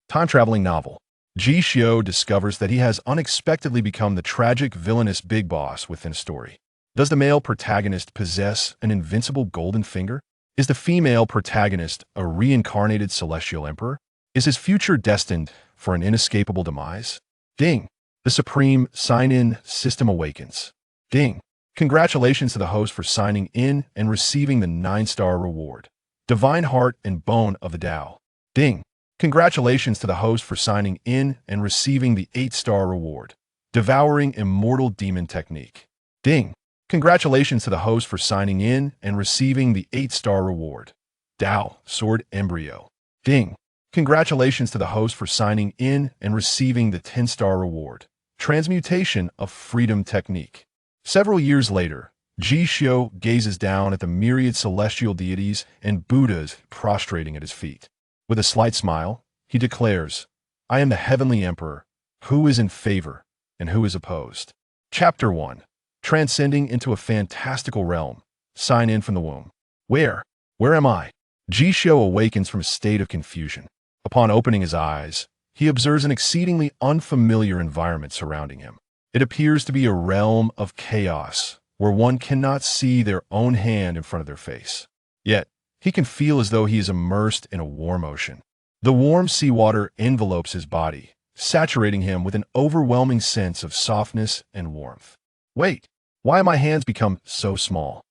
Time-traveling novel. Ji Xiu discovers that he has unexpectedly become the tragic, villainous big boss within a story. Does the male protagonist possess an invincible golden finger? Is the female protagonist a reincarnated celestial emperor? Is his future destined for an inescapable demise? Ding! The supreme sign-in system awakens. Ding! Congratulations to the host for signing in and receiving the 9-star reward. Divine Heart and Bone of the Tao. Ding! Congratulations to the host for signing in and receiving the 8-star reward. Devouring Immortal Demon Technique. Ding! Congratulations to the host for signing in and receiving the 8-star reward. Tao Sword Embryo. Ding! Congratulations to the host for signing in and receiving the 10-star reward. Transmutation of Freedom Technique. Several years later, Ji Xiu gazes down at the myriad celestial deities and Buddhas prostrating at his feet. With a slight smile, he declares, "I am the Heavenly Emperor, who is in favor and who is opposed." Chapter 1. Transcending into a fantastical realm. Sign in from the womb. Where am I? Ji Xiu awakens from a state of confusion. Upon opening his eyes, he observes an exceedingly unfamiliar environment surrounding him. It appears to be a realm of chaos, where one cannot see their own hand in front of their face. Yet, he can feel as though he is immersed in a warm ocean. The warm seawater envelopes his body, saturating him with an overwhelming sense of softness and warmth. Wait, why have my hands become so small?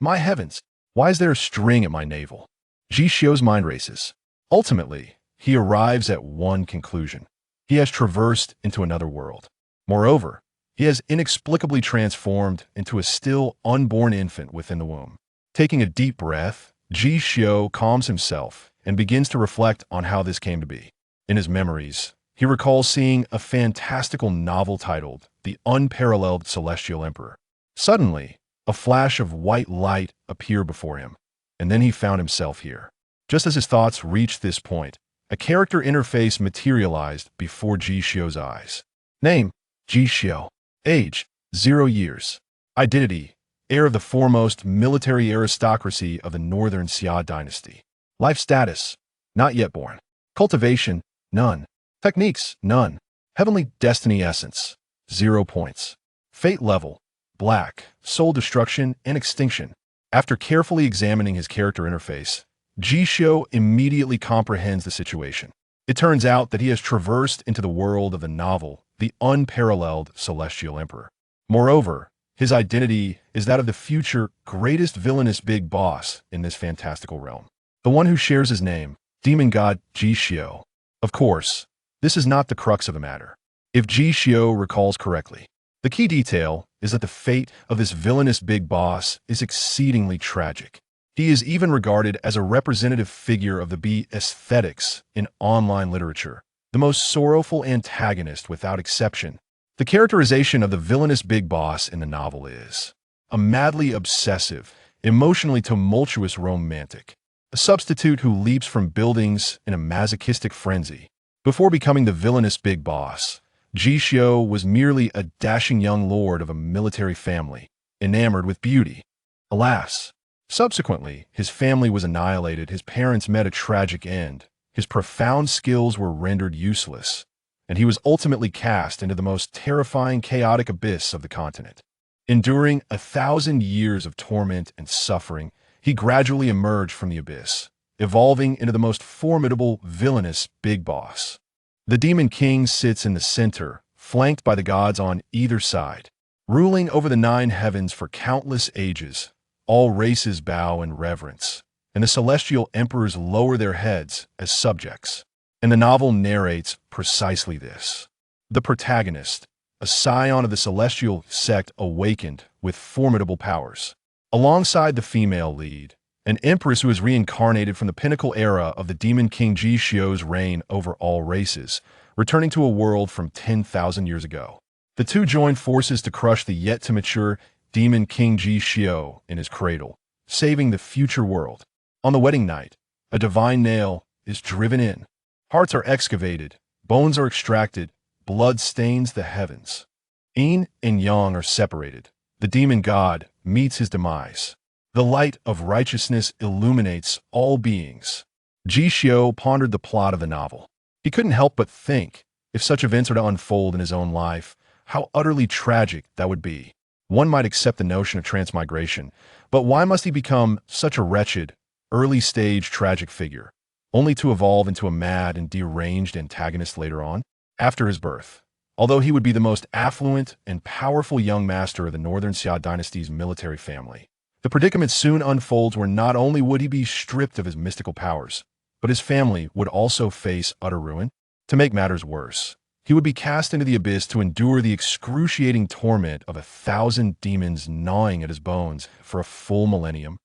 My heavens, why is there a string at my navel? Ji Xiu's mind races. Ultimately, he arrives at one conclusion. He has traversed into another world. Moreover, he has inexplicably transformed into a still unborn infant within the womb. Taking a deep breath, Ji Xiu calms himself and begins to reflect on how this came to be. In his memories, he recalls seeing a fantastical novel titled The Unparalleled Celestial Emperor. Suddenly, a flash of white light appeared before him, and then he found himself here. Just as his thoughts reached this point, a character interface materialized before Ji Xiu's eyes. Name: Ji Xiu. Age: 0 years. Identity: heir of the foremost military aristocracy of the Northern Xia dynasty. Life status: not yet born. Cultivation: none. Techniques: none. Heavenly destiny essence: 0 points. Fate level: black, soul destruction and extinction. After carefully examining his character interface, Ji Xiu immediately comprehends the situation. It turns out that he has traversed into the world of the novel The Unparalleled Celestial Emperor. Moreover, his identity is that of the future greatest villainous big boss in this fantastical realm. The one who shares his name, demon god Ji Xiu. Of course, this is not the crux of the matter. If Ji Xiu recalls correctly, the key detail is that the fate of this villainous big boss is exceedingly tragic. He is even regarded as a representative figure of the B aesthetics in online literature, the most sorrowful antagonist without exception. The characterization of the villainous big boss in the novel is a madly obsessive, emotionally tumultuous romantic, a substitute who leaps from buildings in a masochistic frenzy. Before becoming the villainous big boss, Ji Xiu was merely a dashing young lord of a military family, enamored with beauty. Alas, subsequently, his family was annihilated, his parents met a tragic end, his profound skills were rendered useless, and he was ultimately cast into the most terrifying, chaotic abyss of the continent. Enduring 1,000 years of torment and suffering, he gradually emerged from the abyss, evolving into the most formidable, villainous big boss. The Demon King sits in the center, flanked by the gods on either side. Ruling over the 9 heavens for countless ages, all races bow in reverence, and the celestial emperors lower their heads as subjects. And the novel narrates precisely this. The protagonist, a scion of the celestial sect, awakened with formidable powers. Alongside the female lead, an empress who is reincarnated from the pinnacle era of the Demon King Ji Xiu's reign over all races, returning to a world from 10,000 years ago. The two join forces to crush the yet-to-mature Demon King Ji Xiu in his cradle, saving the future world. On the wedding night, a divine nail is driven in. Hearts are excavated, bones are extracted, blood stains the heavens. Yin and Yang are separated. The demon god meets his demise. The light of righteousness illuminates all beings. Ji Xiu pondered the plot of the novel. He couldn't help but think, if such events were to unfold in his own life, how utterly tragic that would be. One might accept the notion of transmigration, but why must he become such a wretched, early-stage tragic figure, only to evolve into a mad and deranged antagonist later on? After his birth, although he would be the most affluent and powerful young master of the Northern Xia dynasty's military family, the predicament soon unfolds where not only would he be stripped of his mystical powers, but his family would also face utter ruin. To make matters worse, he would be cast into the abyss to endure the excruciating torment of 1,000 demons gnawing at his bones for a full millennium.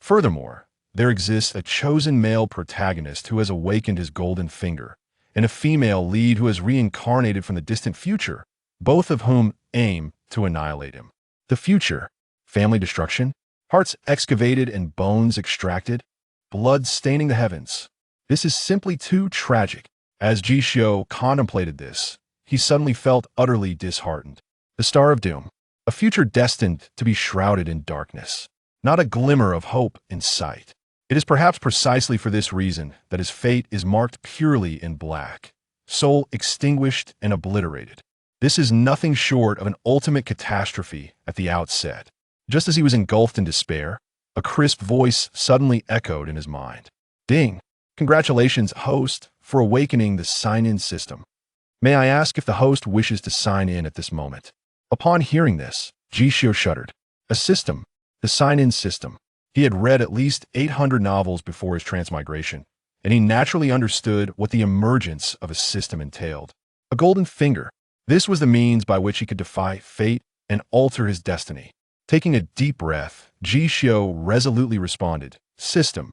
Furthermore, there exists a chosen male protagonist who has awakened his golden finger, and a female lead who has reincarnated from the distant future, both of whom aim to annihilate him. The future: family destruction, hearts excavated and bones extracted, blood staining the heavens. This is simply too tragic. As Ji Xiu contemplated this, he suddenly felt utterly disheartened. The Star of Doom, a future destined to be shrouded in darkness, not a glimmer of hope in sight. It is perhaps precisely for this reason that his fate is marked purely in black, soul extinguished and obliterated. This is nothing short of an ultimate catastrophe at the outset. Just as he was engulfed in despair, a crisp voice suddenly echoed in his mind. Ding! Congratulations, host, for awakening the sign-in system. May I ask if the host wishes to sign in at this moment? Upon hearing this, Ji Xiu shuddered. A system, the sign-in system. He had read at least 800 novels before his transmigration, and he naturally understood what the emergence of a system entailed. A golden finger. This was the means by which he could defy fate and alter his destiny. Taking a deep breath, Ji Xiu resolutely responded, System.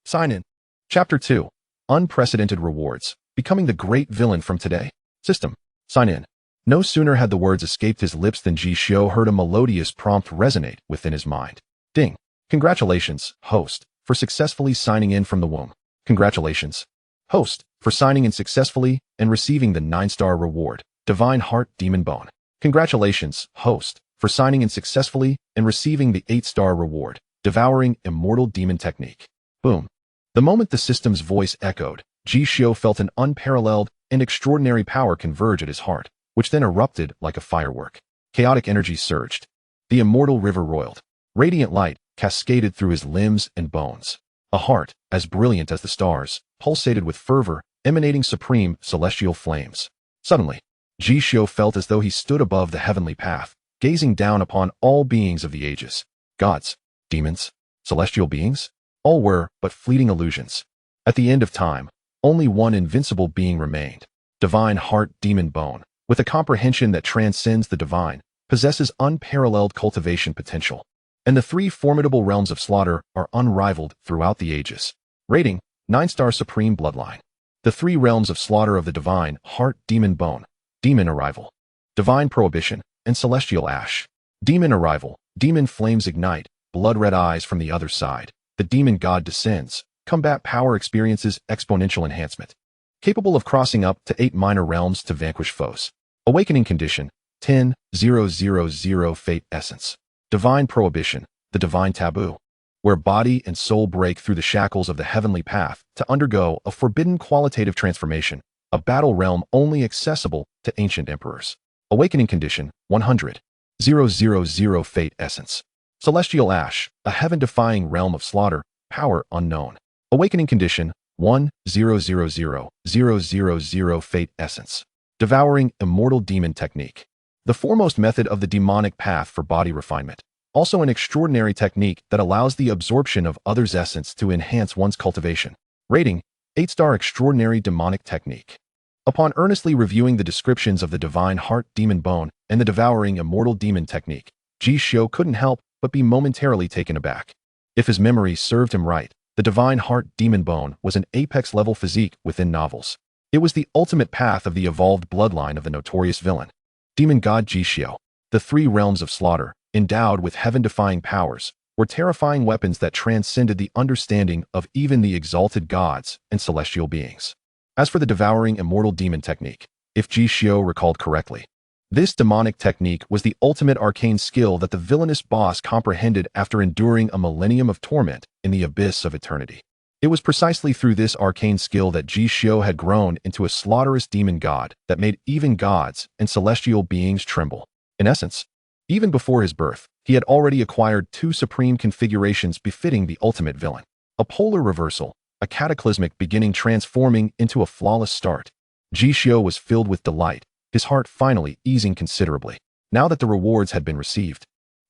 Sign in. Chapter 2. Unprecedented Rewards. Becoming the great villain from today. System. Sign in. No sooner had the words escaped his lips than Ji Xiu heard a melodious prompt resonate within his mind. Ding. Congratulations, host, for successfully signing in from the womb. Congratulations, host, for signing in successfully and receiving the 9-star reward, Divine Heart Demon Bone. Congratulations, host, for signing in successfully and receiving the 8-star reward, Devouring Immortal Demon Technique. Boom. The moment the system's voice echoed, Ji Xiu felt an unparalleled and extraordinary power converge at his heart, which then erupted like a firework. Chaotic energy surged. The immortal river roiled. Radiant light cascaded through his limbs and bones. A heart, as brilliant as the stars, pulsated with fervor, emanating supreme celestial flames. Suddenly, Ji Xiu felt as though he stood above the heavenly path, gazing down upon all beings of the ages. Gods, demons, celestial beings, all were but fleeting illusions. At the end of time, only one invincible being remained. Divine Heart Demon Bone, with a comprehension that transcends the divine, possesses unparalleled cultivation potential. And the 3 formidable realms of slaughter are unrivaled throughout the ages. Rating: 9-star Supreme Bloodline. The 3 realms of slaughter of the Divine Heart Demon Bone. Demon Arrival, Divine Prohibition, and Celestial Ash. Demon Arrival. Demon flames ignite, blood-red eyes from the other side. The demon god descends. Combat power experiences exponential enhancement. Capable of crossing up to 8 minor realms to vanquish foes. Awakening condition: 10,000 Fate Essence. Divine Prohibition, the Divine Taboo, where body and soul break through the shackles of the heavenly path to undergo a forbidden qualitative transformation, a battle realm only accessible to ancient emperors. Awakening condition: 100,000 Fate Essence. Celestial Ash, a heaven-defying realm of slaughter, power unknown. Awakening condition: 1,000,000 Fate Essence. Devouring Immortal Demon Technique. The foremost method of the demonic path for body refinement. Also an extraordinary technique that allows the absorption of others' essence to enhance one's cultivation. Rating: 8-star Extraordinary Demonic Technique. Upon earnestly reviewing the descriptions of the Divine Heart Demon Bone and the Devouring Immortal Demon Technique, Ji Xiu couldn't help but be momentarily taken aback. If his memory served him right, the Divine Heart Demon Bone was an apex-level physique within novels. It was the ultimate path of the evolved bloodline of the notorious villain, Demon God Ji Xiu. The 3 realms of slaughter, endowed with heaven-defying powers, were terrifying weapons that transcended the understanding of even the exalted gods and celestial beings. As for the Devouring Immortal Demon Technique, if Ji Xiu recalled correctly, this demonic technique was the ultimate arcane skill that the villainous boss comprehended after enduring a millennium of torment in the abyss of eternity. It was precisely through this arcane skill that Ji Xiu had grown into a slaughterous demon god that made even gods and celestial beings tremble. In essence, even before his birth, he had already acquired two supreme configurations befitting the ultimate villain. A polar reversal, a cataclysmic beginning transforming into a flawless start. Ji Xiu was filled with delight, his heart finally easing considerably. Now that the rewards had been received,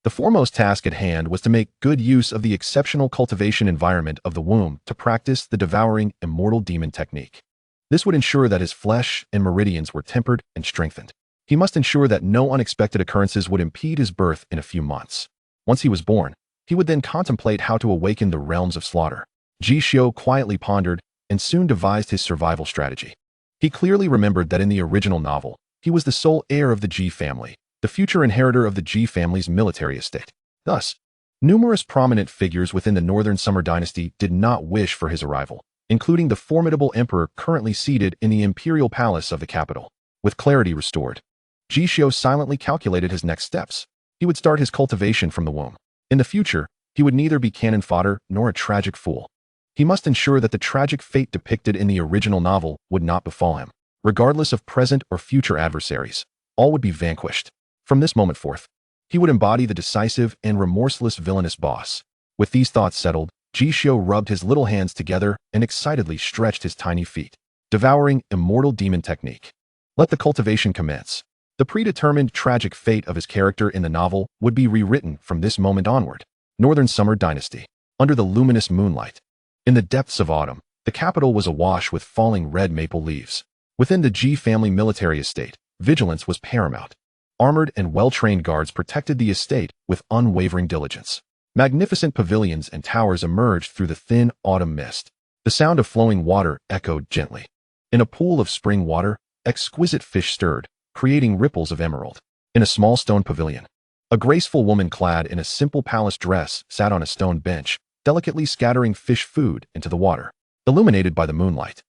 the foremost task at hand was to make good use of the exceptional cultivation environment of the womb to practice the devouring immortal demon technique. This would ensure that his flesh and meridians were tempered and strengthened. He must ensure that no unexpected occurrences would impede his birth in a few months. Once he was born, he would then contemplate how to awaken the realms of slaughter. Ji Xiu quietly pondered and soon devised his survival strategy. He clearly remembered that in the original novel, he was the sole heir of the Ji family, the future inheritor of the Ji family's military estate. Thus, numerous prominent figures within the Northern Summer dynasty did not wish for his arrival, including the formidable emperor currently seated in the imperial palace of the capital. With clarity restored, Ji Xiu silently calculated his next steps. He would start his cultivation from the womb. In the future, he would neither be cannon fodder nor a tragic fool. He must ensure that the tragic fate depicted in the original novel would not befall him. Regardless of present or future adversaries, all would be vanquished. From this moment forth, he would embody the decisive and remorseless villainous boss. With these thoughts settled, Ji Xiu rubbed his little hands together and excitedly stretched his tiny feet. Devouring immortal demon technique. Let the cultivation commence. The predetermined tragic fate of his character in the novel would be rewritten from this moment onward. Northern Summer Dynasty. Under the luminous moonlight. In the depths of autumn, the capital was awash with falling red maple leaves. Within the Ji family military estate, vigilance was paramount. Armored and well-trained guards protected the estate with unwavering diligence. Magnificent pavilions and towers emerged through the thin autumn mist. The sound of flowing water echoed gently. In a pool of spring water, exquisite fish stirred, creating ripples of emerald. In a small stone pavilion, a graceful woman clad in a simple palace dress sat on a stone bench, delicately scattering fish food into the water. Illuminated by the moonlight,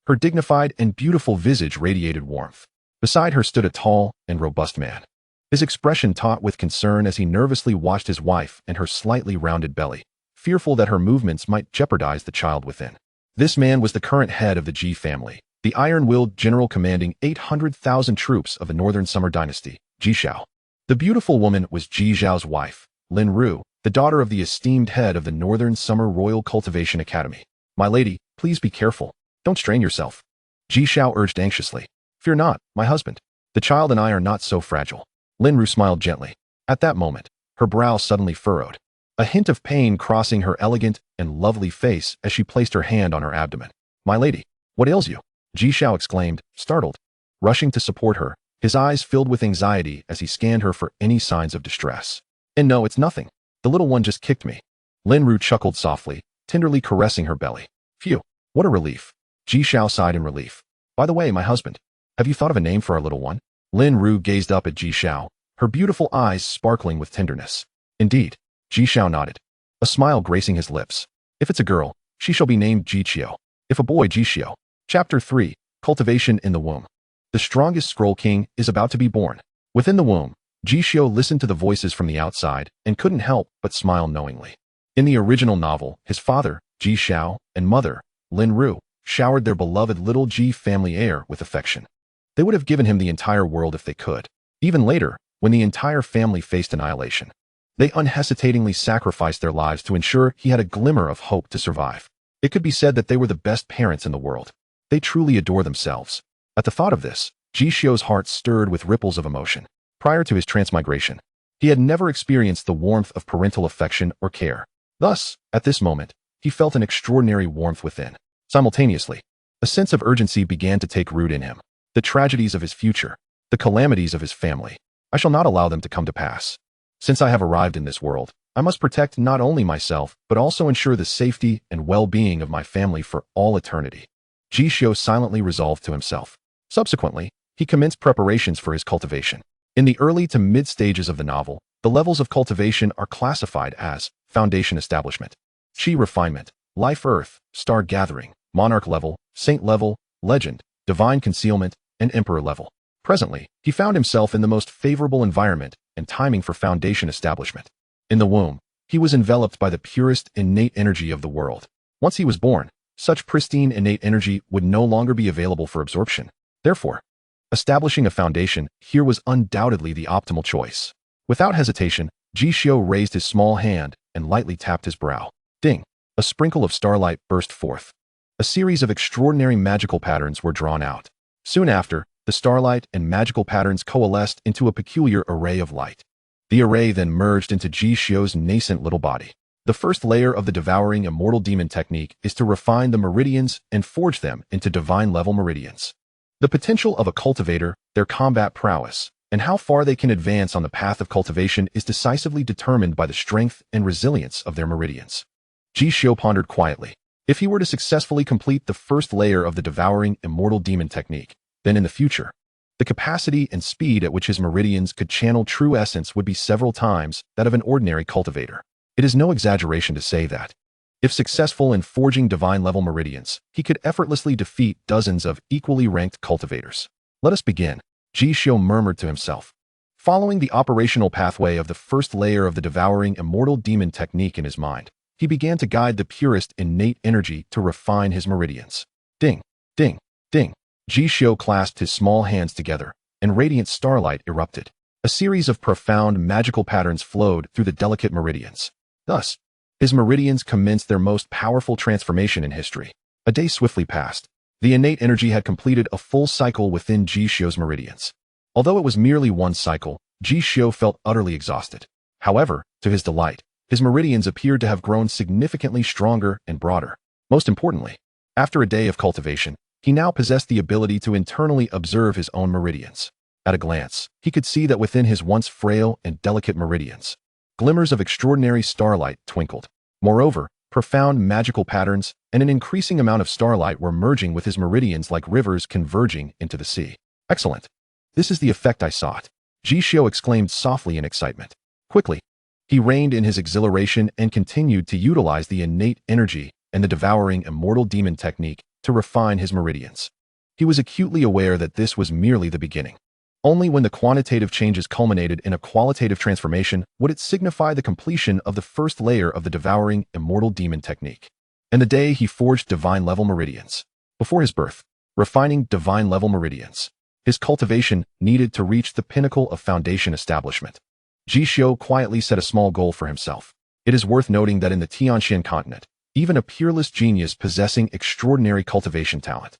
her dignified and beautiful visage radiated warmth. Beside her stood a tall and robust man, his expression taut with concern as he nervously watched his wife and her slightly rounded belly, fearful that her movements might jeopardize the child within. This man was the current head of the Ji family, the iron-willed general commanding 800,000 troops of the Northern Summer dynasty, Ji Xiu. The beautiful woman was Ji Xiu's wife, Lin Ru, the daughter of the esteemed head of the Northern Summer Royal Cultivation Academy. My lady, please be careful. Don't strain yourself. Ji Xiu urged anxiously. Fear not, my husband. The child and I are not so fragile. Lin Ru smiled gently. At that moment, her brow suddenly furrowed, a hint of pain crossing her elegant and lovely face as she placed her hand on her abdomen. My lady, what ails you? Ji Xiu exclaimed, startled. Rushing to support her, his eyes filled with anxiety as he scanned her for any signs of distress. And no, it's nothing. The little one just kicked me. Lin Ru chuckled softly, tenderly caressing her belly. Phew, what a relief. Ji Xiu sighed in relief. By the way, my husband, have you thought of a name for our little one? Lin Ru gazed up at Ji Xiu, her beautiful eyes sparkling with tenderness. Indeed, Ji Xiu nodded, a smile gracing his lips. If it's a girl, she shall be named Ji Xiu. If a boy, Ji Xiu. Chapter 3, Cultivation in the Womb. The strongest Scroll King is about to be born. Within the womb, Ji Xiu listened to the voices from the outside and couldn't help but smile knowingly. In the original novel, his father, Ji Xiu, and mother, Lin Ru, showered their beloved little Ji family heir with affection. They would have given him the entire world if they could. Even later, when the entire family faced annihilation, they unhesitatingly sacrificed their lives to ensure he had a glimmer of hope to survive. It could be said that they were the best parents in the world. They truly adore themselves. At the thought of this, Ji Xiu's heart stirred with ripples of emotion. Prior to his transmigration, he had never experienced the warmth of parental affection or care. Thus, at this moment, he felt an extraordinary warmth within. Simultaneously, a sense of urgency began to take root in him. The tragedies of his future, the calamities of his family, I shall not allow them to come to pass. Since I have arrived in this world, I must protect not only myself, but also ensure the safety and well-being of my family for all eternity. Ji Xiu silently resolved to himself. Subsequently, he commenced preparations for his cultivation. In the early to mid stages of the novel, the levels of cultivation are classified as Foundation Establishment, Qi Refinement, Life Earth, Star Gathering, Monarch Level, Saint Level, Legend, Divine Concealment, and Emperor Level. Presently, he found himself in the most favorable environment and timing for Foundation Establishment. In the womb, he was enveloped by the purest innate energy of the world. Once he was born, such pristine innate energy would no longer be available for absorption. Therefore, establishing a foundation here was undoubtedly the optimal choice. Without hesitation, Ji Xiu raised his small hand and lightly tapped his brow. Ding! A sprinkle of starlight burst forth. A series of extraordinary magical patterns were drawn out. Soon after, the starlight and magical patterns coalesced into a peculiar array of light. The array then merged into Ji Xiu's nascent little body. The first layer of the Devouring Immortal Demon technique is to refine the meridians and forge them into divine-level meridians. The potential of a cultivator, their combat prowess, and how far they can advance on the path of cultivation is decisively determined by the strength and resilience of their meridians. Ji Xiu pondered quietly. If he were to successfully complete the first layer of the Devouring Immortal Demon technique, then in the future, the capacity and speed at which his meridians could channel true essence would be several times that of an ordinary cultivator. It is no exaggeration to say that, if successful in forging divine-level meridians, he could effortlessly defeat dozens of equally ranked cultivators. Let us begin, Ji Xiu murmured to himself. Following the operational pathway of the first layer of the Devouring Immortal Demon technique in his mind, he began to guide the purest innate energy to refine his meridians. Ding, ding, ding. Ji Xiu clasped his small hands together, and radiant starlight erupted. A series of profound magical patterns flowed through the delicate meridians. Thus, his meridians commenced their most powerful transformation in history. A day swiftly passed. The innate energy had completed a full cycle within Ji Xiu's meridians. Although it was merely one cycle, Ji Xiu felt utterly exhausted. However, to his delight, his meridians appeared to have grown significantly stronger and broader. Most importantly, after a day of cultivation, he now possessed the ability to internally observe his own meridians. At a glance, he could see that within his once frail and delicate meridians, glimmers of extraordinary starlight twinkled. Moreover, profound magical patterns and an increasing amount of starlight were merging with his meridians like rivers converging into the sea. Excellent! This is the effect I sought, Ji Xiu exclaimed softly in excitement. Quickly, he reined in his exhilaration and continued to utilize the innate energy and the Devouring Immortal Demon technique to refine his meridians. He was acutely aware that this was merely the beginning. Only when the quantitative changes culminated in a qualitative transformation would it signify the completion of the first layer of the Devouring Immortal Demon technique. And the day he forged divine-level meridians. Before his birth, refining divine-level meridians. His cultivation needed to reach the pinnacle of foundation establishment. Ji Xiu quietly set a small goal for himself. It is worth noting that in the Tianxian continent, even a peerless genius possessing extraordinary cultivation talent,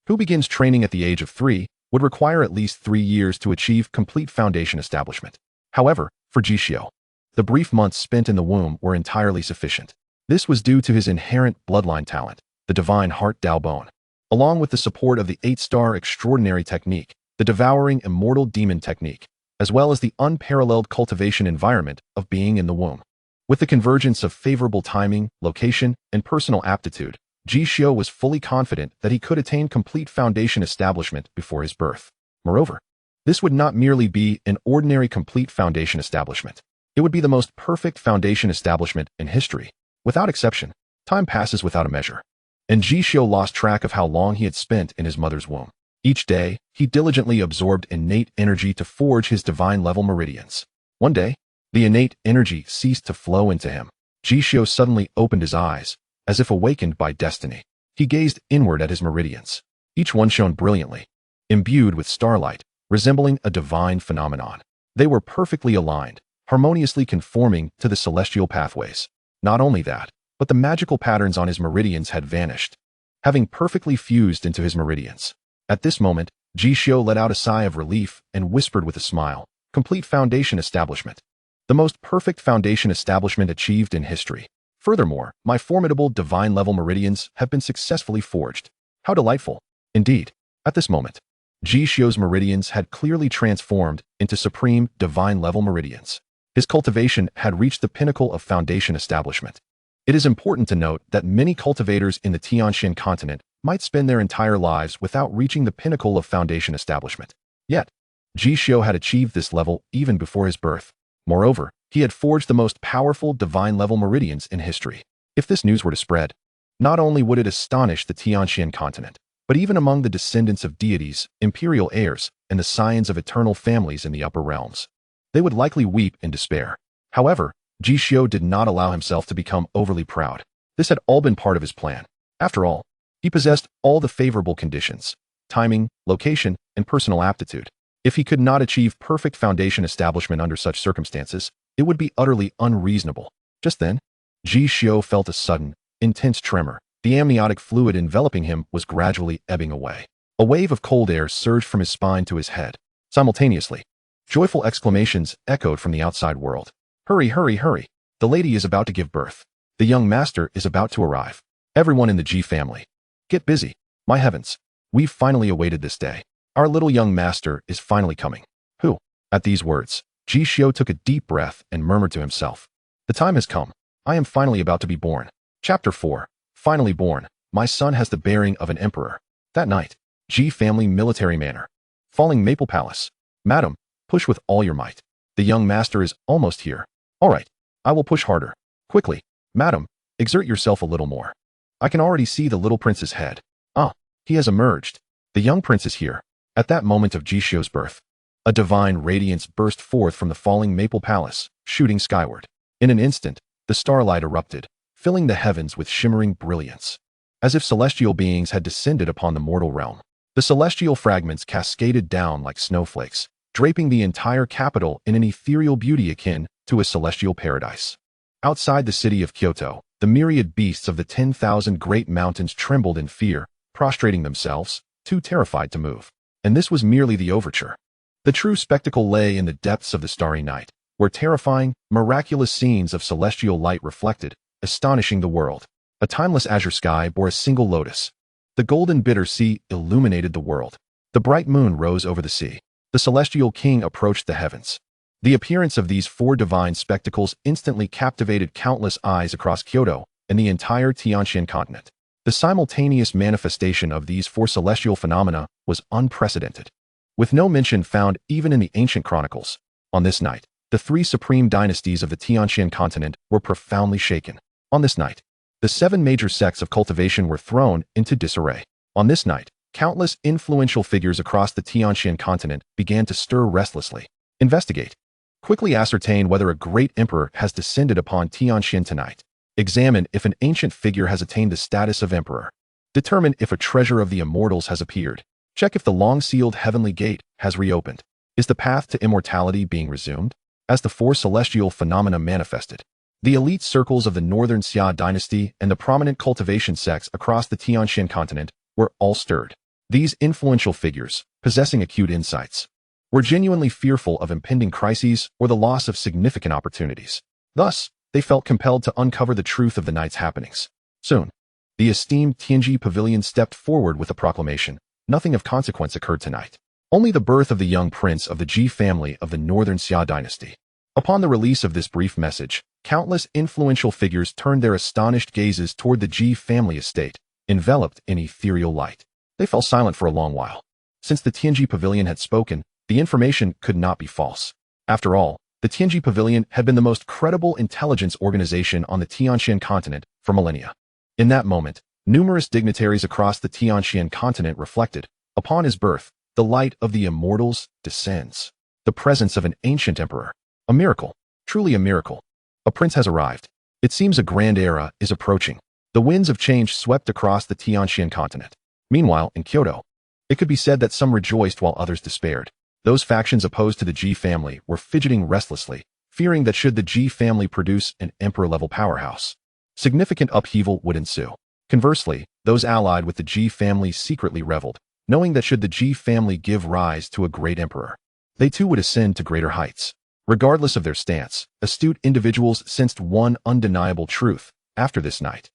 who begins training at the age of 3, would require at least 3 years to achieve complete foundation establishment. However, for Ji Xiu, the brief months spent in the womb were entirely sufficient. This was due to his inherent bloodline talent, the divine heart Dao bone, along with the support of the 8-star extraordinary technique, the Devouring Immortal Demon technique, as well as the unparalleled cultivation environment of being in the womb. With the convergence of favorable timing, location, and personal aptitude, Ji Xiu was fully confident that he could attain complete foundation establishment before his birth. Moreover, this would not merely be an ordinary complete foundation establishment. It would be the most perfect foundation establishment in history. Without exception, time passes without a measure, and Ji Xiu lost track of how long he had spent in his mother's womb. Each day, he diligently absorbed innate energy to forge his divine-level meridians. One day, the innate energy ceased to flow into him. Ji Xiu suddenly opened his eyes, as if awakened by destiny. He gazed inward at his meridians. Each one shone brilliantly, imbued with starlight, resembling a divine phenomenon. They were perfectly aligned, harmoniously conforming to the celestial pathways. Not only that, but the magical patterns on his meridians had vanished, having perfectly fused into his meridians. At this moment, Ji Xiu let out a sigh of relief and whispered with a smile, "Complete foundation establishment. The most perfect foundation establishment achieved in history. Furthermore, my formidable divine-level meridians have been successfully forged. How delightful!" Indeed, at this moment, Ji Xiu's meridians had clearly transformed into supreme divine-level meridians. His cultivation had reached the pinnacle of foundation establishment. It is important to note that many cultivators in the Tianxian continent might spend their entire lives without reaching the pinnacle of foundation establishment. Yet, Ji Xiu had achieved this level even before his birth. Moreover, he had forged the most powerful divine-level meridians in history. If this news were to spread, not only would it astonish the Tianxian continent, but even among the descendants of deities, imperial heirs, and the scions of eternal families in the upper realms, they would likely weep in despair. However, Ji Xiu did not allow himself to become overly proud. This had all been part of his plan. After all, he possessed all the favorable conditions: timing, location, and personal aptitude. If he could not achieve perfect foundation establishment under such circumstances, it would be utterly unreasonable. Just then, Ji Xiu felt a sudden, intense tremor. The amniotic fluid enveloping him was gradually ebbing away. A wave of cold air surged from his spine to his head. Simultaneously, joyful exclamations echoed from the outside world. Hurry, hurry, hurry! The lady is about to give birth. The young master is about to arrive. Everyone in the Ji family, get busy. My heavens, we've finally awaited this day. Our little young master is finally coming. Who? At these words, Ji Xiu took a deep breath and murmured to himself. The time has come. I am finally about to be born. Chapter 4. Finally born. My son has the bearing of an emperor. That night, Ji family military manor. Falling Maple Palace. Madam, push with all your might. The young master is almost here. All right, I will push harder. Quickly, madam, exert yourself a little more. I can already see the little prince's head. Ah, he has emerged. The young prince is here. At that moment of Ji Xiu's birth, a divine radiance burst forth from the falling Maple Palace, shooting skyward. In an instant, the starlight erupted, filling the heavens with shimmering brilliance. As if celestial beings had descended upon the mortal realm. The celestial fragments cascaded down like snowflakes, draping the entire capital in an ethereal beauty akin to a celestial paradise. Outside the city of Kyoto, the myriad beasts of the 10,000 great mountains trembled in fear, prostrating themselves, too terrified to move. And this was merely the overture. The true spectacle lay in the depths of the starry night, where terrifying, miraculous scenes of celestial light reflected, astonishing the world. A timeless azure sky bore a single lotus. The golden bitter sea illuminated the world. The bright moon rose over the sea. The celestial king approached the heavens. The appearance of these four divine spectacles instantly captivated countless eyes across Kyoto and the entire Tianxian continent. The simultaneous manifestation of these four celestial phenomena was unprecedented, with no mention found even in the ancient chronicles. On this night, the three supreme dynasties of the Tianxian continent were profoundly shaken. On this night, the 7 major sects of cultivation were thrown into disarray. On this night, countless influential figures across the Tianxian continent began to stir restlessly. Investigate. Quickly ascertain whether a great emperor has descended upon Tianxian tonight. Examine if an ancient figure has attained the status of emperor. Determine if a treasure of the immortals has appeared. Check if the long-sealed heavenly gate has reopened. Is the path to immortality being resumed? As the four celestial phenomena manifested, the elite circles of the Northern Xia dynasty and the prominent cultivation sects across the Tianxian continent were all stirred. These influential figures, possessing acute insights, were genuinely fearful of impending crises or the loss of significant opportunities. Thus, they felt compelled to uncover the truth of the night's happenings. Soon, the esteemed Tianji Pavilion stepped forward with a proclamation. Nothing of consequence occurred tonight. Only the birth of the young prince of the Ji family of the Northern Xia dynasty. Upon the release of this brief message, countless influential figures turned their astonished gazes toward the Ji family estate, enveloped in ethereal light. They fell silent for a long while. Since the Tianji Pavilion had spoken, the information could not be false. After all, the Tianji Pavilion had been the most credible intelligence organization on the Tianxian continent for millennia. In that moment, numerous dignitaries across the Tianxian continent reflected, upon his birth, the light of the immortals descends. The presence of an ancient emperor. A miracle. Truly a miracle. A prince has arrived. It seems a grand era is approaching. The winds of change swept across the Tianxian continent. Meanwhile, in Kyoto, it could be said that some rejoiced while others despaired. Those factions opposed to the Ji family were fidgeting restlessly, fearing that should the Ji family produce an emperor-level powerhouse, significant upheaval would ensue. Conversely, those allied with the Ji family secretly reveled, knowing that should the Ji family give rise to a great emperor, they too would ascend to greater heights. Regardless of their stance, astute individuals sensed one undeniable truth. After this night,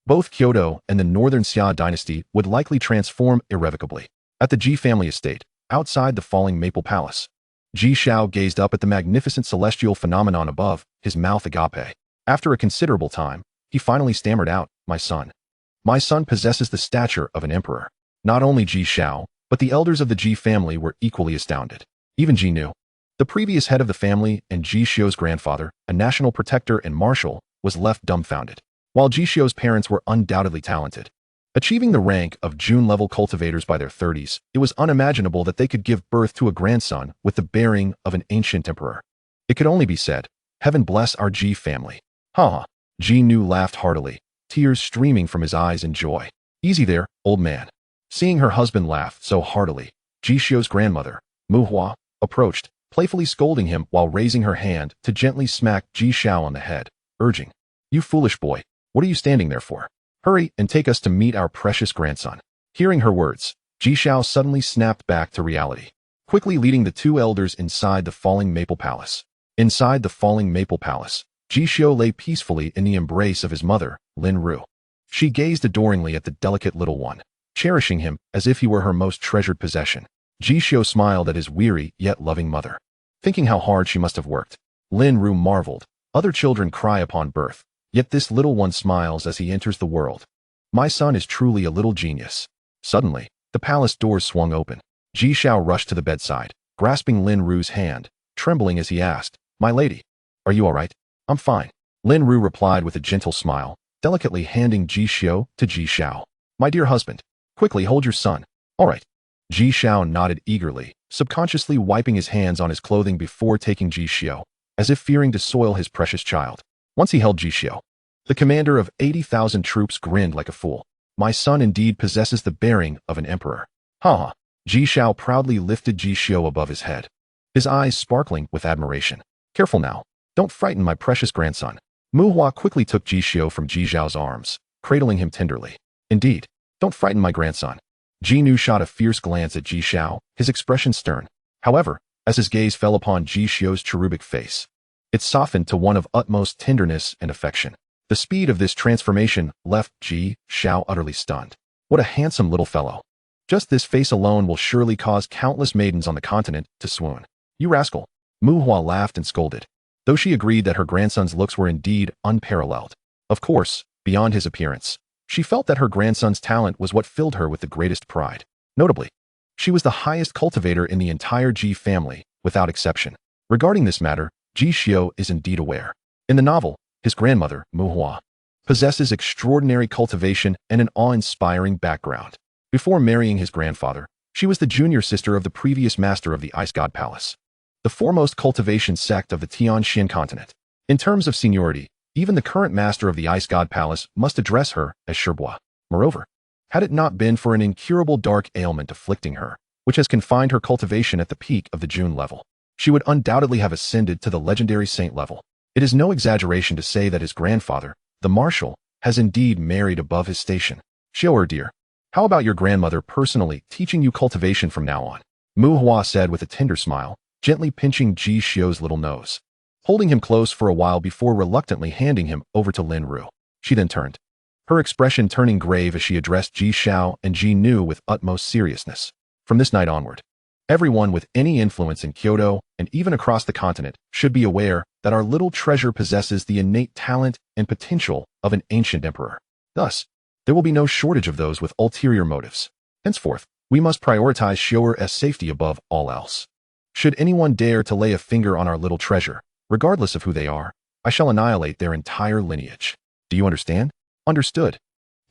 both Kyoto and the Northern Xia dynasty would likely transform irrevocably. At the Ji family estate, outside the falling Maple Palace, Ji Xiu gazed up at the magnificent celestial phenomenon above, his mouth agape. After a considerable time, he finally stammered out, My son possesses the stature of an emperor. Not only Ji Xiu, but the elders of the Ji family were equally astounded. Even Ji Nu, the previous head of the family and Ji Xiu's grandfather, a national protector and marshal, was left dumbfounded. While Ji Xiu's parents were undoubtedly talented, achieving the rank of June-level cultivators by their 30s, it was unimaginable that they could give birth to a grandson with the bearing of an ancient emperor. It could only be said, Heaven bless our Ji family. Ha ha. Ji Nu laughed heartily, tears streaming from his eyes in joy. Easy there, old man. Seeing her husband laugh so heartily, Ji Xiu's grandmother, Mu Hua, approached, playfully scolding him while raising her hand to gently smack Ji Xiu on the head, urging, "You foolish boy, what are you standing there for? Hurry and take us to meet our precious grandson." Hearing her words, Ji Xiu suddenly snapped back to reality, quickly leading the two elders inside the falling maple palace. Inside the falling maple palace, Ji Xiu lay peacefully in the embrace of his mother, Lin Ru. She gazed adoringly at the delicate little one, cherishing him as if he were her most treasured possession. Ji Xiu smiled at his weary yet loving mother, thinking how hard she must have worked. Lin Ru marveled. Other children cry upon birth, yet this little one smiles as he enters the world. My son is truly a little genius. Suddenly, the palace doors swung open. Ji Xiu rushed to the bedside, grasping Lin Ru's hand, trembling as he asked, "My lady, are you all right?" "I'm fine," Lin Ru replied with a gentle smile, delicately handing Ji Xiu to Ji Xiu. "My dear husband, quickly hold your son." "All right." Ji Xiu nodded eagerly, subconsciously wiping his hands on his clothing before taking Ji Xiu, as if fearing to soil his precious child. Once he held Ji Xiu, the commander of 80,000 troops grinned like a fool. "My son indeed possesses the bearing of an emperor." "Ha ha." Ji Xiu proudly lifted Ji Xiu above his head, his eyes sparkling with admiration. "Careful now. Don't frighten my precious grandson." Mu Hua quickly took Ji Xiu from Ji Xiu's arms, cradling him tenderly. "Indeed, don't frighten my grandson." Ji Nu shot a fierce glance at Ji Xiu, his expression stern. However, as his gaze fell upon Ji Xiu's cherubic face, it softened to one of utmost tenderness and affection. The speed of this transformation left Ji Xiu utterly stunned. What a handsome little fellow. Just this face alone will surely cause countless maidens on the continent to swoon. "You rascal." Mu Hua laughed and scolded, though she agreed that her grandson's looks were indeed unparalleled. Of course, beyond his appearance, she felt that her grandson's talent was what filled her with the greatest pride. Notably, she was the highest cultivator in the entire Ji family, without exception. Regarding this matter, Ji Xiu is indeed aware. In the novel, his grandmother, Mu Hua, possesses extraordinary cultivation and an awe-inspiring background. Before marrying his grandfather, she was the junior sister of the previous master of the Ice God Palace, the foremost cultivation sect of the Tianxian continent. In terms of seniority, even the current master of the Ice God Palace must address her as Shirbois. Moreover, had it not been for an incurable dark ailment afflicting her, which has confined her cultivation at the peak of the June level, she would undoubtedly have ascended to the legendary saint level. It is no exaggeration to say that his grandfather, the marshal, has indeed married above his station. "Xiu dear, how about your grandmother personally teaching you cultivation from now on?" Mu Hua said with a tender smile, gently pinching Ji Xiu's little nose, holding him close for a while before reluctantly handing him over to Lin Ru. She then turned, her expression turning grave as she addressed Ji Xiu and Ji Nu with utmost seriousness. "From this night onward, everyone with any influence in Kyoto and even across the continent should be aware that our little treasure possesses the innate talent and potential of an ancient emperor. Thus, there will be no shortage of those with ulterior motives. Henceforth, we must prioritize Xiu's safety above all else. Should anyone dare to lay a finger on our little treasure, regardless of who they are, I shall annihilate their entire lineage. Do you understand?" "Understood."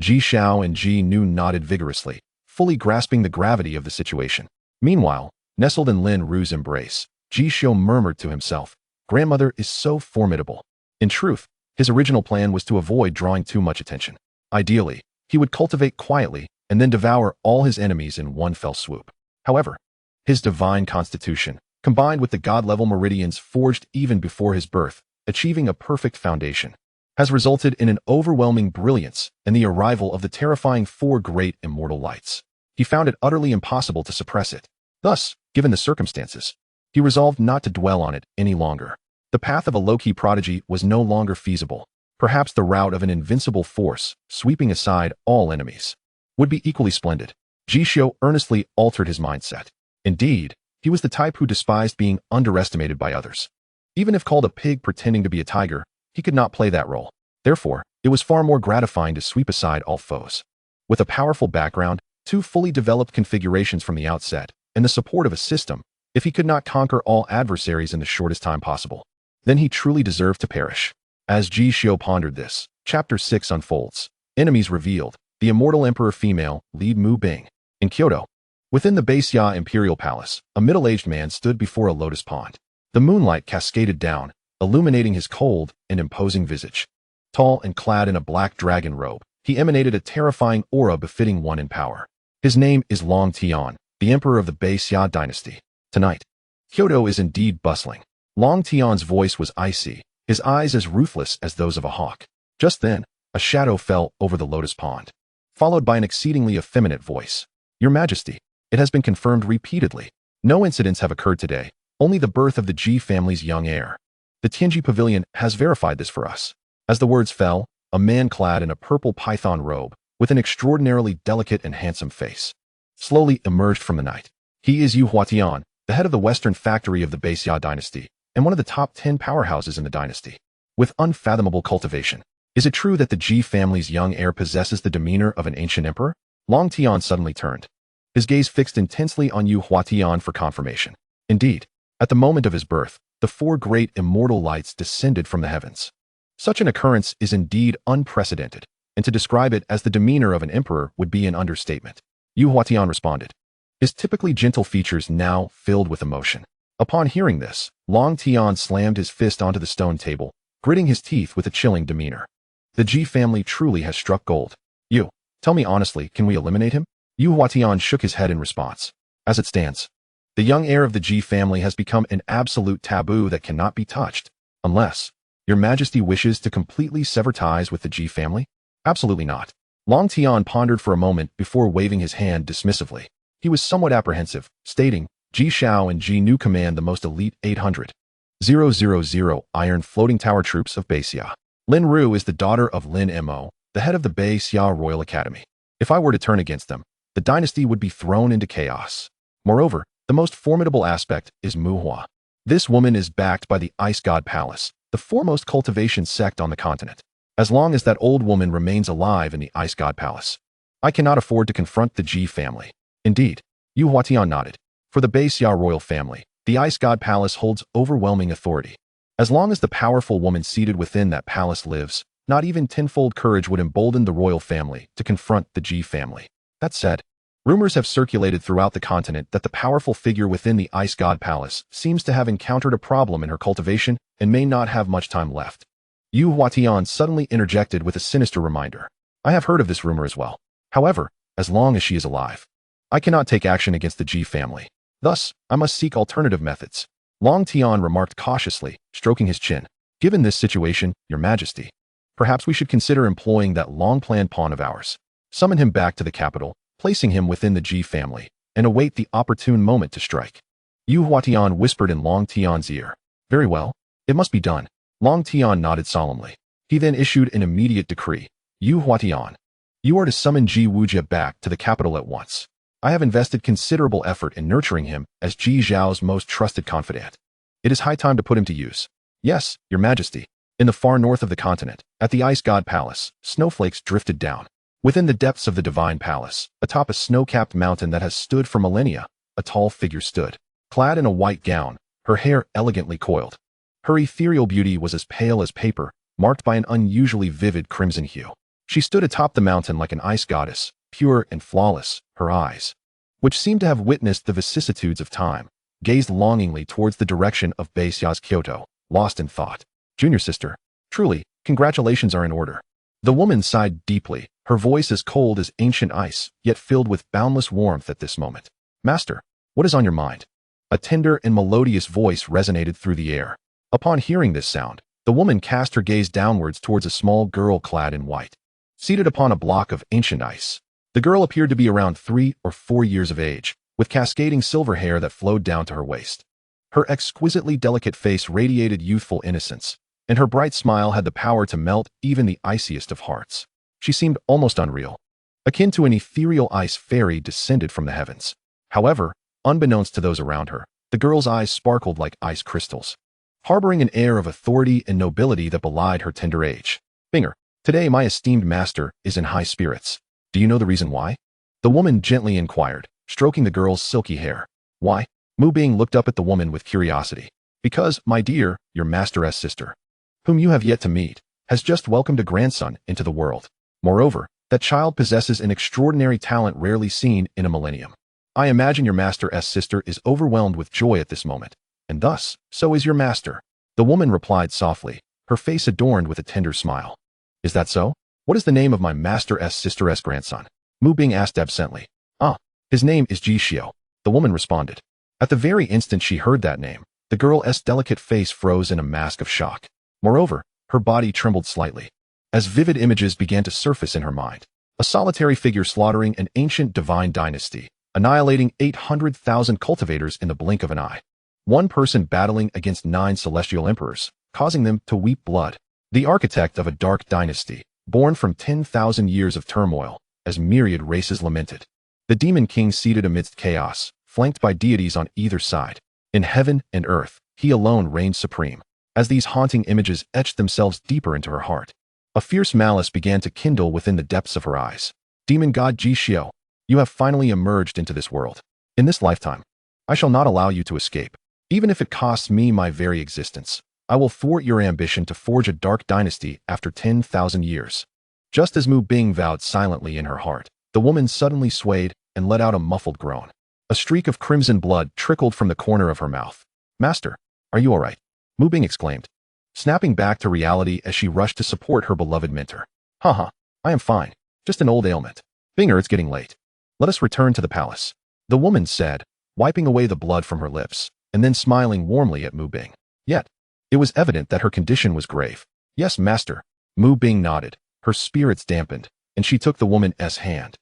Ji Xiu and Ji Nu nodded vigorously, fully grasping the gravity of the situation. Meanwhile, nestled in Lin Ru's embrace, Ji Xiu murmured to himself, "Grandmother is so formidable." In truth, his original plan was to avoid drawing too much attention. Ideally, he would cultivate quietly and then devour all his enemies in one fell swoop. However, his divine constitution, combined with the god-level meridians forged even before his birth, achieving a perfect foundation, has resulted in an overwhelming brilliance and the arrival of the terrifying 4 great immortal lights. He found it utterly impossible to suppress it. Thus, given the circumstances, he resolved not to dwell on it any longer. The path of a low-key prodigy was no longer feasible. Perhaps the route of an invincible force, sweeping aside all enemies, would be equally splendid. Ji Xiu earnestly altered his mindset. Indeed, he was the type who despised being underestimated by others. Even if called a pig pretending to be a tiger, he could not play that role. Therefore, it was far more gratifying to sweep aside all foes. With a powerful background, 2 fully developed configurations from the outset, and the support of a system, if he could not conquer all adversaries in the shortest time possible, then he truly deserved to perish. As Ji Xiu pondered this, Chapter 6 unfolds. Enemies revealed. The Immortal Emperor female, Li Mu Bing. In Kyoto, within the Beixia Imperial Palace, a middle-aged man stood before a lotus pond. The moonlight cascaded down, illuminating his cold and imposing visage. Tall and clad in a black dragon robe, He emanated a terrifying aura befitting one in power. His name is Long Tian, the emperor of the Xia dynasty. Tonight, Kyoto is indeed bustling. Long Tian's voice was icy, his eyes as ruthless as those of a hawk. Just then, a shadow fell over the lotus pond, followed by an exceedingly effeminate voice. Your Majesty, it has been confirmed repeatedly. No incidents have occurred today, only the birth of the Ji family's young heir. The Tianji Pavilion has verified this for us. As the words fell, a man clad in a purple python robe, with an extraordinarily delicate and handsome face, slowly emerged from the night. He is Yu Huatian, the head of the western factory of the Xia dynasty, and one of the top 10 powerhouses in the dynasty, with unfathomable cultivation. Is it true that the Ji family's young heir possesses the demeanor of an ancient emperor? Long Tian suddenly turned, his gaze fixed intensely on Yu Huatian for confirmation. Indeed, at the moment of his birth, the 4 great immortal lights descended from the heavens. Such an occurrence is indeed unprecedented, and to describe it as the demeanor of an emperor would be an understatement. Yu Huatian responded, his typically gentle features now filled with emotion. Upon hearing this, Long Tian slammed his fist onto the stone table, gritting his teeth with a chilling demeanor. The Ji family truly has struck gold. You, tell me honestly, can we eliminate him? Yu Huatian shook his head in response. As it stands, the young heir of the Ji family has become an absolute taboo that cannot be touched, unless Your Majesty wishes to completely sever ties with the Ji family? Absolutely not. Long Tian pondered for a moment before waving his hand dismissively. He was somewhat apprehensive, stating, Ji Xiu and Ji Nu command the most elite 800,000 iron floating tower troops of Xia. Lin Ru is the daughter of Lin Mo, the head of the Xia Royal Academy. If I were to turn against them, the dynasty would be thrown into chaos. Moreover, the most formidable aspect is Mu Hua. This woman is backed by the Ice God Palace, the foremost cultivation sect on the continent. As long as that old woman remains alive in the Ice God Palace, I cannot afford to confront the Ji family. Indeed, Yu Huatian nodded. For the Xia royal family, the Ice God Palace holds overwhelming authority. As long as the powerful woman seated within that palace lives, not even tenfold courage would embolden the royal family to confront the Ji family. That said, rumors have circulated throughout the continent that the powerful figure within the Ice God Palace seems to have encountered a problem in her cultivation and may not have much time left. Yu Huatian suddenly interjected with a sinister reminder. I have heard of this rumor as well. However, as long as she is alive, I cannot take action against the Ji family. Thus, I must seek alternative methods. Long Tian remarked cautiously, stroking his chin. Given this situation, Your Majesty, perhaps we should consider employing that long-planned pawn of ours. Summon him back to the capital, placing him within the Ji family, and await the opportune moment to strike. Yu Huatian whispered in Long Tian's ear. Very well, it must be done. Long Tian nodded solemnly. He then issued an immediate decree. Yu Huatian, you are to summon Ji Wujia back to the capital at once. I have invested considerable effort in nurturing him as Ji Zhao's most trusted confidant. It is high time to put him to use. Yes, Your Majesty. In the far north of the continent, at the Ice God Palace, snowflakes drifted down. Within the depths of the Divine Palace, atop a snow-capped mountain that has stood for millennia, a tall figure stood. Clad in a white gown, her hair elegantly coiled. Her ethereal beauty was as pale as paper, marked by an unusually vivid crimson hue. She stood atop the mountain like an ice goddess, pure and flawless. Her eyes, which seemed to have witnessed the vicissitudes of time, gazed longingly towards the direction of Xia's Kyoto, lost in thought. Junior sister, truly, congratulations are in order. The woman sighed deeply, her voice as cold as ancient ice, yet filled with boundless warmth at this moment. Master, what is on your mind? A tender and melodious voice resonated through the air. Upon hearing this sound, the woman cast her gaze downwards towards a small girl clad in white, seated upon a block of ancient ice. The girl appeared to be around 3 or 4 years of age, with cascading silver hair that flowed down to her waist. Her exquisitely delicate face radiated youthful innocence, and her bright smile had the power to melt even the iciest of hearts. She seemed almost unreal, akin to an ethereal ice fairy descended from the heavens. However, unbeknownst to those around her, the girl's eyes sparkled like ice crystals, harboring an air of authority and nobility that belied her tender age. Binger, today my esteemed master is in high spirits. Do you know the reason why? The woman gently inquired, stroking the girl's silky hair. Why? Mu Bing looked up at the woman with curiosity. Because, my dear, your master's sister, whom you have yet to meet, has just welcomed a grandson into the world. Moreover, that child possesses an extraordinary talent rarely seen in a millennium. I imagine your master's sister is overwhelmed with joy at this moment, and thus, so is your master. The woman replied softly, her face adorned with a tender smile. Is that so? What is the name of my master's sister's grandson? Mu Bing asked absently. Ah, his name is Ji Xiu, the woman responded. At the very instant she heard that name, the girl's delicate face froze in a mask of shock. Moreover, her body trembled slightly, as vivid images began to surface in her mind. A solitary figure slaughtering an ancient divine dynasty, annihilating 800,000 cultivators in the blink of an eye. One person battling against 9 celestial emperors, causing them to weep blood. The architect of a dark dynasty, born from 10,000 years of turmoil, as myriad races lamented. The demon king seated amidst chaos, flanked by deities on either side. In heaven and earth, he alone reigned supreme. As these haunting images etched themselves deeper into her heart, a fierce malice began to kindle within the depths of her eyes. Demon god Ji Xiu, you have finally emerged into this world. In this lifetime, I shall not allow you to escape. Even if it costs me my very existence, I will thwart your ambition to forge a dark dynasty after 10,000 years. Just as Mu Bing vowed silently in her heart, the woman suddenly swayed and let out a muffled groan. A streak of crimson blood trickled from the corner of her mouth. Master, are you all right? Mu Bing exclaimed, snapping back to reality as she rushed to support her beloved mentor. Haha, I am fine. Just an old ailment. Binger, it's getting late. Let us return to the palace, the woman said, wiping away the blood from her lips, and then smiling warmly at Mu Bing. Yet, it was evident that her condition was grave. Yes, master. Mu Bing nodded, her spirits dampened, and she took the woman's hand,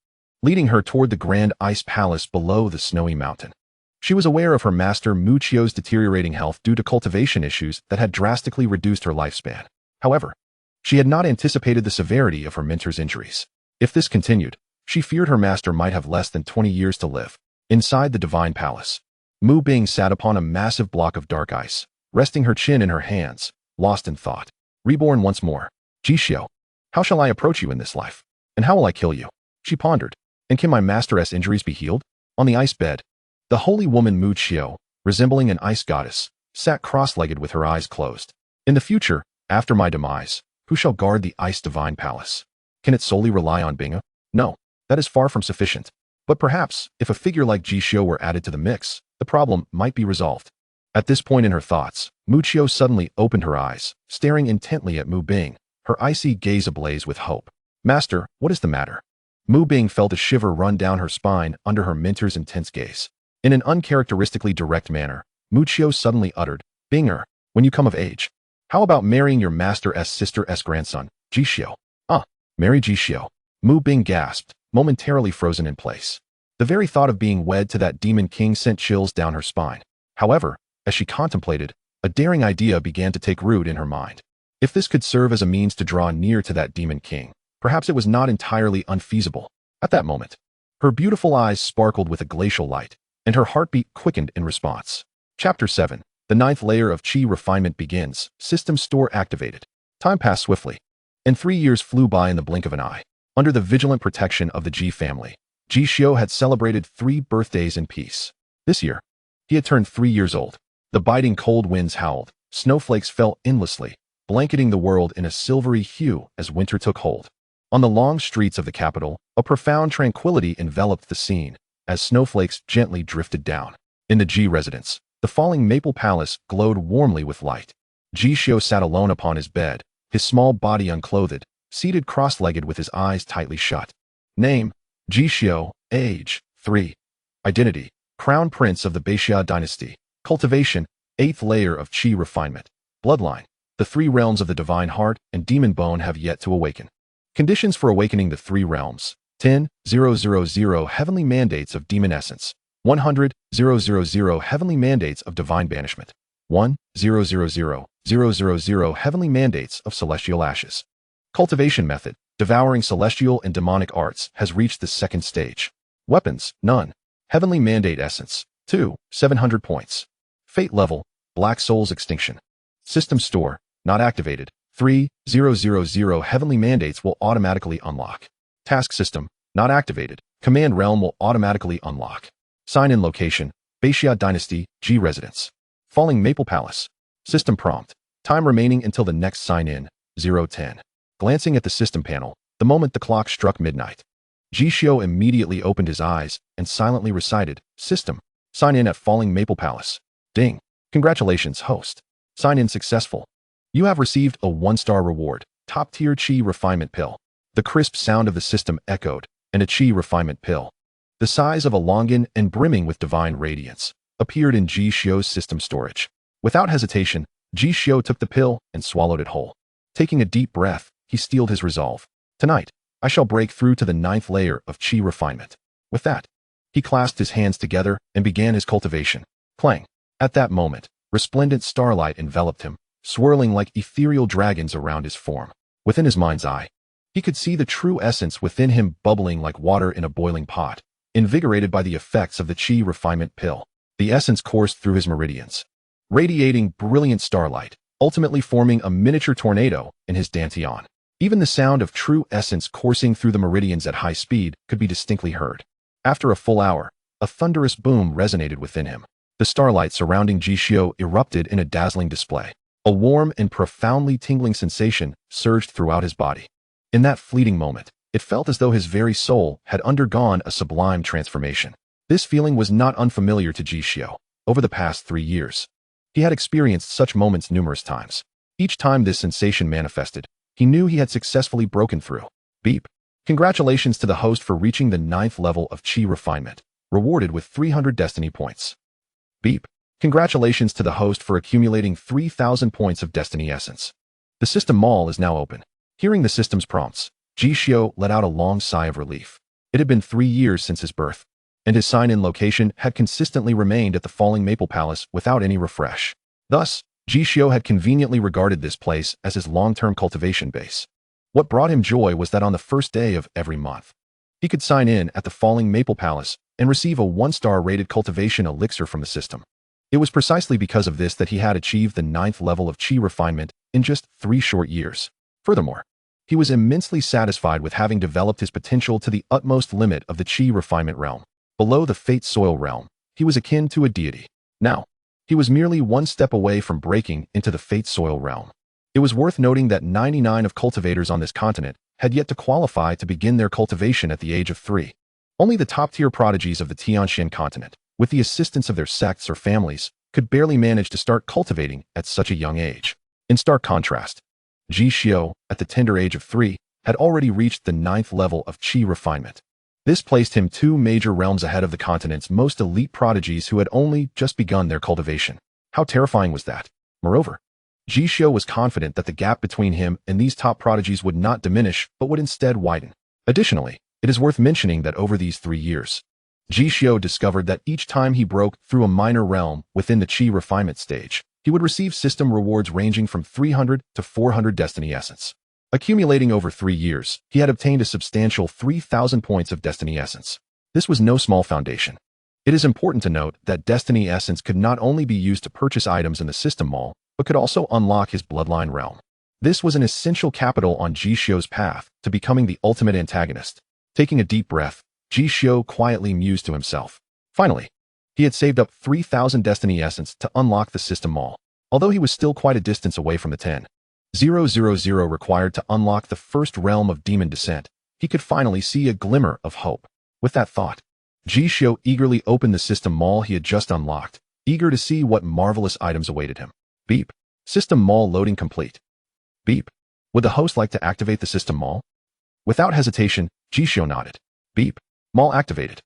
leading her toward the grand ice palace below the snowy mountain. She was aware of her master Mu Qiu's deteriorating health due to cultivation issues that had drastically reduced her lifespan. However, she had not anticipated the severity of her mentor's injuries. If this continued, she feared her master might have less than 20 years to live. Inside the divine palace, Mu Bing sat upon a massive block of dark ice, resting her chin in her hands, lost in thought. Reborn once more. Ji Xiu, how shall I approach you in this life? And how will I kill you? She pondered. And can my master's injuries be healed? On the ice bed, the holy woman Mu Qiu, resembling an ice goddess, sat cross-legged with her eyes closed. In the future, after my demise, who shall guard the ice divine palace? Can it solely rely on Binga? No, that is far from sufficient. But perhaps, if a figure like Ji Xiu were added to the mix, the problem might be resolved. At this point in her thoughts, Mu Qiu suddenly opened her eyes, staring intently at Mu Bing, her icy gaze ablaze with hope. Master, what is the matter? Mu Bing felt a shiver run down her spine under her mentor's intense gaze. In an uncharacteristically direct manner, Mu Qiu suddenly uttered, Binger, when you come of age, how about marrying your master's sister's grandson, Ji Xiu? Ah, marry Ji Xiu. Mu Bing gasped, momentarily frozen in place. The very thought of being wed to that demon king sent chills down her spine. However, as she contemplated, a daring idea began to take root in her mind. If this could serve as a means to draw near to that demon king, perhaps it was not entirely unfeasible. At that moment, her beautiful eyes sparkled with a glacial light, and her heartbeat quickened in response. Chapter 7. The 9th layer of Qi refinement begins. System store activated. Time passed swiftly, and 3 years flew by in the blink of an eye. Under the vigilant protection of the Ji family, Ji Xiu had celebrated 3 birthdays in peace. This year, he had turned 3 years old. The biting cold winds howled, snowflakes fell endlessly, blanketing the world in a silvery hue as winter took hold. On the long streets of the capital, a profound tranquility enveloped the scene, as snowflakes gently drifted down. In the Ji residence, the falling maple palace glowed warmly with light. Ji Xiu sat alone upon his bed, his small body unclothed, seated cross-legged with his eyes tightly shut. Name, Ji Xiu. Age, 3. Identity, Crown Prince of the Beixia dynasty. Cultivation, 8th layer of Qi refinement. Bloodline, the 3 realms of the divine heart and demon bone have yet to awaken. Conditions for awakening the 3 realms. 10,000 heavenly mandates of demon essence. 100,000 heavenly mandates of divine banishment. 1,000,000 heavenly mandates of celestial ashes. Cultivation method, devouring celestial and demonic arts, has reached the 2nd stage. Weapons, none. Heavenly mandate essence, 2, 700 points. Fate level, Black Soul's extinction. System store, not activated. 3,000 heavenly mandates will automatically unlock. Task system, not activated. Command realm will automatically unlock. Sign-in location, Beixia dynasty, Ji residence. Falling Maple Palace. System prompt, time remaining until the next sign-in, 0:10. Glancing at the system panel, the moment the clock struck midnight, Ji Xiu immediately opened his eyes and silently recited, System, sign in at Falling Maple Palace. Ding. Congratulations, host. Sign in successful. You have received a 1-star reward, top-tier Qi refinement pill. The crisp sound of the system echoed, and a chi refinement pill, the size of a longan and brimming with divine radiance, appeared in Ji Xiu's system storage. Without hesitation, Ji Xiu took the pill and swallowed it whole. Taking a deep breath, he steeled his resolve. Tonight, I shall break through to the 9th layer of chi refinement. With that, he clasped his hands together and began his cultivation. Clang! At that moment, resplendent starlight enveloped him, swirling like ethereal dragons around his form. Within his mind's eye, he could see the true essence within him bubbling like water in a boiling pot, invigorated by the effects of the chi refinement pill. The essence coursed through his meridians, radiating brilliant starlight, ultimately forming a miniature tornado in his dantian. Even the sound of true essence coursing through the meridians at high speed could be distinctly heard. After a full hour, a thunderous boom resonated within him. The starlight surrounding Ji Xiu erupted in a dazzling display. A warm and profoundly tingling sensation surged throughout his body. In that fleeting moment, it felt as though his very soul had undergone a sublime transformation. This feeling was not unfamiliar to Ji Xiu. Over the past 3 years, he had experienced such moments numerous times. Each time this sensation manifested, he knew he had successfully broken through. Beep. Congratulations to the host for reaching the 9th level of chi refinement, rewarded with 300 destiny points. Beep. Congratulations to the host for accumulating 3,000 points of destiny essence. The system mall is now open. Hearing the system's prompts, Ji Xiu let out a long sigh of relief. It had been 3 years since his birth, and his sign-in location had consistently remained at the Falling Maple Palace without any refresh. Thus, Ji Xiu had conveniently regarded this place as his long-term cultivation base. What brought him joy was that on the first day of every month, he could sign in at the Falling Maple Palace and receive a 1-star rated cultivation elixir from the system. It was precisely because of this that he had achieved the 9th level of chi refinement in just 3 short years. Furthermore, he was immensely satisfied with having developed his potential to the utmost limit of the chi refinement realm. Below the Fate Soil realm, he was akin to a deity. Now, he was merely 1 step away from breaking into the Fate Soil realm. It was worth noting that 99 of cultivators on this continent had yet to qualify to begin their cultivation at the age of 3. Only the top-tier prodigies of the Tianxian continent, with the assistance of their sects or families, could barely manage to start cultivating at such a young age. In stark contrast, Ji Xiu, at the tender age of 3, had already reached the 9th level of chi refinement. This placed him 2 major realms ahead of the continent's most elite prodigies who had only just begun their cultivation. How terrifying was that? Moreover, Ji Xiu was confident that the gap between him and these top prodigies would not diminish but would instead widen. Additionally, it is worth mentioning that over these 3 years, Ji Xiu discovered that each time he broke through a minor realm within the chi refinement stage, he would receive system rewards ranging from 300 to 400 destiny essence. Accumulating over 3 years, he had obtained a substantial 3,000 points of destiny essence. This was no small foundation. It is important to note that destiny essence could not only be used to purchase items in the system mall, but could also unlock his bloodline realm. This was an essential capital on Ji Xiu's path to becoming the ultimate antagonist. Taking a deep breath, Ji Xiu quietly mused to himself. Finally, he had saved up 3,000 destiny essence to unlock the system mall. Although he was still quite a distance away from the 10,000 required to unlock the first realm of demon descent, he could finally see a glimmer of hope. With that thought, Ji Xiu eagerly opened the system mall he had just unlocked, eager to see what marvelous items awaited him. Beep. System mall loading complete. Beep. Would the host like to activate the system mall? Without hesitation, Ji Xiu nodded. Beep. Mall activated.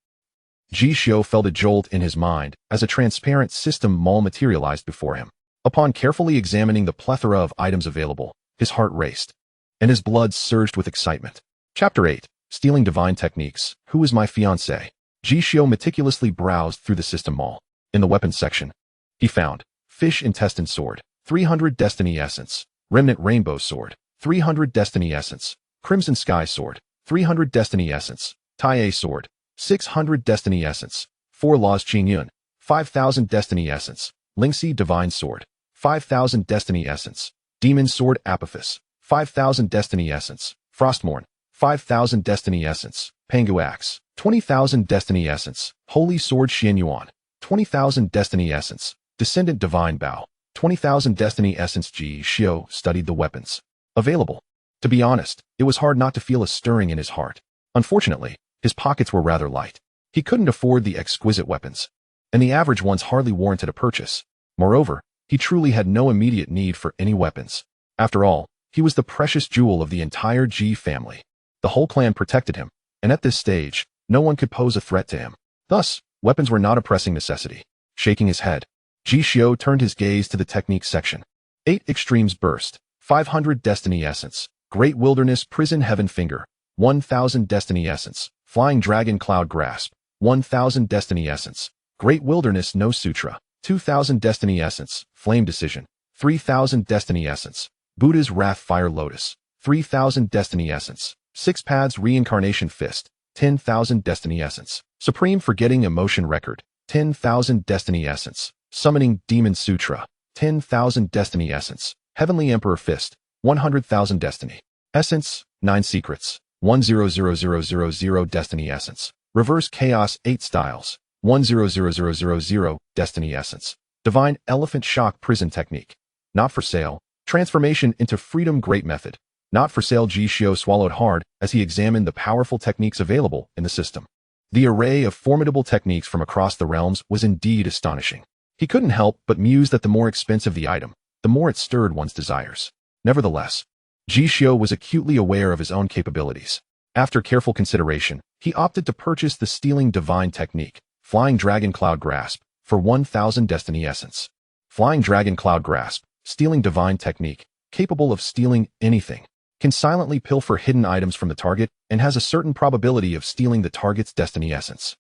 Ji Xiu felt a jolt in his mind as a transparent system mall materialized before him. Upon carefully examining the plethora of items available, his heart raced, and his blood surged with excitement. Chapter 8. Stealing Divine Techniques. Who is my fiancé? Ji Xiu meticulously browsed through the system mall. In the weapons section, he found Fish Intestine Sword, 300 Destiny Essence, Remnant Rainbow Sword, 300 Destiny Essence, Crimson Sky Sword, 300 Destiny Essence, Tai Sword, 600 Destiny Essence, 4 Laws Qingyun, 5,000 Destiny Essence, Lingxi Divine Sword, 5,000 Destiny Essence, Demon Sword Apophis, 5,000 Destiny Essence, Frostmourne, 5,000 Destiny Essence, Pangu Axe, 20,000 Destiny Essence, Holy Sword Xianyuan, 20,000 Destiny Essence, Descendant Divine Bow, 20,000 Destiny Essence. Ji Xiu studied the weapons available. To be honest, it was hard not to feel a stirring in his heart. Unfortunately, his pockets were rather light. He couldn't afford the exquisite weapons, and the average ones hardly warranted a purchase. Moreover, he truly had no immediate need for any weapons. After all, he was the precious jewel of the entire Ji family. The whole clan protected him, and at this stage, no one could pose a threat to him. Thus, weapons were not a pressing necessity. Shaking his head, Ji Xiu turned his gaze to the technique section. 8 Extremes Burst, 500 Destiny Essence, Great Wilderness Prison Heaven Finger, 1000 Destiny Essence, Flying Dragon Cloud Grasp, 1000 Destiny Essence, Great Wilderness No Sutra, 2000 Destiny Essence, Flame Decision, 3000 Destiny Essence, Buddha's Wrath Fire Lotus, 3000 Destiny Essence, 6 Paths Reincarnation Fist, 10,000 Destiny Essence, Supreme Forgetting Emotion Record, 10,000 Destiny Essence, Summoning Demon Sutra, 10,000 Destiny Essence, Heavenly Emperor Fist, 100,000 Destiny Essence, 9 Secrets, 100000 Destiny Essence, Reverse Chaos 8 Styles, 100000 Destiny Essence, Divine Elephant Shock Prison Technique, not for sale, Transformation into Freedom Great Method, not for sale. Ji Xiu swallowed hard as he examined the powerful techniques available in the system. The array of formidable techniques from across the realms was indeed astonishing. He couldn't help but muse that the more expensive the item, the more it stirred one's desires. Nevertheless, Ji Xiu was acutely aware of his own capabilities. After careful consideration, he opted to purchase the Stealing Divine Technique, Flying Dragon Cloud Grasp, for 1000 Destiny Essence. Flying Dragon Cloud Grasp, Stealing Divine Technique, capable of stealing anything, can silently pilfer hidden items from the target and has a certain probability of stealing the target's Destiny Essence.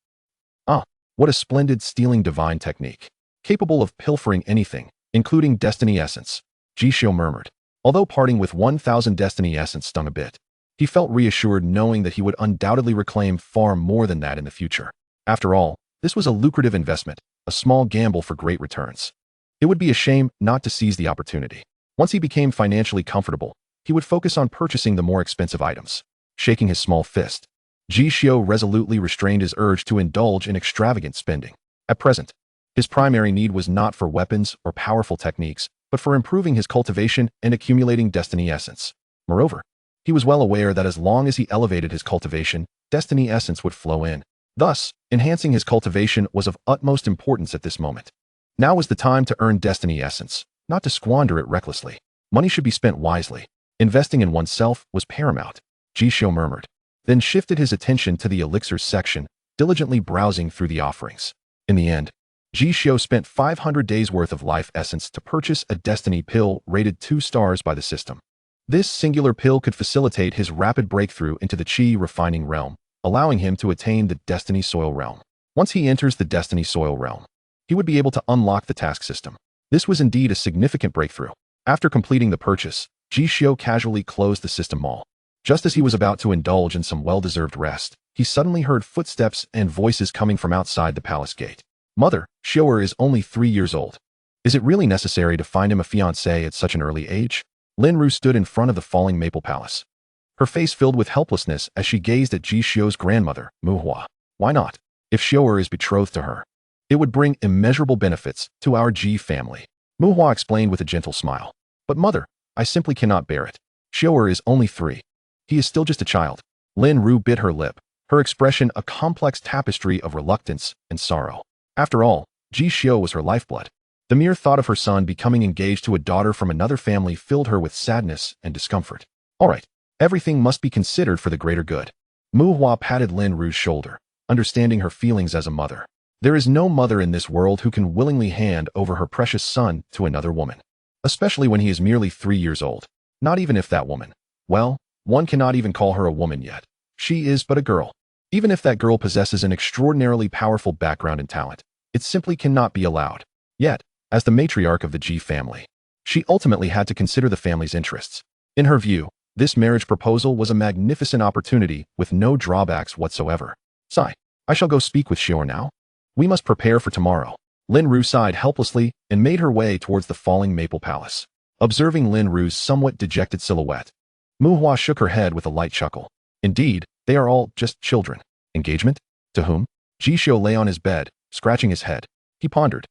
Ah, what a splendid Stealing Divine Technique, capable of pilfering anything, including Destiny Essence, Ji Xiu murmured. Although parting with 1000 Destiny Essence stung a bit, he felt reassured knowing that he would undoubtedly reclaim far more than that in the future. After all, this was a lucrative investment, a small gamble for great returns. It would be a shame not to seize the opportunity. Once he became financially comfortable, he would focus on purchasing the more expensive items. Shaking his small fist, Ji Xiu resolutely restrained his urge to indulge in extravagant spending. At present, his primary need was not for weapons or powerful techniques, but for improving his cultivation and accumulating Destiny Essence. Moreover, he was well aware that as long as he elevated his cultivation, Destiny Essence would flow in. Thus, enhancing his cultivation was of utmost importance at this moment. Now was the time to earn Destiny Essence, not to squander it recklessly. Money should be spent wisely. Investing in oneself was paramount, Ji Xiu murmured, then shifted his attention to the elixirs section, diligently browsing through the offerings. In the end, Ji Xiu spent 500 days worth of life essence to purchase a destiny pill rated 2 stars by the system. This singular pill could facilitate his rapid breakthrough into the Qi refining realm, allowing him to attain the Destiny Soil realm. Once he enters the Destiny Soil realm, he would be able to unlock the task system. This was indeed a significant breakthrough. After completing the purchase, Ji Xiu casually closed the system mall. Just as he was about to indulge in some well-deserved rest, he suddenly heard footsteps and voices coming from outside the palace gate. Mother, Xiu is only 3 years old. Is it really necessary to find him a fiancé at such an early age? Lin Ru stood in front of the falling maple palace, her face filled with helplessness as she gazed at Ji Xiu's grandmother, Mu Hua. Why not? If Xiu is betrothed to her, it would bring immeasurable benefits to our Ji family. Mu Hua explained with a gentle smile. But mother, I simply cannot bear it. Xiu is only 3. He is still just a child. Lin Ru bit her lip, her expression a complex tapestry of reluctance and sorrow. After all, Ji Xiu was her lifeblood. The mere thought of her son becoming engaged to a daughter from another family filled her with sadness and discomfort. All right, everything must be considered for the greater good. Mu Hua patted Lin Ru's shoulder, understanding her feelings as a mother. There is no mother in this world who can willingly hand over her precious son to another woman, especially when he is merely 3 years old. Not even if that woman, well, one cannot even call her a woman yet. She is but a girl. Even if that girl possesses an extraordinarily powerful background and talent, it simply cannot be allowed. Yet, as the matriarch of the Ji family, she ultimately had to consider the family's interests. In her view, this marriage proposal was a magnificent opportunity with no drawbacks whatsoever. Sigh, I shall go speak with Xiu now. We must prepare for tomorrow. Lin Ru sighed helplessly and made her way towards the falling maple palace. Observing Lin Ru's somewhat dejected silhouette, Mu Hua shook her head with a light chuckle. Indeed, they are all just children. Engagement? To whom? Ji Xiu lay on his bed, scratching his head. He pondered.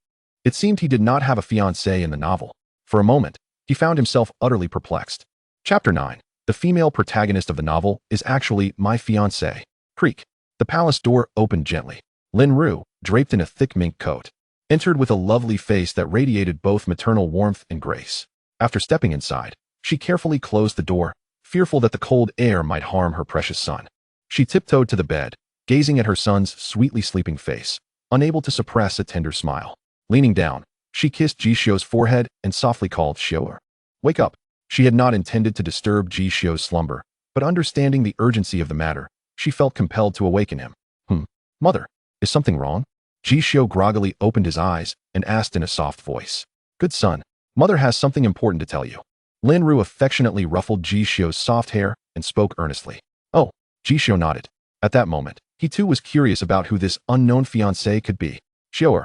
It seemed he did not have a fiancée in the novel. For a moment, he found himself utterly perplexed. Chapter 9. The female protagonist of the novel is actually my fiancée. Creak. The palace door opened gently. Lin Ru, draped in a thick mink coat, entered with a lovely face that radiated both maternal warmth and grace. After stepping inside, she carefully closed the door, fearful that the cold air might harm her precious son. She tiptoed to the bed, gazing at her son's sweetly sleeping face, unable to suppress a tender smile. Leaning down, she kissed Ji Xiu's forehead and softly called Xiu. Wake up. She had not intended to disturb Ji Xiu's slumber, but understanding the urgency of the matter, she felt compelled to awaken him. Mother, is something wrong? Ji Xiu groggily opened his eyes and asked in a soft voice. Good son, mother has something important to tell you. Lin Ru affectionately ruffled Ji Xiu's soft hair and spoke earnestly. Oh, Ji Xiu nodded. At that moment, he too was curious about who this unknown fiancé could be. Xiu,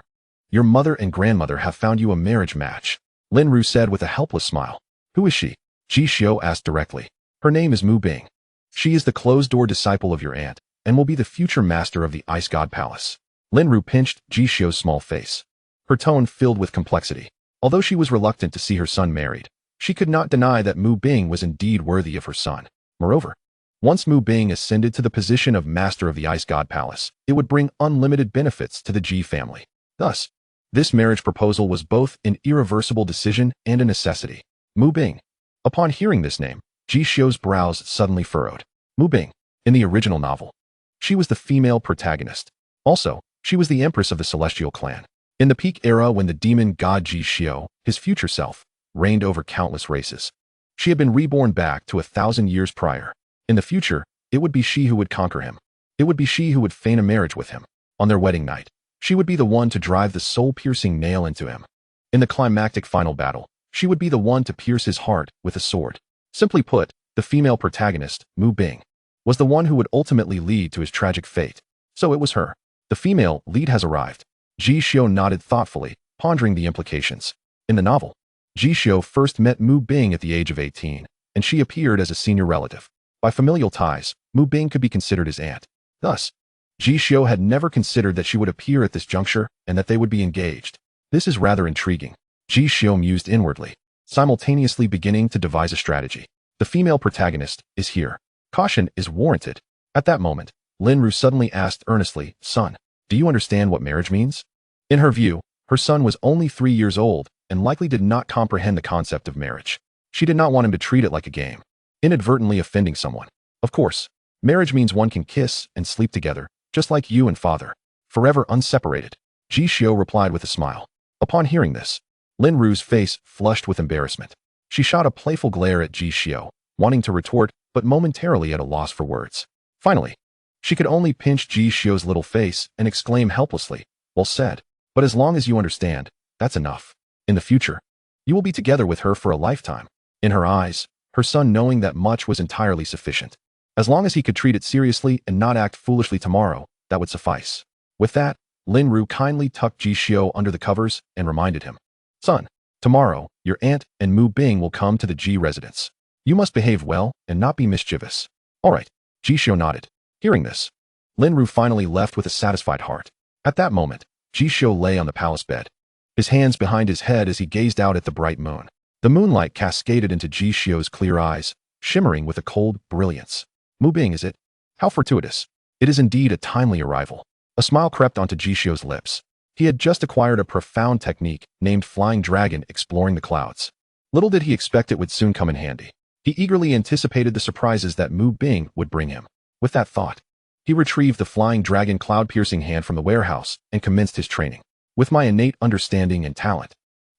your mother and grandmother have found you a marriage match, Lin Ru said with a helpless smile. Who is she? Ji Xiu asked directly. Her name is Mu Bing. She is the closed-door disciple of your aunt, and will be the future master of the Ice God Palace. Lin Ru pinched Ji Xiu's small face. Her tone filled with complexity. Although she was reluctant to see her son married, she could not deny that Mu Bing was indeed worthy of her son. Moreover, once Mu Bing ascended to the position of master of the Ice God Palace, it would bring unlimited benefits to the Ji family. Thus, this marriage proposal was both an irreversible decision and a necessity. Mu Bing. Upon hearing this name, Ji Xiu's brows suddenly furrowed. Mu Bing. In the original novel, she was the female protagonist. Also, she was the empress of the celestial clan. In the peak era when the demon god Ji Xiu, his future self, reigned over countless races, she had been reborn back to 1,000 years prior. In the future, it would be she who would conquer him. It would be she who would feign a marriage with him. On their wedding night, she would be the one to drive the soul-piercing nail into him. In the climactic final battle, she would be the one to pierce his heart with a sword. Simply put, the female protagonist, Mu Bing, was the one who would ultimately lead to his tragic fate. So it was her. The female lead has arrived. Ji Xiu nodded thoughtfully, pondering the implications. In the novel, Ji Xiu first met Mu Bing at the age of 18, and she appeared as a senior relative. By familial ties, Mu Bing could be considered his aunt. Thus, Ji Xiu had never considered that she would appear at this juncture and that they would be engaged. This is rather intriguing. Ji Xiu mused inwardly, simultaneously beginning to devise a strategy. The female protagonist is here. Caution is warranted. At that moment, Lin Ru suddenly asked earnestly, Son, do you understand what marriage means? In her view, her son was only 3 years old and likely did not comprehend the concept of marriage. She did not want him to treat it like a game, inadvertently offending someone. Of course, marriage means one can kiss and sleep together, just like you and father, forever unseparated. Ji Xiu replied with a smile. Upon hearing this, Lin Ru's face flushed with embarrassment. She shot a playful glare at Ji Xiu, wanting to retort, but momentarily at a loss for words. Finally, she could only pinch Ji Xiu's little face and exclaim helplessly, Well said, but as long as you understand, that's enough. In the future, you will be together with her for a lifetime. In her eyes, her son knowing that much was entirely sufficient. As long as he could treat it seriously and not act foolishly tomorrow, that would suffice. With that, Lin Ru kindly tucked Ji Xiu under the covers and reminded him, Son, tomorrow, your aunt and Mu Bing will come to the Ji residence. You must behave well and not be mischievous. All right, Ji Xiu nodded. Hearing this, Lin Ru finally left with a satisfied heart. At that moment, Ji Xiu lay on the palace bed, his hands behind his head as he gazed out at the bright moon. The moonlight cascaded into Ji Xiu's clear eyes, shimmering with a cold brilliance. Mu Bing, is it? How fortuitous. It is indeed a timely arrival. A smile crept onto Ji Xiu's lips. He had just acquired a profound technique named Flying Dragon exploring the clouds. Little did he expect it would soon come in handy. He eagerly anticipated the surprises that Mu Bing would bring him. With that thought, he retrieved the Flying Dragon cloud-piercing hand from the warehouse and commenced his training. With my innate understanding and talent,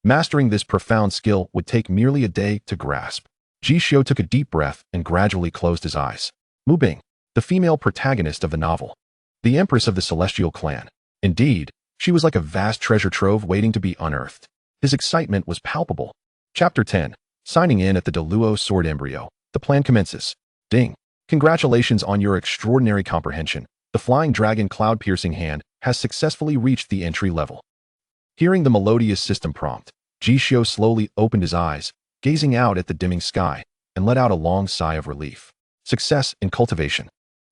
mastering this profound skill would take merely a day to grasp. Ji Xiu took a deep breath and gradually closed his eyes. Mu Bing, the female protagonist of the novel, the empress of the celestial clan. Indeed, she was like a vast treasure trove waiting to be unearthed. His excitement was palpable. Chapter 10. Signing in at the Deluo Sword Embryo. The plan commences. Ding. Congratulations on your extraordinary comprehension. The Flying Dragon cloud-piercing hand has successfully reached the entry level. Hearing the melodious system prompt, Ji Xiu slowly opened his eyes, gazing out at the dimming sky, and let out a long sigh of relief. Success in cultivation.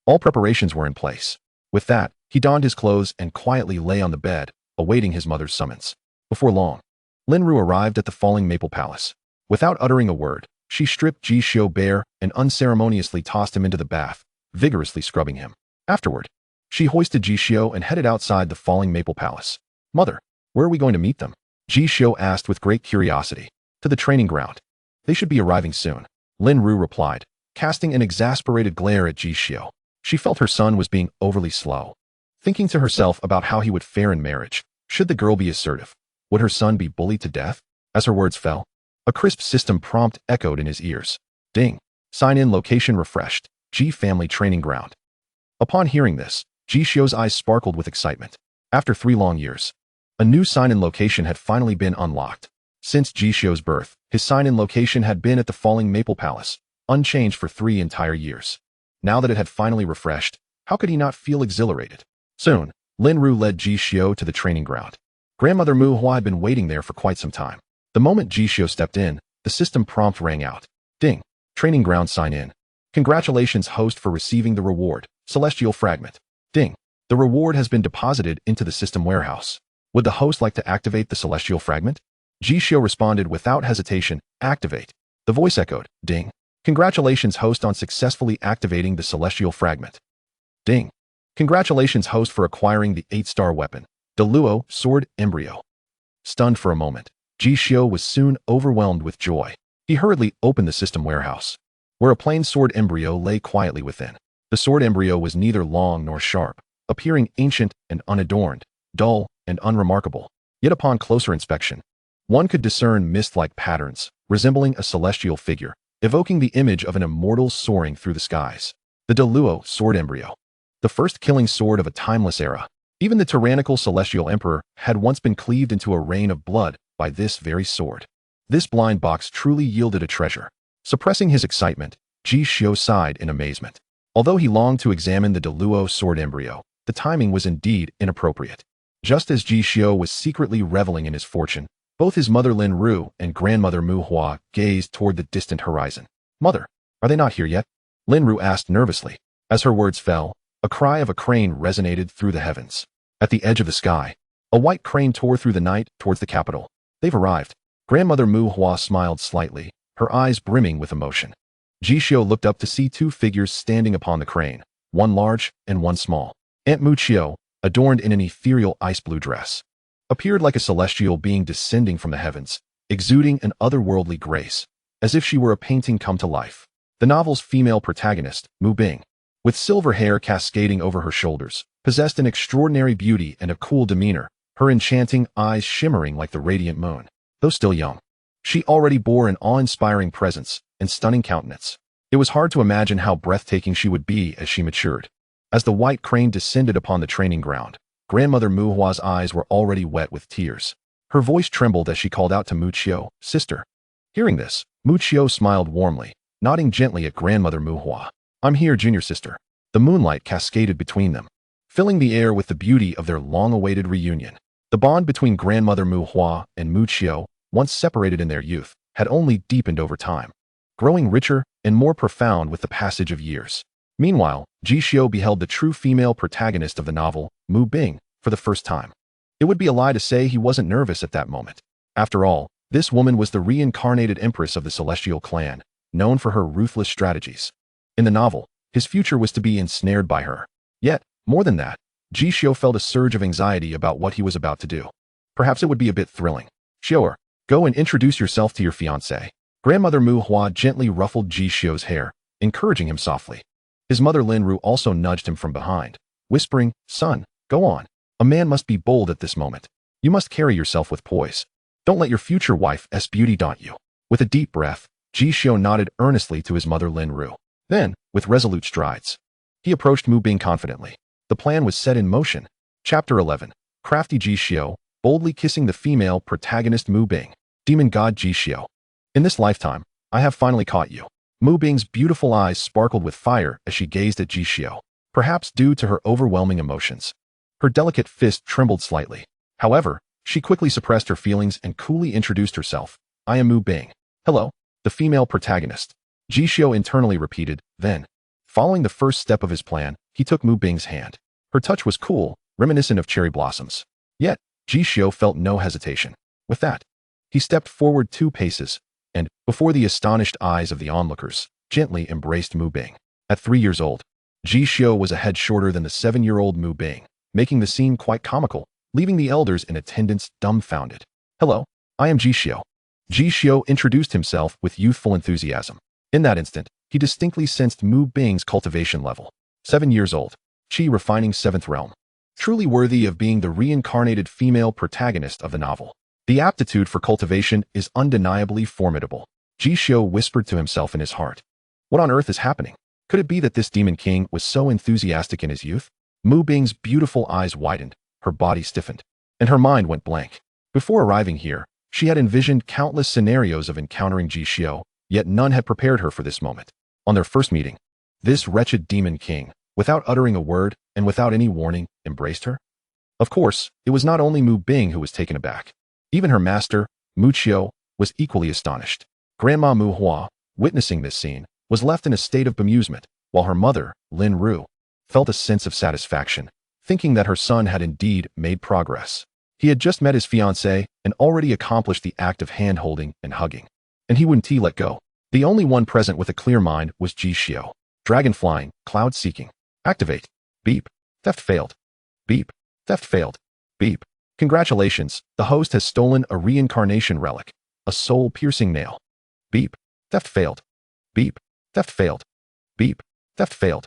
All preparations were in place. With that, he donned his clothes and quietly lay on the bed, awaiting his mother's summons. Before long, Lin Ru arrived at the Falling Maple Palace. Without uttering a word, she stripped Ji Xiu bare and unceremoniously tossed him into the bath, vigorously scrubbing him. Afterward, she hoisted Ji Xiu and headed outside the Falling Maple Palace. Mother, where are we going to meet them? Ji Xiu asked with great curiosity. To the training ground. They should be arriving soon. Lin Ru replied, casting an exasperated glare at Ji Xiu. She felt her son was being overly slow. Thinking to herself about how he would fare in marriage, should the girl be assertive? Would her son be bullied to death? As her words fell, a crisp system prompt echoed in his ears. Ding. Sign-in location refreshed. Ji family training ground. Upon hearing this, Ji Xiu's eyes sparkled with excitement. After 3 long years, a new sign-in location had finally been unlocked. Since Ji Xiu's birth, his sign-in location had been at the Falling Maple Palace, unchanged for 3 entire years. Now that it had finally refreshed, how could he not feel exhilarated? Soon, Lin Ru led Ji Xiu to the training ground. Grandmother Mu Hua had been waiting there for quite some time. The moment Ji Xiu stepped in, the system prompt rang out. Ding. Training ground sign in. Congratulations, host, for receiving the reward, Celestial Fragment. Ding. The reward has been deposited into the system warehouse. Would the host like to activate the Celestial Fragment? Ji Xiu responded without hesitation, activate. The voice echoed, ding. Congratulations, host, on successfully activating the Celestial Fragment. Ding. Congratulations, host, for acquiring the 8-star weapon, Deluo Sword Embryo. Stunned for a moment, Ji Xiu was soon overwhelmed with joy. He hurriedly opened the system warehouse, where a plain sword embryo lay quietly within. The sword embryo was neither long nor sharp, appearing ancient and unadorned, dull and unremarkable. Yet upon closer inspection, one could discern mist-like patterns, resembling a celestial figure, evoking the image of an immortal soaring through the skies. The Deluo Sword Embryo, the first killing sword of a timeless era. Even the tyrannical celestial emperor had once been cleaved into a rain of blood by this very sword. This blind box truly yielded a treasure. Suppressing his excitement, Ji Xiu sighed in amazement. Although he longed to examine the Deluo Sword Embryo, the timing was indeed inappropriate. Just as Ji Xiu was secretly reveling in his fortune, both his mother Lin Ru and grandmother Mu Hua gazed toward the distant horizon. Mother, are they not here yet? Lin Ru asked nervously. As her words fell, a cry of a crane resonated through the heavens. At the edge of the sky, a white crane tore through the night towards the capital. They've arrived. Grandmother Mu Hua smiled slightly, her eyes brimming with emotion. Ji Xiu looked up to see 2 figures standing upon the crane, one large and one small. Aunt Mu Xiu, adorned in an ethereal ice blue dress, appeared like a celestial being descending from the heavens, exuding an otherworldly grace, as if she were a painting come to life. The novel's female protagonist, Mu Bing, with silver hair cascading over her shoulders, possessed an extraordinary beauty and a cool demeanor, her enchanting eyes shimmering like the radiant moon. Though still young, she already bore an awe-inspiring presence and stunning countenance. It was hard to imagine how breathtaking she would be as she matured. As the white crane descended upon the training ground, grandmother Mu Hua's eyes were already wet with tears. Her voice trembled as she called out to Mu Xiu, sister. Hearing this, Mu Xiu smiled warmly, nodding gently at grandmother Mu Hua. I'm here, junior sister. The moonlight cascaded between them, filling the air with the beauty of their long-awaited reunion. The bond between grandmother Mu Hua and Mu Xiu, once separated in their youth, had only deepened over time, growing richer and more profound with the passage of years. Meanwhile, Ji Xiu beheld the true female protagonist of the novel, Mu Bing, for the first time. It would be a lie to say he wasn't nervous at that moment. After all, this woman was the reincarnated empress of the Celestial clan, known for her ruthless strategies. In the novel, his future was to be ensnared by her. Yet, more than that, Ji Xiu felt a surge of anxiety about what he was about to do. Perhaps it would be a bit thrilling. Xiu'er, go and introduce yourself to your fiancé. Grandmother Mu Hua gently ruffled Ji Xiu's hair, encouraging him softly. His mother Lin Ru also nudged him from behind, whispering, son, go on. A man must be bold at this moment. You must carry yourself with poise. Don't let your future wife's beauty daunt you. With a deep breath, Ji Xiu nodded earnestly to his mother Lin Ru. Then, with resolute strides, he approached Mu Bing confidently. The plan was set in motion. Chapter 11. Crafty Ji Xiu, boldly kissing the female protagonist Mu Bing. Demon God Ji Xiu. In this lifetime, I have finally caught you. Mu Bing's beautiful eyes sparkled with fire as she gazed at Ji Xiu, perhaps due to her overwhelming emotions. Her delicate fist trembled slightly. However, she quickly suppressed her feelings and coolly introduced herself. I am Mu Bing. Hello, the female protagonist. Ji Xiu internally repeated, then. Following the first step of his plan, he took Mu Bing's hand. Her touch was cool, reminiscent of cherry blossoms. Yet, Ji Xiu felt no hesitation. With that, he stepped forward 2 paces, and, before the astonished eyes of the onlookers, gently embraced Mu Bing. At 3 years old, Ji Xiu was a head shorter than the 7-year-old Mu Bing, making the scene quite comical, leaving the elders in attendance dumbfounded. Hello, I am Ji Xiu. Ji Xiu introduced himself with youthful enthusiasm. In that instant, he distinctly sensed Mu Bing's cultivation level. 7 years old. Qi refining 7th realm. Truly worthy of being the reincarnated female protagonist of the novel. The aptitude for cultivation is undeniably formidable. Ji Xiu whispered to himself in his heart. What on earth is happening? Could it be that this demon king was so enthusiastic in his youth? Mu Bing's beautiful eyes widened, her body stiffened, and her mind went blank. Before arriving here, she had envisioned countless scenarios of encountering Ji Xiu, yet none had prepared her for this moment. On their first meeting, this wretched demon king, without uttering a word and without any warning, embraced her. Of course, it was not only Mu Bing who was taken aback. Even her master, Mu Qiu, was equally astonished. Grandma Mu Hua, witnessing this scene, was left in a state of bemusement, while her mother, Lin Ru, felt a sense of satisfaction, thinking that her son had indeed made progress. He had just met his fiancée and already accomplished the act of hand-holding and hugging. And he wouldn't let go. The only one present with a clear mind was Ji Xiu. Dragon flying, cloud seeking. Activate. Beep. Theft failed. Beep. Theft failed. Beep. Congratulations, the host has stolen a reincarnation relic, a soul-piercing nail. Beep. Theft failed. Beep. Theft failed. Beep. Theft failed.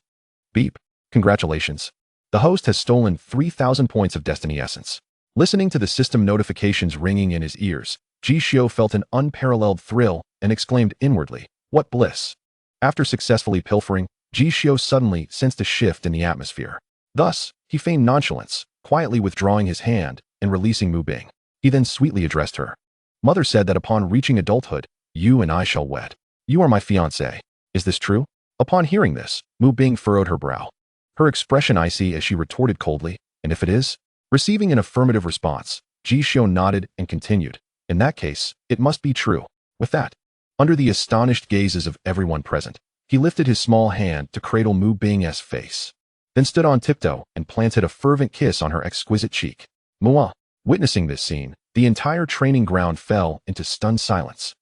Beep. Congratulations. The host has stolen 3,000 points of destiny essence. Listening to the system notifications ringing in his ears, Ji Xiu felt an unparalleled thrill and exclaimed inwardly, "What bliss!" After successfully pilfering, Ji Xiu suddenly sensed a shift in the atmosphere. Thus, he feigned nonchalance, quietly withdrawing his hand and releasing Mu Bing. He then sweetly addressed her. Mother said that upon reaching adulthood, you and I shall wed. You are my fiancé. Is this true? Upon hearing this, Mu Bing furrowed her brow. Her expression icy as she retorted coldly, and if it is? Receiving an affirmative response, Ji Xiu nodded and continued. In that case, it must be true. With that, under the astonished gazes of everyone present, he lifted his small hand to cradle Mu Bing's face, then stood on tiptoe and planted a fervent kiss on her exquisite cheek. Mua. Witnessing this scene, the entire training ground fell into stunned silence.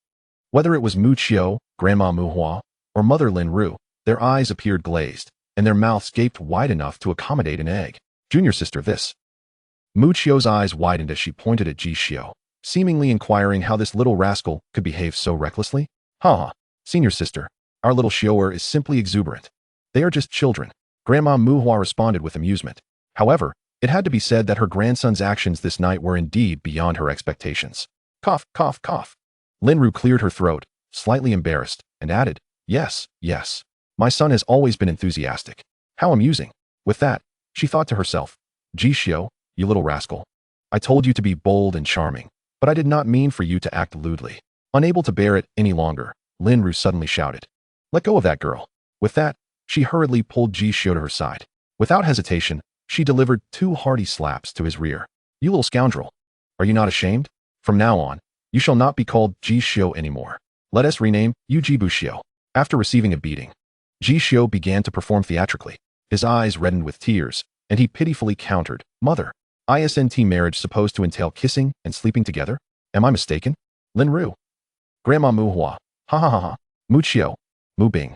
Whether it was Mu Qiu, Grandma Mu Hua, or Mother Lin Ru, their eyes appeared glazed, and their mouths gaped wide enough to accommodate an egg. Junior sister, this. Mu Qiu's eyes widened as she pointed at Ji Xiu, seemingly inquiring how this little rascal could behave so recklessly. Ha! Senior sister, our little Xiuer is simply exuberant. They are just children. Grandma Mu Hua responded with amusement. However, it had to be said that her grandson's actions this night were indeed beyond her expectations. Cough, cough, cough. Lin Ru cleared her throat, slightly embarrassed, and added, Yes, yes. My son has always been enthusiastic. How amusing. With that, she thought to herself, Ji Xiu, you little rascal. I told you to be bold and charming, but I did not mean for you to act lewdly. Unable to bear it any longer, Lin Ru suddenly shouted, Let go of that girl. With that, she hurriedly pulled Ji Xiu to her side. Without hesitation, she delivered 2 hearty slaps to his rear. You little scoundrel. Are you not ashamed? From now on, you shall not be called Ji Xiu anymore. Let us rename you Ji Xiu. After receiving a beating, Ji Xiu began to perform theatrically. His eyes reddened with tears, and he pitifully countered, Mother, isn't marriage supposed to entail kissing and sleeping together? Am I mistaken? Lin Ru. Grandma Mu Hua. Ha ha ha ha. Mu Qiu. Mu Bing.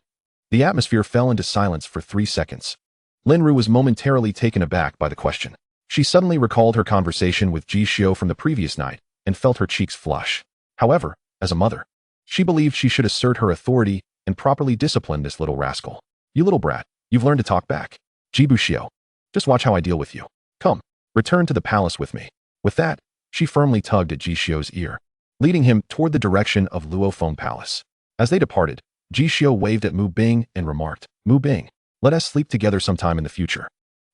The atmosphere fell into silence for 3 seconds. Lin Ru was momentarily taken aback by the question. She suddenly recalled her conversation with Ji Xiu from the previous night and felt her cheeks flush. However, as a mother, she believed she should assert her authority and properly discipline this little rascal. You little brat, you've learned to talk back. Ji Xiu. Just watch how I deal with you. Come, return to the palace with me. With that, she firmly tugged at Ji Xiu's ear, leading him toward the direction of Luophone Palace. As they departed, Ji Xiu waved at Mu Bing and remarked, Mu Bing, let us sleep together sometime in the future.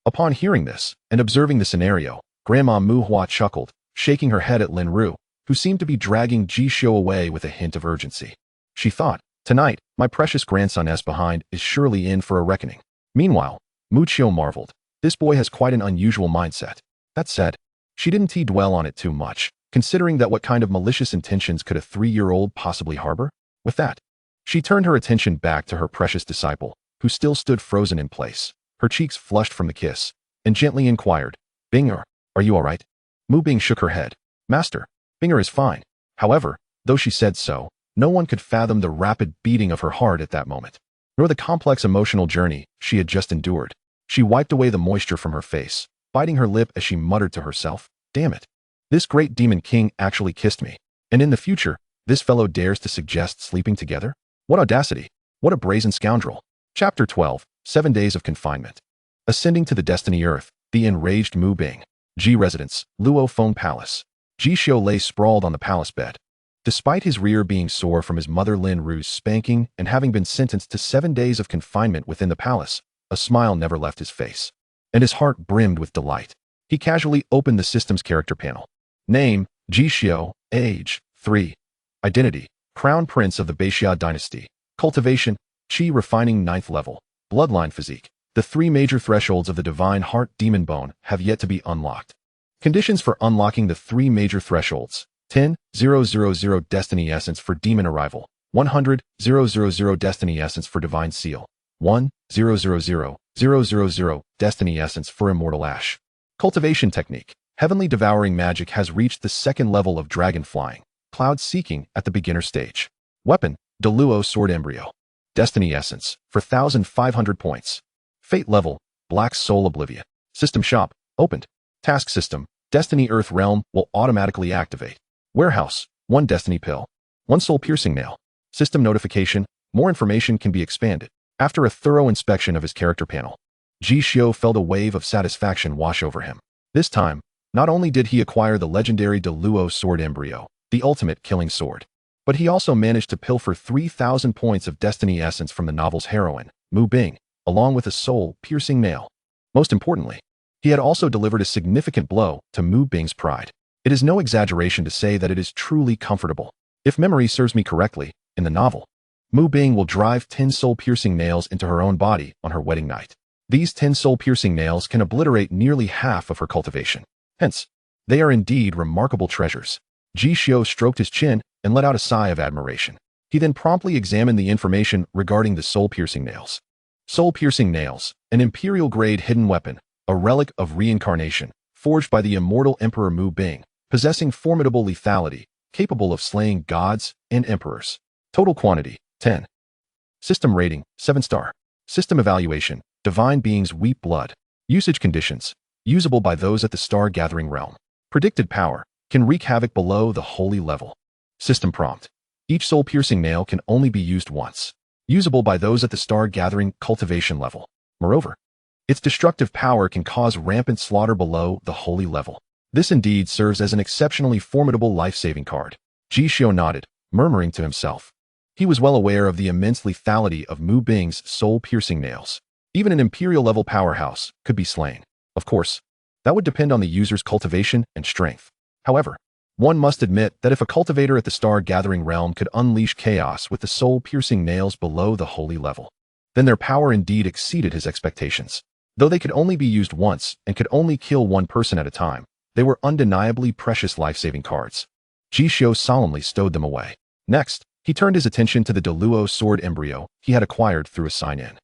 Upon hearing this and observing the scenario, Grandma Mu Hua chuckled, shaking her head at Lin Ru, who seemed to be dragging Ji Xiu away with a hint of urgency. She thought, tonight, my precious grandson S behind is surely in for a reckoning. Meanwhile, Mu Qiu marveled. This boy has quite an unusual mindset. That said, she didn't dwell on it too much, considering that what kind of malicious intentions could a 3-year-old possibly harbor? With that, she turned her attention back to her precious disciple, who still stood frozen in place, her cheeks flushed from the kiss, and gently inquired, Binger, are you all right? Mu Bing shook her head. Master, Binger is fine. However, though she said so, no one could fathom the rapid beating of her heart at that moment, nor the complex emotional journey she had just endured. She wiped away the moisture from her face, biting her lip as she muttered to herself, Damn it. This great demon king actually kissed me. And in the future, this fellow dares to suggest sleeping together? What audacity. What a brazen scoundrel. Chapter 12, 7 Days of Confinement. Ascending to the Destiny Earth, the enraged Mu Bing. Ji Residence, Luo Phone Palace. Ji Xiu lay sprawled on the palace bed. Despite his rear being sore from his mother Lin Ru's spanking and having been sentenced to 7 days of confinement within the palace, a smile never left his face. And his heart brimmed with delight. He casually opened the system's character panel. Name, Ji Xiu. Age, 3. Identity, Crown Prince of the Beixia Dynasty. Cultivation, Qi Refining 9th level. Bloodline physique. The 3 major thresholds of the Divine Heart Demon Bone have yet to be unlocked. Conditions for unlocking the 3 major thresholds. 10,000 Destiny Essence for Demon Arrival. 100,000 Destiny Essence for Divine Seal. 1,000,000 Destiny Essence for Immortal Ash. Cultivation Technique. Heavenly Devouring Magic has reached the 2nd level of Dragon Flying. Cloud Seeking at the beginner stage. Weapon, Deluo Sword Embryo. Destiny Essence, for 1,500 points. Fate Level, Black Soul Oblivion. System Shop, opened. Task System, Destiny Earth Realm will automatically activate. Warehouse, 1 Destiny Pill. 1 Soul Piercing Nail. System Notification, more information can be expanded. After a thorough inspection of his character panel, Ji Xiu felt a wave of satisfaction wash over him. This time, not only did he acquire the legendary Deluo Sword Embryo, the ultimate killing sword, but he also managed to pilfer 3,000 points of Destiny Essence from the novel's heroine, Mu Bing, along with a soul-piercing nail. Most importantly, he had also delivered a significant blow to Mu Bing's pride. It is no exaggeration to say that it is truly comfortable. If memory serves me correctly, in the novel, Mu Bing will drive 10 soul-piercing nails into her own body on her wedding night. These 10 soul-piercing nails can obliterate nearly half of her cultivation. Hence, they are indeed remarkable treasures. Ji Xiu stroked his chin and let out a sigh of admiration. He then promptly examined the information regarding the soul-piercing nails. Soul-piercing nails, an imperial-grade hidden weapon, a relic of reincarnation, forged by the Immortal Emperor Mu Bing, possessing formidable lethality, capable of slaying gods and emperors. Total quantity, 10. System rating, 7-star. System evaluation, Divine Beings Weep Blood. Usage conditions, usable by those at the Star Gathering realm. Predicted power, can wreak havoc below the holy level. System prompt, each soul-piercing nail can only be used once. Usable by those at the Star Gathering cultivation level. Moreover, its destructive power can cause rampant slaughter below the holy level. This indeed serves as an exceptionally formidable life-saving card. Ji Xiu nodded, murmuring to himself. He was well aware of the immense lethality of Mu Bing's soul-piercing nails. Even an imperial-level powerhouse could be slain. Of course, that would depend on the user's cultivation and strength. However, one must admit that if a cultivator at the Star Gathering realm could unleash chaos with the soul-piercing nails below the holy level, then their power indeed exceeded his expectations. Though they could only be used once and could only kill one person at a time, they were undeniably precious life-saving cards. Ji Xiu solemnly stowed them away. Next, he turned his attention to the Deluo Sword Embryo he had acquired through a sign-in.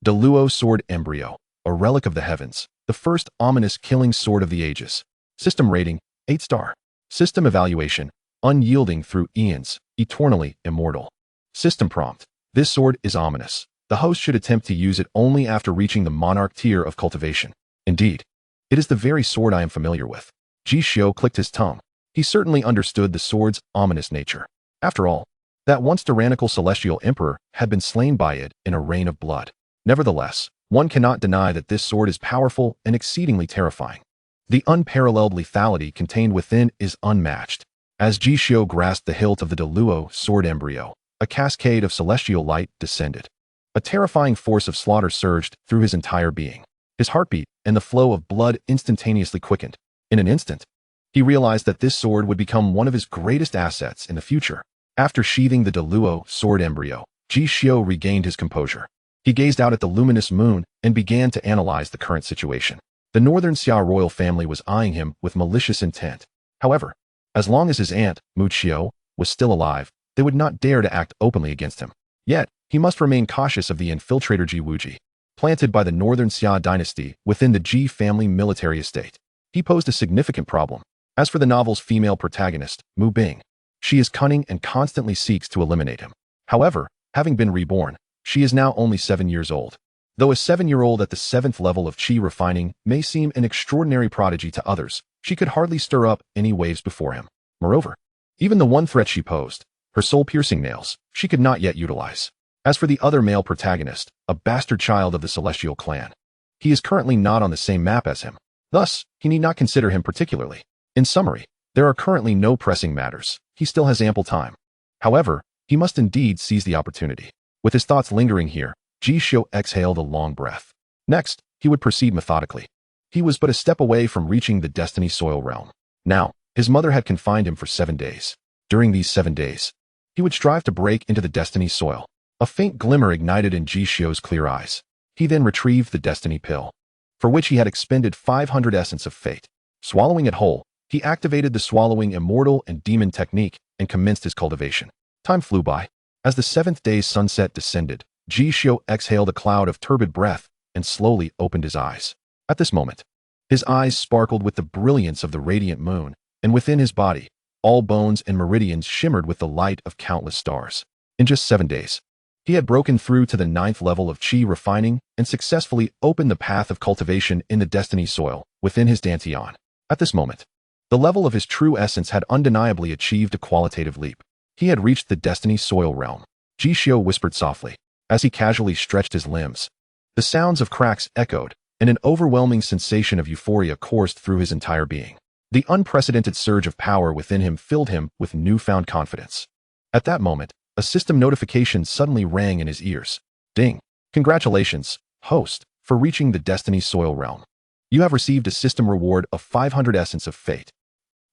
Deluo Sword Embryo, a relic of the heavens, the first ominous killing sword of the ages. System rating, 8-star. System evaluation, unyielding through eons, eternally immortal. System prompt, this sword is ominous. The host should attempt to use it only after reaching the monarch tier of cultivation. Indeed, it is the very sword I am familiar with. Ji Xiu clicked his tongue. He certainly understood the sword's ominous nature. After all, that once tyrannical celestial emperor had been slain by it in a rain of blood. Nevertheless, one cannot deny that this sword is powerful and exceedingly terrifying. The unparalleled lethality contained within is unmatched. As Ji Xiu grasped the hilt of the Deluo Sword Embryo, a cascade of celestial light descended. A terrifying force of slaughter surged through his entire being. His heartbeat and the flow of blood instantaneously quickened. In an instant, he realized that this sword would become one of his greatest assets in the future. After sheathing the Deluo Sword Embryo, Ji Xiu regained his composure. He gazed out at the luminous moon and began to analyze the current situation. The Northern Xia royal family was eyeing him with malicious intent. However, as long as his aunt, Mu Xiu, was still alive, they would not dare to act openly against him. Yet, he must remain cautious of the infiltrator Ji Wuji, planted by the Northern Xia dynasty within the Ji family military estate. He posed a significant problem. As for the novel's female protagonist, Mu Bing, she is cunning and constantly seeks to eliminate him. However, having been reborn, she is now only 7 years old. Though a 7-year-old at the 7th level of Qi refining may seem an extraordinary prodigy to others, she could hardly stir up any waves before him. Moreover, even the one threat she posed, her soul-piercing nails, she could not yet utilize. As for the other male protagonist, a bastard child of the Celestial clan, he is currently not on the same map as him. Thus, he need not consider him particularly. In summary, there are currently no pressing matters. He still has ample time. However, he must indeed seize the opportunity. With his thoughts lingering here, Ji Xiu exhaled a long breath. Next, he would proceed methodically. He was but a step away from reaching the Destiny Soil realm. Now, his mother had confined him for 7 days. During these 7 days, he would strive to break into the Destiny Soil. A faint glimmer ignited in Ji Xiu's clear eyes. He then retrieved the Destiny Pill, for which he had expended 500 Essence of Fate. Swallowing it whole, he activated the Swallowing Immortal and Demon technique and commenced his cultivation. Time flew by. As the 7th day's sunset descended, Ji Xiu exhaled a cloud of turbid breath and slowly opened his eyes. At this moment, his eyes sparkled with the brilliance of the radiant moon, and within his body, all bones and meridians shimmered with the light of countless stars. In just 7 days, he had broken through to the 9th level of Qi refining and successfully opened the path of cultivation in the Destiny Soil within his Dantian. At this moment, the level of his true essence had undeniably achieved a qualitative leap. He had reached the Destiny Soil realm. Ji Xiu whispered softly, as he casually stretched his limbs. The sounds of cracks echoed, and an overwhelming sensation of euphoria coursed through his entire being. The unprecedented surge of power within him filled him with newfound confidence. At that moment, a system notification suddenly rang in his ears. Ding! Congratulations, host, for reaching the Destiny Soil realm. You have received a system reward of 500 Essence of Fate.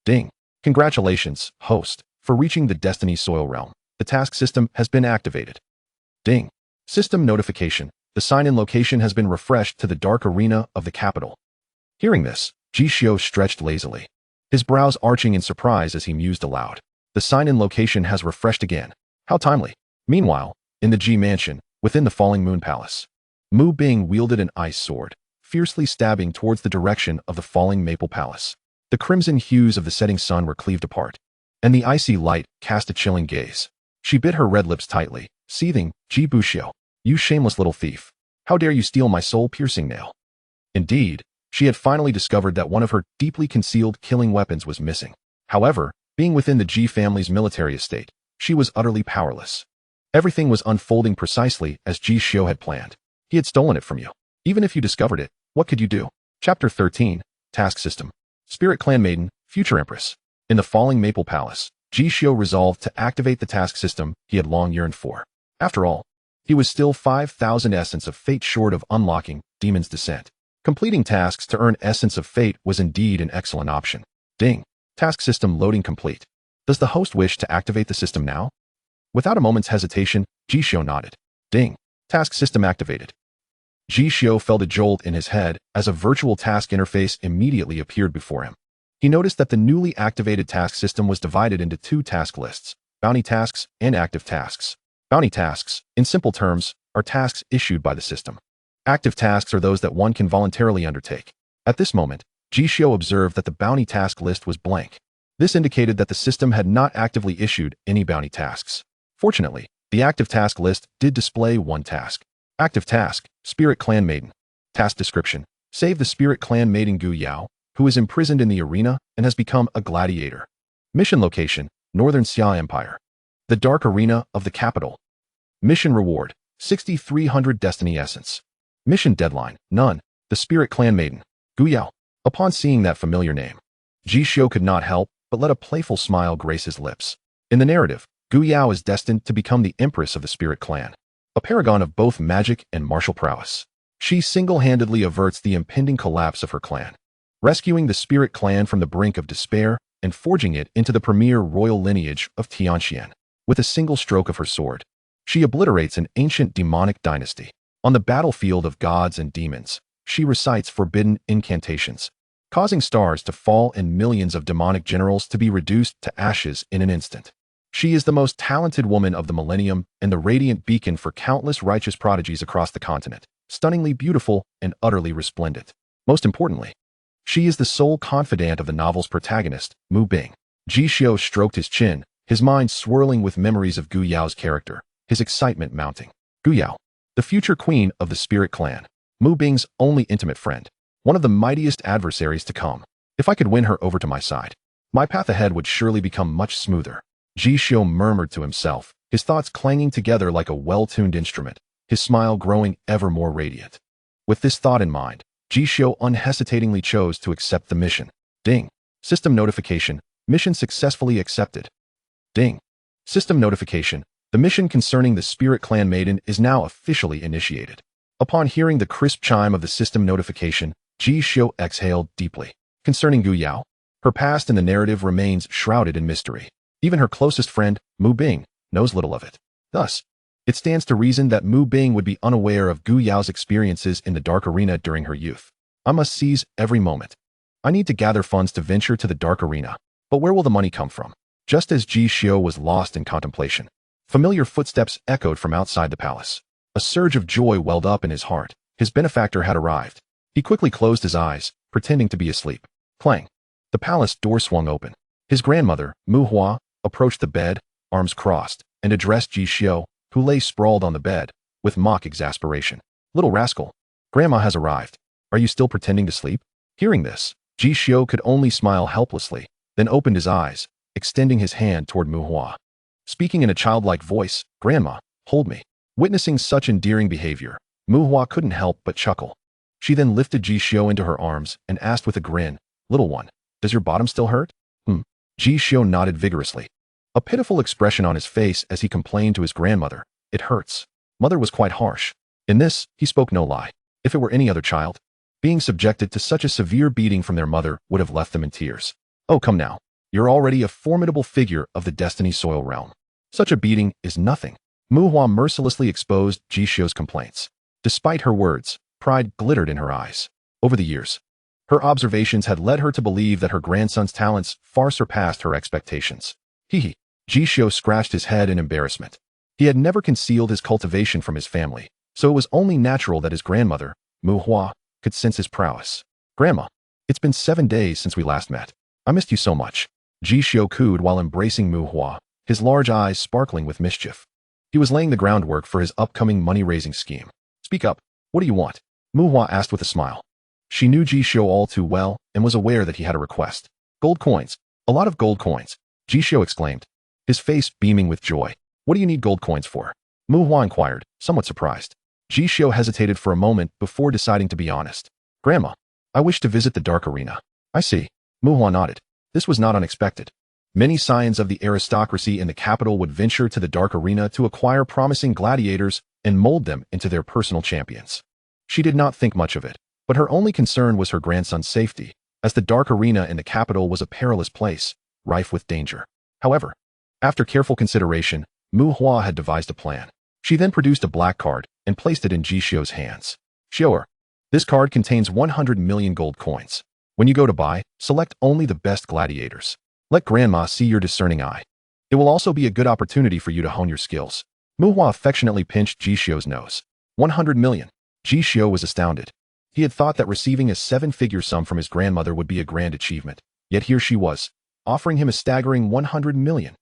Ding! Congratulations, host, for reaching the Destiny Soil realm. The task system has been activated. Ding! System notification. The sign-in location has been refreshed to the dark arena of the capital. Hearing this, Ji Xiu stretched lazily, his brows arching in surprise as he mused aloud. The sign-in location has refreshed again. How timely. Meanwhile, in the Ji Mansion, within the Falling Moon Palace, Mu Bing wielded an ice sword, fiercely stabbing towards the direction of the Falling Maple Palace. The crimson hues of the setting sun were cleaved apart, and the icy light cast a chilling gaze. She bit her red lips tightly, seething, Ji Buxiu, you shameless little thief. How dare you steal my soul-piercing nail? Indeed, she had finally discovered that one of her deeply concealed killing weapons was missing. However, being within the Ji family's military estate, she was utterly powerless. Everything was unfolding precisely as Ji Xiu had planned. He had stolen it from you. Even if you discovered it, what could you do? Chapter 13, Task System. Spirit Clan Maiden, Future Empress. In the Falling Maple Palace, Ji Xiu resolved to activate the task system he had long yearned for. After all, he was still 5,000 Essence of Fate short of unlocking Demon's Descent. Completing tasks to earn Essence of Fate was indeed an excellent option. Ding! Task system loading complete. Does the host wish to activate the system now? Without a moment's hesitation, Ji Xiu nodded. Ding! Task system activated. Ji Xiu felt a jolt in his head as a virtual task interface immediately appeared before him. He noticed that the newly activated task system was divided into 2 task lists, bounty tasks and active tasks. Bounty tasks, in simple terms, are tasks issued by the system. Active tasks are those that one can voluntarily undertake. At this moment, Ji Xiu observed that the bounty task list was blank. This indicated that the system had not actively issued any bounty tasks. Fortunately, the active task list did display one task. Active task, Spirit Clan Maiden. Task description, save the Spirit Clan Maiden Gu Yao, who is imprisoned in the arena and has become a gladiator. Mission location, Northern Xia Empire. The Dark Arena of the capital. Mission reward, 6,300 Destiny Essence. Mission deadline, none. The Spirit Clan Maiden, Gu Yao. Upon seeing that familiar name, Ji Xiu could not help but let a playful smile grace his lips. In the narrative, Gu Yao is destined to become the Empress of the Spirit Clan, a paragon of both magic and martial prowess. She single-handedly averts the impending collapse of her clan, rescuing the Spirit Clan from the brink of despair and forging it into the premier royal lineage of Tianxian. With a single stroke of her sword, she obliterates an ancient demonic dynasty. On the battlefield of gods and demons, she recites forbidden incantations, causing stars to fall and millions of demonic generals to be reduced to ashes in an instant. She is the most talented woman of the millennium and the radiant beacon for countless righteous prodigies across the continent, stunningly beautiful and utterly resplendent. Most importantly, she is the sole confidant of the novel's protagonist, Mu Bing. Ji Xiu stroked his chin, his mind swirling with memories of Gu Yao's character, his excitement mounting. Gu Yao, the future queen of the Spirit Clan, Mu Bing's only intimate friend, one of the mightiest adversaries to come. If I could win her over to my side, my path ahead would surely become much smoother. Ji Xiu murmured to himself, his thoughts clanging together like a well-tuned instrument, his smile growing ever more radiant. With this thought in mind, Ji Xiu unhesitatingly chose to accept the mission. Ding. System notification. Mission successfully accepted. Ding. System notification. The mission concerning the Spirit Clan Maiden is now officially initiated. Upon hearing the crisp chime of the system notification, Ji Xiu exhaled deeply. Concerning Gu Yao, her past in the narrative remains shrouded in mystery. Even her closest friend, Mu Bing, knows little of it. Thus, it stands to reason that Mu Bing would be unaware of Gu Yao's experiences in the Dark Arena during her youth. I must seize every moment. I need to gather funds to venture to the Dark Arena. But where will the money come from? Just as Ji Xiu was lost in contemplation, familiar footsteps echoed from outside the palace. A surge of joy welled up in his heart. His benefactor had arrived. He quickly closed his eyes, pretending to be asleep. Clang. The palace door swung open. His grandmother, Mu Hua, approached the bed, arms crossed, and addressed Ji Xiu, who lay sprawled on the bed, with mock exasperation. Little rascal, Grandma has arrived. Are you still pretending to sleep? Hearing this, Ji Xiu could only smile helplessly, then opened his eyes, extending his hand toward Mu Hua. Speaking in a childlike voice, Grandma, hold me. Witnessing such endearing behavior, Mu Hua couldn't help but chuckle. She then lifted Ji Xiu into her arms and asked with a grin, Little one, does your bottom still hurt? Ji Xiu nodded vigorously. A pitiful expression on his face as he complained to his grandmother, It hurts. Mother was quite harsh. In this, he spoke no lie. If it were any other child, being subjected to such a severe beating from their mother would have left them in tears. Oh, come now. You're already a formidable figure of the Destiny Soil realm. Such a beating is nothing. Mu Hua mercilessly exposed Ji Xiu's complaints. Despite her words, pride glittered in her eyes. Over the years, her observations had led her to believe that her grandson's talents far surpassed her expectations. Ji Xiu scratched his head in embarrassment. He had never concealed his cultivation from his family, so it was only natural that his grandmother, Mu Hua, could sense his prowess. Grandma, it's been 7 days since we last met. I missed you so much. Ji Xiu cooed while embracing Mu Hua, his large eyes sparkling with mischief. He was laying the groundwork for his upcoming money-raising scheme. Speak up. What do you want? Mu Hua asked with a smile. She knew Ji Xiu all too well and was aware that he had a request. Gold coins. A lot of gold coins. Ji Xiu exclaimed, his face beaming with joy. What do you need gold coins for? Mu Hua inquired, somewhat surprised. Ji Xiu hesitated for a moment before deciding to be honest. Grandma, I wish to visit the Dark Arena. I see. Mu Hua nodded. This was not unexpected. Many scions of the aristocracy in the capital would venture to the Dark Arena to acquire promising gladiators and mold them into their personal champions. She did not think much of it, but her only concern was her grandson's safety, as the Dark Arena in the capital was a perilous place, rife with danger. However, after careful consideration, Mu Hua had devised a plan. She then produced a black card and placed it in Ji Xiu's hands. Xiu, this card contains 100 million gold coins. When you go to buy, select only the best gladiators. Let Grandma see your discerning eye. It will also be a good opportunity for you to hone your skills. Mu Hua affectionately pinched Ji Xiu's nose. 100 million. Ji Xiu was astounded. He had thought that receiving a 7-figure sum from his grandmother would be a grand achievement, yet here she was, offering him a staggering 100 million.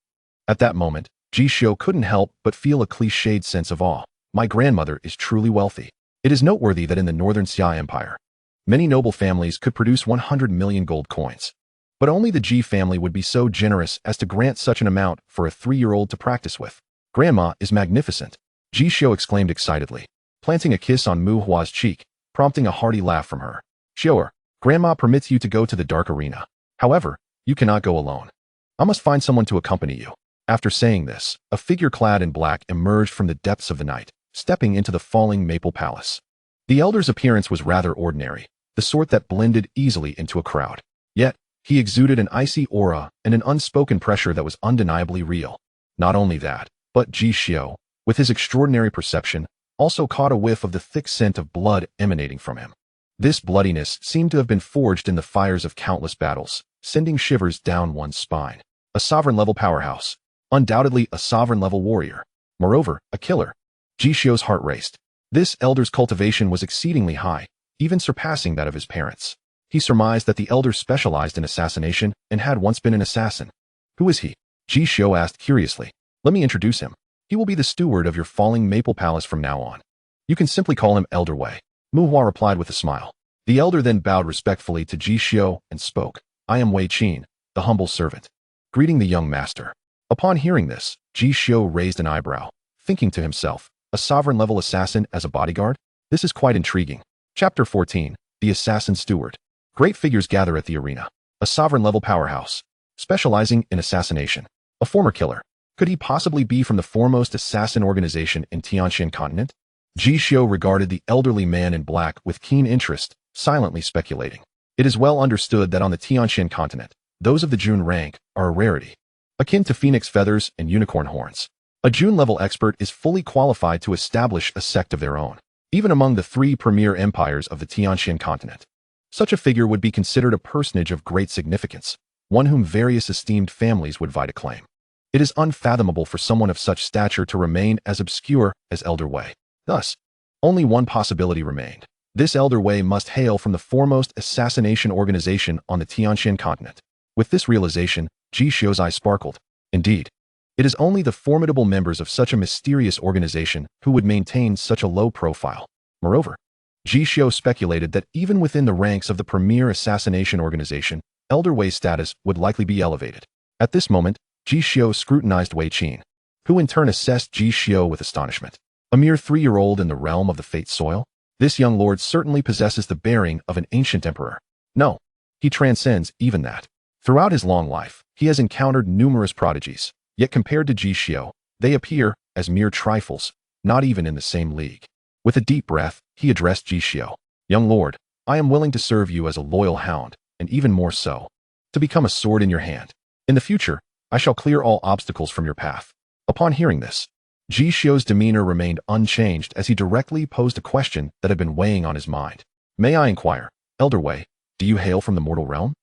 At that moment, Ji Xiu couldn't help but feel a cliched sense of awe. My grandmother is truly wealthy. It is noteworthy that in the northern Xia Empire, many noble families could produce 100 million gold coins. But only the Ji family would be so generous as to grant such an amount for a 3-year-old to practice with. Grandma is magnificent, Ji Xiu exclaimed excitedly, planting a kiss on Mu Hua's cheek, prompting a hearty laugh from her. Xiu, Grandma permits you to go to the Dark Arena. However, you cannot go alone. I must find someone to accompany you. After saying this, a figure clad in black emerged from the depths of the night, stepping into the falling maple palace. The elder's appearance was rather ordinary, the sort that blended easily into a crowd. Yet, he exuded an icy aura and an unspoken pressure that was undeniably real. Not only that, but Ji Xiu, with his extraordinary perception, also caught a whiff of the thick scent of blood emanating from him. This bloodiness seemed to have been forged in the fires of countless battles, sending shivers down one's spine. A sovereign-level powerhouse. Undoubtedly a sovereign-level warrior. Moreover, a killer. Ji Xiu's heart raced. This elder's cultivation was exceedingly high, even surpassing that of his parents. He surmised that the elder specialized in assassination and had once been an assassin. Who is he? Ji Xiu asked curiously. Let me introduce him. He will be the steward of your falling maple palace from now on. You can simply call him Elder Wei. Mu Hua replied with a smile. The elder then bowed respectfully to Ji Xiu and spoke. I am Wei Qin, the humble servant. Greeting the young master. Upon hearing this, Ji Xiu raised an eyebrow, thinking to himself, a sovereign-level assassin as a bodyguard? This is quite intriguing. Chapter 14, The Assassin Steward. Great figures gather at the arena. A sovereign-level powerhouse, specializing in assassination. A former killer. Could he possibly be from the foremost assassin organization in Tianxian continent? Ji Xiu regarded the elderly man in black with keen interest, silently speculating. It is well understood that on the Tianxian continent, those of the Jun rank are a rarity, akin to phoenix feathers and unicorn horns. A Jun-level expert is fully qualified to establish a sect of their own, even among the 3 premier empires of the Tianxian continent. Such a figure would be considered a personage of great significance, one whom various esteemed families would vie to claim. It is unfathomable for someone of such stature to remain as obscure as Elder Wei. Thus, only one possibility remained. This Elder Wei must hail from the foremost assassination organization on the Tianxian continent. With this realization, Ji Xiu's eyes sparkled. Indeed, it is only the formidable members of such a mysterious organization who would maintain such a low profile. Moreover, Ji Xiu speculated that even within the ranks of the premier assassination organization, Elder Wei's status would likely be elevated. At this moment, Ji Xiu scrutinized Wei Qin, who in turn assessed Ji Xiu with astonishment. A mere 3-year-old in the realm of the fate soil? This young lord certainly possesses the bearing of an ancient emperor. No, he transcends even that. Throughout his long life, he has encountered numerous prodigies, yet compared to Ji Xiu, they appear as mere trifles, not even in the same league. With a deep breath, he addressed Ji Xiu. Young lord, I am willing to serve you as a loyal hound, and even more so, to become a sword in your hand. In the future, I shall clear all obstacles from your path. Upon hearing this, Ji Xiu's demeanor remained unchanged as he directly posed a question that had been weighing on his mind. May I inquire, Elder Wei, do you hail from the mortal realm?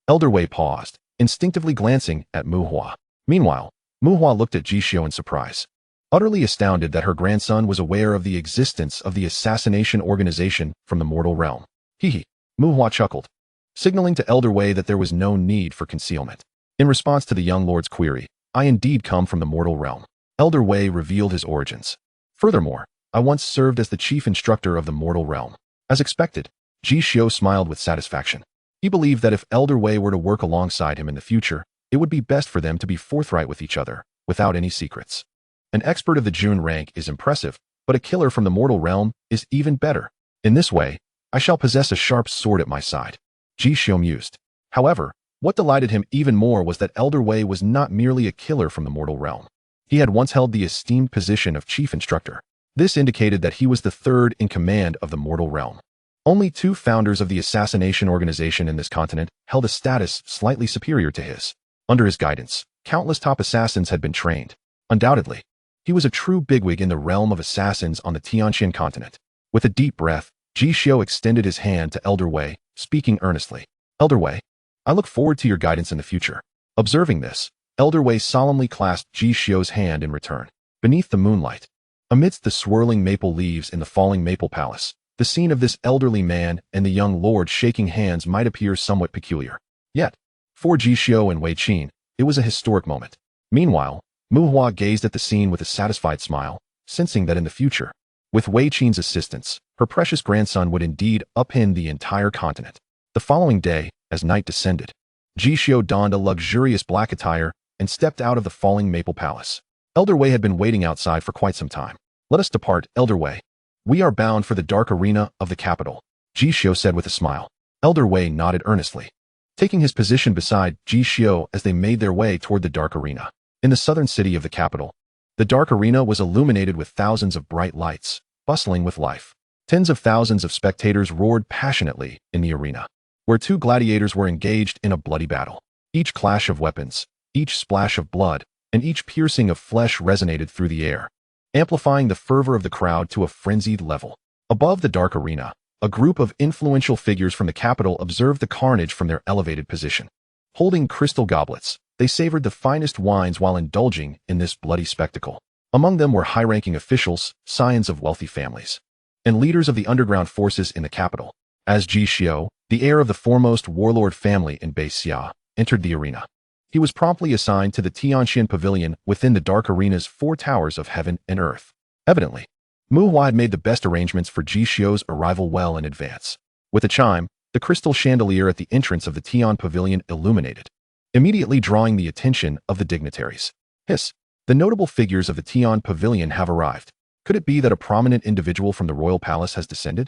Elder Wei paused, instinctively glancing at Mu Hua. Meanwhile, Mu Hua looked at Ji Xiu in surprise, utterly astounded that her grandson was aware of the existence of the assassination organization from the mortal realm. Hee. Mu Hua chuckled, signaling to Elder Wei that there was no need for concealment. In response to the young lord's query, I indeed come from the mortal realm. Elder Wei revealed his origins. Furthermore, I once served as the chief instructor of the mortal realm. As expected, Ji Xiu smiled with satisfaction. He believed that if Elder Wei were to work alongside him in the future, it would be best for them to be forthright with each other, without any secrets. An expert of the Jun rank is impressive, but a killer from the mortal realm is even better. In this way, I shall possess a sharp sword at my side. Ji Xiu mused. However, what delighted him even more was that Elder Wei was not merely a killer from the mortal realm. He had once held the esteemed position of chief instructor. This indicated that he was the 3rd in command of the mortal realm. Only 2 founders of the assassination organization in this continent held a status slightly superior to his. Under his guidance, countless top assassins had been trained. Undoubtedly, he was a true bigwig in the realm of assassins on the Tianxian continent. With a deep breath, Ji Xiu extended his hand to Elder Wei, speaking earnestly. Elder Wei, I look forward to your guidance in the future. Observing this, Elder Wei solemnly clasped Ji Xiu's hand in return. Beneath the moonlight, amidst the swirling maple leaves in the falling maple palace, the scene of this elderly man and the young lord shaking hands might appear somewhat peculiar. Yet, for Ji Xiu and Wei Qin, it was a historic moment. Meanwhile, Mu Hua gazed at the scene with a satisfied smile, sensing that in the future, with Wei Qin's assistance, her precious grandson would indeed upend the entire continent. The following day, as night descended, Ji Xiu donned a luxurious black attire and stepped out of the falling maple palace. Elder Wei had been waiting outside for quite some time. Let us depart, Elder Wei. We are bound for the dark arena of the capital, Ji Xiu said with a smile. Elder Wei nodded earnestly, taking his position beside Ji Xiu as they made their way toward the dark arena. In the southern city of the capital, the dark arena was illuminated with thousands of bright lights, bustling with life. Tens of thousands of spectators roared passionately in the arena, where 2 gladiators were engaged in a bloody battle. Each clash of weapons, each splash of blood, and each piercing of flesh resonated through the air, amplifying the fervor of the crowd to a frenzied level. Above the dark arena, a group of influential figures from the capital observed the carnage from their elevated position. Holding crystal goblets, they savored the finest wines while indulging in this bloody spectacle. Among them were high-ranking officials, scions of wealthy families, and leaders of the underground forces in the capital. As Ji Xiu, the heir of the foremost warlord family in Xia, entered the arena, he was promptly assigned to the Tianxian pavilion within the dark arena's 4 towers of heaven and earth. Evidently, Mu Hua had made the best arrangements for Ji Xiu's arrival well in advance. With a chime, the crystal chandelier at the entrance of the Tian pavilion illuminated, immediately drawing the attention of the dignitaries. Hiss. The notable figures of the Tian Pavilion have arrived. Could it be that a prominent individual from the royal palace has descended?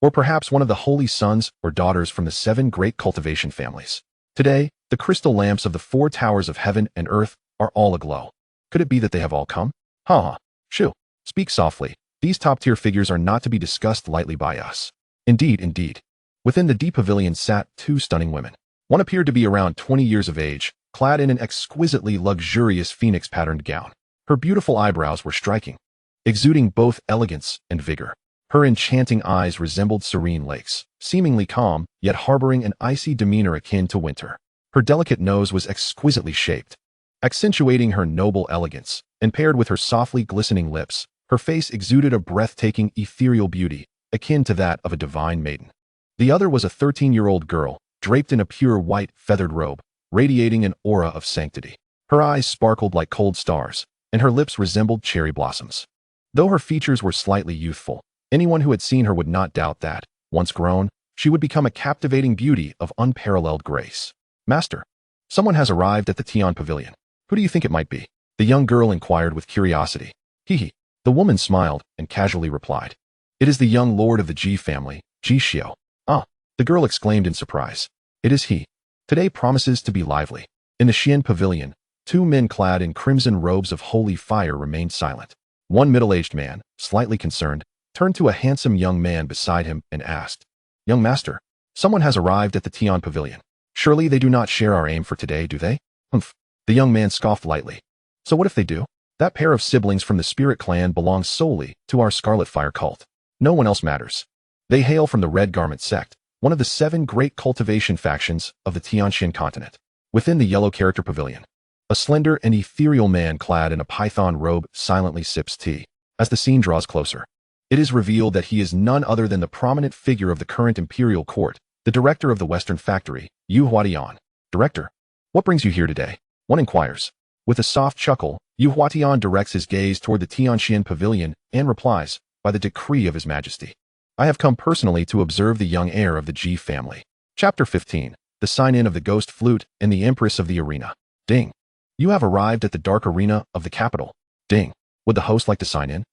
Or perhaps one of the holy sons or daughters from the 7 great cultivation families? Today, the crystal lamps of the 4 towers of heaven and earth are all aglow. Could it be that they have all come? Ha! Xiu, speak softly. These top-tier figures are not to be discussed lightly by us. Indeed, indeed. Within the deep pavilion sat 2 stunning women. One appeared to be around 20 years of age, clad in an exquisitely luxurious phoenix-patterned gown. Her beautiful eyebrows were striking, exuding both elegance and vigor. Her enchanting eyes resembled serene lakes, seemingly calm, yet harboring an icy demeanor akin to winter. Her delicate nose was exquisitely shaped, accentuating her noble elegance, and paired with her softly glistening lips, her face exuded a breathtaking ethereal beauty, akin to that of a divine maiden. The other was a 13-year-old girl, draped in a pure white feathered robe, radiating an aura of sanctity. Her eyes sparkled like cold stars, and her lips resembled cherry blossoms. Though her features were slightly youthful, anyone who had seen her would not doubt that, once grown, she would become a captivating beauty of unparalleled grace. Master, someone has arrived at the Tian Pavilion. Who do you think it might be? The young girl inquired with curiosity. Hee. The woman smiled and casually replied. It is the young lord of the Ji family, Ji Xiu. Ah, the girl exclaimed in surprise. It is he. Today promises to be lively. In the Xian Pavilion, 2 men clad in crimson robes of holy fire remained silent. One middle-aged man, slightly concerned, turned to a handsome young man beside him and asked, Young master, someone has arrived at the Tian Pavilion. Surely they do not share our aim for today, do they? Humph. The young man scoffed lightly. So what if they do? That pair of siblings from the Spirit Clan belongs solely to our Scarlet Fire cult. No one else matters. They hail from the Red Garment sect, one of the 7 great cultivation factions of the Tianxian continent. Within the Yellow Character Pavilion, a slender and ethereal man clad in a python robe silently sips tea. As the scene draws closer, it is revealed that he is none other than the prominent figure of the current imperial court, the director of the Western Factory, Yu Huatian. Director, what brings you here today? One inquires. With a soft chuckle, Yu Huatian directs his gaze toward the Tianxian Pavilion and replies, by the decree of His Majesty. I have come personally to observe the young heir of the Ji family. Chapter 15. The sign-in of the Ghost Flute and the Empress of the Arena. Ding. You have arrived at the dark arena of the capital. Ding. Would the host like to sign in?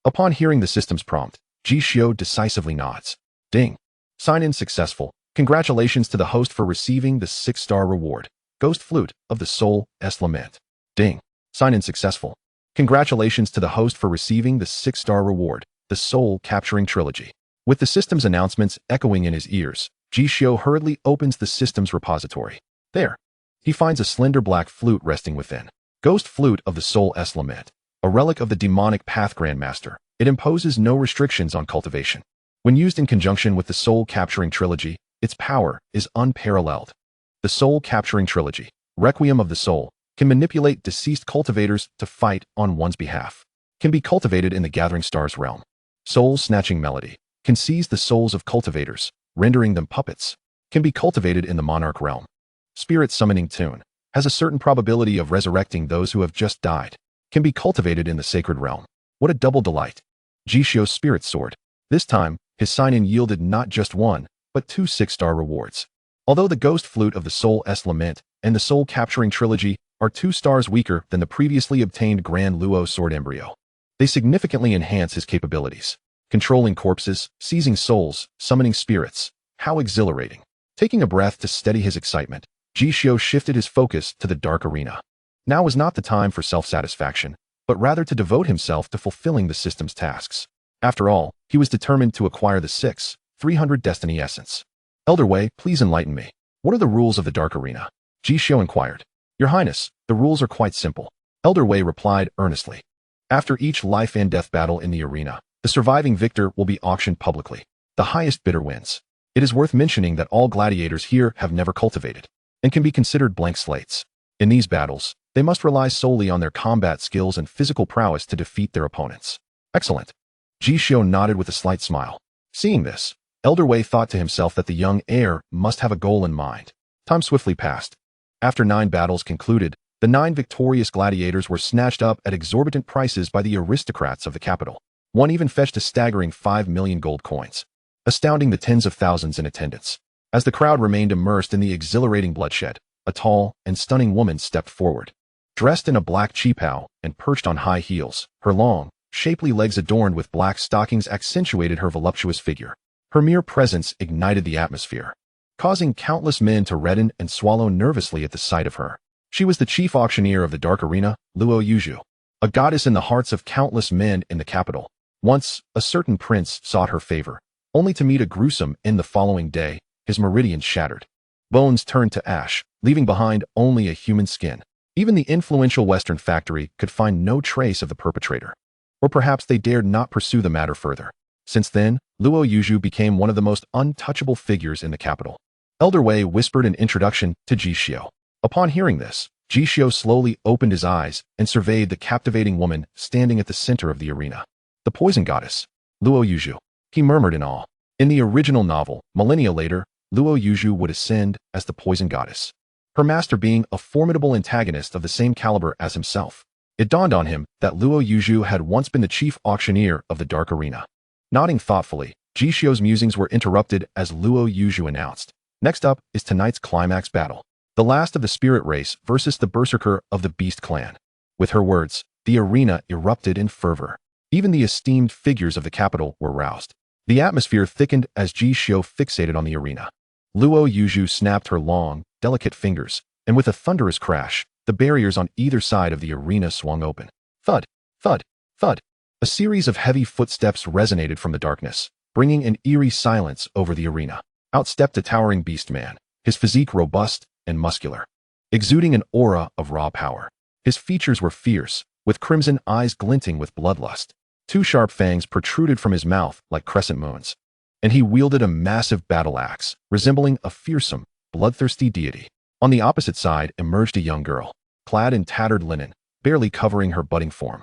Upon hearing the system's prompt, Ji Xiu decisively nods. Ding. Sign-in successful. Congratulations to the host for receiving the 6-star reward. Ghost Flute of the Soul S Lament. Ding. Sign-in successful. Congratulations to the host for receiving the 6-star reward, the Soul Capturing Trilogy. With the system's announcements echoing in his ears, Ji Xiu hurriedly opens the system's repository. There, he finds a slender black flute resting within. Ghost Flute of the Soul S Lament. A relic of the demonic Path Grandmaster, it imposes no restrictions on cultivation. When used in conjunction with the Soul Capturing Trilogy, its power is unparalleled. The Soul Capturing Trilogy, Requiem of the Soul, can manipulate deceased cultivators to fight on one's behalf. Can be cultivated in the Gathering Stars realm. Soul Snatching Melody can seize the souls of cultivators, rendering them puppets. Can be cultivated in the Monarch realm. Spirit Summoning Tune has a certain probability of resurrecting those who have just died. Can be cultivated in the Sacred realm. What a double delight. Ji Xiu's Spirit Sword. This time, his sign-in yielded not just 1, but 2 6-star rewards. Although the Ghost Flute of the Soul S Lament and the Soul Capturing Trilogy are 2 stars weaker than the previously obtained Grand Luo Sword Embryo, they significantly enhance his capabilities. Controlling corpses, seizing souls, summoning spirits. How exhilarating. Taking a breath to steady his excitement, Ji Xiu shifted his focus to the dark arena. Now was not the time for self-satisfaction, but rather to devote himself to fulfilling the system's tasks. After all, he was determined to acquire the 300 Destiny Essence. Elder Wei, please enlighten me. What are the rules of the dark arena? Ji Xiu inquired. Your Highness, the rules are quite simple. Elder Wei replied earnestly. After each life and death battle in the arena, the surviving victor will be auctioned publicly. The highest bidder wins. It is worth mentioning that all gladiators here have never cultivated, and can be considered blank slates. In these battles, they must rely solely on their combat skills and physical prowess to defeat their opponents. Excellent. Ji Xiu nodded with a slight smile. Seeing this, Elder Wei thought to himself that the young heir must have a goal in mind. Time swiftly passed. After 9 battles concluded, the 9 victorious gladiators were snatched up at exorbitant prices by the aristocrats of the capital. One even fetched a staggering 5 million gold coins, astounding the tens of thousands in attendance. As the crowd remained immersed in the exhilarating bloodshed, a tall and stunning woman stepped forward. Dressed in a black qipao and perched on high heels, her long, shapely legs adorned with black stockings accentuated her voluptuous figure. Her mere presence ignited the atmosphere, causing countless men to redden and swallow nervously at the sight of her. She was the chief auctioneer of the Dark Arena, Luo Yuzhu, a goddess in the hearts of countless men in the capital. Once, a certain prince sought her favor, only to meet a gruesome end the following day, his meridians shattered. Bones turned to ash, leaving behind only a human skin. Even the influential Western factory could find no trace of the perpetrator. Or perhaps they dared not pursue the matter further. Since then, Luo Yuzhu became one of the most untouchable figures in the capital. Elder Wei whispered an introduction to Ji Xiu. Upon hearing this, Ji Xiu slowly opened his eyes and surveyed the captivating woman standing at the center of the arena. The poison goddess, Luo Yuzhu, he murmured in awe. In the original novel, millennia later, Luo Yuzhu would ascend as the poison goddess, her master being a formidable antagonist of the same caliber as himself. It dawned on him that Luo Yuzhu had once been the chief auctioneer of the Dark Arena. Nodding thoughtfully, Ji Xiu's musings were interrupted as Luo Yuzhu announced, "Next up is tonight's climax battle. The last of the spirit race versus the berserker of the beast clan." With her words, the arena erupted in fervor. Even the esteemed figures of the capital were roused. The atmosphere thickened as Ji Xiu fixated on the arena. Luo Yuzhu snapped her long, delicate fingers, and with a thunderous crash, the barriers on either side of the arena swung open. Thud, thud, thud. A series of heavy footsteps resonated from the darkness, bringing an eerie silence over the arena. Out stepped a towering beast man, his physique robust and muscular, exuding an aura of raw power. His features were fierce, with crimson eyes glinting with bloodlust. Two sharp fangs protruded from his mouth like crescent moons, and he wielded a massive battle axe, resembling a fearsome, bloodthirsty deity. On the opposite side emerged a young girl, clad in tattered linen, barely covering her budding form.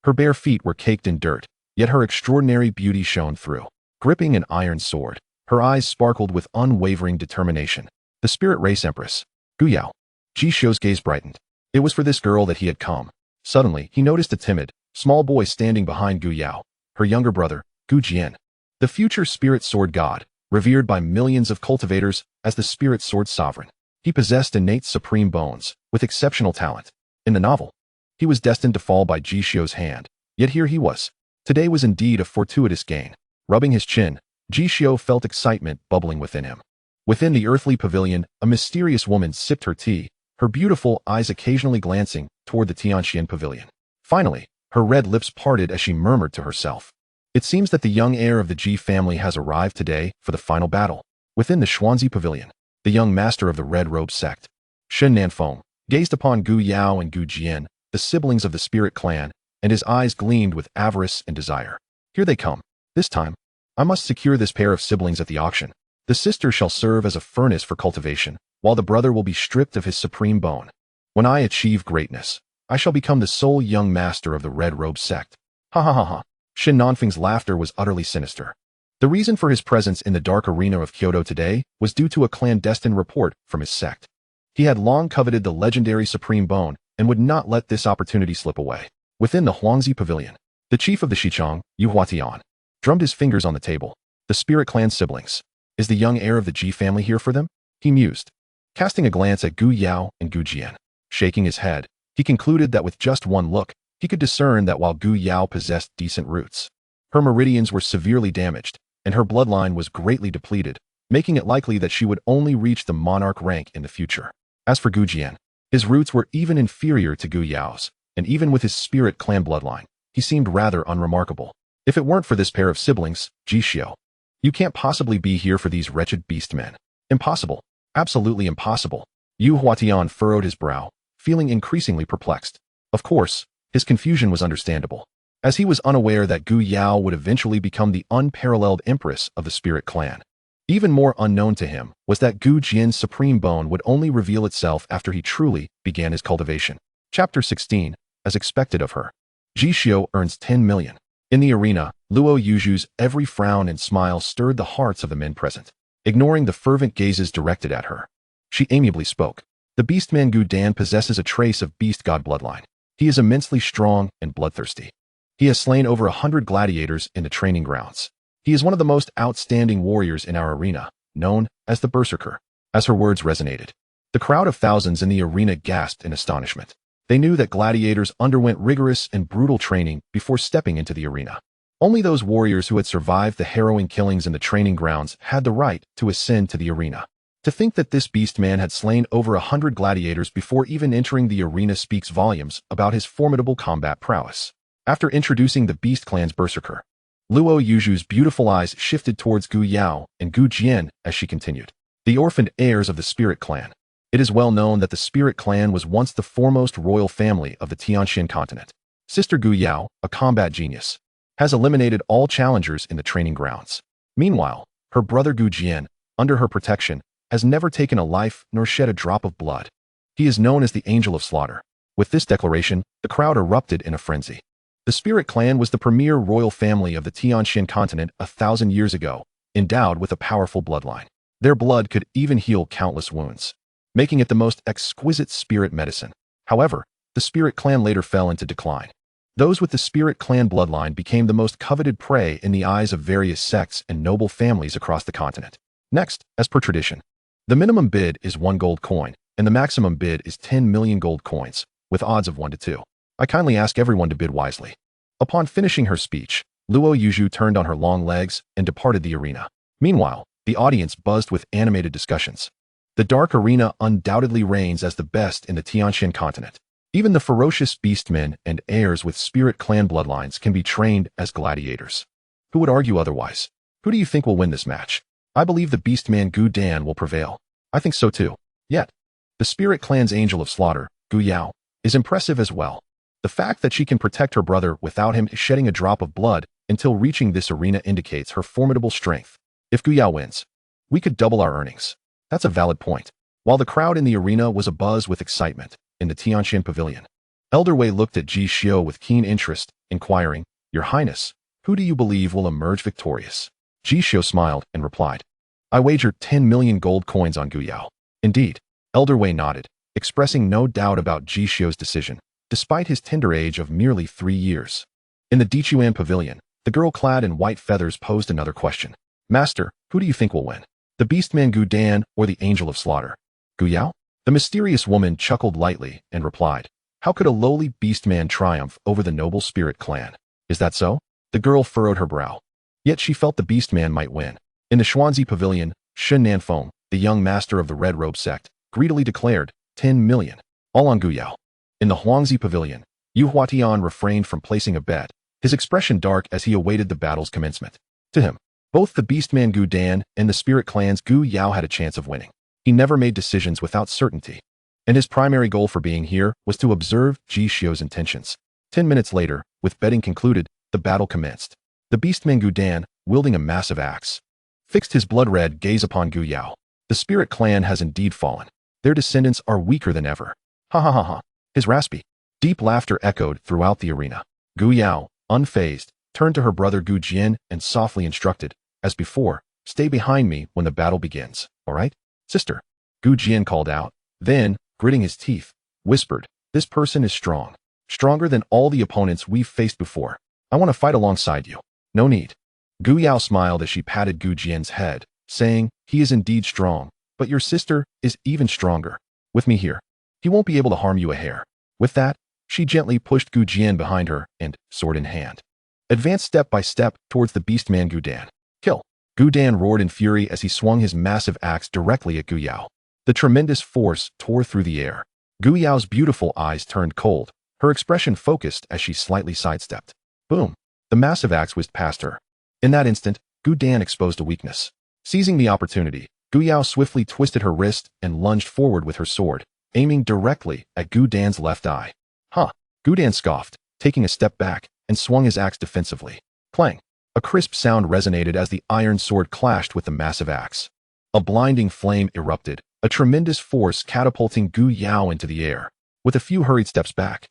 Her bare feet were caked in dirt, yet her extraordinary beauty shone through. Gripping an iron sword, her eyes sparkled with unwavering determination. The spirit race empress, Gu Yao. Ji Xiu's gaze brightened. It was for this girl that he had come. Suddenly, he noticed a timid, small boy standing behind Gu Yao, her younger brother, Gu Jian, the future spirit sword god, revered by millions of cultivators as the spirit sword sovereign. He possessed innate supreme bones, with exceptional talent. In the novel, he was destined to fall by Ji Xiu's hand, yet here he was. Today was indeed a fortuitous gain. Rubbing his chin, Ji Xiu felt excitement bubbling within him. Within the earthly pavilion, a mysterious woman sipped her tea, her beautiful eyes occasionally glancing toward the Tianxian pavilion. Finally, her red lips parted as she murmured to herself, "It seems that the young heir of the Ji family has arrived today for the final battle." Within the Xuanzi pavilion, the young master of the Red Robe sect, Shen Nanfeng, gazed upon Gu Yao and Gu Jian, the siblings of the spirit clan, and his eyes gleamed with avarice and desire. "Here they come. This time, I must secure this pair of siblings at the auction. The sister shall serve as a furnace for cultivation, while the brother will be stripped of his supreme bone. When I achieve greatness, I shall become the sole young master of the Red Robe sect." Ha ha ha ha. Shen Nanfeng's laughter was utterly sinister. The reason for his presence in the dark arena of Kyoto today was due to a clandestine report from his sect. He had long coveted the legendary supreme bone and would not let this opportunity slip away. Within the Huangzi pavilion, the chief of the Xichang, Yu Huatian, drummed his fingers on the table. The spirit clan siblings. Is the young heir of the Ji family here for them? He mused, casting a glance at Gu Yao and Gu Jian. Shaking his head, he concluded that with just one look, he could discern that while Gu Yao possessed decent roots, her meridians were severely damaged, and her bloodline was greatly depleted, making it likely that she would only reach the monarch rank in the future. As for Gu Jian, his roots were even inferior to Gu Yao's, and even with his spirit clan bloodline, he seemed rather unremarkable. If it weren't for this pair of siblings, Ji Xiu, you can't possibly be here for these wretched beast men. Impossible. Absolutely impossible. Yu Huatian furrowed his brow, feeling increasingly perplexed. Of course, his confusion was understandable, as he was unaware that Gu Yao would eventually become the unparalleled empress of the spirit clan. Even more unknown to him was that Gu Jian's supreme bone would only reveal itself after he truly began his cultivation. Chapter 16, as expected of her. Ji Xiu earns 10 million. In the arena, Luo Yuzhu's every frown and smile stirred the hearts of the men present. Ignoring the fervent gazes directed at her, she amiably spoke. The beastman Gu Dan possesses a trace of beast god bloodline. He is immensely strong and bloodthirsty. He has slain over 100 gladiators in the training grounds. He is one of the most outstanding warriors in our arena, known as the Berserker. As her words resonated, The crowd of thousands in the arena gasped in astonishment. They knew that gladiators underwent rigorous and brutal training before stepping into the arena. Only those warriors who had survived the harrowing killings in the training grounds had the right to ascend to the arena. To think that this beast man had slain over 100 gladiators before even entering the arena speaks volumes about his formidable combat prowess. After introducing the beast clan's berserker, Luo Yuzhu's beautiful eyes shifted towards Gu Yao and Gu Jian as she continued. The orphaned heirs of the Spirit Clan. It is well known that the Spirit Clan was once the foremost royal family of the Tianxian continent. Sister Gu Yao, a combat genius, has eliminated all challengers in the training grounds. Meanwhile, her brother Gu Jian, under her protection, has never taken a life nor shed a drop of blood. He is known as the Angel of Slaughter. With this declaration, the crowd erupted in a frenzy. The Spirit Clan was the premier royal family of the Tianxian continent 1,000 years ago, endowed with a powerful bloodline. Their blood could even heal countless wounds, making it the most exquisite spirit medicine. However, the Spirit Clan later fell into decline. Those with the Spirit Clan bloodline became the most coveted prey in the eyes of various sects and noble families across the continent. Next, as per tradition, the minimum bid is 1 gold coin, and the maximum bid is 10 million gold coins, with odds of 1 to 2. I kindly ask everyone to bid wisely. Upon finishing her speech, Luo Yuzhu turned on her long legs and departed the arena. Meanwhile, the audience buzzed with animated discussions. The Dark Arena undoubtedly reigns as the best in the Tianxian continent. Even the ferocious beastmen and heirs with Spirit Clan bloodlines can be trained as gladiators. Who would argue otherwise? Who do you think will win this match? I believe the beastman Gu Dan will prevail. I think so too. Yet, the Spirit Clan's Angel of Slaughter, Gu Yao, is impressive as well. The fact that she can protect her brother without him shedding a drop of blood until reaching this arena indicates her formidable strength. If Gu Yao wins, we could double our earnings. That's a valid point. While the crowd in the arena was abuzz with excitement, in the Tianxian pavilion, Elder Wei looked at Ji Xiu with keen interest, inquiring, "Your Highness, who do you believe will emerge victorious?" Ji Xiu smiled and replied, "I wager 10 million gold coins on Gu Yao." Indeed, Elder Wei nodded, expressing no doubt about Ji Xiu's decision, despite his tender age of merely 3 years. In the Dichuan pavilion, the girl clad in white feathers posed another question. "Master, who do you think will win? The beastman Gu Dan or the Angel of Slaughter? Gu Yao?" The mysterious woman chuckled lightly and replied, "How could a lowly beastman triumph over the noble Spirit Clan? Is that so?" The girl furrowed her brow. Yet she felt the beastman might win. In the Xuanzi pavilion, Shen Nanfeng, the young master of the Red Robe sect, greedily declared, 10 million, all on Gu Yao. In the Huangzi pavilion, Yu Huatian refrained from placing a bet, his expression dark as he awaited the battle's commencement. To him, both the beastman Gu Dan and the Spirit Clan's Gu Yao had a chance of winning. He never made decisions without certainty, and his primary goal for being here was to observe Ji Xiu's intentions. 10 minutes later, with betting concluded, the battle commenced. The beastman Gu Dan, wielding a massive axe, fixed his blood-red gaze upon Gu Yao. The Spirit Clan has indeed fallen. Their descendants are weaker than ever. Ha ha ha ha. His raspy, deep laughter echoed throughout the arena. Gu Yao, unfazed, turned to her brother Gu Jian and softly instructed, as before, "Stay behind me when the battle begins, all right? Sister," Gu Jian called out, then, gritting his teeth, whispered, "This person is strong. Stronger than all the opponents we've faced before. I want to fight alongside you. No need." Gu Yao smiled as she patted Gu Jian's head, saying, "He is indeed strong, but your sister is even stronger. With me here, he won't be able to harm you a hair." With that, she gently pushed Gu Jian behind her and, sword in hand, advanced step by step towards the beastman Gu Dan. "Kill!" Gu Dan roared in fury as he swung his massive axe directly at Gu Yao. The tremendous force tore through the air. Gu Yao's beautiful eyes turned cold, her expression focused as she slightly sidestepped. Boom! The massive axe whizzed past her. In that instant, Gu Dan exposed a weakness. Seizing the opportunity, Gu Yao swiftly twisted her wrist and lunged forward with her sword, aiming directly at Gu Dan's left eye. "Huh!" Gu Dan scoffed, taking a step back, and swung his axe defensively. Clang! A crisp sound resonated as the iron sword clashed with the massive axe. A blinding flame erupted, a tremendous force catapulting Gu Yao into the air. With a few hurried steps back,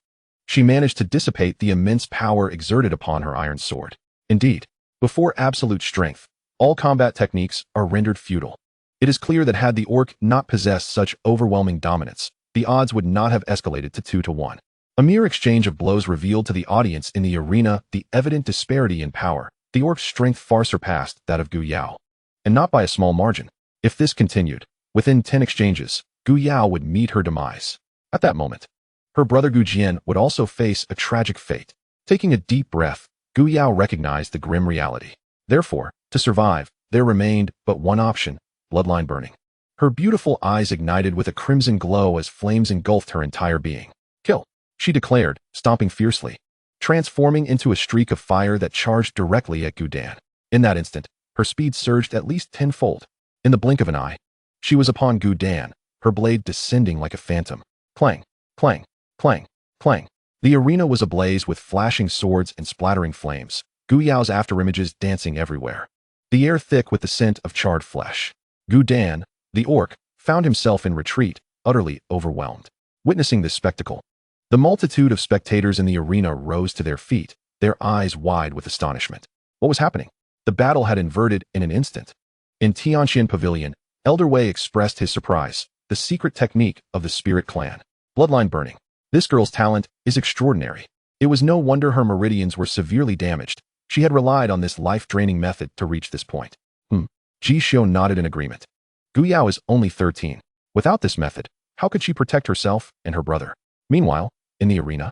she managed to dissipate the immense power exerted upon her iron sword. Indeed, before absolute strength, all combat techniques are rendered futile. It is clear that had the orc not possessed such overwhelming dominance, the odds would not have escalated to 2 to 1. A mere exchange of blows revealed to the audience in the arena the evident disparity in power. The orc's strength far surpassed that of Gu Yao, and not by a small margin. If this continued, within 10 exchanges, Gu Yao would meet her demise. At that moment, her brother Gu Jian would also face a tragic fate. Taking a deep breath, Gu Yao recognized the grim reality. Therefore, to survive, there remained but one option: bloodline burning. Her beautiful eyes ignited with a crimson glow as flames engulfed her entire being. "Kill," she declared, stomping fiercely, transforming into a streak of fire that charged directly at Gu Dan. In that instant, her speed surged at least tenfold. In the blink of an eye, she was upon Gu Dan, her blade descending like a phantom. Clang, clang, clang, clang. The arena was ablaze with flashing swords and splattering flames, Gu Yao's afterimages dancing everywhere. The air thick with the scent of charred flesh. Gu Dan, the orc, found himself in retreat, utterly overwhelmed. Witnessing this spectacle, the multitude of spectators in the arena rose to their feet, their eyes wide with astonishment. What was happening? The battle had inverted in an instant. In Tianxian Pavilion, Elder Wei expressed his surprise. The secret technique of the Spirit Clan. Bloodline burning. This girl's talent is extraordinary. It was no wonder her meridians were severely damaged. She had relied on this life-draining method to reach this point. Ji Xiu nodded in agreement. Gu Yao is only 13. Without this method, how could she protect herself and her brother? Meanwhile, in the arena,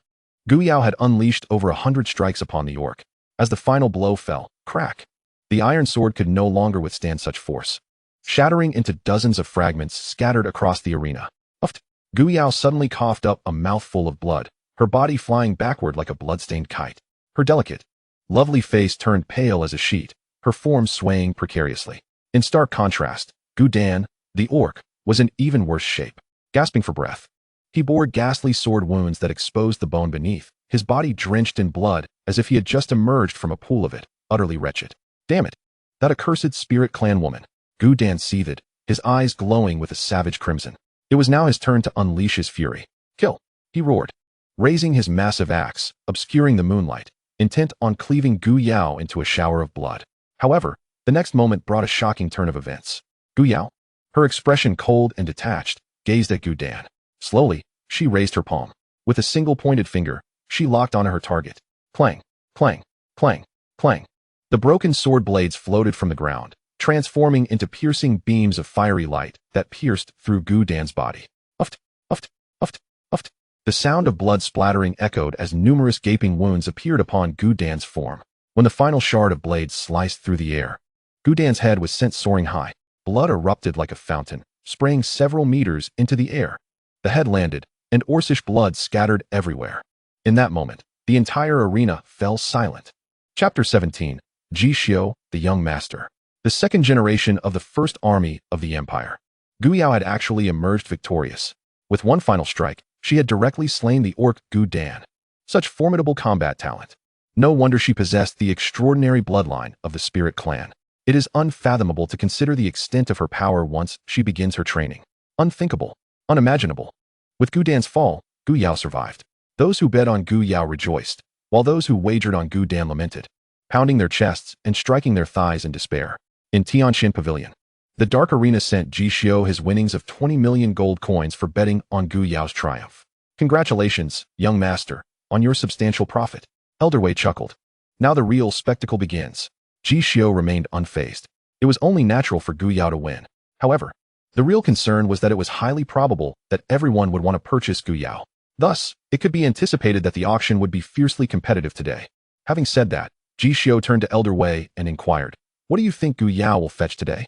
Gu Yao had unleashed over 100 strikes upon the orc. As the final blow fell, crack, the iron sword could no longer withstand such force, shattering into dozens of fragments scattered across the arena. Uft! Gu Yao suddenly coughed up a mouthful of blood, her body flying backward like a blood-stained kite. Her delicate, lovely face turned pale as a sheet, her form swaying precariously. In stark contrast, Gu Dan, the orc, was in even worse shape. Gasping for breath, he bore ghastly sword wounds that exposed the bone beneath, his body drenched in blood as if he had just emerged from a pool of it, utterly wretched. Damn it! That accursed Spirit Clan woman! Gu Dan seethed, his eyes glowing with a savage crimson. It was now his turn to unleash his fury. "Kill!" he roared, raising his massive axe, obscuring the moonlight, intent on cleaving Gu Yao into a shower of blood. However, the next moment brought a shocking turn of events. Gu Yao, her expression cold and detached, gazed at Gu Dan. Slowly, she raised her palm. With a single pointed finger, she locked onto her target. Clang, clang, clang, clang. The broken sword blades floated from the ground, transforming into piercing beams of fiery light that pierced through Gu Dan's body. Uft, uft, uft, uft. The sound of blood splattering echoed as numerous gaping wounds appeared upon Gu Dan's form. When the final shard of blades sliced through the air, Gu Dan's head was sent soaring high. Blood erupted like a fountain, spraying several meters into the air. The head landed, and Orcish blood scattered everywhere. In that moment, the entire arena fell silent. Chapter 17. Ji Xiu, the Young Master. The second generation of the first army of the Empire. Gu Yao had actually emerged victorious. With one final strike, she had directly slain the orc Gu Dan. Such formidable combat talent. No wonder she possessed the extraordinary bloodline of the Spirit Clan. It is unfathomable to consider the extent of her power once she begins her training. Unthinkable. Unimaginable. With Gu Dan's fall, Gu Yao survived. Those who bet on Gu Yao rejoiced, while those who wagered on Gu Dan lamented, pounding their chests and striking their thighs in despair. In Tianxian Pavilion, the Dark Arena sent Ji Xiu his winnings of 20 million gold coins for betting on Gu Yao's triumph. Congratulations, young master, on your substantial profit. Elder Wei chuckled. Now the real spectacle begins. Ji Xiu remained unfazed. It was only natural for Gu Yao to win. However, the real concern was that it was highly probable that everyone would want to purchase Gu Yao. Thus, it could be anticipated that the auction would be fiercely competitive today. Having said that, Ji Xiu turned to Elder Wei and inquired, "What do you think Gu Yao will fetch today?"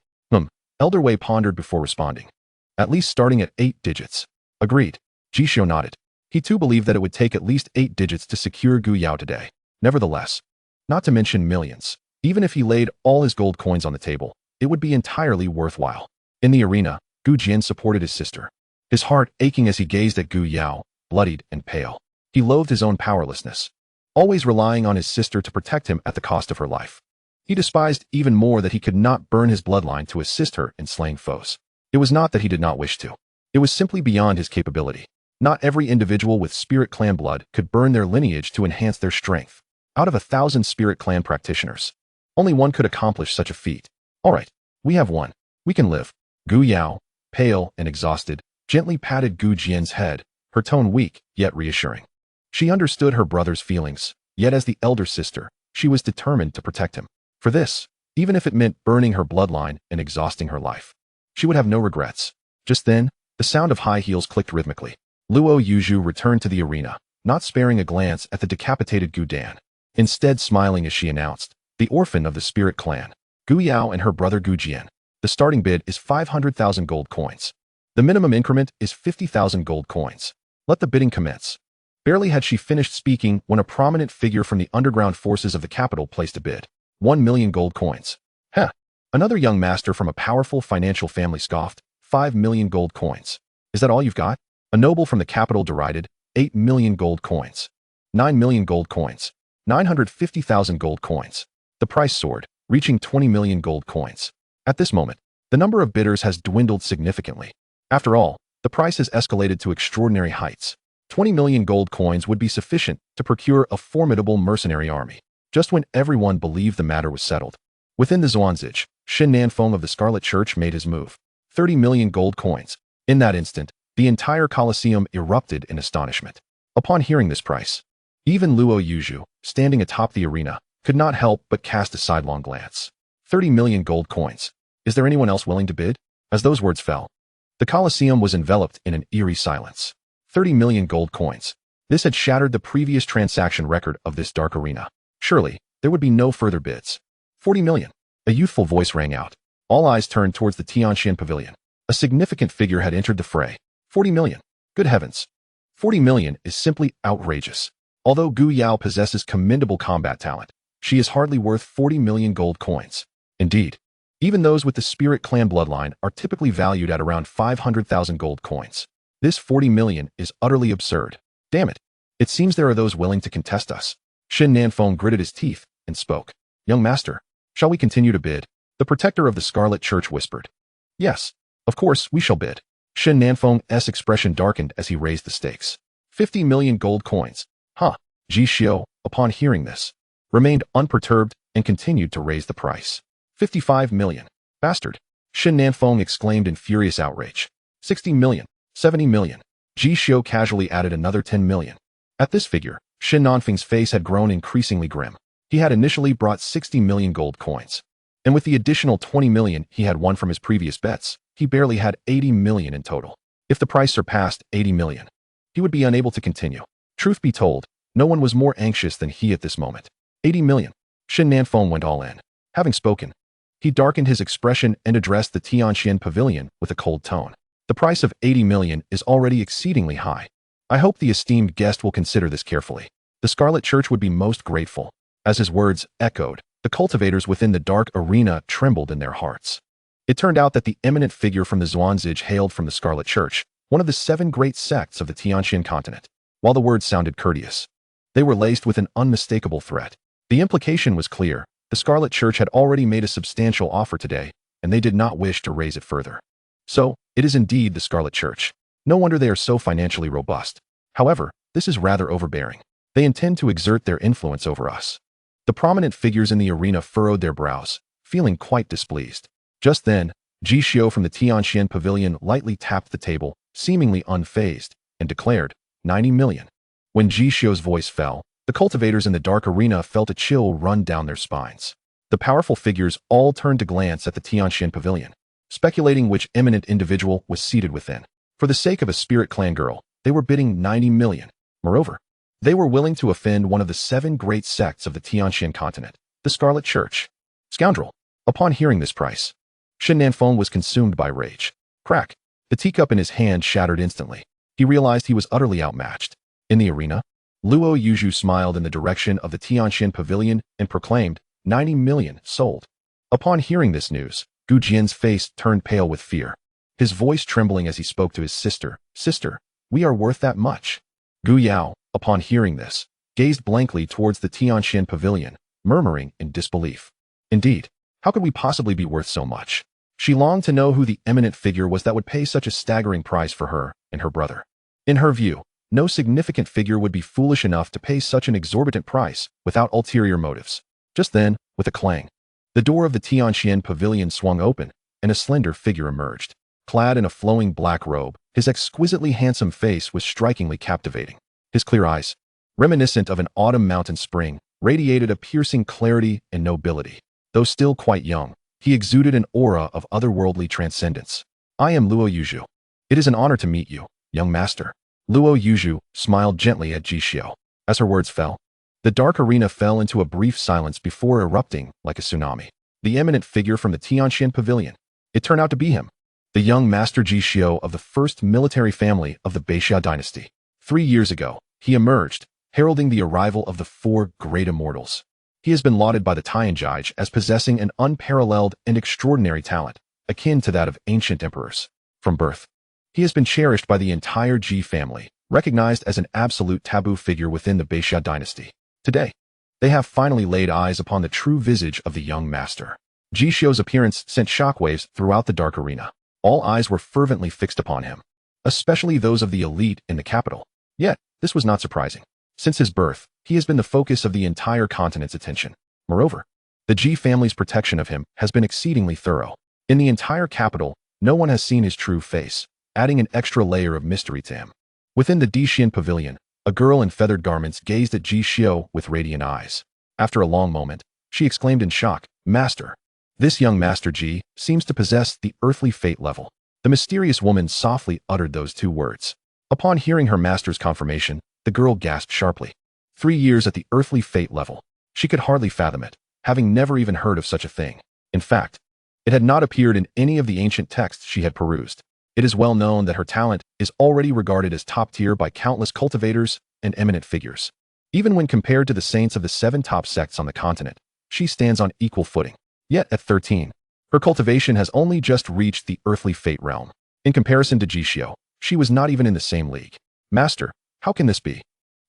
Elder Wei pondered before responding. "At least starting at 8 digits. Agreed. Ji Xiu nodded. He too believed that it would take at least 8 digits to secure Gu Yao today. Nevertheless, not to mention millions, even if he laid all his gold coins on the table, it would be entirely worthwhile. In the arena, Gu Jian supported his sister, his heart aching as he gazed at Gu Yao, bloodied and pale. He loathed his own powerlessness, always relying on his sister to protect him at the cost of her life. He despised even more that he could not burn his bloodline to assist her in slaying foes. It was not that he did not wish to. It was simply beyond his capability. Not every individual with Spirit Clan blood could burn their lineage to enhance their strength. Out of 1,000 Spirit Clan practitioners, only one could accomplish such a feat. All right, we have one. We can live. Gu Yao, pale and exhausted, gently patted Gu Jian's head, her tone weak, yet reassuring. She understood her brother's feelings, yet as the elder sister, she was determined to protect him. For this, even if it meant burning her bloodline and exhausting her life, she would have no regrets. Just then, The sound of high heels clicked rhythmically. Luo Yuzhu returned to the arena, not sparing a glance at the decapitated Gu Dan. Instead smiling as she announced, the orphan of the spirit clan, Gu Yao and her brother Gu Jian. The starting bid is 500,000 gold coins. The minimum increment is 50,000 gold coins. Let the bidding commence. Barely had she finished speaking when a prominent figure from the underground forces of the capital placed a bid. 1 million gold coins. Heh. Another young master from a powerful financial family scoffed. 5 million gold coins. Is that all you've got? A noble from the capital derided. 8 million gold coins. 9 million gold coins. 950,000 gold coins. The price soared, reaching 20 million gold coins. At this moment, the number of bidders has dwindled significantly. After all, the price has escalated to extraordinary heights. 20 million gold coins would be sufficient to procure a formidable mercenary army. Just when everyone believed the matter was settled. Within the Xuanzij, Xin Nanfeng of the Scarlet Church made his move. 30 million gold coins. In that instant, the entire Colosseum erupted in astonishment. Upon hearing this price, even Luo Yuzhu, standing atop the arena, could not help but cast a sidelong glance. 30 million gold coins. Is there anyone else willing to bid? As those words fell, the Colosseum was enveloped in an eerie silence. 30 million gold coins. This had shattered the previous transaction record of this dark arena. Surely, there would be no further bids. 40 million. A youthful voice rang out. All eyes turned towards the Tianxian pavilion. A significant figure had entered the fray. 40 million. Good heavens. 40 million is simply outrageous. Although Gu Yao possesses commendable combat talent, she is hardly worth 40 million gold coins. Indeed, even those with the Spirit Clan bloodline are typically valued at around 500,000 gold coins. This 40 million is utterly absurd. Damn it. It seems there are those willing to contest us. Xin Nanfeng gritted his teeth and spoke. Young master, shall we continue to bid? The protector of the Scarlet Church whispered. Yes, of course, we shall bid. Xin Nanfeng's expression darkened as he raised the stakes. 50 million gold coins. Huh. Ji Xiu, upon hearing this, remained unperturbed and continued to raise the price. 55 million. Bastard. Xin Nanfeng exclaimed in furious outrage. 60 million. 70 million. Ji Xiu casually added another 10 million. At this figure, Xin Nanfeng's face had grown increasingly grim. He had initially brought 60 million gold coins. And with the additional 20 million he had won from his previous bets, he barely had 80 million in total. If the price surpassed 80 million, he would be unable to continue. Truth be told, no one was more anxious than he at this moment. 80 million. Xin Nanfeng went all in. Having spoken, he darkened his expression and addressed the Tianxian pavilion with a cold tone. The price of 80 million is already exceedingly high. I hope the esteemed guest will consider this carefully. The Scarlet Church would be most grateful. As his words echoed, the cultivators within the dark arena trembled in their hearts. It turned out that the eminent figure from the Xuanzij hailed from the Scarlet Church, one of the 7 great sects of the Tianxian continent. While the words sounded courteous, they were laced with an unmistakable threat. The implication was clear. The Scarlet Church had already made a substantial offer today, and they did not wish to raise it further. So, it is indeed the Scarlet Church. No wonder they are so financially robust. However, this is rather overbearing. They intend to exert their influence over us. The prominent figures in the arena furrowed their brows, feeling quite displeased. Just then, Ji Xiu from the Tianxian pavilion lightly tapped the table, seemingly unfazed, and declared, 90 million. When Ji Xiu's voice fell, the cultivators in the dark arena felt a chill run down their spines. The powerful figures all turned to glance at the Tianxian pavilion, speculating which eminent individual was seated within. For the sake of a Spirit Clan girl, they were bidding 90 million. Moreover, they were willing to offend one of the 7 great sects of the Tianxian continent, the Scarlet Church. Scoundrel. Upon hearing this price, Xin Nanfeng was consumed by rage. Crack. The teacup in his hand shattered instantly. He realized he was utterly outmatched. In the arena, Luo Yuzhu smiled in the direction of the Tianxian pavilion and proclaimed, 90 million sold. Upon hearing this news, Gu Jian's face turned pale with fear, his voice trembling as he spoke to his sister. Sister, we are worth that much. Gu Yao, upon hearing this, gazed blankly towards the Tianxian pavilion, murmuring in disbelief. Indeed, how could we possibly be worth so much? She longed to know who the eminent figure was that would pay such a staggering price for her and her brother. In her view, no significant figure would be foolish enough to pay such an exorbitant price without ulterior motives. Just then, with a clang, the door of the Tianxian pavilion swung open, and a slender figure emerged. Clad in a flowing black robe, his exquisitely handsome face was strikingly captivating. His clear eyes, reminiscent of an autumn mountain spring, radiated a piercing clarity and nobility. Though still quite young, he exuded an aura of otherworldly transcendence. I am Luo Yuzhu. It is an honor to meet you, young master. Luo Yuzhu smiled gently at Ji Xiu. As her words fell, the dark arena fell into a brief silence before erupting like a tsunami. The eminent figure from the Tianxian pavilion. It turned out to be him, the young master Ji Xiu of the first military family of the Beixia dynasty. 3 years ago, he emerged, heralding the arrival of the 4 great immortals. He has been lauded by the Tianjai as possessing an unparalleled and extraordinary talent, akin to that of ancient emperors. From birth, he has been cherished by the entire Ji family, recognized as an absolute taboo figure within the Beixia dynasty. Today, they have finally laid eyes upon the true visage of the young master. Ji Xiu's appearance sent shockwaves throughout the dark arena. All eyes were fervently fixed upon him, especially those of the elite in the capital. Yet, this was not surprising. Since his birth, he has been the focus of the entire continent's attention. Moreover, the Ji family's protection of him has been exceedingly thorough. In the entire capital, no one has seen his true face, adding an extra layer of mystery to him. Within the Dixian pavilion, a girl in feathered garments gazed at Ji Xiu with radiant eyes. After a long moment, she exclaimed in shock, "Master! This young Master Ji seems to possess the earthly fate level." The mysterious woman softly uttered those 2 words. Upon hearing her master's confirmation, the girl gasped sharply. 3 years at the earthly fate level. She could hardly fathom it, having never even heard of such a thing. In fact, it had not appeared in any of the ancient texts she had perused. It is well known that her talent is already regarded as top tier by countless cultivators and eminent figures. Even when compared to the saints of the 7 top sects on the continent, she stands on equal footing. Yet at 13, her cultivation has only just reached the earthly fate realm. In comparison to Ji Xiu, she was not even in the same league. Master, how can this be?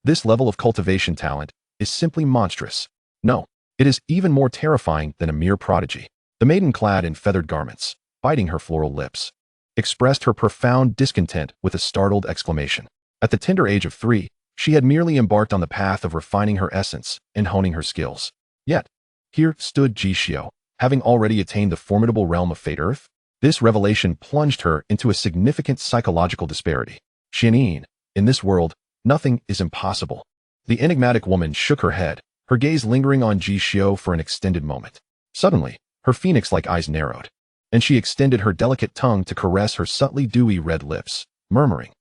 This level of cultivation talent is simply monstrous. No, it is even more terrifying than a mere prodigy. The maiden clad in feathered garments, biting her floral lips, expressed her profound discontent with a startled exclamation. At the tender age of 3, she had merely embarked on the path of refining her essence and honing her skills. Yet, here stood Ji Xiu, having already attained the formidable realm of Fate Earth. This revelation plunged her into a significant psychological disparity. Xianxian, in this world, nothing is impossible. The enigmatic woman shook her head, her gaze lingering on Ji Xiu for an extended moment. Suddenly, her phoenix-like eyes narrowed, and she extended her delicate tongue to caress her subtly dewy red lips, murmuring,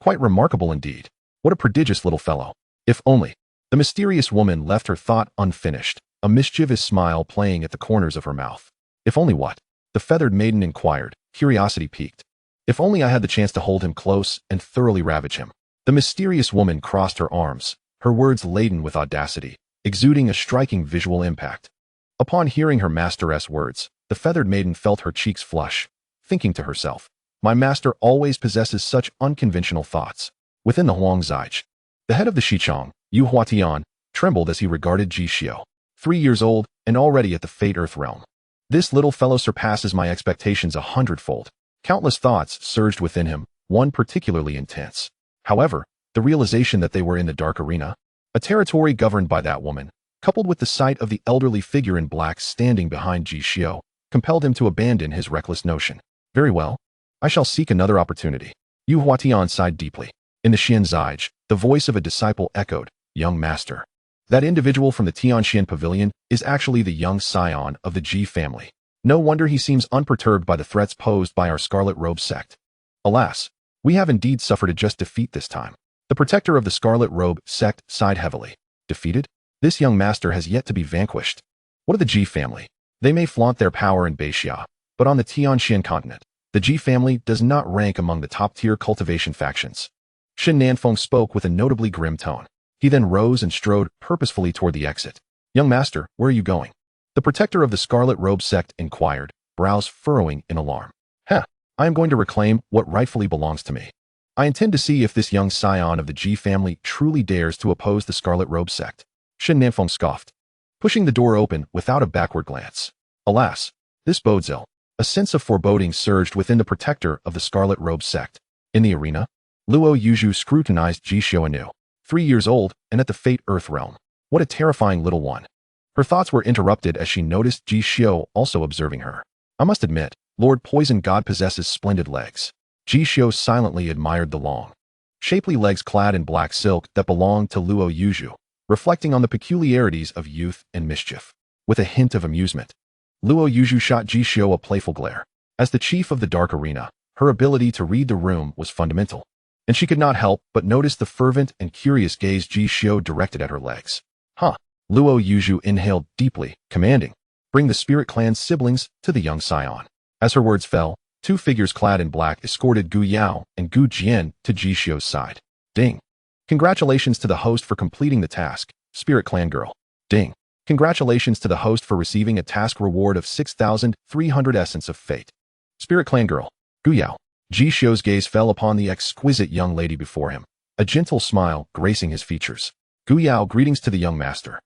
Quite remarkable indeed. What a prodigious little fellow. If only. The mysterious woman left her thought unfinished, a mischievous smile playing at the corners of her mouth. If only what? The feathered maiden inquired, curiosity piqued. If only I had the chance to hold him close and thoroughly ravage him. The mysterious woman crossed her arms, her words laden with audacity, exuding a striking visual impact. Upon hearing her masteress' words, the feathered maiden felt her cheeks flush, thinking to herself, my master always possesses such unconventional thoughts. Within the Huangzai, the head of the Xichong, Yu Huatian, trembled as he regarded Ji Xiu. 3 years old and already at the Fate Earth realm. This little fellow surpasses my expectations 100-fold. Countless thoughts surged within him, one particularly intense. However, the realization that they were in the dark arena, a territory governed by that woman, coupled with the sight of the elderly figure in black standing behind Ji Xiu, compelled him to abandon his reckless notion. Very well. I shall seek another opportunity. Yu Huatian sighed deeply. In the xianxiai, the voice of a disciple echoed, young master. That individual from the Tianxian pavilion is actually the young scion of the Ji family. No wonder he seems unperturbed by the threats posed by our Scarlet Robe sect. Alas, we have indeed suffered a just defeat this time. The protector of the Scarlet Robe sect sighed heavily. Defeated? This young master has yet to be vanquished. What of the Ji family? They may flaunt their power in Beixia, but on the Tianxian continent, the Ji family does not rank among the top-tier cultivation factions. Shen Nanfeng spoke with a notably grim tone. He then rose and strode purposefully toward the exit. Young master, where are you going? The protector of the Scarlet Robe sect inquired, brows furrowing in alarm. I am going to reclaim what rightfully belongs to me. I intend to see if this young scion of the Ji family truly dares to oppose the Scarlet Robe sect. Shen Nanfeng scoffed, pushing the door open without a backward glance. Alas, this bodes ill. A sense of foreboding surged within the protector of the Scarlet Robe sect. In the arena, Luo Yuzhu scrutinized Ji Xiu anew. 3 years old and at the Fate Earth realm. What a terrifying little one. Her thoughts were interrupted as she noticed Ji Xiu also observing her. I must admit, Lord Poison God possesses splendid legs. Ji Xiu silently admired the long, shapely legs clad in black silk that belonged to Luo Yuzhu, reflecting on the peculiarities of youth and mischief. With a hint of amusement, Luo Yuzhu shot Ji Xiu a playful glare. As the chief of the dark arena, her ability to read the room was fundamental, and she could not help but notice the fervent and curious gaze Ji Xiu directed at her legs. Huh. Luo Yuzhu inhaled deeply, commanding, "Bring the Spirit Clan's siblings to the young scion." As her words fell, two figures clad in black escorted Gu Yao and Gu Jian to Ji Xiu's side. Ding. Congratulations to the host for completing the task, Spirit Clan girl. Ding. Congratulations to the host for receiving a task reward of 6,300 Essence of Fate. Spirit Clan girl. Gu Yao. Ji Xiu's gaze fell upon the exquisite young lady before him, a gentle smile gracing his features. Gu Yao, greetings to the young master.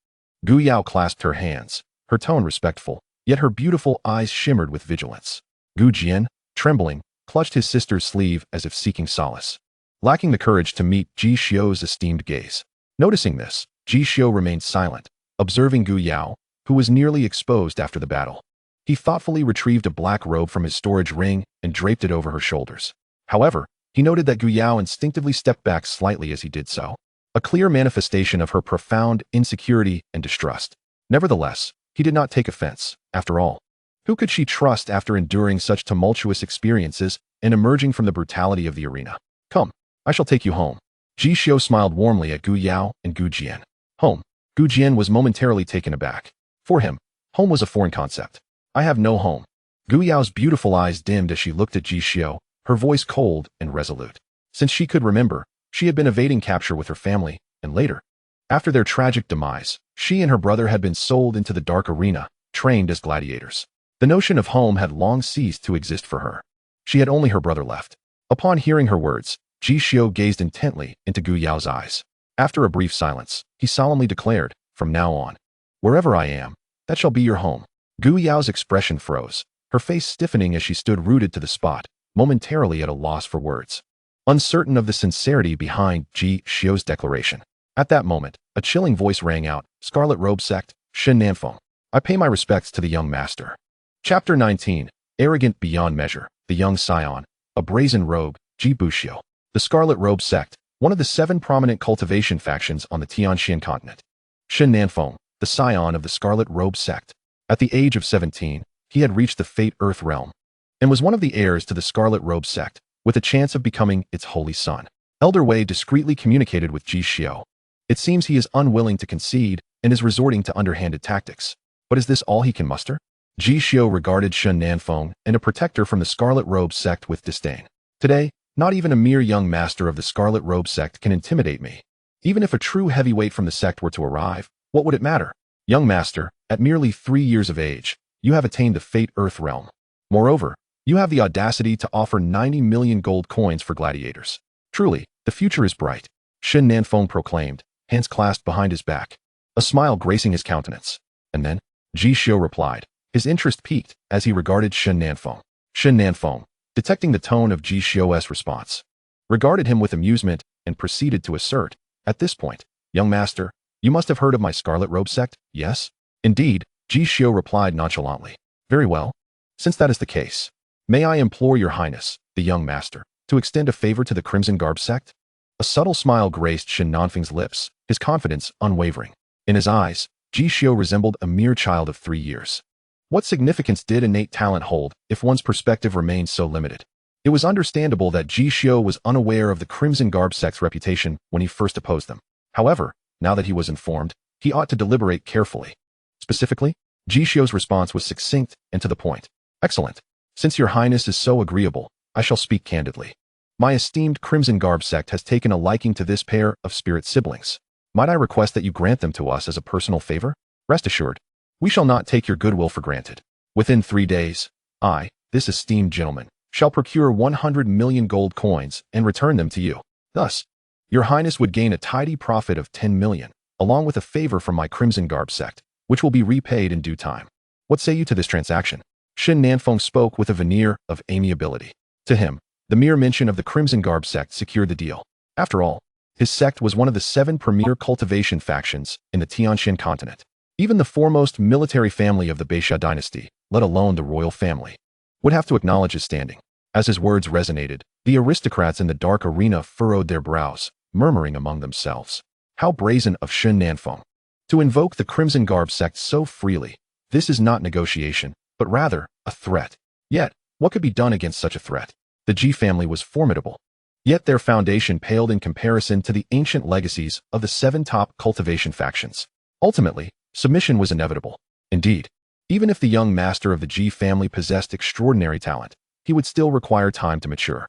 Gu Yao clasped her hands, her tone respectful, yet her beautiful eyes shimmered with vigilance. Gu Jian, trembling, clutched his sister's sleeve as if seeking solace, lacking the courage to meet Ji Xiu's esteemed gaze. Noticing this, Ji Xiu remained silent, observing Gu Yao, who was nearly exposed after the battle. He thoughtfully retrieved a black robe from his storage ring and draped it over her shoulders. However, he noted that Gu Yao instinctively stepped back slightly as he did so, a clear manifestation of her profound insecurity and distrust. Nevertheless, he did not take offense. After all, who could she trust after enduring such tumultuous experiences and emerging from the brutality of the arena? Come, I shall take you home. Ji Xiu smiled warmly at Gu Yao and Gu Jian. Home. Gu Jian was momentarily taken aback. For him, home was a foreign concept. I have no home. Gu Yao's beautiful eyes dimmed as she looked at Ji Xiu, her voice cold and resolute. Since she could remember, she had been evading capture with her family, and later, after their tragic demise, she and her brother had been sold into the dark arena, trained as gladiators. The notion of home had long ceased to exist for her. She had only her brother left. Upon hearing her words, Ji Xiu gazed intently into Gu Yao's eyes. After a brief silence, he solemnly declared, "From now on, wherever I am, that shall be your home." Gu Yao's expression froze, her face stiffening as she stood rooted to the spot, momentarily at a loss for words, uncertain of the sincerity behind Ji Xiu's declaration. At that moment, a chilling voice rang out, "Scarlet Robe Sect, Xianxiafans. I pay my respects to the young master." Chapter 19, Arrogant Beyond Measure, the Young Scion, a Brazen Rogue, Ji Xiu. The Scarlet Robe Sect, one of the 7 prominent cultivation factions on the Tianxian continent. Xianxiafans, the scion of the Scarlet Robe Sect. At the age of 17, he had reached the Fate Earth realm, and was one of the heirs to the Scarlet Robe Sect, with a chance of becoming its holy son. Elder Wei discreetly communicated with Ji Xiu. It seems he is unwilling to concede and is resorting to underhanded tactics. But is this all he can muster? Ji Xiu regarded Xianxiafans and a protector from the Scarlet Robe Sect with disdain. Today, not even a mere young master of the Scarlet Robe Sect can intimidate me. Even if a true heavyweight from the sect were to arrive, what would it matter? Young master, at merely 3 years of age, you have attained the Fate Earth realm. Moreover, you have the audacity to offer 90 million gold coins for gladiators. Truly, the future is bright, Xianxiafans proclaimed, hands clasped behind his back, a smile gracing his countenance. And then, Ji Xiu replied, his interest piqued as he regarded Xianxiafans. Xianxiafans, detecting the tone of Ji Xiu's response, regarded him with amusement and proceeded to assert, "At this point, young master, you must have heard of my Scarlet Robe Sect, yes?" "Indeed," Ji Xiu replied nonchalantly. "Very well. Since that is the case, may I implore your highness, the young master, to extend a favor to the Crimson Garb Sect?" A subtle smile graced Xianxiafans' lips, his confidence unwavering. In his eyes, Ji Xiu resembled a mere child of 3 years. What significance did innate talent hold if one's perspective remained so limited? It was understandable that Ji Xiu was unaware of the Crimson Garb Sect's reputation when he first opposed them. However, now that he was informed, he ought to deliberate carefully. Specifically, Ji Xiu's response was succinct and to the point. "Excellent. Since your highness is so agreeable, I shall speak candidly. My esteemed Crimson Garb Sect has taken a liking to this pair of spirit siblings. Might I request that you grant them to us as a personal favor? Rest assured, we shall not take your goodwill for granted. Within 3 days, I, this esteemed gentleman, shall procure 100 million gold coins and return them to you. Thus, your highness would gain a tidy profit of 10 million, along with a favor from my Crimson Garb Sect, which will be repaid in due time. What say you to this transaction?" Xianxiafans spoke with a veneer of amiability. To him, the mere mention of the Crimson Garb Sect secured the deal. After all, his sect was one of the 7 premier cultivation factions in the Tianxian continent. Even the foremost military family of the Beixia dynasty, let alone the royal family, would have to acknowledge his standing. As his words resonated, the aristocrats in the dark arena furrowed their brows, murmuring among themselves, "How brazen of Xianxiafans to invoke the Crimson Garb Sect so freely. This is not negotiation, but rather a threat." Yet, what could be done against such a threat? The Ji family was formidable. Yet their foundation paled in comparison to the ancient legacies of the 7 top cultivation factions. Ultimately, submission was inevitable. Indeed, even if the young master of the Ji family possessed extraordinary talent, he would still require time to mature.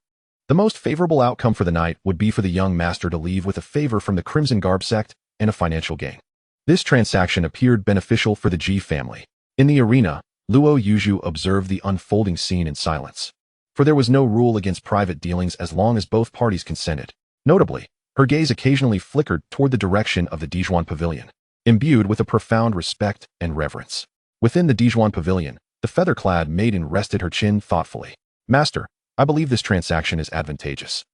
The most favorable outcome for the night would be for the young master to leave with a favor from the Crimson Garb sect and a financial gain. This transaction appeared beneficial for the Ji family. In the arena, Luo Yuzhu observed the unfolding scene in silence. For there was no rule against private dealings as long as both parties consented. Notably, her gaze occasionally flickered toward the direction of the Dijuan Pavilion, imbued with a profound respect and reverence. Within the Dijuan Pavilion, the feather-clad maiden rested her chin thoughtfully. Master, I believe this transaction is advantageous.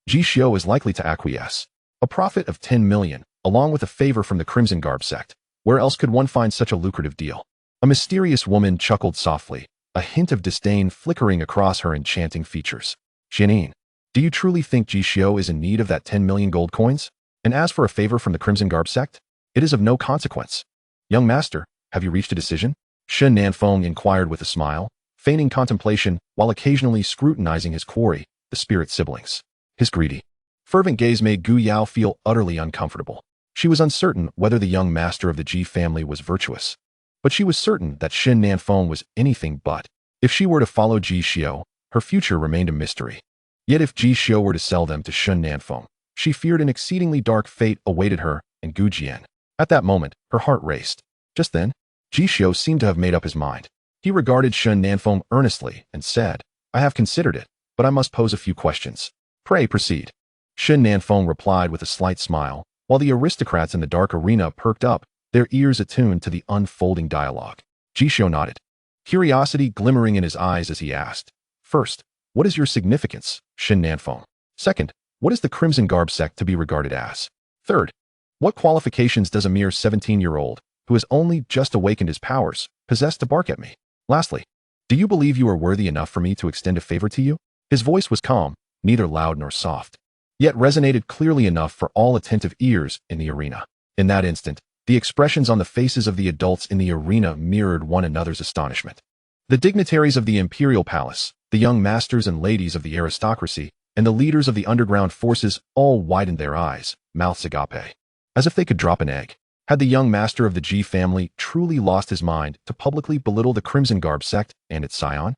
Ji Xiu is likely to acquiesce. A profit of 10 million, along with a favor from the Crimson Garb sect. Where else could one find such a lucrative deal? A mysterious woman chuckled softly, a hint of disdain flickering across her enchanting features. Xianin, do you truly think Ji Xiu is in need of that 10 million gold coins? And as for a favor from the Crimson Garb sect, it is of no consequence. Young master, have you reached a decision? Shen Nanfeng inquired with a smile, feigning contemplation while occasionally scrutinizing his quarry, the spirit siblings. His greedy, fervent gaze made Gu Yao feel utterly uncomfortable. She was uncertain whether the young master of the Ji family was virtuous. But she was certain that Shen Nanfeng was anything but. If she were to follow Ji Xiu, her future remained a mystery. Yet if Ji Xiu were to sell them to Shen Nanfeng, she feared an exceedingly dark fate awaited her and Gu Jian. At that moment, her heart raced. Just then, Ji Xiu seemed to have made up his mind. He regarded Shen Nanfeng earnestly and said, I have considered it, but I must pose a few questions. Pray proceed. Shen Nanfeng replied with a slight smile, while the aristocrats in the dark arena perked up, their ears attuned to the unfolding dialogue. Ji Xiu nodded, curiosity glimmering in his eyes as he asked, First, what is your significance, Shen Nanfeng? Second, what is the Crimson Garb sect to be regarded as? Third, what qualifications does a mere 17-year-old, who has only just awakened his powers, possess to bark at me? Lastly, do you believe you are worthy enough for me to extend a favor to you? His voice was calm, neither loud nor soft, yet resonated clearly enough for all attentive ears in the arena. In that instant, the expressions on the faces of the adults in the arena mirrored one another's astonishment. The dignitaries of the imperial palace, the young masters and ladies of the aristocracy, and the leaders of the underground forces all widened their eyes, mouths agape, as if they could drop an egg. Had the young master of the Ji family truly lost his mind to publicly belittle the Crimson Garb sect and its scion?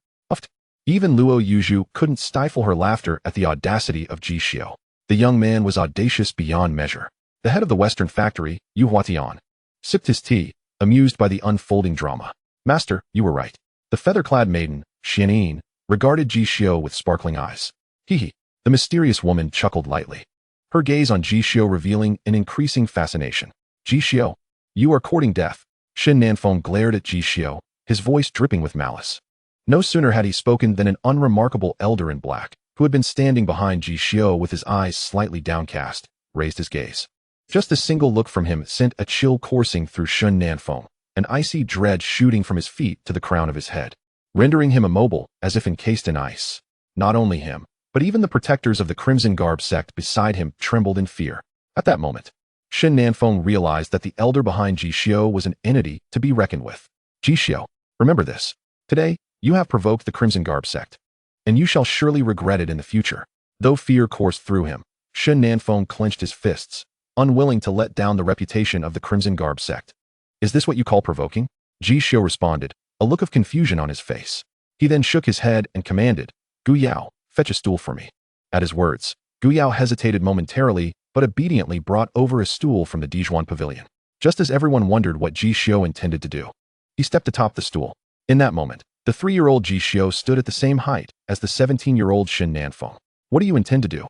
Even Luo Yuzhu couldn't stifle her laughter at the audacity of Ji Xiu. The young man was audacious beyond measure. The head of the Western factory, Yu Huatian, sipped his tea, amused by the unfolding drama. Master, you were right. The feather-clad maiden, Xianin, regarded Ji Xiu with sparkling eyes. Hee. The mysterious woman chuckled lightly, her gaze on Ji Xiu revealing an increasing fascination. Ji Xiu, you are courting death. Shen Nanfeng glared at Ji Xiu, his voice dripping with malice. No sooner had he spoken than an unremarkable elder in black, who had been standing behind Ji Xiu with his eyes slightly downcast, raised his gaze. Just a single look from him sent a chill coursing through Shen Nanfeng, an icy dread shooting from his feet to the crown of his head, rendering him immobile as if encased in ice. Not only him, but even the protectors of the Crimson Garb sect beside him trembled in fear. At that moment, Shen Nanfeng realized that the elder behind Ji Xiu was an entity to be reckoned with. Ji Xiu, remember this. Today, you have provoked the Crimson Garb sect, and you shall surely regret it in the future. Though fear coursed through him, Shen Nanfeng clenched his fists, unwilling to let down the reputation of the Crimson Garb sect. Is this what you call provoking? Ji Xiu responded, a look of confusion on his face. He then shook his head and commanded, Gu Yao, fetch a stool for me. At his words, Gu Yao hesitated momentarily, but obediently brought over a stool from the Dijuan Pavilion. Just as everyone wondered what Ji Xiu intended to do, he stepped atop the stool. In that moment, the 3-year-old Ji Xiu stood at the same height as the 17-year-old Shen Nanfeng. What do you intend to do?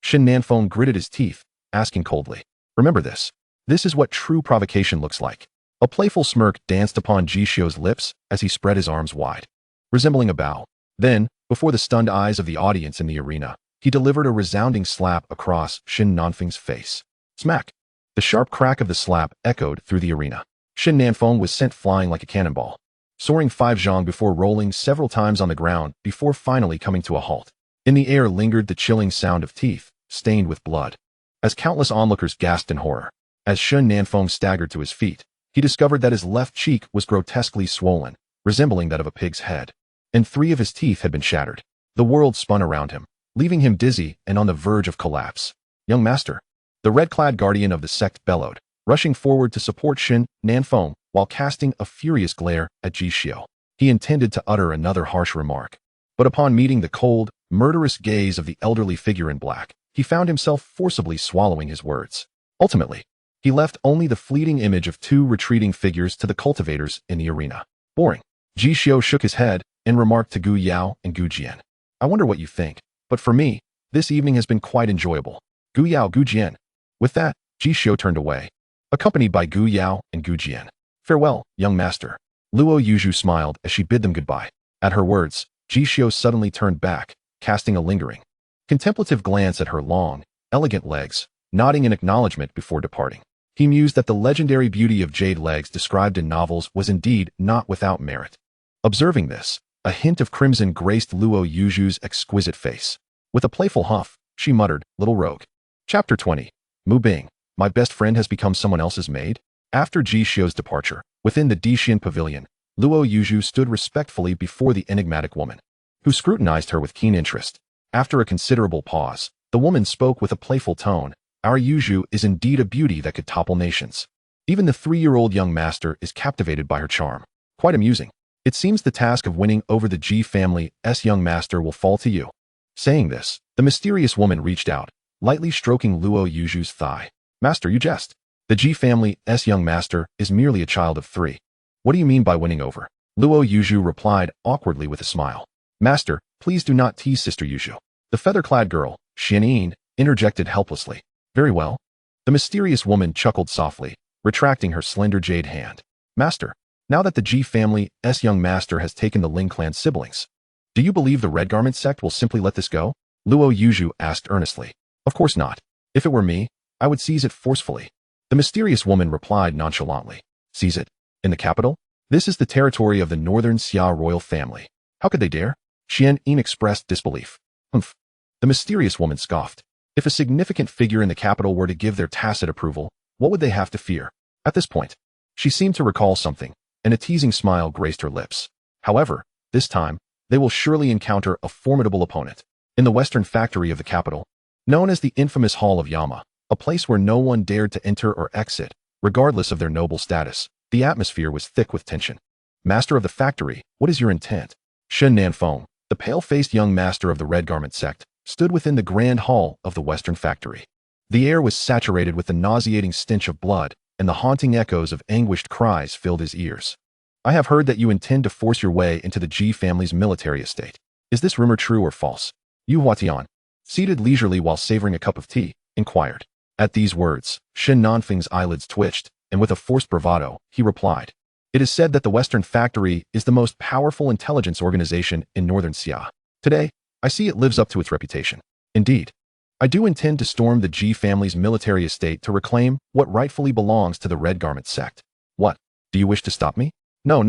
Shen Nanfeng gritted his teeth, asking coldly. Remember this. This is what true provocation looks like. A playful smirk danced upon Ji Xiu's lips as he spread his arms wide, resembling a bow. Then, before the stunned eyes of the audience in the arena, he delivered a resounding slap across Shen Nanfeng's face. Smack! The sharp crack of the slap echoed through the arena. Shen Nanfeng was sent flying like a cannonball, soaring 5 zhang before rolling several times on the ground before finally coming to a halt. In the air lingered the chilling sound of teeth, stained with blood, as countless onlookers gasped in horror. As Shen Nanfeng staggered to his feet, he discovered that his left cheek was grotesquely swollen, resembling that of a pig's head, and 3 of his teeth had been shattered. The world spun around him. leaving him dizzy and on the verge of collapse. "Young master," the red-clad guardian of the sect bellowed, rushing forward to support Xin Nanfeng while casting a furious glare at Ji Xiu. He intended to utter another harsh remark, but upon meeting the cold, murderous gaze of the elderly figure in black, he found himself forcibly swallowing his words. Ultimately, he left only the fleeting image of two retreating figures to the cultivators in the arena. "Boring." Ji Xiu shook his head and remarked to Gu Yao and Gu Jian, "I wonder what you think, but for me, this evening has been quite enjoyable." Gu Yao, Gu Jian. With that, Ji Xiu turned away, accompanied by Gu Yao and Gu Jian. "Farewell, young master." Luo Yuzhu smiled as she bid them goodbye. At her words, Ji Xiu suddenly turned back, casting a lingering, contemplative glance at her long, elegant legs, nodding in acknowledgement before departing. He mused that the legendary beauty of jade legs described in novels was indeed not without merit. Observing this, a hint of crimson graced Luo Yuzhu's exquisite face. With a playful huff, she muttered, "Little rogue." Chapter 20. Mu Bing, my best friend has become someone else's maid? After Ji Xiu's departure, within the Dixian pavilion, Luo Yuzhu stood respectfully before the enigmatic woman, who scrutinized her with keen interest. After a considerable pause, the woman spoke with a playful tone. "Our Yuzhu is indeed a beauty that could topple nations. Even the 3-year-old young master is captivated by her charm. Quite amusing. It seems the task of winning over the Ji family's young master will fall to you." Saying this, the mysterious woman reached out, lightly stroking Luo Yuzhu's thigh. "Master, you jest. The Ji family's young master is merely a child of 3. What do you mean by winning over?" Luo Yuzhu replied awkwardly with a smile. "Master, please do not tease Sister Yuzhu." The feather-clad girl, Xianyin, interjected helplessly. "Very well." The mysterious woman chuckled softly, retracting her slender jade hand. "Master, now that the Ji family's young master has taken the Ling clan siblings, do you believe the Red Garment sect will simply let this go?" Luo Yuzhu asked earnestly. "Of course not. If it were me, I would seize it forcefully." The mysterious woman replied nonchalantly. "Seize it? In the capital? This is the territory of the Northern Xia royal family. How could they dare?" Xianyin expressed disbelief. "Humph." The mysterious woman scoffed. If a significant figure in the capital were to give their tacit approval, what would they have to fear? At this point, she seemed to recall something, and a teasing smile graced her lips. "However, this time, they will surely encounter a formidable opponent. In the western factory of the capital, known as the infamous Hall of Yama, a place where no one dared to enter or exit, regardless of their noble status, the atmosphere was thick with tension. Master of the factory, what is your intent?" Xin Nanfeng, the pale-faced young master of the Red Garment sect, stood within the grand hall of the western factory. The air was saturated with the nauseating stench of blood, and the haunting echoes of anguished cries filled his ears. "I have heard that you intend to force your way into the Ji family's military estate. Is this rumor true or false?" Yu Huatian, seated leisurely while savoring a cup of tea, inquired. At these words, Xin Nanfeng's eyelids twitched, and with a forced bravado, he replied, "It is said that the Western Factory is the most powerful intelligence organization in Northern Xia. Today, I see it lives up to its reputation. Indeed, I do intend to storm the Ji family's military estate to reclaim what rightfully belongs to the Red Garment sect. What? Do you wish to stop me?" No.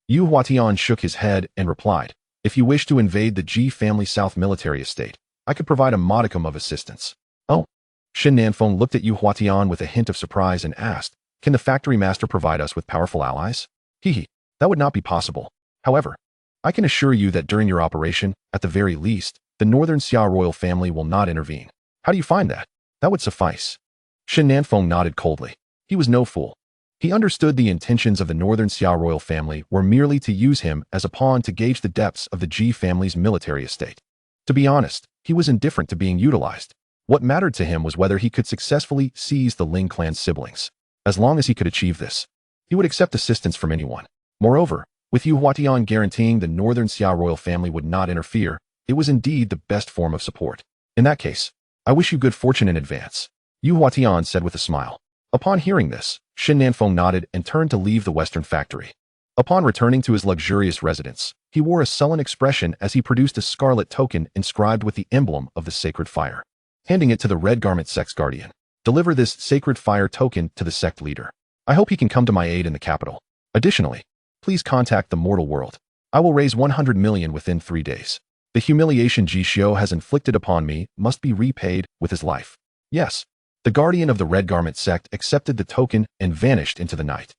Yu Huatian shook his head and replied, "If you wish to invade the Ji family South military estate, I could provide a modicum of assistance." "Oh." Xin Nanfeng looked at Yu Huatian with a hint of surprise and asked, "Can the factory master provide us with powerful allies?" That would not be possible. However, I can assure you that during your operation, at the very least, the Northern Xia royal family will not intervene." "How do you find that?" "That would suffice." Xin Nanfeng nodded coldly. He was no fool. He understood the intentions of the Northern Xia royal family were merely to use him as a pawn to gauge the depths of the Ji family's military estate. To be honest, he was indifferent to being utilized. What mattered to him was whether he could successfully seize the Ling clan siblings. As long as he could achieve this, he would accept assistance from anyone. Moreover, with Yu Huatian guaranteeing the Northern Xia royal family would not interfere, it was indeed the best form of support. "In that case, I wish you good fortune in advance," Yu Huatian said with a smile. Upon hearing this, Xin Nanfeng nodded and turned to leave the Western factory. Upon returning to his luxurious residence, he wore a sullen expression as he produced a scarlet token inscribed with the emblem of the sacred fire. Handing it to the Red Garment sect's guardian. "Deliver this sacred fire token to the sect leader. I hope he can come to my aid in the capital. Additionally, please contact the mortal world. I will raise 100 million within 3 days. The humiliation Ji Xiu has inflicted upon me must be repaid with his life." Yes. The guardian of the Red Garment sect accepted the token and vanished into the night.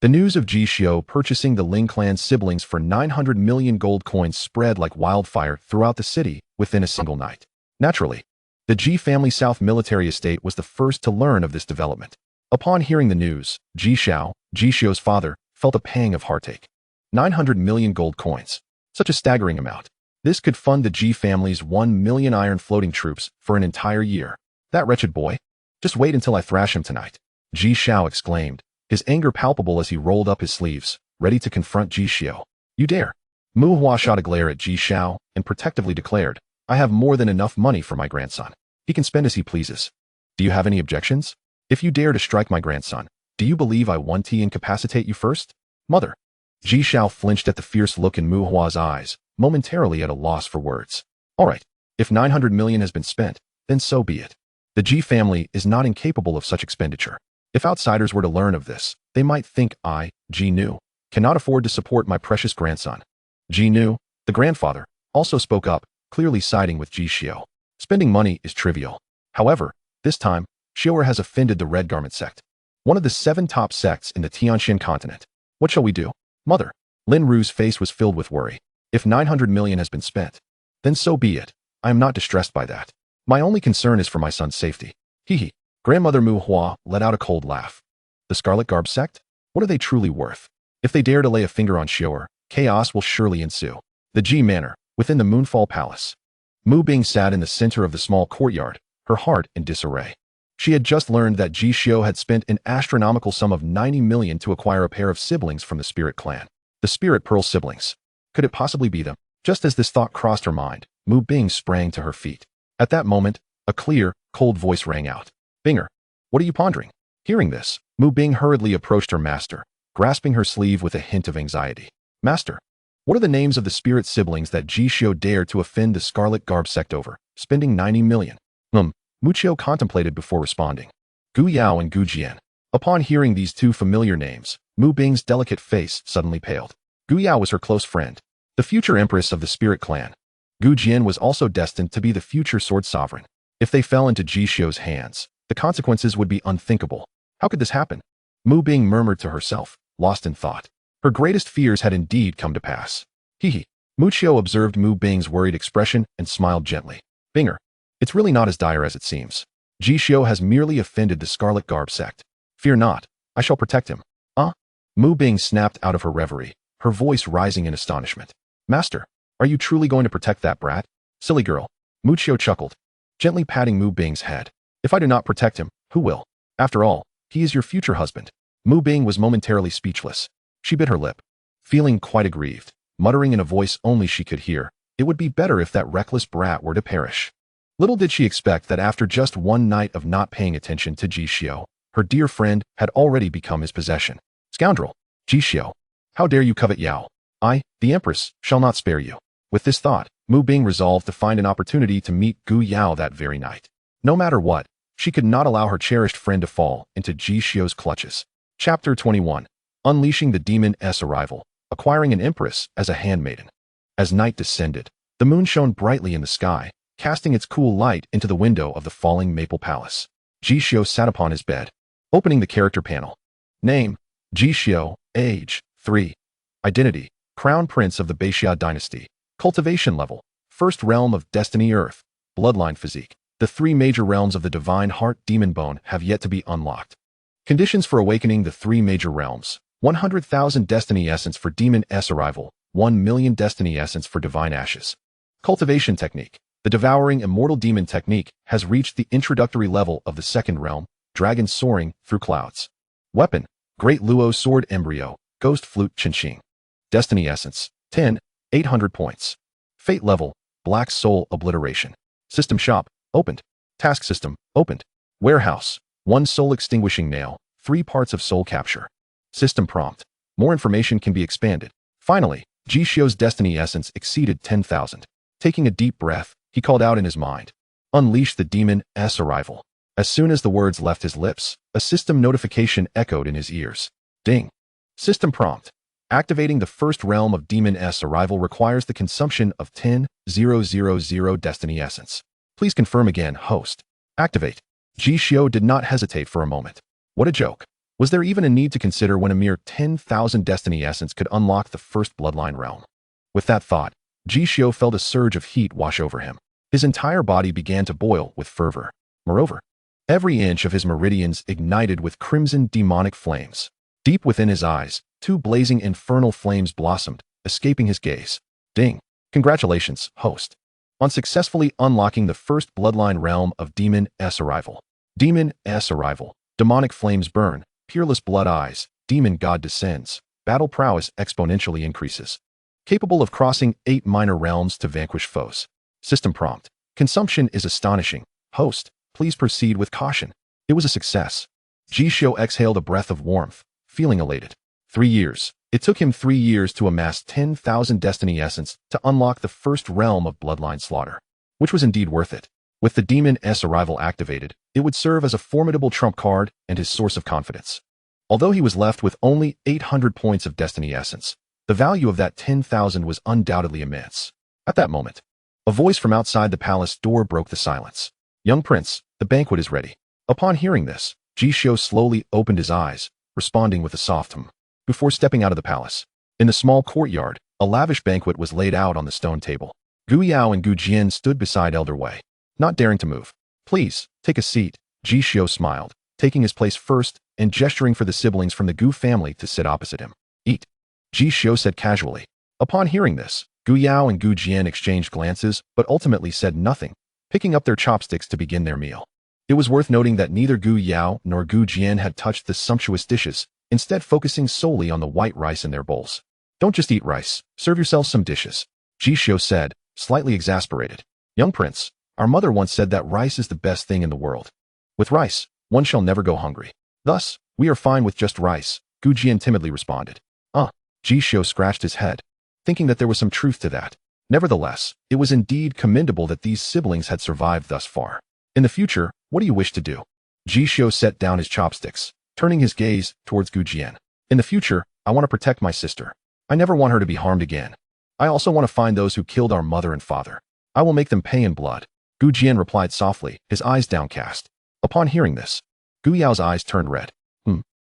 The news of Ji Xiu purchasing the Ling clan's siblings for 900 million gold coins spread like wildfire throughout the city within a single night. Naturally, the Ji family South military estate was the first to learn of this development. Upon hearing the news, Ji Xiu's father, felt a pang of heartache. 900 million gold coins. Such a staggering amount. This could fund the Ji family's 1 million iron floating troops for an entire year. That wretched boy. Just wait until I thrash him tonight. Ji Xiu exclaimed, his anger palpable as he rolled up his sleeves, ready to confront Ji Xiu. You dare? Mu Hua shot a glare at Ji Xiu and protectively declared, I have more than enough money for my grandson. He can spend as he pleases. Do you have any objections? If you dare to strike my grandson, do you believe I want to incapacitate you first? Mother. Ji Xiu flinched at the fierce look in Mu Hua's eyes, momentarily at a loss for words. All right, if 900 million has been spent, then so be it. The Ji family is not incapable of such expenditure. If outsiders were to learn of this, they might think I, Ji Nu, cannot afford to support my precious grandson. Ji Nu, the grandfather, also spoke up, clearly siding with Ji Xiu. Spending money is trivial. However, this time, Xiu has offended the Red Garment sect, one of the 7 top sects in the Tianxian continent. What shall we do? Mother. Lin Ru's face was filled with worry. If 900 million has been spent, then so be it. I am not distressed by that. My only concern is for my son's safety. Hee. Grandmother Mu Hua let out a cold laugh. The Scarlet Garb sect? What are they truly worth? If they dare to lay a finger on Xiu, chaos will surely ensue. The Ji Manor, within the Moonfall Palace. Mu Bing sat in the center of the small courtyard, her heart in disarray. She had just learned that Ji Xiu had spent an astronomical sum of 90 million to acquire a pair of siblings from the Spirit clan. The Spirit Pearl siblings. Could it possibly be them? Just as this thought crossed her mind, Mu Bing sprang to her feet. At that moment, a clear, cold voice rang out. Binger, what are you pondering? Hearing this, Mu Bing hurriedly approached her master, grasping her sleeve with a hint of anxiety. Master, what are the names of the spirit siblings that Ji Xiu dared to offend the Scarlet Garb sect over, spending 90 million? Mu Qiu contemplated before responding. Gu Yao and Gu Jian. Upon hearing these 2 familiar names, Mu Bing's delicate face suddenly paled. Gu Yao was her close friend, the future empress of the Spirit clan. Gu Jian was also destined to be the future sword sovereign. If they fell into Ji Xiu's hands, the consequences would be unthinkable. How could this happen? Mu Bing murmured to herself, lost in thought. Her greatest fears had indeed come to pass. Hee. Mu Qiu observed Mu Bing's worried expression and smiled gently. Binger, it's really not as dire as it seems. Ji Xiu has merely offended the Scarlet Garb sect. Fear not, I shall protect him. Mu Bing snapped out of her reverie, her voice rising in astonishment. Master, are you truly going to protect that brat? Silly girl. Mu Qiu chuckled, gently patting Mu Bing's head. If I do not protect him, who will? After all, he is your future husband. Mu Bing was momentarily speechless. She bit her lip, feeling quite aggrieved, muttering in a voice only she could hear, it would be better if that reckless brat were to perish. Little did she expect that after just one night of not paying attention to Ji Xiu, her dear friend had already become his possession. Scoundrel! Ji Xiu, how dare you covet Yao? I, the Empress, shall not spare you. With this thought, Mu Bing resolved to find an opportunity to meet Gu Yao that very night. No matter what, she could not allow her cherished friend to fall into Ji Xiu's clutches. Chapter 21. Unleashing the Demon's Arrival, acquiring an Empress as a handmaiden. As night descended, the moon shone brightly in the sky, casting its cool light into the window of the falling Maple Palace. Ji Xiu sat upon his bed, opening the character panel. Name, Ji Xiu, age, 3. Identity, Crown Prince of the Beixia dynasty. Cultivation level, First Realm of Destiny Earth. Bloodline physique. The 3 major realms of the Divine Heart Demon Bone have yet to be unlocked. Conditions for awakening the 3 major realms. 100,000 Destiny Essence for Demon's Arrival. 1 million Destiny Essence for Divine Ashes. Cultivation technique. The Devouring Immortal Demon technique has reached the introductory level of the 2nd realm, Dragon Soaring Through Clouds. Weapon, Great Luo Sword Embryo, Ghost Flute Qinqing. Destiny Essence, 10, 800 points. Fate level, Black Soul Obliteration. System Shop, opened. Task System, opened. Warehouse, 1 Soul Extinguishing Nail, 3 parts of Soul Capture. System Prompt, more information can be expanded. Finally, Ji Xiu's Destiny Essence exceeded 10,000. Taking a deep breath, he called out in his mind, Unleash the Demon's Arrival. As soon as the words left his lips, a system notification echoed in his ears. Ding. System Prompt. Activating the 1st realm of Demon's Arrival requires the consumption of 10,000 Destiny Essence. Please confirm again, host. Activate. Ji Xiu did not hesitate for a moment. What a joke. Was there even a need to consider when a mere 10,000 destiny essence could unlock the first bloodline realm? With that thought, Ji Xiu felt a surge of heat wash over him. His entire body began to boil with fervor. Moreover, every inch of his meridians ignited with crimson demonic flames. Deep within his eyes, two blazing infernal flames blossomed, escaping his gaze. Ding! Congratulations, host, on successfully unlocking the first bloodline realm of Demon S arrival. Demon S arrival. Demonic flames burn, peerless blood eyes, demon god descends, battle prowess exponentially increases. Capable of crossing 8 minor realms to vanquish foes. System prompt. Consumption is astonishing. Host, please proceed with caution. It was a success. Ji Xiu exhaled a breath of warmth, feeling elated. 3 years. It took him 3 years to amass 10,000 destiny essence to unlock the first realm of bloodline slaughter, which was indeed worth it. With the Demon S arrival activated, it would serve as a formidable trump card and his source of confidence. Although he was left with only 800 points of destiny essence, the value of that 10,000 was undoubtedly immense. At that moment, a voice from outside the palace door broke the silence. Young prince, the banquet is ready. Upon hearing this, Ji Xiu slowly opened his eyes, responding with a soft hum. Before stepping out of the palace, in the small courtyard, a lavish banquet was laid out on the stone table. Gu Yao and Gu Jian stood beside Elder Wei, not daring to move. Please, take a seat. Ji Xiu smiled, taking his place first and gesturing for the siblings from the Gu family to sit opposite him. Eat. Ji Xiu said casually. Upon hearing this, Gu Yao and Gu Jian exchanged glances but ultimately said nothing, picking up their chopsticks to begin their meal. It was worth noting that neither Gu Yao nor Gu Jian had touched the sumptuous dishes, instead focusing solely on the white rice in their bowls. Don't just eat rice, serve yourselves some dishes, Ji Xiu said, slightly exasperated. Young prince, our mother once said that rice is the best thing in the world. With rice, one shall never go hungry. Thus, we are fine with just rice, Gu Jian timidly responded. Ji Xiu scratched his head, thinking that there was some truth to that. Nevertheless, it was indeed commendable that these siblings had survived thus far. In the future, what do you wish to do? Ji Xiu set down his chopsticks, turning his gaze towards Gu Jian. In the future, I want to protect my sister. I never want her to be harmed again. I also want to find those who killed our mother and father. I will make them pay in blood. Gu Jian replied softly, his eyes downcast. Upon hearing this, Gu Yao's eyes turned red.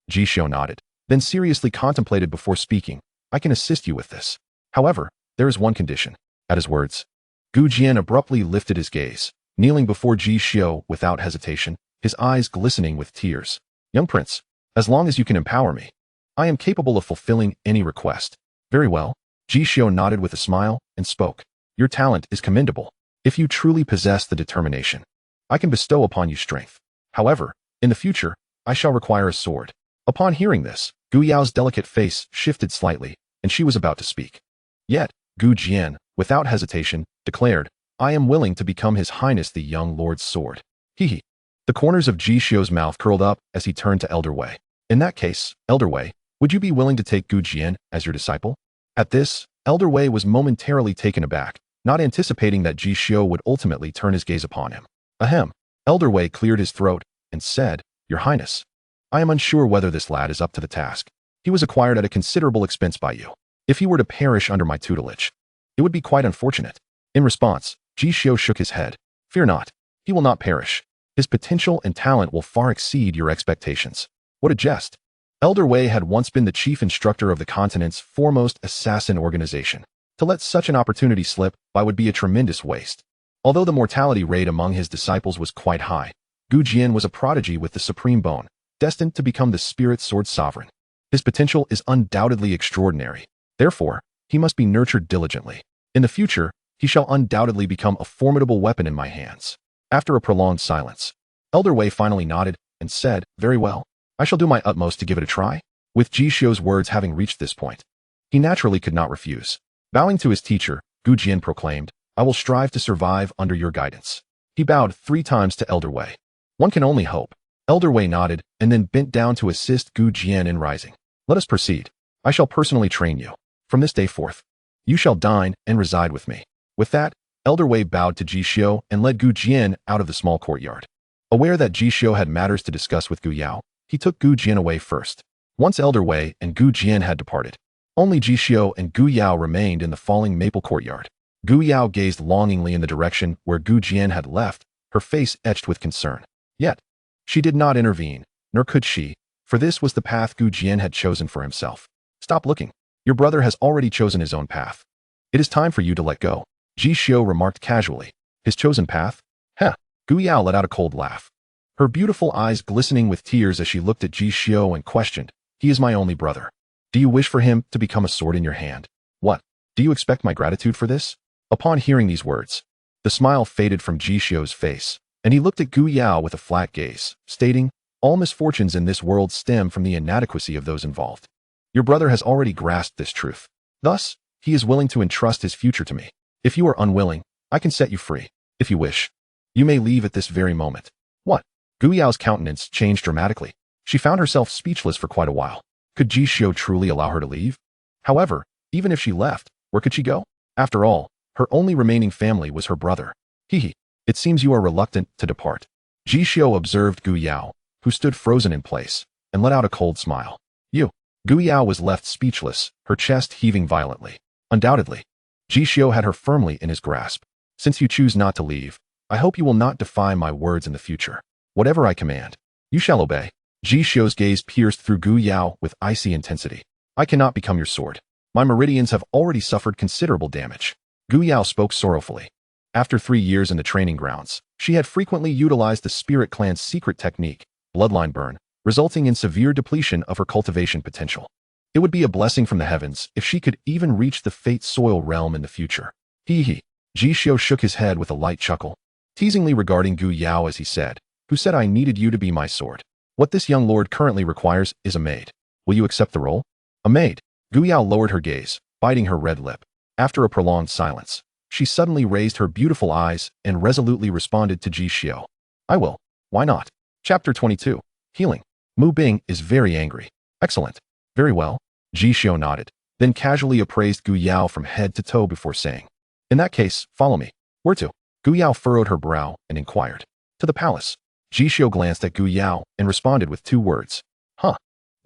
Ji Xiu nodded, then seriously contemplated before speaking. I can assist you with this. However, there is one condition. At his words, Gu Jian abruptly lifted his gaze, kneeling before Ji Xiu without hesitation, his eyes glistening with tears. Young prince, as long as you can empower me, I am capable of fulfilling any request. Very well. Ji Xiu nodded with a smile and spoke. Your talent is commendable. If you truly possess the determination, I can bestow upon you strength. However, in the future, I shall require a sword. Upon hearing this, Gu Yao's delicate face shifted slightly, and she was about to speak. Yet, Gu Jian, without hesitation, declared, I am willing to become His Highness the Young Lord's sword. Hee. The corners of Ji Xiu's mouth curled up as he turned to Elder Wei. In that case, Elder Wei, would you be willing to take Gu Jian as your disciple? At this, Elder Wei was momentarily taken aback, not anticipating that Ji Xiu would ultimately turn his gaze upon him. Ahem. Elder Wei cleared his throat and said, Your Highness, I am unsure whether this lad is up to the task. He was acquired at a considerable expense by you. If he were to perish under my tutelage, it would be quite unfortunate. In response, Ji Xiu shook his head. Fear not. He will not perish. His potential and talent will far exceed your expectations. What a jest. Elder Wei had once been the chief instructor of the continent's foremost assassin organization. To let such an opportunity slip by would be a tremendous waste. Although the mortality rate among his disciples was quite high, Gu Jian was a prodigy with the supreme bone, destined to become the spirit sword sovereign. His potential is undoubtedly extraordinary. Therefore, he must be nurtured diligently. In the future, he shall undoubtedly become a formidable weapon in my hands. After a prolonged silence, Elder Wei finally nodded and said, Very well. I shall do my utmost to give it a try. With Ji Xiu's words having reached this point, he naturally could not refuse. Bowing to his teacher, Gu Jian proclaimed, I will strive to survive under your guidance. He bowed 3 times to Elder Wei. One can only hope. Elder Wei nodded and then bent down to assist Gu Jian in rising. Let us proceed. I shall personally train you. From this day forth, you shall dine and reside with me. With that, Elder Wei bowed to Ji Xiu and led Gu Jian out of the small courtyard. Aware that Ji Xiu had matters to discuss with Gu Yao, he took Gu Jian away first. Once Elder Wei and Gu Jian had departed, only Ji Xiu and Gu Yao remained in the falling maple courtyard. Gu Yao gazed longingly in the direction where Gu Jian had left, her face etched with concern. Yet, she did not intervene, nor could she, for this was the path Gu Jian had chosen for himself. Stop looking. Your brother has already chosen his own path. It is time for you to let go, Ji Xiu remarked casually. His chosen path? Heh. Gu Yao let out a cold laugh, her beautiful eyes glistening with tears as she looked at Ji Xiu and questioned, he is my only brother. Do you wish for him to become a sword in your hand? What? Do you expect my gratitude for this? Upon hearing these words, the smile faded from Ji Xiu's face, and he looked at Gu Yao with a flat gaze, stating, all misfortunes in this world stem from the inadequacy of those involved. Your brother has already grasped this truth. Thus, he is willing to entrust his future to me. If you are unwilling, I can set you free. If you wish, you may leave at this very moment. What? Gu Yao's countenance changed dramatically. She found herself speechless for quite a while. Could Ji Xiu truly allow her to leave? However, even if she left, where could she go? After all, her only remaining family was her brother. Hee. It seems you are reluctant to depart. Ji Xiu observed Gu Yao, who stood frozen in place, and let out a cold smile. You. Gu Yao was left speechless, her chest heaving violently. Undoubtedly, Ji Xiu had her firmly in his grasp. Since you choose not to leave, I hope you will not defy my words in the future. Whatever I command, you shall obey. Ji Xiu's gaze pierced through Gu Yao with icy intensity. I cannot become your sword. My meridians have already suffered considerable damage. Gu Yao spoke sorrowfully. After 3 years in the training grounds, she had frequently utilized the Spirit Clan's secret technique, bloodline burn, resulting in severe depletion of her cultivation potential. It would be a blessing from the heavens if she could even reach the Fate Soil realm in the future. Hee. Ji Xiu shook his head with a light chuckle, teasingly regarding Gu Yao as he said, who said I needed you to be my sword. What this young lord currently requires is a maid. Will you accept the role? A maid. Gu Yao lowered her gaze, biting her red lip. After a prolonged silence, she suddenly raised her beautiful eyes and resolutely responded to Ji Xiu. I will. Why not? Chapter 22. Healing. Mu Bing is very angry. Excellent. Very well. Ji Xiu nodded, then casually appraised Gu Yao from head to toe before saying, in that case, follow me. Where to? Gu Yao furrowed her brow and inquired. To the palace. Ji Xiu glanced at Gu Yao and responded with 2 words. Huh.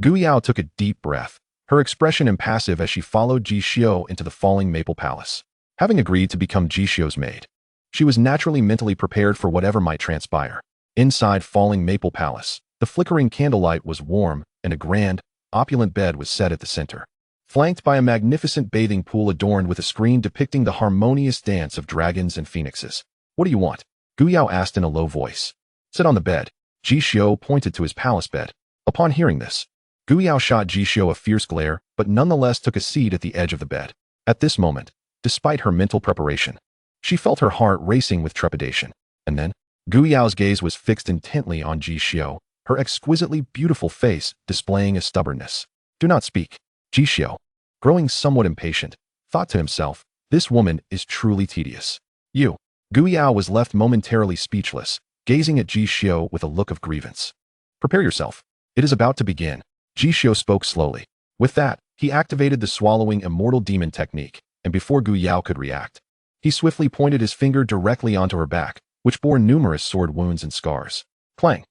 Gu Yao took a deep breath, her expression impassive as she followed Ji Xiu into the Falling Maple Palace. Having agreed to become Ji Xiu's maid, she was naturally mentally prepared for whatever might transpire. Inside Falling Maple Palace, the flickering candlelight was warm and a grand, opulent bed was set at the center, flanked by a magnificent bathing pool adorned with a screen depicting the harmonious dance of dragons and phoenixes. What do you want? Gu Yao asked in a low voice. Sit on the bed. Ji Xiu pointed to his palace bed. Upon hearing this, Gu Yao shot Ji Xiu a fierce glare, but nonetheless took a seat at the edge of the bed. At this moment, despite her mental preparation, she felt her heart racing with trepidation. And then, Gu Yao's gaze was fixed intently on Ji Xiu, her exquisitely beautiful face displaying a stubbornness. Do not speak. Ji Xiu, growing somewhat impatient, thought to himself, this woman is truly tedious. You. Gu Yao was left momentarily speechless, gazing at Ji Xiu with a look of grievance. Prepare yourself. It is about to begin. Ji Xiu spoke slowly. With that, he activated the swallowing immortal demon technique, and before Gu Yao could react, he swiftly pointed his finger directly onto her back, which bore numerous sword wounds and scars. Clang!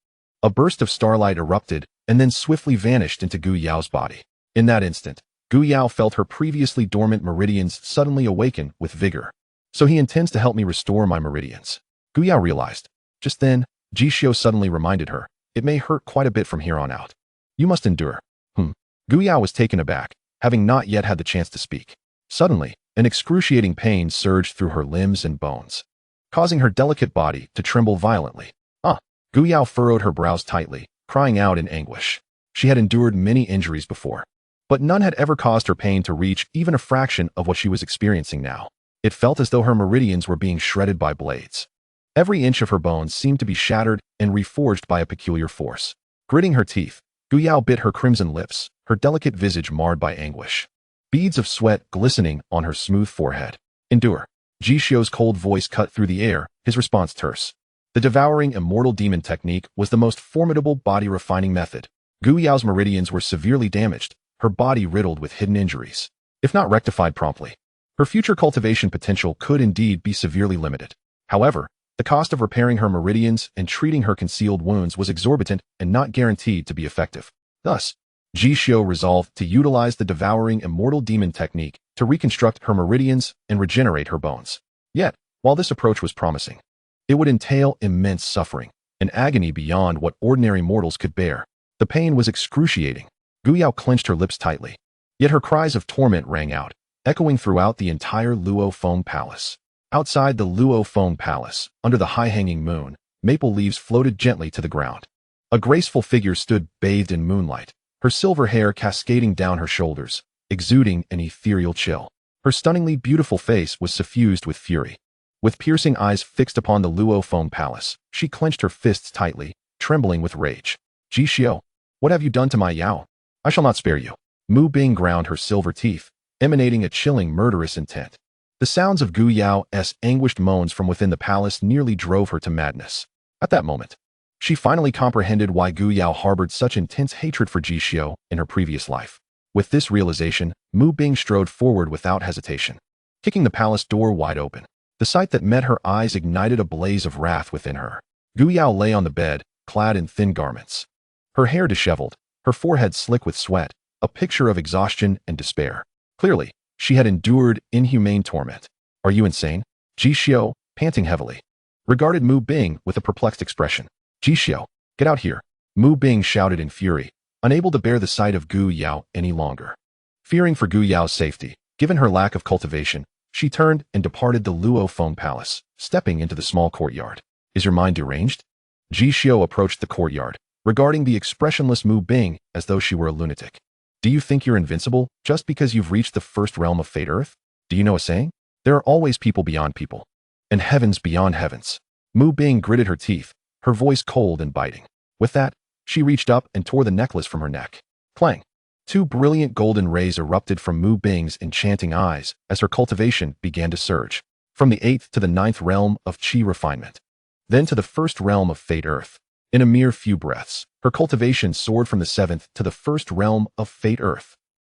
A burst of starlight erupted and then swiftly vanished into Gu Yao's body. In that instant, Gu Yao felt her previously dormant meridians suddenly awaken with vigor. So he intends to help me restore my meridians. Gu Yao realized. Just then, Ji Xiu suddenly reminded her, it may hurt quite a bit from here on out. You must endure. Gu Yao was taken aback, having not yet had the chance to speak. Suddenly, an excruciating pain surged through her limbs and bones, causing her delicate body to tremble violently. Gu Yao furrowed her brows tightly, crying out in anguish. She had endured many injuries before, but none had ever caused her pain to reach even a fraction of what she was experiencing now. It felt as though her meridians were being shredded by blades. Every inch of her bones seemed to be shattered and reforged by a peculiar force. Gritting her teeth, Gu Yao bit her crimson lips, her delicate visage marred by anguish. Beads of sweat glistening on her smooth forehead. Endure. Ji Xiu's cold voice cut through the air, his response terse. The Devouring immortal demon technique was the most formidable body-refining method. Gu Yao's meridians were severely damaged, her body riddled with hidden injuries. If not rectified promptly, her future cultivation potential could indeed be severely limited. However, the cost of repairing her meridians and treating her concealed wounds was exorbitant and not guaranteed to be effective. Thus, Ji Xiu resolved to utilize the Devouring immortal demon technique to reconstruct her meridians and regenerate her bones. Yet, while this approach was promising, it would entail immense suffering, an agony beyond what ordinary mortals could bear. The pain was excruciating. Gu Yao clenched her lips tightly. Yet her cries of torment rang out, echoing throughout the entire Luo Foam Palace. Outside the Luo Foam Palace, under the high-hanging moon, maple leaves floated gently to the ground. A graceful figure stood bathed in moonlight, her silver hair cascading down her shoulders, exuding an ethereal chill. Her stunningly beautiful face was suffused with fury. With piercing eyes fixed upon the Luo Foam Palace, she clenched her fists tightly, trembling with rage. Ji Xiu, what have you done to my Yao? I shall not spare you. Mu Bing ground her silver teeth, emanating a chilling murderous intent. The sounds of Gu Yao's anguished moans from within the palace nearly drove her to madness. At that moment, she finally comprehended why Gu Yao harbored such intense hatred for Ji Xiu in her previous life. With this realization, Mu Bing strode forward without hesitation, kicking the palace door wide open. The sight that met her eyes ignited a blaze of wrath within her. Gu Yao lay on the bed, clad in thin garments. Her hair disheveled, her forehead slick with sweat, a picture of exhaustion and despair. Clearly, she had endured inhumane torment. Are you insane? Ji Xiu, panting heavily, regarded Mu Bing with a perplexed expression. Ji Xiu, get out here. Mu Bing shouted in fury, unable to bear the sight of Gu Yao any longer. Fearing for Gu Yao's safety, given her lack of cultivation, she turned and departed the Luo Foam Palace, stepping into the small courtyard. Is your mind deranged? Ji Xiu approached the courtyard, regarding the expressionless Mu Bing as though she were a lunatic. Do you think you're invincible just because you've reached the first realm of Fate Earth? Do you know a saying? There are always people beyond people, and heavens beyond heavens. Mu Bing gritted her teeth, her voice cold and biting. With that, she reached up and tore the necklace from her neck. Clang! Two brilliant golden rays erupted from Mu Bing's enchanting eyes as her cultivation began to surge, from the 8th to the 9th realm of Qi refinement, then to the first realm of Fate Earth. In a mere few breaths, her cultivation soared from the 7th to the first realm of Fate Earth.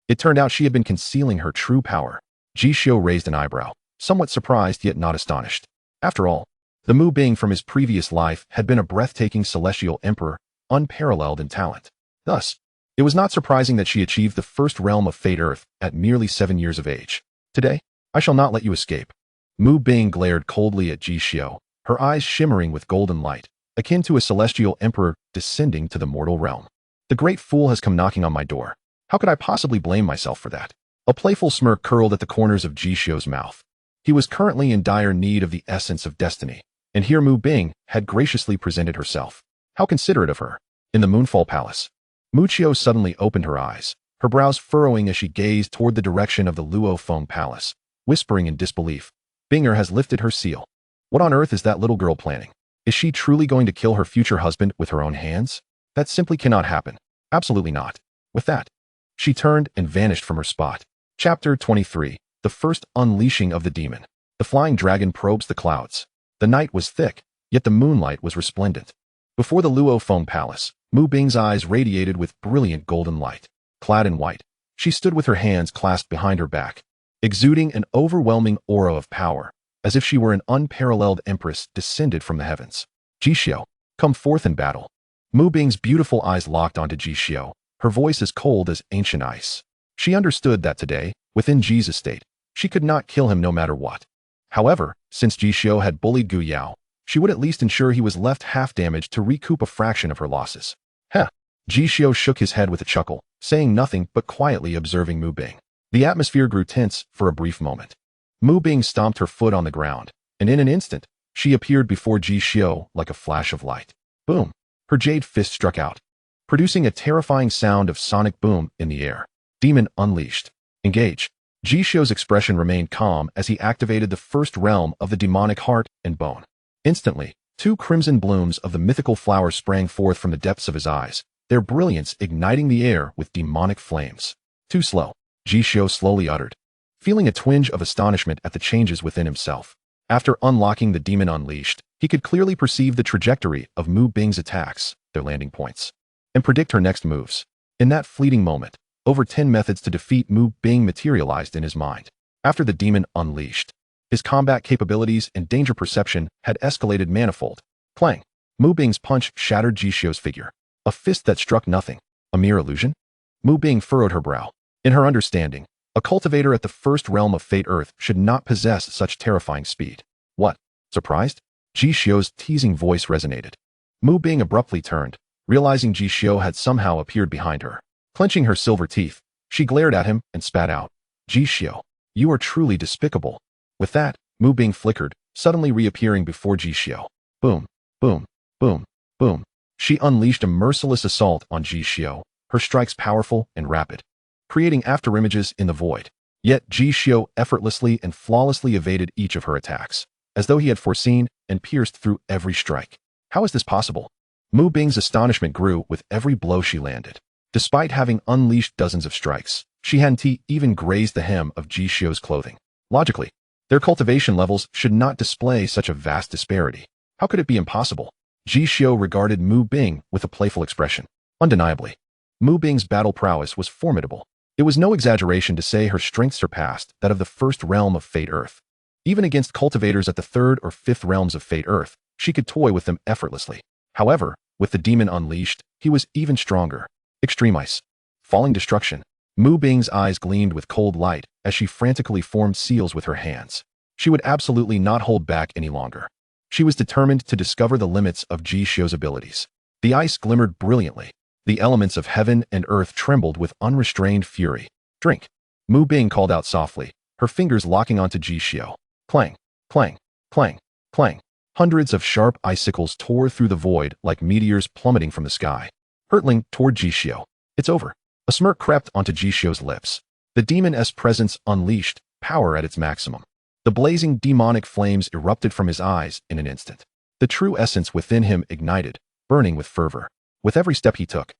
It turned out she had been concealing her true power. Ji Xiu raised an eyebrow, somewhat surprised yet not astonished. After all, the Mu Bing from his previous life had been a breathtaking celestial emperor, unparalleled in talent. Thus, it was not surprising that she achieved the first realm of Fate Earth at merely 7 years of age. Today, I shall not let you escape. Mu Bing glared coldly at Ji Xiu, her eyes shimmering with golden light, akin to a celestial emperor descending to the mortal realm. The great fool has come knocking on my door. How could I possibly blame myself for that? A playful smirk curled at the corners of Ji Xiu's mouth. He was currently in dire need of the essence of destiny, and here Mu Bing had graciously presented herself. How considerate of her. In the Moonfall Palace, Mu Qiu suddenly opened her eyes, her brows furrowing as she gazed toward the direction of the Luo Foam Palace, whispering in disbelief. Binger has lifted her seal. What on earth is that little girl planning? Is she truly going to kill her future husband with her own hands? That simply cannot happen. Absolutely not. With that, she turned and vanished from her spot. Chapter 23. The First Unleashing of the Demon. The flying dragon probes the clouds. The night was thick, yet the moonlight was resplendent. Before the Luo Foam Palace, Mu Bing's eyes radiated with brilliant golden light. Clad in white, she stood with her hands clasped behind her back, exuding an overwhelming aura of power, as if she were an unparalleled empress descended from the heavens. Ji Xiu, come forth in battle. Mu Bing's beautiful eyes locked onto Ji Xiu, her voice as cold as ancient ice. She understood that today, within Ji's estate, she could not kill him no matter what. However, since Ji Xiu had bullied Gu Yao, she would at least ensure he was left half damaged to recoup a fraction of her losses. Heh! Ji Xiu shook his head with a chuckle, saying nothing but quietly observing Mu Bing. The atmosphere grew tense for a brief moment. Mu Bing stomped her foot on the ground, and in an instant, she appeared before Ji Xiu like a flash of light. Boom! Her jade fist struck out, producing a terrifying sound of sonic boom in the air. Demon unleashed. Engage. Ji Xiu's expression remained calm as he activated the first realm of the demonic heart and bone. Instantly, two crimson blooms of the mythical flower sprang forth from the depths of his eyes, their brilliance igniting the air with demonic flames. Too slow, Ji Xiu slowly uttered, feeling a twinge of astonishment at the changes within himself. After unlocking the demon unleashed, he could clearly perceive the trajectory of Mu Bing's attacks, their landing points, and predict her next moves. In that fleeting moment, over 10 methods to defeat Mu Bing materialized in his mind. After the demon unleashed, his combat capabilities and danger perception had escalated manifold. Clang! Mu Bing's punch shattered Ji Xiu's figure. A fist that struck nothing. A mere illusion? Mu Bing furrowed her brow. In her understanding, a cultivator at the first realm of Fate Earth should not possess such terrifying speed. What? Surprised? Ji Xiu's teasing voice resonated. Mu Bing abruptly turned, realizing Ji Xiu had somehow appeared behind her. Clenching her silver teeth, she glared at him and spat out, "Ji Xiu, you are truly despicable." With that, Mu Bing flickered, suddenly reappearing before Ji Xiu. Boom, boom, boom, boom. She unleashed a merciless assault on Ji Xiu, her strikes powerful and rapid, creating afterimages in the void. Yet Ji Xiu effortlessly and flawlessly evaded each of her attacks, as though he had foreseen and pierced through every strike. How is this possible? Mu Bing's astonishment grew with every blow she landed. Despite having unleashed dozens of strikes, she hadn't even grazed the hem of Ji Xiu's clothing. Logically, their cultivation levels should not display such a vast disparity. How could it be impossible? Ji Xiu regarded Mu Bing with a playful expression. Undeniably, Mu Bing's battle prowess was formidable. It was no exaggeration to say her strength surpassed that of the first realm of Fate Earth. Even against cultivators at the third or fifth realms of Fate Earth, she could toy with them effortlessly. However, with the demon unleashed, he was even stronger. Extreme ice. Falling destruction. Mu Bing's eyes gleamed with cold light as she frantically formed seals with her hands. She would absolutely not hold back any longer. She was determined to discover the limits of Ji Xiu's abilities. The ice glimmered brilliantly. The elements of heaven and earth trembled with unrestrained fury. "Drink." Mu Bing called out softly, her fingers locking onto Ji Xiu. Clang, clang, clang, clang. Hundreds of sharp icicles tore through the void like meteors plummeting from the sky, hurtling toward Ji Xiu. "It's over." A smirk crept onto Ji Xiu's lips. The demon's presence unleashed, power at its maximum. The blazing demonic flames erupted from his eyes in an instant. The true essence within him ignited, burning with fervor. With every step he took,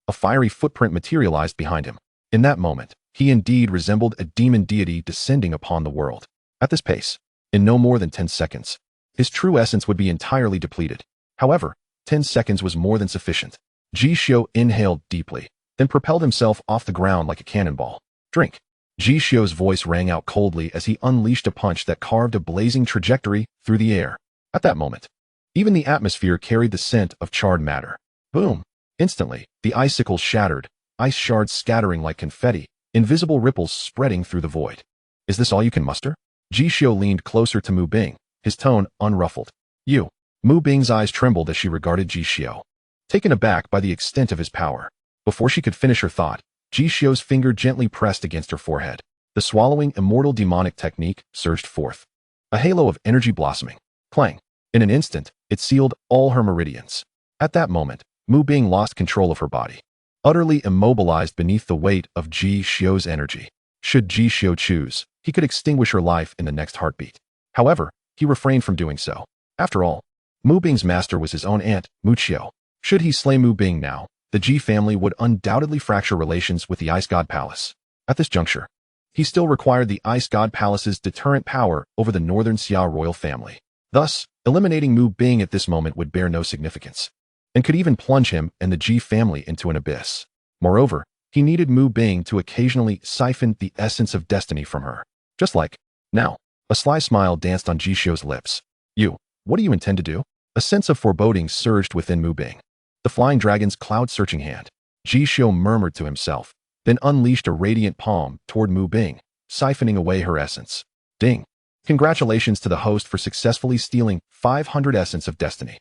a fiery footprint materialized behind him. In that moment, he indeed resembled a demon deity descending upon the world. At this pace, in no more than 10 seconds, his true essence would be entirely depleted. However, 10 seconds was more than sufficient. Ji Xiu inhaled deeply, then propelled himself off the ground like a cannonball. "Drink." Ji Xiu's voice rang out coldly as he unleashed a punch that carved a blazing trajectory through the air. At that moment, even the atmosphere carried the scent of charred matter. Boom! Instantly, the icicles shattered, ice shards scattering like confetti, invisible ripples spreading through the void. "Is this all you can muster?" Ji Xiu leaned closer to Mu Bing, his tone unruffled. "You." Mu Bing's eyes trembled as she regarded Ji Xiu, taken aback by the extent of his power. Before she could finish her thought, Ji Xiu's finger gently pressed against her forehead. The swallowing immortal demonic technique surged forth, a halo of energy blossoming. Clang! In an instant, it sealed all her meridians. At that moment, Mu Bing lost control of her body, utterly immobilized beneath the weight of Ji Xiu's energy. Should Ji Xiu choose, he could extinguish her life in the next heartbeat. However, he refrained from doing so. After all, Mu Bing's master was his own aunt, Mu Xiu. Should he slay Mu Bing now, the Ji family would undoubtedly fracture relations with the Ice God Palace. At this juncture, he still required the Ice God Palace's deterrent power over the Northern Xia royal family. Thus, eliminating Mu Bing at this moment would bear no significance, and could even plunge him and the Ji family into an abyss. Moreover, he needed Mu Bing to occasionally siphon the essence of destiny from her. Just like now. A sly smile danced on Ji Xiu's lips. "You, what do you intend to do?" A sense of foreboding surged within Mu Bing. The flying dragon's cloud-searching hand. Ji Xiu murmured to himself, then unleashed a radiant palm toward Mu Bing, siphoning away her essence. Ding! Congratulations to the host for successfully stealing 500 essence of destiny.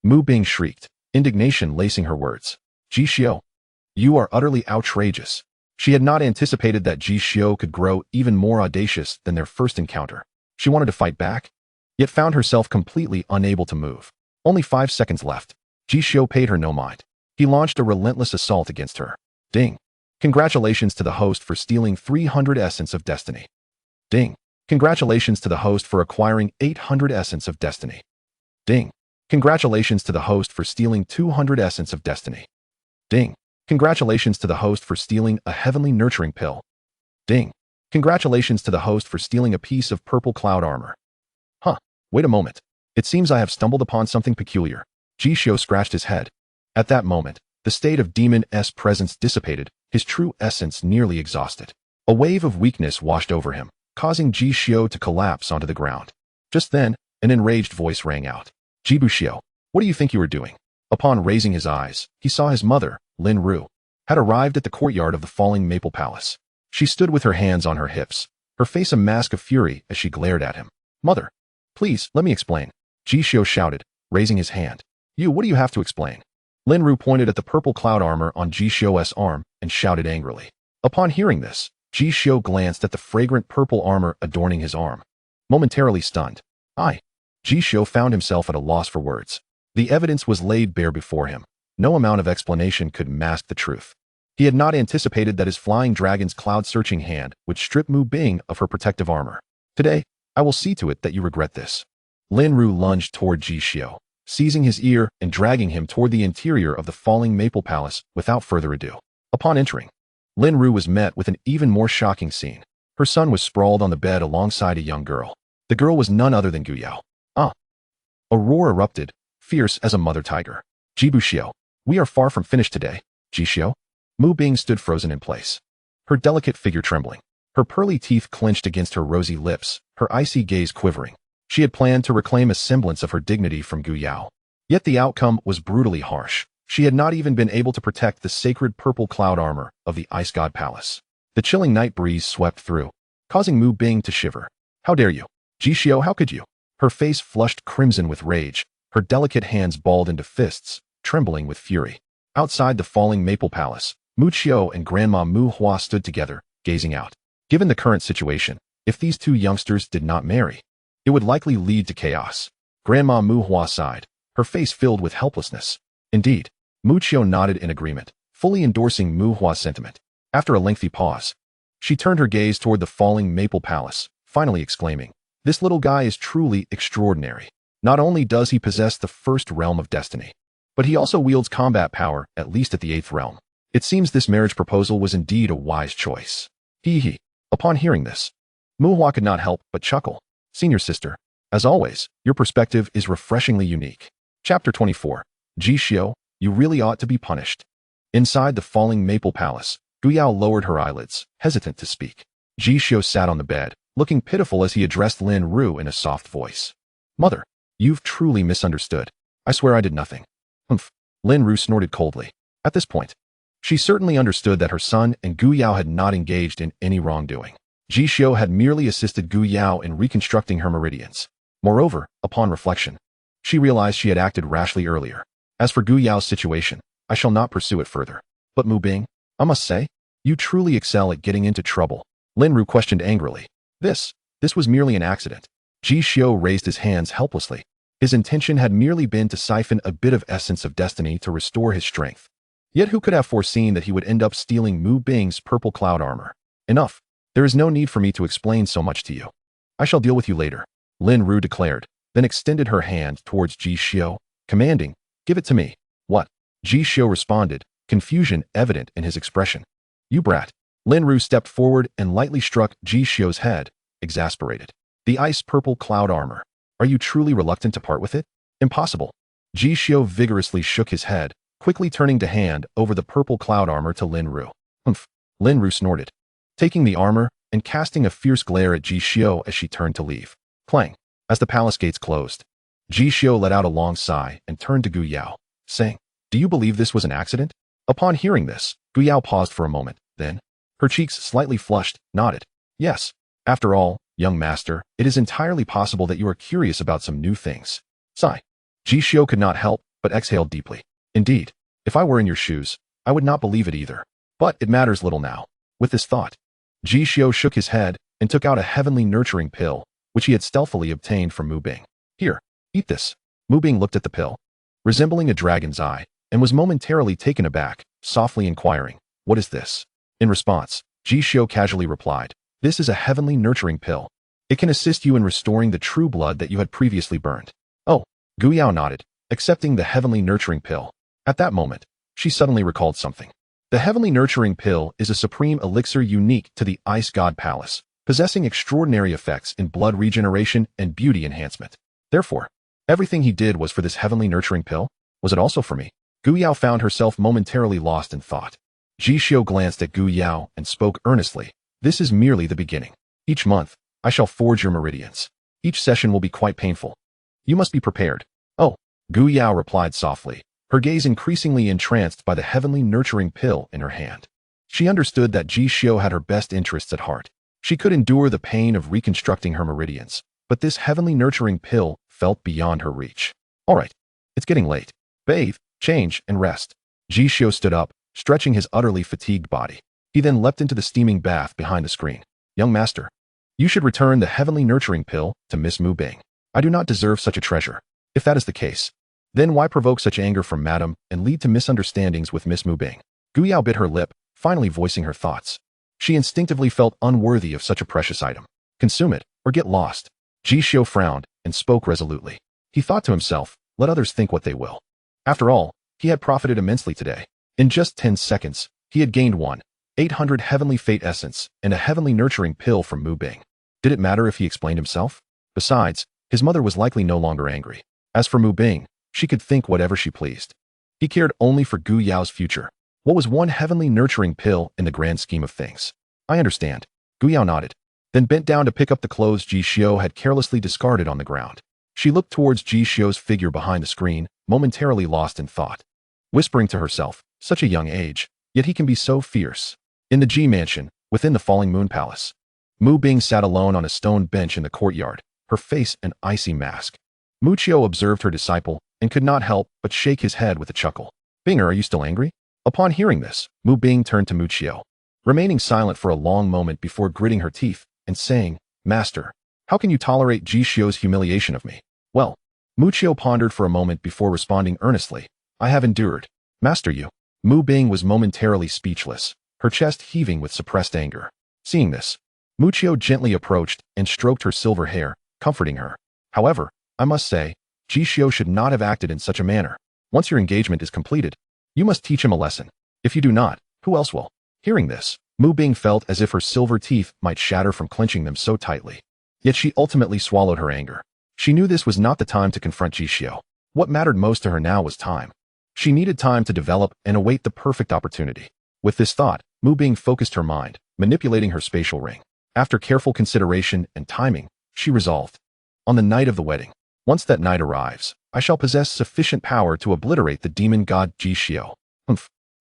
Mu Bing shrieked, indignation lacing her words. "Ji Xiu, you are utterly outrageous." She had not anticipated that Ji Xiu could grow even more audacious than their first encounter. She wanted to fight back, yet found herself completely unable to move. Only 5 seconds left. Ji Xiu paid her no mind. He launched a relentless assault against her. Ding! Congratulations to the host for stealing 300 essence of destiny. Ding! Congratulations to the host for acquiring 800 essence of destiny. Ding! Congratulations to the host for stealing 200 essence of destiny. Ding! Congratulations to the host for stealing a heavenly nurturing pill. Ding! Congratulations to the host for stealing a piece of purple cloud armor. Wait a moment. It seems I have stumbled upon something peculiar. Ji Xiu scratched his head. At that moment, the state of demon's presence dissipated, his true essence nearly exhausted. A wave of weakness washed over him, causing Ji Xiu to collapse onto the ground. Just then, an enraged voice rang out. "Ji Xiu, what do you think you are doing?" Upon raising his eyes, he saw his mother, Lin Ru, had arrived at the courtyard of the falling Maple Palace. She stood with her hands on her hips, her face a mask of fury as she glared at him. "Mother, please, let me explain," Ji Xiu shouted, raising his hand. "You, what do you have to explain?" Lin Ru pointed at the purple cloud armor on Ji Xiu's arm and shouted angrily. Upon hearing this, Ji Xiu glanced at the fragrant purple armor adorning his arm. Momentarily stunned, Ji Xiu found himself at a loss for words. The evidence was laid bare before him. No amount of explanation could mask the truth. He had not anticipated that his flying dragon's cloud-searching hand would strip Mu Bing of her protective armor. Today, I will see to it that you regret this. Lin Ru lunged toward Ji Xiu, seizing his ear and dragging him toward the interior of the falling maple palace without further ado. Upon entering, Lin Ru was met with an even more shocking scene. Her son was sprawled on the bed alongside a young girl. The girl was none other than Gu Yao. A roar erupted, fierce as a mother tiger. Ji Xiu, we are far from finished today. Ji Xiu? Mu Bing stood frozen in place, her delicate figure trembling. Her pearly teeth clenched against her rosy lips, her icy gaze quivering. She had planned to reclaim a semblance of her dignity from Gu Yao. Yet the outcome was brutally harsh. She had not even been able to protect the sacred purple cloud armor of the Ice God Palace. The chilling night breeze swept through, causing Mu Bing to shiver. How dare you? Ji Xiu, how could you? Her face flushed crimson with rage, her delicate hands balled into fists, trembling with fury. Outside the falling maple palace, Mu Qiu and Grandma Mu Hua stood together, gazing out. Given the current situation, if these two youngsters did not marry, it would likely lead to chaos. Grandma Mu Hua sighed, her face filled with helplessness. Indeed, Mu Qiu nodded in agreement, fully endorsing Mu Hua's sentiment. After a lengthy pause, she turned her gaze toward the falling maple palace, finally exclaiming, "This little guy is truly extraordinary. Not only does he possess the first realm of destiny, but he also wields combat power, at least at the 8th realm. It seems this marriage proposal was indeed a wise choice." Hee. Upon hearing this, Mu Hua could not help but chuckle. Senior sister, as always, your perspective is refreshingly unique. Chapter 24. Ji Xiu, you really ought to be punished. Inside the falling maple palace, Gu Yao lowered her eyelids, hesitant to speak. Ji Xiu sat on the bed, looking pitiful as he addressed Lin Ru in a soft voice. Mother, you've truly misunderstood. I swear I did nothing. Humph. Lin Ru snorted coldly. At this point, she certainly understood that her son and Gu Yao had not engaged in any wrongdoing. Ji Xiu had merely assisted Gu Yao in reconstructing her meridians. Moreover, upon reflection, she realized she had acted rashly earlier. As for Gu Yao's situation, I shall not pursue it further. But Mu Bing, I must say, you truly excel at getting into trouble. Lin Ru questioned angrily. This was merely an accident. Ji Xiu raised his hands helplessly. His intention had merely been to siphon a bit of essence of destiny to restore his strength. Yet who could have foreseen that he would end up stealing Mu Bing's purple cloud armor? Enough. There is no need for me to explain so much to you. I shall deal with you later, Lin Ru declared, then extended her hand towards Ji Xiu, commanding, give it to me. What? Ji Xiu responded, confusion evident in his expression. You brat. Lin Ru stepped forward and lightly struck Ji Xiu's head, exasperated. The ice purple cloud armor. Are you truly reluctant to part with it? Impossible. Ji Xiu vigorously shook his head, quickly turning to hand over the purple cloud armor to Lin Ru. Humph. Lin Ru snorted, taking the armor and casting a fierce glare at Ji Xiu as she turned to leave. Clang. As the palace gates closed, Ji Xiu let out a long sigh and turned to Gu Yao, saying, do you believe this was an accident? Upon hearing this, Gu Yao paused for a moment, then, her cheeks slightly flushed, nodded. Yes. After all, young master, it is entirely possible that you are curious about some new things. Sigh. Ji Xiu could not help but exhaled deeply. Indeed, if I were in your shoes, I would not believe it either. But it matters little now. With this thought, Ji Xiu shook his head and took out a heavenly nurturing pill, which he had stealthily obtained from Mu Bing. Here, eat this. Mu Bing looked at the pill, resembling a dragon's eye, and was momentarily taken aback, softly inquiring, what is this? In response, Ji Xiu casually replied, this is a heavenly nurturing pill. It can assist you in restoring the true blood that you had previously burned. Oh, Gu Yao nodded, accepting the heavenly nurturing pill. At that moment, she suddenly recalled something. The heavenly nurturing pill is a supreme elixir unique to the Ice God Palace, possessing extraordinary effects in blood regeneration and beauty enhancement. Therefore, everything he did was for this heavenly nurturing pill? Was it also for me? Gu Yao found herself momentarily lost in thought. Ji Xiu glanced at Gu Yao and spoke earnestly. This is merely the beginning. Each month, I shall forge your meridians. Each session will be quite painful. You must be prepared. Oh, Gu Yao replied softly, her gaze increasingly entranced by the heavenly nurturing pill in her hand. She understood that Ji Xiu had her best interests at heart. She could endure the pain of reconstructing her meridians, but this heavenly nurturing pill felt beyond her reach. All right, it's getting late. Bathe, Change and rest. Ji Xiu stood up, stretching his utterly fatigued body. He then leapt into the steaming bath behind the screen. Young master, you should return the heavenly nurturing pill to Miss Mu Bing. I do not deserve such a treasure. If that is the case, then why provoke such anger from Madam and lead to misunderstandings with Miss Mu Bing? Gu Yao bit her lip, finally voicing her thoughts. She instinctively felt unworthy of such a precious item. Consume it, or get lost. Ji Xiu frowned and spoke resolutely. He thought to himself, let others think what they will. After all, he had profited immensely today. In just 10 seconds, he had gained 800 heavenly fate essence and a heavenly nurturing pill from Mu Bing. Did it matter if he explained himself? Besides, his mother was likely no longer angry. As for Mu Bing, she could think whatever she pleased. He cared only for Gu Yao's future. What was one heavenly nurturing pill in the grand scheme of things? I understand. Gu Yao nodded, then bent down to pick up the clothes Ji Xiu had carelessly discarded on the ground. She looked towards Ji Xiu's figure behind the screen, momentarily lost in thought, whispering to herself, such a young age, yet he can be so fierce. In the Ji mansion, within the Falling Moon Palace, Mu Bing sat alone on a stone bench in the courtyard, her face an icy mask. Mu Qiu observed her disciple and could not help but shake his head with a chuckle. Binger, are you still angry? Upon hearing this, Mu Bing turned to Mu Qiu, remaining silent for a long moment before gritting her teeth and saying, Master, how can you tolerate Ji Xiu's humiliation of me? Well, Mu Qiu pondered for a moment before responding earnestly, I have endured. Master you. Mu Bing was momentarily speechless, her chest heaving with suppressed anger. Seeing this, Mu Qiu gently approached and stroked her silver hair, comforting her. However, I must say, Ji Xiu should not have acted in such a manner. Once your engagement is completed, you must teach him a lesson. If you do not, who else will? Hearing this, Mu Bing felt as if her silver teeth might shatter from clenching them so tightly. Yet she ultimately swallowed her anger. She knew this was not the time to confront Ji Xiu. What mattered most to her now was time. She needed time to develop and await the perfect opportunity. With this thought, Mu Bing focused her mind, manipulating her spatial ring. After careful consideration and timing, she resolved. On the night of the wedding, once that night arrives, I shall possess sufficient power to obliterate the demon god Ji Xiu.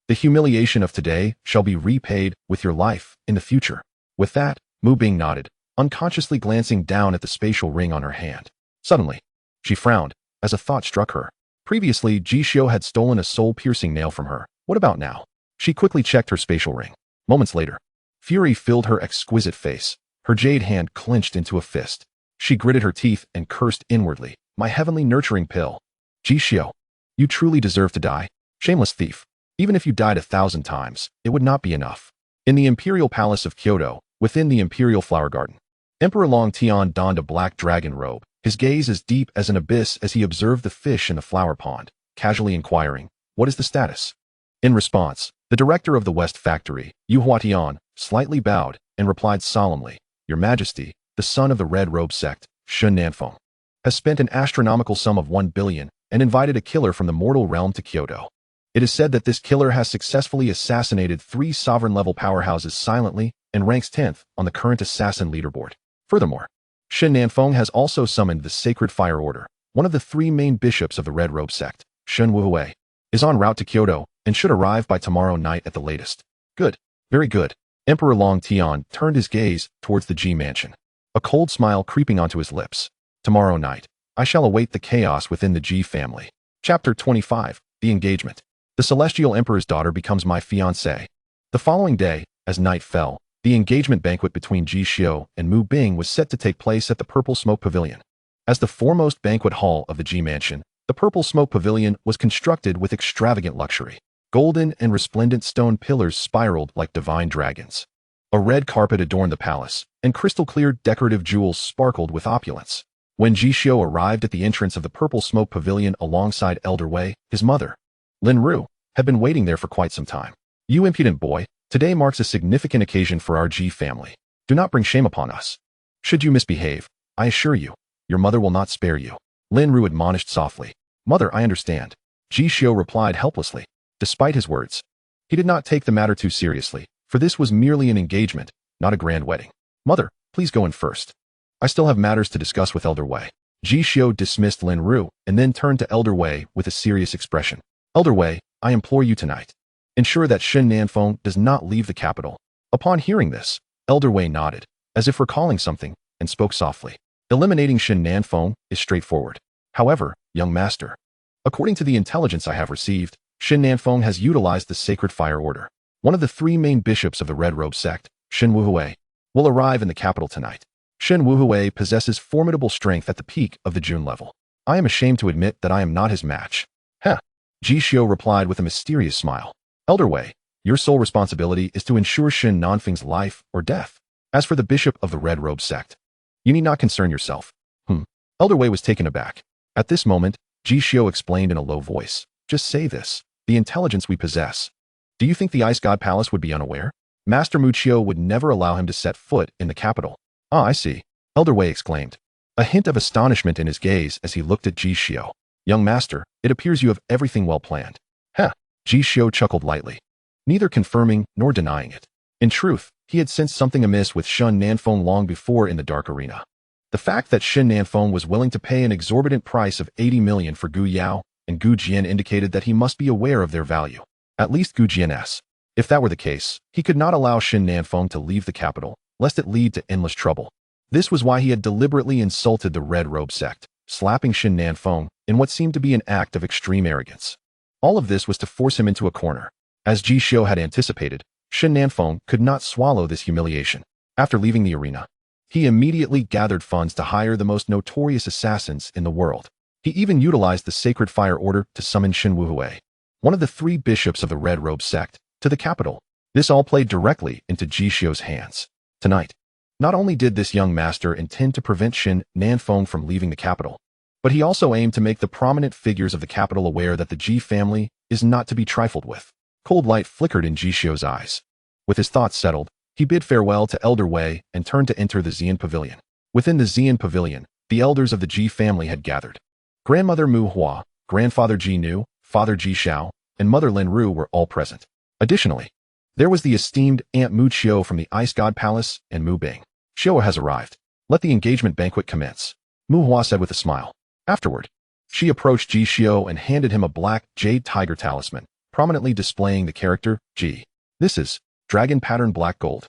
The humiliation of today shall be repaid with your life in the future. With that, Mu Bing nodded, unconsciously glancing down at the spatial ring on her hand. Suddenly, she frowned, as a thought struck her. Previously, Ji Xiu had stolen a soul-piercing nail from her. What about now? She quickly checked her spatial ring. Moments later, fury filled her exquisite face. Her jade hand clenched into a fist. She gritted her teeth and cursed inwardly. My heavenly nurturing pill. Ji Xiu, you truly deserve to die. Shameless thief. Even if you died 1,000 times, it would not be enough. In the Imperial Palace of Kyoto, within the Imperial Flower Garden, Emperor Long Tian donned a black dragon robe, his gaze as deep as an abyss as he observed the fish in the flower pond, casually inquiring, what is the status? In response, the director of the West Factory, Yu Huatian, slightly bowed and replied solemnly, Your Majesty, the son of the Red Robe sect, Shun Nanfeng, has spent an astronomical sum of 1 billion and invited a killer from the mortal realm to Kyoto. It is said that this killer has successfully assassinated 3 sovereign-level powerhouses silently and ranks 10th on the current assassin leaderboard. Furthermore, Shun Nanfeng has also summoned the Sacred Fire Order. One of the 3 main bishops of the Red Robe sect, Shun Wuhui, is en route to Kyoto and should arrive by tomorrow night at the latest. Good. Very good. Emperor Long Tian turned his gaze towards the Ji mansion, a cold smile creeping onto his lips. Tomorrow night, I shall await the chaos within the Ji family. Chapter 25, The Engagement. The Celestial Emperor's daughter becomes my fiancée. The following day, as night fell, the engagement banquet between Ji Xiu and Mu Bing was set to take place at the Purple Smoke Pavilion. As the foremost banquet hall of the Ji mansion, the Purple Smoke Pavilion was constructed with extravagant luxury. Golden and resplendent stone pillars spiraled like divine dragons. A red carpet adorned the palace, and crystal-clear decorative jewels sparkled with opulence. When Ji Xiu arrived at the entrance of the Purple Smoke Pavilion alongside Elder Wei, his mother, Lin Ru, had been waiting there for quite some time. You impudent boy, today marks a significant occasion for our Ji family. Do not bring shame upon us. Should you misbehave, I assure you, your mother will not spare you. Lin Ru admonished softly. Mother, I understand. Ji Xiu replied helplessly. Despite his words, he did not take the matter too seriously, for this was merely an engagement, not a grand wedding. Mother, please go in first. I still have matters to discuss with Elder Wei. Ji Xiu dismissed Lin Ru and then turned to Elder Wei with a serious expression. Elder Wei, I implore you tonight, ensure that Shun Nanfeng does not leave the capital. Upon hearing this, Elder Wei nodded, as if recalling something, and spoke softly. Eliminating Shun Nanfeng is straightforward. However, young master, According to the intelligence I have received, Xin Nanfeng has utilized the Sacred Fire Order. One of the three main bishops of the Red Robe sect, Xin Wuhui, will arrive in the capital tonight. Xin Wuhui possesses formidable strength at the peak of the June level. I am ashamed to admit that I am not his match. Heh. Ji Xiu replied with a mysterious smile. Elder Wei, your sole responsibility is to ensure Xin Nanfeng's life or death. As for the bishop of the Red Robe sect, you need not concern yourself. Elder Wei was taken aback. At this moment, Ji Xiu explained in a low voice. Just say this. The intelligence we possess. Do you think the Ice God Palace would be unaware? Master Mu Qiu would never allow him to set foot in the capital. Ah, I see. Elder Wei exclaimed. A hint of astonishment in his gaze as he looked at Ji Xiu. Young master, it appears you have everything well planned. Heh. Ji Xiu chuckled lightly, neither confirming nor denying it. In truth, he had sensed something amiss with Xin Nanfeng long before in the dark arena. The fact that Xin Nanfeng was willing to pay an exorbitant price of 80 million for Gu Yao and Gu Jian indicated that he must be aware of their value. At least Gu Jian's. If that were the case, he could not allow Xin Nanfeng to leave the capital, lest it lead to endless trouble. This was why he had deliberately insulted the Red Robe sect, slapping Xin Nanfeng in what seemed to be an act of extreme arrogance. All of this was to force him into a corner. As Ji Xiu had anticipated, Xin Nanfeng could not swallow this humiliation. After leaving the arena, he immediately gathered funds to hire the most notorious assassins in the world. He even utilized the Sacred Fire Order to summon Xin Wuhui, one of the three bishops of the Red Robe sect, to the capital. This all played directly into Ji Xiu's hands. Tonight, not only did this young master intend to prevent Xin Nanfeng from leaving the capital, but he also aimed to make the prominent figures of the capital aware that the Ji family is not to be trifled with. Cold light flickered in Ji Xiu's eyes. With his thoughts settled, he bid farewell to Elder Wei and turned to enter the Xian Pavilion. Within the Xian Pavilion, the elders of the Ji family had gathered. Grandmother Mu Hua, grandfather Ji Nu, father Ji Xiao, and mother Lin Ru were all present. Additionally, there was the esteemed Aunt Mu Qiu from the Ice God Palace and Mu Bing. Xiu has arrived. Let the engagement banquet commence, Mu Hua said with a smile. Afterward, she approached Ji Xiu and handed him a black jade tiger talisman, prominently displaying the character Ji. This is dragon pattern black gold.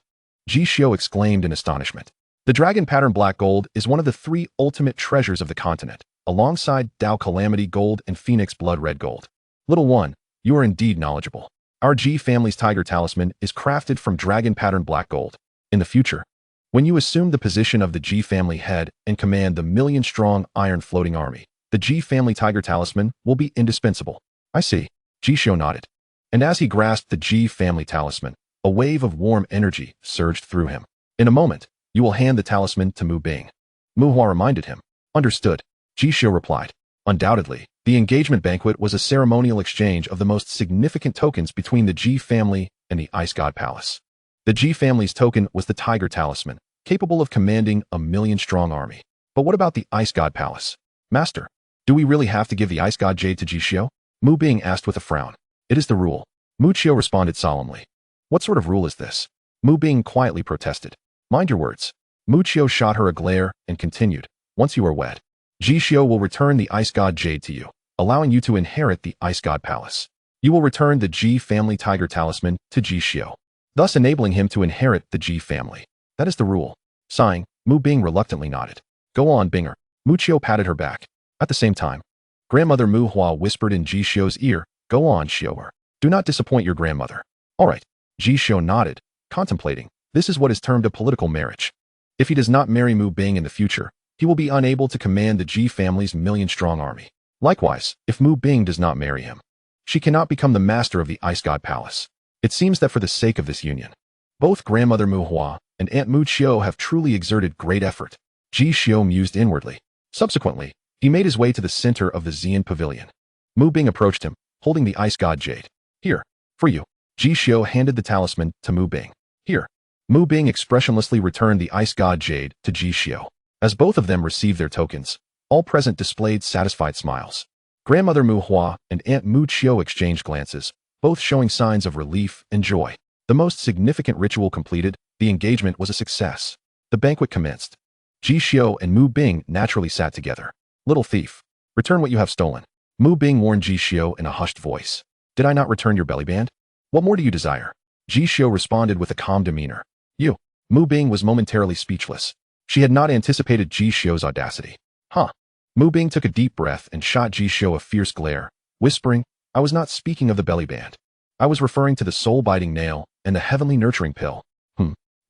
Ji Xiu exclaimed in astonishment. The dragon pattern black gold is one of the three ultimate treasures of the continent, alongside Dao Calamity gold and Phoenix blood red gold. Little one, you are indeed knowledgeable. Our Ji family's tiger talisman is crafted from dragon pattern black gold. In the future, when you assume the position of the Ji family head and command the million-strong iron floating army, the Ji family tiger talisman will be indispensable. I see. Ji Xiu nodded. And as he grasped the Ji family talisman, a wave of warm energy surged through him. In a moment, you will hand the talisman to Mu Bing. Mu Hua reminded him. Understood. Ji Xiu replied. Undoubtedly, the engagement banquet was a ceremonial exchange of the most significant tokens between the Ji family and the Ice God Palace. The Ji family's token was the Tiger Talisman, capable of commanding a million-strong army. But what about the Ice God Palace? Master, do we really have to give the Ice God Jade to Ji Xiu? Mu Bing asked with a frown. It is the rule. Mu Qiu responded solemnly. What sort of rule is this? Mu Bing quietly protested. Mind your words. Mu Qiu shot her a glare and continued. Once you are wed, Ji Xiu will return the Ice God Jade to you, allowing you to inherit the Ice God Palace. You will return the Ji family Tiger Talisman to Ji Xiu, thus enabling him to inherit the Ji family. That is the rule. Sighing, Mu Bing reluctantly nodded. Go on, Binger. Mu Qiu patted her back. At the same time, grandmother Mu Hua whispered in Ji Xiu's ear. Go on, Xiu. Do not disappoint your grandmother. All right. Ji Xiu nodded, contemplating. This is what is termed a political marriage. If he does not marry Mu Bing in the future, he will be unable to command the Ji family's million-strong army. Likewise, if Mu Bing does not marry him, she cannot become the master of the Ice God Palace. It seems that for the sake of this union, both grandmother Mu Hua and Aunt Mu Qiu have truly exerted great effort. Ji Xiu mused inwardly. Subsequently, he made his way to the center of the Xian Pavilion. Mu Bing approached him, holding the Ice God Jade. Here, for you. Ji Xiu handed the talisman to Mu Bing. Here. Mu Bing expressionlessly returned the Ice God Jade to Ji Xiu. As both of them received their tokens, all present displayed satisfied smiles. Grandmother Mu Hua and Aunt Mu Qiu exchanged glances, both showing signs of relief and joy. The most significant ritual completed, the engagement was a success. The banquet commenced. Ji Xiu and Mu Bing naturally sat together. Little thief, return what you have stolen. Mu Bing warned Ji Xiu in a hushed voice. Did I not return your belly band? What more do you desire? Ji Xiu responded with a calm demeanor. You. Mu Bing was momentarily speechless. She had not anticipated Ji Xiu's audacity. Huh. Mu Bing took a deep breath and shot Ji Xiu a fierce glare, whispering, "I was not speaking of the belly band. I was referring to the soul-biting nail and the heavenly nurturing pill."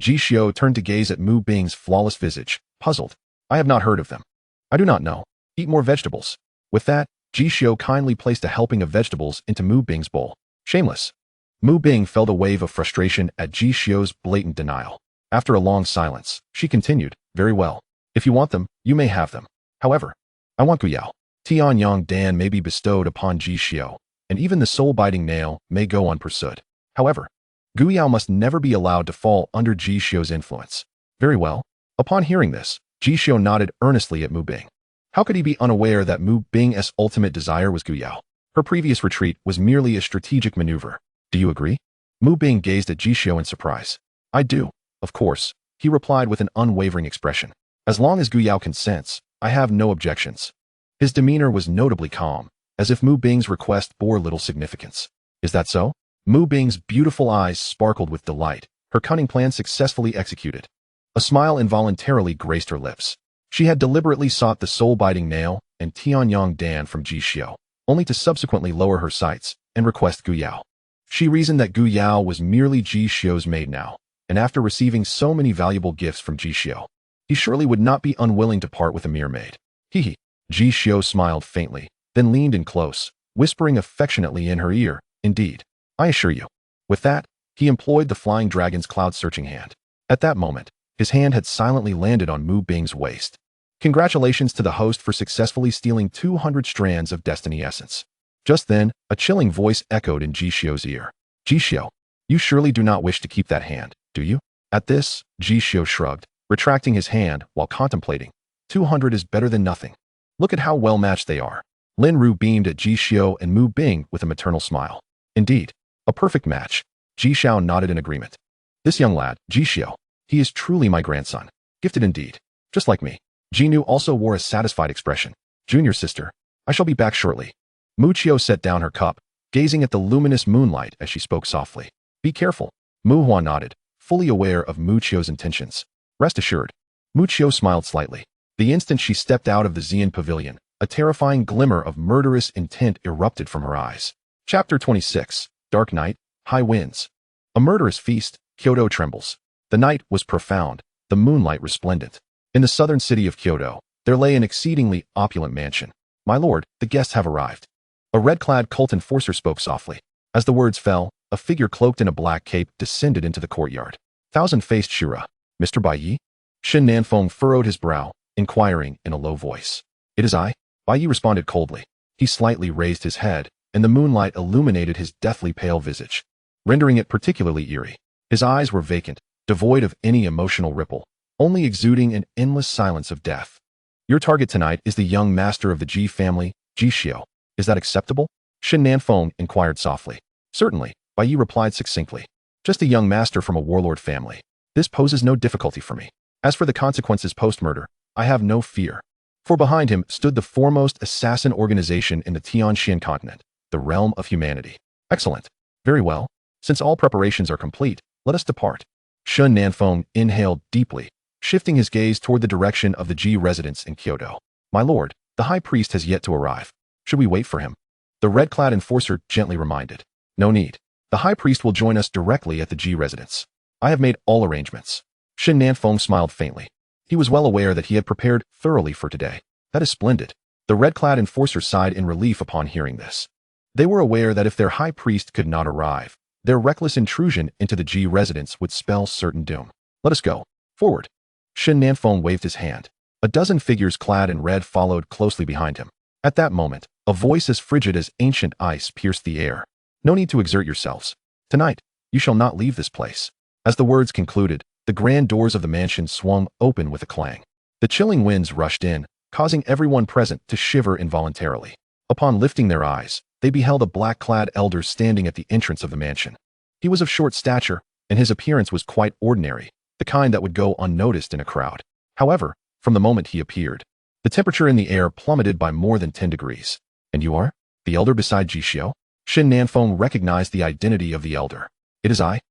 Ji Xiu turned to gaze at Mu Bing's flawless visage, puzzled. "I have not heard of them. I do not know. Eat more vegetables." With that, Ji Xiu kindly placed a helping of vegetables into Mu Bing's bowl. Shameless. Mu Bing felt a wave of frustration at Ji Xiu's blatant denial. After a long silence, she continued, "Very well. If you want them, you may have them. However, I want Guyao. Tianyang Dan may be bestowed upon Ji Xiu, and even the soul-biting nail may go unpursued. However, Guyao must never be allowed to fall under Ji Xiu's influence." Very well. Upon hearing this, Ji Xiu nodded earnestly at Mu Bing. How could he be unaware that Mu Bing's ultimate desire was Guyao? Her previous retreat was merely a strategic maneuver. "Do you agree?" Mu Bing gazed at Ji Xiu in surprise. "I do, of course," he replied with an unwavering expression. "As long as Guyao consents, I have no objections." His demeanor was notably calm, as if Mu Bing's request bore little significance. "Is that so?" Mu Bing's beautiful eyes sparkled with delight, her cunning plan successfully executed. A smile involuntarily graced her lips. She had deliberately sought the soul-biting nail and Tianyang Dan from Ji Xiu, only to subsequently lower her sights and request Guyao. She reasoned that Guyao was merely Ji Xiu's maid now, and after receiving so many valuable gifts from Ji Xiu, he surely would not be unwilling to part with a mere maid. Hee. Ji Xiu smiled faintly, then leaned in close, whispering affectionately in her ear, "Indeed, I assure you." With that, he employed the flying dragon's cloud-searching hand. At that moment, his hand had silently landed on Mu Bing's waist. Congratulations to the host for successfully stealing 200 strands of destiny essence. Just then, a chilling voice echoed in Ji Xiu's ear. "Ji Xiu, you surely do not wish to keep that hand, do you?" At this, Ji Xiu shrugged, retracting his hand while contemplating. 200 is better than nothing. Look at how well matched they are." Lin Ru beamed at Ji Xiu and Mu Bing with a maternal smile. "Indeed, a perfect match." Ji Xiu nodded in agreement. "This young lad, Ji Xiu, he is truly my grandson. Gifted indeed. Just like me." Ji Nu also wore a satisfied expression. "Junior sister, I shall be back shortly." Mu Qiu set down her cup, gazing at the luminous moonlight as she spoke softly. "Be careful." Mu Hua nodded, fully aware of Mu Qiu's intentions. "Rest assured." Mu Qiu smiled slightly. The instant she stepped out of the Xian pavilion, a terrifying glimmer of murderous intent erupted from her eyes. Chapter 26. Dark Night, High Winds. A murderous feast, Kyoto trembles. The night was profound, the moonlight resplendent. In the southern city of Kyoto, there lay an exceedingly opulent mansion. "My lord, the guests have arrived." A red-clad cult enforcer spoke softly. As the words fell, a figure cloaked in a black cape descended into the courtyard. Thousand-faced Shura, "Mr. Bai Yi?" Shin Nanfeng furrowed his brow, inquiring in a low voice. "It is I." Bai Yi responded coldly. He slightly raised his head, and the moonlight illuminated his deathly pale visage, rendering it particularly eerie. His eyes were vacant, devoid of any emotional ripple, only exuding an endless silence of death. "Your target tonight is the young master of the Ji family, Ji Xiu. Is that acceptable?" Shin Nanfeng inquired softly. "Certainly," Bai Yi replied succinctly. "Just a young master from a warlord family. This poses no difficulty for me. As for the consequences post-murder, I have no fear." For behind him stood the foremost assassin organization in the Tianxian continent, the realm of humanity. "Excellent. Very well. Since all preparations are complete, let us depart." Shun Nanfeng inhaled deeply, shifting his gaze toward the direction of the Ji residence in Kyoto. "My lord, the high priest has yet to arrive. Should we wait for him?" The red-clad enforcer gently reminded. "No need. The high priest will join us directly at the Ji residence. I have made all arrangements." Shin Nanfeng smiled faintly. He was well aware that he had prepared thoroughly for today. "That is splendid." The red-clad enforcer sighed in relief upon hearing this. They were aware that if their high priest could not arrive, their reckless intrusion into the Ji residence would spell certain doom. "Let us go. Forward." Shin Nanfeng waved his hand. A dozen figures clad in red followed closely behind him. At that moment, a voice as frigid as ancient ice pierced the air. "No need to exert yourselves. Tonight, you shall not leave this place." As the words concluded, the grand doors of the mansion swung open with a clang. The chilling winds rushed in, causing everyone present to shiver involuntarily. Upon lifting their eyes, they beheld a black-clad elder standing at the entrance of the mansion. He was of short stature, and his appearance was quite ordinary, the kind that would go unnoticed in a crowd. However, from the moment he appeared, the temperature in the air plummeted by more than 10 degrees. "And you are?" The elder beside Ji Xiu? Shin Nanfeng recognized the identity of the elder. "It is I."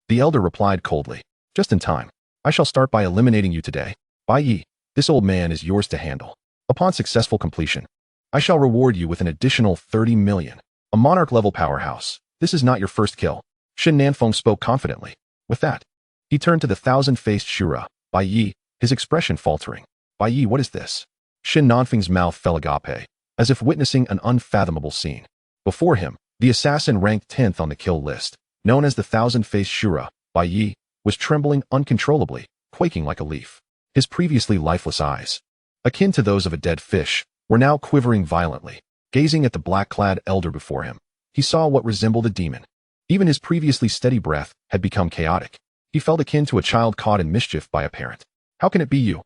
The elder replied coldly. "Just in time. I shall start by eliminating you today. Bai Yi, this old man is yours to handle." Upon successful completion, I shall reward you with an additional 30 million. A monarch-level powerhouse. This is not your first kill. Shen Nanfeng spoke confidently. With that, he turned to the thousand-faced Shura, Bai Yi, his expression faltering. Bai Yi, what is this? Shen Nanfeng's mouth fell agape, as if witnessing an unfathomable scene. Before him, the assassin ranked 10th on the kill list, known as the thousand-faced Shura, Bai Yi, was trembling uncontrollably, quaking like a leaf. His previously lifeless eyes, akin to those of a dead fish, were now quivering violently. Gazing at the black-clad elder before him, he saw what resembled a demon. Even his previously steady breath had become chaotic. He felt akin to a child caught in mischief by a parent. How can it be you?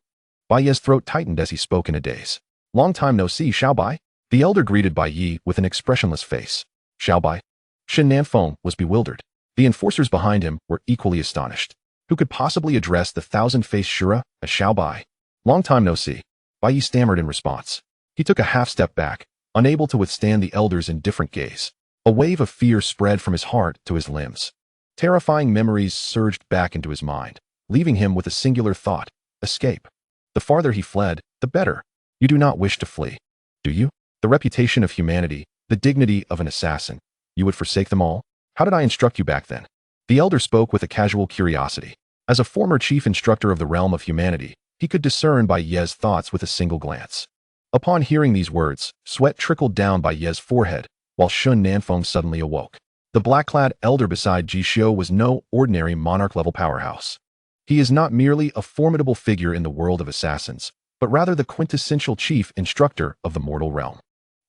Bai Yi's throat tightened as he spoke in a daze. Long time no see, Xiao Bai? The elder greeted Bai Yi with an expressionless face. Xiao Bai? Shen Nanfeng was bewildered. The enforcers behind him were equally astonished. Who could possibly address the thousand-faced Shura as Xiao Bai? Long time no see. Bai Yi stammered in response. He took a half-step back, unable to withstand the elder's indifferent gaze. A wave of fear spread from his heart to his limbs. Terrifying memories surged back into his mind, leaving him with a singular thought: escape. The farther he fled, the better. You do not wish to flee, do you? The reputation of humanity, the dignity of an assassin. You would forsake them all? How did I instruct you back then? The elder spoke with a casual curiosity. As a former chief instructor of the realm of humanity, he could discern Bai Yi's thoughts with a single glance. Upon hearing these words, sweat trickled down Bai Yi's forehead, while Shen Nanfeng suddenly awoke. The black-clad elder beside Ji Xiu was no ordinary monarch-level powerhouse. He is not merely a formidable figure in the world of assassins, but rather the quintessential chief instructor of the mortal realm.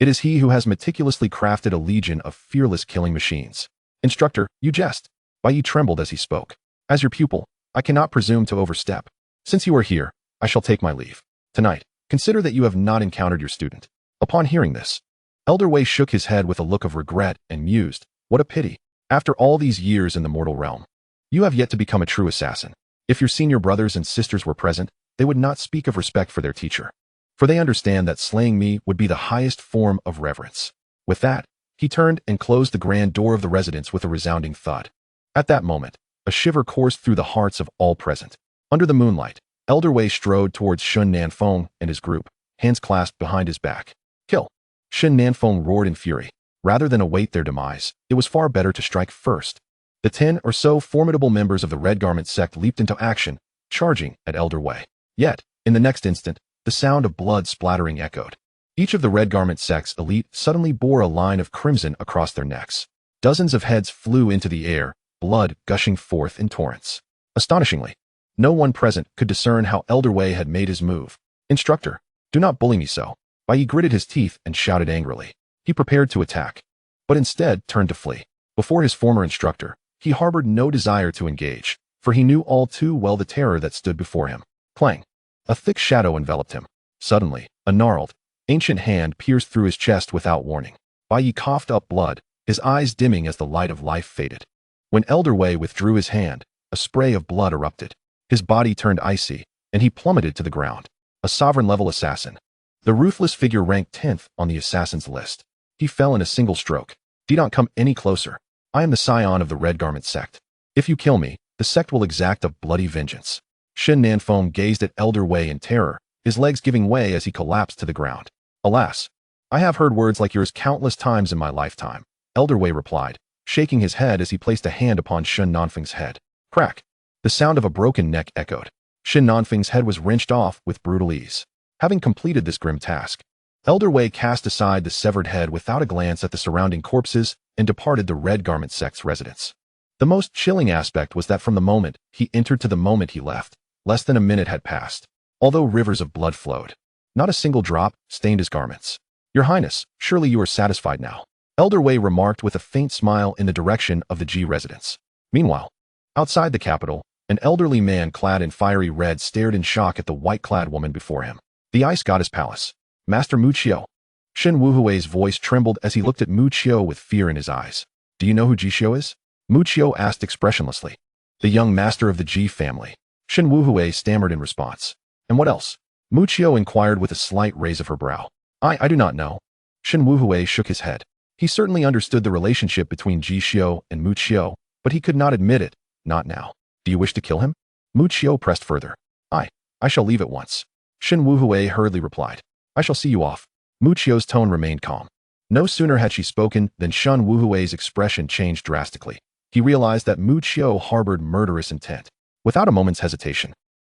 It is he who has meticulously crafted a legion of fearless killing machines. Instructor, you jest. Bai Yi trembled as he spoke. As your pupil, I cannot presume to overstep. Since you are here, I shall take my leave. Tonight, consider that you have not encountered your student. Upon hearing this, Elder Wei shook his head with a look of regret and mused, what a pity. After all these years in the mortal realm, you have yet to become a true assassin. If your senior brothers and sisters were present, they would not speak of respect for their teacher, for they understand that slaying me would be the highest form of reverence. With that, he turned and closed the grand door of the residence with a resounding thud. At that moment, a shiver coursed through the hearts of all present. Under the moonlight, Elder Wei strode towards Shen Nanfeng and his group, hands clasped behind his back. Kill! Shen Nanfeng roared in fury. Rather than await their demise, it was far better to strike first. The 10 or so formidable members of the Red Garment sect leaped into action, charging at Elder Wei. Yet, in the next instant, the sound of blood splattering echoed. Each of the Red Garment sect's elite suddenly bore a line of crimson across their necks. Dozens of heads flew into the air, blood gushing forth in torrents. Astonishingly, no one present could discern how Elder Wei had made his move. Instructor, do not bully me so. Bai Yi gritted his teeth and shouted angrily. He prepared to attack, but instead turned to flee. Before his former instructor, he harbored no desire to engage, for he knew all too well the terror that stood before him. Clang! A thick shadow enveloped him. Suddenly, a gnarled, ancient hand pierced through his chest without warning. Bai Yi coughed up blood, his eyes dimming as the light of life faded. When Elder Wei withdrew his hand, a spray of blood erupted. His body turned icy, and he plummeted to the ground. A sovereign-level assassin. The ruthless figure ranked 10th on the assassin's list. He fell in a single stroke. Do not come any closer. I am the scion of the Red Garment sect. If you kill me, the sect will exact a bloody vengeance. Shen Nanfeng gazed at Elder Wei in terror, his legs giving way as he collapsed to the ground. Alas, I have heard words like yours countless times in my lifetime, Elder Wei replied, shaking his head as he placed a hand upon Shen Nanfeng's head. Crack! The sound of a broken neck echoed. Shen Nanfeng's head was wrenched off with brutal ease. Having completed this grim task, Elder Wei cast aside the severed head without a glance at the surrounding corpses and departed the Red Garment sect's residence. The most chilling aspect was that from the moment he entered to the moment he left, less than a minute had passed. Although rivers of blood flowed, not a single drop stained his garments. Your Highness, surely you are satisfied now, Elder Wei remarked with a faint smile in the direction of the Ji residence. Meanwhile, outside the capital, an elderly man clad in fiery red stared in shock at the white-clad woman before him. The Ice Goddess Palace. Master Mu Qiu. Shen Wuhui's voice trembled as he looked at Mu Qiu with fear in his eyes. Do you know who Ji Xiu is? Mu Qiu asked expressionlessly. The young master of the Ji family. Shen Wuhui stammered in response. And what else? Mu Qiu inquired with a slight raise of her brow. I do not know. Shen Wuhui shook his head. He certainly understood the relationship between Ji Xiu and Mu Qiu, but he could not admit it, not now. Do you wish to kill him? Mu Qiu pressed further. I shall leave at once. Shen Wuhui hurriedly replied. I shall see you off. Mu Qiu's tone remained calm. No sooner had she spoken than Shen Wuhui's expression changed drastically. He realized that Mu Qiu harbored murderous intent. Without a moment's hesitation,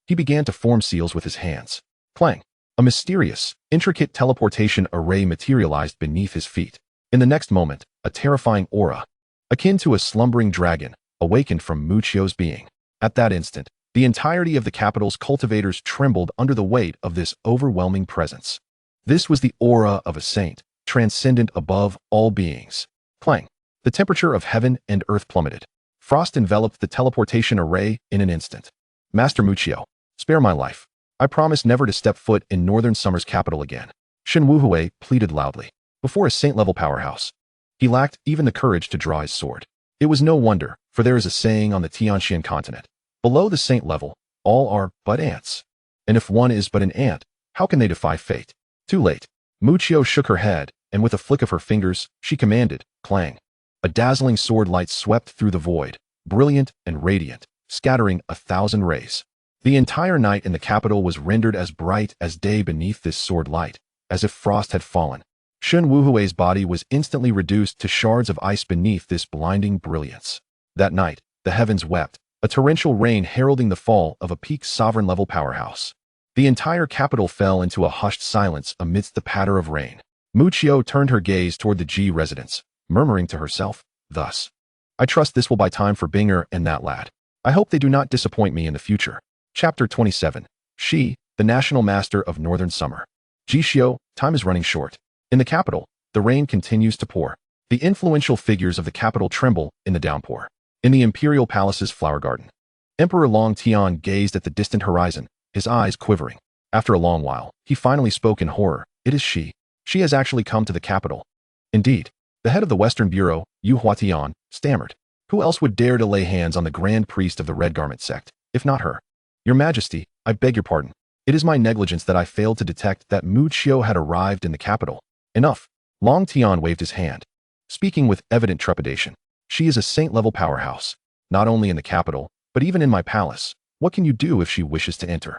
he began to form seals with his hands. Clang! A mysterious, intricate teleportation array materialized beneath his feet. In the next moment, a terrifying aura, akin to a slumbering dragon, awakened from Mu Qiu's being. At that instant, the entirety of the capital's cultivators trembled under the weight of this overwhelming presence. This was the aura of a saint, transcendent above all beings. Clang! The temperature of heaven and earth plummeted. Frost enveloped the teleportation array in an instant. Master Mu Qiu, spare my life. I promise never to step foot in Northern Summer's capital again. Shen Wuhui pleaded loudly. Before a saint-level powerhouse, he lacked even the courage to draw his sword. It was no wonder, for there is a saying on the Tianxian continent. Below the saint level, all are but ants. And if one is but an ant, how can they defy fate? Too late. Mu Qiu shook her head, and with a flick of her fingers, she commanded, clang. A dazzling sword light swept through the void, brilliant and radiant, scattering 1,000 rays. The entire night in the capital was rendered as bright as day beneath this sword light, as if frost had fallen. Shen Wuhui's body was instantly reduced to shards of ice beneath this blinding brilliance. That night, the heavens wept, a torrential rain heralding the fall of a peak sovereign-level powerhouse. The entire capital fell into a hushed silence amidst the patter of rain. Mu Qiu turned her gaze toward the Ji residence, murmuring to herself, thus, I trust this will buy time for Binger and that lad. I hope they do not disappoint me in the future. Chapter 27. She, the National Master of Northern Summer. Ji Xiu, time is running short. In the capital, the rain continues to pour. The influential figures of the capital tremble in the downpour. In the Imperial Palace's flower garden, Emperor Long Tian gazed at the distant horizon, his eyes quivering. After a long while, he finally spoke in horror. It is she. She has actually come to the capital. Indeed, the head of the Western Bureau, Yu Huatian, stammered. Who else would dare to lay hands on the Grand Priest of the Red Garment sect, if not her? Your Majesty, I beg your pardon. It is my negligence that I failed to detect that Mu Qiu had arrived in the capital. Enough. Long Tian waved his hand, speaking with evident trepidation. She is a saint-level powerhouse, not only in the capital, but even in my palace. What can you do if she wishes to enter?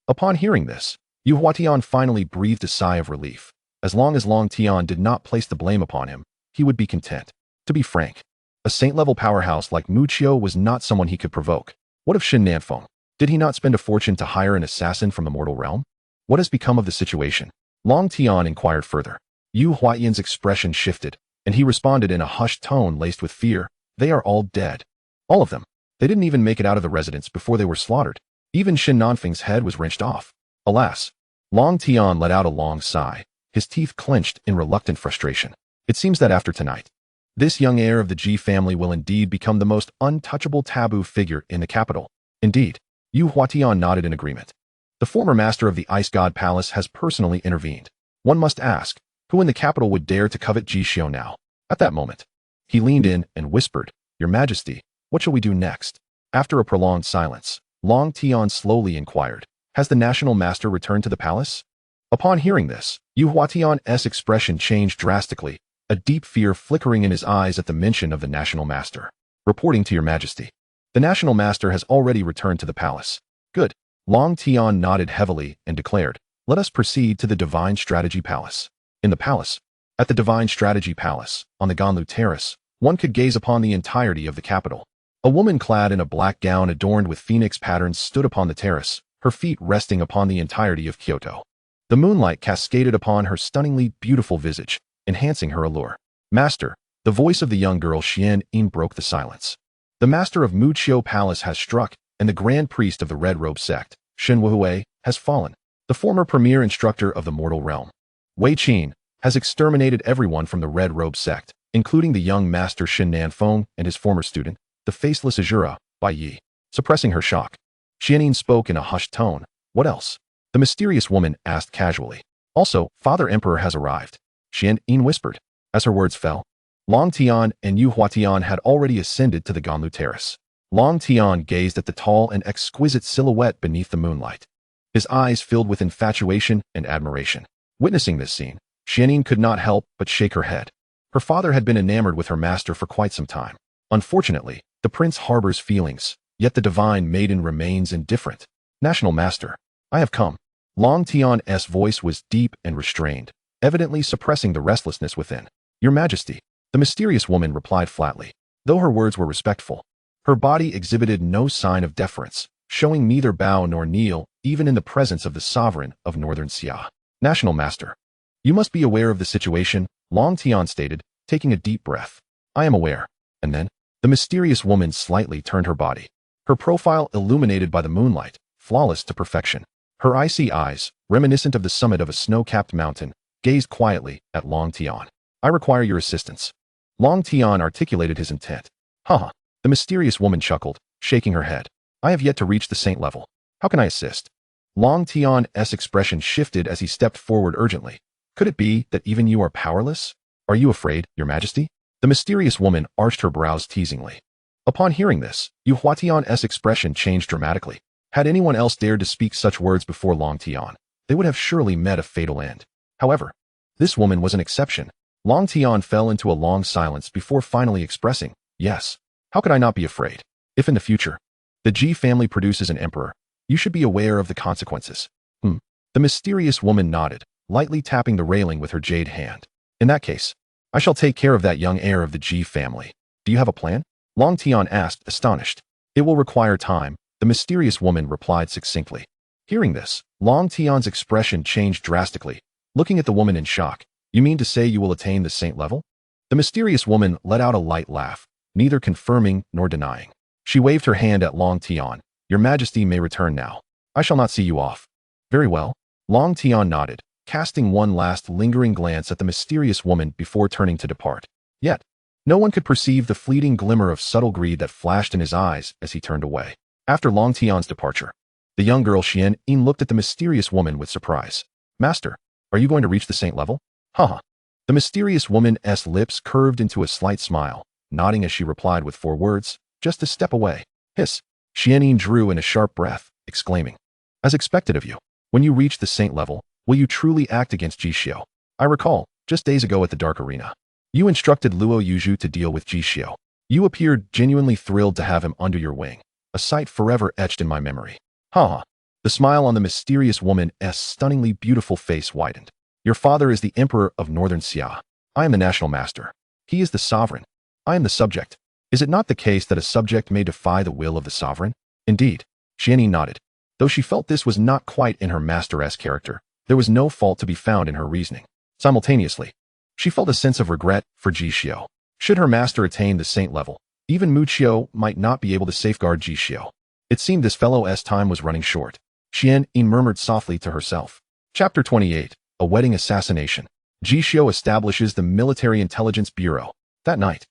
Upon hearing this, Yu Huatian finally breathed a sigh of relief. As long as Long Tian did not place the blame upon him, he would be content. To be frank, a saint-level powerhouse like Mu Qiu was not someone he could provoke. What of Shen Nanfeng? Did he not spend a fortune to hire an assassin from the mortal realm? What has become of the situation? Long Tian inquired further. Yu Huatian's expression shifted, and he responded in a hushed tone laced with fear. They are all dead. All of them. They didn't even make it out of the residence before they were slaughtered. Even Shen Nanfeng's head was wrenched off. Alas. Long Tian let out a long sigh, his teeth clenched in reluctant frustration. It seems that after tonight, this young heir of the Ji family will indeed become the most untouchable taboo figure in the capital. Indeed. Yu Huatian nodded in agreement. The former master of the Ice God Palace has personally intervened. One must ask, who in the capital would dare to covet Ji Xiu now? At that moment, he leaned in and whispered, Your Majesty, what shall we do next? After a prolonged silence, Long Tian slowly inquired, Has the National Master returned to the palace? Upon hearing this, Yu Huatian's expression changed drastically, a deep fear flickering in his eyes at the mention of the National Master. Reporting to Your Majesty. The National Master has already returned to the palace. Good. Long Tian nodded heavily and declared, Let us proceed to the Divine Strategy Palace. In the palace, at the Divine Strategy Palace, on the Ganlu Terrace, one could gaze upon the entirety of the capital. A woman clad in a black gown adorned with phoenix patterns stood upon the terrace, her feet resting upon the entirety of Kyoto. The moonlight cascaded upon her stunningly beautiful visage, enhancing her allure. Master, the voice of the young girl Xian broke the silence. The master of Mu Qiu Palace has struck, and the Grand Priest of the Red Robe sect, Shen Wuhui, has fallen. The former premier instructor of the mortal realm, Wei Qin, has exterminated everyone from the Red Robe sect, including the young master Shen Nanfeng and his former student, the faceless Azura, Bai Yi. Suppressing her shock, Xianyin spoke in a hushed tone. What else? The mysterious woman asked casually. Also, Father Emperor has arrived. Xianyin whispered. As her words fell, Long Tian and Yu Huatian had already ascended to the Ganlu Terrace. Long Tian gazed at the tall and exquisite silhouette beneath the moonlight, his eyes filled with infatuation and admiration. Witnessing this scene, Xianyin could not help but shake her head. Her father had been enamored with her master for quite some time. Unfortunately, the prince harbors feelings, yet the divine maiden remains indifferent. National Master, I have come. Long Tian's voice was deep and restrained, evidently suppressing the restlessness within. Your Majesty, the mysterious woman replied flatly. Though her words were respectful, her body exhibited no sign of deference, showing neither bow nor kneel, even in the presence of the sovereign of Northern Xia. National Master. You must be aware of the situation, Long Tian stated, taking a deep breath. I am aware. And then, the mysterious woman slightly turned her body. Her profile illuminated by the moonlight, flawless to perfection. Her icy eyes, reminiscent of the summit of a snow-capped mountain, gazed quietly at Long Tian. I require your assistance. Long Tian articulated his intent. Haha. The mysterious woman chuckled, shaking her head. I have yet to reach the saint level. How can I assist? Long Tian's expression shifted as he stepped forward urgently. Could it be that even you are powerless? Are you afraid, Your Majesty? The mysterious woman arched her brows teasingly. Upon hearing this, Yu Huatian's expression changed dramatically. Had anyone else dared to speak such words before Long Tian, they would have surely met a fatal end. However, this woman was an exception. Long Tian fell into a long silence before finally expressing, yes. How could I not be afraid? If in the future, the Ji family produces an emperor, you should be aware of the consequences. The mysterious woman nodded, lightly tapping the railing with her jade hand. In that case, I shall take care of that young heir of the Ji family. Do you have a plan? Long Tian asked, astonished. It will require time, the mysterious woman replied succinctly. Hearing this, Long Tian's expression changed drastically, looking at the woman in shock. You mean to say you will attain the saint level? The mysterious woman let out a light laugh, neither confirming nor denying. She waved her hand at Long Tian. Your Majesty may return now. I shall not see you off. Very well. Long Tian nodded, casting one last lingering glance at the mysterious woman before turning to depart. Yet, no one could perceive the fleeting glimmer of subtle greed that flashed in his eyes as he turned away. After Long Tian's departure, the young girl Xian looked at the mysterious woman with surprise. Master, are you going to reach the saint level? Haha. The mysterious woman's lips curved into a slight smile, nodding as she replied with 4 words, just a step away. Hiss. Xian drew in a sharp breath, exclaiming, as expected of you, when you reach the saint level, will you truly act against Ji Xiu? I recall, just days ago at the Dark Arena, you instructed Luo Yuzhu to deal with Ji Xiu. You appeared genuinely thrilled to have him under your wing, a sight forever etched in my memory. Haha. The smile on the mysterious woman's stunningly beautiful face widened. Your father is the Emperor of Northern Xia. I am the National Master. He is the Sovereign. I am the subject. Is it not the case that a subject may defy the will of the Sovereign? Indeed. Xian nodded. Though she felt this was not quite in her master-esque character, there was no fault to be found in her reasoning. Simultaneously, she felt a sense of regret for Ji Xiu. Should her master attain the saint level, even Mu Qiu might not be able to safeguard Ji Xiu. It seemed this fellow's time was running short. Xian murmured softly to herself. Chapter 28. A Wedding Assassination. Ji Xiu establishes the Military Intelligence Bureau. That night,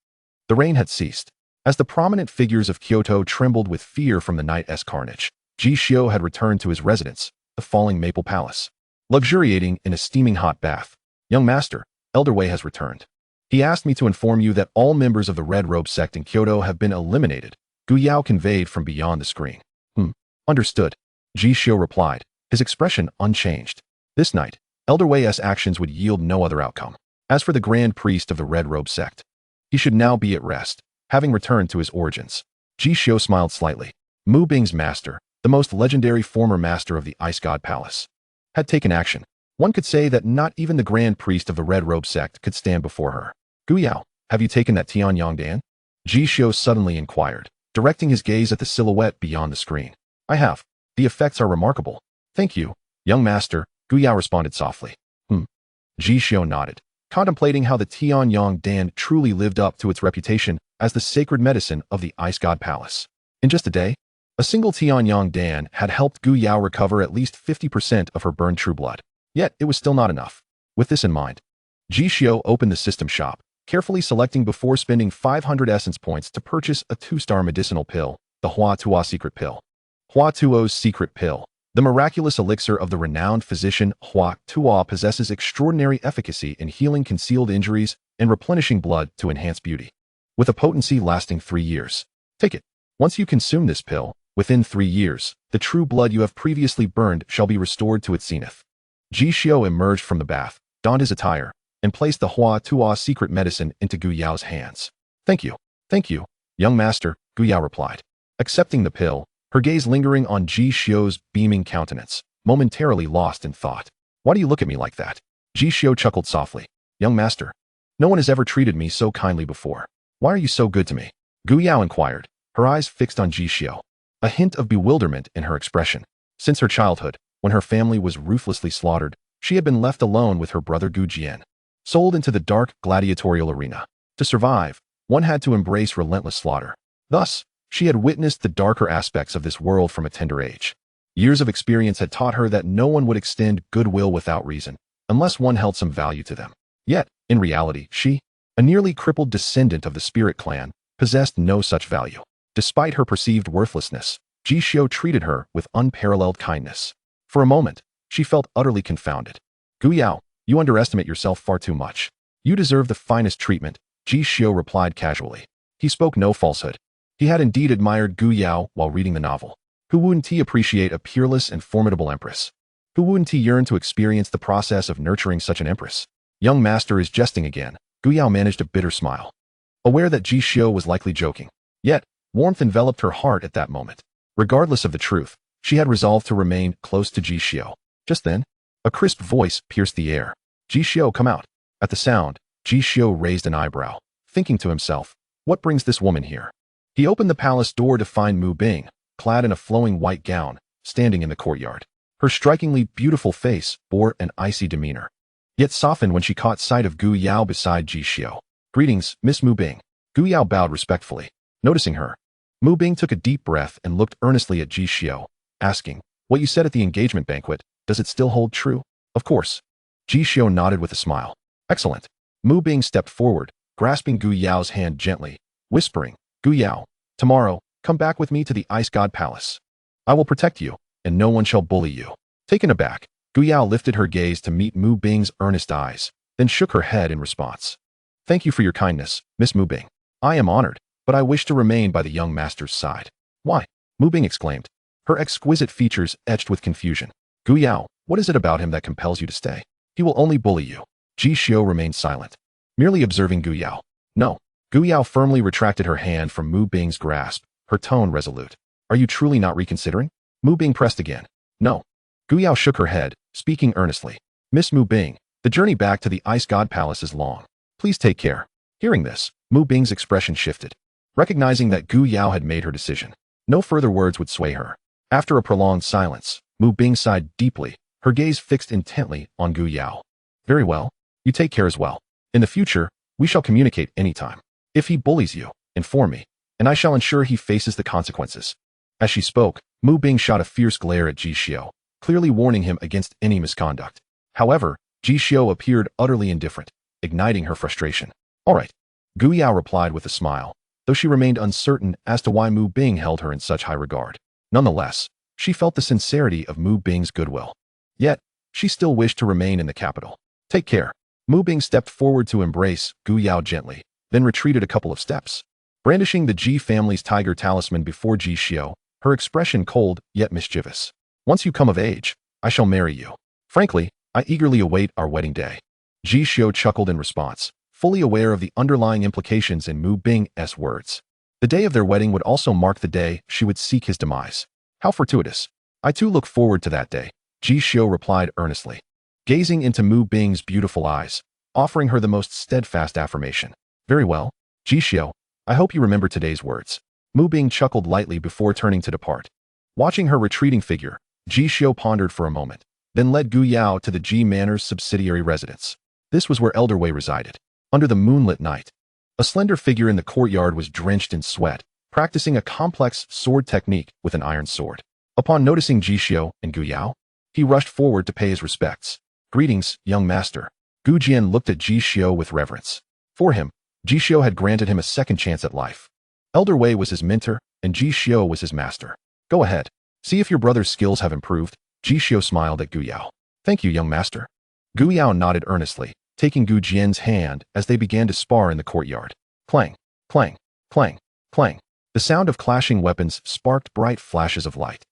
the rain had ceased. As the prominent figures of Kyoto trembled with fear from the night's carnage, Ji Xiu had returned to his residence, the Falling Maple Palace. Luxuriating in a steaming hot bath, young master, Elder Wei has returned. He asked me to inform you that all members of the Red Robe sect in Kyoto have been eliminated, Gu Yao conveyed from beyond the screen. Understood. Ji Xiu replied, his expression unchanged. This night, Elder Wei's actions would yield no other outcome. As for the Grand Priest of the Red Robe sect, he should now be at rest, having returned to his origins. Ji Xiu smiled slightly. Mu Bing's master, the most legendary former master of the Ice God Palace, had taken action. One could say that not even the Grand Priest of the Red Robe sect could stand before her. Gu Yao, have you taken that Tianyang Dan? Ji Xiu suddenly inquired, directing his gaze at the silhouette beyond the screen. I have. The effects are remarkable. Thank you, young master, Gu Yao responded softly. Ji Xiu nodded, contemplating how the Tianyang Dan truly lived up to its reputation as the sacred medicine of the Ice God Palace. In just a day, a single Tianyang Dan had helped Gu Yao recover at least 50% of her burned true blood. Yet, it was still not enough. With this in mind, Ji Xiu opened the system shop, carefully selecting before spending 500 essence points to purchase a 2-star medicinal pill, the Hua Tuo Secret Pill. Hua Tuo's Secret Pill. The miraculous elixir of the renowned physician Hua Tuo possesses extraordinary efficacy in healing concealed injuries and replenishing blood to enhance beauty. With a potency lasting 3 years. Take it. Once you consume this pill, within 3 years, the true blood you have previously burned shall be restored to its zenith. Ji Xiu emerged from the bath, donned his attire, and placed the Hua Tuo secret medicine into Gu Yao's hands. Thank you, young master, Gu Yao replied. Accepting the pill, her gaze lingering on Ji Xiu's beaming countenance. momentarily lost in thought. Why do you look at me like that? Ji Xiu chuckled softly. Young master, no one has ever treated me so kindly before. Why are you so good to me? Gu Yao inquired, her eyes fixed on Ji Xiu, a hint of bewilderment in her expression. Since her childhood, when her family was ruthlessly slaughtered, she had been left alone with her brother Gu Jian, sold into the dark gladiatorial arena. To survive, one had to embrace relentless slaughter. Thus, she had witnessed the darker aspects of this world from a tender age. Years of experience had taught her that no one would extend goodwill without reason, unless one held some value to them. Yet, in reality, she, a nearly crippled descendant of the spirit clan, possessed no such value. Despite her perceived worthlessness, Ji Xiu treated her with unparalleled kindness. For a moment, she felt utterly confounded. Gu Yao, you underestimate yourself far too much. You deserve the finest treatment, Ji Xiu replied casually. He spoke no falsehood. He had indeed admired Gu Yao while reading the novel. Who wouldn't he appreciate a peerless and formidable empress? Who wouldn't he yearn to experience the process of nurturing such an empress? Young master is jesting again. Gu Yao managed a bitter smile, aware that Ji Xiu was likely joking. Yet, warmth enveloped her heart at that moment. Regardless of the truth, she had resolved to remain close to Ji Xiu. Just then, a crisp voice pierced the air. Ji Xiu, come out. At the sound, Ji Xiu raised an eyebrow, thinking to himself, what brings this woman here? He opened the palace door to find Mu Bing, clad in a flowing white gown, standing in the courtyard. Her strikingly beautiful face bore an icy demeanor, yet softened when she caught sight of Gu Yao beside Ji Xiu. Greetings, Miss Mu Bing. Gu Yao bowed respectfully. Noticing her, Mu Bing took a deep breath and looked earnestly at Ji Xiu, asking, what you said at the engagement banquet, does it still hold true? Of course. Ji Xiu nodded with a smile. Excellent. Mu Bing stepped forward, grasping Gu Yao's hand gently, whispering, Gu Yao, tomorrow, come back with me to the Ice God Palace. I will protect you, and no one shall bully you. Taken aback, Gu Yao lifted her gaze to meet Mu Bing's earnest eyes, then shook her head in response. Thank you for your kindness, Miss Mu Bing. I am honored, but I wish to remain by the young master's side. Why? Mu Bing exclaimed, her exquisite features etched with confusion. Gu Yao, what is it about him that compels you to stay? He will only bully you. Ji Xiu remained silent, merely observing Gu Yao. No. Gu Yao firmly retracted her hand from Mu Bing's grasp, her tone resolute. Are you truly not reconsidering? Mu Bing pressed again. No. Gu Yao shook her head, speaking earnestly. Miss Mu Bing, the journey back to the Ice God Palace is long. Please take care. Hearing this, Mu Bing's expression shifted, recognizing that Gu Yao had made her decision. No further words would sway her. After a prolonged silence, Mu Bing sighed deeply, her gaze fixed intently on Gu Yao. Very well. You take care as well. In the future, we shall communicate anytime. If he bullies you, inform me, and I shall ensure he faces the consequences. As she spoke, Mu Bing shot a fierce glare at Ji Xiu, clearly warning him against any misconduct. However, Ji Xiu appeared utterly indifferent, igniting her frustration. All right. Gu Yao replied with a smile, though she remained uncertain as to why Mu Bing held her in such high regard. Nonetheless, she felt the sincerity of Mu Bing's goodwill. Yet, she still wished to remain in the capital. Take care. Mu Bing stepped forward to embrace Gu Yao gently, then retreated a couple of steps. Brandishing the Ji family's tiger talisman before Ji Xiu, her expression cold yet mischievous. Once you come of age, I shall marry you. Frankly, I eagerly await our wedding day. Ji Xiu chuckled in response, fully aware of the underlying implications in Mu Bing's words. The day of their wedding would also mark the day she would seek his demise. How fortuitous. I too look forward to that day, Ji Xiu replied earnestly, gazing into Mu Bing's beautiful eyes, offering her the most steadfast affirmation. Very well, Ji Xiu, I hope you remember today's words. Mu Bing chuckled lightly before turning to depart. Watching her retreating figure, Ji Xiu pondered for a moment, then led Gu Yao to the Ji Manor's subsidiary residence. This was where Elder Wei resided. Under the moonlit night, a slender figure in the courtyard was drenched in sweat, practicing a complex sword technique with an iron sword. Upon noticing Ji Xiu and Gu Yao, he rushed forward to pay his respects. Greetings, young master. Gu Jian looked at Ji Xiu with reverence. For him, Ji Xiu had granted him a second chance at life. Elder Wei was his mentor, and Ji Xiu was his master. Go ahead. See if your brother's skills have improved. Ji Xiu smiled at Gu Yao. Thank you, young master. Gu Yao nodded earnestly, taking Gu Jian's hand as they began to spar in the courtyard. Clang, clang, clang, clang. The sound of clashing weapons sparked bright flashes of light.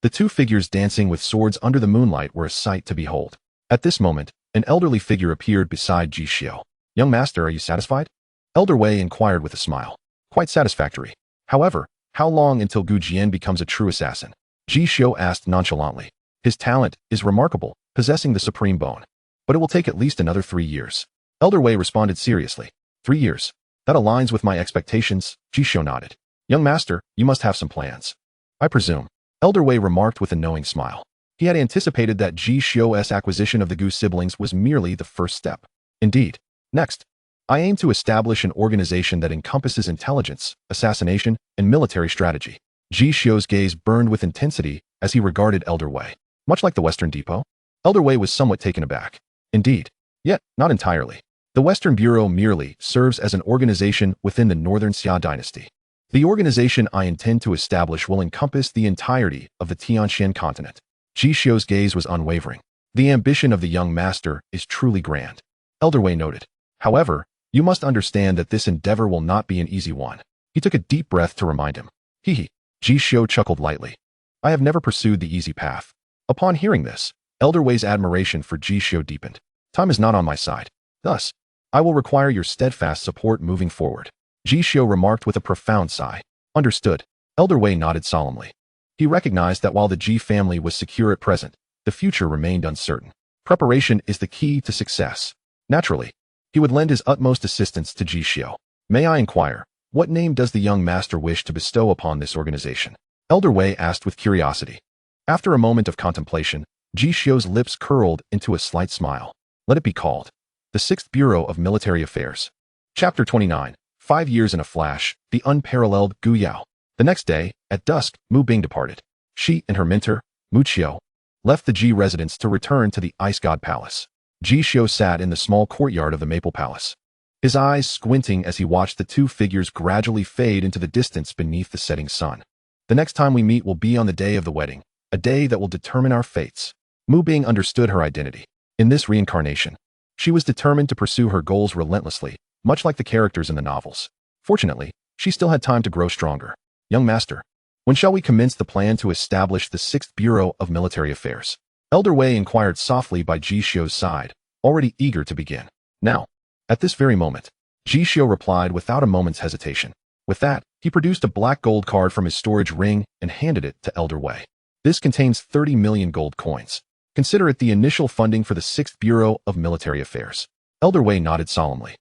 The two figures dancing with swords under the moonlight were a sight to behold. At this moment, an elderly figure appeared beside Ji Xiu. Young master, are you satisfied? Elder Wei inquired with a smile. Quite satisfactory. However, how long until Gu Jian becomes a true assassin? Ji Xiu asked nonchalantly. His talent is remarkable, possessing the supreme bone. But it will take at least another 3 years. Elder Wei responded seriously. 3 years. That aligns with my expectations, Ji Xiu nodded. Young master, you must have some plans. I presume. Elder Wei remarked with a knowing smile. He had anticipated that Ji Xiu's acquisition of the Gu siblings was merely the first step. Indeed. Next, I aim to establish an organization that encompasses intelligence, assassination, and military strategy. Ji Xiu's gaze burned with intensity as he regarded Elder Wei. Much like the Western Depot, Elder Wei was somewhat taken aback. Indeed. Yet, not entirely. The Western Bureau merely serves as an organization within the Northern Xia dynasty. The organization I intend to establish will encompass the entirety of the Tianxian continent. Ji Xiu's gaze was unwavering. The ambition of the young master is truly grand. Elder Wei noted. However, you must understand that this endeavor will not be an easy one. He took a deep breath to remind him. Ji Xiu chuckled lightly. I have never pursued the easy path. Upon hearing this, Elder Wei's admiration for Ji Xiu deepened. Time is not on my side. Thus, I will require your steadfast support moving forward. Ji Xiu remarked with a profound sigh. Understood. Elder Wei nodded solemnly. He recognized that while the Ji family was secure at present, the future remained uncertain. Preparation is the key to success. Naturally, he would lend his utmost assistance to Ji Xiu. May I inquire, what name does the young master wish to bestow upon this organization? Elder Wei asked with curiosity. After a moment of contemplation, Ji Xiu's lips curled into a slight smile. Let it be called the 6th Bureau of Military Affairs. Chapter 29. 5 years in a flash, the unparalleled Gu Yao. The next day, at dusk, Mu Bing departed. She and her mentor, Mu Qiu, left the Ji residence to return to the Ice God Palace. Ji Xiu sat in the small courtyard of the Maple Palace, his eyes squinting as he watched the two figures gradually fade into the distance beneath the setting sun. The next time we meet will be on the day of the wedding, a day that will determine our fates. Mu Bing understood her identity. In this reincarnation, she was determined to pursue her goals relentlessly, much like the characters in the novels. Fortunately, she still had time to grow stronger. Young master, when shall we commence the plan to establish the 6th Bureau of Military Affairs? Elder Wei inquired softly by Ji Xiu's side, already eager to begin. Now, at this very moment, Ji Xiu replied without a moment's hesitation. With that, he produced a black gold card from his storage ring and handed it to Elder Wei. This contains 30 million gold coins. Consider it the initial funding for the 6th Bureau of Military Affairs. Elder Wei nodded solemnly.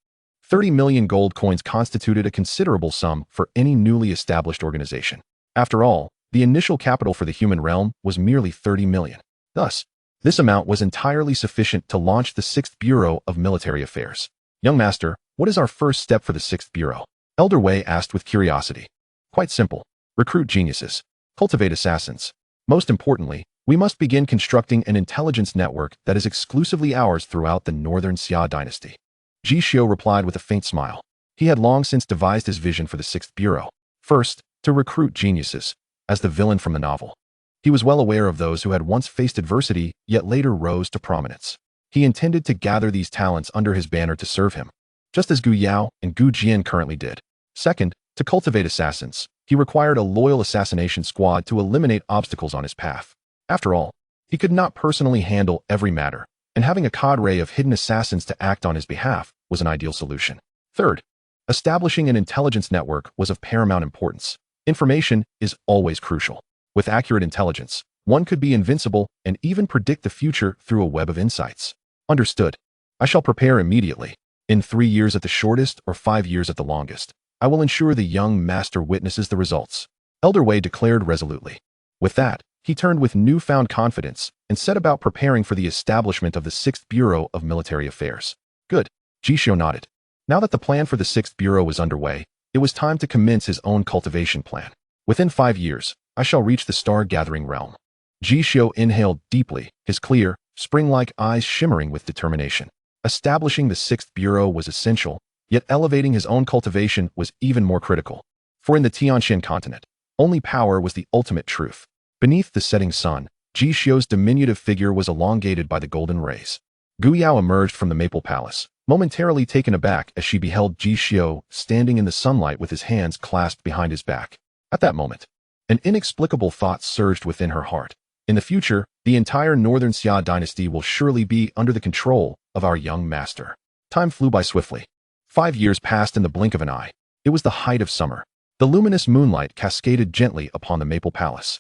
30 million gold coins constituted a considerable sum for any newly established organization. After all, the initial capital for the human realm was merely 30 million. Thus, this amount was entirely sufficient to launch the 6th Bureau of Military Affairs. Young master, what is our first step for the 6th Bureau? Elder Wei asked with curiosity. Quite simple. Recruit geniuses. Cultivate assassins. Most importantly, we must begin constructing an intelligence network that is exclusively ours throughout the Northern Xia dynasty. Ji Xiu replied with a faint smile. He had long since devised his vision for the 6th Bureau. First, to recruit geniuses, as the villain from the novel. He was well aware of those who had once faced adversity, yet later rose to prominence. He intended to gather these talents under his banner to serve him, just as Gu Yao and Gu Jian currently did. Second, to cultivate assassins, he required a loyal assassination squad to eliminate obstacles on his path. After all, he could not personally handle every matter, and having a cadre of hidden assassins to act on his behalf was an ideal solution. Third, establishing an intelligence network was of paramount importance. Information is always crucial. With accurate intelligence, one could be invincible and even predict the future through a web of insights. Understood. I shall prepare immediately. In 3 years at the shortest or 5 years at the longest, I will ensure the young master witnesses the results. Elder Wei declared resolutely. With that, he turned with newfound confidence and set about preparing for the establishment of the 6th Bureau of Military Affairs. Good. Ji Xiu nodded. Now that the plan for the 6th Bureau was underway, it was time to commence his own cultivation plan. Within 5 years, I shall reach the star-gathering realm. Ji Xiu inhaled deeply, his clear, spring-like eyes shimmering with determination. Establishing the 6th Bureau was essential, yet elevating his own cultivation was even more critical. For in the Tianxian continent, only power was the ultimate truth. Beneath the setting sun, Ji Xiu's diminutive figure was elongated by the golden rays. Gu Yao emerged from the Maple Palace, momentarily taken aback as she beheld Ji Xiu standing in the sunlight with his hands clasped behind his back. At that moment, an inexplicable thought surged within her heart. In the future, the entire Northern Xia dynasty will surely be under the control of our young master. Time flew by swiftly. 5 years passed in the blink of an eye. It was the height of summer. The luminous moonlight cascaded gently upon the Maple Palace.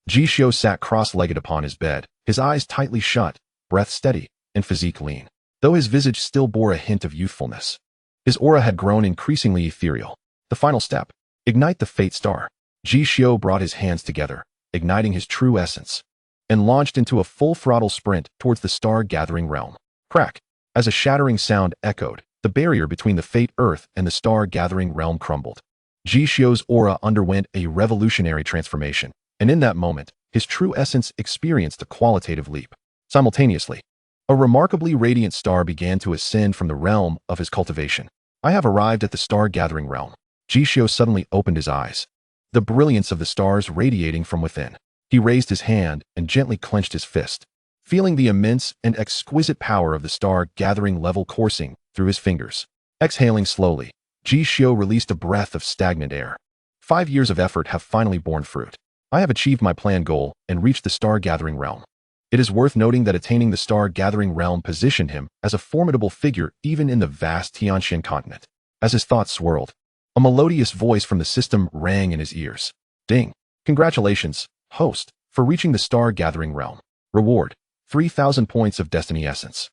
Ji Xiu sat cross-legged upon his bed, his eyes tightly shut, breath steady, and physique lean, though his visage still bore a hint of youthfulness. His aura had grown increasingly ethereal. The final step. Ignite the fate star. Ji Xiu brought his hands together, igniting his true essence, and launched into a full-throttle sprint towards the star-gathering realm. Crack! As a shattering sound echoed, the barrier between the fate Earth and the star-gathering realm crumbled. Ji Xiu's aura underwent a revolutionary transformation, and in that moment, his true essence experienced a qualitative leap. Simultaneously, a remarkably radiant star began to ascend from the realm of his cultivation. I have arrived at the star-gathering realm. Ji Xiu suddenly opened his eyes, the brilliance of the stars radiating from within. He raised his hand and gently clenched his fist, feeling the immense and exquisite power of the star-gathering level coursing through his fingers. Exhaling slowly, Ji Xiu released a breath of stagnant air. 5 years of effort have finally borne fruit. I have achieved my planned goal and reached the star-gathering realm. It is worth noting that attaining the star-gathering realm positioned him as a formidable figure even in the vast Tianxian continent. As his thoughts swirled, a melodious voice from the system rang in his ears. Ding! Congratulations, host, for reaching the star-gathering realm. Reward: 3,000 points of destiny essence.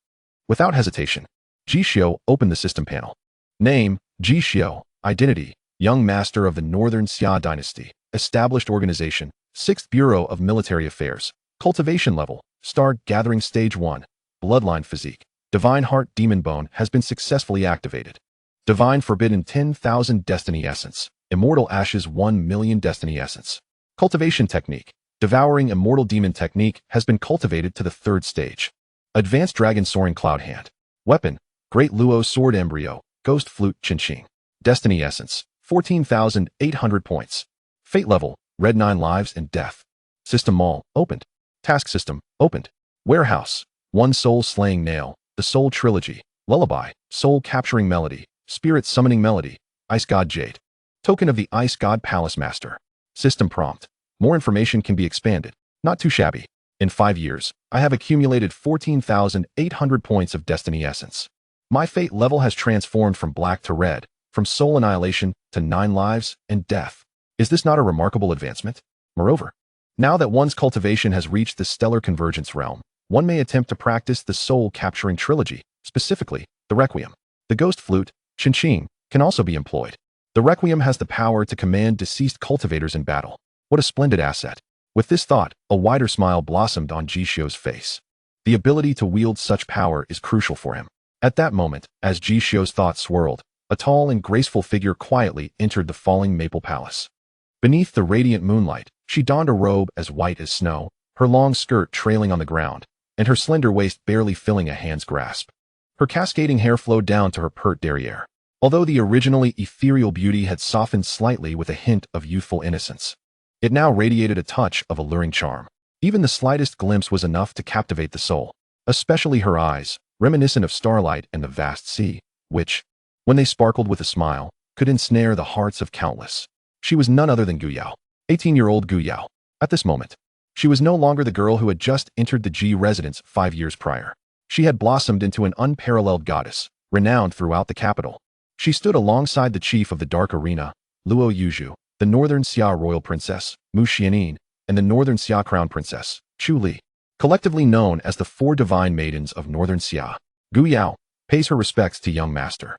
Without hesitation, Ji Xiu opened the system panel. Name: Ji Xiu. Identity: Young Master of the Northern Xia Dynasty. Established organization: 6th Bureau of Military Affairs. Cultivation level: Star-Gathering Stage 1. Bloodline physique: Divine Heart Demon Bone has been successfully activated. Divine Forbidden 10,000 Destiny Essence. Immortal Ashes 1,000,000 Destiny Essence. Cultivation technique: Devouring Immortal Demon Technique has been cultivated to the 3rd stage. Advanced Dragon Soaring Cloud Hand. Weapon: Great Luo Sword Embryo, Ghost Flute Qinqing. Destiny Essence: 14,800 points. Fate level: Red 9 lives and death. System Mall opened. Task System opened. Warehouse: One Soul Slaying Nail, The Soul Trilogy. Lullaby: Soul Capturing Melody, Spirit Summoning Melody, Ice God Jade. Token of the Ice God Palace Master. System Prompt: More information can be expanded. Not too shabby. In 5 years, I have accumulated 14,800 points of Destiny Essence. My fate level has transformed from black to red, from soul annihilation to 9 lives and death. Is this not a remarkable advancement? Moreover, now that one's cultivation has reached the stellar convergence realm, one may attempt to practice the soul-capturing trilogy, specifically, the Requiem. The Ghost Flute, Qinqing, can also be employed. The Requiem has the power to command deceased cultivators in battle. What a splendid asset. With this thought, a wider smile blossomed on Ji Xiu's face. The ability to wield such power is crucial for him. At that moment, as Ji Xiu's thoughts swirled, a tall and graceful figure quietly entered the falling maple palace. Beneath the radiant moonlight, she donned a robe as white as snow, her long skirt trailing on the ground, and her slender waist barely filling a hand's grasp. Her cascading hair flowed down to her pert derriere, although the originally ethereal beauty had softened slightly with a hint of youthful innocence. It now radiated a touch of alluring charm. Even the slightest glimpse was enough to captivate the soul, especially her eyes, reminiscent of starlight and the vast sea, which, when they sparkled with a smile, could ensnare the hearts of countless. She was none other than Gu Yao, 18-year-old Gu Yao. At this moment, she was no longer the girl who had just entered the Ji residence 5 years prior. She had blossomed into an unparalleled goddess, renowned throughout the capital. She stood alongside the chief of the Dark Arena, Luo Yuzhu, the Northern Xia Royal Princess, Mu Xianin, and the Northern Xia Crown Princess, Chu Li, collectively known as the 4 Divine Maidens of Northern Xia. Gu Yao pays her respects to young master.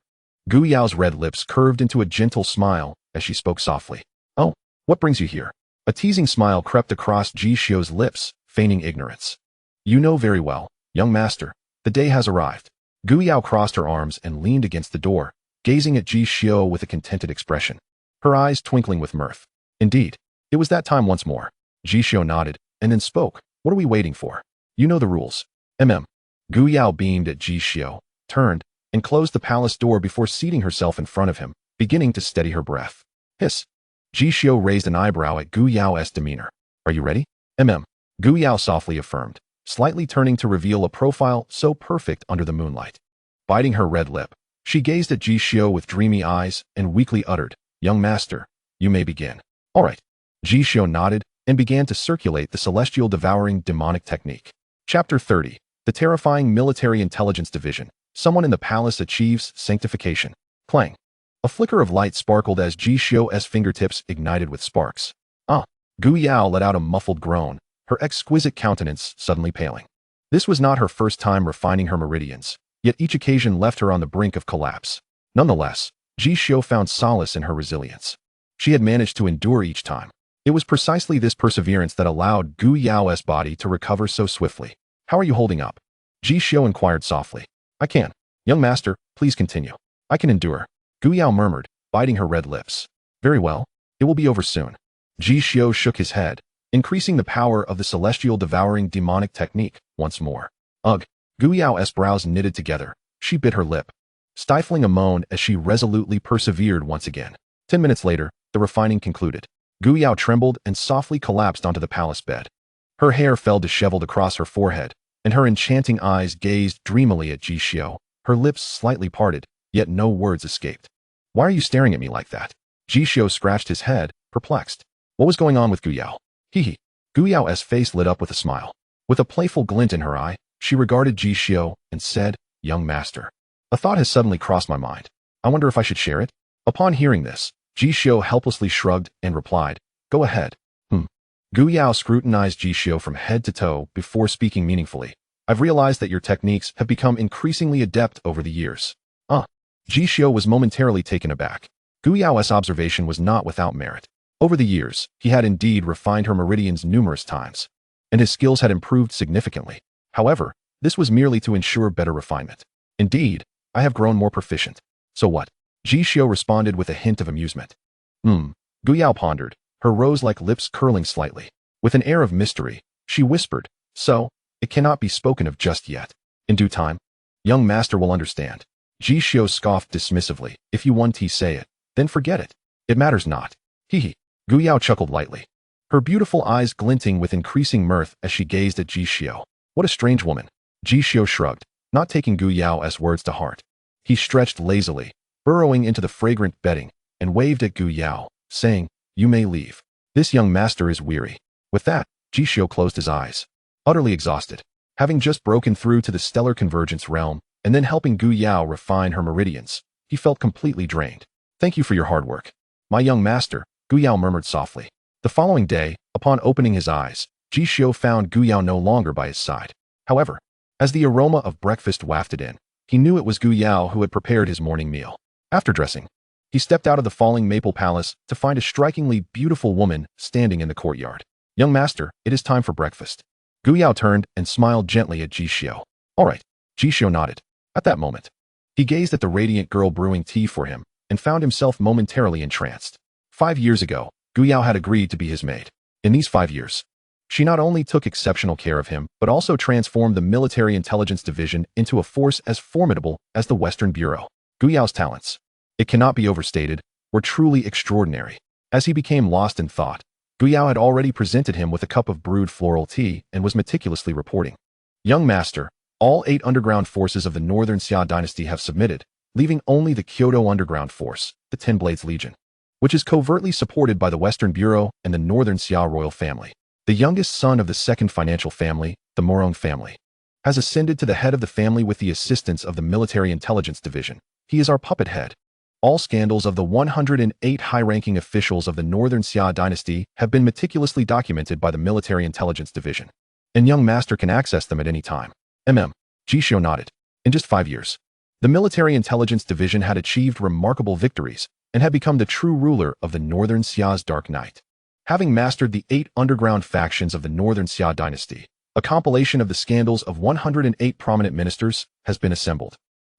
Gu Yao's red lips curved into a gentle smile as she spoke softly. Oh, what brings you here? A teasing smile crept across Ji Xiu's lips, feigning ignorance. You know very well, young master, the day has arrived. Gu Yao crossed her arms and leaned against the door, gazing at Ji Xiu with a contented expression, her eyes twinkling with mirth. Indeed, it was that time once more. Ji Xiu nodded, and then spoke. What are we waiting for? You know the rules. Gu Yao beamed at Ji Xiu, turned, and closed the palace door before seating herself in front of him, beginning to steady her breath. Hiss. Ji Xiu raised an eyebrow at Gu Yao's demeanor. Are you ready? Gu Yao softly affirmed, slightly turning to reveal a profile so perfect under the moonlight. Biting her red lip, she gazed at Ji Xiu with dreamy eyes and weakly uttered, Young master, you may begin. All right. Ji Xiu nodded and began to circulate the celestial devouring demonic technique. Chapter 30. The terrifying military intelligence division. Someone in the palace achieves sanctification. Clang. A flicker of light sparkled as Ji Xiu's fingertips ignited with sparks. Gu Yao let out a muffled groan, her exquisite countenance suddenly paling. This was not her first time refining her meridians, yet each occasion left her on the brink of collapse. Nonetheless, Ji Xiu found solace in her resilience. She had managed to endure each time. It was precisely this perseverance that allowed Gu Yao's body to recover so swiftly. "How are you holding up?" Ji Xiu inquired softly. "I can. Young master, please continue. I can endure," Gu Yao murmured, biting her red lips. "Very well. It will be over soon." Ji Xiu shook his head, increasing the power of the celestial devouring demonic technique once more. Ugh! Gu Yao's brows knitted together. She bit her lip, stifling a moan as she resolutely persevered once again. 10 minutes later, the refining concluded. Gu Yao trembled and softly collapsed onto the palace bed. Her hair fell disheveled across her forehead, and her enchanting eyes gazed dreamily at Ji Xiu, her lips slightly parted, yet no words escaped. "Why are you staring at me like that?" Ji Xiu scratched his head, perplexed. What was going on with Gu Yao? Hee. Gu Yao's face lit up with a smile. With a playful glint in her eye, she regarded Ji Xiu and said, "Young master, a thought has suddenly crossed my mind. I wonder if I should share it?" Upon hearing this, Ji Xiu helplessly shrugged and replied, "Go ahead." Gu Yao scrutinized Ji Xiu from head to toe before speaking meaningfully. "I've realized that your techniques have become increasingly adept over the years." Ji Xiu was momentarily taken aback. Gu Yao's observation was not without merit. Over the years, he had indeed refined her meridians numerous times, and his skills had improved significantly. However, this was merely to ensure better refinement. "Indeed, I have grown more proficient." "So what?" Ji Xiu responded with a hint of amusement. Gu Yao pondered, her rose-like lips curling slightly. With an air of mystery, she whispered, "So, it cannot be spoken of just yet. In due time, young master will understand." Ji Xiu scoffed dismissively. "If you want to say it, then forget it. It matters not." Hee. Gu Yao chuckled lightly, her beautiful eyes glinting with increasing mirth as she gazed at Ji Xiu. "What a strange woman." Ji Xiu shrugged, not taking Gu Yao's words to heart. He stretched lazily, burrowing into the fragrant bedding, and waved at Gu Yao, saying, "You may leave. This young master is weary." With that, Ji Xiu closed his eyes, utterly exhausted. Having just broken through to the stellar convergence realm, and then helping Gu Yao refine her meridians, he felt completely drained. "Thank you for your hard work, my young master," Gu Yao murmured softly. The following day, upon opening his eyes, Ji Xiu found Gu Yao no longer by his side. However, as the aroma of breakfast wafted in, he knew it was Gu Yao who had prepared his morning meal. After dressing, he stepped out of the falling maple palace to find a strikingly beautiful woman standing in the courtyard. "Young master, it is time for breakfast." Gu Yao turned and smiled gently at Ji Xiu. "All right." Ji Xiu nodded. At that moment, he gazed at the radiant girl brewing tea for him and found himself momentarily entranced. 5 years ago, Gu Yao had agreed to be his maid. In these 5 years, she not only took exceptional care of him, but also transformed the military intelligence division into a force as formidable as the Western Bureau. Gu Yao's talents, it cannot be overstated, were truly extraordinary. As he became lost in thought, Gu Yao had already presented him with a cup of brewed floral tea and was meticulously reporting. "Young master, all 8 underground forces of the Northern Xia dynasty have submitted, leaving only the Kyoto Underground Force, the Ten Blades Legion, which is covertly supported by the Western Bureau and the Northern Xia royal family. The youngest son of the second financial family, the Morong family, has ascended to the head of the family with the assistance of the Military Intelligence Division. He is our puppet head. All scandals of the 108 high-ranking officials of the Northern Xia dynasty have been meticulously documented by the Military Intelligence Division, and young master can access them at any time." Ji Xiu nodded. In just 5 years, the Military Intelligence Division had achieved remarkable victories and had become the true ruler of the Northern Xia's Dark Night. Having mastered the 8 underground factions of the Northern Xia dynasty, a compilation of the scandals of 108 prominent ministers has been assembled.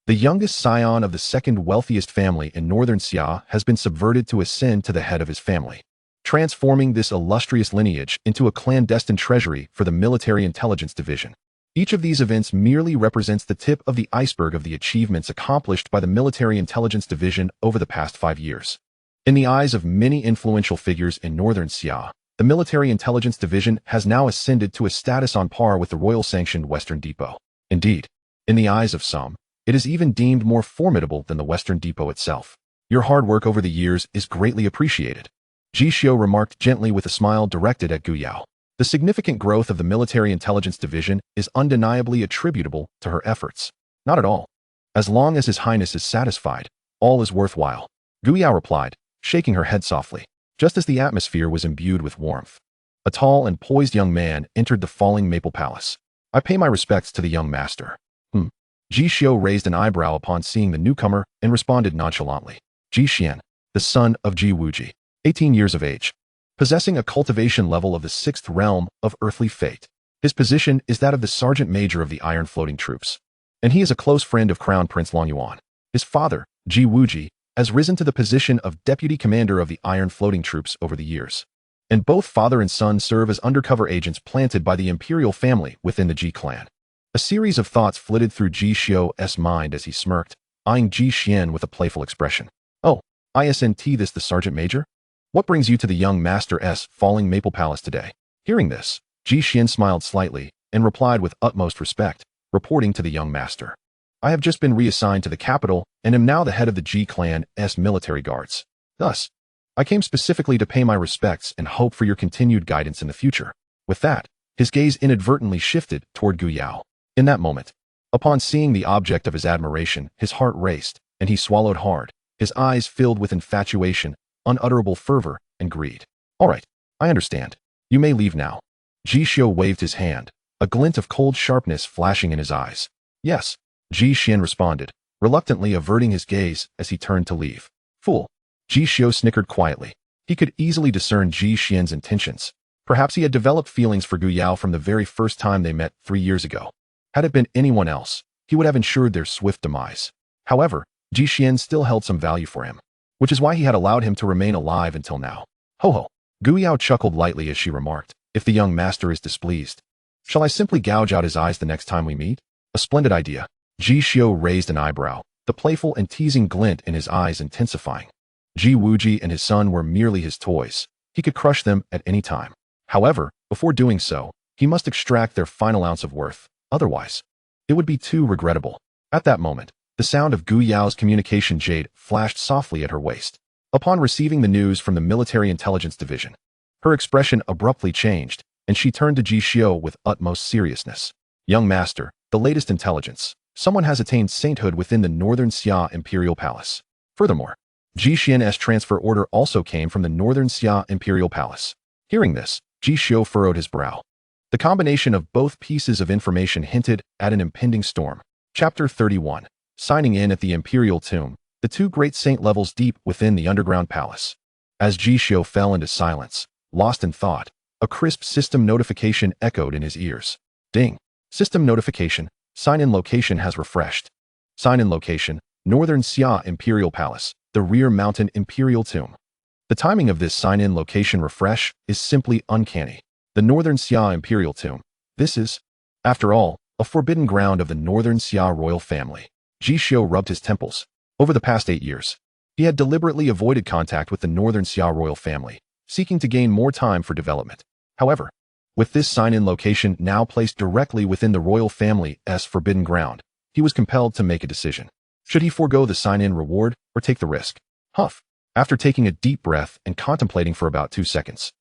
The youngest scion of the second wealthiest family in Northern Xia has been subverted to ascend to the head of his family, transforming this illustrious lineage into a clandestine treasury for the Military Intelligence Division. Each of these events merely represents the tip of the iceberg of the achievements accomplished by the Military Intelligence Division over the past 5 years. In the eyes of many influential figures in Northern Xia, the Military Intelligence Division has now ascended to a status on par with the royal-sanctioned Western Depot. Indeed, in the eyes of some, it is even deemed more formidable than the Western Depot itself. "Your hard work over the years is greatly appreciated," Ji Xiu remarked gently with a smile directed at Gu Yao. "The significant growth of the Military Intelligence Division is undeniably attributable to her efforts." "Not at all. As long as His Highness is satisfied, all is worthwhile," Gu Yao replied, shaking her head softly, just as the atmosphere was imbued with warmth. A tall and poised young man entered the falling maple palace. I pay my respects to the young master. Ji Xiu raised an eyebrow upon seeing the newcomer and responded nonchalantly. Ji Xian, the son of Ji Wuji, 18 years of age, possessing a cultivation level of the 6th realm of earthly fate. His position is that of the sergeant major of the Iron Floating Troops, and he is a close friend of Crown Prince Long Yuan. His father, Ji Wuji, has risen to the position of deputy commander of the Iron Floating Troops over the years, and both father and son serve as undercover agents planted by the imperial family within the Ji clan. A series of thoughts flitted through Ji Xiu's mind as he smirked, eyeing Ji Xian with a playful expression. Oh, isn't this the sergeant major? What brings you to the young master's falling maple palace today? Hearing this, Ji Xian smiled slightly and replied with utmost respect, reporting to the young master. I have just been reassigned to the capital and am now the head of the Ji clan's military guards. Thus, I came specifically to pay my respects and hope for your continued guidance in the future. With that, his gaze inadvertently shifted toward Gu Yao. In that moment, upon seeing the object of his admiration, his heart raced, and he swallowed hard, his eyes filled with infatuation, unutterable fervor, and greed. All right, I understand. You may leave now. Ji Xiu waved his hand, a glint of cold sharpness flashing in his eyes. Yes, Ji Xian responded, reluctantly averting his gaze as he turned to leave. Fool. Ji Xiu snickered quietly. He could easily discern Ji Xian's intentions. Perhaps he had developed feelings for Gu Yao from the very first time they met 3 years ago. Had it been anyone else, he would have ensured their swift demise. However, Ji Xian still held some value for him, which is why he had allowed him to remain alive until now. Ho ho. Gu Yao chuckled lightly as she remarked, if the young master is displeased, shall I simply gouge out his eyes the next time we meet? A splendid idea. Ji Xiu raised an eyebrow, the playful and teasing glint in his eyes intensifying. Ji Wuji and his son were merely his toys. He could crush them at any time. However, before doing so, he must extract their final ounce of worth. Otherwise, it would be too regrettable. At that moment, the sound of Gu Yao's communication jade flashed softly at her waist. Upon receiving the news from the Military Intelligence Division, her expression abruptly changed, and she turned to Ji Xiu with utmost seriousness. Young master, the latest intelligence. Someone has attained sainthood within the Northern Xia Imperial Palace. Furthermore, Ji Xian's transfer order also came from the Northern Xia Imperial Palace. Hearing this, Ji Xiu furrowed his brow. The combination of both pieces of information hinted at an impending storm. Chapter 31. Signing in at the Imperial Tomb, the 2 great saint levels deep within the underground palace. As Ji Xiu fell into silence, lost in thought, a crisp system notification echoed in his ears. Ding. System notification. Sign-in location has refreshed. Sign-in location, Northern Xia Imperial Palace, the Rear Mountain Imperial Tomb. The timing of this sign-in location refresh is simply uncanny. The Northern Xia Imperial Tomb. This is, after all, a forbidden ground of the Northern Xia royal family. Ji Xiu rubbed his temples. Over the past 8 years, he had deliberately avoided contact with the Northern Xia royal family, seeking to gain more time for development. However, with this sign-in location now placed directly within the royal family's forbidden ground, he was compelled to make a decision. Should he forego the sign-in reward or take the risk? Huff. After taking a deep breath and contemplating for about 2 seconds,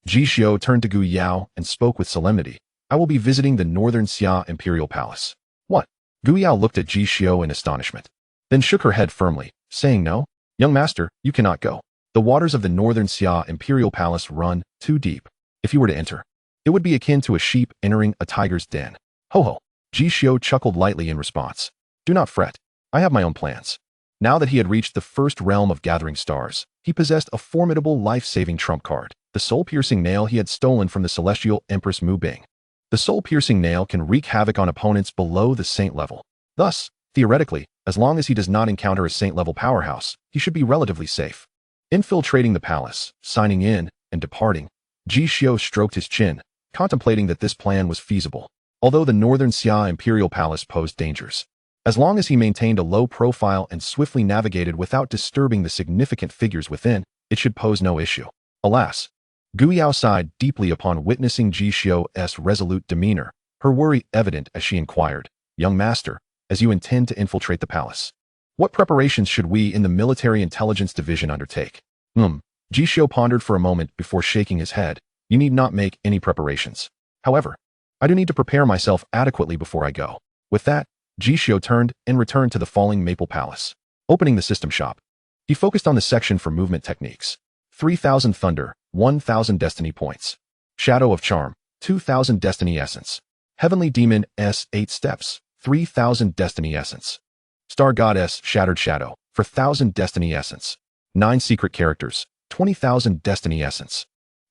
Ji Xiu turned to Gu Yao and spoke with solemnity. I will be visiting the Northern Xia Imperial Palace. What? Gu Yao looked at Ji Xiu in astonishment, then shook her head firmly, saying no. Young master, you cannot go. The waters of the Northern Xia Imperial Palace run too deep. If you were to enter, it would be akin to a sheep entering a tiger's den. Ho ho. Ji Xiu chuckled lightly in response. Do not fret. I have my own plans. Now that he had reached the first realm of gathering stars, he possessed a formidable life-saving trump card, the soul-piercing nail he had stolen from the celestial Empress Mu Bing. The soul-piercing nail can wreak havoc on opponents below the saint level. Thus, theoretically, as long as he does not encounter a saint-level powerhouse, he should be relatively safe. Infiltrating the palace, signing in, and departing, Ji Xiu stroked his chin, contemplating that this plan was feasible. Although the Northern Xia Imperial Palace posed dangers, as long as he maintained a low profile and swiftly navigated without disturbing the significant figures within, it should pose no issue. Alas, Gu Yao sighed deeply upon witnessing Ji Xiu's resolute demeanor, her worry evident as she inquired, Young master, as you intend to infiltrate the palace, what preparations should we in the Military Intelligence Division undertake? Ji Xiu pondered for a moment before shaking his head. You need not make any preparations. However, I do need to prepare myself adequately before I go. With that, Ji Xiu turned and returned to the falling maple palace. Opening the system shop, he focused on the section for movement techniques. 3,000 thunder, 1,000 destiny points. Shadow of Charm, 2000 Destiny Essence. Heavenly Demon S 8 Steps, 3000 Destiny Essence. Star Goddess Shattered Shadow, 4000 Destiny Essence. 9 Secret Characters, 20,000 Destiny Essence.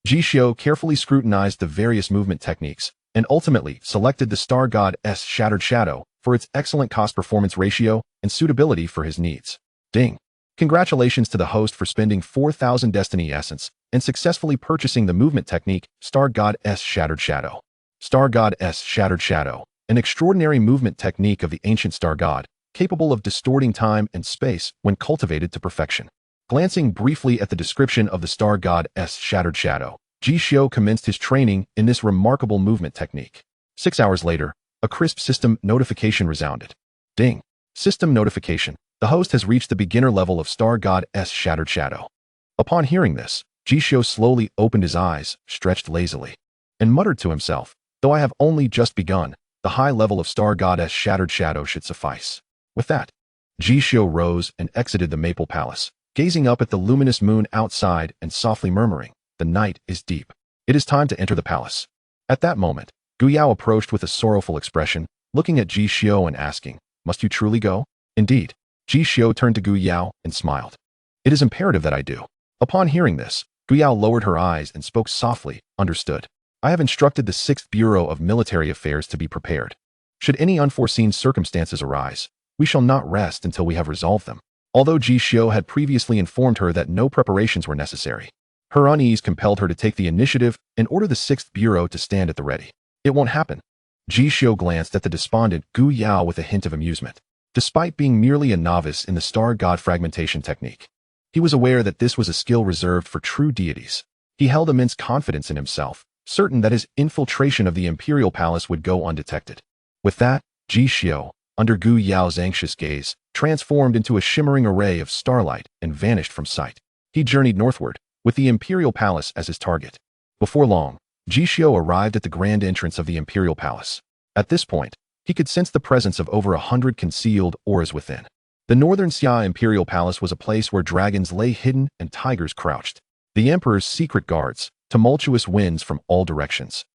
Ji Xiu carefully scrutinized the various movement techniques and ultimately selected the Star Goddess Shattered Shadow for its excellent cost-performance ratio and suitability for his needs. Ding! Congratulations to the host for spending 4,000 Destiny Essence and successfully purchasing the movement technique Star Goddess Shattered Shadow. Star Goddess Shattered Shadow, an extraordinary movement technique of the ancient star god, capable of distorting time and space when cultivated to perfection. Glancing briefly at the description of the Star Goddess Shattered Shadow, Ji Xiu commenced his training in this remarkable movement technique. 6 hours later, a crisp system notification resounded. Ding! System notification. The host has reached the beginner level of Star Goddess Shattered Shadow. Upon hearing this, Ji Xiu slowly opened his eyes, stretched lazily, and muttered to himself, "Though I have only just begun, the high level of Star Goddess Shattered Shadow should suffice." With that, Ji Xiu rose and exited the Maple Palace, gazing up at the luminous moon outside and softly murmuring, "The night is deep. It is time to enter the palace." At that moment, Gu Yao approached with a sorrowful expression, looking at Ji Xiu and asking, "Must you truly go?" "Indeed." Ji Xiu turned to Gu Yao and smiled. "It is imperative that I do." Upon hearing this, Gu Yao lowered her eyes and spoke softly, "Understood. I have instructed the 6th Bureau of Military Affairs to be prepared. Should any unforeseen circumstances arise, we shall not rest until we have resolved them." Although Ji Xiu had previously informed her that no preparations were necessary, her unease compelled her to take the initiative and order the 6th Bureau to stand at the ready. "It won't happen." Ji Xiu glanced at the despondent Gu Yao with a hint of amusement. Despite being merely a novice in the star god fragmentation technique, he was aware that this was a skill reserved for true deities. He held immense confidence in himself, certain that his infiltration of the imperial palace would go undetected. With that, Ji Xiu, under Gu Yao's anxious gaze, transformed into a shimmering array of starlight and vanished from sight. He journeyed northward, with the imperial palace as his target. Before long, Ji Xiu arrived at the grand entrance of the imperial palace. At this point, he could sense the presence of over 100 concealed auras within. The northern Xia imperial palace was a place where dragons lay hidden and tigers crouched. The emperor's secret guards, tumultuous winds from all directions.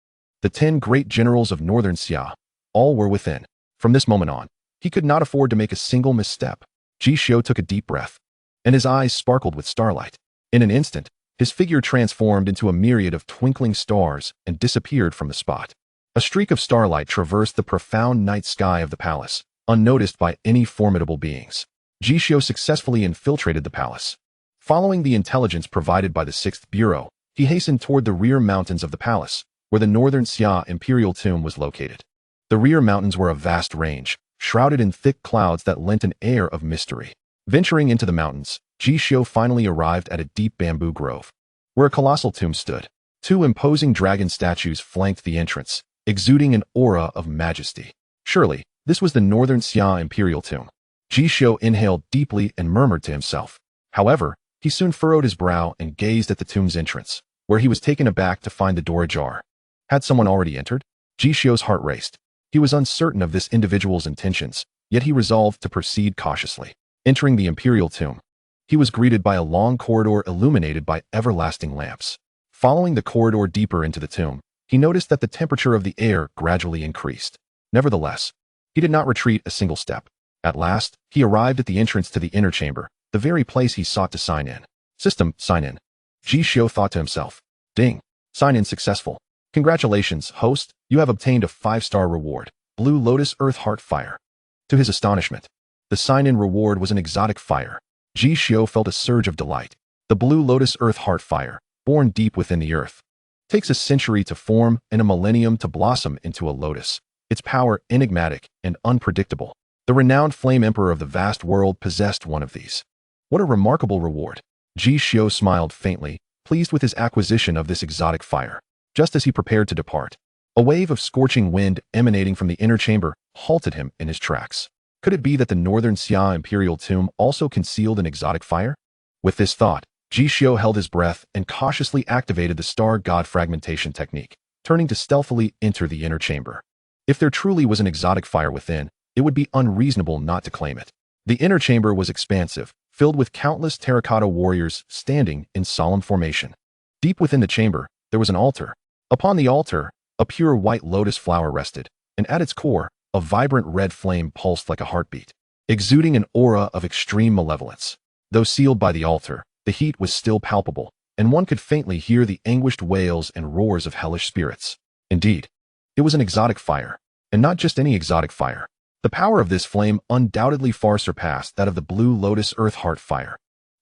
The 10 great generals of northern Xia, all were within. From this moment on, he could not afford to make a single misstep. Ji Xiu took a deep breath, and his eyes sparkled with starlight. In an instant, his figure transformed into a myriad of twinkling stars and disappeared from the spot. A streak of starlight traversed the profound night sky of the palace, unnoticed by any formidable beings. Ji Xiu successfully infiltrated the palace. Following the intelligence provided by the 6th Bureau, he hastened toward the rear mountains of the palace, where the northern Xia imperial tomb was located. The rear mountains were a vast range, shrouded in thick clouds that lent an air of mystery. Venturing into the mountains, Ji Xiu finally arrived at a deep bamboo grove, where a colossal tomb stood. 2 imposing dragon statues flanked the entrance, exuding an aura of majesty. Surely, this was the northern Xia imperial tomb. Ji Xiu inhaled deeply and murmured to himself. However, he soon furrowed his brow and gazed at the tomb's entrance, where he was taken aback to find the door ajar. Had someone already entered? Ji Xiu's heart raced. He was uncertain of this individual's intentions, yet he resolved to proceed cautiously. Entering the imperial tomb, he was greeted by a long corridor illuminated by everlasting lamps. Following the corridor deeper into the tomb, he noticed that the temperature of the air gradually increased. Nevertheless, he did not retreat a single step. At last, he arrived at the entrance to the inner chamber, the very place he sought to sign in. System, sign in. Ji Xiu thought to himself. Ding. Sign in successful. Congratulations, host, you have obtained a 5-star reward, Blue Lotus Earth Heart Fire. To his astonishment, the sign-in reward was an exotic fire. Ji Xiu felt a surge of delight. The Blue Lotus Earth Heart Fire, born deep within the earth, takes a century to form and a millennium to blossom into a lotus. Its power enigmatic and unpredictable. The renowned Flame Emperor of the vast world possessed one of these. What a remarkable reward. Ji Xiu smiled faintly, pleased with his acquisition of this exotic fire. Just as he prepared to depart, a wave of scorching wind emanating from the inner chamber halted him in his tracks. Could it be that the northern Xia imperial tomb also concealed an exotic fire? With this thought, Ji Xiu held his breath and cautiously activated the star god fragmentation technique, turning to stealthily enter the inner chamber. If there truly was an exotic fire within, it would be unreasonable not to claim it. The inner chamber was expansive, filled with countless terracotta warriors standing in solemn formation. Deep within the chamber, there was an altar, Upon the altar, a pure white lotus flower rested, and at its core, a vibrant red flame pulsed like a heartbeat, exuding an aura of extreme malevolence. Though sealed by the altar, the heat was still palpable, and one could faintly hear the anguished wails and roars of hellish spirits. Indeed, it was an exotic fire, and not just any exotic fire. The power of this flame undoubtedly far surpassed that of the blue lotus earth heart fire.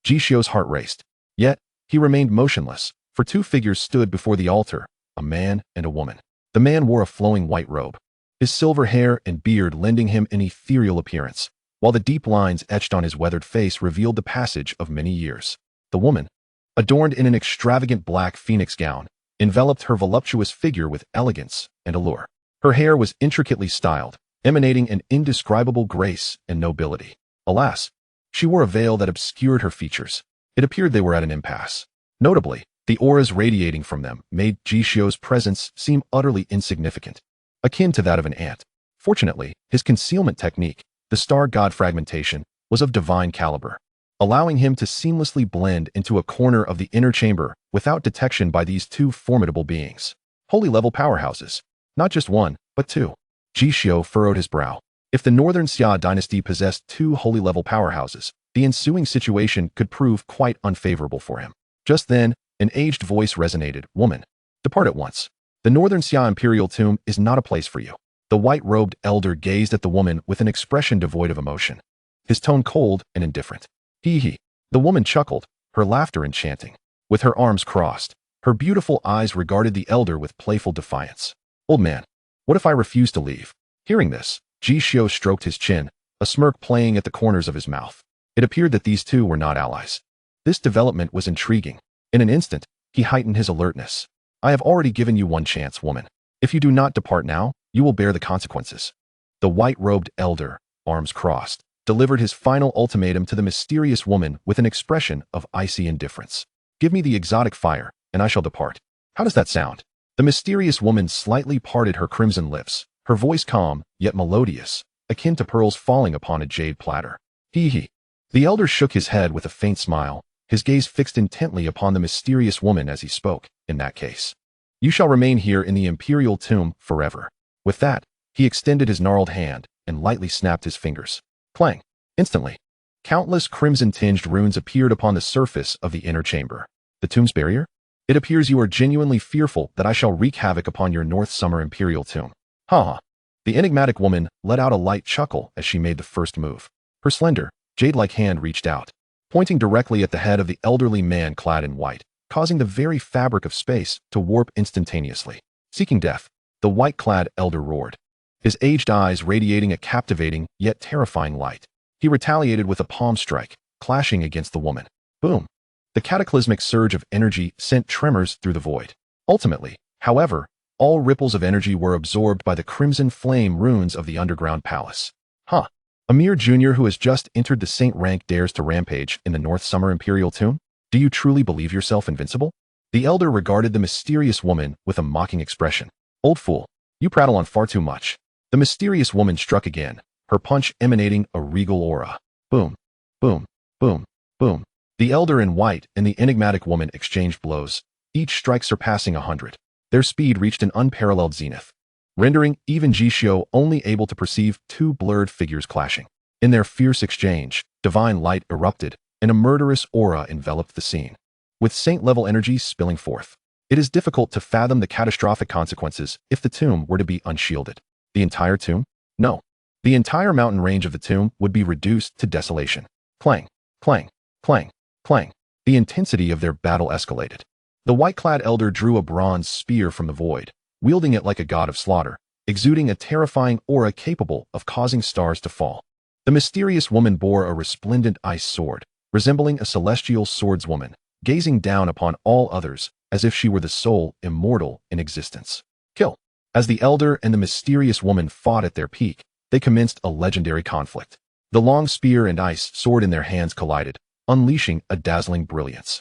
Ji Xiu's heart raced. Yet, he remained motionless, for two figures stood before the altar, a man and a woman. The man wore a flowing white robe, his silver hair and beard lending him an ethereal appearance, while the deep lines etched on his weathered face revealed the passage of many years. The woman, adorned in an extravagant black phoenix gown, enveloped her voluptuous figure with elegance and allure. Her hair was intricately styled, emanating an indescribable grace and nobility. Alas, she wore a veil that obscured her features. It appeared they were at an impasse. Notably, the auras radiating from them made Ji Xiu's presence seem utterly insignificant, akin to that of an ant. Fortunately, his concealment technique, the star god fragmentation, was of divine caliber, allowing him to seamlessly blend into a corner of the inner chamber without detection by these two formidable beings. Holy-level powerhouses. Not just one, but two. Ji Xiu furrowed his brow. If the Northern Xia dynasty possessed two holy-level powerhouses, the ensuing situation could prove quite unfavorable for him. Just then, an aged voice resonated. Woman, depart at once. The Northern Xia imperial tomb is not a place for you. The white-robed elder gazed at the woman with an expression devoid of emotion, his tone cold and indifferent. Hee. The woman chuckled, her laughter enchanting. With her arms crossed, her beautiful eyes regarded the elder with playful defiance. Old man, what if I refuse to leave? Hearing this, Ji Xiu stroked his chin, a smirk playing at the corners of his mouth. It appeared that these two were not allies. This development was intriguing. In an instant, he heightened his alertness. I have already given you one chance, woman. If you do not depart now, you will bear the consequences. The white-robed elder, arms crossed, delivered his final ultimatum to the mysterious woman with an expression of icy indifference. Give me the exotic fire, and I shall depart. How does that sound? The mysterious woman slightly parted her crimson lips, her voice calm, yet melodious, akin to pearls falling upon a jade platter. Hee. The elder shook his head with a faint smile, his gaze fixed intently upon the mysterious woman as he spoke. In that case, you shall remain here in the imperial tomb forever. With that, he extended his gnarled hand and lightly snapped his fingers. Clang. Instantly, countless crimson-tinged runes appeared upon the surface of the inner chamber. The tomb's barrier? It appears you are genuinely fearful that I shall wreak havoc upon your North Summer imperial tomb. Ha. The enigmatic woman let out a light chuckle as she made the first move. Her slender, jade-like hand reached out, pointing directly at the head of the elderly man clad in white, causing the very fabric of space to warp instantaneously. Seeking death, the white-clad elder roared, his aged eyes radiating a captivating yet terrifying light. He retaliated with a palm strike, clashing against the woman. Boom! The cataclysmic surge of energy sent tremors through the void. Ultimately, however, all ripples of energy were absorbed by the crimson flame runes of the underground palace. Huh. A mere junior who has just entered the saint rank dares to rampage in the North Summer imperial tomb? Do you truly believe yourself invincible? The elder regarded the mysterious woman with a mocking expression. Old fool, you prattle on far too much. The mysterious woman struck again, her punch emanating a regal aura. Boom, boom, boom, boom. The elder in white and the enigmatic woman exchanged blows, each strike surpassing 100. Their speed reached an unparalleled zenith, rendering even Ji Xiu only able to perceive two blurred figures clashing. In their fierce exchange, divine light erupted, and a murderous aura enveloped the scene, with saint-level energy spilling forth. It is difficult to fathom the catastrophic consequences if the tomb were to be unshielded. The entire tomb? No. The entire mountain range of the tomb would be reduced to desolation. Clang, clang, clang, clang. The intensity of their battle escalated. The white-clad elder drew a bronze spear from the void, wielding it like a god of slaughter, exuding a terrifying aura capable of causing stars to fall. The mysterious woman bore a resplendent ice sword, resembling a celestial swordswoman, gazing down upon all others as if she were the sole immortal in existence. Kill. As the elder and the mysterious woman fought at their peak, they commenced a legendary conflict. The long spear and ice sword in their hands collided, unleashing a dazzling brilliance.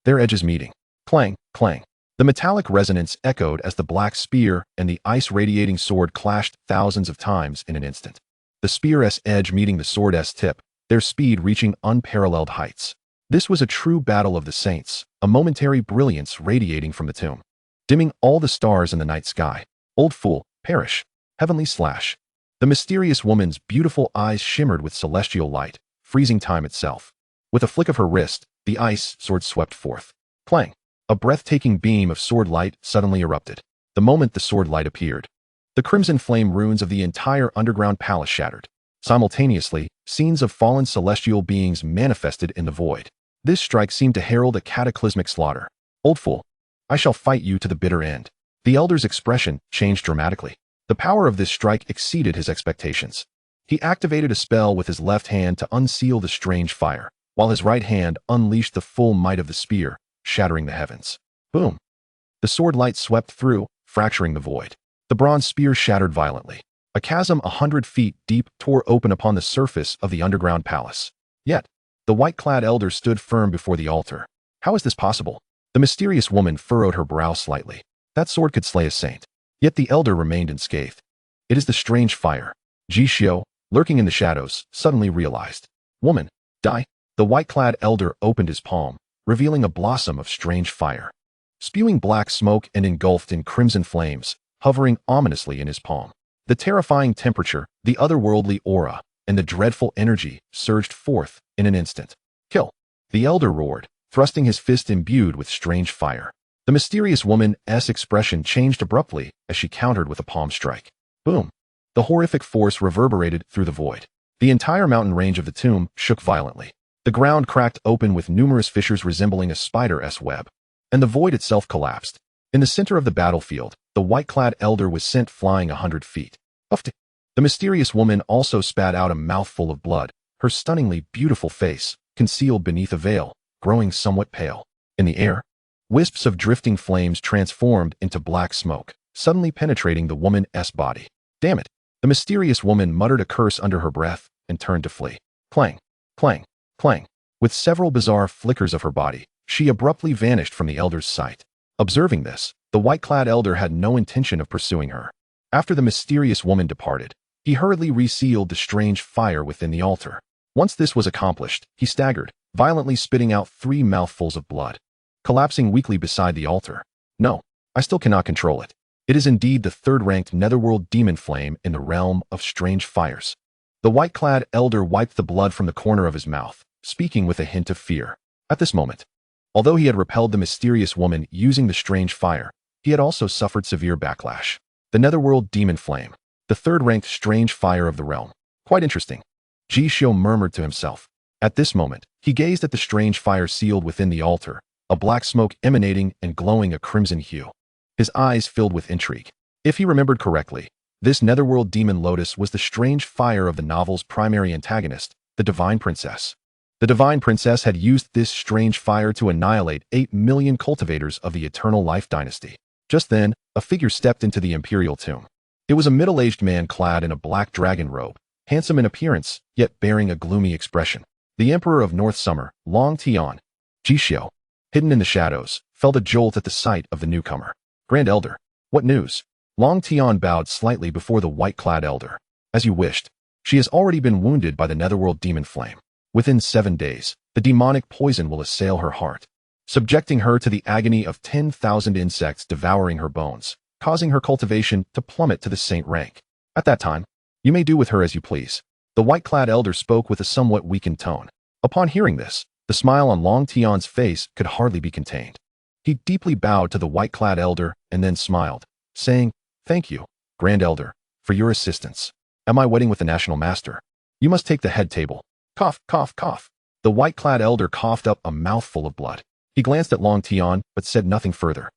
Their edges meeting. Clang, clang. The metallic resonance echoed as the black spear and the ice-radiating sword clashed thousands of times in an instant. The spear's edge meeting the sword's tip, their speed reaching unparalleled heights. This was a true battle of the saints, a momentary brilliance radiating from the tomb. dimming all the stars in the night sky. Old fool, perish. Heavenly slash. The mysterious woman's beautiful eyes shimmered with celestial light, freezing time itself. With a flick of her wrist, the ice sword swept forth. Clang! A breathtaking beam of sword light suddenly erupted. The moment the sword light appeared, the crimson flame runes of the entire underground palace shattered. Simultaneously, scenes of fallen celestial beings manifested in the void. This strike seemed to herald a cataclysmic slaughter. Old fool, I shall fight you to the bitter end. The elder's expression changed dramatically. The power of this strike exceeded his expectations. He activated a spell with his left hand to unseal the strange fire, while his right hand unleashed the full might of the spear, shattering the heavens. Boom! The sword light swept through, fracturing the void. The bronze spear shattered violently. A chasm 100 feet deep tore open upon the surface of the underground palace. Yet, the white-clad elder stood firm before the altar. How is this possible? The mysterious woman furrowed her brow slightly. That sword could slay a saint. Yet the elder remained unscathed. It is the strange fire. Ji Xiu, lurking in the shadows, suddenly realized. Woman, die. The white-clad elder opened his palm, revealing a blossom of strange fire. Spewing black smoke and engulfed in crimson flames, hovering ominously in his palm. The terrifying temperature, the otherworldly aura, and the dreadful energy surged forth in an instant. Kill! The elder roared, thrusting his fist imbued with strange fire. The mysterious woman's expression changed abruptly as she countered with a palm strike. Boom! The horrific force reverberated through the void. The entire mountain range of the tomb shook violently. The ground cracked open with numerous fissures resembling a spider's web, and the void itself collapsed. In the center of the battlefield, the white-clad elder was sent flying 100 feet. Uffed. The mysterious woman also spat out a mouthful of blood, her stunningly beautiful face, concealed beneath a veil, growing somewhat pale. In the air, wisps of drifting flames transformed into black smoke, suddenly penetrating the woman's body. Damn it! The mysterious woman muttered a curse under her breath and turned to flee. Clang! Clang! Clang! With several bizarre flickers of her body, she abruptly vanished from the elder's sight. Observing this, the white-clad elder had no intention of pursuing her. After the mysterious woman departed, he hurriedly resealed the strange fire within the altar. Once this was accomplished, he staggered, violently spitting out 3 mouthfuls of blood, collapsing weakly beside the altar. No, I still cannot control it. It is indeed the third-ranked netherworld demon flame in the realm of strange fires. The white-clad elder wiped the blood from the corner of his mouth, speaking with a hint of fear. At this moment, although he had repelled the mysterious woman using the strange fire, he had also suffered severe backlash. The netherworld demon flame, the third-ranked strange fire of the realm. Quite interesting. Ji Xiu murmured to himself. At this moment, he gazed at the strange fire sealed within the altar, a black smoke emanating and glowing a crimson hue. His eyes filled with intrigue. If he remembered correctly, this netherworld demon lotus was the strange fire of the novel's primary antagonist, the Divine Princess. The Divine Princess had used this strange fire to annihilate 8 million cultivators of the Eternal Life Dynasty. Just then, a figure stepped into the imperial tomb. It was a middle-aged man clad in a black dragon robe, handsome in appearance, yet bearing a gloomy expression. The Emperor of North Summer, Long Tian. Ji Xiu, hidden in the shadows, felt a jolt at the sight of the newcomer. Grand Elder, what news? Long Tian bowed slightly before the white-clad elder. As you wished. She has already been wounded by the netherworld demon flame. Within 7 days, the demonic poison will assail her heart, subjecting her to the agony of 10,000 insects devouring her bones, causing her cultivation to plummet to the saint rank. At that time, you may do with her as you please. The white-clad elder spoke with a somewhat weakened tone. Upon hearing this, the smile on Long Tian's face could hardly be contained. He deeply bowed to the white-clad elder and then smiled, saying, "Thank you, Grand Elder, for your assistance. At my wedding with the National Master, you must take the head table." Cough, cough, cough. The white-clad elder coughed up a mouthful of blood. He glanced at Long Tian, but said nothing further,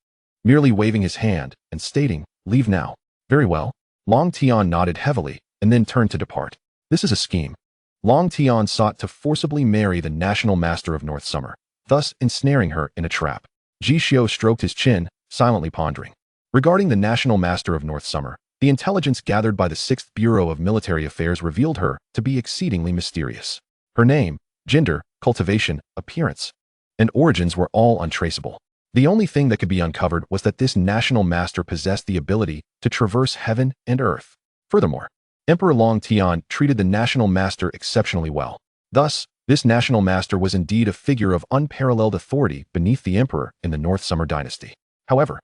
merely waving his hand and stating, "Leave now." Very well. Long Tian nodded heavily and then turned to depart. This is a scheme. Long Tian sought to forcibly marry the National Master of North Summer, thus ensnaring her in a trap. Ji Xiu stroked his chin, silently pondering. Regarding the National Master of North Summer, the intelligence gathered by the 6th Bureau of Military Affairs revealed her to be exceedingly mysterious. Her name, gender, cultivation, appearance, and origins were all untraceable. The only thing that could be uncovered was that this National Master possessed the ability to traverse heaven and earth. Furthermore, Emperor Long Tian treated the National Master exceptionally well. Thus, this National Master was indeed a figure of unparalleled authority beneath the Emperor in the North Summer Dynasty. However,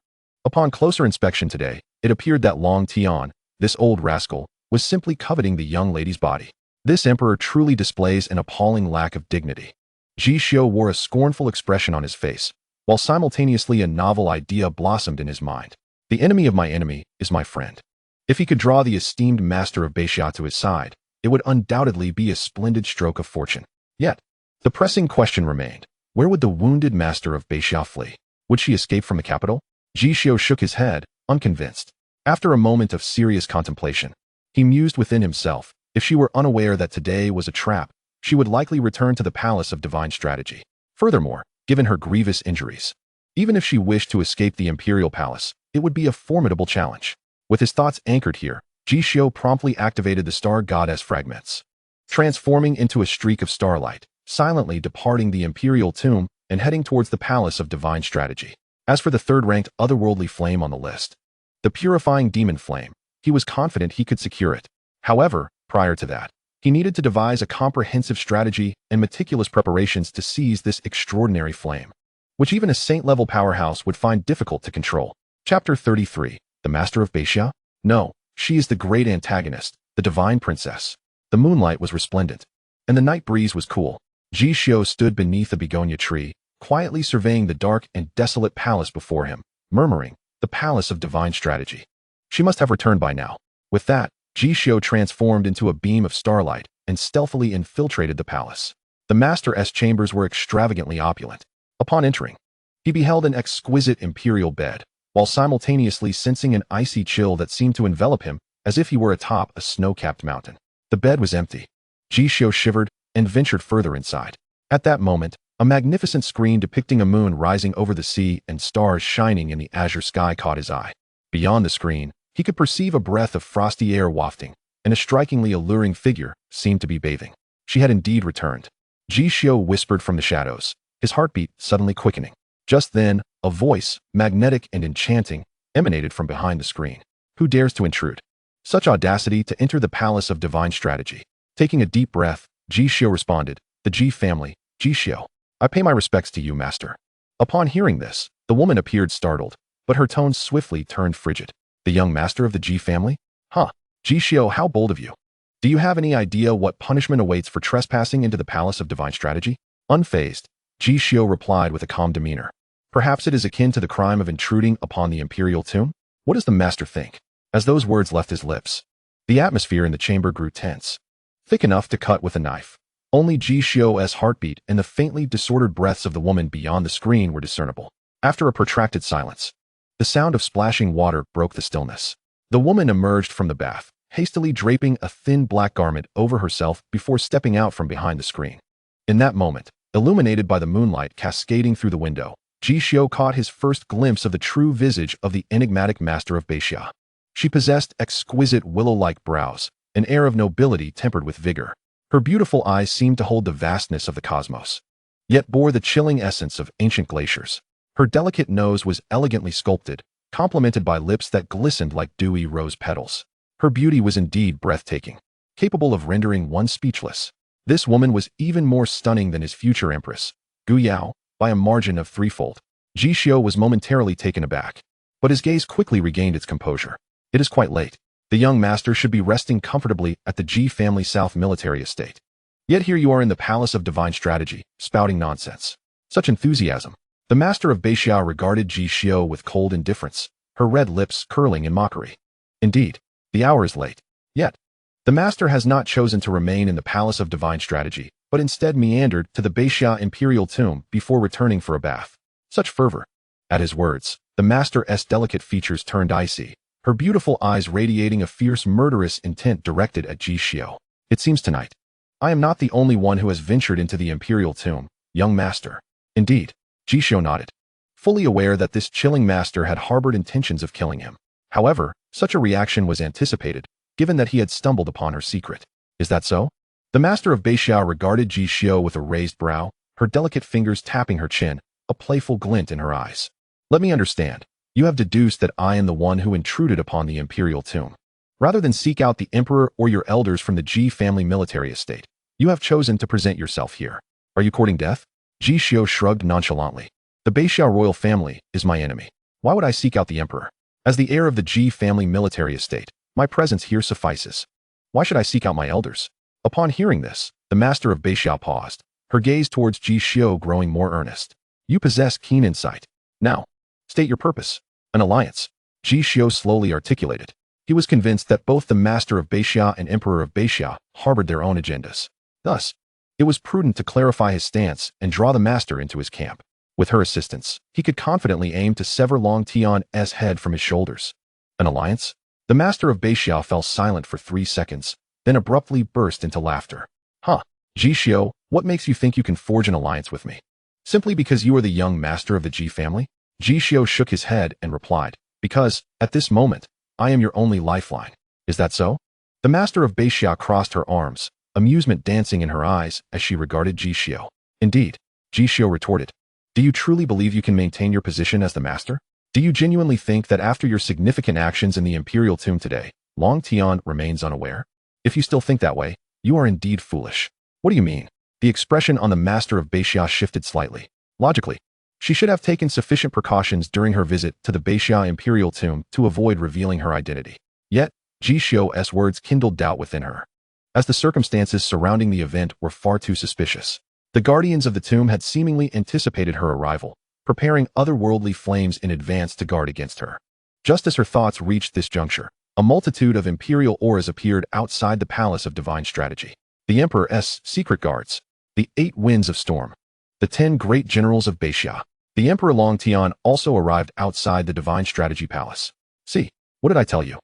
Upon closer inspection today, it appeared that Long Tian, this old rascal, was simply coveting the young lady's body. This emperor truly displays an appalling lack of dignity. Ji Xiu wore a scornful expression on his face, while simultaneously a novel idea blossomed in his mind. The enemy of my enemy is my friend. If he could draw the esteemed master of Beixia to his side, it would undoubtedly be a splendid stroke of fortune. Yet, the pressing question remained. Where would the wounded master of Beixia flee? Would she escape from the capital? Ji Xiu shook his head, unconvinced. After a moment of serious contemplation, he mused within himself. If she were unaware that today was a trap, she would likely return to the palace of divine strategy. Furthermore, given her grievous injuries, even if she wished to escape the imperial palace, it would be a formidable challenge. With his thoughts anchored here, Ji Xiu promptly activated the star goddess fragments, transforming into a streak of starlight, silently departing the imperial tomb and heading towards the palace of divine strategy. As for the third-ranked otherworldly flame on the list, the purifying demon flame, he was confident he could secure it. However, prior to that, he needed to devise a comprehensive strategy and meticulous preparations to seize this extraordinary flame, which even a saint-level powerhouse would find difficult to control. Chapter 33. The Master of Beixia? No, she is the great antagonist, the divine princess. The moonlight was resplendent, and the night breeze was cool. Ji Xiu stood beneath a begonia tree, quietly surveying the dark and desolate palace before him, murmuring, the palace of divine strategy. She must have returned by now. With that, Ji Xiu transformed into a beam of starlight and stealthily infiltrated the palace. The master's chambers were extravagantly opulent. Upon entering, he beheld an exquisite imperial bed, while simultaneously sensing an icy chill that seemed to envelop him as if he were atop a snow-capped mountain. The bed was empty. Ji Xiu shivered and ventured further inside. At that moment, a magnificent screen depicting a moon rising over the sea and stars shining in the azure sky caught his eye. Beyond the screen, he could perceive a breath of frosty air wafting, and a strikingly alluring figure seemed to be bathing. She had indeed returned. Ji Xiu whispered from the shadows, his heartbeat suddenly quickening. Just then, a voice, magnetic and enchanting, emanated from behind the screen. Who dares to intrude? Such audacity to enter the palace of divine strategy. Taking a deep breath, Ji Xiu responded, the Ji family, Ji Xiu. I pay my respects to you, master. Upon hearing this, the woman appeared startled, but her tone swiftly turned frigid. The young master of the Ji family? Huh. Ji Xiu, how bold of you. Do you have any idea what punishment awaits for trespassing into the palace of divine strategy? Unfazed, Ji Xiu replied with a calm demeanor. Perhaps it is akin to the crime of intruding upon the imperial tomb? What does the master think? As those words left his lips, the atmosphere in the chamber grew tense, thick enough to cut with a knife. Only Ji Xiu's heartbeat and the faintly disordered breaths of the woman beyond the screen were discernible. After a protracted silence, the sound of splashing water broke the stillness. The woman emerged from the bath, hastily draping a thin black garment over herself before stepping out from behind the screen. In that moment, illuminated by the moonlight cascading through the window, Ji Xiu caught his first glimpse of the true visage of the enigmatic master of Beixia. She possessed exquisite willow-like brows, an air of nobility tempered with vigor. Her beautiful eyes seemed to hold the vastness of the cosmos, yet bore the chilling essence of ancient glaciers. Her delicate nose was elegantly sculpted, complemented by lips that glistened like dewy rose petals. Her beauty was indeed breathtaking, capable of rendering one speechless. This woman was even more stunning than his future empress, Gu Yao, by a margin of threefold. Ji Xiu was momentarily taken aback, but his gaze quickly regained its composure. It is quite late. The young master should be resting comfortably at the Ji family South military estate. Yet here you are in the palace of divine strategy, spouting nonsense. Such enthusiasm. The master of Beixia regarded Ji Xiu with cold indifference, her red lips curling in mockery. Indeed, the hour is late. Yet, the master has not chosen to remain in the palace of divine strategy, but instead meandered to the Beixia imperial tomb before returning for a bath. Such fervor. At his words, the master's delicate features turned icy, her beautiful eyes radiating a fierce murderous intent directed at Ji Xiu. It seems tonight, I am not the only one who has ventured into the imperial tomb, young master. Indeed, Ji Xiu nodded, fully aware that this chilling master had harbored intentions of killing him. However, such a reaction was anticipated, given that he had stumbled upon her secret. Is that so? The master of Beixia regarded Ji Xiu with a raised brow, her delicate fingers tapping her chin, a playful glint in her eyes. Let me understand. You have deduced that I am the one who intruded upon the imperial tomb. Rather than seek out the emperor or your elders from the Ji family military estate, you have chosen to present yourself here. Are you courting death? Ji Xiu shrugged nonchalantly. The Beixia royal family is my enemy. Why would I seek out the Emperor? As the heir of the Ji family military estate, my presence here suffices. Why should I seek out my elders? Upon hearing this, the master of Beixiao paused, her gaze towards Ji Xiu growing more earnest. You possess keen insight. Now, state your purpose. An alliance. Ji Xiu slowly articulated. He was convinced that both the master of Beixiao and emperor of Beixiao harbored their own agendas. Thus, it was prudent to clarify his stance and draw the master into his camp. With her assistance, he could confidently aim to sever Long Tian's head from his shoulders. An alliance? The master of Beixiao fell silent for 3 seconds, then abruptly burst into laughter. Huh, Ji Xiu, what makes you think you can forge an alliance with me? Simply because you are the young master of the Ji family? Ji Xiu shook his head and replied, because, at this moment, I am your only lifeline. Is that so? The master of Beixiao crossed her arms, amusement dancing in her eyes as she regarded Ji Xiu. Indeed, Ji Xiu retorted. Do you truly believe you can maintain your position as the master? Do you genuinely think that after your significant actions in the imperial tomb today, Long Tian remains unaware? If you still think that way, you are indeed foolish. What do you mean? The expression on the master of Beixiao shifted slightly. Logically, she should have taken sufficient precautions during her visit to the Beixiao imperial tomb to avoid revealing her identity. Yet, Ji Xiu's words kindled doubt within her, as the circumstances surrounding the event were far too suspicious. The guardians of the tomb had seemingly anticipated her arrival, preparing otherworldly flames in advance to guard against her. Just as her thoughts reached this juncture, a multitude of imperial auras appeared outside the palace of divine strategy. The Emperor's secret guards, the 8 winds of storm, the 10 great generals of Beixiao. The Emperor Long Tian also arrived outside the divine strategy palace. See, what did I tell you?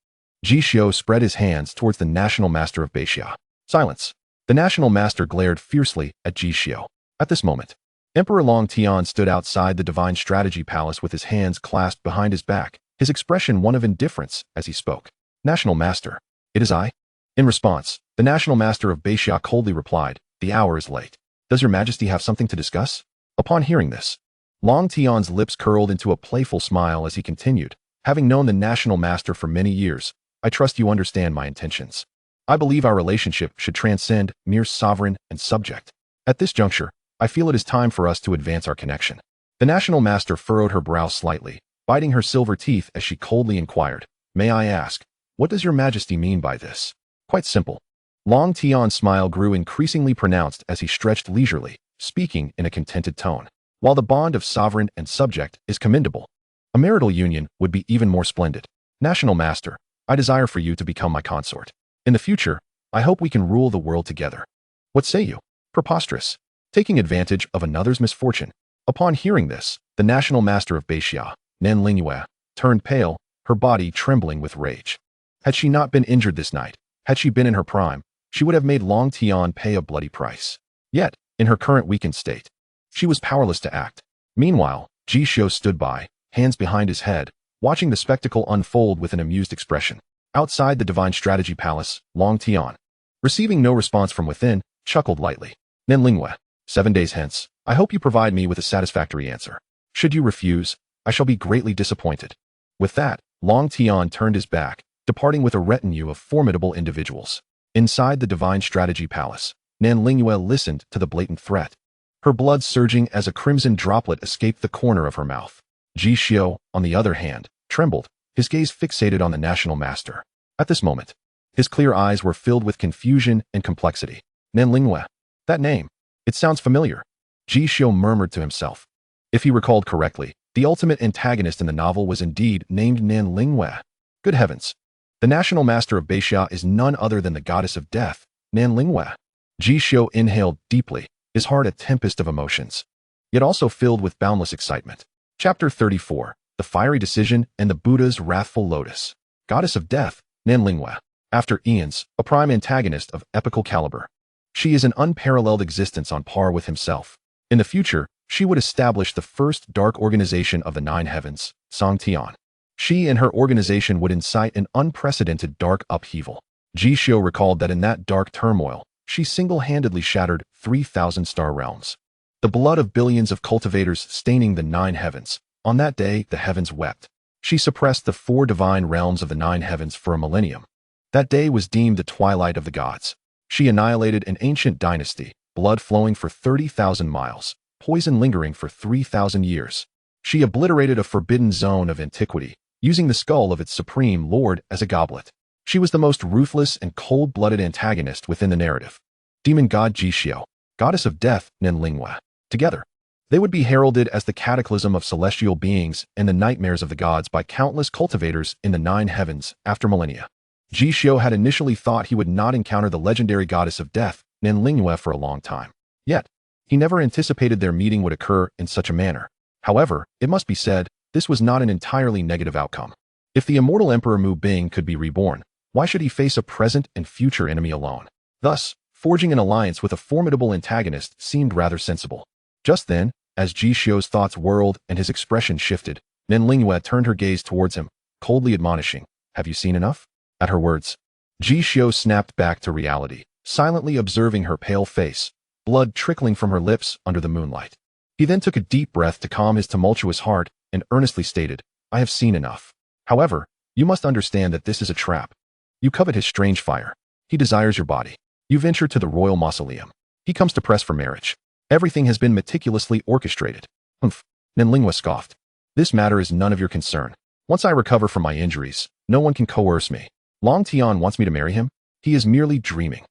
Ji Xiu spread his hands towards the national master of Beixiao. Silence. The national master glared fiercely at Ji Xiu. At this moment, Emperor Long Tian stood outside the divine strategy palace with his hands clasped behind his back, his expression one of indifference as he spoke. National master, it is I. In response, the national master of Beixiao coldly replied, the hour is late. Does your majesty have something to discuss? Upon hearing this, Long Tian's lips curled into a playful smile as he continued, having known the national master for many years, I trust you understand my intentions. I believe our relationship should transcend mere sovereign and subject. At this juncture, I feel it is time for us to advance our connection. The national master furrowed her brow slightly, biting her silver teeth as she coldly inquired, may I ask, what does your majesty mean by this? Quite simple. Long Tian's smile grew increasingly pronounced as he stretched leisurely, speaking in a contented tone. While the bond of sovereign and subject is commendable, a marital union would be even more splendid. National master, I desire for you to become my consort. In the future, I hope we can rule the world together. What say you? Preposterous. Taking advantage of another's misfortune. Upon hearing this, the national master of Beixiao, Nan Lingyue, turned pale, her body trembling with rage. Had she not been injured this night, had she been in her prime, she would have made Long Tian pay a bloody price. Yet, in her current weakened state, she was powerless to act. Meanwhile, Ji Xiu stood by, hands behind his head, watching the spectacle unfold with an amused expression. Outside the divine strategy palace, Long Tian, receiving no response from within, chuckled lightly. Nan Lingyue, 7 days hence, I hope you provide me with a satisfactory answer. Should you refuse, I shall be greatly disappointed. With that, Long Tian turned his back, departing with a retinue of formidable individuals. Inside the divine strategy palace, Nan Lingyue listened to the blatant threat, her blood surging as a crimson droplet escaped the corner of her mouth. Ji Xiu, on the other hand, trembled, his gaze fixated on the national master. At this moment, his clear eyes were filled with confusion and complexity. Nan Lingyue. That name. It sounds familiar. Ji Xiu murmured to himself. If he recalled correctly, the ultimate antagonist in the novel was indeed named Nan Lingyue. Good heavens. The national master of Beixiao is none other than the goddess of death, Nan Lingyue. Ji Xiu inhaled deeply, his heart a tempest of emotions, yet also filled with boundless excitement. Chapter 34. The Fiery Decision and the Buddha's Wrathful Lotus. Goddess of Death, Nan Lingyue. After Ian's, a prime antagonist of epical caliber. She is an unparalleled existence on par with himself. In the future, she would establish the first dark organization of the 9 heavens, Xianxian. She and her organization would incite an unprecedented dark upheaval. Ji Xiu recalled that in that dark turmoil, she single-handedly shattered 3,000 star realms. The blood of billions of cultivators staining the 9 heavens. On that day, the heavens wept. She suppressed the 4 divine realms of the 9 heavens for a millennium. That day was deemed the twilight of the gods. She annihilated an ancient dynasty, blood flowing for 30,000 miles, poison lingering for 3,000 years. She obliterated a forbidden zone of antiquity, using the skull of its supreme lord as a goblet. She was the most ruthless and cold-blooded antagonist within the narrative. Demon god Ji Xiu, goddess of death Nianlingwe. Together, they would be heralded as the cataclysm of celestial beings and the nightmares of the gods by countless cultivators in the 9 heavens after millennia. Ji Xiu had initially thought he would not encounter the legendary goddess of death, Nianlingwe, for a long time. Yet, he never anticipated their meeting would occur in such a manner. However, it must be said, this was not an entirely negative outcome. If the Immortal Emperor Mu Bing could be reborn, why should he face a present and future enemy alone? Thus, forging an alliance with a formidable antagonist seemed rather sensible. Just then, as Ji Xiu's thoughts whirled and his expression shifted, Nianlingwe turned her gaze towards him, coldly admonishing, "Have you seen enough?" At her words, Ji Xiu snapped back to reality, silently observing her pale face, blood trickling from her lips under the moonlight. He then took a deep breath to calm his tumultuous heart and earnestly stated, "I have seen enough. However, you must understand that this is a trap. You covet his strange fire. He desires your body. You venture to the royal mausoleum. He comes to press for marriage. Everything has been meticulously orchestrated." "Humph," Nianlingwe scoffed. "This matter is none of your concern. Once I recover from my injuries, no one can coerce me. Long Tian wants me to marry him? He is merely dreaming."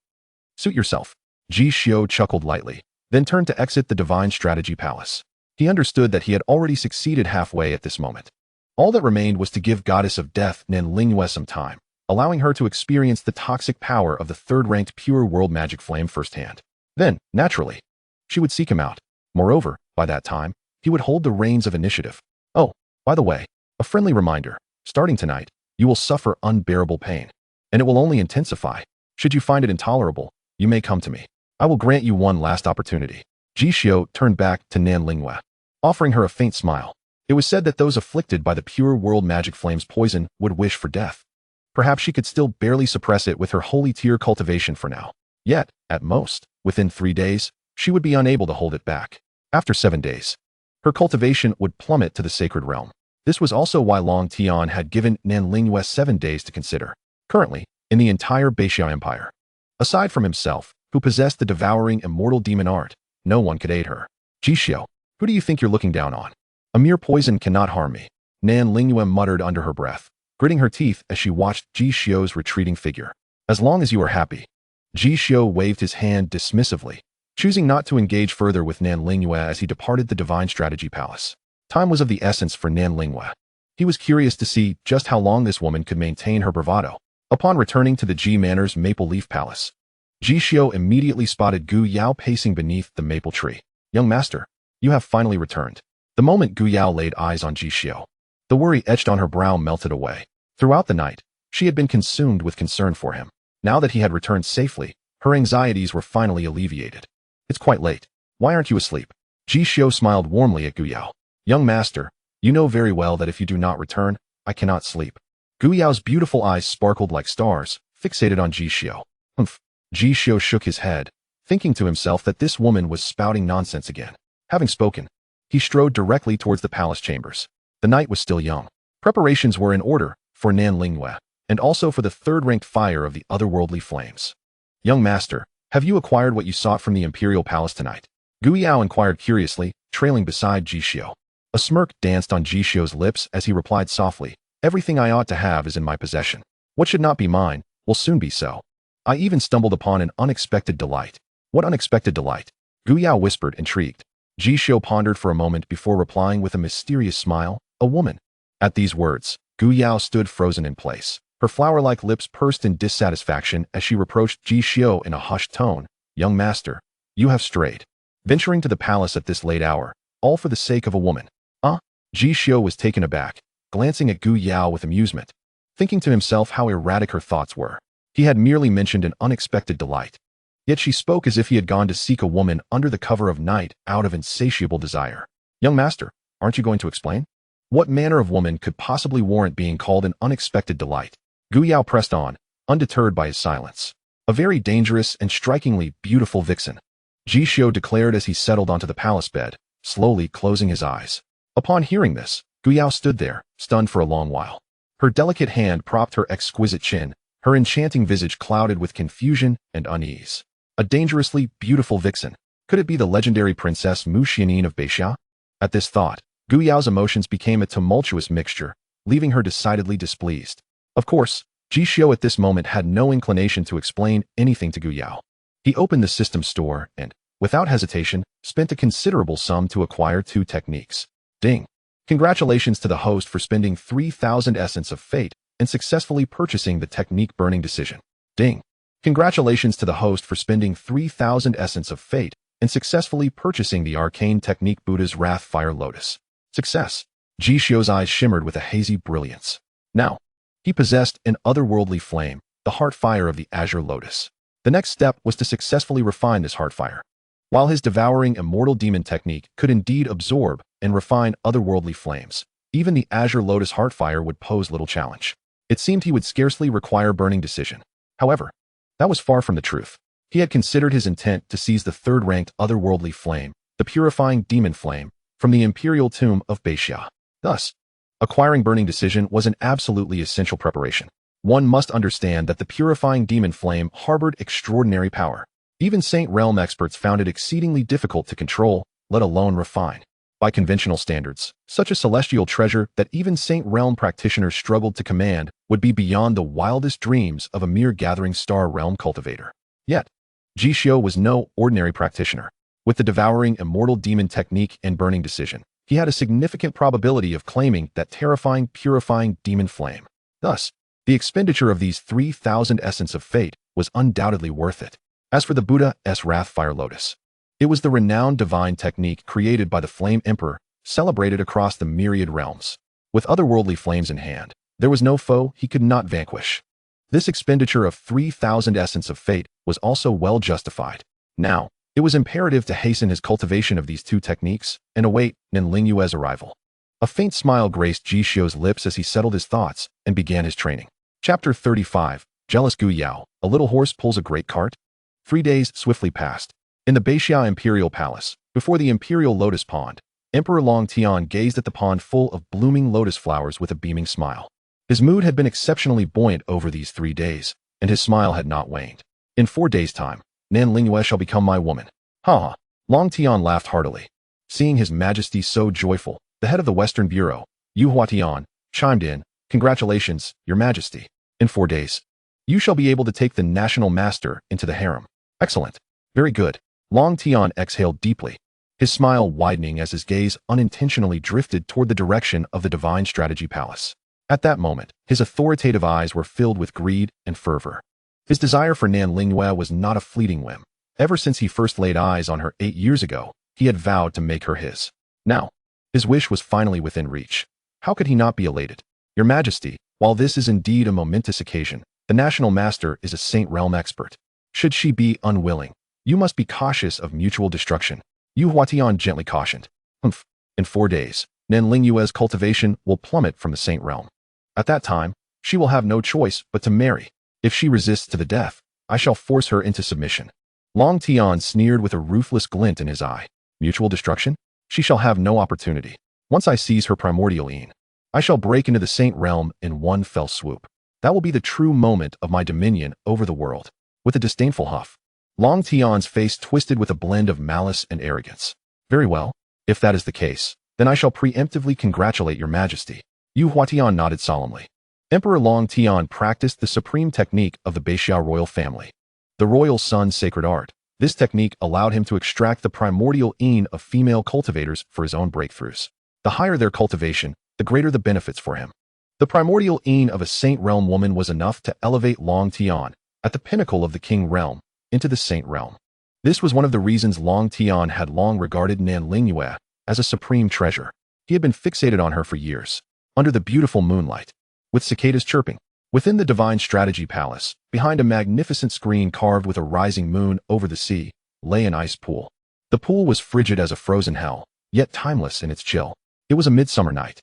"Suit yourself." Ji Xiu chuckled lightly, then turned to exit the Divine Strategy Palace. He understood that he had already succeeded halfway at this moment. All that remained was to give Goddess of Death Nianlingwe some time, allowing her to experience the toxic power of the third-ranked pure world magic flame firsthand. Then, naturally, she would seek him out. Moreover, by that time, he would hold the reins of initiative. Oh, by the way, a friendly reminder, starting tonight, you will suffer unbearable pain, and it will only intensify. Should you find it intolerable, you may come to me. I will grant you one last opportunity. Ji Xiu turned back to Nianlingwe, offering her a faint smile. It was said that those afflicted by the pure world magic flame's poison would wish for death. Perhaps she could still barely suppress it with her holy tier cultivation for now. Yet, at most, within 3 days, she would be unable to hold it back. After 7 days, her cultivation would plummet to the sacred realm. This was also why Long Tian had given Nianlingwe 7 days to consider. Currently, in the entire Beixia Empire, aside from himself, who possessed the devouring immortal demon art, no one could aid her. "Ji Xiu, who do you think you're looking down on? A mere poison cannot harm me," Nianlingwe muttered under her breath, gritting her teeth as she watched Ji Xiu's retreating figure. "As long as you are happy." Ji Xiu waved his hand dismissively, choosing not to engage further with Nianlingwe as he departed the Divine Strategy Palace. Time was of the essence for Nianlingwe. He was curious to see just how long this woman could maintain her bravado. Upon returning to the Ji Manor's Maple Leaf Palace, Ji Xiu immediately spotted Gu Yao pacing beneath the maple tree. "Young master, you have finally returned." The moment Gu Yao laid eyes on Ji Xiu, the worry etched on her brow melted away. Throughout the night, she had been consumed with concern for him. Now that he had returned safely, her anxieties were finally alleviated. "It's quite late. Why aren't you asleep?" Ji Xiu smiled warmly at Gu Yao. "Young master, you know very well that if you do not return, I cannot sleep." Gu Yao's beautiful eyes sparkled like stars, fixated on Ji Xiu. "Humph." Ji Xiu shook his head, thinking to himself that this woman was spouting nonsense again. Having spoken, he strode directly towards the palace chambers. The night was still young. Preparations were in order for Nianlingwe, and also for the third-ranked fire of the otherworldly flames. "Young master, have you acquired what you sought from the imperial palace tonight?" Gu Yao inquired curiously, trailing beside Ji Xiu. A smirk danced on Ji Xiu's lips as he replied softly, "Everything I ought to have is in my possession. What should not be mine will soon be so. I even stumbled upon an unexpected delight." "What unexpected delight?" Gu Yao whispered, intrigued. Ji Xiu pondered for a moment before replying with a mysterious smile, "A woman." At these words, Gu Yao stood frozen in place. Her flower-like lips pursed in dissatisfaction as she reproached Ji Xiu in a hushed tone. "Young master, you have strayed. Venturing to the palace at this late hour, all for the sake of a woman." Ji Xiu was taken aback, glancing at Gu Yao with amusement, thinking to himself how erratic her thoughts were. He had merely mentioned an unexpected delight. Yet she spoke as if he had gone to seek a woman under the cover of night out of insatiable desire. "Young master, aren't you going to explain? What manner of woman could possibly warrant being called an unexpected delight?" Gu Yao pressed on, undeterred by his silence. "A very dangerous and strikingly beautiful vixen," Ji Xiu declared as he settled onto the palace bed, slowly closing his eyes. Upon hearing this, Gu Yao stood there, stunned for a long while. Her delicate hand propped her exquisite chin, her enchanting visage clouded with confusion and unease. A dangerously beautiful vixen. Could it be the legendary princess Mu Xianin of Beixia? At this thought, Gu Yao's emotions became a tumultuous mixture, leaving her decidedly displeased. Of course, Ji Xiu at this moment had no inclination to explain anything to Gu Yao. He opened the system store and, without hesitation, spent a considerable sum to acquire 2 techniques. Ding! Congratulations to the host for spending 3,000 Essence of Fate and successfully purchasing the technique Burning Decision. Ding! Congratulations to the host for spending 3,000 Essence of Fate and successfully purchasing the arcane technique Buddha's Wrath Fire Lotus. Success! Ji Xiu's eyes shimmered with a hazy brilliance. Now, he possessed an otherworldly flame, the heart fire of the Azure Lotus. The next step was to successfully refine this heart fire. While his Devouring Immortal Demon technique could indeed absorb and refine otherworldly flames, even the Azure Lotus heart fire would pose little challenge. It seemed he would scarcely require Burning Decision. However, that was far from the truth. He had considered his intent to seize the third-ranked otherworldly flame, the purifying demon flame, from the imperial tomb of Beixia. Thus, acquiring Burning Decision was an absolutely essential preparation. One must understand that the purifying demon flame harbored extraordinary power. Even Saint Realm experts found it exceedingly difficult to control, let alone refine. By conventional standards, such a celestial treasure that even Saint Realm practitioners struggled to command would be beyond the wildest dreams of a mere gathering star realm cultivator. Yet, Ji Xiu was no ordinary practitioner. With the Devouring Immortal Demon technique and Burning Decision, he had a significant probability of claiming that terrifying, purifying demon flame. Thus, the expenditure of these 3,000 Essence of Fate was undoubtedly worth it. As for the Buddha's Wrath Fire Lotus, it was the renowned divine technique created by the Flame Emperor, celebrated across the myriad realms. With otherworldly flames in hand, there was no foe he could not vanquish. This expenditure of 3,000 Essence of Fate was also well justified. Now, it was imperative to hasten his cultivation of these 2 techniques and await Nan Lingyue's arrival. A faint smile graced Ji Xiu's lips as he settled his thoughts and began his training. Chapter 35, Jealous Gu Yao, a little horse pulls a great cart? 3 days swiftly passed. In the Beixia Imperial Palace, before the Imperial Lotus Pond, Emperor Long Tian gazed at the pond full of blooming lotus flowers with a beaming smile. His mood had been exceptionally buoyant over these 3 days, and his smile had not waned. In 4 days' time, Nan Lingyue shall become my woman. Ha ha! Long Tian laughed heartily. Seeing His Majesty so joyful, the head of the Western Bureau, Yu Huatian, chimed in, Congratulations, Your Majesty. In 4 days, you shall be able to take the National Master into the harem. Excellent. Very good. Long Tian exhaled deeply, his smile widening as his gaze unintentionally drifted toward the direction of the Divine Strategy Palace. At that moment, his authoritative eyes were filled with greed and fervor. His desire for Nan Lingyue was not a fleeting whim. Ever since he first laid eyes on her 8 years ago, he had vowed to make her his. Now, his wish was finally within reach. How could he not be elated? Your Majesty, while this is indeed a momentous occasion, the National Master is a Saint Realm expert. Should she be unwilling, you must be cautious of mutual destruction. Yu Huatian gently cautioned. Humph. In 4 days, Nan Lingyue's cultivation will plummet from the Saint Realm. At that time, she will have no choice but to marry. If she resists to the death, I shall force her into submission. Long Tian sneered with a ruthless glint in his eye. Mutual destruction? She shall have no opportunity. Once I seize her primordial Yin, I shall break into the Saint Realm in one fell swoop. That will be the true moment of my dominion over the world. With a disdainful huff, Long Tian's face twisted with a blend of malice and arrogance. Very well. If that is the case, then I shall preemptively congratulate Your Majesty. Yu Huatian nodded solemnly. Emperor Long Tian practiced the supreme technique of the Beixia royal family, the royal sun's sacred art. This technique allowed him to extract the primordial Yin of female cultivators for his own breakthroughs. The higher their cultivation, the greater the benefits for him. The primordial Yin of a Saint Realm woman was enough to elevate Long Tian, at the pinnacle of the King Realm, into the Saint Realm. This was one of the reasons Long Tian had long regarded Nan Lingyue as a supreme treasure. He had been fixated on her for years, under the beautiful moonlight, with cicadas chirping. Within the Divine Strategy Palace, behind a magnificent screen carved with a rising moon over the sea, lay an ice pool. The pool was frigid as a frozen hell, yet timeless in its chill. It was a midsummer night.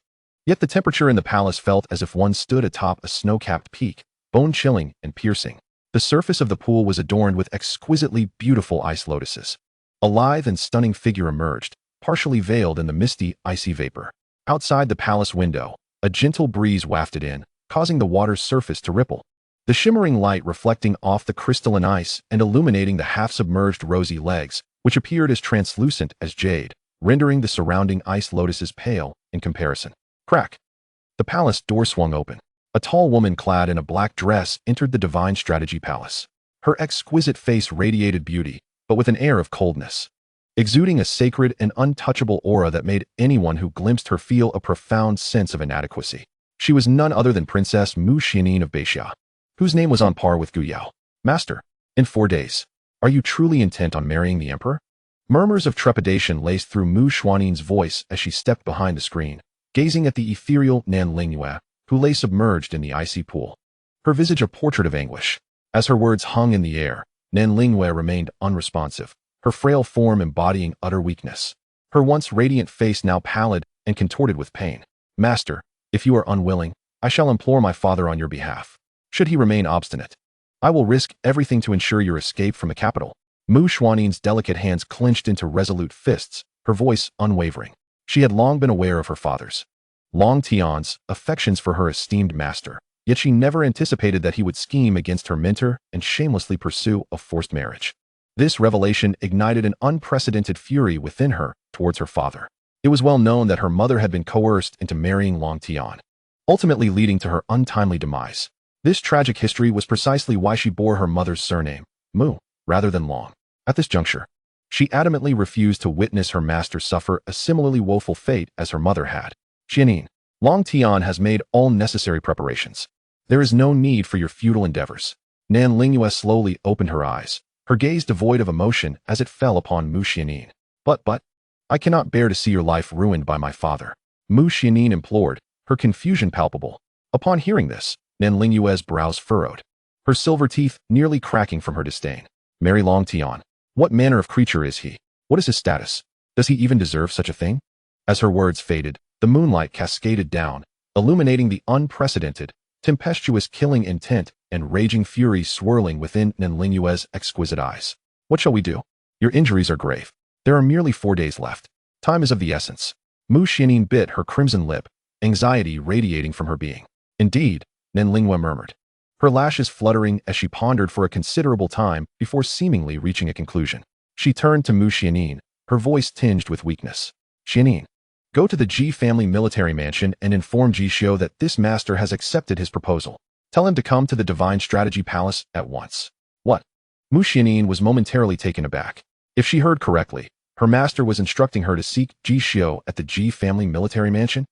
Yet the temperature in the palace felt as if one stood atop a snow-capped peak, bone-chilling and piercing. The surface of the pool was adorned with exquisitely beautiful ice lotuses. A lithe and stunning figure emerged, partially veiled in the misty, icy vapor. Outside the palace window, a gentle breeze wafted in, causing the water's surface to ripple. The shimmering light reflecting off the crystalline ice and illuminating the half-submerged rosy legs, which appeared as translucent as jade, rendering the surrounding ice lotuses pale in comparison. Crack! The palace door swung open. A tall woman clad in a black dress entered the divine strategy palace. Her exquisite face radiated beauty, but with an air of coldness, exuding a sacred and untouchable aura that made anyone who glimpsed her feel a profound sense of inadequacy. She was none other than Princess Mu Xianxian of Beixia, whose name was on par with Gu Yao. Master, in 4 days, are you truly intent on marrying the emperor? Murmurs of trepidation laced through Mu Xianxian's voice as she stepped behind the screen, gazing at the ethereal Nan Lingyue, who lay submerged in the icy pool. Her visage a portrait of anguish. As her words hung in the air, Nan Lingyue remained unresponsive, her frail form embodying utter weakness. Her once radiant face now pallid and contorted with pain. Master, if you are unwilling, I shall implore my father on your behalf. Should he remain obstinate, I will risk everything to ensure your escape from the capital. Mu Xianxian's delicate hands clenched into resolute fists, her voice unwavering. She had long been aware of her father's, Long Tian's, affections for her esteemed master, yet she never anticipated that he would scheme against her mentor and shamelessly pursue a forced marriage. This revelation ignited an unprecedented fury within her towards her father. It was well known that her mother had been coerced into marrying Long Tian, ultimately leading to her untimely demise. This tragic history was precisely why she bore her mother's surname, Mu, rather than Long. At this juncture, she adamantly refused to witness her master suffer a similarly woeful fate as her mother had. Xianxian, Long Tian has made all necessary preparations. There is no need for your futile endeavors. Nan Lingyue slowly opened her eyes, her gaze devoid of emotion as it fell upon Mu Xianxian. But, I cannot bear to see your life ruined by my father. Mu Xianxian implored, her confusion palpable. Upon hearing this, Nan Lingyue's brows furrowed, her silver teeth nearly cracking from her disdain. Marry Long Tian. What manner of creature is he? What is his status? Does he even deserve such a thing? As her words faded, the moonlight cascaded down, illuminating the unprecedented, tempestuous killing intent and raging fury swirling within Nan Lingyue's exquisite eyes. What shall we do? Your injuries are grave. There are merely 4 days left. Time is of the essence. Mu Xianxian bit her crimson lip, anxiety radiating from her being. Indeed, Nan Lingyue murmured, her lashes fluttering as she pondered for a considerable time before seemingly reaching a conclusion. She turned to Mu Xianxian, her voice tinged with weakness. Xianxian, go to the Ji family military mansion and inform Ji Xiu that this master has accepted his proposal. Tell him to come to the Divine Strategy Palace at once. What? Mu Xianxian was momentarily taken aback. If she heard correctly, her master was instructing her to seek Ji Xiu at the Ji family military mansion?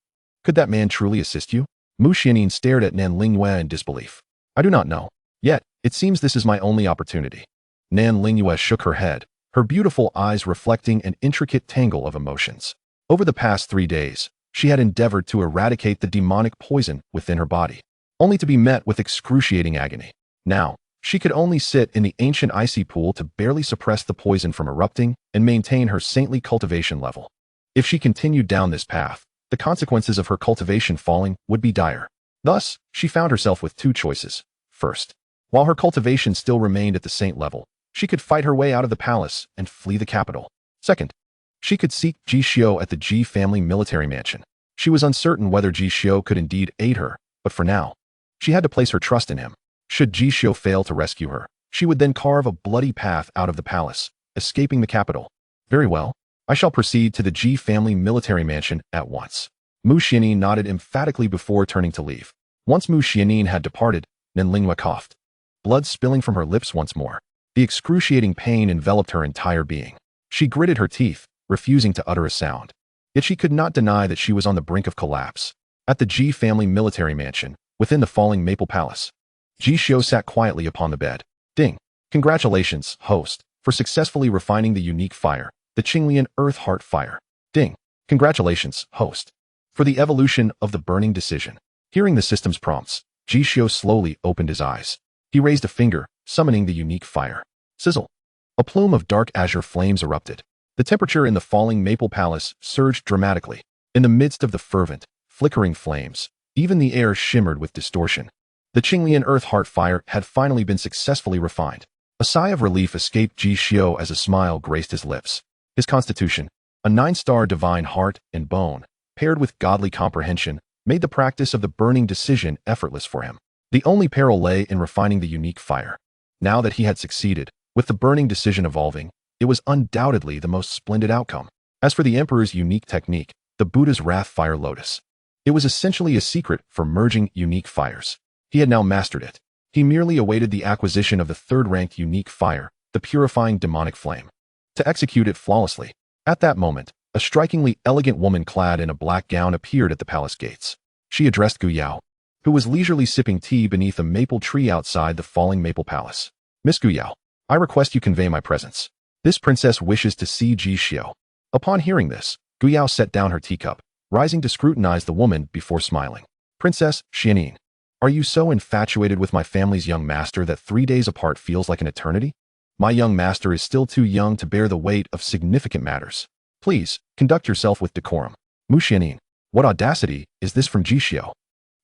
Could that man truly assist you? Mu Xianxian stared at Nan Lingyue in disbelief. I do not know. Yet, it seems this is my only opportunity. Nan Lingyue shook her head, her beautiful eyes reflecting an intricate tangle of emotions. Over the past 3 days, she had endeavored to eradicate the demonic poison within her body, only to be met with excruciating agony. Now, she could only sit in the ancient icy pool to barely suppress the poison from erupting and maintain her saintly cultivation level. If she continued down this path, the consequences of her cultivation falling would be dire. Thus, she found herself with 2 choices. First, while her cultivation still remained at the saint level, she could fight her way out of the palace and flee the capital. Second, she could seek Ji Xiu at the Ji family military mansion. She was uncertain whether Ji Xiu could indeed aid her, but for now, she had to place her trust in him. Should Ji Xiu fail to rescue her, she would then carve a bloody path out of the palace, escaping the capital. Very well, I shall proceed to the Ji family military mansion at once. Mu Xianxian nodded emphatically before turning to leave. Once Mu Xianxian had departed, Nan Lingyue coughed, blood spilling from her lips once more. The excruciating pain enveloped her entire being. She gritted her teeth, refusing to utter a sound. Yet she could not deny that she was on the brink of collapse. At the Ji family military mansion, within the falling maple palace, Ji Xiu sat quietly upon the bed. Ding! Congratulations, host, for successfully refining the unique fire, the Qinglian Earth Heart Fire. Ding! Congratulations, host, for the evolution of the burning decision. Hearing the system's prompts, Ji Xiu slowly opened his eyes. He raised a finger, summoning the unique fire. Sizzle! A plume of dark azure flames erupted. The temperature in the falling maple palace surged dramatically. In the midst of the fervent, flickering flames, even the air shimmered with distortion. The Qinglian Earth Heart Fire had finally been successfully refined. A sigh of relief escaped Ji Xiu as a smile graced his lips. His constitution, a 9-star divine heart and bone, paired with godly comprehension, made the practice of the burning decision effortless for him. The only peril lay in refining the unique fire. Now that he had succeeded, with the burning decision evolving, it was undoubtedly the most splendid outcome. As for the Emperor's unique technique, the Buddha's Wrath Fire Lotus, it was essentially a secret for merging unique fires. He had now mastered it. He merely awaited the acquisition of the third-ranked unique fire, the purifying demonic flame, to execute it flawlessly. At that moment, a strikingly elegant woman clad in a black gown appeared at the palace gates. She addressed Gu Yao, who was leisurely sipping tea beneath a maple tree outside the falling maple palace. Miss Gu Yao, I request you convey my presence. This princess wishes to see Ji Xiu. Upon hearing this, Gu Yao set down her teacup, rising to scrutinize the woman before smiling. Princess Xianin, are you so infatuated with my family's young master that 3 days apart feels like an eternity? My young master is still too young to bear the weight of significant matters. Please, conduct yourself with decorum. Mu Xianin, what audacity is this from Ji Xiu?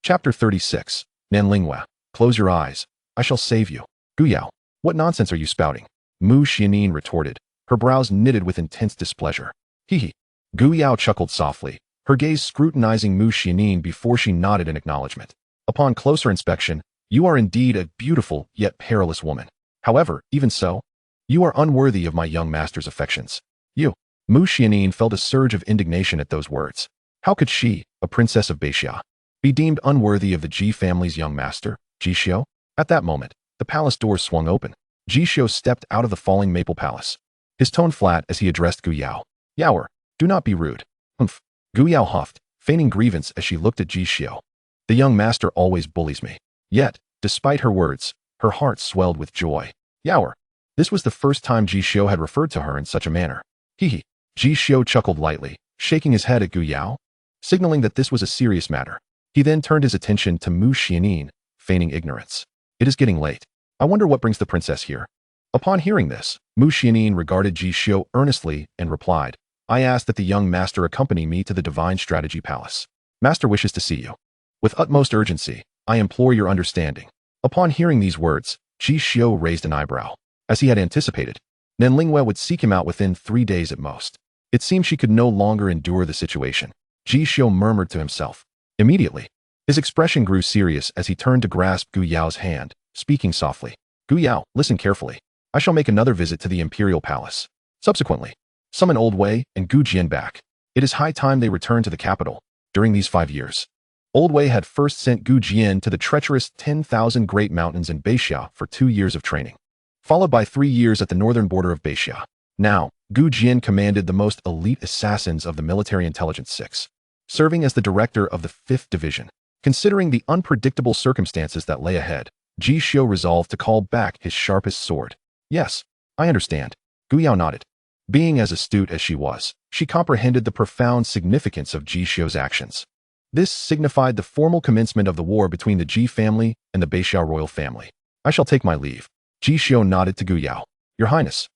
Chapter 36. Nanlingwa, close your eyes. I shall save you. Gu Yao, what nonsense are you spouting? Mu Xianin retorted, her brows knitted with intense displeasure. Hee. Gu Yao chuckled softly, her gaze scrutinizing Mu Xianin before she nodded in acknowledgement. Upon closer inspection, you are indeed a beautiful yet perilous woman. However, even so, you are unworthy of my young master's affections. You. Mu Xianin felt a surge of indignation at those words. How could she, a princess of Beixia, be deemed unworthy of the Ji family's young master, Ji Xiu? At that moment, the palace doors swung open. Ji Xiu stepped out of the falling maple palace, his tone flat as he addressed Gu Yao. Yaoer, do not be rude. Humph. Gu Yao huffed, feigning grievance as she looked at Ji Xiu. The young master always bullies me. Yet, despite her words, her heart swelled with joy. Yaoer. This was the first time Ji Xiu had referred to her in such a manner. Hee. Ji Xiu chuckled lightly, shaking his head at Gu Yao, signaling that this was a serious matter. He then turned his attention to Mu Xianin, feigning ignorance. It is getting late. I wonder what brings the princess here. Upon hearing this, Mu Xianin regarded Ji Xiu earnestly and replied, I asked that the young master accompany me to the Divine Strategy Palace. Master wishes to see you. With utmost urgency, I implore your understanding. Upon hearing these words, Ji Xiu raised an eyebrow. As he had anticipated, Nanlingwa would seek him out within 3 days at most. It seemed she could no longer endure the situation. Ji Xiu murmured to himself. Immediately, his expression grew serious as he turned to grasp Gu Yao's hand, speaking softly. Gu Yao, listen carefully. I shall make another visit to the Imperial Palace. Subsequently, summon Old Wei and Gu Jian back. It is high time they return to the capital. During these 5 years, Old Wei had first sent Gu Jian to the treacherous 10,000 Great Mountains in Beixia for 2 years of training, followed by 3 years at the northern border of Beixia. Now, Gu Jian commanded the most elite assassins of the Military Intelligence 6, serving as the director of the 5th Division. Considering the unpredictable circumstances that lay ahead, Ji Xiu resolved to call back his sharpest sword. Yes, I understand. Gu Yao nodded. Being as astute as she was, she comprehended the profound significance of Ji Xiu's actions. This signified the formal commencement of the war between the Ji family and the Beixia royal family. I shall take my leave. Ji Xiu nodded to Gu Yao. Your Highness.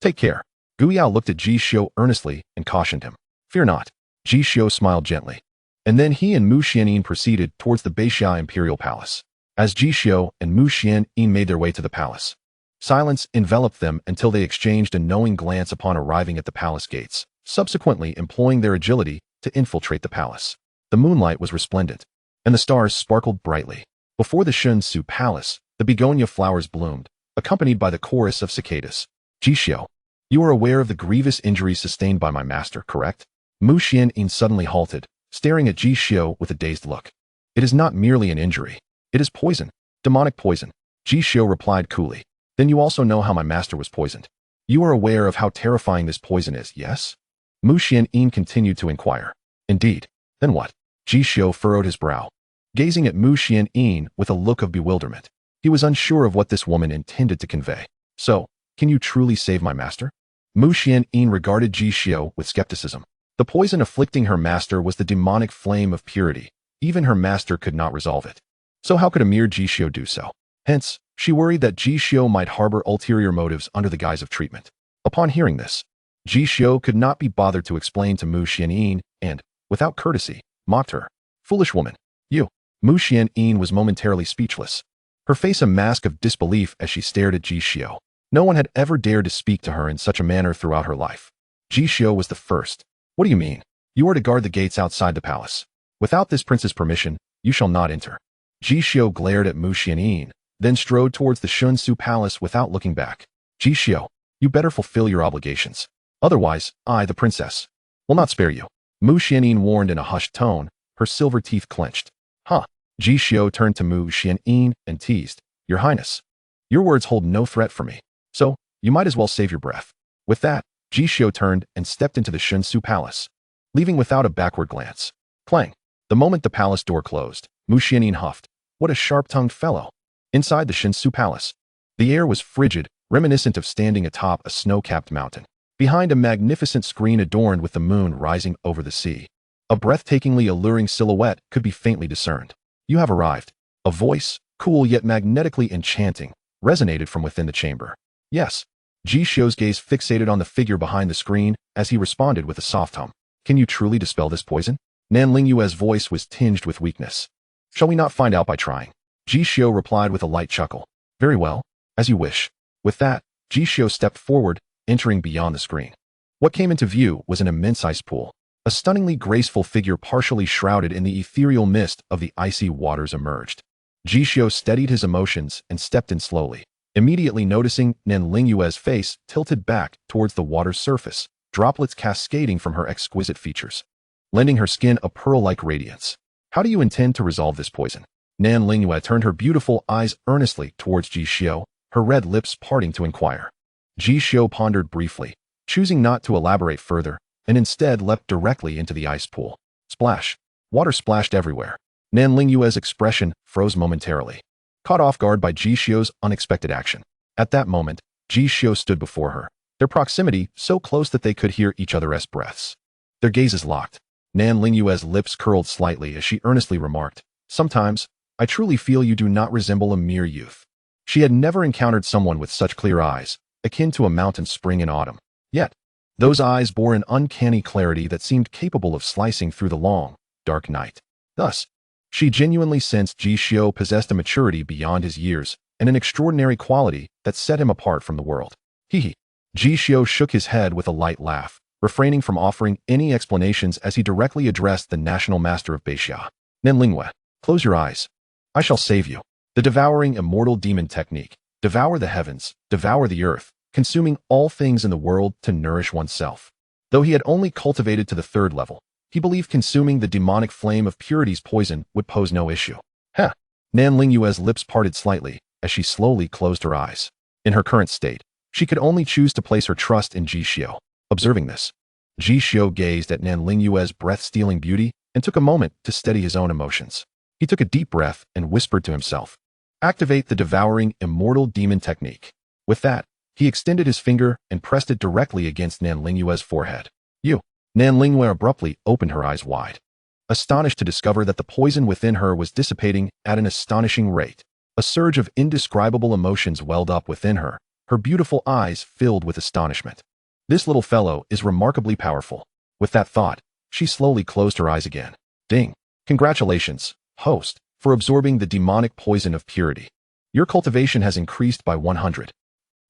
Take care. Gu Yao looked at Ji Xiu earnestly and cautioned him. Fear not. Ji Xiu smiled gently. And then he and Mu Xianin proceeded towards the Beixia Imperial Palace. As Ji Xiu and Mu Xianin made their way to the palace, silence enveloped them until they exchanged a knowing glance upon arriving at the palace gates, subsequently employing their agility to infiltrate the palace. The moonlight was resplendent, and the stars sparkled brightly. Before the Xianxiu Palace, the begonia flowers bloomed, accompanied by the chorus of cicadas. Ji Xiu, you are aware of the grievous injuries sustained by my master, correct? Mu Xianin suddenly halted, staring at Ji Xiu with a dazed look. It is not merely an injury. It is poison. Demonic poison. Ji Xiu replied coolly. Then you also know how my master was poisoned. You are aware of how terrifying this poison is, yes? Mu Xianin continued to inquire. Indeed. Then what? Ji Xiu furrowed his brow, gazing at Mu Xianin with a look of bewilderment. He was unsure of what this woman intended to convey. So, can you truly save my master? Mu Xianin regarded Ji Xiu with skepticism. The poison afflicting her master was the demonic flame of purity. Even her master could not resolve it. So how could a mere Ji Xiu do so? Hence, she worried that Ji Xiu might harbor ulterior motives under the guise of treatment. Upon hearing this, Ji Xiu could not be bothered to explain to Mu Xianin and, without courtesy, mocked her. Foolish woman, you. Mu Xianin was momentarily speechless, her face a mask of disbelief as she stared at Ji Xiu. No one had ever dared to speak to her in such a manner throughout her life. Ji Xiu was the first. What do you mean? You are to guard the gates outside the palace. Without this prince's permission, you shall not enter. Ji Xiu glared at Mu Xianin, then strode towards the Xianxiu Palace without looking back. Ji Xiu, you better fulfill your obligations. Otherwise, I, the princess, will not spare you. Mu Xianyin warned in a hushed tone, her silver teeth clenched. Huh. Ji Xiu turned to Mu Xianyin and teased, Your Highness, your words hold no threat for me, so you might as well save your breath. With that, Ji Xiu turned and stepped into the Xianxiu palace, leaving without a backward glance. Clang. The moment the palace door closed, Mu Xianyin huffed. What a sharp-tongued fellow. Inside the Xianxiu palace, the air was frigid, reminiscent of standing atop a snow-capped mountain, behind a magnificent screen adorned with the moon rising over the sea. A breathtakingly alluring silhouette could be faintly discerned. You have arrived. A voice, cool yet magnetically enchanting, resonated from within the chamber. Yes. Ji Xiu's gaze fixated on the figure behind the screen as he responded with a soft hum. Can you truly dispel this poison? Nan Lingyue's voice was tinged with weakness. Shall we not find out by trying? Ji Xiu replied with a light chuckle. Very well, as you wish. With that, Ji Xiu stepped forward, entering beyond the screen. What came into view was an immense ice pool. A stunningly graceful figure partially shrouded in the ethereal mist of the icy waters emerged. Ji Xiu steadied his emotions and stepped in slowly, immediately noticing Nan Lingyue's face tilted back towards the water's surface, droplets cascading from her exquisite features, lending her skin a pearl-like radiance. How do you intend to resolve this poison? Nan Lingyue turned her beautiful eyes earnestly towards Ji Xiu, her red lips parting to inquire. Ji Xiu pondered briefly, choosing not to elaborate further, and instead leapt directly into the ice pool. Splash! Water splashed everywhere. Nan Lingyue's expression froze momentarily, caught off guard by Ji Xiu's unexpected action. At that moment, Ji Xiu stood before her, their proximity so close that they could hear each other's breaths. Their gazes locked. Nan Lingyue's lips curled slightly as she earnestly remarked, Sometimes, I truly feel you do not resemble a mere youth. She had never encountered someone with such clear eyes, akin to a mountain spring in autumn. Yet, those eyes bore an uncanny clarity that seemed capable of slicing through the long, dark night. Thus, she genuinely sensed Ji Xiu possessed a maturity beyond his years and an extraordinary quality that set him apart from the world. Hee. Ji Xiu shook his head with a light laugh, refraining from offering any explanations as he directly addressed the national master of Beixia. Nan Lingyue, close your eyes. I shall save you. The devouring immortal demon technique. Devour the heavens, devour the earth, consuming all things in the world to nourish oneself. Though he had only cultivated to the 3rd level, he believed consuming the demonic flame of purity's poison would pose no issue. Heh! Nan Lingyue's lips parted slightly as she slowly closed her eyes. In her current state, she could only choose to place her trust in Ji Xiu. Observing this, Ji Xiu gazed at Nan Lingyue's breath-stealing beauty and took a moment to steady his own emotions. He took a deep breath and whispered to himself, Activate the devouring immortal demon technique. With that, he extended his finger and pressed it directly against Nan Lingyue's forehead. You! Nan Lingyue abruptly opened her eyes wide, astonished to discover that the poison within her was dissipating at an astonishing rate. A surge of indescribable emotions welled up within her, her beautiful eyes filled with astonishment. This little fellow is remarkably powerful. With that thought, she slowly closed her eyes again. Ding! Congratulations, host, for absorbing the demonic poison of purity. Your cultivation has increased by 100.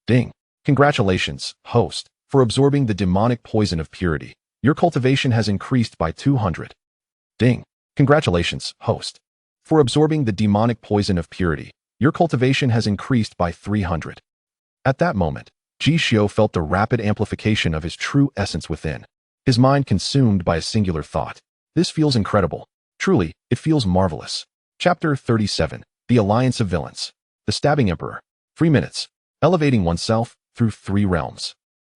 Ding! Congratulations, host, for absorbing the demonic poison of purity. Your cultivation has increased by 200. Ding! Congratulations, host, for absorbing the demonic poison of purity. Your cultivation has increased by 300. At that moment, Ji Xiu felt the rapid amplification of his true essence within, his mind consumed by a singular thought. This feels incredible. Truly, it feels marvelous. Chapter 37. The Alliance of Villains. The Stabbing Emperor. 3 minutes. Elevating oneself through 3 realms.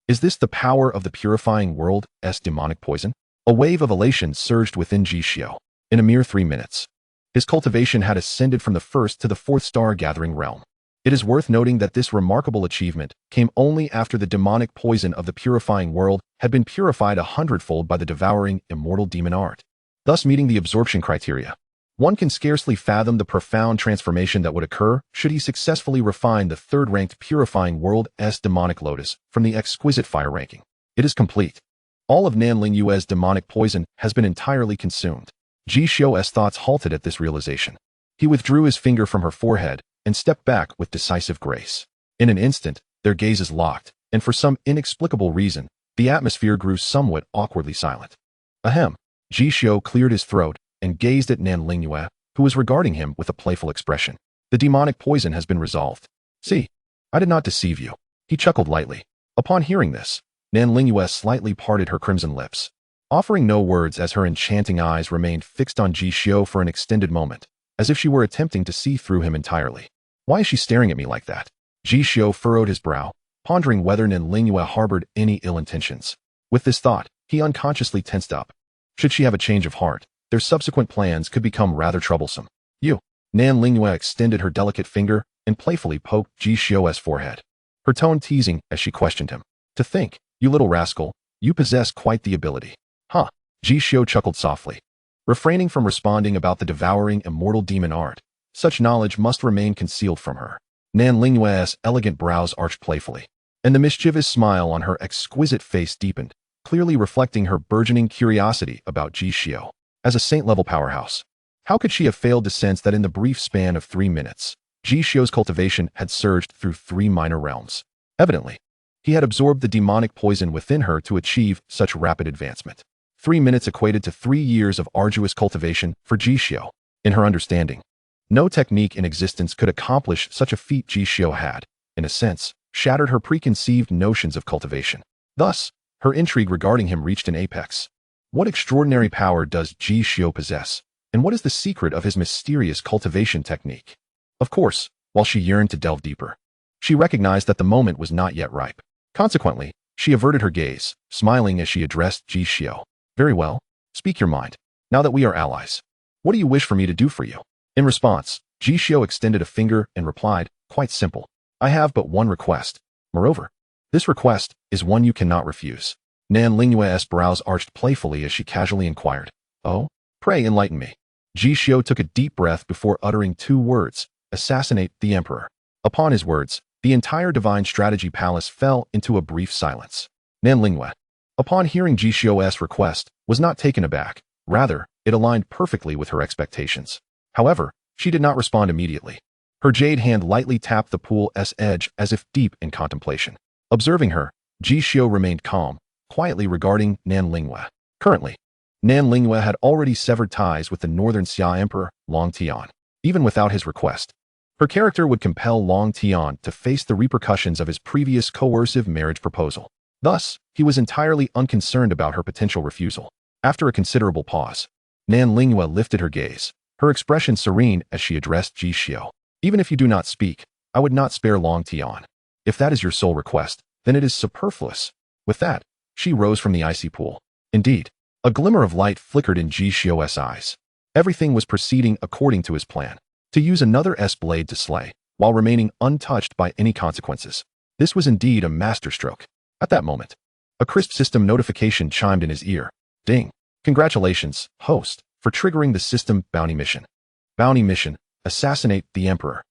Is this the power of the purifying world's demonic poison? A wave of elation surged within Ji Xiu. In a mere 3 minutes, his cultivation had ascended from the 1st to the 4th star-gathering realm. It is worth noting that this remarkable achievement came only after the demonic poison of the purifying world had been purified 100-fold by the devouring immortal demon art, thus meeting the absorption criteria. One can scarcely fathom the profound transformation that would occur should he successfully refine the 3rd-ranked purifying world's demonic lotus from the exquisite fire ranking. It is complete. All of Nan Lingyue's demonic poison has been entirely consumed. Ji Xiu's thoughts halted at this realization. He withdrew his finger from her forehead and stepped back with decisive grace. In an instant, their gazes locked, and for some inexplicable reason, the atmosphere grew somewhat awkwardly silent. Ahem. Ji Xiu cleared his throat and gazed at Nan Lingyue, who was regarding him with a playful expression. The demonic poison has been resolved. See, I did not deceive you. He chuckled lightly. Upon hearing this, Nan Lingyue slightly parted her crimson lips. offering no words as her enchanting eyes remained fixed on Ji Xiu for an extended moment, as if she were attempting to see through him entirely. Why is she staring at me like that? Ji Xiu furrowed his brow, pondering whether Nan Lingyue harbored any ill intentions. With this thought, he unconsciously tensed up. Should she have a change of heart, their subsequent plans could become rather troublesome. You. Nan Lingyue extended her delicate finger and playfully poked Ji Xiu's forehead, her tone teasing as she questioned him. To think, you little rascal, you possess quite the ability. Huh? Ji Xiu chuckled softly, refraining from responding about the devouring immortal demon art. Such knowledge must remain concealed from her. Nan Lingyue's elegant brows arched playfully, and the mischievous smile on her exquisite face deepened, clearly reflecting her burgeoning curiosity about Ji Xiu. As a saint-level powerhouse, how could she have failed to sense that in the brief span of 3 minutes, Ji Xiu's cultivation had surged through 3 minor realms? Evidently, he had absorbed the demonic poison within her to achieve such rapid advancement. 3 minutes equated to 3 years of arduous cultivation for Ji Xiu. In her understanding, no technique in existence could accomplish such a feat. Ji Xiu had, in a sense, shattered her preconceived notions of cultivation. Thus, her intrigue regarding him reached an apex. What extraordinary power does Ji Xiu possess, and what is the secret of his mysterious cultivation technique? Of course, while she yearned to delve deeper, she recognized that the moment was not yet ripe. Consequently, she averted her gaze, smiling as she addressed Ji Xiu. Very well, speak your mind. Now that we are allies, what do you wish for me to do for you? In response, Ji Xiu extended a finger and replied, quite simple. I have but one request. Moreover, this request is one you cannot refuse. Nan Lingyue's brows arched playfully as she casually inquired. Oh? Pray enlighten me. Ji Xiu took a deep breath before uttering 2 words, assassinate the Emperor. Upon his words, the entire divine strategy palace fell into a brief silence. Nan Lingyue, upon hearing Ji Xiu's request, was not taken aback. Rather, it aligned perfectly with her expectations. However, she did not respond immediately. Her jade hand lightly tapped the pool's edge as if deep in contemplation. Observing her, Ji Xiu remained calm, quietly regarding Nan Lingyue. Currently, Nan Lingyue had already severed ties with the Northern Xia Emperor, Long Tian. Even without his request, her character would compel Long Tian to face the repercussions of his previous coercive marriage proposal. Thus, he was entirely unconcerned about her potential refusal. After a considerable pause, Nan Lingyue lifted her gaze, her expression serene as she addressed Ji Xiu. Even if you do not speak, I would not spare Long Tian. If that is your sole request, then it is superfluous. With that, she rose from the icy pool. Indeed, a glimmer of light flickered in Ji Xiu's eyes. Everything was proceeding according to his plan, to use another blade to slay, while remaining untouched by any consequences. This was indeed a masterstroke. At that moment, a crisp system notification chimed in his ear. Ding! Congratulations, host, for triggering the system bounty mission. Bounty mission, assassinate the Emperor.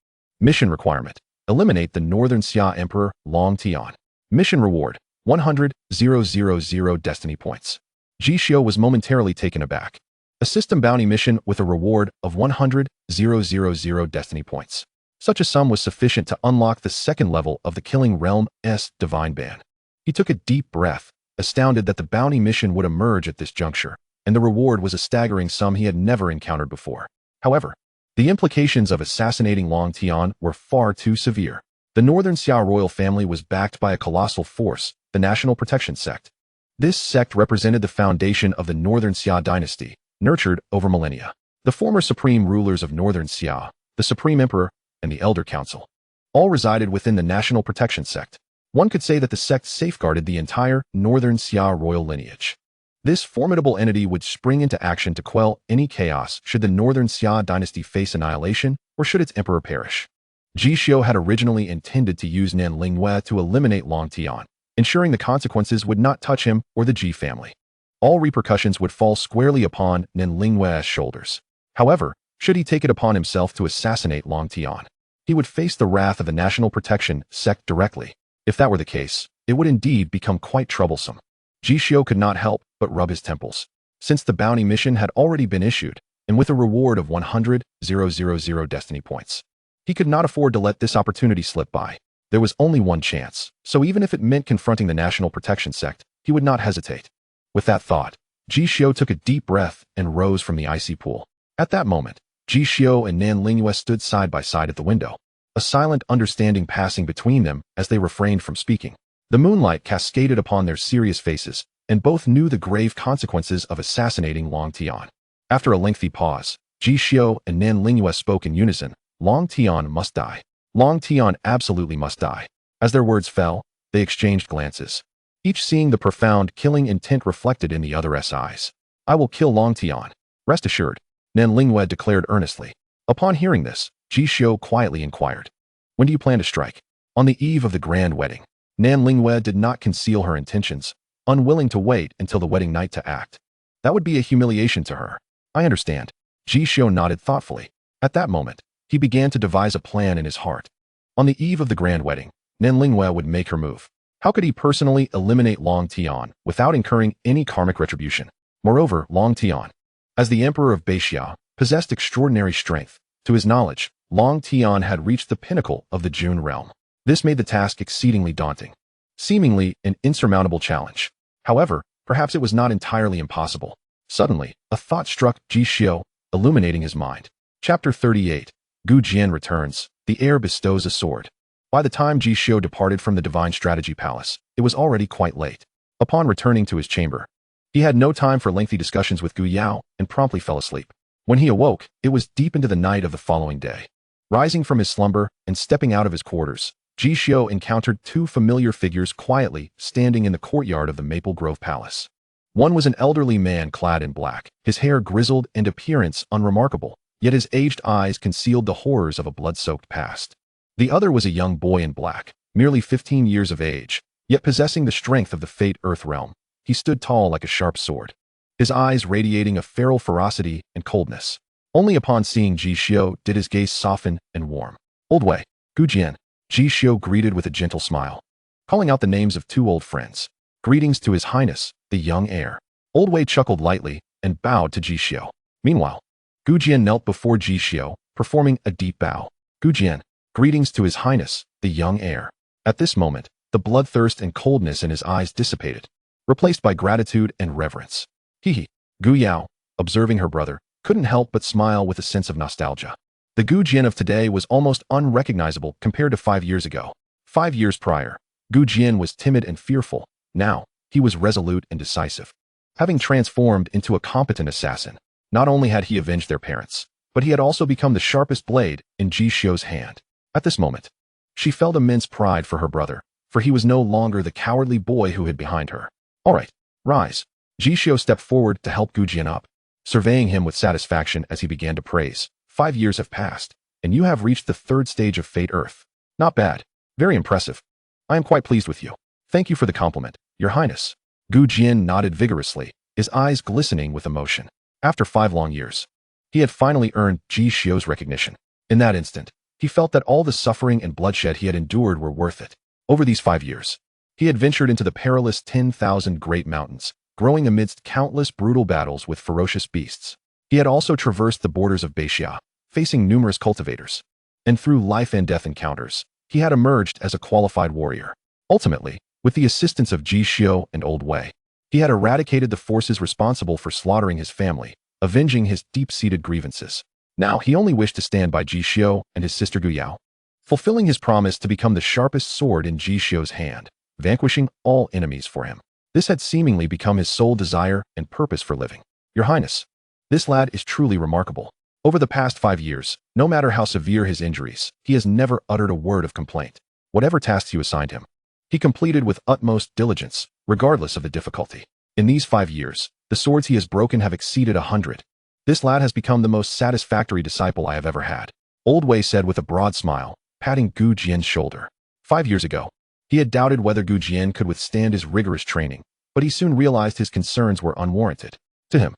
Mission requirement, eliminate the Northern Xia Emperor, Long Tian. Mission reward, 100,000 destiny points. Ji Xiu was momentarily taken aback. A system bounty mission with a reward of 100,000 destiny points. Such a sum was sufficient to unlock the 2nd level of the Killing Realm's divine ban. He took a deep breath, astounded that the bounty mission would emerge at this juncture, and the reward was a staggering sum he had never encountered before. However, the implications of assassinating Long Tian were far too severe. The Northern Xia royal family was backed by a colossal force, the National Protection Sect. This sect represented the foundation of the Northern Xia dynasty, nurtured over millennia. The former supreme rulers of Northern Xia, the Supreme Emperor, and the Elder Council, all resided within the National Protection Sect. One could say that the sect safeguarded the entire Northern Xia royal lineage. This formidable entity would spring into action to quell any chaos should the Northern Xia dynasty face annihilation or should its emperor perish. Ji Xiu had originally intended to use Nan Lingyue to eliminate Long Tian, ensuring the consequences would not touch him or the Ji family. All repercussions would fall squarely upon Nan Lingyue's shoulders. However, should he take it upon himself to assassinate Long Tian, he would face the wrath of the National Protection Sect directly. If that were the case, it would indeed become quite troublesome. Ji Xiu could not help but rub his temples. Since the bounty mission had already been issued, and with a reward of 100,000 destiny points, he could not afford to let this opportunity slip by. There was only one chance, so even if it meant confronting the National Protection Sect, he would not hesitate. With that thought, Ji Xiu took a deep breath and rose from the icy pool. At that moment, Ji Xiu and Nan Lingyue stood side by side at the window, a silent understanding passing between them as they refrained from speaking. The moonlight cascaded upon their serious faces, and both knew the grave consequences of assassinating Long Tian. After a lengthy pause, Ji Xiu and Nan Lingyue spoke in unison. Long Tian must die. Long Tian absolutely must die. As their words fell, they exchanged glances, each seeing the profound killing intent reflected in the other's eyes. I will kill Long Tian. Rest assured, Nan Lingyue declared earnestly. Upon hearing this, Ji Xiu quietly inquired, when do you plan to strike? On the eve of the grand wedding. Nan Lingyue did not conceal her intentions, unwilling to wait until the wedding night to act. That would be a humiliation to her. I understand. Ji Xiu nodded thoughtfully. At that moment, he began to devise a plan in his heart. On the eve of the grand wedding, Nan Lingyue would make her move. How could he personally eliminate Long Tian without incurring any karmic retribution? Moreover, Long Tian, as the emperor of Beixia, possessed extraordinary strength. To his knowledge, Long Tian had reached the pinnacle of the Jun realm. This made the task exceedingly daunting, seemingly an insurmountable challenge. However, perhaps it was not entirely impossible. Suddenly, a thought struck Ji Xiu, illuminating his mind. Chapter 38. Gu Jian returns. The heir bestows a sword. By the time Ji Xiu departed from the Divine Strategy Palace, it was already quite late. Upon returning to his chamber, he had no time for lengthy discussions with Gu Yao and promptly fell asleep. When he awoke, it was deep into the night of the following day. Rising from his slumber and stepping out of his quarters, Ji Xiu encountered two familiar figures quietly standing in the courtyard of the Maple Grove Palace. One was an elderly man clad in black, his hair grizzled and appearance unremarkable, yet his aged eyes concealed the horrors of a blood-soaked past. The other was a young boy in black, merely 15 years of age, yet possessing the strength of the Fate Earth realm. He stood tall like a sharp sword, his eyes radiating a feral ferocity and coldness. Only upon seeing Ji Xiu did his gaze soften and warm. Old Wei, Gu Jian, Ji Xiu greeted with a gentle smile, calling out the names of two old friends. Greetings to His Highness, the young heir. Old Wei chuckled lightly and bowed to Ji Xiu. Meanwhile, Gu Jian knelt before Ji Xiu, performing a deep bow. Gu Jian, greetings to His Highness, the young heir. At this moment, the bloodthirst and coldness in his eyes dissipated, replaced by gratitude and reverence. Hee. Gu Yao, observing her brother, couldn't help but smile with a sense of nostalgia. The Gu Jian of today was almost unrecognizable compared to 5 years ago. 5 years prior, Gu Jian was timid and fearful. Now, he was resolute and decisive. Having transformed into a competent assassin, not only had he avenged their parents, but he had also become the sharpest blade in Ji Xiu's hand. At this moment, she felt immense pride for her brother, for he was no longer the cowardly boy who hid behind her. All right, rise. Ji Xiu stepped forward to help Gu Jian up, surveying him with satisfaction as he began to praise. 5 years have passed, and you have reached the 3rd stage of Fate Earth. Not bad. Very impressive. I am quite pleased with you. Thank you for the compliment, Your Highness. Gu Jian nodded vigorously, his eyes glistening with emotion. After 5 long years, he had finally earned Ji Xiu's recognition. In that instant, he felt that all the suffering and bloodshed he had endured were worth it. Over these 5 years, he had ventured into the perilous 10,000 great mountains, growing amidst countless brutal battles with ferocious beasts. He had also traversed the borders of Beixia, facing numerous cultivators. And through life and death encounters, he had emerged as a qualified warrior. Ultimately, with the assistance of Ji Xiu and Old Wei, he had eradicated the forces responsible for slaughtering his family, avenging his deep-seated grievances. Now he only wished to stand by Ji Xiu and his sister Gu Yao, fulfilling his promise to become the sharpest sword in Ji Xiu's hand, vanquishing all enemies for him. This had seemingly become his sole desire and purpose for living. Your Highness, this lad is truly remarkable. Over the past 5 years, no matter how severe his injuries, he has never uttered a word of complaint. Whatever tasks you assigned him, he completed with utmost diligence, regardless of the difficulty. In these 5 years, the swords he has broken have exceeded 100. This lad has become the most satisfactory disciple I have ever had. Old Wei said with a broad smile, patting Gu Jian's shoulder. 5 years ago, he had doubted whether Gu Jian could withstand his rigorous training, but he soon realized his concerns were unwarranted. To him,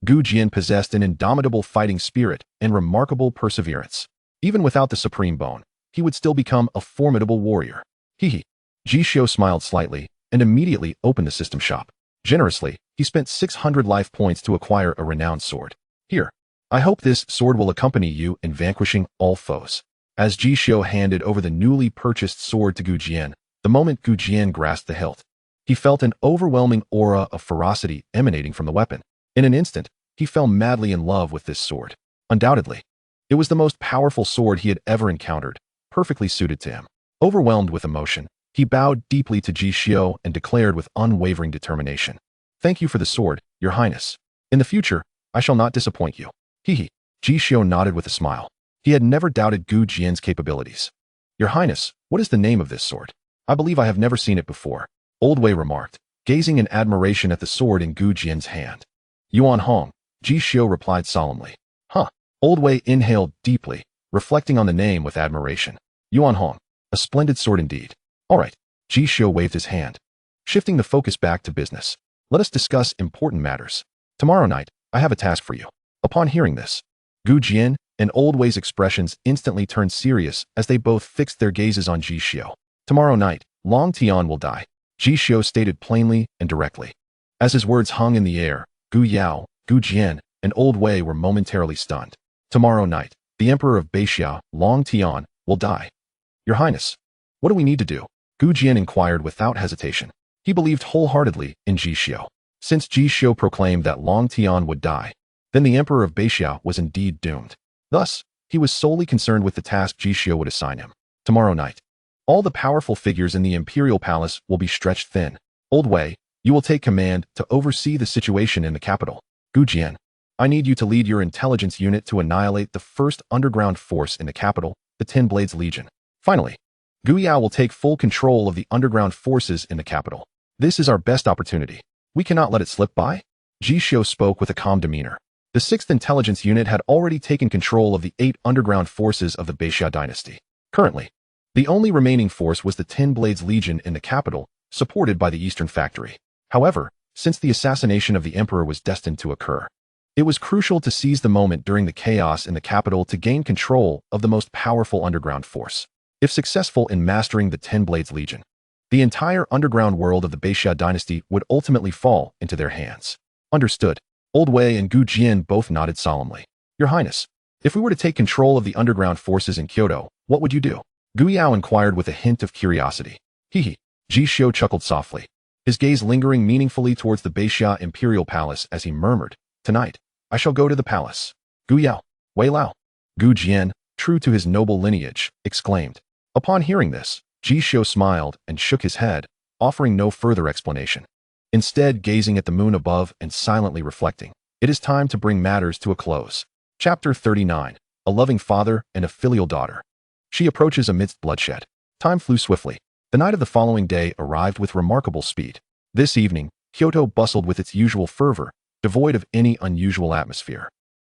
Gu Jian possessed an indomitable fighting spirit and remarkable perseverance. Even without the supreme bone, he would still become a formidable warrior. Ji Xiu smiled slightly and immediately opened the system shop. Generously, he spent 600 life points to acquire a renowned sword. Here, I hope this sword will accompany you in vanquishing all foes. As Ji Xiu handed over the newly purchased sword to Gu Jian, the moment Gu Jian grasped the hilt, he felt an overwhelming aura of ferocity emanating from the weapon. In an instant, he fell madly in love with this sword. Undoubtedly, it was the most powerful sword he had ever encountered, perfectly suited to him. Overwhelmed with emotion, he bowed deeply to Ji Xiu and declared with unwavering determination, Thank you for the sword, Your Highness. In the future, I shall not disappoint you. Hee. Ji Xiu nodded with a smile. He had never doubted Gu Jian's capabilities. Your Highness, what is the name of this sword? I believe I have never seen it before, Old Wei remarked, gazing in admiration at the sword in Gu Jian's hand. Yuan Hong, Ji Xiu replied solemnly. Huh. Old Wei inhaled deeply, reflecting on the name with admiration. Yuan Hong, a splendid sword indeed. All right. Ji Xiu waved his hand, shifting the focus back to business. Let us discuss important matters. Tomorrow night, I have a task for you. Upon hearing this, Gu Jian and Old Wei's expressions instantly turned serious as they both fixed their gazes on Ji Xiu. Tomorrow night, Long Tian will die, Ji Xiu stated plainly and directly. As his words hung in the air, Gu Yao, Gu Jian, and Old Wei were momentarily stunned. Tomorrow night, the Emperor of Beixia, Long Tian, will die. Your Highness, what do we need to do? Gu Jian inquired without hesitation. He believed wholeheartedly in Ji Xiu. Since Ji Xiu proclaimed that Long Tian would die, then the Emperor of Beixia was indeed doomed. Thus, he was solely concerned with the task Ji Xiu would assign him. Tomorrow night, all the powerful figures in the Imperial Palace will be stretched thin. Old Wei, you will take command to oversee the situation in the capital. Gu Jian, I need you to lead your intelligence unit to annihilate the first underground force in the capital, the Ten Blades Legion. Finally, Gu Yao will take full control of the underground forces in the capital. This is our best opportunity. We cannot let it slip by. Ji Xiu spoke with a calm demeanor. The 6th Intelligence Unit had already taken control of the 8 underground forces of the Beixia dynasty. Currently, the only remaining force was the Ten Blades Legion in the capital, supported by the Eastern Factory. However, since the assassination of the Emperor was destined to occur, it was crucial to seize the moment during the chaos in the capital to gain control of the most powerful underground force. If successful in mastering the Ten Blades Legion, the entire underground world of the Beixia dynasty would ultimately fall into their hands. Understood. Old Wei and Gu Jian both nodded solemnly. Your Highness, if we were to take control of the underground forces in Kyoto, what would you do? Gu Yao inquired with a hint of curiosity. Ji Xiu chuckled softly, his gaze lingering meaningfully towards the Beixia Imperial Palace as he murmured, Tonight, I shall go to the palace. Gu Yao, Wei Lao. Gu Jian, true to his noble lineage, exclaimed. Upon hearing this, Ji Xiu smiled and shook his head, offering no further explanation. Instead, gazing at the moon above and silently reflecting, it is time to bring matters to a close. Chapter 39, A Loving Father and a Filial Daughter. She approaches amidst bloodshed. Time flew swiftly. The night of the following day arrived with remarkable speed. This evening, Kyoto bustled with its usual fervor, devoid of any unusual atmosphere.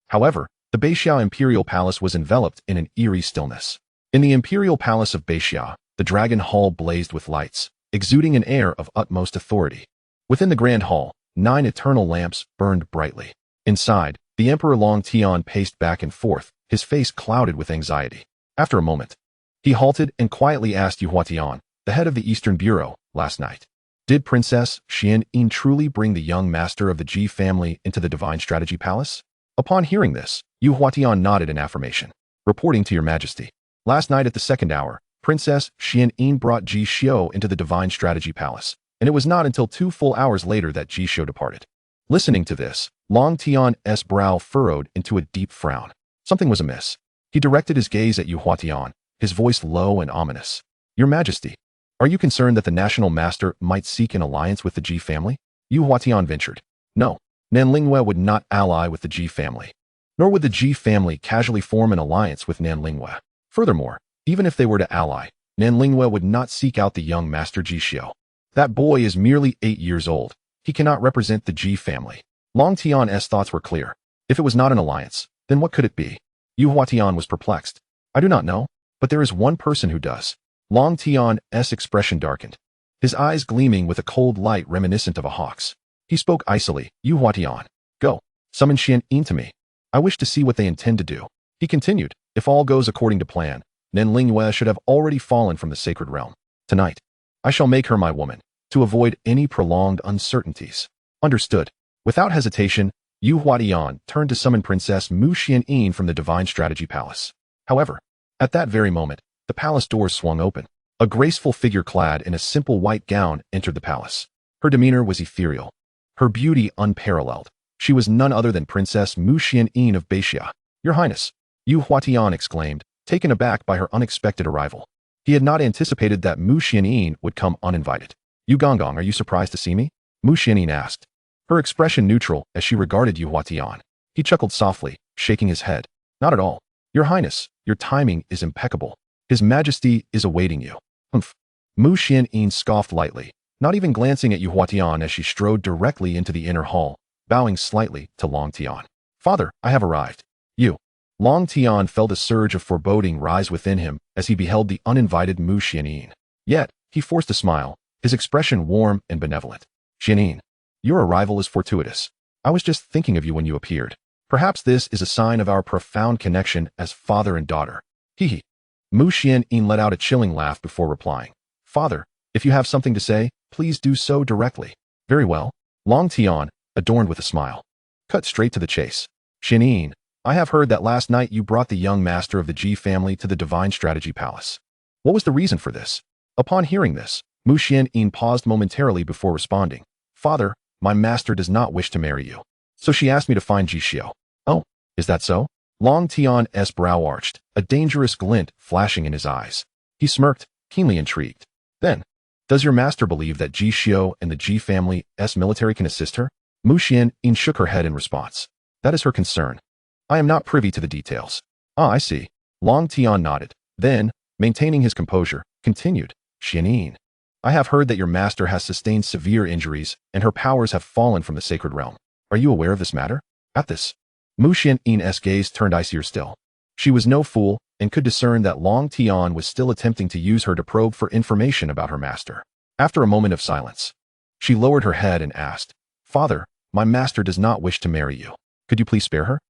However, the Beixia Imperial Palace was enveloped in an eerie stillness. In the Imperial Palace of Beixia, the Dragon Hall blazed with lights, exuding an air of utmost authority. Within the Grand Hall, 9 eternal lamps burned brightly. Inside, the Emperor Long Tian paced back and forth, his face clouded with anxiety. After a moment, he halted and quietly asked Yu Huatian, the head of the Eastern Bureau, last night. Did Princess Xianxiaaudiobooks truly bring the young master of the Ji family into the Divine Strategy Palace? Upon hearing this, Yu Huatian nodded in affirmation. Reporting to your majesty. Last night at the 2nd hour, Princess Xianxiaaudiobooks brought Ji Xiu into the Divine Strategy Palace, and it was not until 2 full hours later that Ji Xiu departed. Listening to this, Long Tian's brow furrowed into a deep frown. Something was amiss. He directed his gaze at Yu Huatian, his voice low and ominous. Your Majesty, are you concerned that the national master might seek an alliance with the Ji family? Yu Huatian ventured. No, Nanlingwe would not ally with the Ji family. Nor would the Ji family casually form an alliance with Nanlingwe. Furthermore, even if they were to ally, Nanlingwe would not seek out the young master Ji Xiu. That boy is merely 8 years old. He cannot represent the Ji family. Long Tian's thoughts were clear. If it was not an alliance, then what could it be? Yu Huatian was perplexed. I do not know, but there is one person who does. Long Tian's expression darkened, his eyes gleaming with a cold light reminiscent of a hawk's. He spoke icily. Yu Huatian, go, summon Xianxiaaudiobooks to me. I wish to see what they intend to do. He continued, if all goes according to plan, Nanlingwe should have already fallen from the sacred realm. Tonight, I shall make her my woman, to avoid any prolonged uncertainties. Understood. Without hesitation, Yu Huatian turned to summon Princess Mu Xianxiaaudiobooks from the Divine Strategy Palace. However, at that very moment, the palace doors swung open. A graceful figure clad in a simple white gown entered the palace. Her demeanor was ethereal, her beauty unparalleled. She was none other than Princess Mu Xianxiaaudiobooks of Beixia. Your Highness, Yu Huatian exclaimed, taken aback by her unexpected arrival. He had not anticipated that Mu Xianxiaaudiobooks would come uninvited. Yu Gonggong, are you surprised to see me? Mu Xianxiaaudiobooks asked. her expression neutral as she regarded Yu Huatian. He chuckled softly, shaking his head. Not at all. Your Highness, your timing is impeccable. His Majesty is awaiting you. Humph. Mu Xianyin scoffed lightly, not even glancing at Yu Huatian as she strode directly into the inner hall, bowing slightly to Long Tian. Father, I have arrived. You. Long Tian felt a surge of foreboding rise within him as he beheld the uninvited Mu Xianyin. Yet, he forced a smile, his expression warm and benevolent. Xianyin, your arrival is fortuitous. I was just thinking of you when you appeared. Perhaps this is a sign of our profound connection as father and daughter. Hee. Mu Xianyin let out a chilling laugh before replying. Father, if you have something to say, please do so directly. Very well. Long Tian, adorned with a smile, cut straight to the chase. Xianyin, I have heard that last night you brought the young master of the Ji family to the Divine Strategy Palace. What was the reason for this? Upon hearing this, Mu Xianyin paused momentarily before responding. Father, my master does not wish to marry you. So she asked me to find Ji Xiu. Oh, is that so? Long Tian's brow arched, a dangerous glint flashing in his eyes. He smirked, keenly intrigued. Then, does your master believe that Ji Xiu and the Ji family's military can assist her? Mu Xianyin shook her head in response. That is her concern. I am not privy to the details. Ah, I see. Long Tian nodded. Then, maintaining his composure, continued. Xianyin, I have heard that your master has sustained severe injuries and her powers have fallen from the sacred realm. Are you aware of this matter? At this, Mu Xianyin's gaze turned icier still. She was no fool and could discern that Long Tian was still attempting to use her to probe for information about her master. After a moment of silence, she lowered her head and asked, Father, my master does not wish to marry you. Could you please spare her?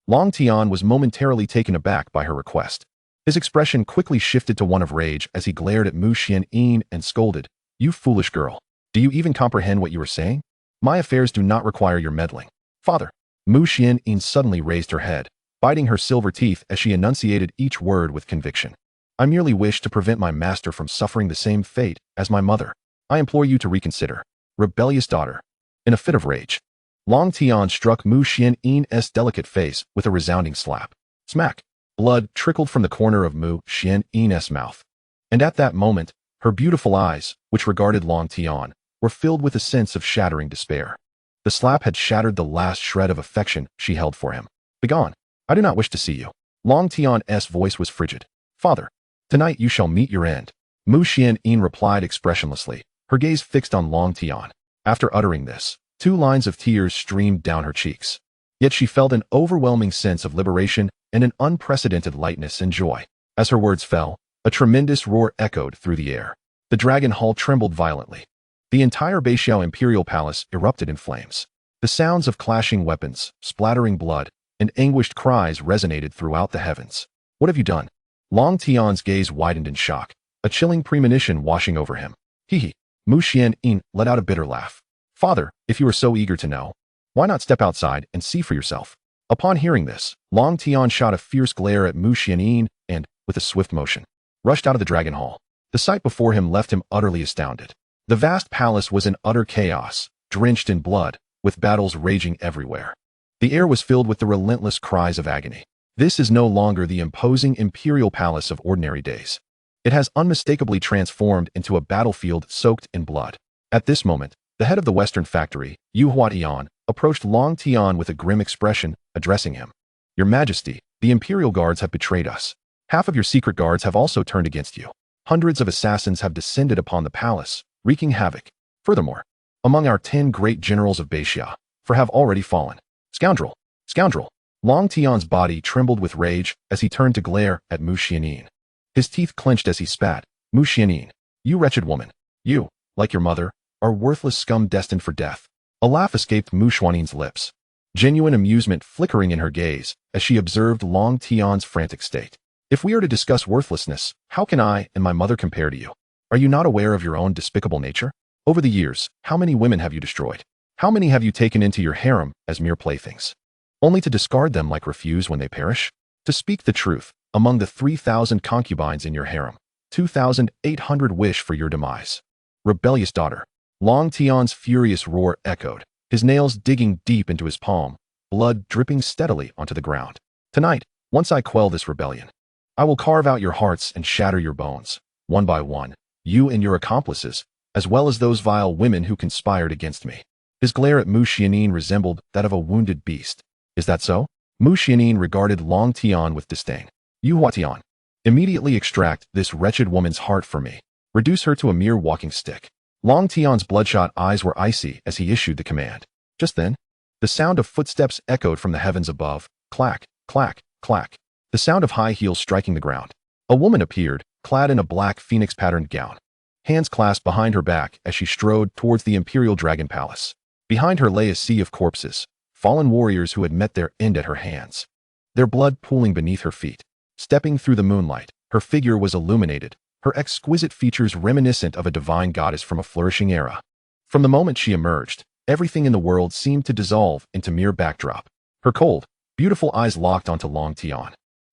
Long Tian was momentarily taken aback by her request. His expression quickly shifted to one of rage as he glared at Mu Xianyin and scolded, You foolish girl. Do you even comprehend what you are saying? My affairs do not require your meddling. Father. Mu Xianyin suddenly raised her head, biting her silver teeth as she enunciated each word with conviction. I merely wish to prevent my master from suffering the same fate as my mother. I implore you to reconsider. Rebellious daughter. In a fit of rage, Long Tian struck Mu Xianyin's delicate face with a resounding slap. Smack! Blood trickled from the corner of Mu Xianyin's mouth. And at that moment, her beautiful eyes, which regarded Long Tian, were filled with a sense of shattering despair. The slap had shattered the last shred of affection she held for him. Begone! I do not wish to see you. Long Tian's voice was frigid. Father, tonight you shall meet your end. Mu Xianyin replied expressionlessly, her gaze fixed on Long Tian. After uttering this, 2 lines of tears streamed down her cheeks. Yet she felt an overwhelming sense of liberation and an unprecedented lightness and joy. As her words fell, a tremendous roar echoed through the air. The dragon hall trembled violently. The entire Beixiao imperial palace erupted in flames. The sounds of clashing weapons, splattering blood, and anguished cries resonated throughout the heavens. What have you done? Long Tian's gaze widened in shock, a chilling premonition washing over him. Hee. Mu Xianyin let out a bitter laugh. Father, if you are so eager to know, why not step outside and see for yourself? Upon hearing this, Long Tian shot a fierce glare at Mu Xianyin and, with a swift motion, rushed out of the dragon hall. The sight before him left him utterly astounded. The vast palace was in utter chaos, drenched in blood, with battles raging everywhere. The air was filled with the relentless cries of agony. This is no longer the imposing imperial palace of ordinary days. It has unmistakably transformed into a battlefield soaked in blood. At this moment, the head of the Western factory, Yu Huatian, approached Long Tian with a grim expression, addressing him. Your Majesty, the Imperial Guards have betrayed us. Half of your secret guards have also turned against you. Hundreds of assassins have descended upon the palace, wreaking havoc. Furthermore, among our 10 great generals of Beixiao, 4 have already fallen. Scoundrel! Scoundrel! Long Tian's body trembled with rage as he turned to glare at Mu Xianyin. His teeth clenched as he spat. Mu Xianyin, you wretched woman. You, like your mother, are worthless scum destined for death. A laugh escaped Mu Xianyin's lips, genuine amusement flickering in her gaze as she observed Long Tian's frantic state. If we are to discuss worthlessness, how can I and my mother compare to you? Are you not aware of your own despicable nature? Over the years, how many women have you destroyed? How many have you taken into your harem as mere playthings? Only to discard them like refuse when they perish? To speak the truth, among the 3,000 concubines in your harem, 2,800 wish for your demise. Rebellious daughter. Long Tian's furious roar echoed, his nails digging deep into his palm, blood dripping steadily onto the ground. Tonight, once I quell this rebellion, I will carve out your hearts and shatter your bones, one by one, you and your accomplices, as well as those vile women who conspired against me. His glare at Mu Xianyin resembled that of a wounded beast. Is that so? Mu Xianyin regarded Long Tian with disdain. You Hua Tian. Immediately extract this wretched woman's heart for me. Reduce her to a mere walking stick. Long Tian's bloodshot eyes were icy as he issued the command. Just then, the sound of footsteps echoed from the heavens above. Clack, clack, clack. The sound of high heels striking the ground. A woman appeared, clad in a black phoenix-patterned gown, hands clasped behind her back as she strode towards the Imperial Dragon Palace. Behind her lay a sea of corpses, fallen warriors who had met their end at her hands, their blood pooling beneath her feet. Stepping through the moonlight, her figure was illuminated, her exquisite features reminiscent of a divine goddess from a flourishing era. From the moment she emerged, everything in the world seemed to dissolve into mere backdrop. Her cold, beautiful eyes locked onto Long Tian,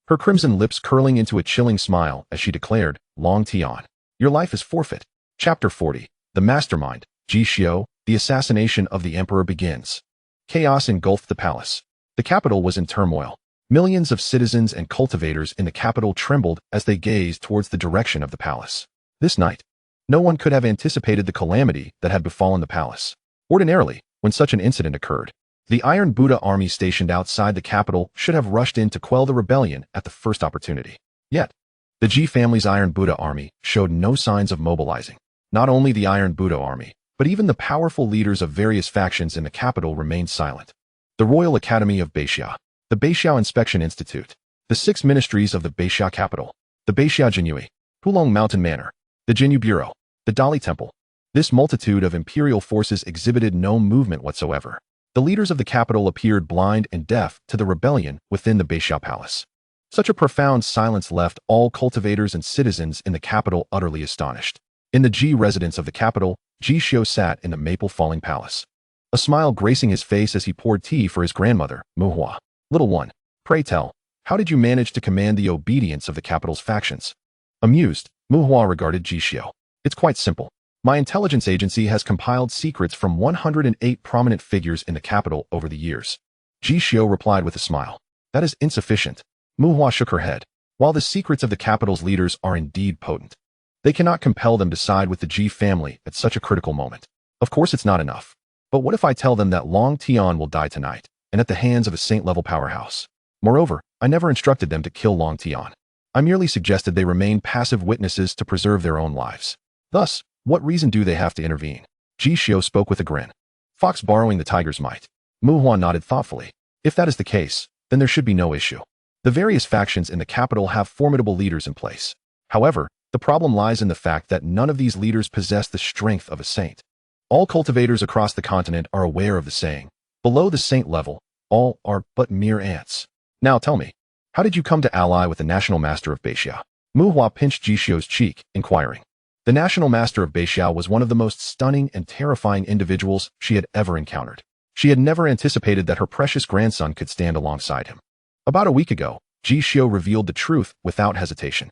her crimson lips curling into a chilling smile as she declared, Long Tian, your life is forfeit. Chapter 40. The Mastermind, Ji Xiu, the assassination of the Emperor begins. Chaos engulfed the palace. The capital was in turmoil. Millions of citizens and cultivators in the capital trembled as they gazed towards the direction of the palace. This night, no one could have anticipated the calamity that had befallen the palace. Ordinarily, when such an incident occurred, the Iron Buddha army stationed outside the capital should have rushed in to quell the rebellion at the first opportunity. Yet, the Ji family's Iron Buddha army showed no signs of mobilizing. Not only the Iron Buddha army, but even the powerful leaders of various factions in the capital remained silent. The Royal Academy of Beixia, the Beixia Inspection Institute, the 6 ministries of the Beixia capital, the Beixia Jinyue, Hulong Mountain Manor, the Jinyu Bureau, the Dali Temple. This multitude of imperial forces exhibited no movement whatsoever. The leaders of the capital appeared blind and deaf to the rebellion within the Beixia Palace. Such a profound silence left all cultivators and citizens in the capital utterly astonished. In the Ji residence of the capital, Ji Xiu sat in the maple-falling palace, a smile gracing his face as he poured tea for his grandmother, Mu Hua. Little one, pray tell, how did you manage to command the obedience of the capital's factions? Amused, Mu Hua regarded Ji Xiu. It's quite simple. My intelligence agency has compiled secrets from 108 prominent figures in the capital over the years. Ji Xiu replied with a smile. That is insufficient. Mu Hua shook her head. While the secrets of the capital's leaders are indeed potent, they cannot compel them to side with the Ji family at such a critical moment. Of course it's not enough. But what if I tell them that Long Tian will die tonight, and at the hands of a saint-level powerhouse? Moreover, I never instructed them to kill Long Tian. I merely suggested they remain passive witnesses to preserve their own lives. Thus, what reason do they have to intervene? Ji Xiu spoke with a grin. Fox borrowing the tiger's might. Mu Hua nodded thoughtfully. If that is the case, then there should be no issue. The various factions in the capital have formidable leaders in place. However, the problem lies in the fact that none of these leaders possess the strength of a saint. All cultivators across the continent are aware of the saying, below the saint level, all are but mere ants. Now tell me, how did you come to ally with the National Master of Beixia? Mu Hua pinched Ji Xiu's cheek, inquiring. The National Master of Beixia was one of the most stunning and terrifying individuals she had ever encountered. She had never anticipated that her precious grandson could stand alongside him. About a week ago, Ji Xiu revealed the truth without hesitation.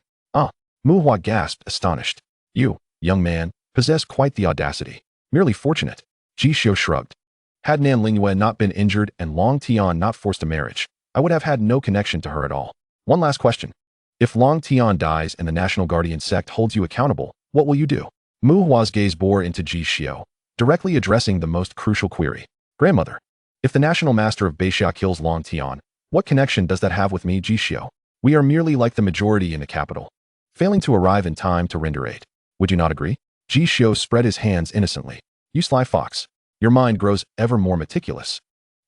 Mu Hua gasped, astonished. You, young man, possess quite the audacity. Merely fortunate. Ji Xiu shrugged. Had Nan Lingyue not been injured and Long Tian not forced a marriage, I would have had no connection to her at all. One last question. If Long Tian dies and the National Guardian sect holds you accountable, what will you do? Mu Hua's gaze bore into Ji Xiu, directly addressing the most crucial query. Grandmother, if the National Master of Beixia kills Long Tian, what connection does that have with me, Ji Xiu? We are merely like the majority in the capital, failing to arrive in time to render aid. Would you not agree? Ji Xiu spread his hands innocently. You sly fox. Your mind grows ever more meticulous.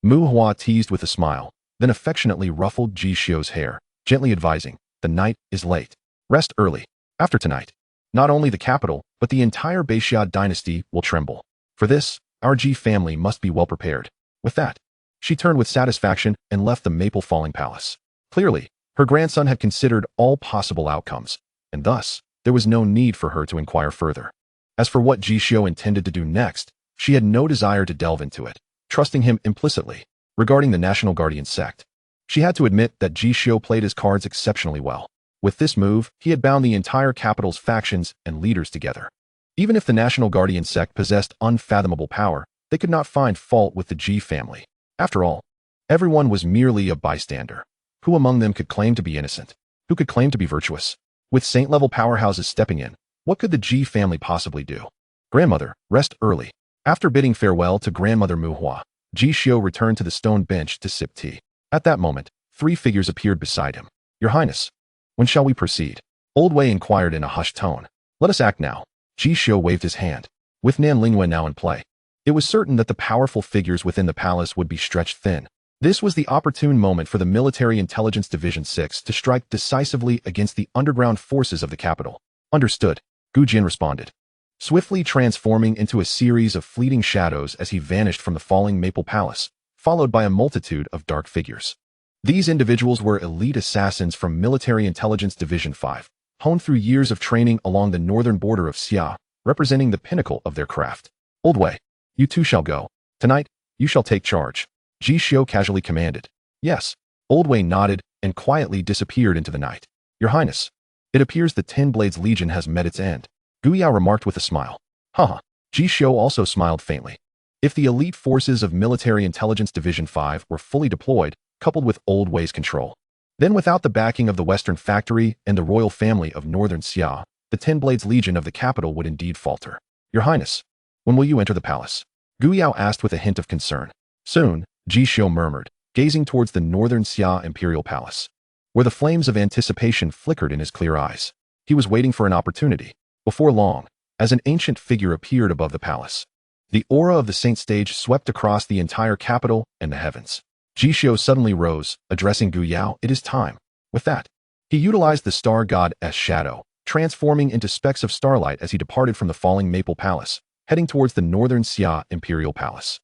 Mu Hua teased with a smile, then affectionately ruffled Ji Xiu's hair, gently advising, the night is late. Rest early. After tonight, not only the capital, but the entire Beixia dynasty will tremble. For this, our Ji family must be well prepared. With that, she turned with satisfaction and left the maple-falling palace. Clearly, her grandson had considered all possible outcomes, and thus, there was no need for her to inquire further. As for what Ji Xiu intended to do next, she had no desire to delve into it, trusting him implicitly. Regarding the National Guardian sect, she had to admit that Ji Xiu played his cards exceptionally well. With this move, he had bound the entire capital's factions and leaders together. Even if the National Guardian sect possessed unfathomable power, they could not find fault with the Ji family. After all, everyone was merely a bystander. Who among them could claim to be innocent? Who could claim to be virtuous? With saint-level powerhouses stepping in, what could the Ji family possibly do? Grandmother, rest early. After bidding farewell to grandmother Muhua, Ji Xiu returned to the stone bench to sip tea. At that moment, 3 figures appeared beside him. Your Highness, when shall we proceed? Old Wei inquired in a hushed tone. Let us act now. Ji Xiu waved his hand. With Nan Lingyue now in play, it was certain that the powerful figures within the palace would be stretched thin. This was the opportune moment for the Military Intelligence Division 6 to strike decisively against the underground forces of the capital. Understood, Gu Jin responded, swiftly transforming into a series of fleeting shadows as he vanished from the falling Maple Palace, followed by a multitude of dark figures. These individuals were elite assassins from Military Intelligence Division 5, honed through years of training along the northern border of Xia, representing the pinnacle of their craft. Old Wei, you too shall go. Tonight, you shall take charge. Ji Xiu casually commanded. Yes. Old Wei nodded and quietly disappeared into the night. Your Highness, it appears the Ten Blades Legion has met its end, Gu Yao remarked with a smile. Haha. Ji Xiu also smiled faintly. If the elite forces of Military Intelligence Division 5 were fully deployed, coupled with Old Wei's control, then without the backing of the Western Factory and the royal family of Northern Xia, the Ten Blades Legion of the capital would indeed falter. Your Highness, when will you enter the palace? Gu Yao asked with a hint of concern. Soon, Ji Xiu murmured, gazing towards the Northern Xia Imperial Palace, where the flames of anticipation flickered in his clear eyes. He was waiting for an opportunity. Before long, as an ancient figure appeared above the palace, the aura of the Saint Stage swept across the entire capital and the heavens. Ji Xiu suddenly rose, addressing Gu Yao. It is time. With that, he utilized the star god as shadow, transforming into specks of starlight as he departed from the falling Maple Palace, heading towards the Northern Xia Imperial Palace.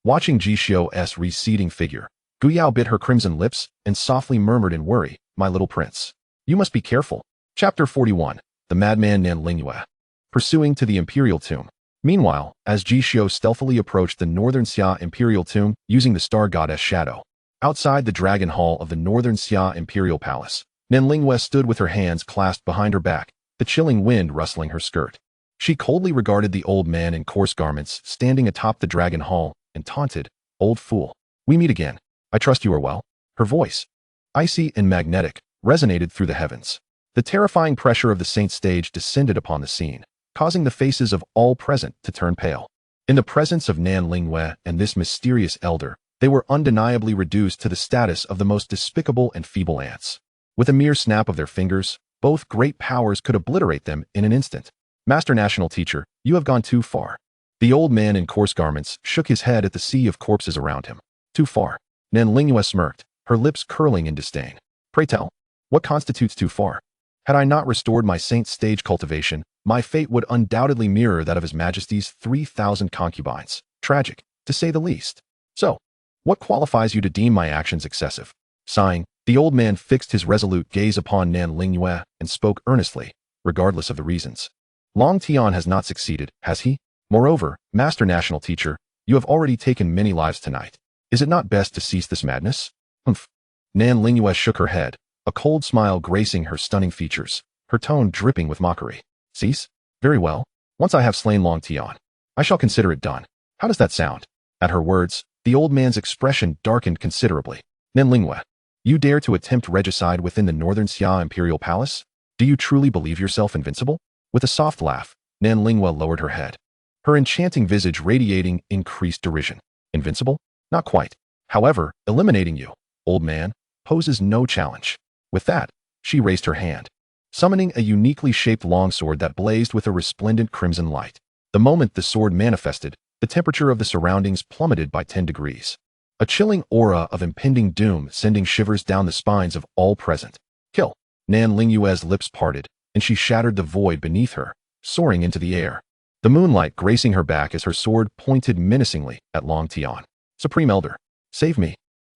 Watching Ji Xiu's receding figure, Gu Yao bit her crimson lips and softly murmured in worry, my little prince. You must be careful. Chapter 41. The Madman Nan Lingyue. Pursuing to the Imperial Tomb. Meanwhile, as Ji Xiu stealthily approached the Northern Xia Imperial Tomb using the star goddess shadow, outside the Dragon Hall of the Northern Xia Imperial Palace, Nan Lingyue stood with her hands clasped behind her back, the chilling wind rustling her skirt. She coldly regarded the old man in coarse garments standing atop the Dragon Hall and taunted, old fool. We meet again. I trust you are well. Her voice, icy and magnetic, resonated through the heavens. The terrifying pressure of the Saint Stage descended upon the scene, causing the faces of all present to turn pale. In the presence of Nan Lingyue and this mysterious elder, they were undeniably reduced to the status of the most despicable and feeble ants. With a mere snap of their fingers, both great powers could obliterate them in an instant. Master National Teacher, you have gone too far. The old man in coarse garments shook his head at the sea of corpses around him. Too far. Nan Lingyue smirked, her lips curling in disdain. Pray tell, what constitutes too far? Had I not restored my Saint Stage cultivation, my fate would undoubtedly mirror that of His Majesty's 3,000 concubines. Tragic, to say the least. So, what qualifies you to deem my actions excessive? Sighing, the old man fixed his resolute gaze upon Nan Lingyue and spoke earnestly, regardless of the reasons. Long Tian has not succeeded, has he? Moreover, Master National Teacher, you have already taken many lives tonight. Is it not best to cease this madness? Humph. Nan Lingyue shook her head, a cold smile gracing her stunning features, her tone dripping with mockery. Cease? Very well. Once I have slain Long Tian, I shall consider it done. How does that sound? At her words, the old man's expression darkened considerably. Nan Lingyue, you dare to attempt regicide within the Northern Xia Imperial Palace? Do you truly believe yourself invincible? With a soft laugh, Nan Lingyue lowered her head, her enchanting visage radiating increased derision. Invincible? Not quite. However, eliminating you, old man, poses no challenge. With that, she raised her hand, summoning a uniquely shaped longsword that blazed with a resplendent crimson light. The moment the sword manifested, the temperature of the surroundings plummeted by 10 degrees. A chilling aura of impending doom sending shivers down the spines of all present. Kill. Nan Lingyue's lips parted, and she shattered the void beneath her, soaring into the air. The moonlight gracing her back as her sword pointed menacingly at Long Tian. Supreme Elder, save me.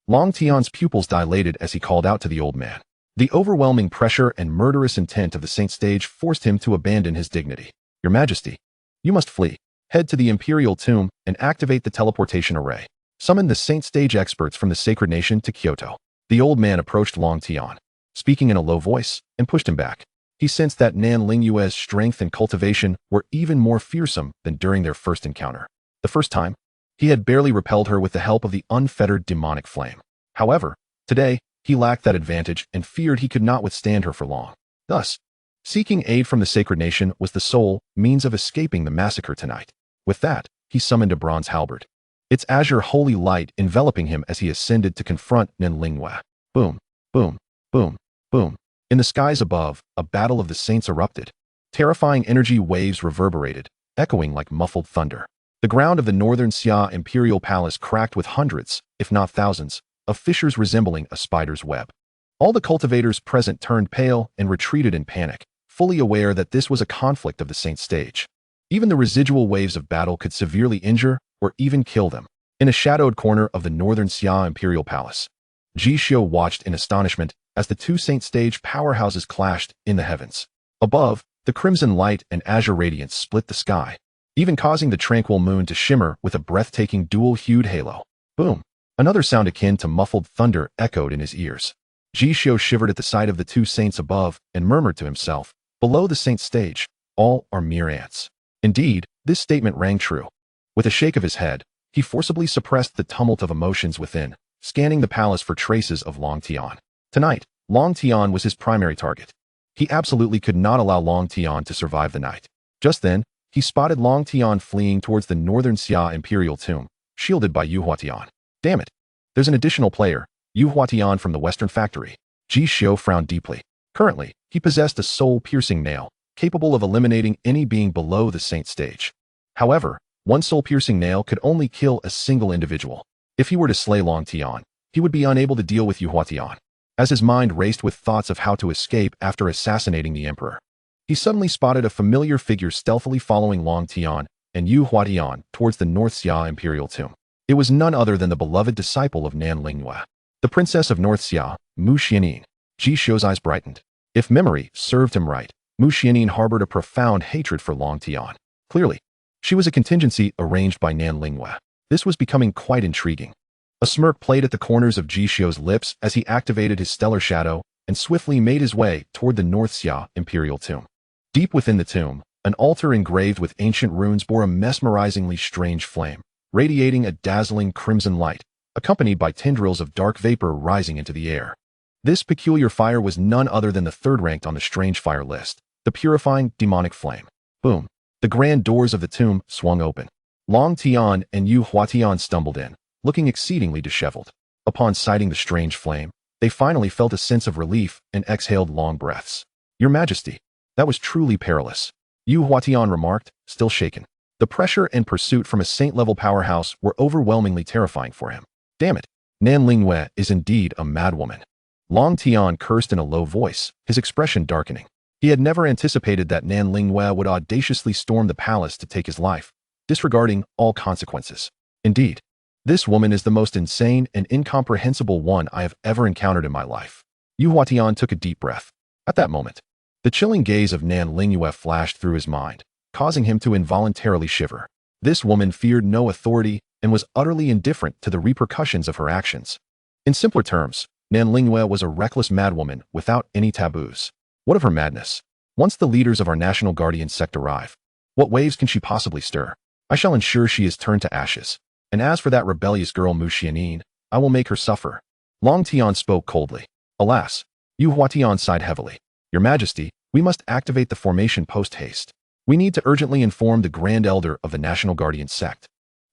Long Tian's pupils dilated as he called out to the old man. The overwhelming pressure and murderous intent of the Saint Stage forced him to abandon his dignity. Your Majesty, you must flee. Head to the Imperial Tomb and activate the teleportation array. Summon the Saint Stage experts from the Sacred Nation to Kyoto. The old man approached Long Tian, speaking in a low voice, and pushed him back. He sensed that Nan Lingyue's strength and cultivation were even more fearsome than during their first encounter. The first time, he had barely repelled her with the help of the unfettered demonic flame. However, today, he lacked that advantage and feared he could not withstand her for long. Thus, seeking aid from the Sacred Nation was the sole means of escaping the massacre tonight. With that, he summoned a bronze halberd. Its azure holy light enveloping him as he ascended to confront Nanlingwe. Boom, boom, boom, boom. In the skies above, a battle of the saints erupted. Terrifying energy waves reverberated, echoing like muffled thunder. The ground of the northern Xia imperial palace cracked with hundreds, if not thousands, of fissures resembling a spider's web. All the cultivators present turned pale and retreated in panic, fully aware that this was a conflict of the saint stage. Even the residual waves of battle could severely injure or even kill them. In a shadowed corner of the northern Xia imperial palace, Ji Xiu watched in astonishment as the two saint stage powerhouses clashed in the heavens. Above, the crimson light and azure radiance split the sky, even causing the tranquil moon to shimmer with a breathtaking dual-hued halo. Boom! Another sound akin to muffled thunder echoed in his ears. Ji Xiu shivered at the sight of the two saints above and murmured to himself, below the saint stage, all are mere ants. Indeed, this statement rang true. With a shake of his head, he forcibly suppressed the tumult of emotions within, scanning the palace for traces of Long Tian. Tonight, Long Tian was his primary target. He absolutely could not allow Long Tian to survive the night. Just then, he spotted Long Tian fleeing towards the northern Xia imperial tomb, shielded by Yu Huatian. Damn it! There's an additional player, Yu Huatian from the Western Factory. Ji Xiu frowned deeply. Currently, he possessed a soul-piercing nail, capable of eliminating any being below the saint stage. However, one soul-piercing nail could only kill a single individual. If he were to slay Long Tian, he would be unable to deal with Yu Huatian. As his mind raced with thoughts of how to escape after assassinating the emperor, he suddenly spotted a familiar figure stealthily following Long Tian and Yu Huatian towards the North Xia imperial tomb. It was none other than the beloved disciple of Nanlingwe, the princess of North Xia, Mu Xianyin. Ji Xiu's eyes brightened. If memory served him right, Mu Xianyin harbored a profound hatred for Long Tian. Clearly, she was a contingency arranged by Nanlingwe. This was becoming quite intriguing. A smirk played at the corners of Ji Xiu's lips as he activated his stellar shadow and swiftly made his way toward the North Xia imperial tomb. Deep within the tomb, an altar engraved with ancient runes bore a mesmerizingly strange flame, radiating a dazzling crimson light, accompanied by tendrils of dark vapor rising into the air. This peculiar fire was none other than the third ranked on the strange fire list, the purifying demonic flame. Boom! The grand doors of the tomb swung open. Long Tian and Yu Huatian stumbled in, looking exceedingly disheveled. Upon sighting the strange flame, they finally felt a sense of relief and exhaled long breaths. Your Majesty, that was truly perilous, Yu Huatian remarked, still shaken. The pressure and pursuit from a saint-level powerhouse were overwhelmingly terrifying for him. Damn it, Nanlingwe is indeed a madwoman. Long Tian cursed in a low voice, his expression darkening. He had never anticipated that Nanlingwe would audaciously storm the palace to take his life, disregarding all consequences. Indeed, this woman is the most insane and incomprehensible one I have ever encountered in my life. Yu Huatian took a deep breath. At that moment, the chilling gaze of Nanlingwe flashed through his mind, causing him to involuntarily shiver. This woman feared no authority and was utterly indifferent to the repercussions of her actions. In simpler terms, Nanlingwe was a reckless madwoman without any taboos. What of her madness? Once the leaders of our national guardian sect arrive, what waves can she possibly stir? I shall ensure she is turned to ashes. And as for that rebellious girl Mu Xianyin, I will make her suffer. Long Tian spoke coldly. Alas, Yu Huatian sighed heavily. Your Majesty, we must activate the formation post-haste. We need to urgently inform the Grand Elder of the National Guardian sect.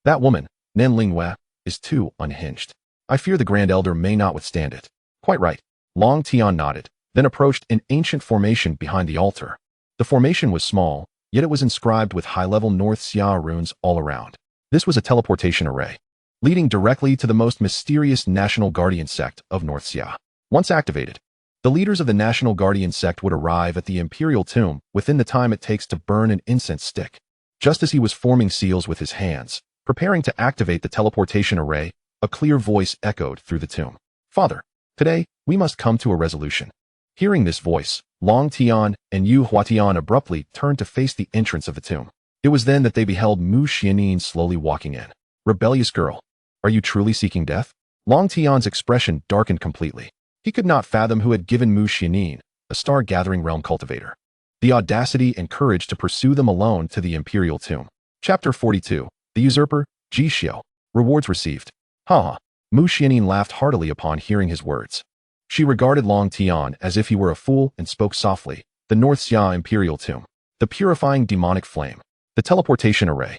That woman, Nanlingwe, is too unhinged. I fear the Grand Elder may not withstand it. Quite right. Long Tian nodded, then approached an ancient formation behind the altar. The formation was small, yet it was inscribed with high-level North Xia runes all around. This was a teleportation array, leading directly to the most mysterious National Guardian sect of North Xia. Once activated, the leaders of the National Guardian sect would arrive at the Imperial Tomb within the time it takes to burn an incense stick. Just as he was forming seals with his hands, preparing to activate the teleportation array, a clear voice echoed through the tomb. Father, today, we must come to a resolution. Hearing this voice, Long Tian and Yu Huatian abruptly turned to face the entrance of the tomb. It was then that they beheld Mu Xianyin slowly walking in. Rebellious girl, are you truly seeking death? Long Tian's expression darkened completely. He could not fathom who had given Mu Xianyin, a star-gathering realm cultivator, the audacity and courage to pursue them alone to the Imperial Tomb. Chapter 42. The Usurper, Ji Xiu. Rewards received. Ha! Mu Xianyin laughed heartily upon hearing his words. She regarded Long Tian as if he were a fool and spoke softly. The North Xia Imperial Tomb. The purifying demonic flame. The teleportation array.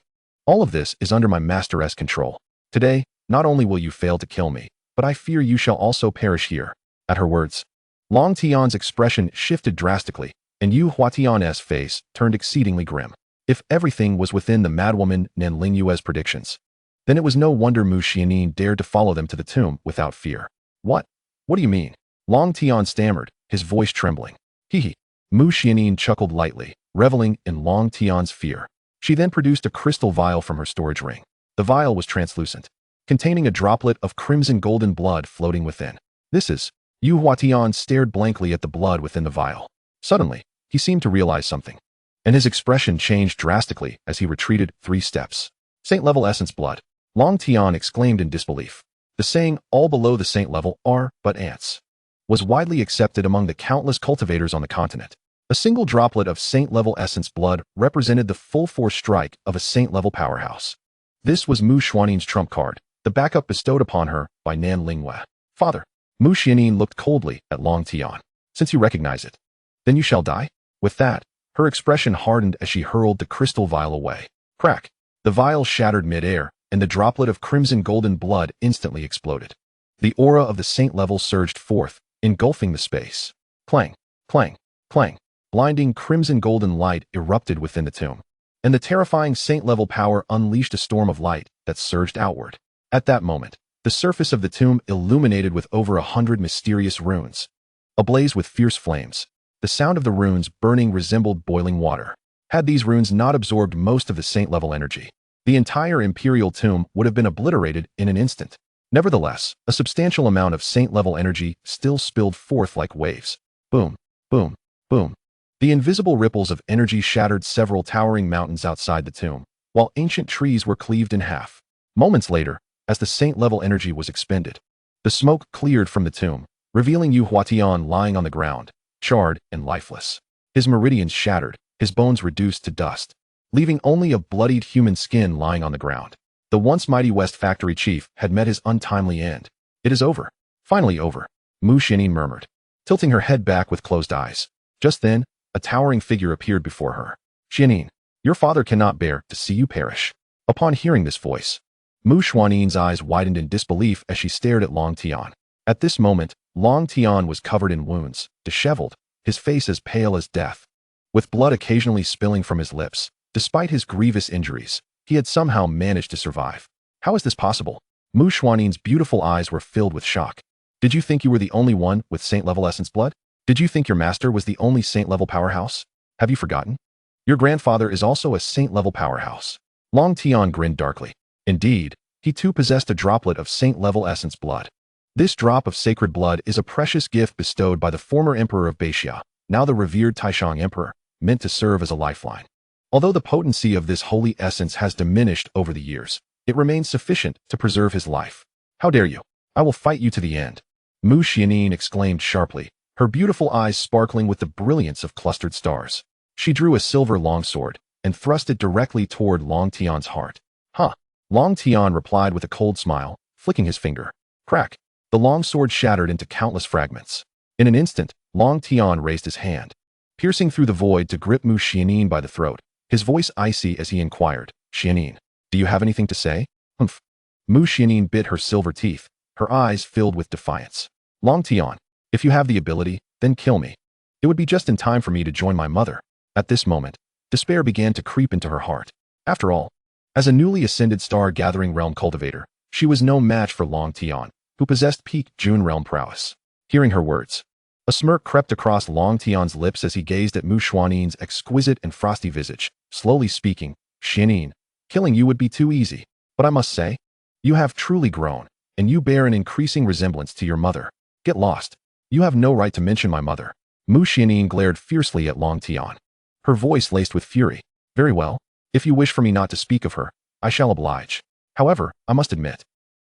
All of this is under my master's control. Today, not only will you fail to kill me, but I fear you shall also perish here." At her words, Long Tian's expression shifted drastically, and Yu Huatian's face turned exceedingly grim. If everything was within the madwoman Nan Lingyue's predictions, then it was no wonder Mu Xianyin dared to follow them to the tomb without fear. What? What do you mean? Long Tian stammered, his voice trembling. Hee. Mu Xianyin chuckled lightly, reveling in Long Tian's fear. She then produced a crystal vial from her storage ring. The vial was translucent, containing a droplet of crimson golden blood floating within. This is... Yu Huatian stared blankly at the blood within the vial. Suddenly, he seemed to realize something, and his expression changed drastically as he retreated 3 steps. Saint-level essence blood. Long Tian exclaimed in disbelief. The saying, "all below the saint level are but ants," was widely accepted among the countless cultivators on the continent. A single droplet of saint-level essence blood represented the full force strike of a saint-level powerhouse. This was Mu Xuanin's trump card, the backup bestowed upon her by Nan Lingyue. "Father." Mu Xianyin looked coldly at Long Tian. "Since you recognize it, then you shall die?" With that, her expression hardened as she hurled the crystal vial away. Crack! The vial shattered mid-air, and the droplet of crimson golden blood instantly exploded. The aura of the saint level surged forth, engulfing the space. Clang! Clang! Clang! Blinding crimson golden light erupted within the tomb, and the terrifying saint-level power unleashed a storm of light that surged outward. At that moment, the surface of the tomb illuminated with over 100 mysterious runes, ablaze with fierce flames. The sound of the runes burning resembled boiling water. Had these runes not absorbed most of the saint-level energy, the entire imperial tomb would have been obliterated in an instant. Nevertheless, a substantial amount of saint-level energy still spilled forth like waves. Boom, boom, boom. The invisible ripples of energy shattered several towering mountains outside the tomb, while ancient trees were cleaved in half. Moments later, as the saint-level energy was expended, the smoke cleared from the tomb, revealing Yu Huatian lying on the ground, charred and lifeless. His meridians shattered, his bones reduced to dust, leaving only a bloodied human skin lying on the ground. The once mighty West Factory chief had met his untimely end. "It is over. Finally over," Mu Xianyin murmured, tilting her head back with closed eyes. Just then, a towering figure appeared before her. "Xianyin, your father cannot bear to see you perish." Upon hearing this voice, Mu Xuanin's eyes widened in disbelief as she stared at Long Tian. At this moment, Long Tian was covered in wounds, disheveled, his face as pale as death, with blood occasionally spilling from his lips. Despite his grievous injuries, he had somehow managed to survive. How is this possible? Mu Xuanin's beautiful eyes were filled with shock. "Did you think you were the only one with saint-level essence blood? Did you think your master was the only saint-level powerhouse? Have you forgotten? Your grandfather is also a saint-level powerhouse." Long Tian grinned darkly. Indeed, he too possessed a droplet of saint-level essence blood. This drop of sacred blood is a precious gift bestowed by the former emperor of Beixia, now the revered Taishang emperor, meant to serve as a lifeline. Although the potency of this holy essence has diminished over the years, it remains sufficient to preserve his life. "How dare you? I will fight you to the end," Mu Xianyin exclaimed sharply, her beautiful eyes sparkling with the brilliance of clustered stars. She drew a silver longsword and thrust it directly toward Long Tian's heart. "Huh." Long Tian replied with a cold smile, flicking his finger. Crack! The longsword shattered into countless fragments. In an instant, Long Tian raised his hand, piercing through the void to grip Mu Xianyin by the throat, his voice icy as he inquired, "Xianyin, do you have anything to say?" "Humph." Mu Xianyin bit her silver teeth, her eyes filled with defiance. "Long Tian, if you have the ability, then kill me. It would be just in time for me to join my mother." At this moment, despair began to creep into her heart. After all, as a newly ascended star-gathering realm cultivator, she was no match for Long Tian, who possessed peak June realm prowess. Hearing her words, a smirk crept across Long Tian's lips as he gazed at Mu Xuanin's exquisite and frosty visage, slowly speaking, "Xianyin, killing you would be too easy, but I must say, you have truly grown, and you bear an increasing resemblance to your mother. Get lost. You have no right to mention my mother." Mu Xianyin glared fiercely at Long Tian, her voice laced with fury. "Very well. If you wish for me not to speak of her, I shall oblige. However, I must admit,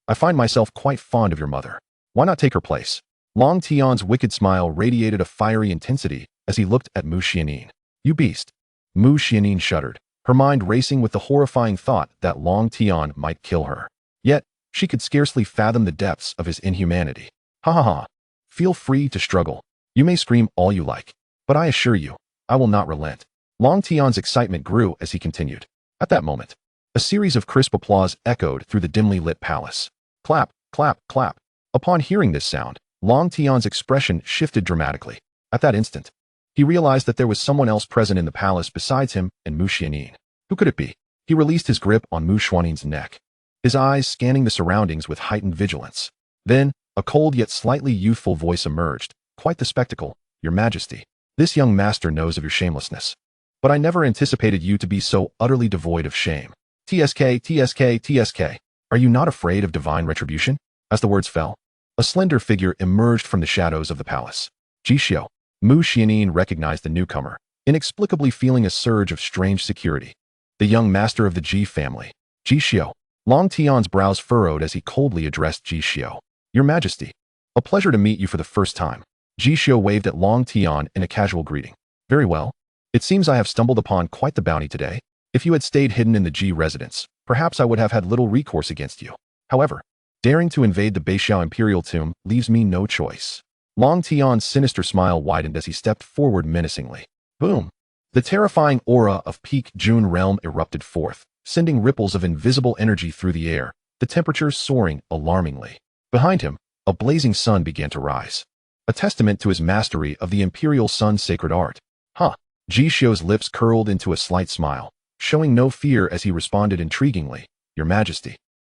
I find myself quite fond of your mother. Why not take her place?" Long Tian's wicked smile radiated a fiery intensity as he looked at Mu Xianyin. "You beast." Mu Xianyin shuddered, her mind racing with the horrifying thought that Long Tian might kill her. Yet, she could scarcely fathom the depths of his inhumanity. "Ha ha ha. Feel free to struggle. You may scream all you like, but I assure you, I will not relent." Long Tian's excitement grew as he continued. At that moment, A series of crisp applause echoed through the dimly lit palace. Clap, clap, clap. Upon hearing this sound, Long Tian's expression shifted dramatically. At that instant, he realized that there was someone else present in the palace besides him and Mu Xianin. Who could it be? He released his grip on Mu Xuanin's neck, his eyes scanning the surroundings with heightened vigilance. Then, a cold yet slightly youthful voice emerged. Quite the spectacle, Your Majesty. This young master knows of your shamelessness. But I never anticipated you to be so utterly devoid of shame. TSK, TSK, TSK. Are you not afraid of divine retribution? As the words fell, a slender figure emerged from the shadows of the palace. Ji Xiu. Mu Xianin recognized the newcomer, inexplicably feeling a surge of strange security. The young master of the Ji family, Ji Xiu. Long Tian's brows furrowed as he coldly addressed Ji Xiu. Your Majesty. A pleasure to meet you for the first time. Ji Xiu waved at Long Tian in a casual greeting. Very well. It seems I have stumbled upon quite the bounty today. If you had stayed hidden in the Ji residence, perhaps I would have had little recourse against you. However, daring to invade the Beixiao imperial tomb leaves me no choice. Long Tian's sinister smile widened as he stepped forward menacingly. Boom! The terrifying aura of peak June realm erupted forth, sending ripples of invisible energy through the air, the temperature soaring alarmingly. Behind him, a blazing sun began to rise, a testament to his mastery of the imperial sun's sacred art. Huh! Ji Xiu's lips curled into a slight smile, showing no fear as he responded intriguingly. Your Majesty.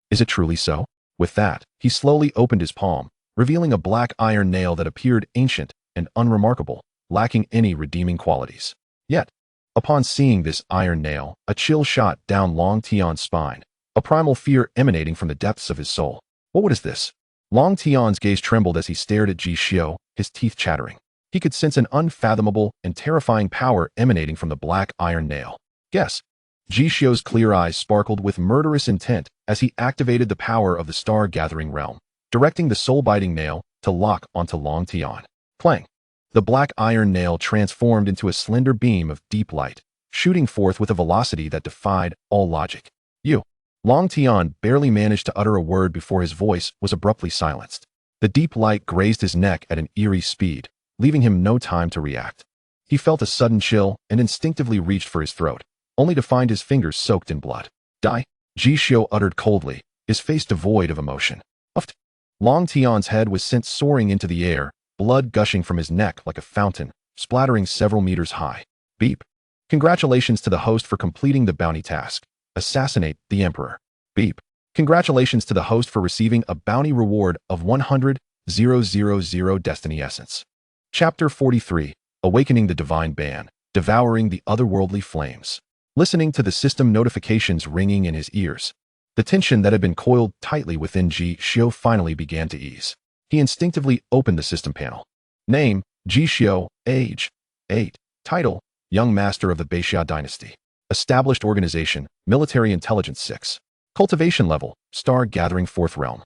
Is it truly so? With that, he slowly opened his palm, revealing a black iron nail that appeared ancient and unremarkable, lacking any redeeming qualities. Yet, upon seeing this iron nail, a chill shot down Long Tian's spine, a primal fear emanating from the depths of his soul. What is this? Long Tian's gaze trembled as he stared at Ji Xiu, his teeth chattering. He could sense an unfathomable and terrifying power emanating from the black iron nail. Guess. Ji Xiu's clear eyes sparkled with murderous intent as he activated the power of the star-gathering realm, directing the soul-biting nail to lock onto Long Tian. Clang! The black iron nail transformed into a slender beam of deep light, shooting forth with a velocity that defied all logic. You! Long Tian barely managed to utter a word before his voice was abruptly silenced. The deep light grazed his neck at an eerie speed, leaving him no time to react. He felt a sudden chill and instinctively reached for his throat, only to find his fingers soaked in blood. Die! Ji Xiu uttered coldly, his face devoid of emotion. Uft! Long Tian's head was sent soaring into the air, blood gushing from his neck like a fountain, splattering several meters high. Beep! Congratulations to the host for completing the bounty task. Assassinate the Emperor. Beep! Congratulations to the host for receiving a bounty reward of 100,000 Destiny Essence. Chapter 43. Awakening the Divine Ban. Devouring the Otherworldly Flames. Listening to the system notifications ringing in his ears, the tension that had been coiled tightly within Ji Xiu finally began to ease. He instinctively opened the system panel. Name, Ji Xiu. Age, 8. Title, Young Master of the Beixiao Dynasty. Established Organization, Military Intelligence 6. Cultivation Level, Star Gathering 4th Realm.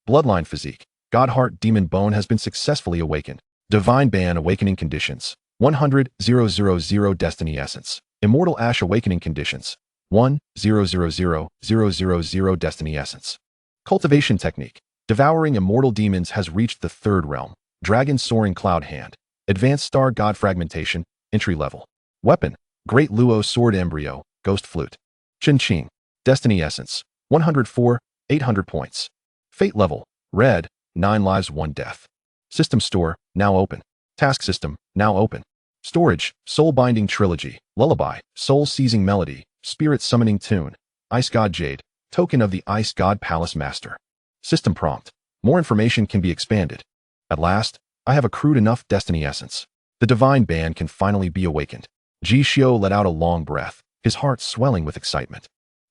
Bloodline Physique, Godheart Demon Bone has been successfully awakened. Divine Ban Awakening Conditions, 100,000 Destiny Essence. Immortal Ash Awakening Conditions, 100,000 Destiny Essence. Cultivation Technique, Devouring Immortal Demons has reached the 3rd Realm. Dragon Soaring Cloud Hand, Advanced Star God Fragmentation, Entry Level. Weapon, Great Luo Sword Embryo, Ghost Flute. Qing, Destiny Essence, 104, 800 points. Fate Level, Red, 9 lives 1 death. System Store, now open. Task System, now open. Storage, Soul Binding Trilogy, Lullaby, Soul Seizing Melody, Spirit Summoning Tune, Ice God Jade, Token of the Ice God Palace Master. System Prompt, more information can be expanded. At last, I have accrued enough Destiny Essence. The Divine Ban can finally be awakened. Ji Xiu let out a long breath, his heart swelling with excitement.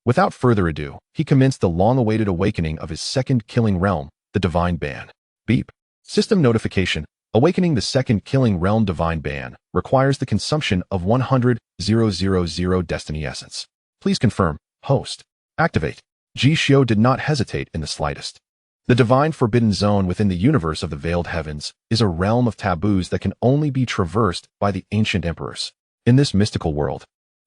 Without further ado, he commenced the long-awaited awakening of his second killing realm, the Divine Ban. Beep. System notification. Awakening the second killing realm Divine Ban requires the consumption of 100,000 Destiny Essence. Please confirm, host. Activate. Ji Xiu did not hesitate in the slightest. The divine forbidden zone within the universe of the Veiled Heavens is a realm of taboos that can only be traversed by the ancient emperors. In this mystical world,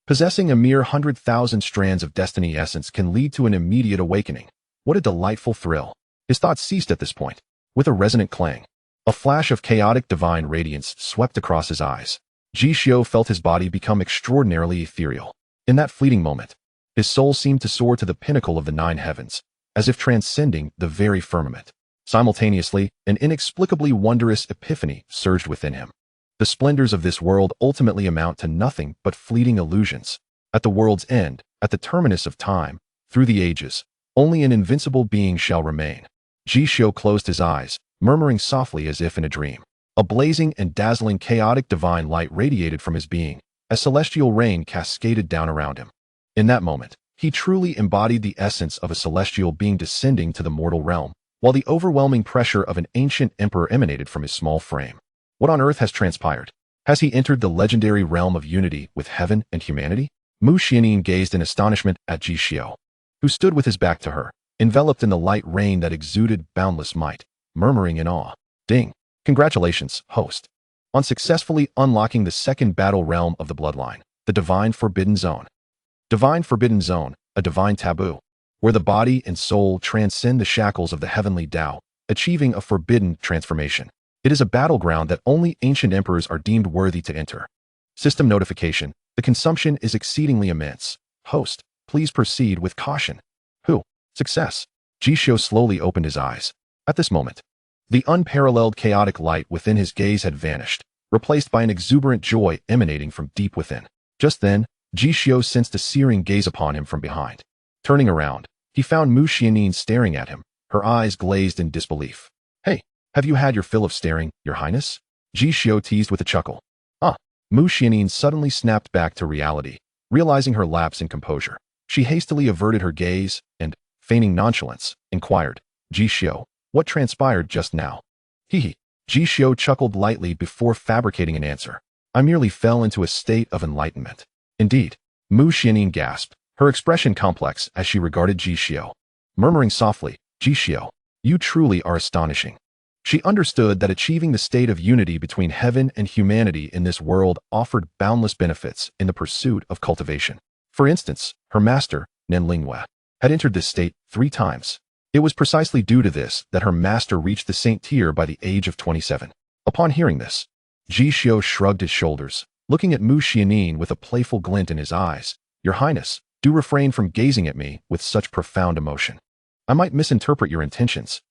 possessing a mere 100,000 strands of Destiny Essence can lead to an immediate awakening. What a delightful thrill. His thoughts ceased at this point. With a resonant clang, a flash of chaotic divine radiance swept across his eyes. Ji Xiu felt his body become extraordinarily ethereal. In that fleeting moment, His soul seemed to soar to the pinnacle of the 9 heavens, as if transcending the very firmament. Simultaneously, an inexplicably wondrous epiphany surged within him. The splendors of this world ultimately amount to nothing but fleeting illusions. At the world's end, at the terminus of time, through the ages, only an invincible being shall remain. Ji Xiu closed his eyes, murmuring softly as if in a dream. A blazing and dazzling chaotic divine light radiated from his being, as celestial rain cascaded down around him. In that moment, he truly embodied the essence of a celestial being descending to the mortal realm, while the overwhelming pressure of an ancient emperor emanated from his small frame. What on earth has transpired? Has he entered the legendary realm of unity with heaven and humanity? Mu Xianxian gazed in astonishment at Ji Xiu, who stood with his back to her, enveloped in the light rain that exuded boundless might, murmuring in awe. Ding! Congratulations, host, on successfully unlocking the second battle realm of the bloodline, the Divine Forbidden Zone. Divine Forbidden Zone, a divine taboo, where the body and soul transcend the shackles of the heavenly Tao, achieving a forbidden transformation. It is a battleground that only ancient emperors are deemed worthy to enter. System notification: the consumption is exceedingly immense. Host, please proceed with caution. Success. Ji Xiu slowly opened his eyes. At this moment, the unparalleled chaotic light within his gaze had vanished, replaced by an exuberant joy emanating from deep within. Just then, Ji Xiu sensed a searing gaze upon him from behind. Turning around, he found Mu Xianxian staring at him, her eyes glazed in disbelief. Hey, have you had your fill of staring, Your Highness? Ji Xiu teased with a chuckle. Mu Xianxian suddenly snapped back to reality, realizing her lapse in composure. She hastily averted her gaze and, feigning nonchalance, inquired, Ji Xiu, what transpired just now? Ji Xiu chuckled lightly before fabricating an answer. I merely fell into a state of enlightenment. Indeed, Mu Xianxian gasped, her expression complex as she regarded Ji Xiu. Murmuring softly, Ji Xiu, you truly are astonishing. She understood that achieving the state of unity between heaven and humanity in this world offered boundless benefits in the pursuit of cultivation. For instance, her master, Nen Lingwei, had entered this state 3 times. It was precisely due to this that her master reached the saint tier by the age of 27. Upon hearing this, Ji Xiu shrugged his shoulders, looking at Mu Xianxian with a playful glint in his eyes. Your Highness, do refrain from gazing at me with such profound emotion. I might misinterpret your intentions.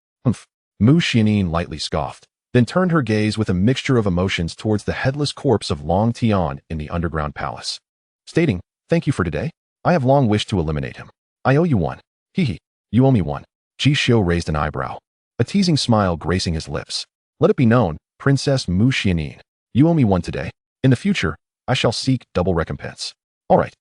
Mu Xianxian lightly scoffed, then turned her gaze with a mixture of emotions towards the headless corpse of Long Tian in the underground palace, stating, thank you for today. I have long wished to eliminate him. I owe you one. You owe me one. Ji Xiu raised an eyebrow, a teasing smile gracing his lips. Let it be known, Princess Mu Xianxian, you owe me one today. In the future, I shall seek double recompense. All right.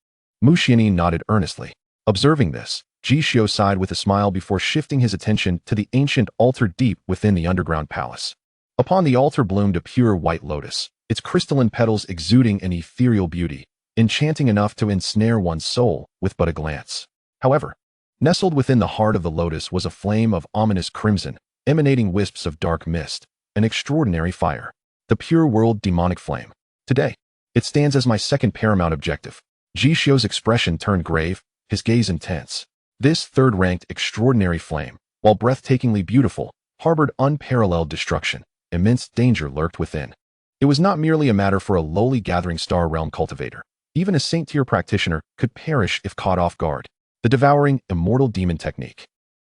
Mu Xianxian nodded earnestly. Observing this, Ji Xiu sighed with a smile before shifting his attention to the ancient altar deep within the underground palace. Upon the altar bloomed a pure white lotus, its crystalline petals exuding an ethereal beauty, enchanting enough to ensnare one's soul with but a glance. However, nestled within the heart of the lotus was a flame of ominous crimson, emanating wisps of dark mist, an extraordinary fire, the pure world demonic flame. Today, it stands as my second paramount objective. Ji Xiu's expression turned grave, his gaze intense. This third-ranked extraordinary flame, while breathtakingly beautiful, harbored unparalleled destruction. Immense danger lurked within. It was not merely a matter for a lowly gathering star realm cultivator. Even a saint-tier practitioner could perish if caught off guard. The devouring, immortal demon technique.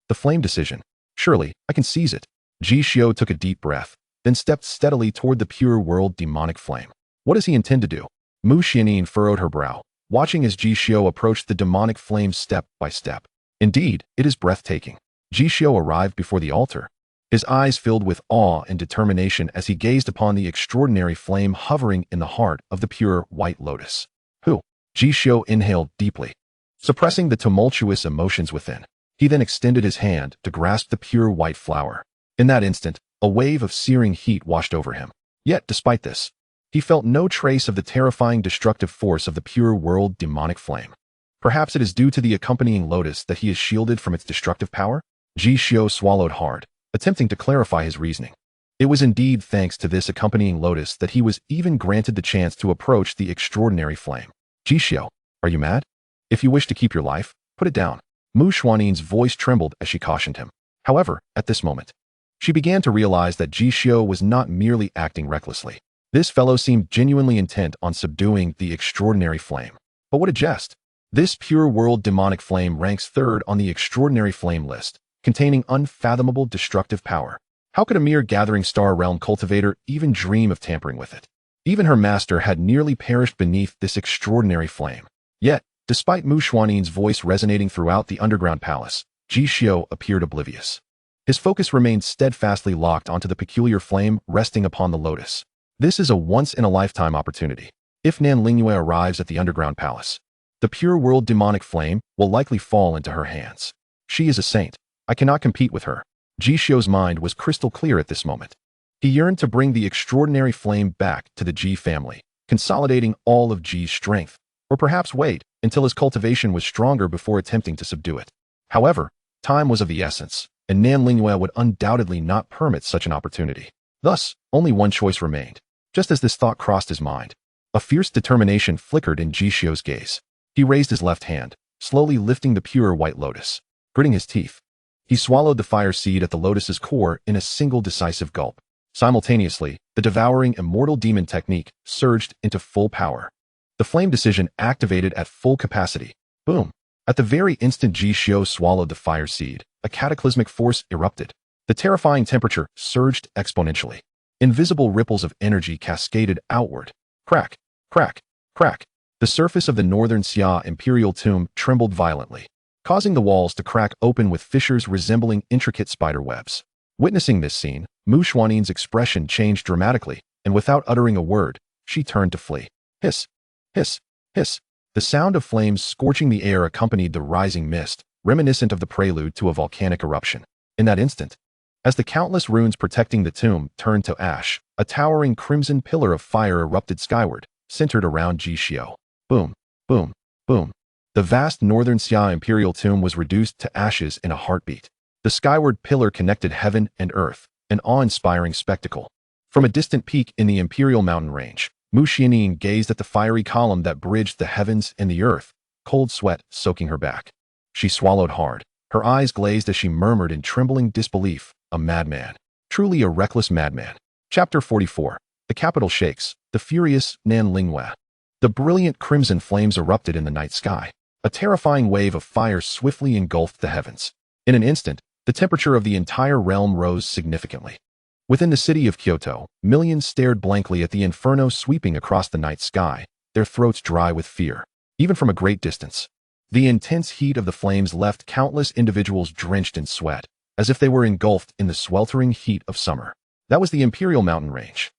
The flame decision. Surely, I can seize it. Ji Xiu took a deep breath, then stepped steadily toward the pure world demonic flame. What does he intend to do? Mu Xianxian furrowed her brow, watching as Ji Xiu approached the demonic flame step by step. Indeed, it is breathtaking. Ji Xiu arrived before the altar, his eyes filled with awe and determination as he gazed upon the extraordinary flame hovering in the heart of the pure white lotus. Ji Xiu inhaled deeply, suppressing the tumultuous emotions within. He then extended his hand to grasp the pure white flower. In that instant, a wave of searing heat washed over him. Yet, despite this, he felt no trace of the terrifying destructive force of the pure world demonic flame. Perhaps it is due to the accompanying lotus that he is shielded from its destructive power? Ji Xiu swallowed hard, attempting to clarify his reasoning. It was indeed thanks to this accompanying lotus that he was even granted the chance to approach the extraordinary flame. Ji Xiu, are you mad? If you wish to keep your life, put it down. Mu Xianxian's voice trembled as she cautioned him. However, at this moment, she began to realize that Ji Xiu was not merely acting recklessly. This fellow seemed genuinely intent on subduing the extraordinary flame. But what a jest! This pure world demonic flame ranks third on the extraordinary flame list, containing unfathomable destructive power. How could a mere gathering star realm cultivator even dream of tampering with it? Even her master had nearly perished beneath this extraordinary flame. Yet, despite Mu Xuannin's voice resonating throughout the underground palace, Ji Xiu appeared oblivious. His focus remained steadfastly locked onto the peculiar flame resting upon the lotus. This is a once-in-a-lifetime opportunity. If Nan Lingyue arrives at the underground palace, the pure world demonic flame will likely fall into her hands. She is a saint. I cannot compete with her. Ji Xiu's mind was crystal clear at this moment. He yearned to bring the extraordinary flame back to the Ji family, consolidating all of Ji's strength, or perhaps wait until his cultivation was stronger before attempting to subdue it. However, time was of the essence, and Nan Lingyue would undoubtedly not permit such an opportunity. Thus, only one choice remained. Just as this thought crossed his mind, a fierce determination flickered in Ji Xiu's gaze. He raised his left hand, slowly lifting the pure white lotus. Gritting his teeth, he swallowed the fire seed at the lotus's core in a single decisive gulp. Simultaneously, the devouring immortal demon technique surged into full power. The flame decision activated at full capacity. Boom! At the very instant Ji Xiu swallowed the fire seed, a cataclysmic force erupted. The terrifying temperature surged exponentially. Invisible ripples of energy cascaded outward. Crack! Crack! Crack! The surface of the northern Xia imperial tomb trembled violently, causing the walls to crack open with fissures resembling intricate spider webs. Witnessing this scene, Mu Xuannin's expression changed dramatically, and without uttering a word, she turned to flee. Hiss! Hiss! Hiss! The sound of flames scorching the air accompanied the rising mist, reminiscent of the prelude to a volcanic eruption. In that instant, as the countless runes protecting the tomb turned to ash, a towering crimson pillar of fire erupted skyward, centered around Ji Xiu. Boom! Boom! Boom! The vast northern Xia imperial tomb was reduced to ashes in a heartbeat. The skyward pillar connected heaven and earth, an awe-inspiring spectacle. From a distant peak in the imperial mountain range, Mu Xuannin gazed at the fiery column that bridged the heavens and the earth, cold sweat soaking her back. She swallowed hard, her eyes glazed as she murmured in trembling disbelief, "A madman. Truly a reckless madman." Chapter 44. The capital shakes, the furious Nan Lingyue. The brilliant crimson flames erupted in the night sky. A terrifying wave of fire swiftly engulfed the heavens. In an instant, the temperature of the entire realm rose significantly. Within the city of Kyoto, millions stared blankly at the inferno sweeping across the night sky, their throats dry with fear. Even from a great distance, the intense heat of the flames left countless individuals drenched in sweat, as if they were engulfed in the sweltering heat of summer. That was the Imperial Mountain Range.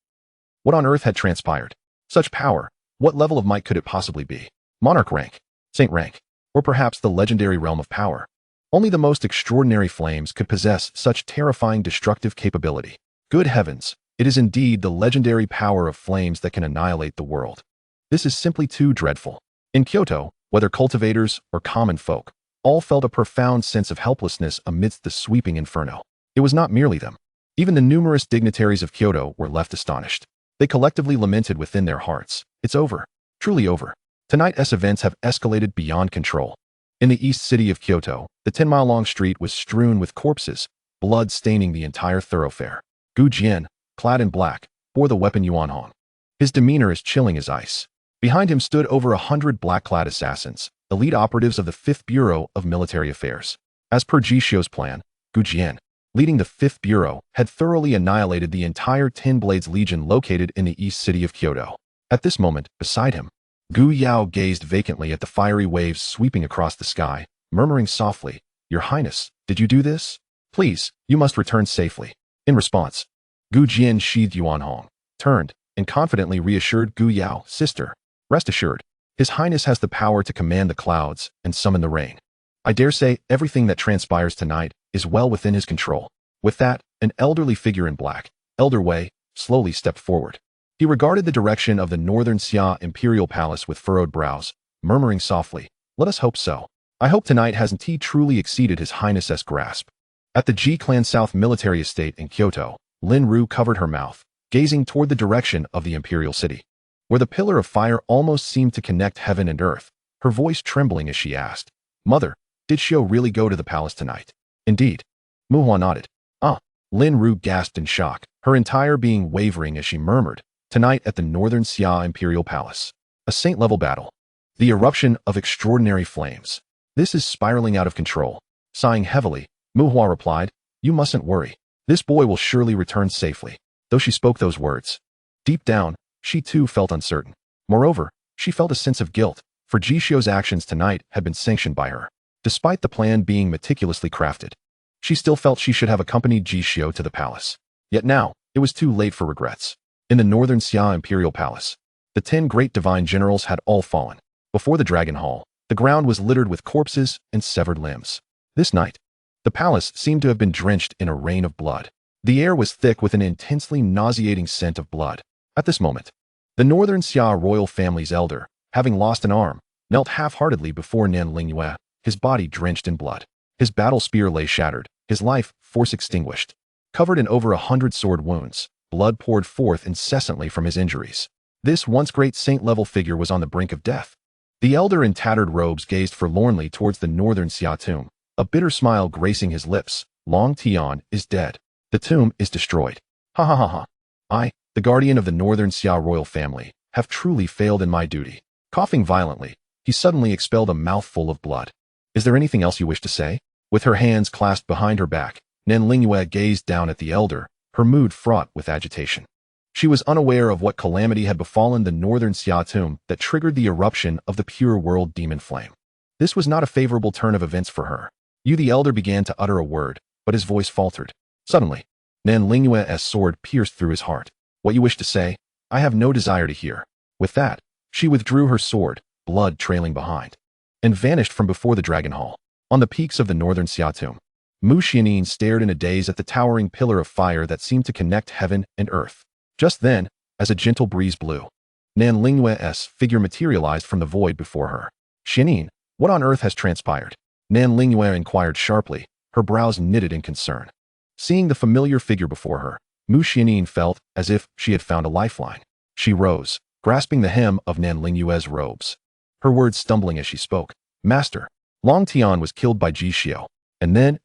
What on earth had transpired? Such power, what level of might could it possibly be? Monarch rank, saint rank, or perhaps the legendary realm of power? Only the most extraordinary flames could possess such terrifying destructive capability. Good heavens, it is indeed the legendary power of flames that can annihilate the world. This is simply too dreadful. In Kyoto, whether cultivators or common folk, all felt a profound sense of helplessness amidst the sweeping inferno. It was not merely them. Even the numerous dignitaries of Kyoto were left astonished. They collectively lamented within their hearts. It's over. Truly over. Tonight's events have escalated beyond control. In the east city of Kyoto, the 10-mile-long street was strewn with corpses, blood staining the entire thoroughfare. Gu Jian, clad in black, bore the weapon Yuanhong. His demeanor as chilling as ice. Behind him stood over 100 black-clad assassins, elite operatives of the 5th Bureau of Military Affairs. As per Ji Xiu's plan, Gu Jian, leading the 5th Bureau, had thoroughly annihilated the entire Ten Blades Legion located in the east city of Kyoto. At this moment, beside him, Gu Yao gazed vacantly at the fiery waves sweeping across the sky, murmuring softly, "Your Highness, did you do this? Please, you must return safely." In response, Gu Jian sheathed Yuanhong, turned, and confidently reassured Gu Yao, "Sister, rest assured, His Highness has the power to command the clouds and summon the rain. I dare say everything that transpires tonight is well within his control." With that, an elderly figure in black, Elder Wei, slowly stepped forward. He regarded the direction of the northern Xia imperial palace with furrowed brows, murmuring softly, "Let us hope so. I hope tonight hasn't he truly exceeded His Highness's grasp." At the Ji Clan South military estate in Kyoto, Lin Ru covered her mouth, gazing toward the direction of the imperial city, where the pillar of fire almost seemed to connect heaven and earth, her voice trembling as she asked, "Mother, did Xiu really go to the palace tonight?" "Indeed." Mu Hua nodded. "Ah." Lin Ru gasped in shock, her entire being wavering as she murmured, "Tonight at the northern Xia imperial palace. A saint-level battle." The eruption of extraordinary flames. This is spiraling out of control. Sighing heavily, Muhua replied, "You mustn't worry. This boy will surely return safely." Though she spoke those words, deep down, she too felt uncertain. Moreover, she felt a sense of guilt, for Ji Xiu's actions tonight had been sanctioned by her. Despite the plan being meticulously crafted, she still felt she should have accompanied Ji Xiu to the palace. Yet now, it was too late for regrets. In the northern Xia imperial palace, the 10 great divine generals had all fallen. Before the dragon hall, the ground was littered with corpses and severed limbs. This night, the palace seemed to have been drenched in a rain of blood. The air was thick with an intensely nauseating scent of blood. At this moment, the northern Xia royal family's elder, having lost an arm, knelt half-heartedly before Nan Lingyue, his body drenched in blood. His battle spear lay shattered, his life force extinguished. Covered in over 100 sword wounds, blood poured forth incessantly from his injuries. This once great saint-level figure was on the brink of death. The elder in tattered robes gazed forlornly towards the northern Xia tomb, a bitter smile gracing his lips. Long Tian is dead. The tomb is destroyed. Ha ha ha ha. I, the guardian of the northern Xia royal family, have truly failed in my duty. Coughing violently, he suddenly expelled a mouthful of blood. Is there anything else you wish to say? With her hands clasped behind her back, Nan Lingyue gazed down at the elder, her mood fraught with agitation. She was unaware of what calamity had befallen the northern Xia tomb that triggered the eruption of the pure world demon flame. This was not a favorable turn of events for her. The elder began to utter a word, but his voice faltered. Suddenly, Nan Lingyue's sword pierced through his heart. What you wish to say, I have no desire to hear. With that, she withdrew her sword, blood trailing behind, and vanished from before the dragon hall. On the peaks of the northern Xia tomb, Mu Xianxian stared in a daze at the towering pillar of fire that seemed to connect heaven and earth. Just then, as a gentle breeze blew, Nan Lingyue's figure materialized from the void before her. Xianxian, what on earth has transpired? Nan Lingyue inquired sharply, her brows knitted in concern. Seeing the familiar figure before her, Mu Xianxian felt as if she had found a lifeline. She rose, grasping the hem of Nan Lingyue's robes. Her words stumbling as she spoke. Master, Long Tian was killed by Ji Xiu. And then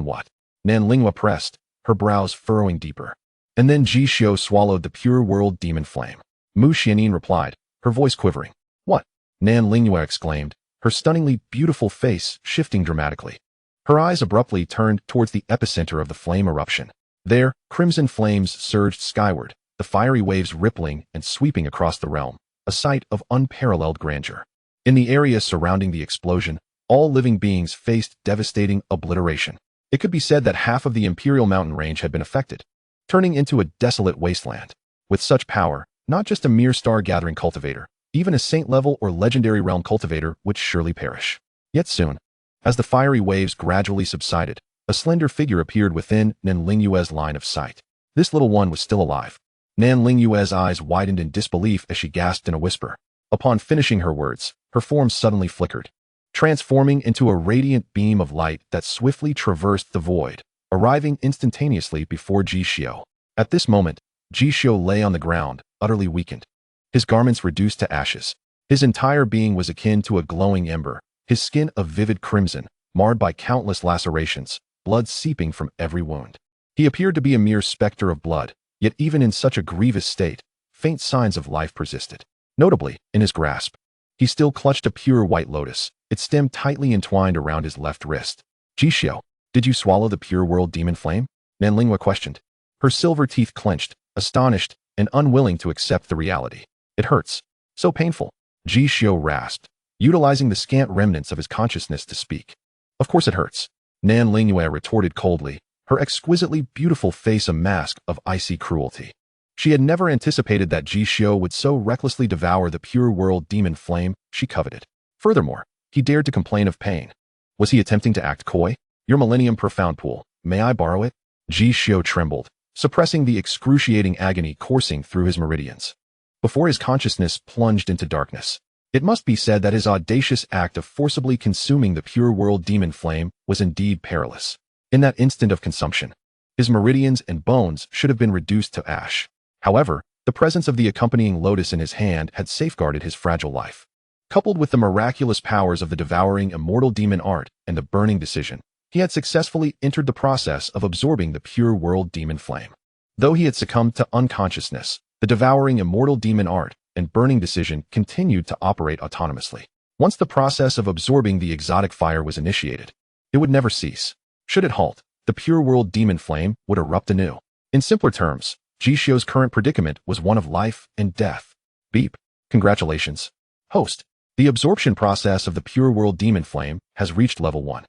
what? Nan Lingyue pressed, her brows furrowing deeper. And then Ji Xiu swallowed the pure world demon flame. Mu Xianxian replied, her voice quivering. What? Nan Lingyue exclaimed, her stunningly beautiful face shifting dramatically. Her eyes abruptly turned towards the epicenter of the flame eruption. There, crimson flames surged skyward, the fiery waves rippling and sweeping across the realm, a sight of unparalleled grandeur. In the area surrounding the explosion, all living beings faced devastating obliteration. It could be said that half of the imperial mountain range had been affected, turning into a desolate wasteland. With such power, not just a mere star-gathering cultivator, even a saint-level or legendary realm cultivator would surely perish. Yet soon, as the fiery waves gradually subsided, a slender figure appeared within Nan Lingyue's line of sight. This little one was still alive. Nan Lingyue's eyes widened in disbelief as she gasped in a whisper. Upon finishing her words, her form suddenly flickered, transforming into a radiant beam of light that swiftly traversed the void, arriving instantaneously before Ji Xiu. At this moment, Ji Xiu lay on the ground, utterly weakened. His garments reduced to ashes. His entire being was akin to a glowing ember, his skin a vivid crimson, marred by countless lacerations, blood seeping from every wound. He appeared to be a mere specter of blood, yet even in such a grievous state, faint signs of life persisted. Notably, in his grasp, he still clutched a pure white lotus, its stem tightly entwined around his left wrist. Ji Xiu, did you swallow the pure world demon flame? Nan Lingyue questioned, her silver teeth clenched, astonished and unwilling to accept the reality. It hurts. So painful. Ji Xiu rasped, utilizing the scant remnants of his consciousness to speak. Of course it hurts. Nan Lingyue retorted coldly, her exquisitely beautiful face a mask of icy cruelty. She had never anticipated that Ji Xiu would so recklessly devour the pure world demon flame she coveted. Furthermore, he dared to complain of pain. Was he attempting to act coy? Your Millennium Profound Pool, may I borrow it? Ji Xiu trembled, suppressing the excruciating agony coursing through his meridians. Before his consciousness plunged into darkness, it must be said that his audacious act of forcibly consuming the pure world demon flame was indeed perilous. In that instant of consumption, his meridians and bones should have been reduced to ash. However, the presence of the accompanying lotus in his hand had safeguarded his fragile life. Coupled with the miraculous powers of the devouring immortal demon art and the burning decision, he had successfully entered the process of absorbing the pure world demon flame. Though he had succumbed to unconsciousness, the devouring immortal demon art and burning decision continued to operate autonomously. Once the process of absorbing the exotic fire was initiated, it would never cease. Should it halt, the pure world demon flame would erupt anew. In simpler terms, Ji Xiu's current predicament was one of life and death. Beep. Congratulations. Host. The absorption process of the pure world demon flame has reached level 1.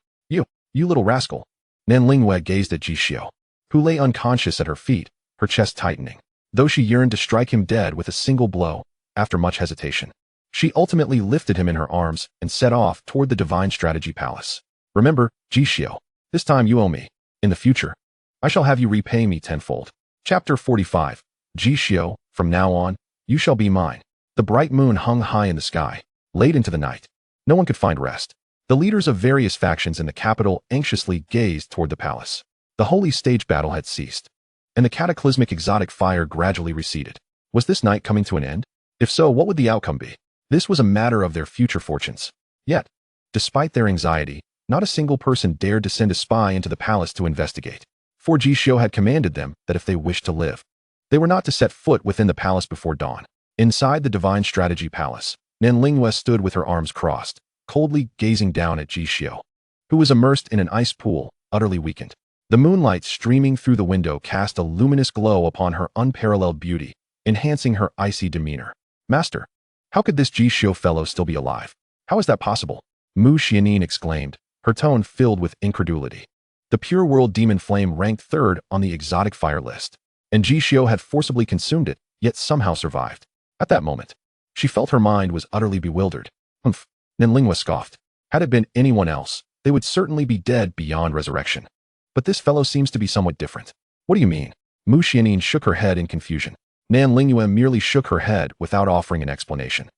You little rascal. Nan Lingyue gazed at Ji Xiu, who lay unconscious at her feet, her chest tightening. Though she yearned to strike him dead with a single blow, after much hesitation, she ultimately lifted him in her arms and set off toward the Divine Strategy Palace. Remember, Ji Xiu, this time you owe me. In the future, I shall have you repay me tenfold. Chapter 45. Ji Xiu, from now on, you shall be mine. The bright moon hung high in the sky, late into the night. No one could find rest. The leaders of various factions in the capital anxiously gazed toward the palace. The holy stage battle had ceased, and the cataclysmic exotic fire gradually receded. Was this night coming to an end? If so, what would the outcome be? This was a matter of their future fortunes. Yet, despite their anxiety, not a single person dared to send a spy into the palace to investigate. For Ji Xiu had commanded them that if they wished to live, they were not to set foot within the palace before dawn. Inside the Divine Strategy Palace, Nan Lingyue stood with her arms crossed, coldly gazing down at Ji Xiu, who was immersed in an ice pool, utterly weakened. The moonlight streaming through the window cast a luminous glow upon her unparalleled beauty, enhancing her icy demeanor. Master, how could this Ji Xiu fellow still be alive? How is that possible? Mu Xianin exclaimed, her tone filled with incredulity. The pure world demon flame ranked third on the exotic fire list, and Ji Xiu had forcibly consumed it, yet somehow survived. At that moment, she felt her mind was utterly bewildered. Humph, Nan Lingyue scoffed. Had it been anyone else, they would certainly be dead beyond resurrection. But this fellow seems to be somewhat different. What do you mean? Mu Xianin shook her head in confusion. Nan Lingyue merely shook her head without offering an explanation.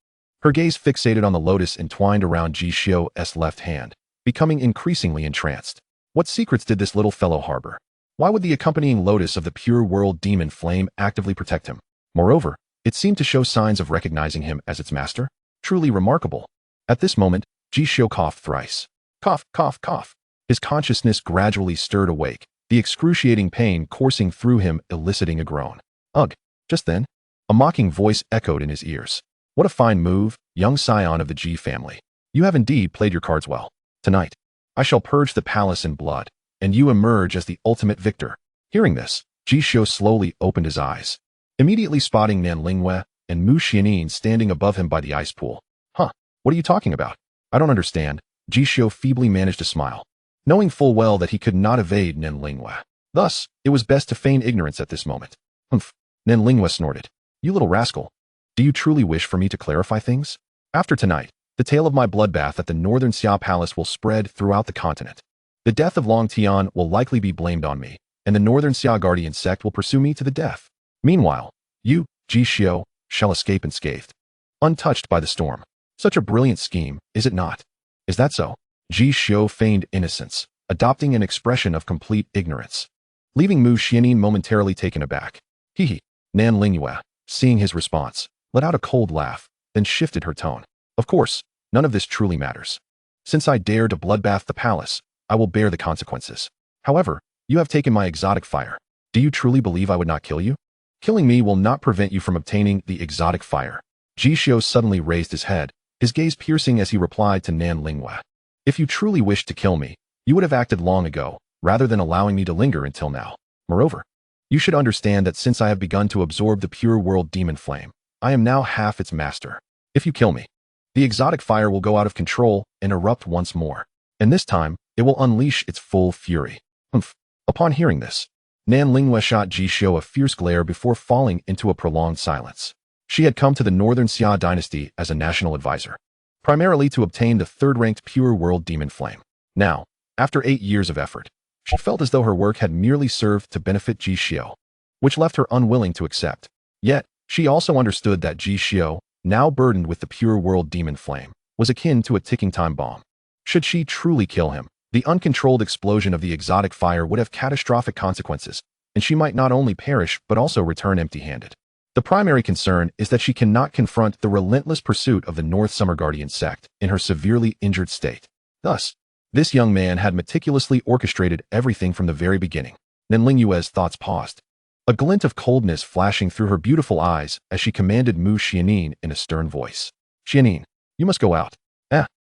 Her gaze fixated on the lotus entwined around Ji Xiu's left hand, becoming increasingly entranced. What secrets did this little fellow harbor? Why would the accompanying lotus of the pure world demon flame actively protect him? Moreover, it seemed to show signs of recognizing him as its master. Truly remarkable. At this moment, Ji Xiu coughed thrice. Cough, cough, cough. His consciousness gradually stirred awake, the excruciating pain coursing through him eliciting a groan. Ugh. Just then, a mocking voice echoed in his ears. What a fine move, young scion of the Ji family. You have indeed played your cards well. Tonight, I shall purge the palace in blood, and you emerge as the ultimate victor. Hearing this, Ji Xiu slowly opened his eyes, immediately spotting Nan Lingyue and Mu Xianin standing above him by the ice pool. Huh, what are you talking about? I don't understand. Ji Xiu feebly managed to smile, knowing full well that he could not evade Nan Lingyue. Thus, it was best to feign ignorance at this moment. Humph, Nan Lingyue snorted. You little rascal. Do you truly wish for me to clarify things? After tonight, the tale of my bloodbath at the Northern Xia Palace will spread throughout the continent. The death of Long Tian will likely be blamed on me, and the Northern Xia Guardian sect will pursue me to the death. Meanwhile, you, Ji Xiu, shall escape unscathed, untouched by the storm. Such a brilliant scheme, is it not? Is that so? Ji Xiu feigned innocence, adopting an expression of complete ignorance, leaving Mu Xianin momentarily taken aback. Hee. Nan Lingyue, seeing his response, let out a cold laugh, then shifted her tone. Of course, none of this truly matters. Since I dare to bloodbath the palace, I will bear the consequences. However, you have taken my exotic fire. Do you truly believe I would not kill you? Killing me will not prevent you from obtaining the exotic fire. Ji Xiu suddenly raised his head, his gaze piercing as he replied to Nan Lingyue. If you truly wished to kill me, you would have acted long ago, rather than allowing me to linger until now. Moreover, you should understand that since I have begun to absorb the pure world demon flame, I am now half its master. If you kill me, the exotic fire will go out of control and erupt once more, and this time, it will unleash its full fury. Humph. Upon hearing this, Nan Lingyue shot Ji Xiu a fierce glare before falling into a prolonged silence. She had come to the Northern Xia dynasty as a national advisor, primarily to obtain the third-ranked pure world demon flame. Now, after 8 years of effort, she felt as though her work had merely served to benefit Ji Xiu, which left her unwilling to accept. Yet, she also understood that Ji Xiu, now burdened with the pure world demon flame, was akin to a ticking time bomb. Should she truly kill him, the uncontrolled explosion of the exotic fire would have catastrophic consequences, and she might not only perish but also return empty-handed. The primary concern is that she cannot confront the relentless pursuit of the North Summer Guardian sect in her severely injured state. Thus, this young man had meticulously orchestrated everything from the very beginning. Nan Lingyue's thoughts paused. a glint of coldness flashing through her beautiful eyes as she commanded Mu Xianyin in a stern voice. Xianyin, you must go out.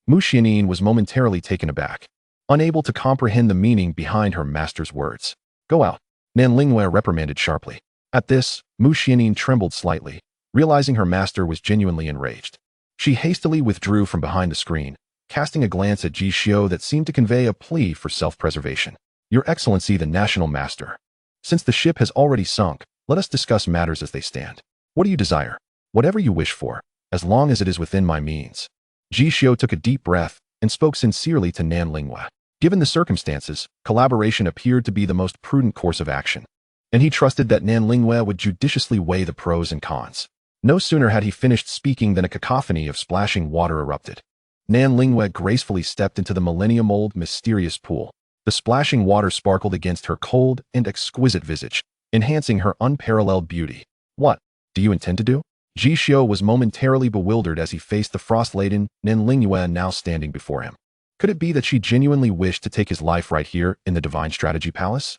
Mu Xianyin was momentarily taken aback, unable to comprehend the meaning behind her master's words. Go out, Nan Lingyue reprimanded sharply. At this, Mu Xianyin trembled slightly, realizing her master was genuinely enraged. She hastily withdrew from behind the screen, casting a glance at Ji Xiu that seemed to convey a plea for self-preservation. Your Excellency the National Master. Since the ship has already sunk, let us discuss matters as they stand. What do you desire? Whatever you wish for, as long as it is within my means. Ji Xiu took a deep breath and spoke sincerely to Nan Lingyue. Given the circumstances, collaboration appeared to be the most prudent course of action, and he trusted that Nan Lingyue would judiciously weigh the pros and cons. No sooner had he finished speaking than a cacophony of splashing water erupted. Nan Lingyue gracefully stepped into the millennium-old mysterious pool. The splashing water sparkled against her cold and exquisite visage, enhancing her unparalleled beauty. What do you intend to do? Ji Xiu was momentarily bewildered as he faced the frost-laden Nan Lingyue now standing before him. Could it be that she genuinely wished to take his life right here in the Divine Strategy Palace?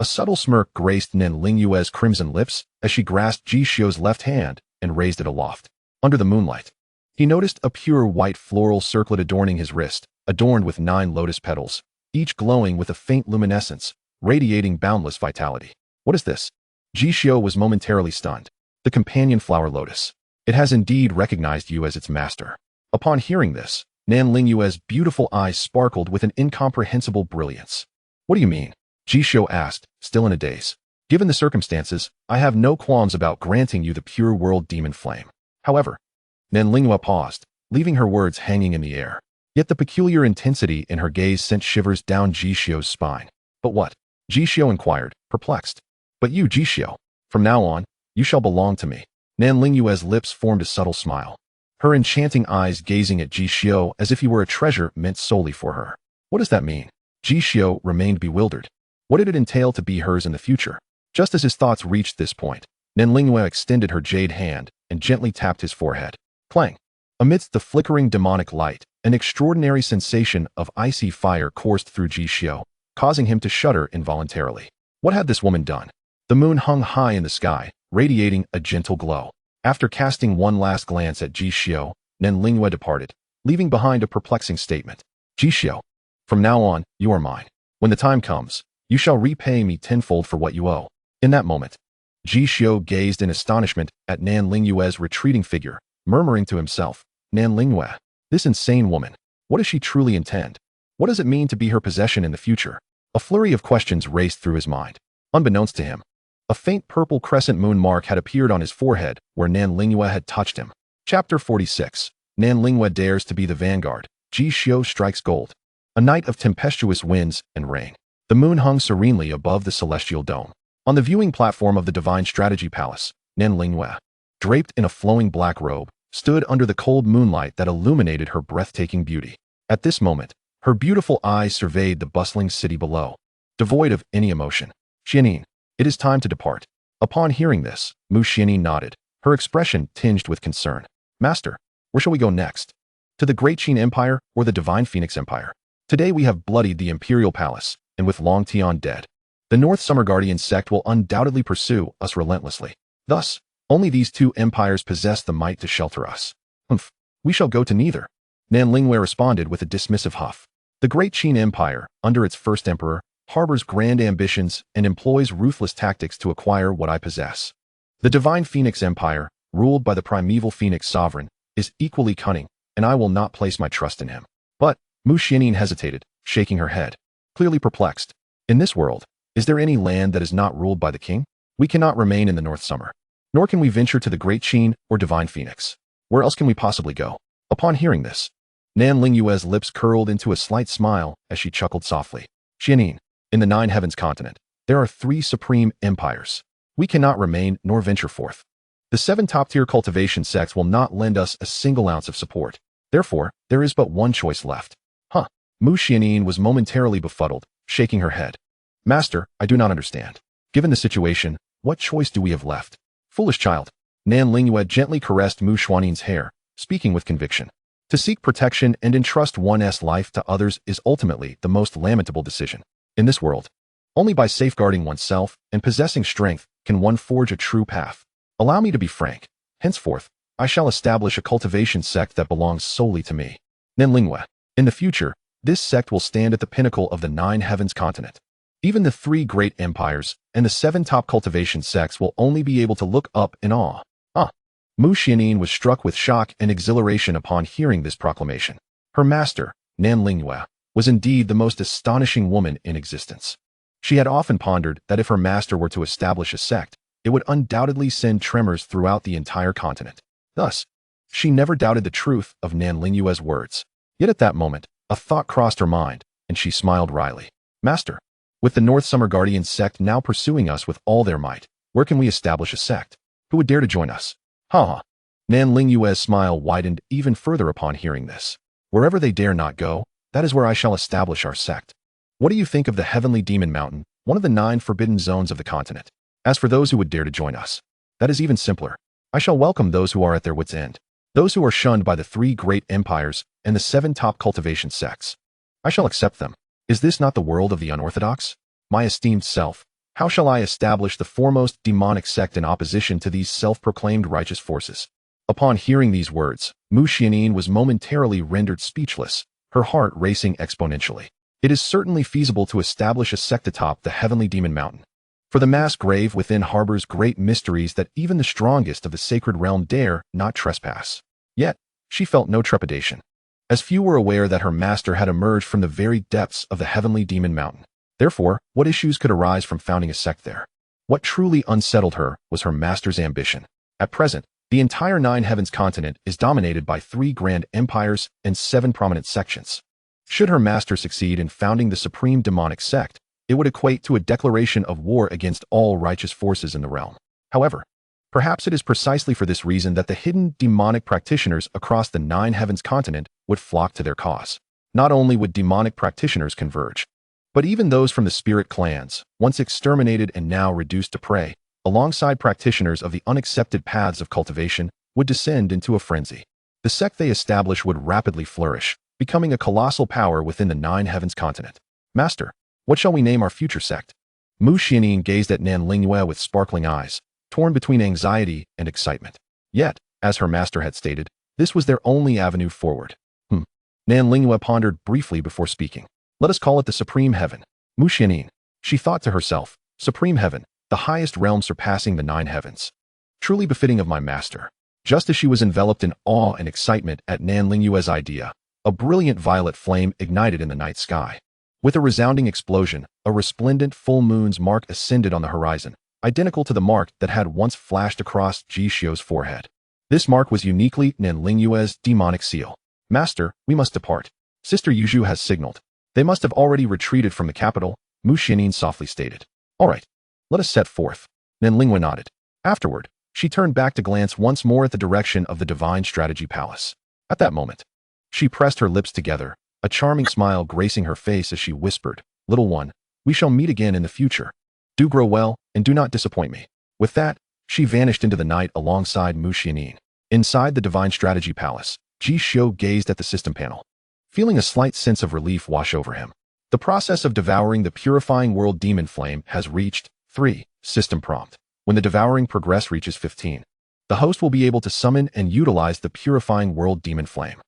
A subtle smirk graced Nan Lingyue's crimson lips as she grasped Ji Xiu's left hand and raised it aloft. Under the moonlight, he noticed a pure white floral circlet adorning his wrist, adorned with 9 lotus petals, each glowing with a faint luminescence, radiating boundless vitality. What is this? Ji Xiu was momentarily stunned. The companion flower lotus. It has indeed recognized you as its master. Upon hearing this, Nan Lingyue's beautiful eyes sparkled with an incomprehensible brilliance. What do you mean? Ji Xiu asked, still in a daze. Given the circumstances, I have no qualms about granting you the pure world demon flame. However, Nan Lingyue paused, leaving her words hanging in the air. Yet the peculiar intensity in her gaze sent shivers down Ji Xiu's spine. But what? Ji Xiu inquired, perplexed. But you, Ji Xiu, from now on, you shall belong to me. Nan Lingyue's lips formed a subtle smile, her enchanting eyes gazing at Ji Xiu as if he were a treasure meant solely for her. What does that mean? Ji Xiu remained bewildered. What did it entail to be hers in the future? Just as his thoughts reached this point, Nan Lingyue extended her jade hand and gently tapped his forehead. Clang! Amidst the flickering demonic light, an extraordinary sensation of icy fire coursed through Ji Xiu, causing him to shudder involuntarily. What had this woman done? The moon hung high in the sky, radiating a gentle glow. After casting one last glance at Ji Xiu, Nan Lingyue departed, leaving behind a perplexing statement. Ji Xiu, from now on, you are mine. When the time comes, you shall repay me tenfold for what you owe. In that moment, Ji Xiu gazed in astonishment at Nan Lingyue's retreating figure, murmuring to himself, Nan Lingyue, this insane woman, what does she truly intend? What does it mean to be her possession in the future? A flurry of questions raced through his mind. Unbeknownst to him, a faint purple crescent moon mark had appeared on his forehead where Nan Lingyue had touched him. Chapter 46. Nan Lingyue dares to be the vanguard. Ji Xiu strikes gold. A night of tempestuous winds and rain. The moon hung serenely above the celestial dome. On the viewing platform of the Divine Strategy Palace, Nan Lingyue, draped in a flowing black robe, stood under the cold moonlight that illuminated her breathtaking beauty. At this moment, her beautiful eyes surveyed the bustling city below, devoid of any emotion. Xianyin, it is time to depart. Upon hearing this, Mu Xianyin nodded, her expression tinged with concern. Master, where shall we go next? To the Great Qin Empire or the Divine Phoenix Empire? Today we have bloodied the Imperial Palace, and with Long Tian dead, the North Summer Guardian sect will undoubtedly pursue us relentlessly. Thus, only these 2 empires possess the might to shelter us. We shall go to neither. Nan Lingyue responded with a dismissive huff. The Great Qin Empire, under its first emperor, harbors grand ambitions and employs ruthless tactics to acquire what I possess. The Divine Phoenix Empire, ruled by the primeval Phoenix Sovereign, is equally cunning, and I will not place my trust in him. But, Mu Xianyin hesitated, shaking her head, clearly perplexed. In this world, is there any land that is not ruled by the king? We cannot remain in the North Summer, nor can we venture to the Great Qin or Divine Phoenix. Where else can we possibly go? Upon hearing this, Nan Lingyue's lips curled into a slight smile as she chuckled softly. Xianyin, in the 9 Heavens continent, there are 3 supreme empires. We cannot remain nor venture forth. The 7 top-tier cultivation sects will not lend us a single ounce of support. Therefore, there is but one choice left. Mu Xianyin was momentarily befuddled, shaking her head. Master, I do not understand. Given the situation, what choice do we have left? Foolish child. Nan Lingyue gently caressed Mu Xianyin's hair, speaking with conviction. To seek protection and entrust one's life to others is ultimately the most lamentable decision. In this world, Only by safeguarding oneself and possessing strength can one forge a true path. Allow me to be frank. Henceforth, I shall establish a cultivation sect that belongs solely to me. Nanlingwe. In the future, this sect will stand at the pinnacle of the Nine Heavens continent. Even the 3 great empires and the 7 top cultivation sects will only be able to look up in awe. Mu Xianyin was struck with shock and exhilaration upon hearing this proclamation. Her master, Nanlingwe, was indeed the most astonishing woman in existence. She had often pondered that if her master were to establish a sect, it would undoubtedly send tremors throughout the entire continent. Thus, she never doubted the truth of Nanlingwe's words. Yet at that moment, a thought crossed her mind, and she smiled wryly. Master, with the North Summer Guardian sect now pursuing us with all their might, where can we establish a sect? Who would dare to join us? Ha! Nanlingwe's smile widened even further upon hearing this. Wherever they dare not go, that is where I shall establish our sect. What do you think of the Heavenly Demon Mountain, one of the 9 forbidden zones of the continent? As for those who would dare to join us, that is even simpler. I shall welcome those who are at their wits' end, those who are shunned by the 3 great empires and the 7 top cultivation sects. I shall accept them. Is this not the world of the unorthodox? My esteemed self, how shall I establish the foremost demonic sect in opposition to these self-proclaimed righteous forces? Upon hearing these words, Mu Xianyin was momentarily rendered speechless, her heart racing exponentially. It is certainly feasible to establish a sect atop the Heavenly Demon Mountain. For the mass grave within harbors great mysteries that even the strongest of the sacred realm dare not trespass. Yet, she felt no trepidation, as few were aware that her master had emerged from the very depths of the Heavenly Demon Mountain. Therefore, what issues could arise from founding a sect there? What truly unsettled her was her master's ambition. At present, the entire 9 Heavens continent is dominated by 3 grand empires and 7 prominent sections. Should her master succeed in founding the supreme demonic sect, it would equate to a declaration of war against all righteous forces in the realm. However, perhaps it is precisely for this reason that the hidden demonic practitioners across the 9 Heavens continent would flock to their cause. Not only would demonic practitioners converge, but even those from the spirit clans, once exterminated and now reduced to prey, alongside practitioners of the unaccepted paths of cultivation, would descend into a frenzy. The sect they establish would rapidly flourish, becoming a colossal power within the 9 Heavens continent. Master, what shall we name our future sect? Mu Xianyin gazed at Nanlingwe with sparkling eyes, torn between anxiety and excitement. Yet, as her master had stated, this was their only avenue forward. Nanlingwe pondered briefly before speaking. Let us call it the Supreme Heaven. Mu Xianyin, she thought to herself, Supreme Heaven, the highest realm surpassing the 9 heavens. Truly befitting of my master. Just as she was enveloped in awe and excitement at Nanlingwe's idea, a brilliant violet flame ignited in the night sky. With a resounding explosion, a resplendent full moon's mark ascended on the horizon, identical to the mark that had once flashed across Ji Xiu's forehead. This mark was uniquely Nanlingwe's demonic seal. Master, we must depart. Sister Yuzhu has signaled. They must have already retreated from the capital, Mu Xianyin softly stated. All right, let us set forth. Nanlingwe nodded. Afterward, she turned back to glance once more at the direction of the Divine Strategy Palace. At that moment, she pressed her lips together, a charming smile gracing her face as she whispered, Little one, we shall meet again in the future. Do grow well, and do not disappoint me. With that, she vanished into the night alongside Mu Xianyin. Inside the Divine Strategy Palace, Ji Xiu gazed at the system panel, feeling a slight sense of relief wash over him. The process of devouring the purifying world demon flame has reached 3. System prompt. When the devouring progress reaches 15, the host will be able to summon and utilize the purifying world demon flame.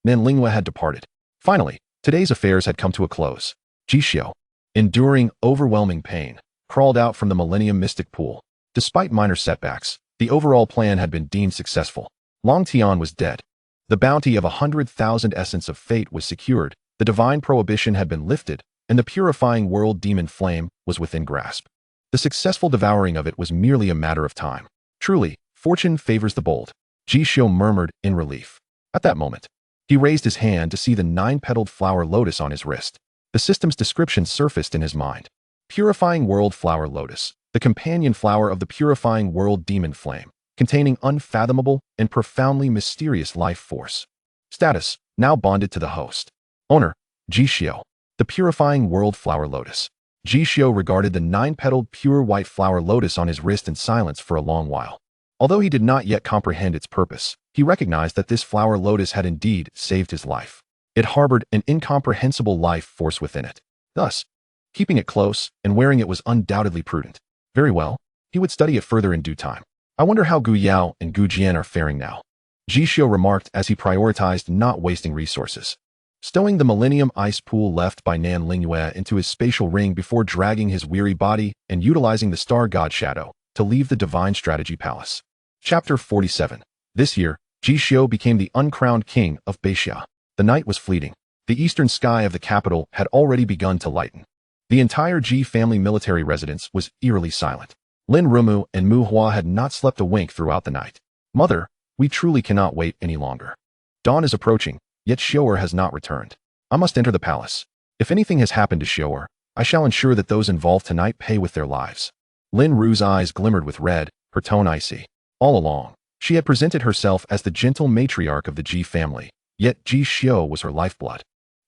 Nanlingwe had departed. Finally, today's affairs had come to a close. Ji Xiu, enduring overwhelming pain, crawled out from the Millennium Mystic Pool. Despite minor setbacks, the overall plan had been deemed successful. Long Tian was dead. The bounty of 100,000 Essence of Fate was secured, the divine prohibition had been lifted, and the purifying world demon flame was within grasp. The successful devouring of it was merely a matter of time. Truly, fortune favors the bold, Ji Xiu murmured in relief. At that moment, he raised his hand to see the 9-petaled flower lotus on his wrist. The system's description surfaced in his mind. Purifying World Flower Lotus, the companion flower of the Purifying World Demon Flame, containing unfathomable and profoundly mysterious life force. Status, now bonded to the host. Owner, Ji Xiu. The Purifying World Flower Lotus. Ji Xiu regarded the 9-petaled pure white flower lotus on his wrist in silence for a long while. Although he did not yet comprehend its purpose, he recognized that this flower lotus had indeed saved his life. It harbored an incomprehensible life force within it. Thus, Keeping it close and wearing it was undoubtedly prudent. Very well. He would study it further in due time. I wonder how Gu Yao and Gu Jian are faring now. Ji Xiu remarked as he prioritized not wasting resources. Stowing the Millennium Ice Pool left by Nan Lingyue into his spatial ring before dragging his weary body and utilizing the Star God Shadow to leave the Divine Strategy Palace. Chapter 47. This year, Ji Xiu became the uncrowned king of Beixia. The night was fleeting. The eastern sky of the capital had already begun to lighten. The entire Ji family military residence was eerily silent. Lin Rumu and Mu Hua had not slept a wink throughout the night. Mother, we truly cannot wait any longer. Dawn is approaching, yet Xiu'er has not returned. I must enter the palace. If anything has happened to Xiu'er, I shall ensure that those involved tonight pay with their lives. Lin Ru's eyes glimmered with red, her tone icy. All along, she had presented herself as the gentle matriarch of the Ji family, yet Ji Xiu was her lifeblood.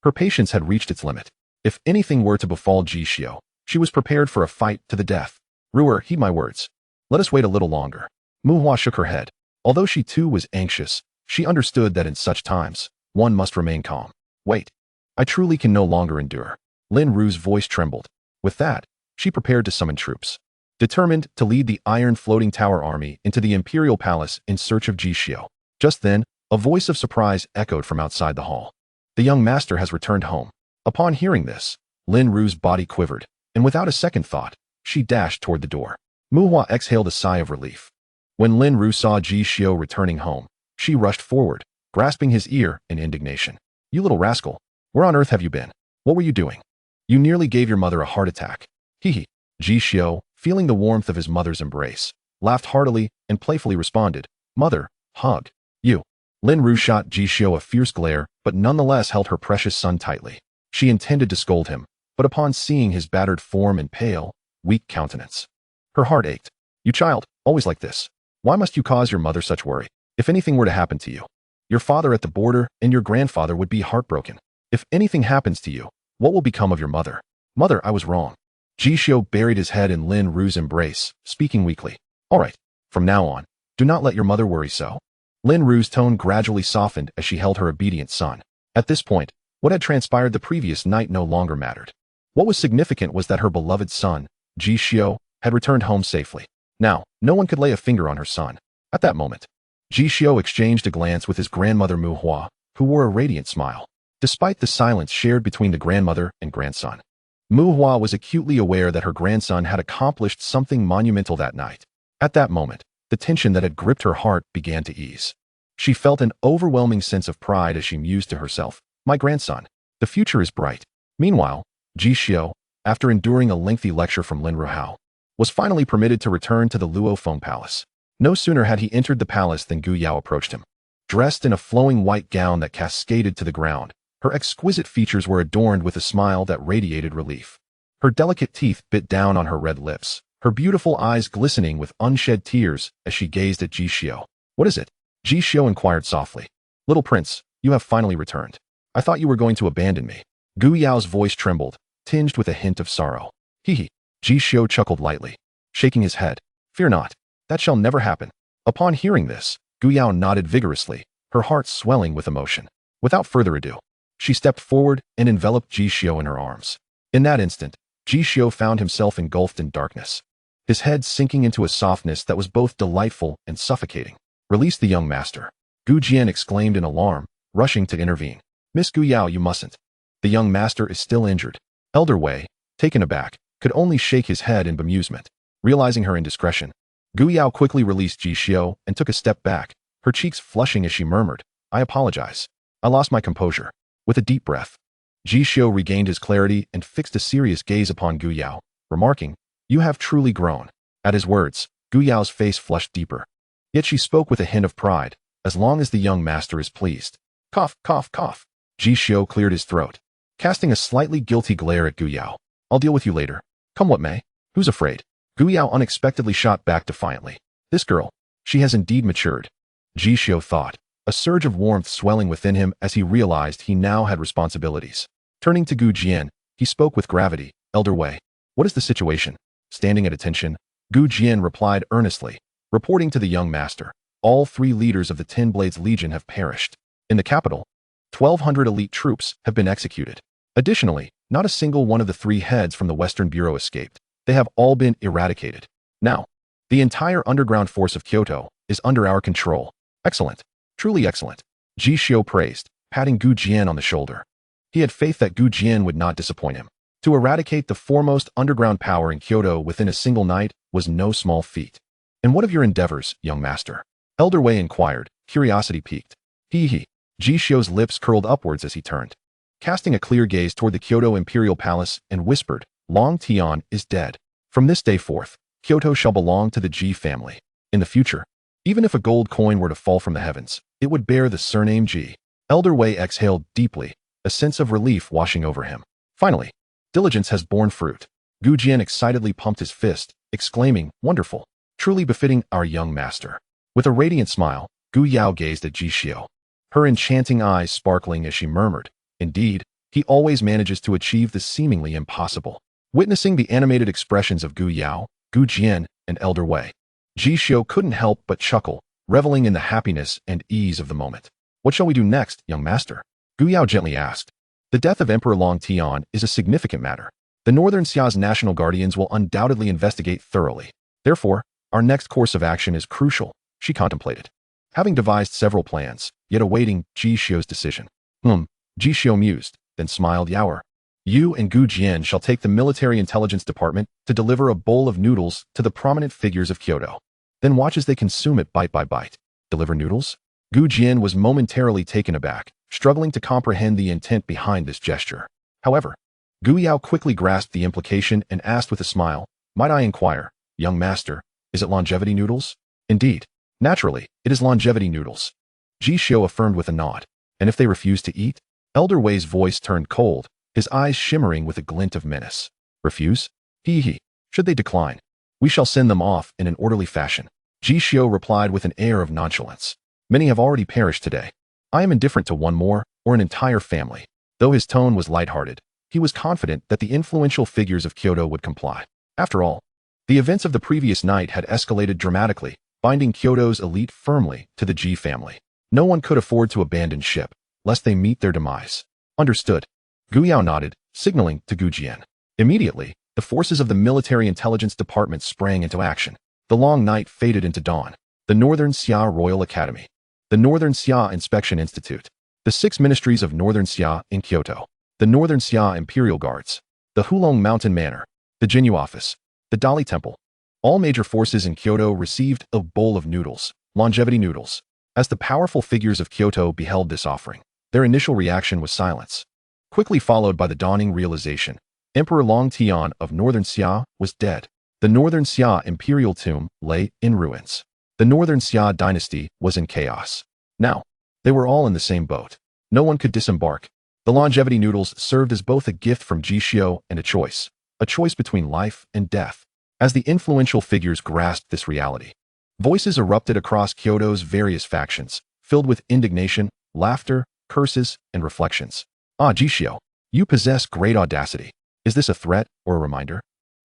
Her patience had reached its limit. If anything were to befall Ji Xiu, she was prepared for a fight to the death. Ru'er, heed my words. Let us wait a little longer. Mu Hua shook her head. Although she too was anxious, she understood that in such times, one must remain calm. Wait. I truly can no longer endure. Lin Ru's voice trembled. With that, she prepared to summon troops. Determined to lead the Iron Floating Tower army into the Imperial Palace in search of Ji Xiu. Just then, a voice of surprise echoed from outside the hall. The young master has returned home. Upon hearing this, Lin Ru's body quivered, and without a second thought, she dashed toward the door. Mu Hua exhaled a sigh of relief. When Lin Ru saw Ji Xiu returning home, she rushed forward, grasping his ear in indignation. You little rascal, where on earth have you been? What were you doing? You nearly gave your mother a heart attack. Hee. Ji Xiu, feeling the warmth of his mother's embrace, laughed heartily and playfully responded, Mother, hug. You. Lin Ru shot Ji Xiu a fierce glare, but nonetheless held her precious son tightly. She intended to scold him, but upon seeing his battered form and pale, weak countenance, her heart ached. You child, always like this. Why must you cause your mother such worry? If anything were to happen to you, your father at the border and your grandfather would be heartbroken. If anything happens to you, what will become of your mother? Mother, I was wrong. Ji Xiu buried his head in Lin Ru's embrace, speaking weakly. All right, from now on, do not let your mother worry so. Lin Ru's tone gradually softened as she held her obedient son. At this point, what had transpired the previous night no longer mattered. What was significant was that her beloved son, Ji Xiu, had returned home safely. Now, no one could lay a finger on her son. At that moment, Ji Xiu exchanged a glance with his grandmother Mu Hua, who wore a radiant smile. Despite the silence shared between the grandmother and grandson, Mu Hua was acutely aware that her grandson had accomplished something monumental that night. At that moment, the tension that had gripped her heart began to ease. She felt an overwhelming sense of pride as she mused to herself, my grandson, the future is bright. Meanwhile, Ji Xiu, after enduring a lengthy lecture from Lin Ruhao, was finally permitted to return to the Luofeng Palace. No sooner had he entered the palace than Gu Yao approached him. Dressed in a flowing white gown that cascaded to the ground, her exquisite features were adorned with a smile that radiated relief. Her delicate teeth bit down on her red lips, her beautiful eyes glistening with unshed tears as she gazed at Ji Xiu. What is it? Ji Xiu inquired softly. Little prince, you have finally returned. I thought you were going to abandon me. Gu Yao's voice trembled, tinged with a hint of sorrow. Hee. Ji Xiu chuckled lightly, shaking his head. Fear not. That shall never happen. Upon hearing this, Gu Yao nodded vigorously, her heart swelling with emotion. Without further ado, she stepped forward and enveloped Ji Xiu in her arms. In that instant, Ji Xiu found himself engulfed in darkness, his head sinking into a softness that was both delightful and suffocating. Release the young master. Gu Jian exclaimed in alarm, rushing to intervene. Miss Gu Yao, you mustn't. The young master is still injured. Elder Wei, taken aback, could only shake his head in bemusement. Realizing her indiscretion, Gu Yao quickly released Ji Xiu and took a step back, her cheeks flushing as she murmured, I apologize. I lost my composure. With a deep breath, Ji Xiu regained his clarity and fixed a serious gaze upon Gu Yao, remarking, You have truly grown. At his words, Gu Yao's face flushed deeper. Yet she spoke with a hint of pride, as long as the young master is pleased. Cough, cough, cough. Ji Xiu cleared his throat, casting a slightly guilty glare at Gu Yao. I'll deal with you later. Come what may. Who's afraid? Gu Yao unexpectedly shot back defiantly. This girl, she has indeed matured. Ji Xiu thought, a surge of warmth swelling within him as he realized he now had responsibilities. Turning to Gu Jian, he spoke with gravity. Elder Wei, what is the situation? Standing at attention, Gu Jian replied earnestly, reporting to the young master. All 3 leaders of the Ten Blades Legion have perished. In the capital, 1,200 elite troops have been executed. Additionally, Not a single one of the 3 heads from the Western Bureau escaped. They have all been eradicated. Now, the entire underground force of Kyoto is under our control. Excellent. Truly excellent. Ji Xiu praised, patting Gu Jian on the shoulder. He had faith that Gu Jian would not disappoint him. To eradicate the foremost underground power in Kyoto within a single night was no small feat. And what of your endeavors, young master? Elder Wei inquired, curiosity piqued. He. Ji Xiu's lips curled upwards as he turned, casting a clear gaze toward the Kyoto Imperial Palace, and whispered, Long Tian is dead. From this day forth, Kyoto shall belong to the Ji family. In the future, even if a gold coin were to fall from the heavens, it would bear the surname Ji. Elder Wei exhaled deeply, a sense of relief washing over him. Finally, diligence has borne fruit. Gu Jian excitedly pumped his fist, exclaiming, Wonderful, truly befitting our young master. With a radiant smile, Gu Yao gazed at Ji Xiu, her enchanting eyes sparkling as she murmured, Indeed, he always manages to achieve the seemingly impossible. Witnessing the animated expressions of Gu Yao, Gu Jian, and Elder Wei, Ji Xiu couldn't help but chuckle, reveling in the happiness and ease of the moment. What shall we do next, young master? Gu Yao gently asked. The death of Emperor Long Tian is a significant matter. The Northern Xia's national guardians will undoubtedly investigate thoroughly. Therefore, our next course of action is crucial, she contemplated, having devised several plans, yet awaiting Ji Xiu's decision. Ji Xiu mused, then smiled. Yaoer. You and Gu Jian shall take the military intelligence department to deliver a bowl of noodles to the prominent figures of Kyoto. Then watch as they consume it bite by bite. Deliver noodles? Gu Jian was momentarily taken aback, struggling to comprehend the intent behind this gesture. However, Gu Yao quickly grasped the implication and asked with a smile, Might I inquire, young master, is it longevity noodles? Indeed. Naturally, it is longevity noodles. Ji Xiu affirmed with a nod. And if they refuse to eat? Elder Wei's voice turned cold, his eyes shimmering with a glint of menace. Refuse? He. Should they decline, we shall send them off in an orderly fashion. Ji Xiu replied with an air of nonchalance. Many have already perished today. I am indifferent to one more, or an entire family. Though his tone was lighthearted, he was confident that the influential figures of Kyoto would comply. After all, the events of the previous night had escalated dramatically, binding Kyoto's elite firmly to the Ji family. No one could afford to abandon ship, lest they meet their demise. Understood. Gu Yao nodded, signaling to Gu Jian. Immediately, the forces of the military intelligence department sprang into action. The long night faded into dawn. The Northern Xia Royal Academy, the Northern Xia Inspection Institute, the 6 ministries of Northern Xia in Kyoto, the Northern Xia Imperial Guards, the Hulong Mountain Manor, the Jinyu Office, the Dali Temple. All major forces in Kyoto received a bowl of noodles, longevity noodles. As the powerful figures of Kyoto beheld this offering, their initial reaction was silence, quickly followed by the dawning realization. Emperor Long Tian of Northern Xia was dead. The Northern Xia Imperial tomb lay in ruins. The Northern Xia dynasty was in chaos. Now, they were all in the same boat. No one could disembark. The longevity noodles served as both a gift from Ji Xiu and a choice between life and death. As the influential figures grasped this reality, voices erupted across Kyoto's various factions, filled with indignation, laughter, curses, and reflections. Ji Xiu, you possess great audacity. Is this a threat or a reminder?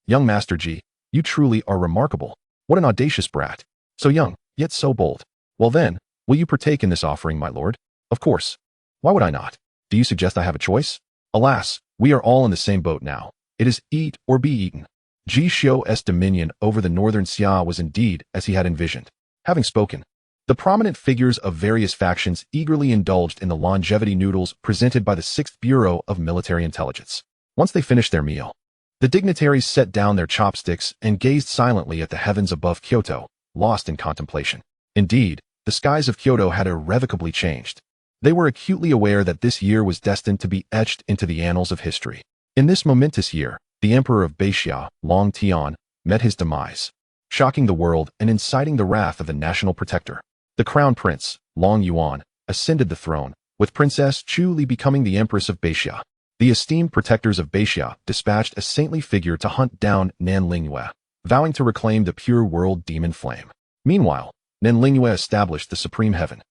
Young Master Ji, you truly are remarkable. What an audacious brat. So young, yet so bold. Well then, will you partake in this offering, my lord? Of course. Why would I not? Do you suggest I have a choice? Alas, we are all in the same boat now. It is eat or be eaten. Ji Xiu's dominion over the Northern Xia was indeed as he had envisioned. Having spoken, the prominent figures of various factions eagerly indulged in the longevity noodles presented by the 6th Bureau of Military Intelligence. Once they finished their meal, the dignitaries set down their chopsticks and gazed silently at the heavens above Kyoto, lost in contemplation. Indeed, the skies of Kyoto had irrevocably changed. They were acutely aware that this year was destined to be etched into the annals of history. In this momentous year, the Emperor of Beixia, Long Tian, met his demise, shocking the world and inciting the wrath of the national protector. The crown prince, Long Yuan, ascended the throne, with Princess Chu Li becoming the Empress of Beixia. The esteemed protectors of Beixia dispatched a saintly figure to hunt down Nanlingyue, vowing to reclaim the pure world demon flame. Meanwhile, Nanlingyue established the Supreme Heaven,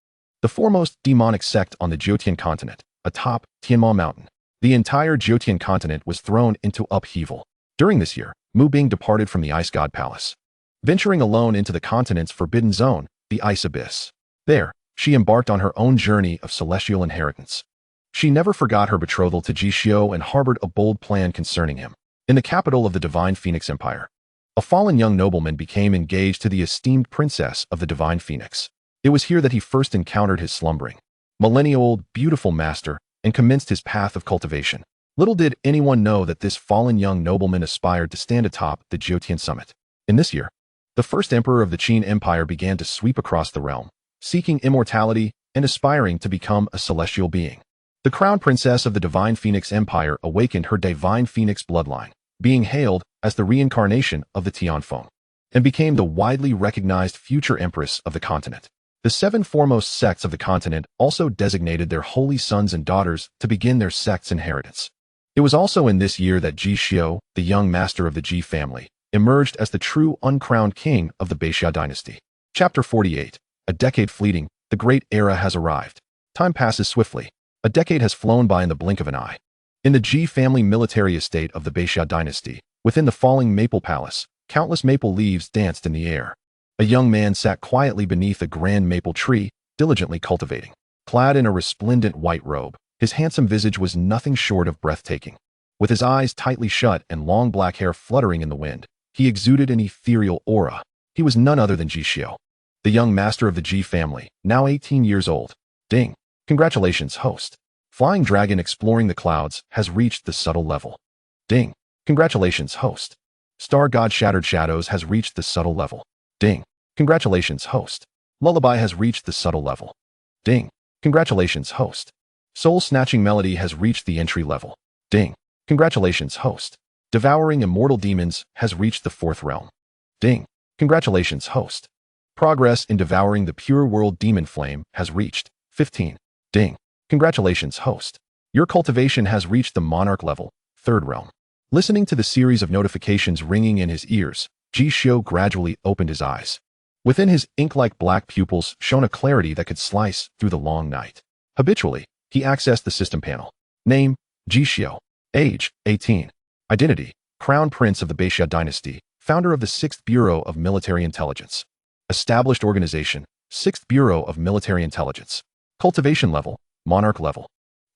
the foremost demonic sect on the Jiotian continent, atop Tianma Mountain. The entire Jiotian continent was thrown into upheaval. During this year, Mu Bing departed from the Ice God Palace, venturing alone into the continent's forbidden zone, the Ice Abyss. There, she embarked on her own journey of celestial inheritance. She never forgot her betrothal to Ji Xiu and harbored a bold plan concerning him. In the capital of the Divine Phoenix Empire, a fallen young nobleman became engaged to the esteemed princess of the Divine Phoenix. It was here that he first encountered his slumbering, millennia-old, beautiful master and commenced his path of cultivation. Little did anyone know that this fallen young nobleman aspired to stand atop the Jiotian summit. In this year, the first emperor of the Qin Empire began to sweep across the realm, seeking immortality and aspiring to become a celestial being. The crown princess of the Divine Phoenix Empire awakened her Divine Phoenix bloodline, being hailed as the reincarnation of the Tianfeng, and became the widely recognized future empress of the continent. The 7 foremost sects of the continent also designated their holy sons and daughters to begin their sect's inheritance. It was also in this year that Ji Xiu, the young master of the Ji family, emerged as the true uncrowned king of the Beixia dynasty. Chapter 48. A decade fleeting, the great era has arrived. Time passes swiftly. A decade has flown by in the blink of an eye. In the Ji family military estate of the Beixia dynasty, within the falling maple palace, countless maple leaves danced in the air. A young man sat quietly beneath a grand maple tree, diligently cultivating. Clad in a resplendent white robe, his handsome visage was nothing short of breathtaking. With his eyes tightly shut and long black hair fluttering in the wind, he exuded an ethereal aura. He was none other than Ji Xiu, the young master of the Ji family, now 18 years old. Ding! Congratulations, host. Flying dragon exploring the clouds has reached the subtle level. Ding! Congratulations, host. Star god Shattered Shadows has reached the subtle level. Ding! Congratulations, host. Lullaby has reached the subtle level. Ding! Congratulations, host. Soul Snatching Melody has reached the entry level. Ding! Congratulations, host. Devouring Immortal Demons has reached the 4th realm. Ding! Congratulations, host. Progress in Devouring the Pure World Demon Flame has reached 15. Ding! Congratulations, host. Your cultivation has reached the Monarch level, 3rd realm. Listening to the series of notifications ringing in his ears, Ji Xiu gradually opened his eyes. Within his ink-like black pupils shone a clarity that could slice through the long night. Habitually, he accessed the system panel. Name, Ji Xiu. Age, 18. Identity, Crown Prince of the Beixia dynasty, founder of the 6th Bureau of Military Intelligence. Established organization, 6th Bureau of Military Intelligence. Cultivation level, Monarch level.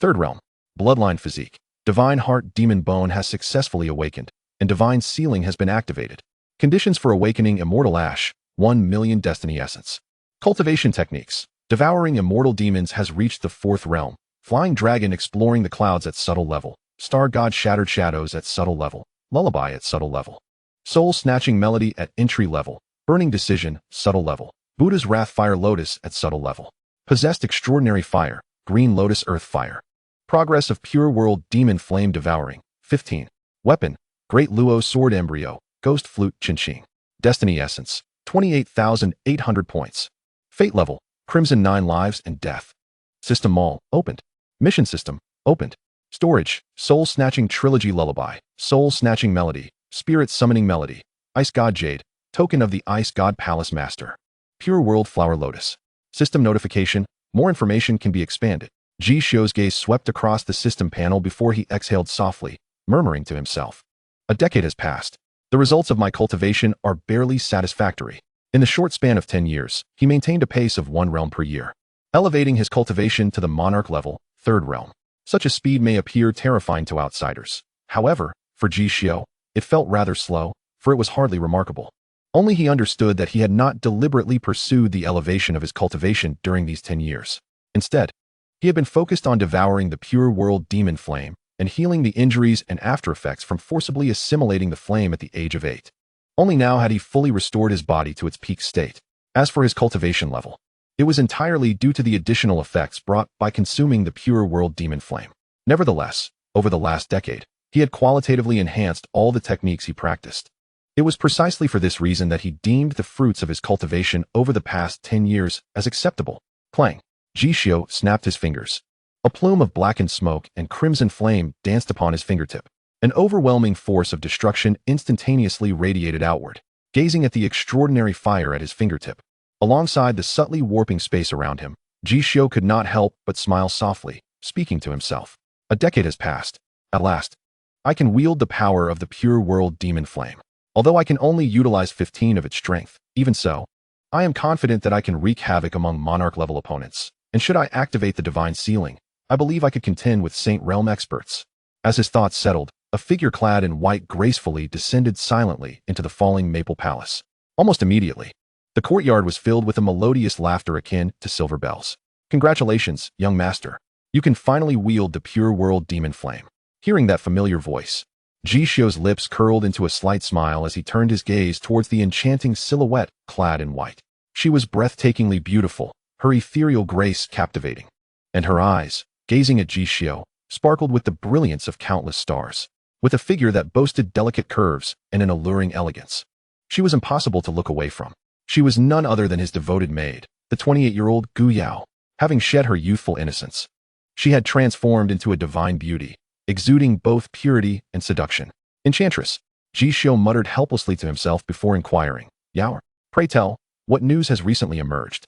3rd realm, Bloodline physique. Divine Heart Demon Bone has successfully awakened, and Divine Sealing has been activated. Conditions for awakening Immortal Ash, 1 million Destiny Essence. Cultivation techniques. Devouring Immortal Demons has reached the 4th realm. Flying Dragon exploring the clouds at subtle level. Star God Shattered Shadows at subtle level. Lullaby at subtle level. Soul Snatching Melody at entry level. Burning Decision, subtle level. Buddha's Wrath Fire Lotus at subtle level. Possessed Extraordinary Fire, Green Lotus Earth Fire. Progress of Pure World Demon Flame Devouring, 15. Weapon, Great Luo Sword Embryo, Ghost Flute Qinqing. Destiny Essence, 28,800 points. Fate level, Crimson 9 Lives and Death. System Mall, opened. Mission System, opened. Storage, Soul Snatching Trilogy Lullaby, Soul Snatching Melody, Spirit Summoning Melody, Ice God Jade, Token of the Ice God Palace Master. Pure World Flower Lotus. System notification, more information can be expanded. Ji Xiu's gaze swept across the system panel before he exhaled softly, murmuring to himself. A decade has passed. The results of my cultivation are barely satisfactory. In the short span of 10 years, he maintained a pace of 1 realm per year, elevating his cultivation to the Monarch level, 3rd realm. Such a speed may appear terrifying to outsiders. However, for Ji Xiu, it felt rather slow, for it was hardly remarkable. Only he understood that he had not deliberately pursued the elevation of his cultivation during these 10 years. Instead, he had been focused on devouring the Pure World Demon Flame and healing the injuries and aftereffects from forcibly assimilating the flame at the age of 8. Only now had he fully restored his body to its peak state. As for his cultivation level, it was entirely due to the additional effects brought by consuming the Pure World Demon Flame. Nevertheless, over the last decade, he had qualitatively enhanced all the techniques he practiced. It was precisely for this reason that he deemed the fruits of his cultivation over the past 10 years as acceptable. Clang! Ji Xiu snapped his fingers. A plume of blackened smoke and crimson flame danced upon his fingertip. An overwhelming force of destruction instantaneously radiated outward. Gazing at the extraordinary fire at his fingertip, alongside the subtly warping space around him, Ji Xiu could not help but smile softly, speaking to himself. A decade has passed. At last, I can wield the power of the Pure World Demon Flame. Although I can only utilize 15 of its strength, even so, I am confident that I can wreak havoc among Monarch-level opponents, and should I activate the Divine Sealing, I believe I could contend with Saint Realm experts. As his thoughts settled, a figure clad in white gracefully descended silently into the falling maple palace. Almost immediately, the courtyard was filled with a melodious laughter akin to silver bells. Congratulations, young master. You can finally wield the pure world demon flame. Hearing that familiar voice, Ji Xiu's lips curled into a slight smile as he turned his gaze towards the enchanting silhouette clad in white. She was breathtakingly beautiful, her ethereal grace captivating, and her eyes, gazing at Ji Xiu, sparkled with the brilliance of countless stars. With a figure that boasted delicate curves and an alluring elegance, she was impossible to look away from. She was none other than his devoted maid, the 28-year-old Gu Yao. Having shed her youthful innocence, she had transformed into a divine beauty, exuding both purity and seduction. Enchantress, Ji Xiu muttered helplessly to himself before inquiring, Yao, pray tell, what news has recently emerged?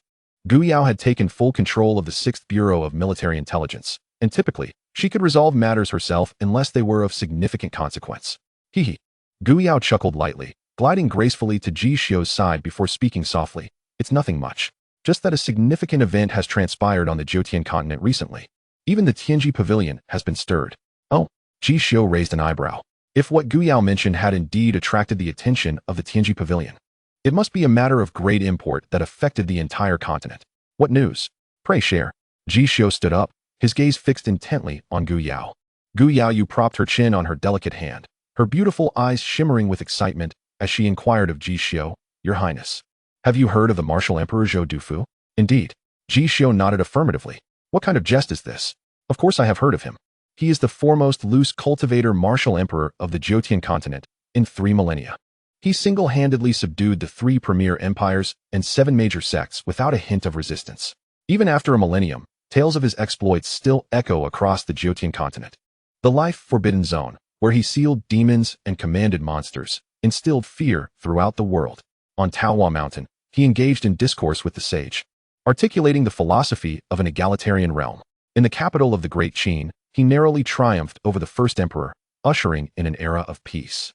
Gu Yao had taken full control of the 6th Bureau of Military Intelligence, and typically, she could resolve matters herself unless they were of significant consequence. Hee. Gu Yao chuckled lightly, gliding gracefully to Ji Xiu's side before speaking softly. It's nothing much. Just that a significant event has transpired on the Jiotian continent recently. Even the Tianji Pavilion has been stirred. Oh, Ji Xiu raised an eyebrow. If what Gu Yao mentioned had indeed attracted the attention of the Tianji Pavilion, it must be a matter of great import that affected the entire continent. What news? Pray share. Ji Xiu stood up, his gaze fixed intently on Gu Yao. Gu Yao propped her chin on her delicate hand, her beautiful eyes shimmering with excitement as she inquired of Ji Xiu, Your Highness, have you heard of the Martial Emperor Zhou Dufu? Indeed. Ji Xiu nodded affirmatively. What kind of jest is this? Of course I have heard of him. He is the foremost loose cultivator martial emperor of the Jiotian continent in 3 millennia. He single-handedly subdued the 3 premier empires and 7 major sects without a hint of resistance. Even after a millennium, tales of his exploits still echo across the Jiotian continent. The life-forbidden zone, where he sealed demons and commanded monsters, instilled fear throughout the world. On Taohua Mountain, he engaged in discourse with the sage, articulating the philosophy of an egalitarian realm. In the capital of the Great Qin, he narrowly triumphed over the first emperor, ushering in an era of peace.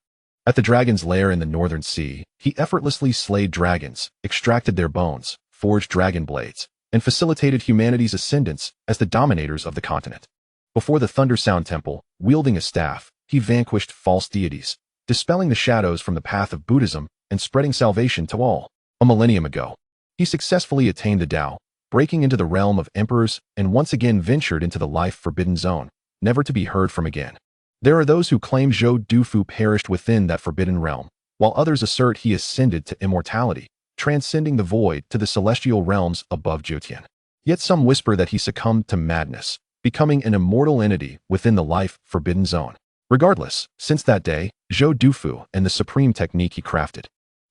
At the dragon's lair in the northern sea, he effortlessly slayed dragons, extracted their bones, forged dragon blades, and facilitated humanity's ascendance as the dominators of the continent. Before the Thundersound Temple, wielding a staff, he vanquished false deities, dispelling the shadows from the path of Buddhism and spreading salvation to all. A millennium ago, he successfully attained the Tao, breaking into the realm of emperors and once again ventured into the life-forbidden zone, never to be heard from again. There are those who claim Zhou Dufu perished within that forbidden realm, while others assert he ascended to immortality, transcending the void to the celestial realms above Jiotian. Yet some whisper that he succumbed to madness, becoming an immortal entity within the life-forbidden zone. Regardless, since that day, Zhou Dufu and the supreme technique he crafted,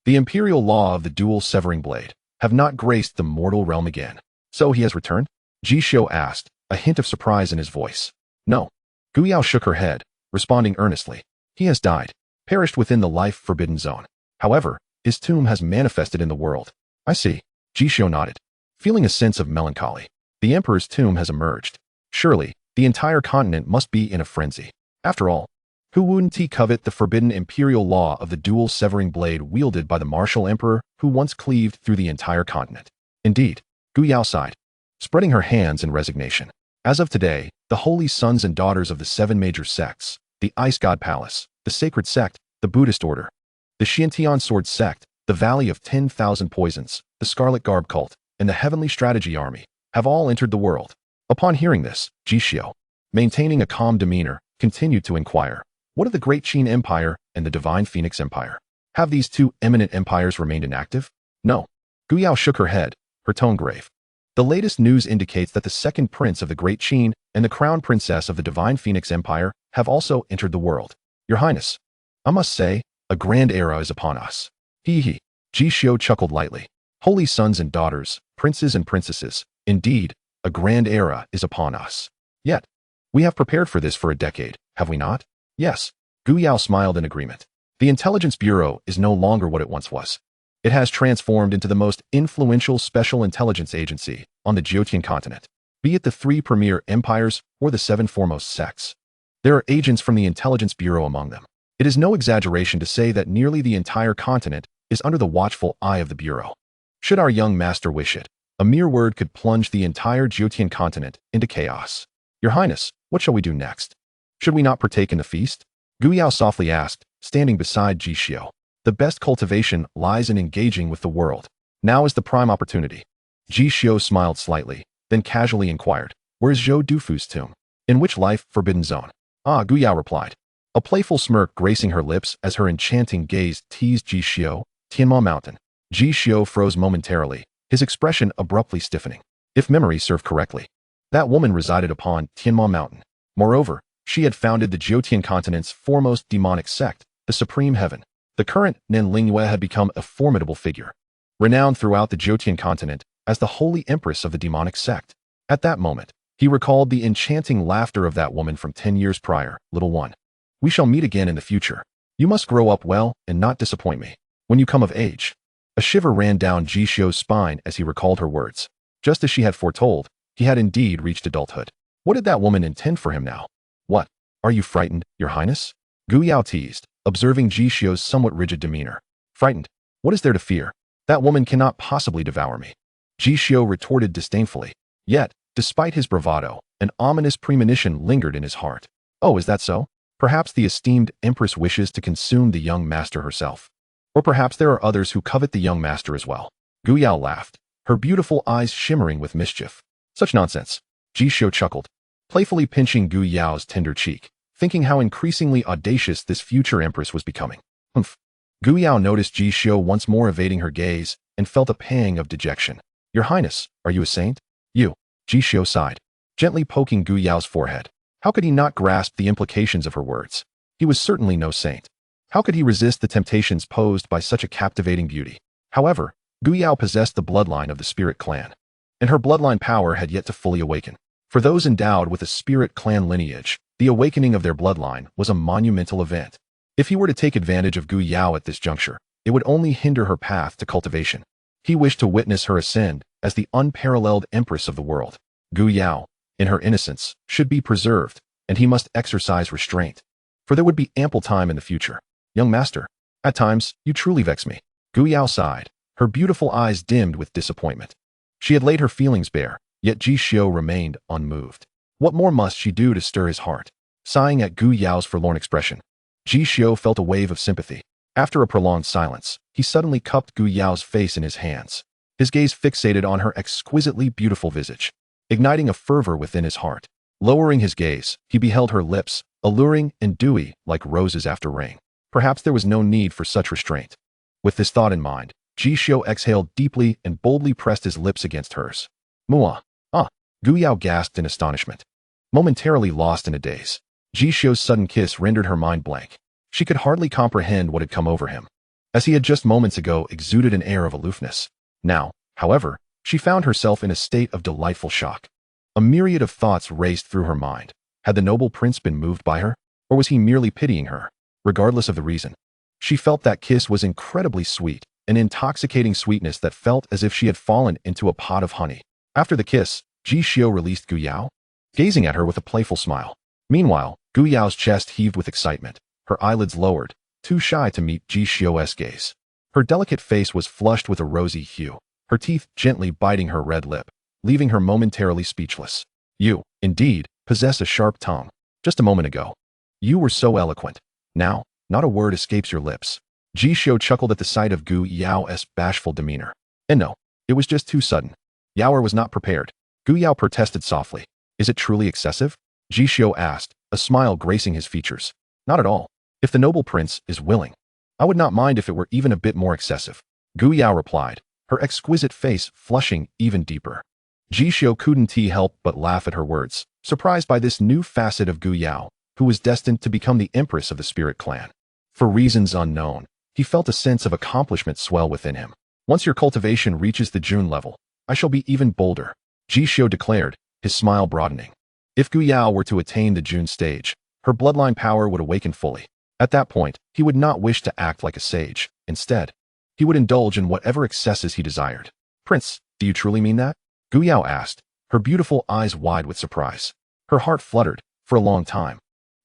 the imperial law of the dual severing blade, have not graced the mortal realm again. So he has returned? Ji Xiu asked, a hint of surprise in his voice. No. Gu Yao shook her head, responding earnestly. He has died, perished within the life-forbidden zone. However, his tomb has manifested in the world. I see. Ji Xiu nodded, feeling a sense of melancholy. The emperor's tomb has emerged. Surely, the entire continent must be in a frenzy. After all, who wouldn't he covet the forbidden imperial law of the dual severing blade wielded by the martial emperor who once cleaved through the entire continent? Indeed, Gu Yao sighed, spreading her hands in resignation. As of today, the holy sons and daughters of the 7 major sects, the Ice God Palace, the Sacred Sect, the Buddhist Order, the Xiantian Sword Sect, the Valley of 10,000 Poisons, the Scarlet Garb Cult, and the Heavenly Strategy Army, have all entered the world. Upon hearing this, Ji Xiu, maintaining a calm demeanor, continued to inquire, what of the Great Qin Empire and the Divine Phoenix Empire? Have these 2 eminent empires remained inactive? No. Gu Yao shook her head, her tone grave. The latest news indicates that the 2nd Prince of the Great Qin and the Crown Princess of the Divine Phoenix Empire have also entered the world. Your Highness, I must say, a grand era is upon us. Hee. Ji Xiu chuckled lightly. Holy sons and daughters, princes and princesses, indeed, a grand era is upon us. Yet, we have prepared for this for a decade, have we not? Yes. Gu Yao smiled in agreement. The Intelligence Bureau is no longer what it once was. It has transformed into the most influential special intelligence agency on the Jiotian continent, be it the 3 premier empires or the 7 foremost sects. There are agents from the Intelligence Bureau among them. It is no exaggeration to say that nearly the entire continent is under the watchful eye of the Bureau. Should our young master wish it, a mere word could plunge the entire Jiotian continent into chaos. Your Highness, what shall we do next? Should we not partake in the feast? Gu Yao softly asked, standing beside Ji Xiu. The best cultivation lies in engaging with the world. Now is the prime opportunity. Ji Xiu smiled slightly, then casually inquired, where is Zhou Dufu's tomb? In which life forbidden zone? Ah, Gu Yao replied. A playful smirk gracing her lips as her enchanting gaze teased Ji Xiu, Tianma Mountain. Ji Xiu froze momentarily, his expression abruptly stiffening. If memory served correctly, that woman resided upon Tianma Mountain. Moreover, she had founded the Jiutian continent's foremost demonic sect, the Supreme Heaven. The current Nen Lingyue had become a formidable figure, renowned throughout the Jiutian continent as the Holy Empress of the demonic sect. At that moment, he recalled the enchanting laughter of that woman from 10 years prior. Little one, we shall meet again in the future. You must grow up well and not disappoint me when you come of age. A shiver ran down Ji Xiu's spine as he recalled her words. Just as she had foretold, he had indeed reached adulthood. What did that woman intend for him now? What? Are you frightened, Your Highness? Gu Yao teased, observing Ji Xiu's somewhat rigid demeanor. Frightened? What is there to fear? That woman cannot possibly devour me. Ji Xiu retorted disdainfully. Yet, despite his bravado, an ominous premonition lingered in his heart. Oh, is that so? Perhaps the esteemed Empress wishes to consume the young master herself. Or perhaps there are others who covet the young master as well. Gu Yao laughed, her beautiful eyes shimmering with mischief. Such nonsense. Ji Xiu chuckled, playfully pinching Gu Yao's tender cheek, thinking how increasingly audacious this future empress was becoming. Humph. Gu Yao noticed Ji Xiu once more evading her gaze and felt a pang of dejection. Your Highness, are you a saint? You. Ji Xiu sighed, gently poking Gu Yao's forehead. How could he not grasp the implications of her words? He was certainly no saint. How could he resist the temptations posed by such a captivating beauty? However, Gu Yao possessed the bloodline of the spirit clan, and her bloodline power had yet to fully awaken. For those endowed with a spirit clan lineage, the awakening of their bloodline was a monumental event. If he were to take advantage of Gu Yao at this juncture, it would only hinder her path to cultivation. He wished to witness her ascend as the unparalleled empress of the world. Gu Yao, in her innocence, should be preserved, and he must exercise restraint, for there would be ample time in the future. Young master, at times, you truly vex me. Gu Yao sighed, her beautiful eyes dimmed with disappointment. She had laid her feelings bare, yet Ji Xiu remained unmoved. What more must she do to stir his heart? Sighing at Gu Yao's forlorn expression, Ji Xiu felt a wave of sympathy. After a prolonged silence, he suddenly cupped Gu Yao's face in his hands, his gaze fixated on her exquisitely beautiful visage, igniting a fervor within his heart. Lowering his gaze, he beheld her lips, alluring and dewy like roses after rain. Perhaps there was no need for such restraint. With this thought in mind, Ji Xiu exhaled deeply and boldly pressed his lips against hers. Mua. Ah. Gu Yao gasped in astonishment, momentarily lost in a daze. Ji Xiu's sudden kiss rendered her mind blank. She could hardly comprehend what had come over him, as he had just moments ago exuded an air of aloofness. Now, however, she found herself in a state of delightful shock. A myriad of thoughts raced through her mind. Had the noble prince been moved by her, or was he merely pitying her? Regardless of the reason, she felt that kiss was incredibly sweet, an intoxicating sweetness that felt as if she had fallen into a pot of honey. After the kiss, Ji Xiu released Gu Yao, gazing at her with a playful smile. Meanwhile, Gu Yao's chest heaved with excitement, her eyelids lowered, too shy to meet Ji Xiu's gaze. Her delicate face was flushed with a rosy hue, her teeth gently biting her red lip, leaving her momentarily speechless. You, indeed, possess a sharp tongue. Just a moment ago, you were so eloquent. Now, not a word escapes your lips. Ji Xiu chuckled at the sight of Gu Yao's bashful demeanor. And no, it was just too sudden. Yao was not prepared. Gu Yao protested softly. Is it truly excessive? Ji Xiu asked, a smile gracing his features. Not at all. If the noble prince is willing, I would not mind if it were even a bit more excessive. Gu Yao replied, her exquisite face flushing even deeper. Ji Xiu couldn't help but laugh at her words, surprised by this new facet of Gu Yao, who was destined to become the empress of the spirit clan. For reasons unknown, he felt a sense of accomplishment swell within him. Once your cultivation reaches the June level, I shall be even bolder, Ji Xiu declared, his smile broadening. If Gu Yao were to attain the June stage, her bloodline power would awaken fully. At that point, he would not wish to act like a sage. Instead, he would indulge in whatever excesses he desired. Prince, do you truly mean that? Gu Yao asked, her beautiful eyes wide with surprise. Her heart fluttered. For a long time,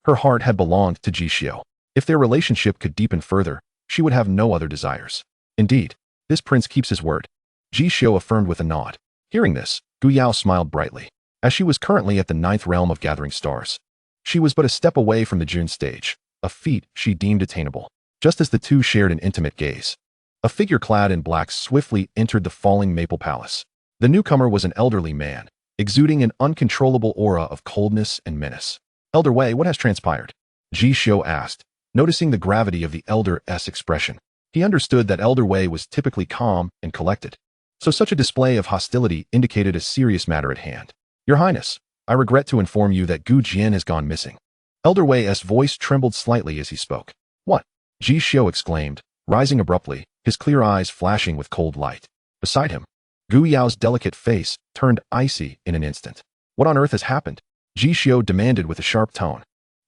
her heart had belonged to Ji Xiu. If their relationship could deepen further, she would have no other desires. Indeed, this prince keeps his word, Ji Xiu affirmed with a nod. Hearing this, Gu Yao smiled brightly. as she was currently at the 9th realm of gathering stars. She was but a step away from the June stage, a feat she deemed attainable. Just as the two shared an intimate gaze, a figure clad in black swiftly entered the falling maple palace. The newcomer was an elderly man, exuding an uncontrollable aura of coldness and menace. "Elder Wei, what has transpired?" Ji Xiu asked, noticing the gravity of the elder's expression. He understood that Elder Wei was typically calm and collected, so such a display of hostility indicated a serious matter at hand. "Your Highness, I regret to inform you that Gu Jian has gone missing." Elder Wei's voice trembled slightly as he spoke. "What?" Ji Xiu exclaimed, rising abruptly, his clear eyes flashing with cold light. Beside him, Gu Yao's delicate face turned icy in an instant. "What on earth has happened?" Ji Xiu demanded with a sharp tone.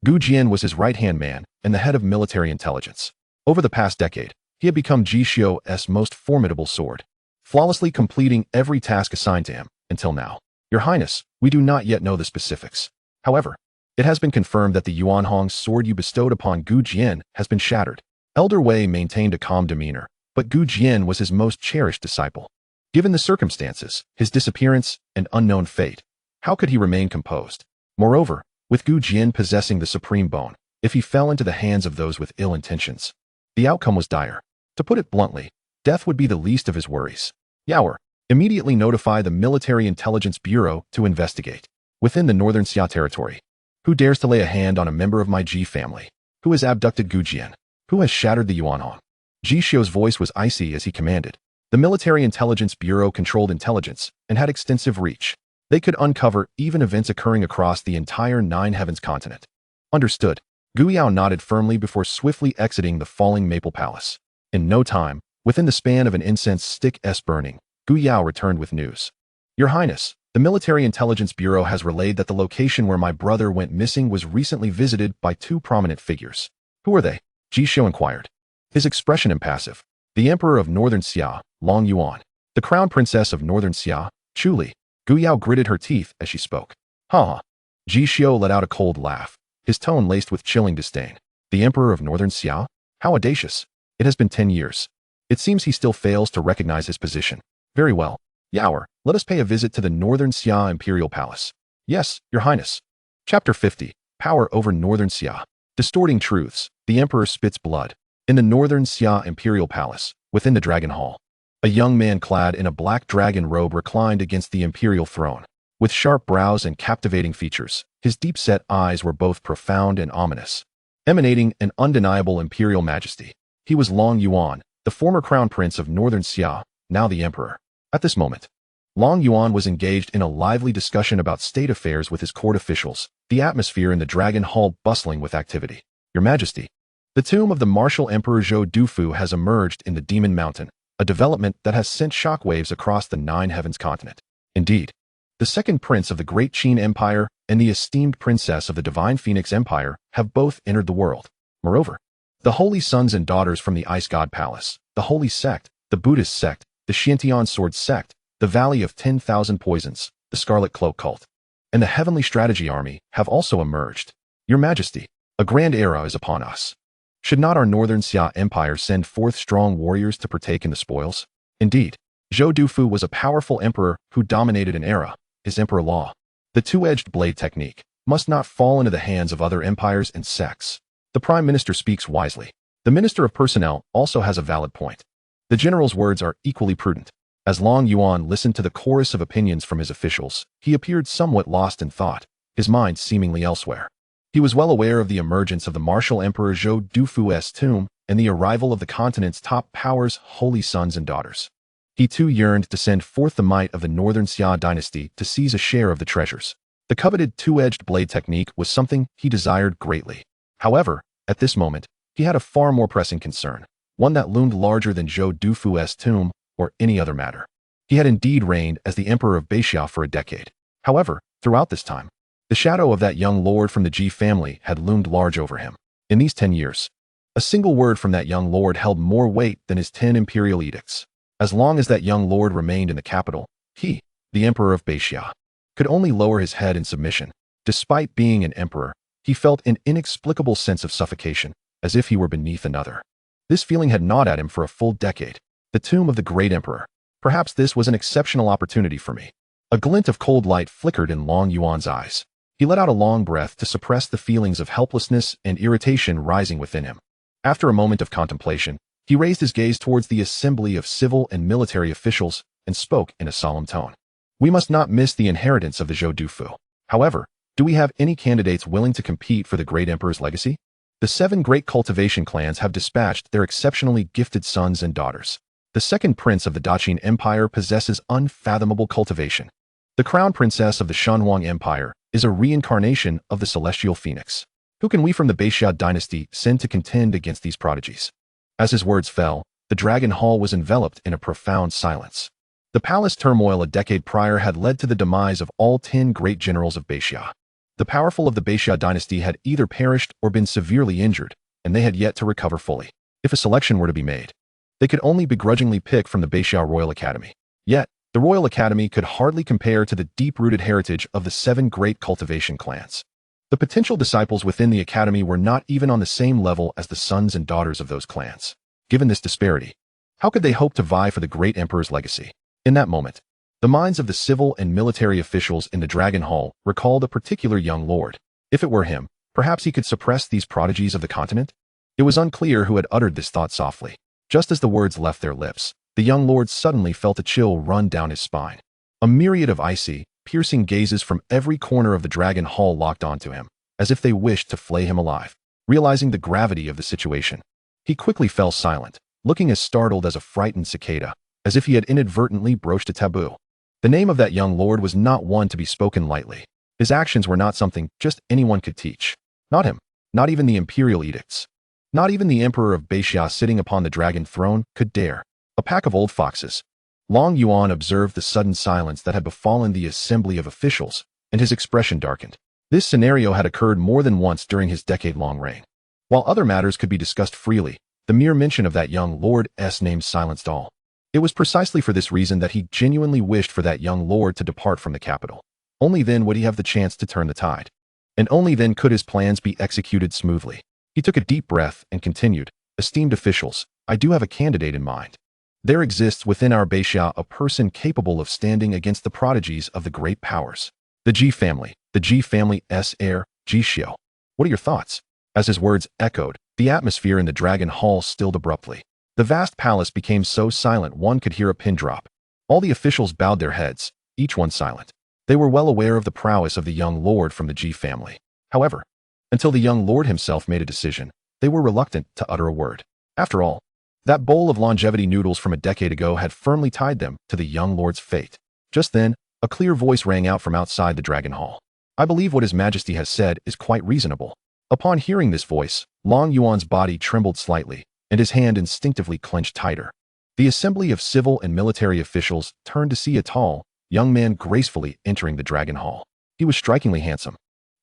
Gu Jian was his right-hand man and the head of military intelligence. Over the past decade, he had become Ji Xiu's most formidable sword, flawlessly completing every task assigned to him until now. "Your Highness, we do not yet know the specifics. However, it has been confirmed that the Yuanhong sword you bestowed upon Gu Jian has been shattered." Elder Wei maintained a calm demeanor, but Gu Jian was his most cherished disciple. Given the circumstances, his disappearance, and unknown fate, how could he remain composed? Moreover, with Gu Jian possessing the supreme bone, if he fell into the hands of those with ill intentions, the outcome was dire. To put it bluntly, death would be the least of his worries. "Yaoer, immediately notify the Military Intelligence Bureau to investigate. Within the Northern Xia territory, who dares to lay a hand on a member of my Ji family? Who has abducted Gu Jian? Who has shattered the Yuanhong?" Ji Xiu's voice was icy as he commanded. The Military Intelligence Bureau controlled intelligence and had extensive reach. They could uncover even events occurring across the entire Nine Heavens continent. "Understood." Gu Yao nodded firmly before swiftly exiting the falling maple palace. In no time, within the span of an incense stick's burning, Gu Yao returned with news. "Your Highness, the Military Intelligence Bureau has relayed that the location where my brother went missing was recently visited by two prominent figures." "Who are they?" Ji Xiu inquired, his expression impassive. "The Emperor of Northern Xia, Long Yuan. The Crown Princess of Northern Xia, Chu Li." Gu Yao gritted her teeth as she spoke. "Ha!" Ji Xiu let out a cold laugh, his tone laced with chilling disdain. "The Emperor of Northern Xia? How audacious. It has been 10 years. It seems he still fails to recognize his position. Very well. Yaoer, let us pay a visit to the Northern Xia Imperial Palace." "Yes, Your Highness." Chapter 50. Power over Northern Xia. Distorting truths, the Emperor spits blood. In the Northern Xia Imperial Palace, within the Dragon Hall, a young man clad in a black dragon robe reclined against the imperial throne. With sharp brows and captivating features, his deep-set eyes were both profound and ominous, emanating an undeniable imperial majesty. He was Long Yuan, the former crown prince of Northern Xia, now the emperor. At this moment, Long Yuan was engaged in a lively discussion about state affairs with his court officials, the atmosphere in the Dragon Hall bustling with activity. "Your Majesty, the tomb of the martial Emperor Zhou Dufu has emerged in the Demon Mountain, a development that has sent shockwaves across the Nine Heavens continent. Indeed, the second prince of the Great Qin Empire and the esteemed princess of the Divine Phoenix Empire have both entered the world. Moreover, the holy sons and daughters from the Ice God Palace, the Holy Sect, the Buddhist Sect, the Xiantian Sword Sect, the Valley of 10,000 Poisons, the Scarlet Cloak Cult, and the Heavenly Strategy Army have also emerged. Your Majesty, a grand era is upon us. Should not our Northern Xia Empire send forth strong warriors to partake in the spoils? Indeed, Zhou Dufu was a powerful emperor who dominated an era, his emperor law. The two-edged blade technique must not fall into the hands of other empires and sects. The Prime Minister speaks wisely. The Minister of Personnel also has a valid point. The general's words are equally prudent. As Long Yuan listened to the chorus of opinions from his officials, he appeared somewhat lost in thought, his mind seemingly elsewhere. He was well aware of the emergence of the martial Emperor Zhou Dufu's tomb and the arrival of the continent's top powers' holy sons and daughters. He too yearned to send forth the might of the Northern Xia dynasty to seize a share of the treasures. The coveted two-edged blade technique was something he desired greatly. However, at this moment, he had a far more pressing concern, one that loomed larger than Zhou Dufu's tomb or any other matter. He had indeed reigned as the Emperor of Beixia for a decade. However, throughout this time, the shadow of that young lord from the Ji family had loomed large over him. In these 10 years, a single word from that young lord held more weight than his 10 imperial edicts. As long as that young lord remained in the capital, he, the Emperor of Beixia, could only lower his head in submission. Despite being an emperor, he felt an inexplicable sense of suffocation, as if he were beneath another. This feeling had gnawed at him for a full decade. The tomb of the great emperor. Perhaps this was an exceptional opportunity for me. A glint of cold light flickered in Long Yuan's eyes. He let out a long breath to suppress the feelings of helplessness and irritation rising within him. After a moment of contemplation, he raised his gaze towards the assembly of civil and military officials and spoke in a solemn tone. We must not miss the inheritance of the Zhou Dufu. However, do we have any candidates willing to compete for the great emperor's legacy? The 7 great cultivation clans have dispatched their exceptionally gifted sons and daughters. The second prince of the Daqin Empire possesses unfathomable cultivation. The crown princess of the Shanhuang Empire is a reincarnation of the celestial phoenix. Who can we from the Beixia dynasty send to contend against these prodigies? As his words fell, the Dragon Hall was enveloped in a profound silence. The palace turmoil a decade prior had led to the demise of all 10 great generals of Beixia. The powerful of the Beixia dynasty had either perished or been severely injured, and they had yet to recover fully. If a selection were to be made, they could only begrudgingly pick from the Beixia Royal Academy. Yet, the Royal Academy could hardly compare to the deep-rooted heritage of the 7 great cultivation clans. The potential disciples within the academy were not even on the same level as the sons and daughters of those clans. Given this disparity, how could they hope to vie for the great emperor's legacy? In that moment, the minds of the civil and military officials in the Dragon Hall recalled a particular young lord. If it were him, perhaps he could suppress these prodigies of the continent? It was unclear who had uttered this thought softly. Just as the words left their lips, the young lord suddenly felt a chill run down his spine. A myriad of icy, piercing gazes from every corner of the Dragon Hall locked onto him, as if they wished to flay him alive. Realizing the gravity of the situation, he quickly fell silent, looking as startled as a frightened cicada, as if he had inadvertently broached a taboo. The name of that young lord was not one to be spoken lightly. His actions were not something just anyone could teach. Not him, not even the imperial edicts. Not even the emperor of Beixia sitting upon the dragon throne could dare. A pack of old foxes. Long Yuan observed the sudden silence that had befallen the assembly of officials, and his expression darkened. This scenario had occurred more than once during his decade-long reign. While other matters could be discussed freely, the mere mention of that young lord's name silenced all. It was precisely for this reason that he genuinely wished for that young lord to depart from the capital. Only then would he have the chance to turn the tide. And only then could his plans be executed smoothly. He took a deep breath and continued, "Esteemed officials, I do have a candidate in mind. There exists within our Beixia a person capable of standing against the prodigies of the great powers. The Ji family, the Ji family's heir, Ji Xiu. What are your thoughts?" As his words echoed, the atmosphere in the Dragon Hall stilled abruptly. The vast palace became so silent one could hear a pin drop. All the officials bowed their heads, each one silent. They were well aware of the prowess of the young lord from the Ji family. However, until the young lord himself made a decision, they were reluctant to utter a word. After all, that bowl of longevity noodles from a decade ago had firmly tied them to the young lord's fate. Just then, a clear voice rang out from outside the Dragon Hall. "I believe what His Majesty has said is quite reasonable." Upon hearing this voice, Long Yuan's body trembled slightly, and his hand instinctively clenched tighter. The assembly of civil and military officials turned to see a tall, young man gracefully entering the Dragon Hall. He was strikingly handsome,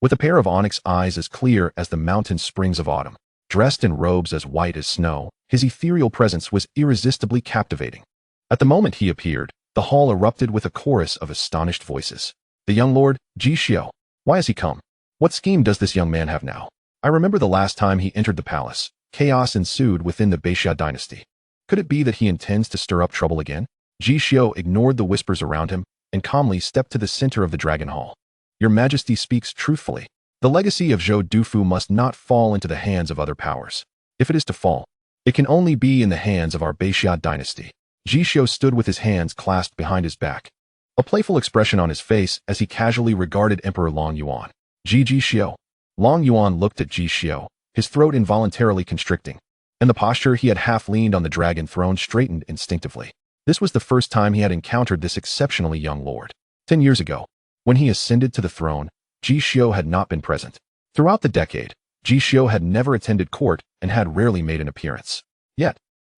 with a pair of onyx eyes as clear as the mountain springs of autumn. Dressed in robes as white as snow, his ethereal presence was irresistibly captivating. At the moment he appeared, the hall erupted with a chorus of astonished voices. "The young lord, Ji Xiu. Why has he come? What scheme does this young man have now? I remember the last time he entered the palace. Chaos ensued within the Beixia dynasty. Could it be that he intends to stir up trouble again?" Ji Xiu ignored the whispers around him and calmly stepped to the center of the Dragon Hall. "Your Majesty speaks truthfully. The legacy of Zhou Dufu must not fall into the hands of other powers. If it is to fall, it can only be in the hands of our Beixia dynasty." Ji Xiu stood with his hands clasped behind his back, a playful expression on his face as he casually regarded Emperor Long Yuan. Ji Xiu. Long Yuan looked at Ji Xiu, his throat involuntarily constricting, and the posture he had half leaned on the dragon throne straightened instinctively. This was the first time he had encountered this exceptionally young lord. 10 years ago, when he ascended to the throne, Ji Xiu had not been present. Throughout the decade, Ji Xiu had never attended court and had rarely made an appearance. Yet,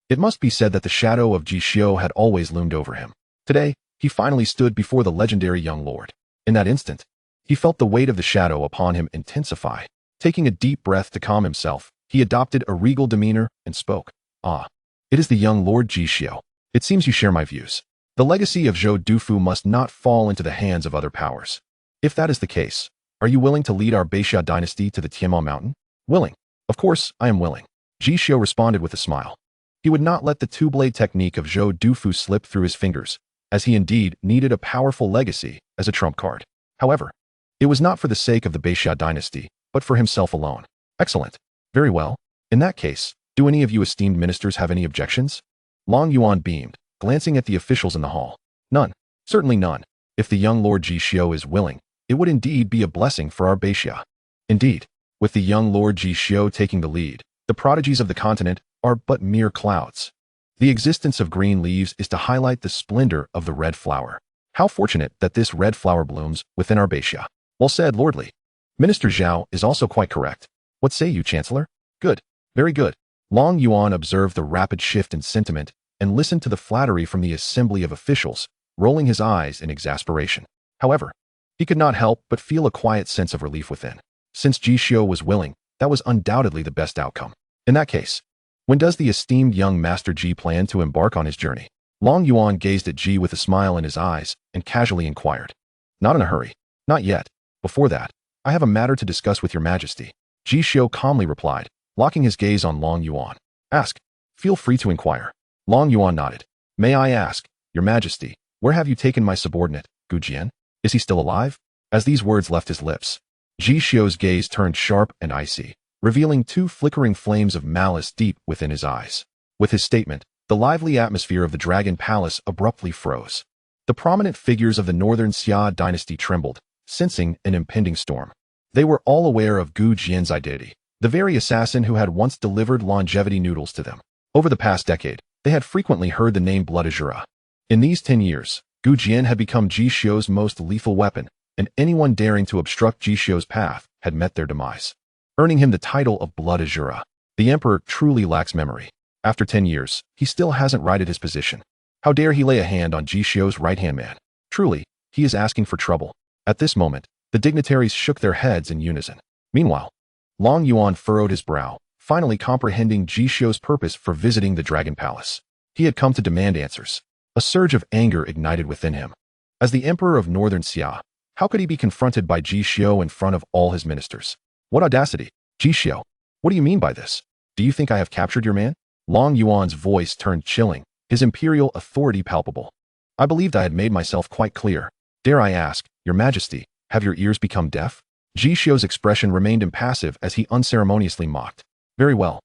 it must be said that the shadow of Ji Xiu had always loomed over him. Today, he finally stood before the legendary young lord. In that instant, he felt the weight of the shadow upon him intensify. Taking a deep breath to calm himself, he adopted a regal demeanor and spoke. "Ah, it is the young lord Ji Xiu. It seems you share my views. The legacy of Zhou Dufu must not fall into the hands of other powers. If that is the case, are you willing to lead our Beixia dynasty to the Tianma mountain?" "Willing. Of course, I am willing." Ji Xiu responded with a smile. He would not let the two-blade technique of Zhou Dufu slip through his fingers, as he indeed needed a powerful legacy as a trump card. However, it was not for the sake of the Beixia dynasty, but for himself alone. Excellent. Very well. In that case, do any of you esteemed ministers have any objections? Long Yuan beamed, glancing at the officials in the hall. None. Certainly none. If the young Lord Ji Xiu is willing, it would indeed be a blessing for our Beixia. Indeed, with the young Lord Ji Xiu taking the lead, the prodigies of the continent are but mere clouds. The existence of green leaves is to highlight the splendor of the red flower. How fortunate that this red flower blooms within our Beixia. Well said, Lordly. Minister Zhao is also quite correct. What say you, Chancellor? Good. Very good. Long Yuan observed the rapid shift in sentiment and listened to the flattery from the assembly of officials, rolling his eyes in exasperation. However, he could not help but feel a quiet sense of relief within. Since Ji Xiu was willing, that was undoubtedly the best outcome. In that case, when does the esteemed young Master Ji plan to embark on his journey? Long Yuan gazed at Ji with a smile in his eyes and casually inquired. Not in a hurry. Not yet. Before that, I have a matter to discuss with your majesty. Ji Xiu calmly replied, locking his gaze on Long Yuan. Ask. Feel free to inquire. Long Yuan nodded. May I ask, your majesty, where have you taken my subordinate, Gu Jian? Is he still alive? As these words left his lips, Ji Xiu's gaze turned sharp and icy, revealing two flickering flames of malice deep within his eyes. With his statement, the lively atmosphere of the Dragon Palace abruptly froze. The prominent figures of the Northern Xia dynasty trembled, sensing an impending storm. They were all aware of Gu Jian's identity, the very assassin who had once delivered longevity noodles to them. Over the past decade, they had frequently heard the name Blood Azura. In these 10 years, Gu Jian had become Ji Xiu's most lethal weapon, and anyone daring to obstruct Ji Xiu's path had met their demise, earning him the title of Blood Azura. The Emperor truly lacks memory. After 10 years, he still hasn't righted his position. How dare he lay a hand on Ji Xiu's right-hand man? Truly, he is asking for trouble. At this moment, the dignitaries shook their heads in unison. Meanwhile, Long Yuan furrowed his brow, finally comprehending Ji Xiu's purpose for visiting the Dragon Palace. He had come to demand answers. A surge of anger ignited within him. As the Emperor of Northern Xia, how could he be confronted by Ji Xiu in front of all his ministers? What audacity! Ji Xiu, what do you mean by this? Do you think I have captured your man? Long Yuan's voice turned chilling, his imperial authority palpable. I believed I had made myself quite clear. Dare I ask, your majesty, have your ears become deaf? Ji Xiu's expression remained impassive as he unceremoniously mocked. Very well.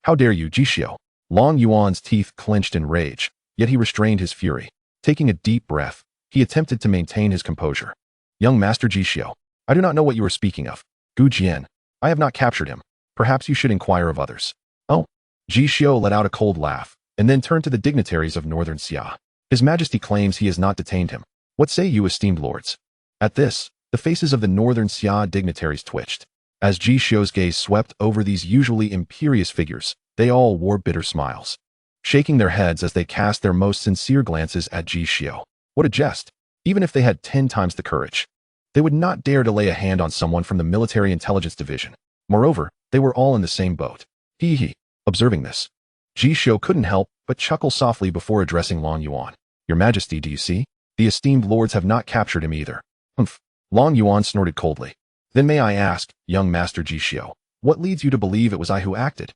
How dare you, Ji Xiu? Long Yuan's teeth clenched in rage, yet he restrained his fury. Taking a deep breath, he attempted to maintain his composure. Young Master Ji Xiu, I do not know what you are speaking of. Gu Jian, I have not captured him. Perhaps you should inquire of others. Oh. Ji Xiu let out a cold laugh, and then turned to the dignitaries of Northern Xia. His Majesty claims he has not detained him. What say you, esteemed lords? At this, the faces of the Northern Xia dignitaries twitched. As Ji Xiu's gaze swept over these usually imperious figures, they all wore bitter smiles, shaking their heads as they cast their most sincere glances at Ji Xiu. What a jest! Even if they had 10 times the courage, they would not dare to lay a hand on someone from the Military Intelligence Division. Moreover, they were all in the same boat. Hee hee. Observing this, Ji Xiu couldn't help but chuckle softly before addressing Long Yuan. Your Majesty, do you see? The esteemed lords have not captured him either. Humph. Long Yuan snorted coldly. Then may I ask, young Master Ji Xiu, what leads you to believe it was I who acted?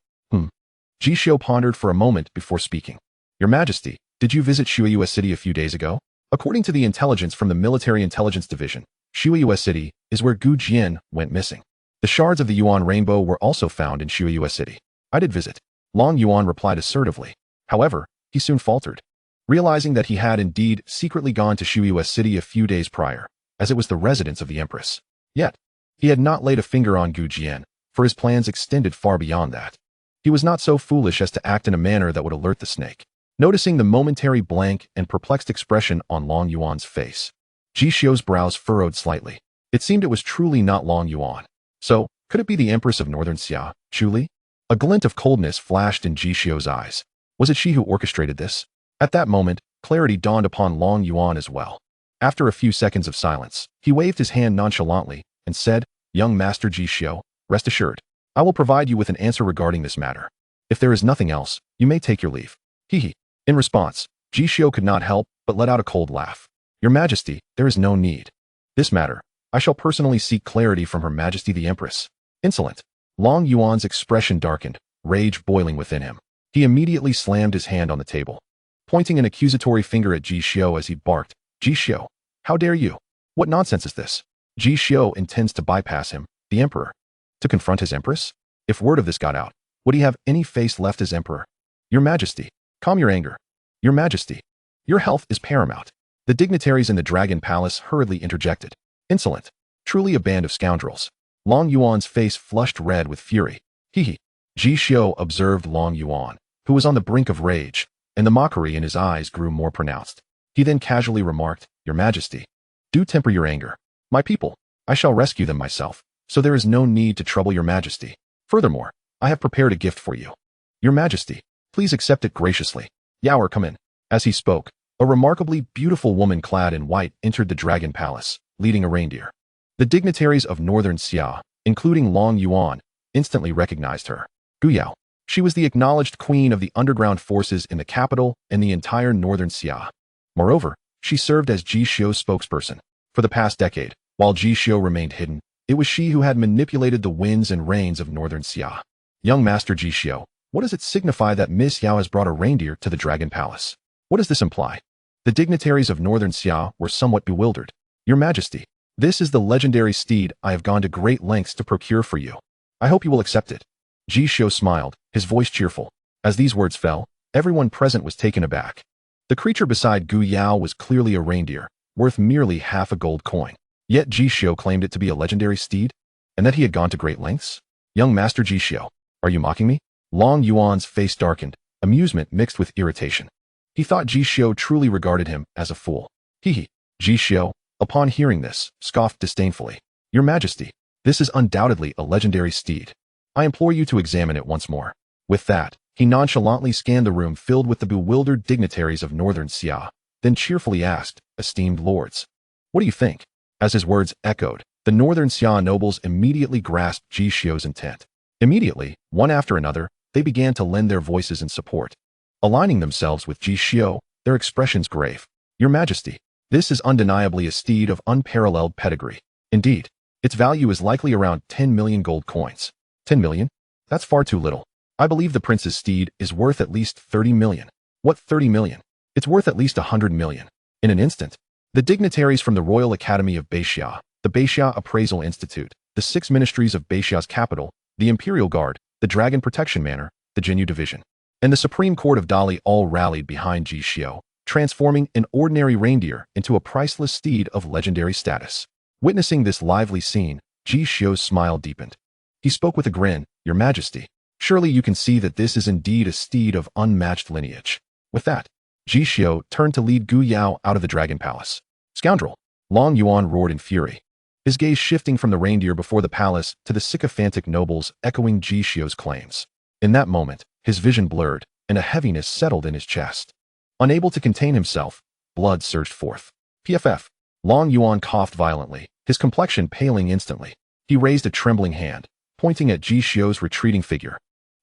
Ji Xiu pondered for a moment before speaking. Your Majesty, did you visit Shuiyue City a few days ago? According to the intelligence from the Military Intelligence Division, Shuiyue City is where Gu Jian went missing. The shards of the Yuan rainbow were also found in Shuiyue City. I did visit. Long Yuan replied assertively. However, he soon faltered, realizing that he had indeed secretly gone to Shuiyue City a few days prior, as it was the residence of the Empress. Yet, he had not laid a finger on Gu Jian, for his plans extended far beyond that. He was not so foolish as to act in a manner that would alert the snake. Noticing the momentary blank and perplexed expression on Long Yuan's face, Ji Xiu's brows furrowed slightly. It seemed it was truly not Long Yuan. So, could it be the Empress of Northern Xia, Chu Li? A glint of coldness flashed in Ji Xiu's eyes. Was it she who orchestrated this? At that moment, clarity dawned upon Long Yuan as well. After a few seconds of silence, he waved his hand nonchalantly and said, Young Master Ji Xiu, rest assured, I will provide you with an answer regarding this matter. If there is nothing else, you may take your leave. Hee hee. In response, Ji Xiu could not help but let out a cold laugh. Your Majesty, there is no need. This matter, I shall personally seek clarity from Her Majesty the Empress. Insolent. Long Yuan's expression darkened, rage boiling within him. He immediately slammed his hand on the table. pointing an accusatory finger at Ji Xiu as he barked, "Ji Xiu, how dare you? What nonsense is this?" Ji Xiu intends to bypass him, the emperor, to confront his empress? If word of this got out, would he have any face left as emperor? "Your Majesty, calm your anger. Your Majesty, your health is paramount." The dignitaries in the Dragon Palace hurriedly interjected. "Insolent. Truly a band of scoundrels." Long Yuan's face flushed red with fury. He. Ji Xiu observed Long Yuan, who was on the brink of rage, and the mockery in his eyes grew more pronounced. He then casually remarked, "Your Majesty, do temper your anger. My people, I shall rescue them myself, so there is no need to trouble your Majesty. Furthermore, I have prepared a gift for you. Your Majesty, please accept it graciously. Yaoer, come in." As he spoke, a remarkably beautiful woman clad in white entered the Dragon Palace, leading a reindeer. The dignitaries of Northern Xia, including Long Yuan, instantly recognized her. Gu Yao. She was the acknowledged queen of the underground forces in the capital and the entire Northern Xia. Moreover, she served as Ji Xiu's spokesperson. For the past decade, while Ji Xiu remained hidden, it was she who had manipulated the winds and rains of Northern Xia. "Young Master Ji Xiu, what does it signify that Miss Yao has brought a reindeer to the Dragon Palace? What does this imply?" The dignitaries of Northern Xia were somewhat bewildered. "Your Majesty, this is the legendary steed I have gone to great lengths to procure for you. I hope you will accept it." Ji Xiu smiled, his voice cheerful. As these words fell, everyone present was taken aback. The creature beside Gu Yao was clearly a reindeer, worth merely half a gold coin. Yet Ji Xiu claimed it to be a legendary steed, and that he had gone to great lengths? "Young Master Ji Xiu, are you mocking me?" Long Yuan's face darkened, amusement mixed with irritation. He thought Ji Xiu truly regarded him as a fool. Ji Xiu, upon hearing this, scoffed disdainfully. "Your Majesty, this is undoubtedly a legendary steed. I implore you to examine it once more." With that, he nonchalantly scanned the room filled with the bewildered dignitaries of Northern Xia, then cheerfully asked, "Esteemed lords, what do you think?" As his words echoed, the Northern Xia nobles immediately grasped Ji Xiu's intent. Immediately, one after another, they began to lend their voices in support. Aligning themselves with Ji Xiu, their expressions grave. "Your Majesty, this is undeniably a steed of unparalleled pedigree. Indeed, its value is likely around 10 million gold coins." 10 million? That's far too little. I believe the prince's steed is worth at least 30 million. What 30 million? It's worth at least 100 million. In an instant, the dignitaries from the Royal Academy of Beixia, the Beixia Appraisal Institute, the 6 ministries of Beixia's capital, the Imperial Guard, the Dragon Protection Manor, the Jinyu Division, and the Supreme Court of Dali all rallied behind Ji Xiu, transforming an ordinary reindeer into a priceless steed of legendary status. Witnessing this lively scene, Ji Xiu's smile deepened. He spoke with a grin, "Your Majesty, surely you can see that this is indeed a steed of unmatched lineage." With that, Ji Xiu turned to lead Gu Yao out of the Dragon Palace. "Scoundrel!" Long Yuan roared in fury, his gaze shifting from the reindeer before the palace to the sycophantic nobles echoing Ji Xiu's claims. In that moment, his vision blurred, and a heaviness settled in his chest. Unable to contain himself, blood surged forth. "PFF!" Long Yuan coughed violently, his complexion paling instantly. He raised a trembling hand, pointing at Ji Xiu's retreating figure.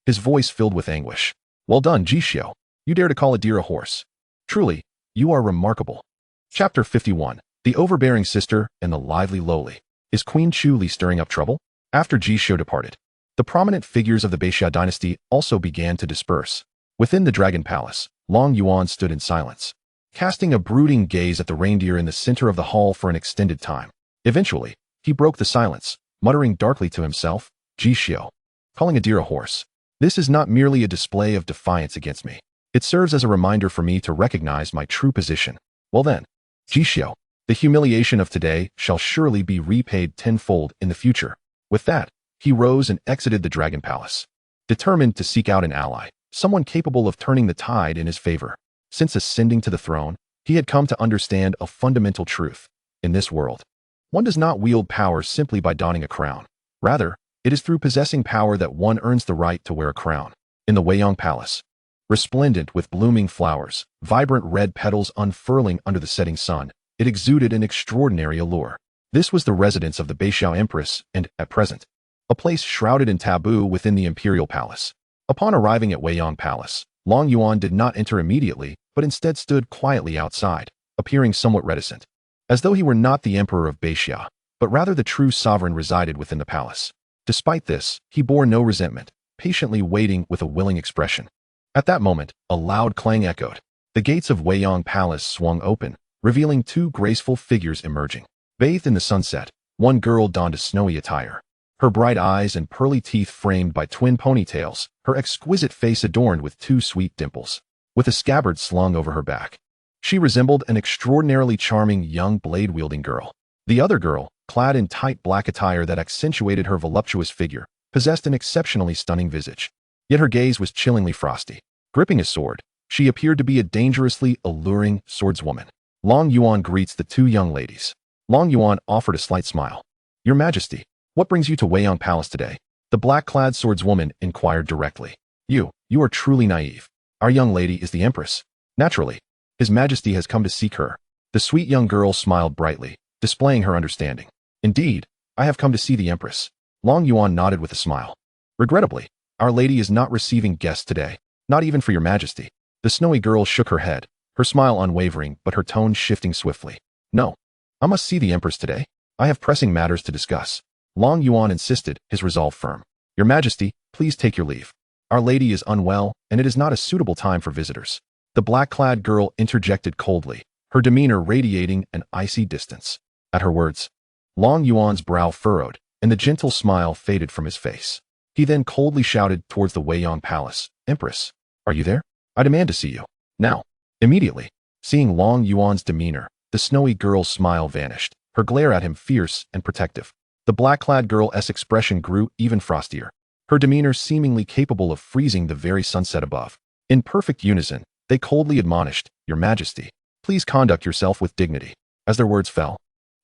His voice filled with anguish. "Well done, Ji Xiu. You dare to call a deer a horse. Truly, you are remarkable." Chapter 51. The Overbearing Sister and the Lively Lowly. Is Queen Chu Li stirring up trouble? After Ji Xiu departed, the prominent figures of the Beixia dynasty also began to disperse. Within the Dragon Palace, Long Yuan stood in silence, casting a brooding gaze at the reindeer in the center of the hall for an extended time. Eventually, he broke the silence, muttering darkly to himself, "Ji Xiu, calling a deer a horse. This is not merely a display of defiance against me. It serves as a reminder for me to recognize my true position. Well then, Ji Xiu, the humiliation of today shall surely be repaid tenfold in the future." With that, he rose and exited the Dragon Palace, determined to seek out an ally, someone capable of turning the tide in his favor. Since ascending to the throne, he had come to understand a fundamental truth. In this world, one does not wield power simply by donning a crown. Rather, it is through possessing power that one earns the right to wear a crown. In the Weiyang Palace, resplendent with blooming flowers, vibrant red petals unfurling under the setting sun, it exuded an extraordinary allure. This was the residence of the Beixia Empress and, at present, a place shrouded in taboo within the Imperial Palace. Upon arriving at Weiyang Palace, Long Yuan did not enter immediately, but instead stood quietly outside, appearing somewhat reticent, as though he were not the Emperor of Beixia, but rather the true sovereign resided within the palace. Despite this, he bore no resentment, patiently waiting with a willing expression. At that moment, a loud clang echoed. The gates of Weiyang Palace swung open, revealing two graceful figures emerging. Bathed in the sunset, one girl donned a snowy attire. Her bright eyes and pearly teeth framed by twin ponytails, her exquisite face adorned with two sweet dimples. With a scabbard slung over her back, she resembled an extraordinarily charming young blade-wielding girl. The other girl, clad in tight black attire that accentuated her voluptuous figure, possessed an exceptionally stunning visage. Yet her gaze was chillingly frosty. Gripping a sword, she appeared to be a dangerously alluring swordswoman. Long Yuan greets the two young ladies. Long Yuan offered a slight smile. "Your Majesty, what brings you to Weiyang Palace today?" The black-clad swordswoman inquired directly. You are truly naive. Our young lady is the Empress. Naturally, His Majesty has come to seek her." The sweet young girl smiled brightly, displaying her understanding. "Indeed, I have come to see the Empress." Long Yuan nodded with a smile. "Regrettably, Our Lady is not receiving guests today, not even for your Majesty." The snowy girl shook her head, her smile unwavering but her tone shifting swiftly. "No, I must see the Empress today. I have pressing matters to discuss." Long Yuan insisted, his resolve firm. "Your Majesty, please take your leave. Our Lady is unwell, and it is not a suitable time for visitors." The black-clad girl interjected coldly, her demeanor radiating an icy distance. At her words, Long Yuan's brow furrowed, and the gentle smile faded from his face. He then coldly shouted towards the Weiyang Palace, "Empress, are you there? I demand to see you. Now." Immediately, seeing Long Yuan's demeanor, the snowy girl's smile vanished, her glare at him fierce and protective. The black-clad girl's expression grew even frostier, her demeanor seemingly capable of freezing the very sunset above. In perfect unison, they coldly admonished, "Your Majesty, please conduct yourself with dignity." As their words fell,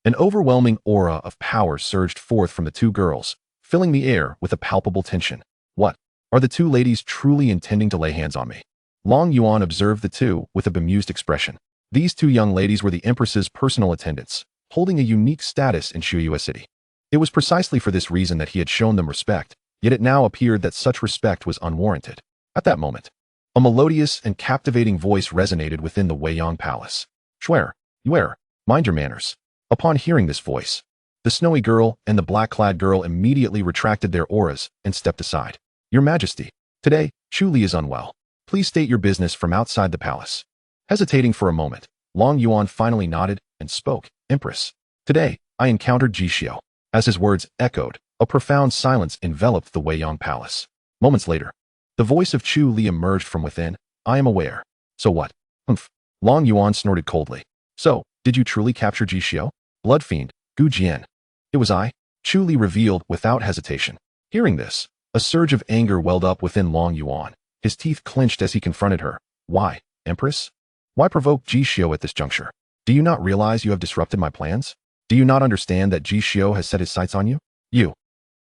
an overwhelming aura of power surged forth from the two girls, filling the air with a palpable tension. "What? Are the two ladies truly intending to lay hands on me?" Long Yuan observed the two with a bemused expression. These two young ladies were the Empress's personal attendants, holding a unique status in Xiuyue City. It was precisely for this reason that he had shown them respect, yet it now appeared that such respect was unwarranted. At that moment, a melodious and captivating voice resonated within the Weiyang Palace. "Shuer, Yuer, mind your manners." Upon hearing this voice, the snowy girl and the black-clad girl immediately retracted their auras and stepped aside. "Your Majesty, today, Chu Li is unwell. Please state your business from outside the palace." Hesitating for a moment, Long Yuan finally nodded and spoke. "Empress, today, I encountered Ji Xiu." As his words echoed, a profound silence enveloped the Weiyang Palace. Moments later, the voice of Chu Li emerged from within. "I am aware." "So what?" "Humph." Long Yuan snorted coldly. "So, did you truly capture Ji Xiu?" "Blood fiend, Gu Jian." "It was I," Chu Li revealed without hesitation. Hearing this, a surge of anger welled up within Long Yuan. His teeth clenched as he confronted her. "Why, Empress? Why provoke Ji Xiu at this juncture? Do you not realize you have disrupted my plans? Do you not understand that Ji Xiu has set his sights on you?" "You."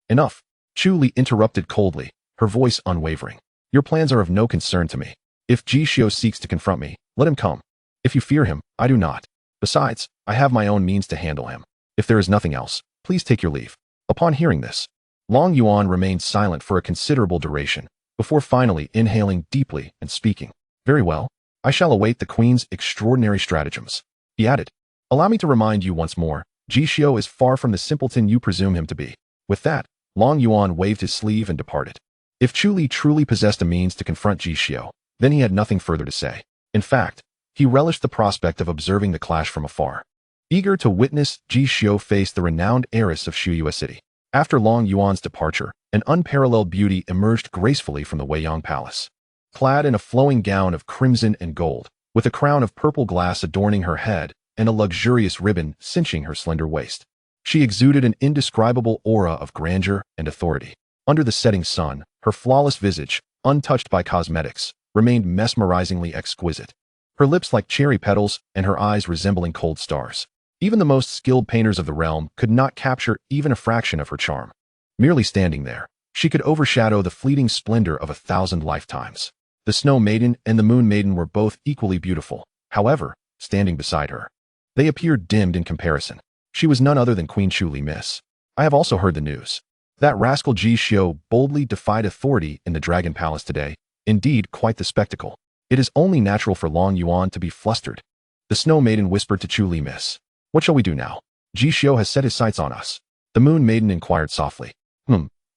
"Enough," Chu Li interrupted coldly, her voice unwavering. "Your plans are of no concern to me. If Ji Xiu seeks to confront me, let him come. If you fear him, I do not. Besides, I have my own means to handle him. If there is nothing else, please take your leave." Upon hearing this, Long Yuan remained silent for a considerable duration, before finally inhaling deeply and speaking. "Very well. I shall await the Queen's extraordinary stratagems." He added, "Allow me to remind you once more, Ji Xiu is far from the simpleton you presume him to be." With that, Long Yuan waved his sleeve and departed. If Chu Li truly possessed a means to confront Ji Xiu, then he had nothing further to say. In fact, he relished the prospect of observing the clash from afar. Eager to witness Ji Xiu face the renowned heiress of Xiuyue City. After Long Yuan's departure, an unparalleled beauty emerged gracefully from the Weiyang Palace. Clad in a flowing gown of crimson and gold, with a crown of purple glass adorning her head and a luxurious ribbon cinching her slender waist, she exuded an indescribable aura of grandeur and authority. Under the setting sun, her flawless visage, untouched by cosmetics, remained mesmerizingly exquisite. Her lips like cherry petals and her eyes resembling cold stars. Even the most skilled painters of the realm could not capture even a fraction of her charm. Merely standing there, she could overshadow the fleeting splendor of 1,000 lifetimes. The Snow Maiden and the Moon Maiden were both equally beautiful. However, standing beside her, they appeared dimmed in comparison. She was none other than Queen Chu Li. "Miss, I have also heard the news. That rascal Ji Xiu boldly defied authority in the Dragon Palace today. Indeed, quite the spectacle. It is only natural for Long Yuan to be flustered." The Snow Maiden whispered to Chu Li. "Miss, what shall we do now? Ji Xiu has set his sights on us." The Moon Maiden inquired softly.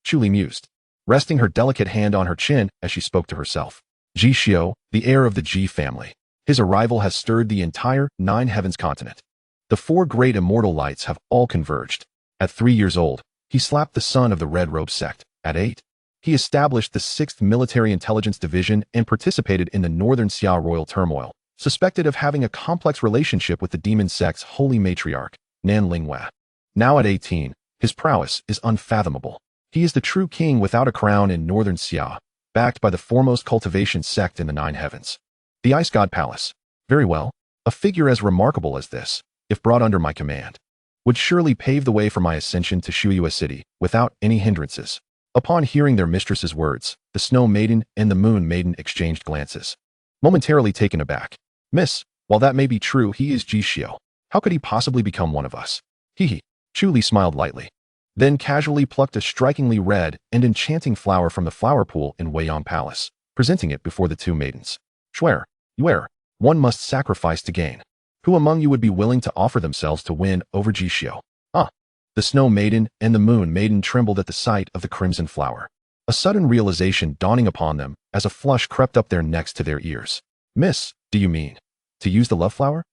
Chu Li mused, resting her delicate hand on her chin as she spoke to herself. "Ji Xiu, the heir of the Ji family. His arrival has stirred the entire Nine Heavens continent. The four great immortal lights have all converged. At 3 years old, he slapped the son of the Red Robe sect. At 8, he established the 6th Military Intelligence Division and participated in the Northern Xia royal turmoil, suspected of having a complex relationship with the demon sect's holy matriarch, Nan Linghua. Now at 18, his prowess is unfathomable. He is the true king without a crown in Northern Xia, backed by the foremost cultivation sect in the Nine Heavens. The Ice God Palace. Very well, a figure as remarkable as this, if brought under my command, would surely pave the way for my ascension to Shuya City without any hindrances. Upon hearing their mistress's words, the Snow Maiden and the Moon Maiden exchanged glances. Momentarily taken aback. Miss, while that may be true, he is Ji Xiu. How could he possibly become one of us? Hee. Chu Li smiled lightly, then casually plucked a strikingly red and enchanting flower from the flower pool in Weiyang Palace, presenting it before the two maidens. Swear, one must sacrifice to gain. Who among you would be willing to offer themselves to win over Ji Xiu? The Snow Maiden and the Moon Maiden trembled at the sight of the crimson flower, a sudden realization dawning upon them as a flush crept up their necks to their ears. Miss, do you mean to use the love flower?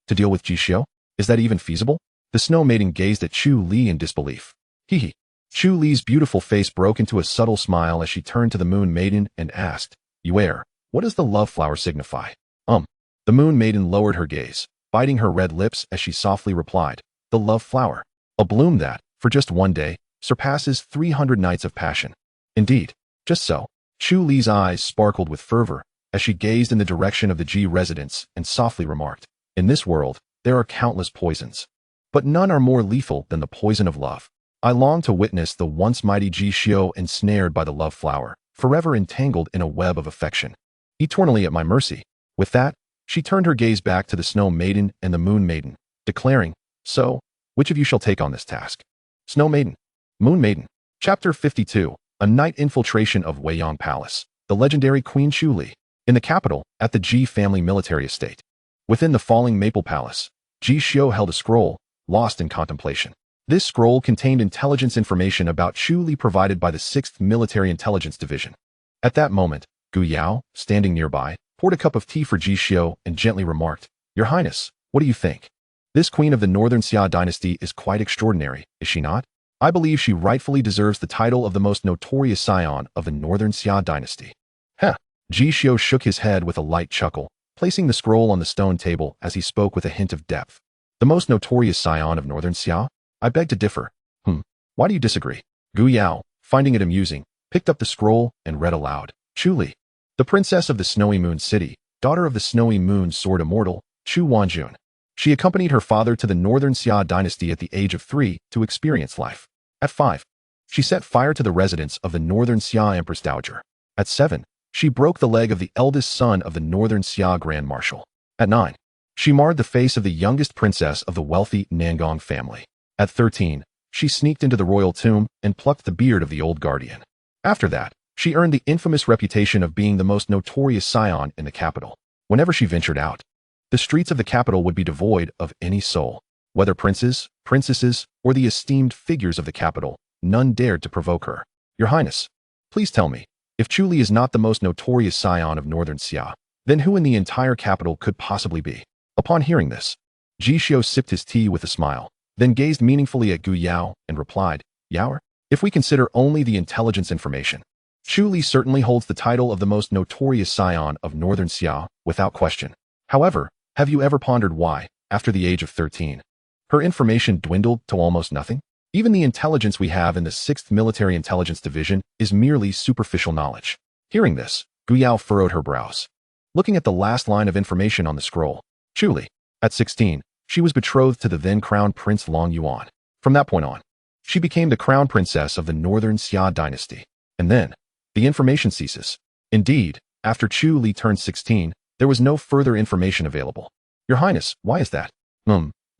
To deal with Ji Xiu? Is that even feasible? The Snow Maiden gazed at Chu Li in disbelief. Hee. Chu Li's beautiful face broke into a subtle smile as she turned to the Moon Maiden and asked, what does the love flower signify? The Moon Maiden lowered her gaze, biting her red lips as she softly replied, the love flower. A bloom that, for just one day, surpasses 300 nights of passion. Indeed, just so. Chu Li's eyes sparkled with fervor as she gazed in the direction of the Ji residence and softly remarked, in this world, there are countless poisons, but none are more lethal than the poison of love. I long to witness the once mighty Ji Xiu ensnared by the love flower, forever entangled in a web of affection, eternally at my mercy. With that, she turned her gaze back to the Snow Maiden and the Moon Maiden, declaring, so, which of you shall take on this task? Snow Maiden. Moon Maiden. Chapter 52. A night infiltration of Weiyang Palace. The legendary Queen Chu Li. In the capital, at the Ji family military estate. Within the falling Maple Palace, Ji Xiu held a scroll, lost in contemplation. This scroll contained intelligence information about Chu Li provided by the 6th Military Intelligence Division. At that moment, Gu Yao, standing nearby, poured a cup of tea for Ji Xiu and gently remarked, Your Highness, what do you think? This queen of the Northern Xia dynasty is quite extraordinary, is she not? I believe she rightfully deserves the title of the most notorious scion of the Northern Xia dynasty. Ji Xiu shook his head with a light chuckle, placing the scroll on the stone table as he spoke with a hint of depth. The most notorious scion of Northern Xia? I beg to differ. Why do you disagree? Gu Yao, finding it amusing, picked up the scroll and read aloud. Chu Li, the princess of the Snowy Moon City, daughter of the Snowy Moon Sword Immortal, Chu Wanjun. She accompanied her father to the Northern Xia dynasty at the age of 3 to experience life. At 5, she set fire to the residence of the Northern Xia Empress Dowager. At 7, she broke the leg of the eldest son of the Northern Xia Grand Marshal. At 9, she marred the face of the youngest princess of the wealthy Nangong family. At 13, she sneaked into the royal tomb and plucked the beard of the old guardian. After that, she earned the infamous reputation of being the most notorious scion in the capital. Whenever she ventured out, the streets of the capital would be devoid of any soul. Whether princes, princesses, or the esteemed figures of the capital, none dared to provoke her. Your Highness, please tell me, if Chu Li is not the most notorious scion of Northern Xia, then who in the entire capital could possibly be? Upon hearing this, Ji Xiu sipped his tea with a smile, then gazed meaningfully at Gu Yao and replied, Yao, if we consider only the intelligence information, Chu Li certainly holds the title of the most notorious scion of Northern Xia, without question. However, have you ever pondered why, after the age of 13, her information dwindled to almost nothing? Even the intelligence we have in the 6th Military Intelligence Division is merely superficial knowledge. Hearing this, Gu Yao furrowed her brows, looking at the last line of information on the scroll. Chu Li, at 16, she was betrothed to the then Crown Prince Long Yuan. From that point on, she became the Crown Princess of the Northern Xia dynasty. And then, the information ceases. Indeed, after Chu Li turned 16, there was no further information available. Your Highness, why is that?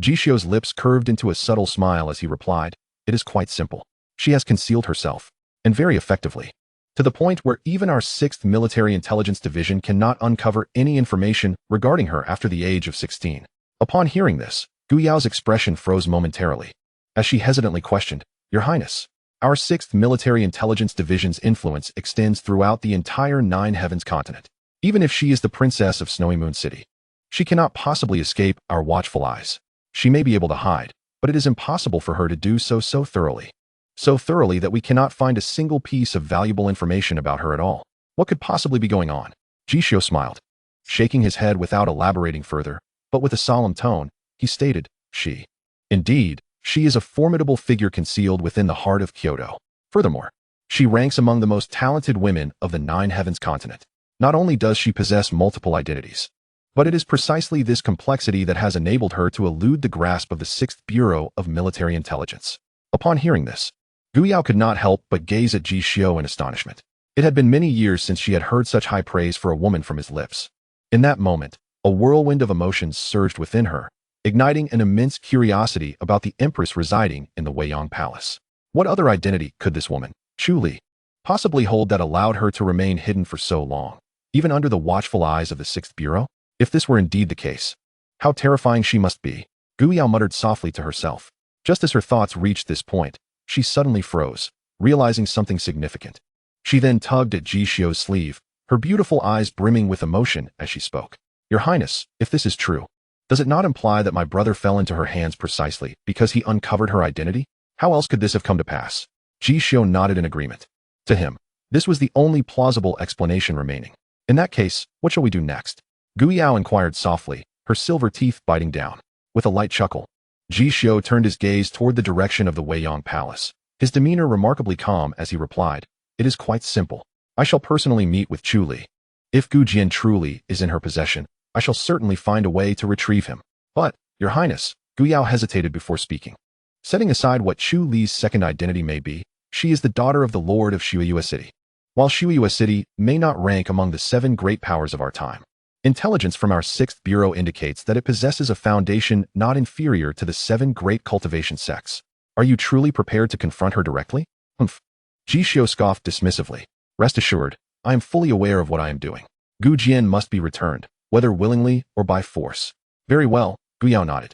Ji Xiu's lips curved into a subtle smile as he replied, It is quite simple. She has concealed herself, and very effectively, to the point where even our 6th Military Intelligence Division cannot uncover any information regarding her after the age of 16. Upon hearing this, Gu Yao's expression froze momentarily, as she hesitantly questioned, Your Highness, our 6th Military Intelligence Division's influence extends throughout the entire Nine Heavens continent. Even if she is the princess of Snowy Moon City, She cannot possibly escape our watchful eyes. She may be able to hide, but it is impossible for her to do so thoroughly. So thoroughly that we cannot find a single piece of valuable information about her at all. What could possibly be going on? Ji Xiu smiled, shaking his head without elaborating further, but with a solemn tone, he stated, Indeed, she is a formidable figure concealed within the heart of Kyoto. Furthermore, she ranks among the most talented women of the Nine Heavens continent. Not only does she possess multiple identities, but it is precisely this complexity that has enabled her to elude the grasp of the 6th Bureau of Military Intelligence. Upon hearing this, Gu Yao could not help but gaze at Ji Xiu in astonishment. It had been many years since she had heard such high praise for a woman from his lips. In that moment, a whirlwind of emotions surged within her, igniting an immense curiosity about the empress residing in the Weiyang Palace. What other identity could this woman, Chu Li, possibly hold that allowed her to remain hidden for so long, even under the watchful eyes of the 6th Bureau? If this were indeed the case, how terrifying she must be. Gu Yao muttered softly to herself. Just as her thoughts reached this point, she suddenly froze, realizing something significant. She then tugged at Ji Xiu's sleeve, her beautiful eyes brimming with emotion as she spoke. Your Highness, if this is true, does it not imply that my brother fell into her hands precisely because he uncovered her identity? How else could this have come to pass? Ji Xiu nodded in agreement. To him, this was the only plausible explanation remaining. In that case, what shall we do next? Gu Yao inquired softly, her silver teeth biting down. With a light chuckle, Ji Xiu turned his gaze toward the direction of the Weiyang Palace, his demeanor remarkably calm as he replied, It is quite simple. I shall personally meet with Chu Li. If Gu Jian truly is in her possession, I shall certainly find a way to retrieve him. But, Your Highness, Gu Yao hesitated before speaking. Setting aside what Chu Li's second identity may be, she is the daughter of the Lord of Shuiyue City. While Shuiyue City may not rank among the 7 great powers of our time, intelligence from our 6th Bureau indicates that it possesses a foundation not inferior to the 7 great cultivation sects. Are you truly prepared to confront her directly? Humph. Ji Xiu scoffed dismissively. Rest assured, I am fully aware of what I am doing. Gu Jian must be returned, whether willingly or by force. Very well, Gu Yao nodded,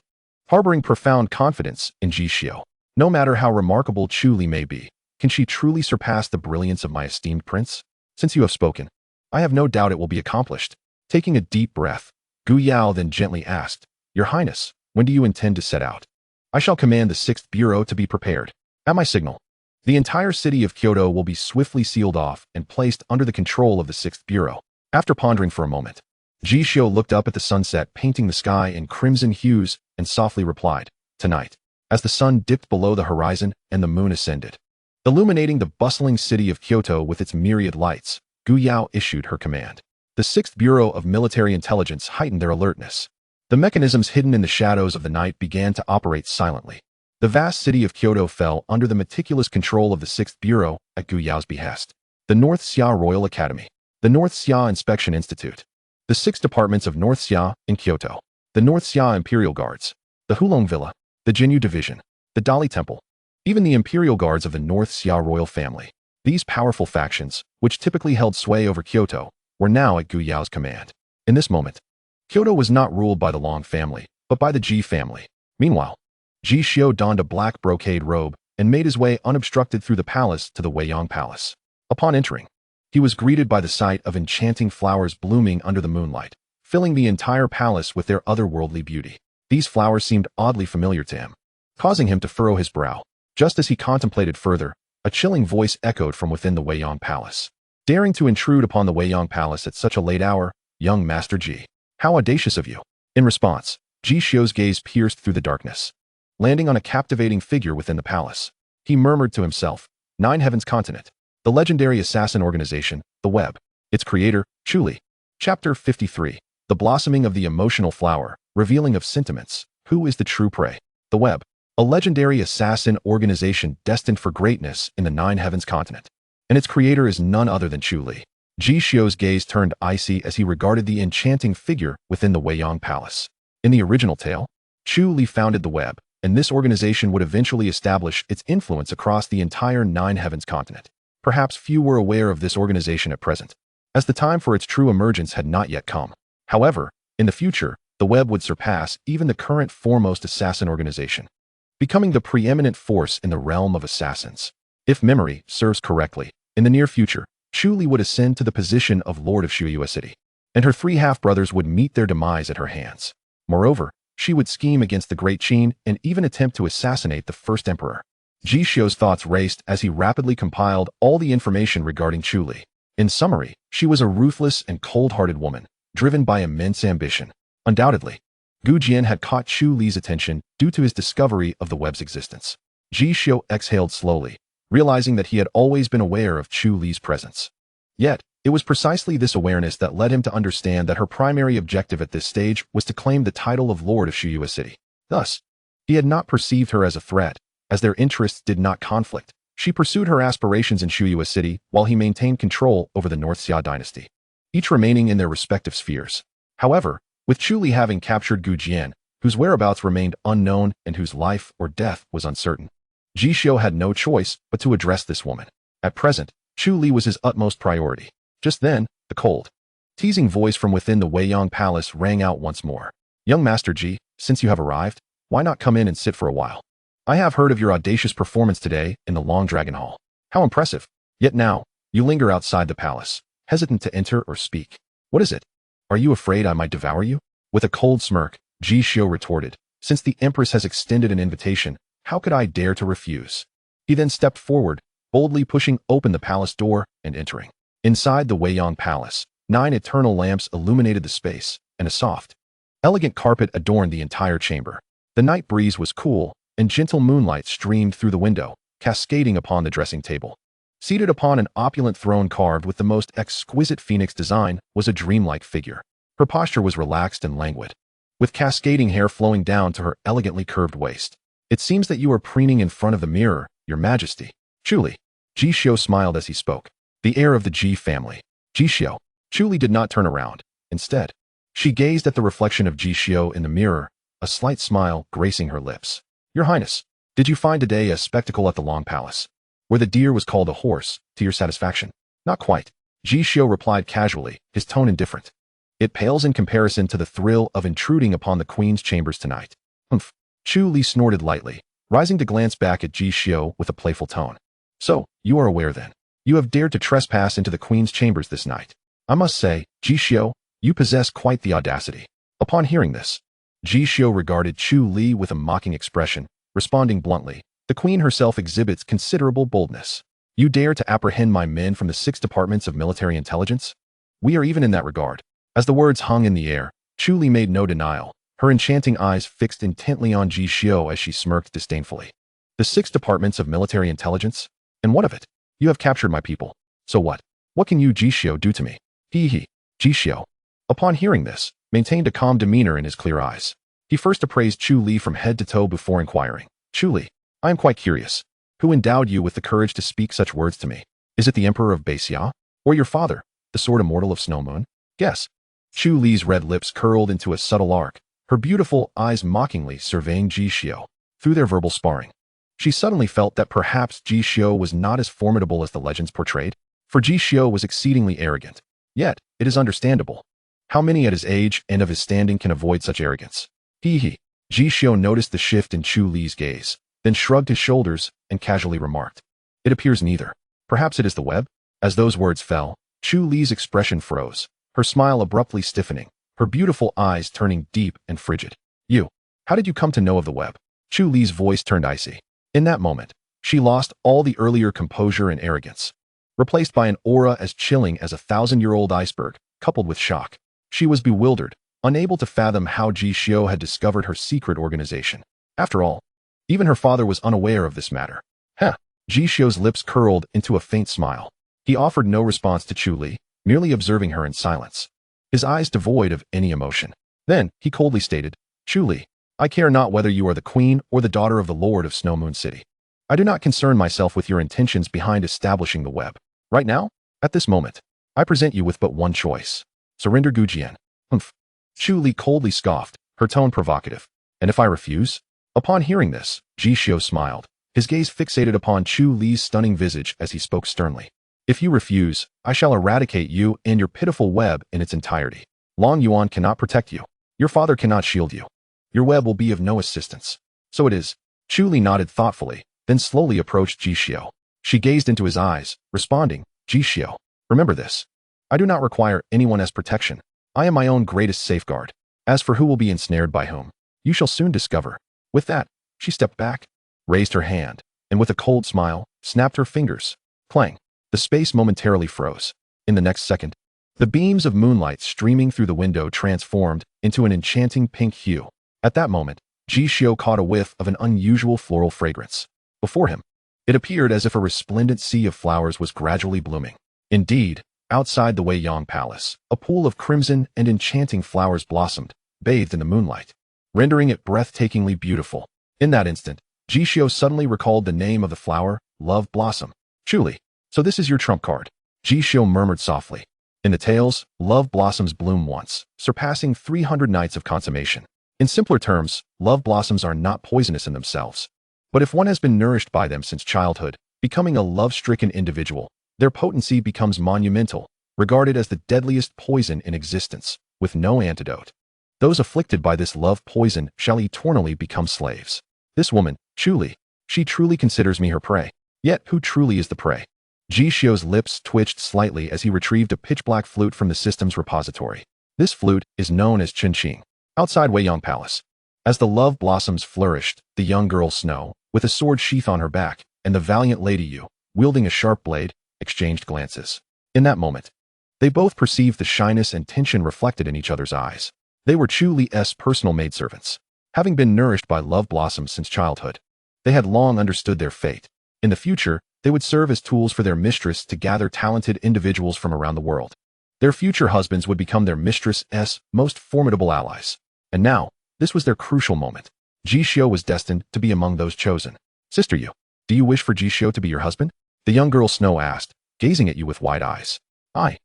harboring profound confidence in Ji Xiu. No matter how remarkable Chu Li may be, can she truly surpass the brilliance of my esteemed prince? Since you have spoken, I have no doubt it will be accomplished. Taking a deep breath, Gu Yao then gently asked, Your Highness, when do you intend to set out? I shall command the 6th Bureau to be prepared. At my signal, the entire city of Kyoto will be swiftly sealed off and placed under the control of the 6th Bureau. After pondering for a moment, Ji Xiu looked up at the sunset painting the sky in crimson hues and softly replied, Tonight, as the sun dipped below the horizon and the moon ascended, illuminating the bustling city of Kyoto with its myriad lights, Gu Yao issued her command. The 6th Bureau of Military Intelligence heightened their alertness. The mechanisms hidden in the shadows of the night began to operate silently. The vast city of Kyoto fell under the meticulous control of the 6th Bureau at Gu Yao's behest. The North Xia Royal Academy, the North Xia Inspection Institute, the 6 departments of North Xia in Kyoto, the North Xia Imperial Guards, the Hulong Villa, the Jinyu Division, the Dali Temple, even the Imperial Guards of the North Xia Royal family. These powerful factions, which typically held sway over Kyoto, were now at Gu Yao's command. In this moment, Kyoto was not ruled by the Long family, but by the Ji family. Meanwhile, Ji Xiu donned a black brocade robe and made his way unobstructed through the palace to the Weiyang Palace. Upon entering, he was greeted by the sight of enchanting flowers blooming under the moonlight, filling the entire palace with their otherworldly beauty. These flowers seemed oddly familiar to him, causing him to furrow his brow. Just as he contemplated further, a chilling voice echoed from within the Weiyang Palace. Daring to intrude upon the Weiyang Palace at such a late hour, young Master Ji. How audacious of you. In response, Ji Xiu's gaze pierced through the darkness, landing on a captivating figure within the palace. He murmured to himself, Nine Heavens Continent, the legendary assassin organization, the Web. Its creator, Chu Li. Chapter 53. The blossoming of the emotional flower, revealing of sentiments. Who is the true prey? The Web. A legendary assassin organization destined for greatness in the Nine Heavens Continent. And its creator is none other than Chu Li. Ji Xiu's gaze turned icy as he regarded the enchanting figure within the Weiyang Palace. In the original tale, Chu Li founded the Web, and this organization would eventually establish its influence across the entire Nine Heavens continent. Perhaps few were aware of this organization at present, as the time for its true emergence had not yet come. However, in the future, the Web would surpass even the current foremost assassin organization, becoming the preeminent force in the realm of assassins. If memory serves correctly, in the near future, Chu Li would ascend to the position of Lord of Shuiyue City. and her 3 half-brothers would meet their demise at her hands. Moreover, she would scheme against the Great Qin and even attempt to assassinate the first emperor. Ji Xiu's thoughts raced as he rapidly compiled all the information regarding Chu Li. In summary, she was a ruthless and cold-hearted woman, driven by immense ambition. Undoubtedly, Gu Jian had caught Chu Li's attention due to his discovery of the web's existence. Ji Xiu exhaled slowly, realizing that he had always been aware of Chu Li's presence. Yet, it was precisely this awareness that led him to understand that her primary objective at this stage was to claim the title of Lord of Xiuyue City. Thus, he had not perceived her as a threat, as their interests did not conflict. She pursued her aspirations in Xiuyue City while he maintained control over the North Xia dynasty, each remaining in their respective spheres. However, with Chu Li having captured Gu Jian, whose whereabouts remained unknown and whose life or death was uncertain, Ji Xiu had no choice but to address this woman. At present, Chu Li was his utmost priority. Just then, the cold, teasing voice from within the Weiyang Palace rang out once more. "Young Master Ji, since you have arrived, why not come in and sit for a while? I have heard of your audacious performance today in the Long Dragon Hall. How impressive! Yet now, you linger outside the palace, hesitant to enter or speak. What is it? Are you afraid I might devour you?" With a cold smirk, Ji Xiu retorted, "Since the Empress has extended an invitation, how could I dare to refuse?" He then stepped forward, boldly pushing open the palace door and entering. Inside the Weiyang Palace, 9 eternal lamps illuminated the space, and a soft, elegant carpet adorned the entire chamber. The night breeze was cool, and gentle moonlight streamed through the window, cascading upon the dressing table. Seated upon an opulent throne carved with the most exquisite phoenix design was a dreamlike figure. Her posture was relaxed and languid, with cascading hair flowing down to her elegantly curved waist. "It seems that you are preening in front of the mirror, Your Majesty." Chu Li. Ji Xiu smiled as he spoke. The heir of the Ji family. Ji Xiu. Chu Li did not turn around. Instead, she gazed at the reflection of Ji Xiu in the mirror, a slight smile gracing her lips. "Your Highness, did you find today a spectacle at the Long Palace, where the deer was called a horse, to your satisfaction?" "Not quite," Ji Xiu replied casually, his tone indifferent. "It pales in comparison to the thrill of intruding upon the Queen's chambers tonight." "Humph." Chu Li snorted lightly, rising to glance back at Ji Xiu with a playful tone. "So, you are aware then. You have dared to trespass into the Queen's chambers this night. I must say, Ji Xiu, you possess quite the audacity." Upon hearing this, Ji Xiu regarded Chu Li with a mocking expression, responding bluntly, "The Queen herself exhibits considerable boldness. You dare to apprehend my men from the 6 departments of military intelligence? We are even in that regard." As the words hung in the air, Chu Li made no denial, her enchanting eyes fixed intently on Ji Xiu as she smirked disdainfully. "The 6 departments of military intelligence? And what of it? You have captured my people. So what? What can you, Ji Xiu, do to me?" He. Ji Xiu, upon hearing this, maintained a calm demeanor in his clear eyes. He first appraised Chu Li from head to toe before inquiring. "Chu Li, I am quite curious. Who endowed you with the courage to speak such words to me? Is it the Emperor of Beixia? Or your father, the Sword Immortal of Snow Moon? Guess." Chu Li's red lips curled into a subtle arc, her beautiful eyes mockingly surveying Ji Xiu. Through their verbal sparring, she suddenly felt that perhaps Ji Xiu was not as formidable as the legends portrayed, for Ji Xiu was exceedingly arrogant. Yet, it is understandable. How many at his age and of his standing can avoid such arrogance? Ji Xiu noticed the shift in Chu Li's gaze, then shrugged his shoulders and casually remarked, "It appears neither. Perhaps it is the web?" As those words fell, Chu Li's expression froze, her smile abruptly stiffening, her beautiful eyes turning deep and frigid. "You, how did you come to know of the web?" Chu Li's voice turned icy. In that moment, she lost all the earlier composure and arrogance, replaced by an aura as chilling as a 1,000-year-old iceberg, coupled with shock. She was bewildered, unable to fathom how Ji Xiu had discovered her secret organization. After all, even her father was unaware of this matter. "Huh." Ji Xiu's lips curled into a faint smile. He offered no response to Chu Li, merely observing her in silence, his eyes devoid of any emotion. Then, he coldly stated, "Chu Li, I care not whether you are the queen or the daughter of the Lord of Snow Moon City. I do not concern myself with your intentions behind establishing the web. Right now, at this moment, I present you with but one choice. Surrender Gu Jian." "Humph." Chu Li coldly scoffed, her tone provocative. "And if I refuse?" Upon hearing this, Ji Xiu smiled, his gaze fixated upon Chu Li's stunning visage as he spoke sternly. "If you refuse, I shall eradicate you and your pitiful web in its entirety. Long Yuan cannot protect you. Your father cannot shield you. Your web will be of no assistance. So it is." Chu Li nodded thoughtfully, then slowly approached Ji Xiu. She gazed into his eyes, responding, "Ji Xiu, remember this. I do not require anyone as protection. I am my own greatest safeguard. As for who will be ensnared by whom, you shall soon discover. With that, she stepped back, raised her hand, and with a cold smile, snapped her fingers. Clang. The space momentarily froze. In the next second, the beams of moonlight streaming through the window transformed into an enchanting pink hue. At that moment, Ji Xiu caught a whiff of an unusual floral fragrance. Before him, it appeared as if a resplendent sea of flowers was gradually blooming. Indeed, outside the Weiyang Palace, a pool of crimson and enchanting flowers blossomed, bathed in the moonlight, rendering it breathtakingly beautiful. In that instant, Ji Xiu suddenly recalled the name of the flower, Love Blossom. Truly, so this is your trump card. Ji Xiu murmured softly. In the tales, love blossoms bloom once, surpassing 300 nights of consummation. In simpler terms, love blossoms are not poisonous in themselves. But if one has been nourished by them since childhood, becoming a love-stricken individual, their potency becomes monumental, regarded as the deadliest poison in existence, with no antidote. Those afflicted by this love poison shall eternally become slaves. This woman, she truly considers me her prey. Yet who truly is the prey? Ji Xiu's lips twitched slightly as he retrieved a pitch-black flute from the system's repository. This flute is known as xianxia. Outside Weiyang Palace, as the love blossoms flourished, the young girl Snow, with a sword sheath on her back, and the valiant Lady Yu, wielding a sharp blade, exchanged glances. In that moment, they both perceived the shyness and tension reflected in each other's eyes. They were Chu Li's personal maidservants. Having been nourished by love blossoms since childhood, they had long understood their fate. In the future, they would serve as tools for their mistress to gather talented individuals from around the world. Their future husbands would become their mistress's most formidable allies. And now, this was their crucial moment. Ji Xiu was destined to be among those chosen. Sister Yu, do you wish for Ji Xiu to be your husband? The young girl Snow asked, gazing at you with wide eyes. I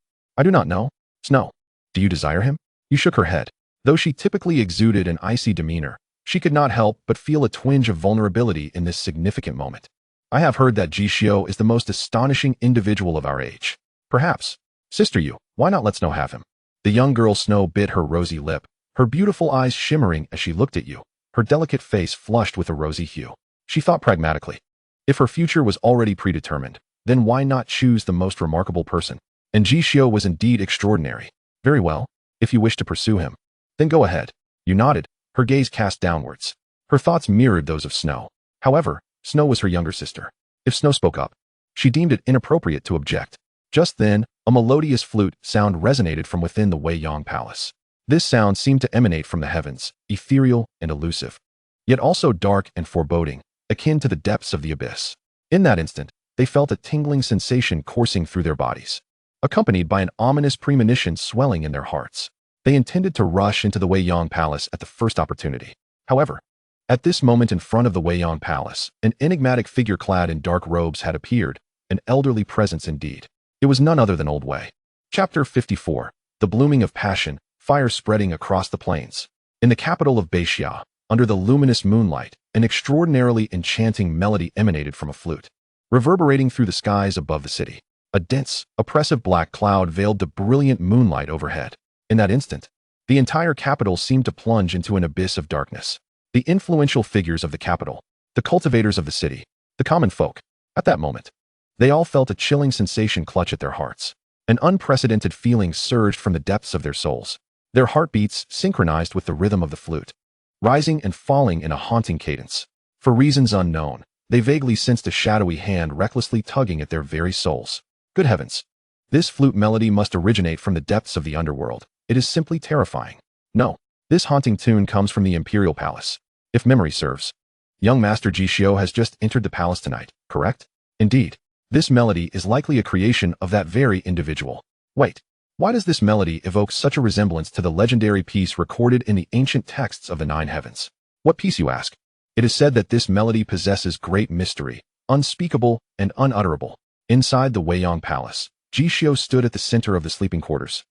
do not know. Snow, do you desire him? You shook her head. Though she typically exuded an icy demeanor, she could not help but feel a twinge of vulnerability in this significant moment. I have heard that Ji Xiu is the most astonishing individual of our age. Perhaps. Sister Yu, why not let Snow have him? The young girl Snow bit her rosy lip, her beautiful eyes shimmering as she looked at you, her delicate face flushed with a rosy hue. She thought pragmatically. If her future was already predetermined, then why not choose the most remarkable person? And Ji Xiu was indeed extraordinary. Very well, if you wish to pursue him, then go ahead. You nodded, her gaze cast downwards. Her thoughts mirrored those of Snow. However, Snow was her younger sister. If Snow spoke up, she deemed it inappropriate to object. Just then, a melodious flute sound resonated from within the Weiyang Palace. This sound seemed to emanate from the heavens, ethereal and elusive, yet also dark and foreboding, akin to the depths of the abyss. In that instant, they felt a tingling sensation coursing through their bodies, accompanied by an ominous premonition swelling in their hearts. They intended to rush into the Weiyang Palace at the first opportunity. However, at this moment in front of the Weiyang Palace, an enigmatic figure clad in dark robes had appeared, an elderly presence indeed. It was none other than Old Wei. Chapter 54. The Blooming of Passion, Fire Spreading Across the Plains. In the capital of Beixia, under the luminous moonlight, an extraordinarily enchanting melody emanated from a flute, reverberating through the skies above the city. A dense, oppressive black cloud veiled the brilliant moonlight overhead. In that instant, the entire capital seemed to plunge into an abyss of darkness. The influential figures of the capital, the cultivators of the city, the common folk, at that moment, they all felt a chilling sensation clutch at their hearts. An unprecedented feeling surged from the depths of their souls. Their heartbeats synchronized with the rhythm of the flute, rising and falling in a haunting cadence. For reasons unknown, they vaguely sensed a shadowy hand recklessly tugging at their very souls. Good heavens! This flute melody must originate from the depths of the underworld. It is simply terrifying. No. This haunting tune comes from the Imperial Palace. If memory serves, young Master Ji Xiu has just entered the palace tonight, correct? Indeed, this melody is likely a creation of that very individual. Wait, why does this melody evoke such a resemblance to the legendary piece recorded in the ancient texts of the Nine Heavens? What piece, you ask? It is said that this melody possesses great mystery, unspeakable and unutterable. Inside the Weiyang Palace, Ji Xiu stood at the center of the sleeping quarters,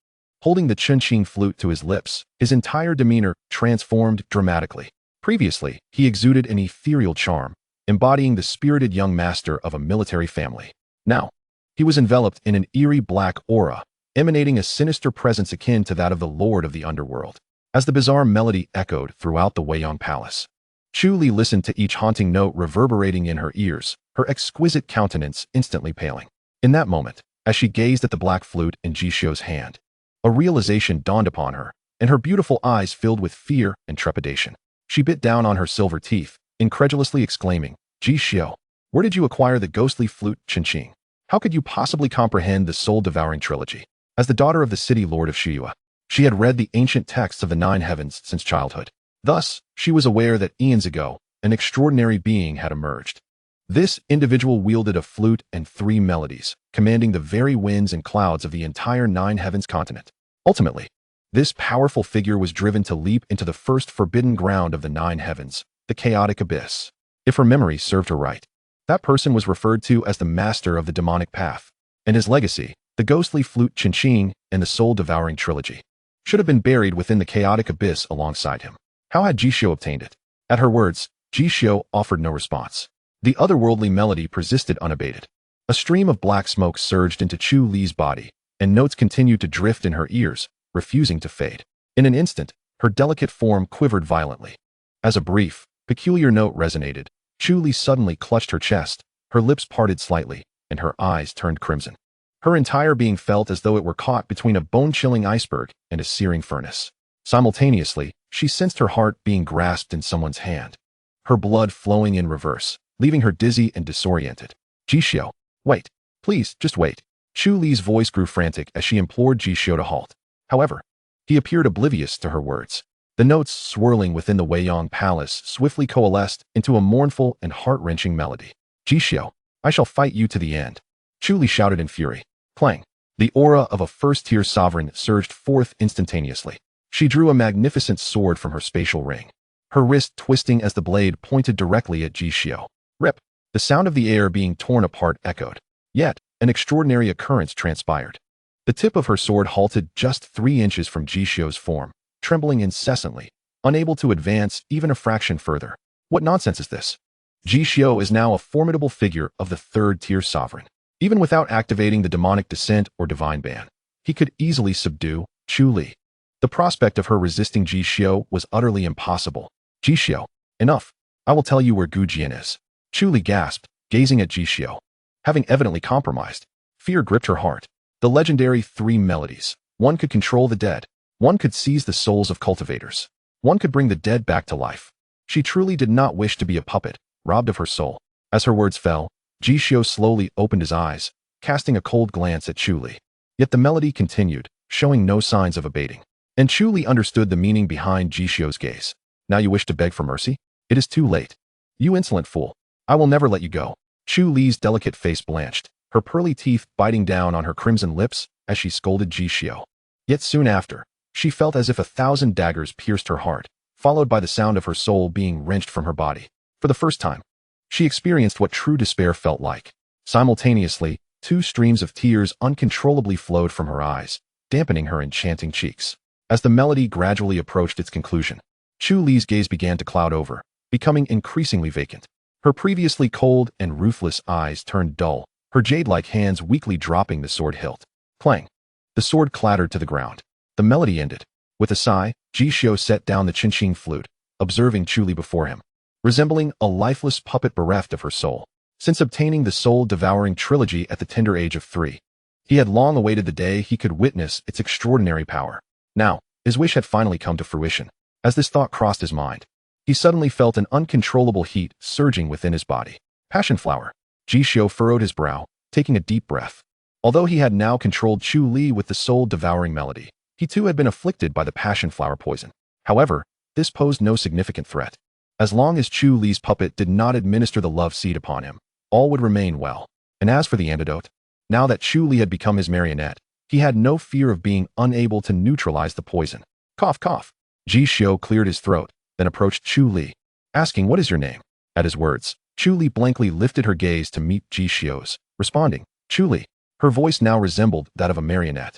holding the xianxia flute to his lips, his entire demeanor transformed dramatically. Previously, he exuded an ethereal charm, embodying the spirited young master of a military family. Now, he was enveloped in an eerie black aura, emanating a sinister presence akin to that of the Lord of the Underworld. As the bizarre melody echoed throughout the Weiyang Palace, Chu Li listened to each haunting note reverberating in her ears, her exquisite countenance instantly paling. In that moment, as she gazed at the black flute in Ji Xiu's hand, A realization dawned upon her, and her beautiful eyes filled with fear and trepidation. She bit down on her silver teeth, incredulously exclaiming, Ji Xiu, where did you acquire the ghostly flute Qianxia? How could you possibly comprehend the soul-devouring trilogy? As the daughter of the city lord of Xiu, she had read the ancient texts of the Nine Heavens since childhood. Thus, she was aware that eons ago, an extraordinary being had emerged. This individual wielded a flute and 3 melodies, commanding the very winds and clouds of the entire Nine Heavens continent. Ultimately, this powerful figure was driven to leap into the first forbidden ground of the Nine Heavens, the chaotic abyss. If her memory served her right, that person was referred to as the master of the demonic path, and his legacy, the ghostly flute Qianxia and the soul-devouring trilogy, should have been buried within the chaotic abyss alongside him. How had Ji Xiu obtained it? At her words, Ji Xiu offered no response. The otherworldly melody persisted unabated. A stream of black smoke surged into Chu Li's body, and notes continued to drift in her ears, refusing to fade. In an instant, her delicate form quivered violently. As a brief, peculiar note resonated, Chu Li suddenly clutched her chest, her lips parted slightly, and her eyes turned crimson. Her entire being felt as though it were caught between a bone-chilling iceberg and a searing furnace. Simultaneously, she sensed her heart being grasped in someone's hand, her blood flowing in reverse, leaving her dizzy and disoriented. Ji Xiu, wait. Please, just wait. Chu Li's voice grew frantic as she implored Ji Xiu to halt. However, he appeared oblivious to her words. The notes swirling within the Weiyang Palace swiftly coalesced into a mournful and heart-wrenching melody. Ji Xiu, I shall fight you to the end. Chu Li shouted in fury. Clang. The aura of a first-tier sovereign surged forth instantaneously. She drew a magnificent sword from her spatial ring, her wrist twisting as the blade pointed directly at Ji Xiu. Rip. The sound of the air being torn apart echoed. Yet, an extraordinary occurrence transpired. The tip of her sword halted just 3 inches from Ji Xiu's form, trembling incessantly, unable to advance even a fraction further. What nonsense is this? Ji Xiu is now a formidable figure of the 3rd-tier sovereign. Even without activating the demonic descent or divine ban, he could easily subdue Chu Li. The prospect of her resisting Ji Xiu was utterly impossible. Ji Xiu, enough. I will tell you where Gu Jian is. Chu Li gasped, gazing at Ji Xiu. Having evidently compromised, fear gripped her heart. The legendary 3 melodies. One could control the dead. One could seize the souls of cultivators. One could bring the dead back to life. She truly did not wish to be a puppet, robbed of her soul. As her words fell, Ji Xiu slowly opened his eyes, casting a cold glance at Chu Li. Yet the melody continued, showing no signs of abating. And Chu Li understood the meaning behind Ji Xiu's gaze. Now you wish to beg for mercy? It is too late. You insolent fool. I will never let you go. Chu Li's delicate face blanched, her pearly teeth biting down on her crimson lips as she scolded Ji Xiu. Yet soon after, she felt as if 1,000 daggers pierced her heart, followed by the sound of her soul being wrenched from her body. For the first time, she experienced what true despair felt like. Simultaneously, 2 streams of tears uncontrollably flowed from her eyes, dampening her enchanting cheeks. As the melody gradually approached its conclusion, Chu Li's gaze began to cloud over, becoming increasingly vacant. Her previously cold and ruthless eyes turned dull, her jade-like hands weakly dropping the sword hilt. Clang. The sword clattered to the ground. The melody ended. With a sigh, Ji Xiu set down the Qianxia flute, observing Chu Li before him, resembling a lifeless puppet bereft of her soul. Since obtaining the soul-devouring trilogy at the tender age of 3, he had long awaited the day he could witness its extraordinary power. Now, his wish had finally come to fruition. As this thought crossed his mind, he suddenly felt an uncontrollable heat surging within his body. Passion flower. Ji Xiu furrowed his brow, taking a deep breath. Although he had now controlled Chu Li with the soul-devouring melody, he too had been afflicted by the passion flower poison. However, this posed no significant threat. As long as Chu Li's puppet did not administer the love seed upon him, all would remain well. And as for the antidote, now that Chu Li had become his marionette, he had no fear of being unable to neutralize the poison. Cough, cough. Ji Xiu cleared his throat, then approached Chu Li, asking, "What is your name?" At his words, Chu Li blankly lifted her gaze to meet Ji Xiu's, responding, "Chu Li." Her voice now resembled that of a marionette,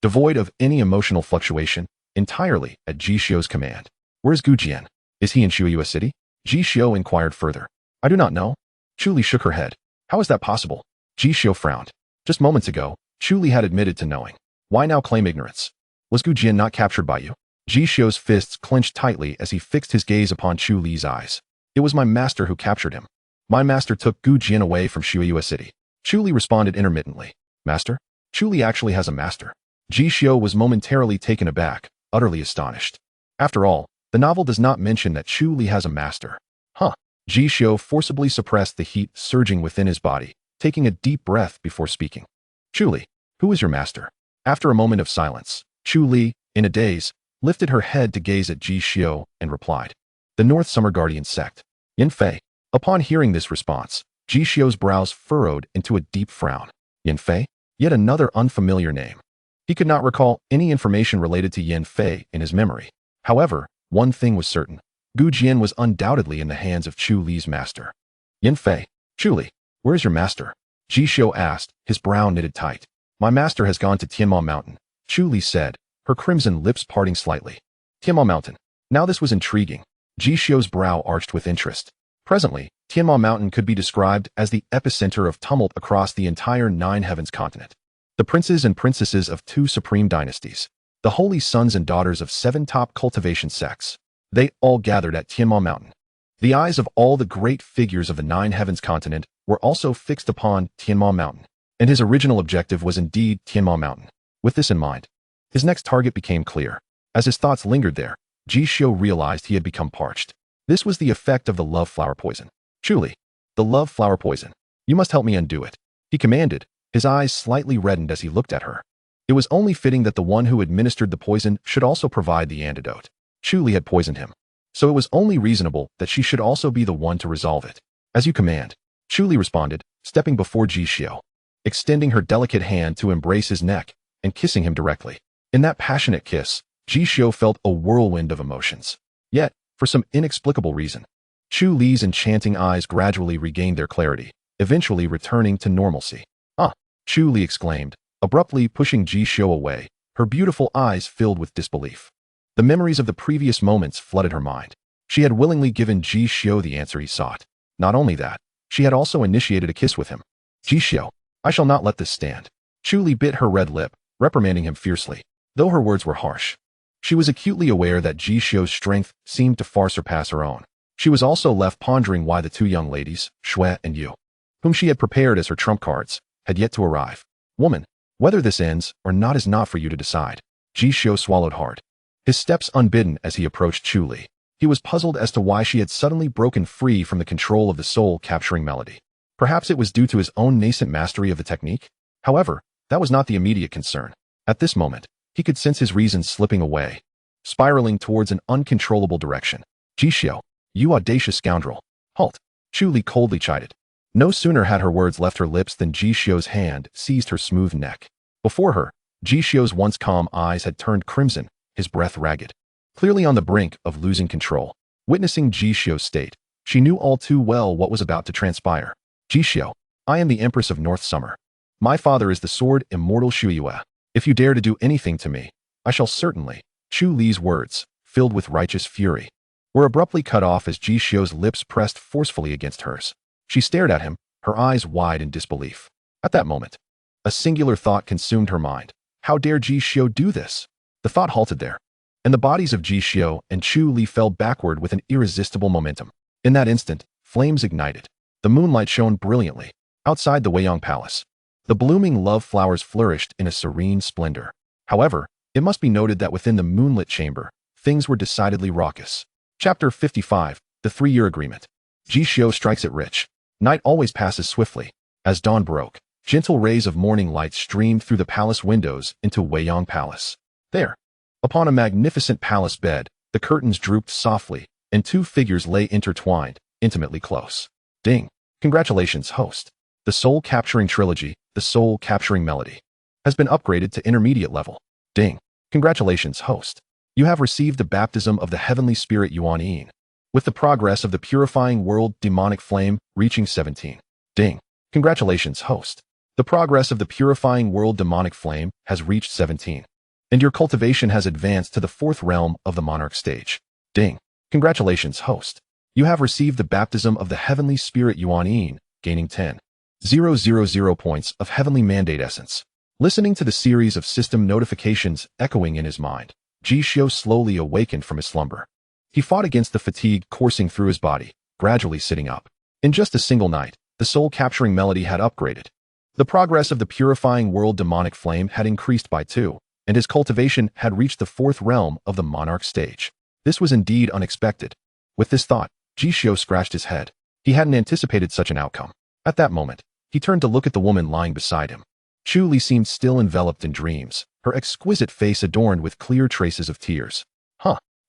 devoid of any emotional fluctuation, entirely at Ji Xiu's command. "Where's Gu Jian? Is he in Xianxia City?" Ji Xiu inquired further. "I do not know." Chu Li shook her head. "How is that possible?" Ji Xiu frowned. Just moments ago, Chu Li had admitted to knowing. Why now claim ignorance? Was Gu Jian not captured by you? Ji Xiu's fists clenched tightly as he fixed his gaze upon Chu Li's eyes. "It was my master who captured him. My master took Gu Jian away from Xianxia City." Chu Li responded intermittently. "Master? Chu Li actually has a master." Ji Xiu was momentarily taken aback, utterly astonished. After all, the novel does not mention that Chu Li has a master. Huh. Ji Xiu forcibly suppressed the heat surging within his body, taking a deep breath before speaking. Chu Li, who is your master? After a moment of silence, Chu Li, in a daze, lifted her head to gaze at Ji Xiu and replied. The North Summer Guardian sect. Yin Fei. Upon hearing this response, Ji Xiu's brows furrowed into a deep frown. Yin Fei? Yet another unfamiliar name. He could not recall any information related to Yin Fei in his memory. However, one thing was certain. Gu Jian was undoubtedly in the hands of Chu Li's master. Yin Fei. Chu Li, where is your master? Ji Xiu asked, his brow knitted tight. My master has gone to Tianma Mountain, Chu Li said, her crimson lips parting slightly. Tianma Mountain. Now this was intriguing. Ji Xiu's brow arched with interest. Presently, Tianma Mountain could be described as the epicenter of tumult across the entire Nine Heavens continent. The princes and princesses of 2 supreme dynasties, the holy sons and daughters of 7 top cultivation sects, they all gathered at Tianma Mountain. The eyes of all the great figures of the Nine Heavens continent were also fixed upon Tianma Mountain, and his original objective was indeed Tianma Mountain. With this in mind, his next target became clear. As his thoughts lingered there, Ji Xiu realized he had become parched. This was the effect of the love flower poison. Chu Li, the love flower poison. You must help me undo it, he commanded, his eyes slightly reddened as he looked at her. It was only fitting that the one who administered the poison should also provide the antidote. Chu Li had poisoned him, so it was only reasonable that she should also be the one to resolve it. As you command, Chu Li responded, stepping before Ji Xiu, extending her delicate hand to embrace his neck and kissing him directly. In that passionate kiss, Ji Xiu felt a whirlwind of emotions. Yet, for some inexplicable reason, Chu Li's enchanting eyes gradually regained their clarity, eventually returning to normalcy. Ah! Chu Li exclaimed, abruptly pushing Ji Xiu away, her beautiful eyes filled with disbelief. The memories of the previous moments flooded her mind. She had willingly given Ji Xiu the answer he sought. Not only that, she had also initiated a kiss with him. Ji Xiu, I shall not let this stand. Chu Li bit her red lip, reprimanding him fiercely. Though her words were harsh, she was acutely aware that Ji Xiu's strength seemed to far surpass her own. She was also left pondering why the 2 young ladies, Shui and Yu, whom she had prepared as her trump cards, had yet to arrive. Woman, whether this ends or not is not for you to decide. Ji Xiu swallowed hard, his steps unbidden as he approached Chu Li. He was puzzled as to why she had suddenly broken free from the control of the soul-capturing melody. Perhaps it was due to his own nascent mastery of the technique? However, that was not the immediate concern. At this moment, he could sense his reason slipping away, spiraling towards an uncontrollable direction. Ji Xiu, you audacious scoundrel. Halt! Chu Li coldly chided. No sooner had her words left her lips than Ji Xiu's hand seized her smooth neck. Before her, Ji Xiu's once calm eyes had turned crimson, his breath ragged. Clearly on the brink of losing control. Witnessing Ji Xiu's state, she knew all too well what was about to transpire. Ji Xiu, I am the Empress of North Summer. My father is the sword Immortal Emperor. If you dare to do anything to me, I shall certainly. Chu Li's words, filled with righteous fury, were abruptly cut off as Ji Xiu's lips pressed forcefully against hers. She stared at him, her eyes wide in disbelief. At that moment, a singular thought consumed her mind. How dare Ji Xiu do this? The thought halted there, and the bodies of Ji Xiu and Chu Li fell backward with an irresistible momentum. In that instant, flames ignited. The moonlight shone brilliantly. Outside the Weiyang Palace, the blooming love flowers flourished in a serene splendor. However, it must be noted that within the moonlit chamber, things were decidedly raucous. Chapter 55, The 3-Year Agreement. Ji Xiu strikes it rich. Night always passes swiftly. As dawn broke, gentle rays of morning light streamed through the palace windows into Weiyang Palace. There, upon a magnificent palace bed, the curtains drooped softly, and 2 figures lay intertwined, intimately close. Ding! Congratulations, host. The soul-capturing trilogy, the soul-capturing melody, has been upgraded to intermediate level. Ding! Congratulations, host. You have received the baptism of the heavenly spirit Yuan Yin, with the progress of the purifying world demonic flame reaching 17. Ding! Congratulations, host. The progress of the purifying world demonic flame has reached 17. And your cultivation has advanced to the 4th realm of the monarch stage. Ding! Congratulations, host. You have received the baptism of the heavenly spirit Yuan Yin, gaining 10,000 points of heavenly mandate essence. Listening to the series of system notifications echoing in his mind, Ji Xiu slowly awakened from his slumber. He fought against the fatigue coursing through his body, gradually sitting up. In just a single night, the soul-capturing melody had upgraded. The progress of the purifying world demonic flame had increased by 2. and his cultivation had reached the fourth realm of the monarch stage. This was indeed unexpected. With this thought, Ji Xiu scratched his head. He hadn't anticipated such an outcome. At that moment, he turned to look at the woman lying beside him. Chu Li seemed still enveloped in dreams, her exquisite face adorned with clear traces of tears.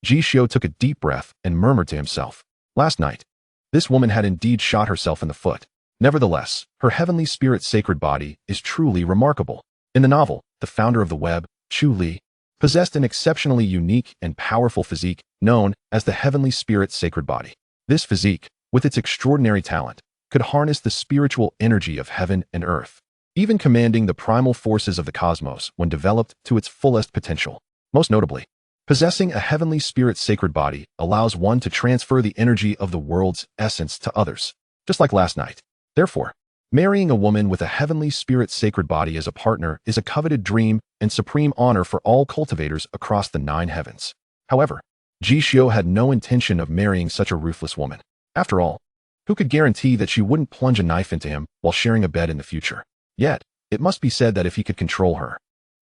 Ji Xiu took a deep breath and murmured to himself. Last night, this woman had indeed shot herself in the foot. Nevertheless, her heavenly spirit's sacred body is truly remarkable. In the novel, the founder of the web, Chu Li, possessed an exceptionally unique and powerful physique known as the heavenly spirit's sacred body. This physique, with its extraordinary talent, could harness the spiritual energy of heaven and earth, even commanding the primal forces of the cosmos when developed to its fullest potential. Most notably, possessing a heavenly spirit's sacred body allows one to transfer the energy of the world's essence to others, just like last night. Therefore, marrying a woman with a heavenly spirit's sacred body as a partner is a coveted dream and supreme honor for all cultivators across the 9 heavens. However, Ji Xiu had no intention of marrying such a ruthless woman. After all, who could guarantee that she wouldn't plunge a knife into him while sharing a bed in the future? Yet, it must be said that if he could control her,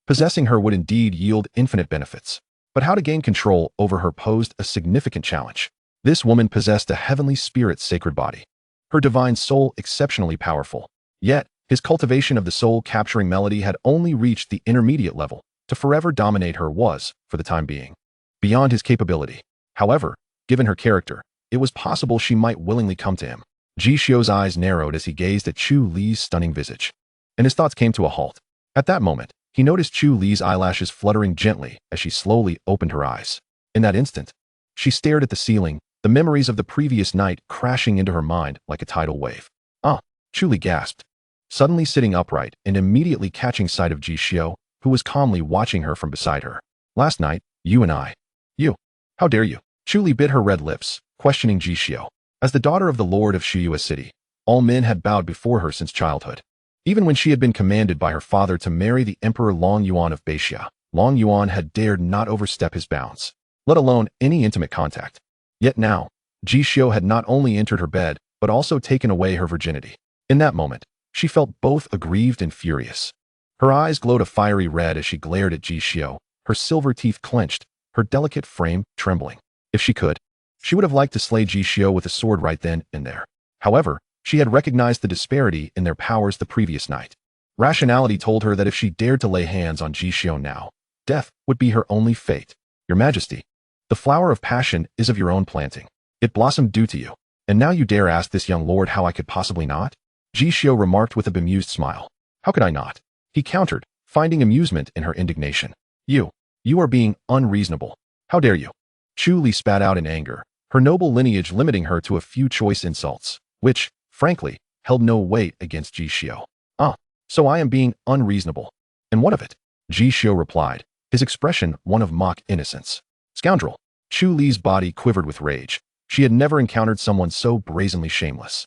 possessing her would indeed yield infinite benefits. But how to gain control over her posed a significant challenge. This woman possessed a heavenly spirit's sacred body, her divine soul exceptionally powerful. Yet, his cultivation of the soul-capturing melody had only reached the intermediate level. To forever dominate her was, for the time being, beyond his capability. However, given her character, it was possible she might willingly come to him. Ji Xiu's eyes narrowed as he gazed at Chu Li's stunning visage, and his thoughts came to a halt. At that moment, he noticed Chu Li's eyelashes fluttering gently as she slowly opened her eyes. In that instant, she stared at the ceiling, the memories of the previous night crashing into her mind like a tidal wave. Chu Li gasped, suddenly sitting upright and immediately catching sight of Ji Xiu, who was calmly watching her from beside her. Last night, you and I. You. How dare you? Chu Li bit her red lips, questioning Ji Xiu. As the daughter of the Lord of Xiu City, all men had bowed before her since childhood. Even when she had been commanded by her father to marry the Emperor Long Yuan of Beixia, Long Yuan had dared not overstep his bounds, let alone any intimate contact. Yet now, Ji Xiu had not only entered her bed, but also taken away her virginity. In that moment, she felt both aggrieved and furious. Her eyes glowed a fiery red as she glared at Ji Xiu, her silver teeth clenched, her delicate frame trembling. If she could, she would have liked to slay Ji Xiu with a sword right then and there. However, she had recognized the disparity in their powers the previous night. Rationality told her that if she dared to lay hands on Ji Xiu now, death would be her only fate. Your Majesty, the flower of passion is of your own planting. It blossomed due to you. And now you dare ask this young lord how I could possibly not? Ji Xiu remarked with a bemused smile. How could I not? He countered, finding amusement in her indignation. You are being unreasonable. How dare you? Chu Li spat out in anger, her noble lineage limiting her to a few choice insults, which, frankly, held no weight against Ji Xiu. So I am being unreasonable. And what of it? Ji Xiu replied, his expression one of mock innocence. Scoundrel. Chu Li's body quivered with rage. She had never encountered someone so brazenly shameless.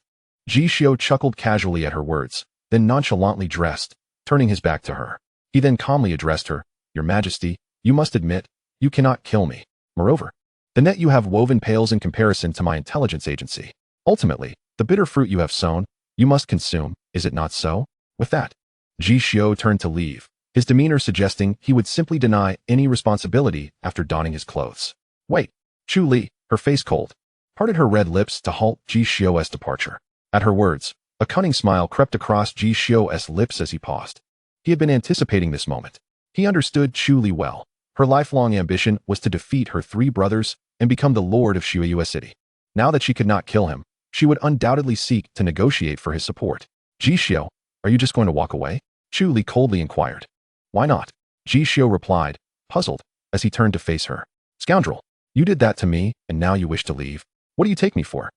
Ji Xiu chuckled casually at her words, then nonchalantly dressed, turning his back to her. He then calmly addressed her, Your Majesty, you must admit, you cannot kill me. Moreover, the net you have woven pales in comparison to my intelligence agency. Ultimately, the bitter fruit you have sown, you must consume, is it not so? With that, Ji Xiu turned to leave, his demeanor suggesting he would simply deny any responsibility after donning his clothes. Wait, Chu Li, her face cold, parted her red lips to halt Ji Xiu's departure. At her words, a cunning smile crept across Ji Xiu's lips as he paused. He had been anticipating this moment. He understood Chu Li well. Her lifelong ambition was to defeat her 3 brothers and become the lord of Xiu City. Now that she could not kill him, she would undoubtedly seek to negotiate for his support. Ji Xiu, are you just going to walk away? Chu Li coldly inquired. Why not? Ji Xiu replied, puzzled, as he turned to face her. Scoundrel, you did that to me, and now you wish to leave. What do you take me for?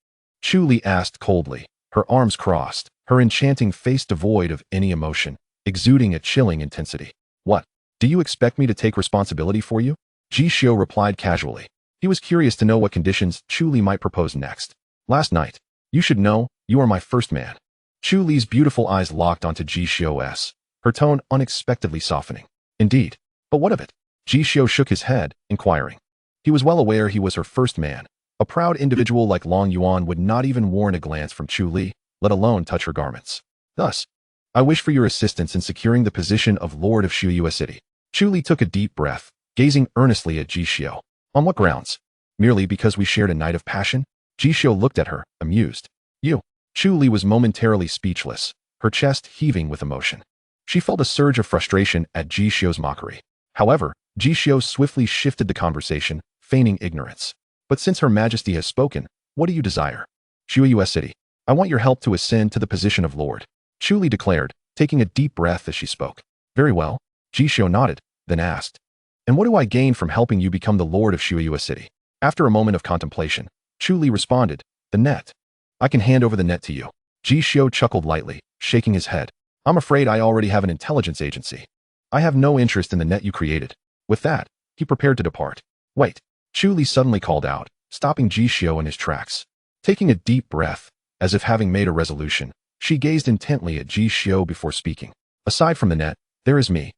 Chu Li asked coldly, her arms crossed, her enchanting face devoid of any emotion, exuding a chilling intensity. What? Do you expect me to take responsibility for you? Ji Xiu replied casually. He was curious to know what conditions Chu Li might propose next. Last night, you should know, you are my first man. Chu Li's beautiful eyes locked onto Ji Xiu's, her tone unexpectedly softening. Indeed. But what of it? Ji Xiu shook his head, inquiring. He was well aware he was her first man. A proud individual like Long Yuan would not even warn a glance from Chu Li, let alone touch her garments. Thus, I wish for your assistance in securing the position of Lord of Xiu City. Chu Li took a deep breath, gazing earnestly at Ji Xiu. On what grounds? Merely because we shared a night of passion? Ji Xiu looked at her, amused. You. Chu Li was momentarily speechless, her chest heaving with emotion. She felt a surge of frustration at Ji Xiu's mockery. However, Ji Xiu swiftly shifted the conversation, feigning ignorance. But since Her Majesty has spoken, what do you desire? Xianxia City. I want your help to ascend to the position of Lord. Chu Li declared, taking a deep breath as she spoke. Very well. Ji Xiu nodded, then asked. And what do I gain from helping you become the Lord of Xianxia City? After a moment of contemplation, Chu Li responded, the net. I can hand over the net to you. Ji Xiu chuckled lightly, shaking his head. I'm afraid I already have an intelligence agency. I have no interest in the net you created. With that, he prepared to depart. Wait. Chu Li suddenly called out, stopping Ji Xiu in his tracks. Taking a deep breath, as if having made a resolution, she gazed intently at Ji Xiu before speaking. Aside from the net, there is me.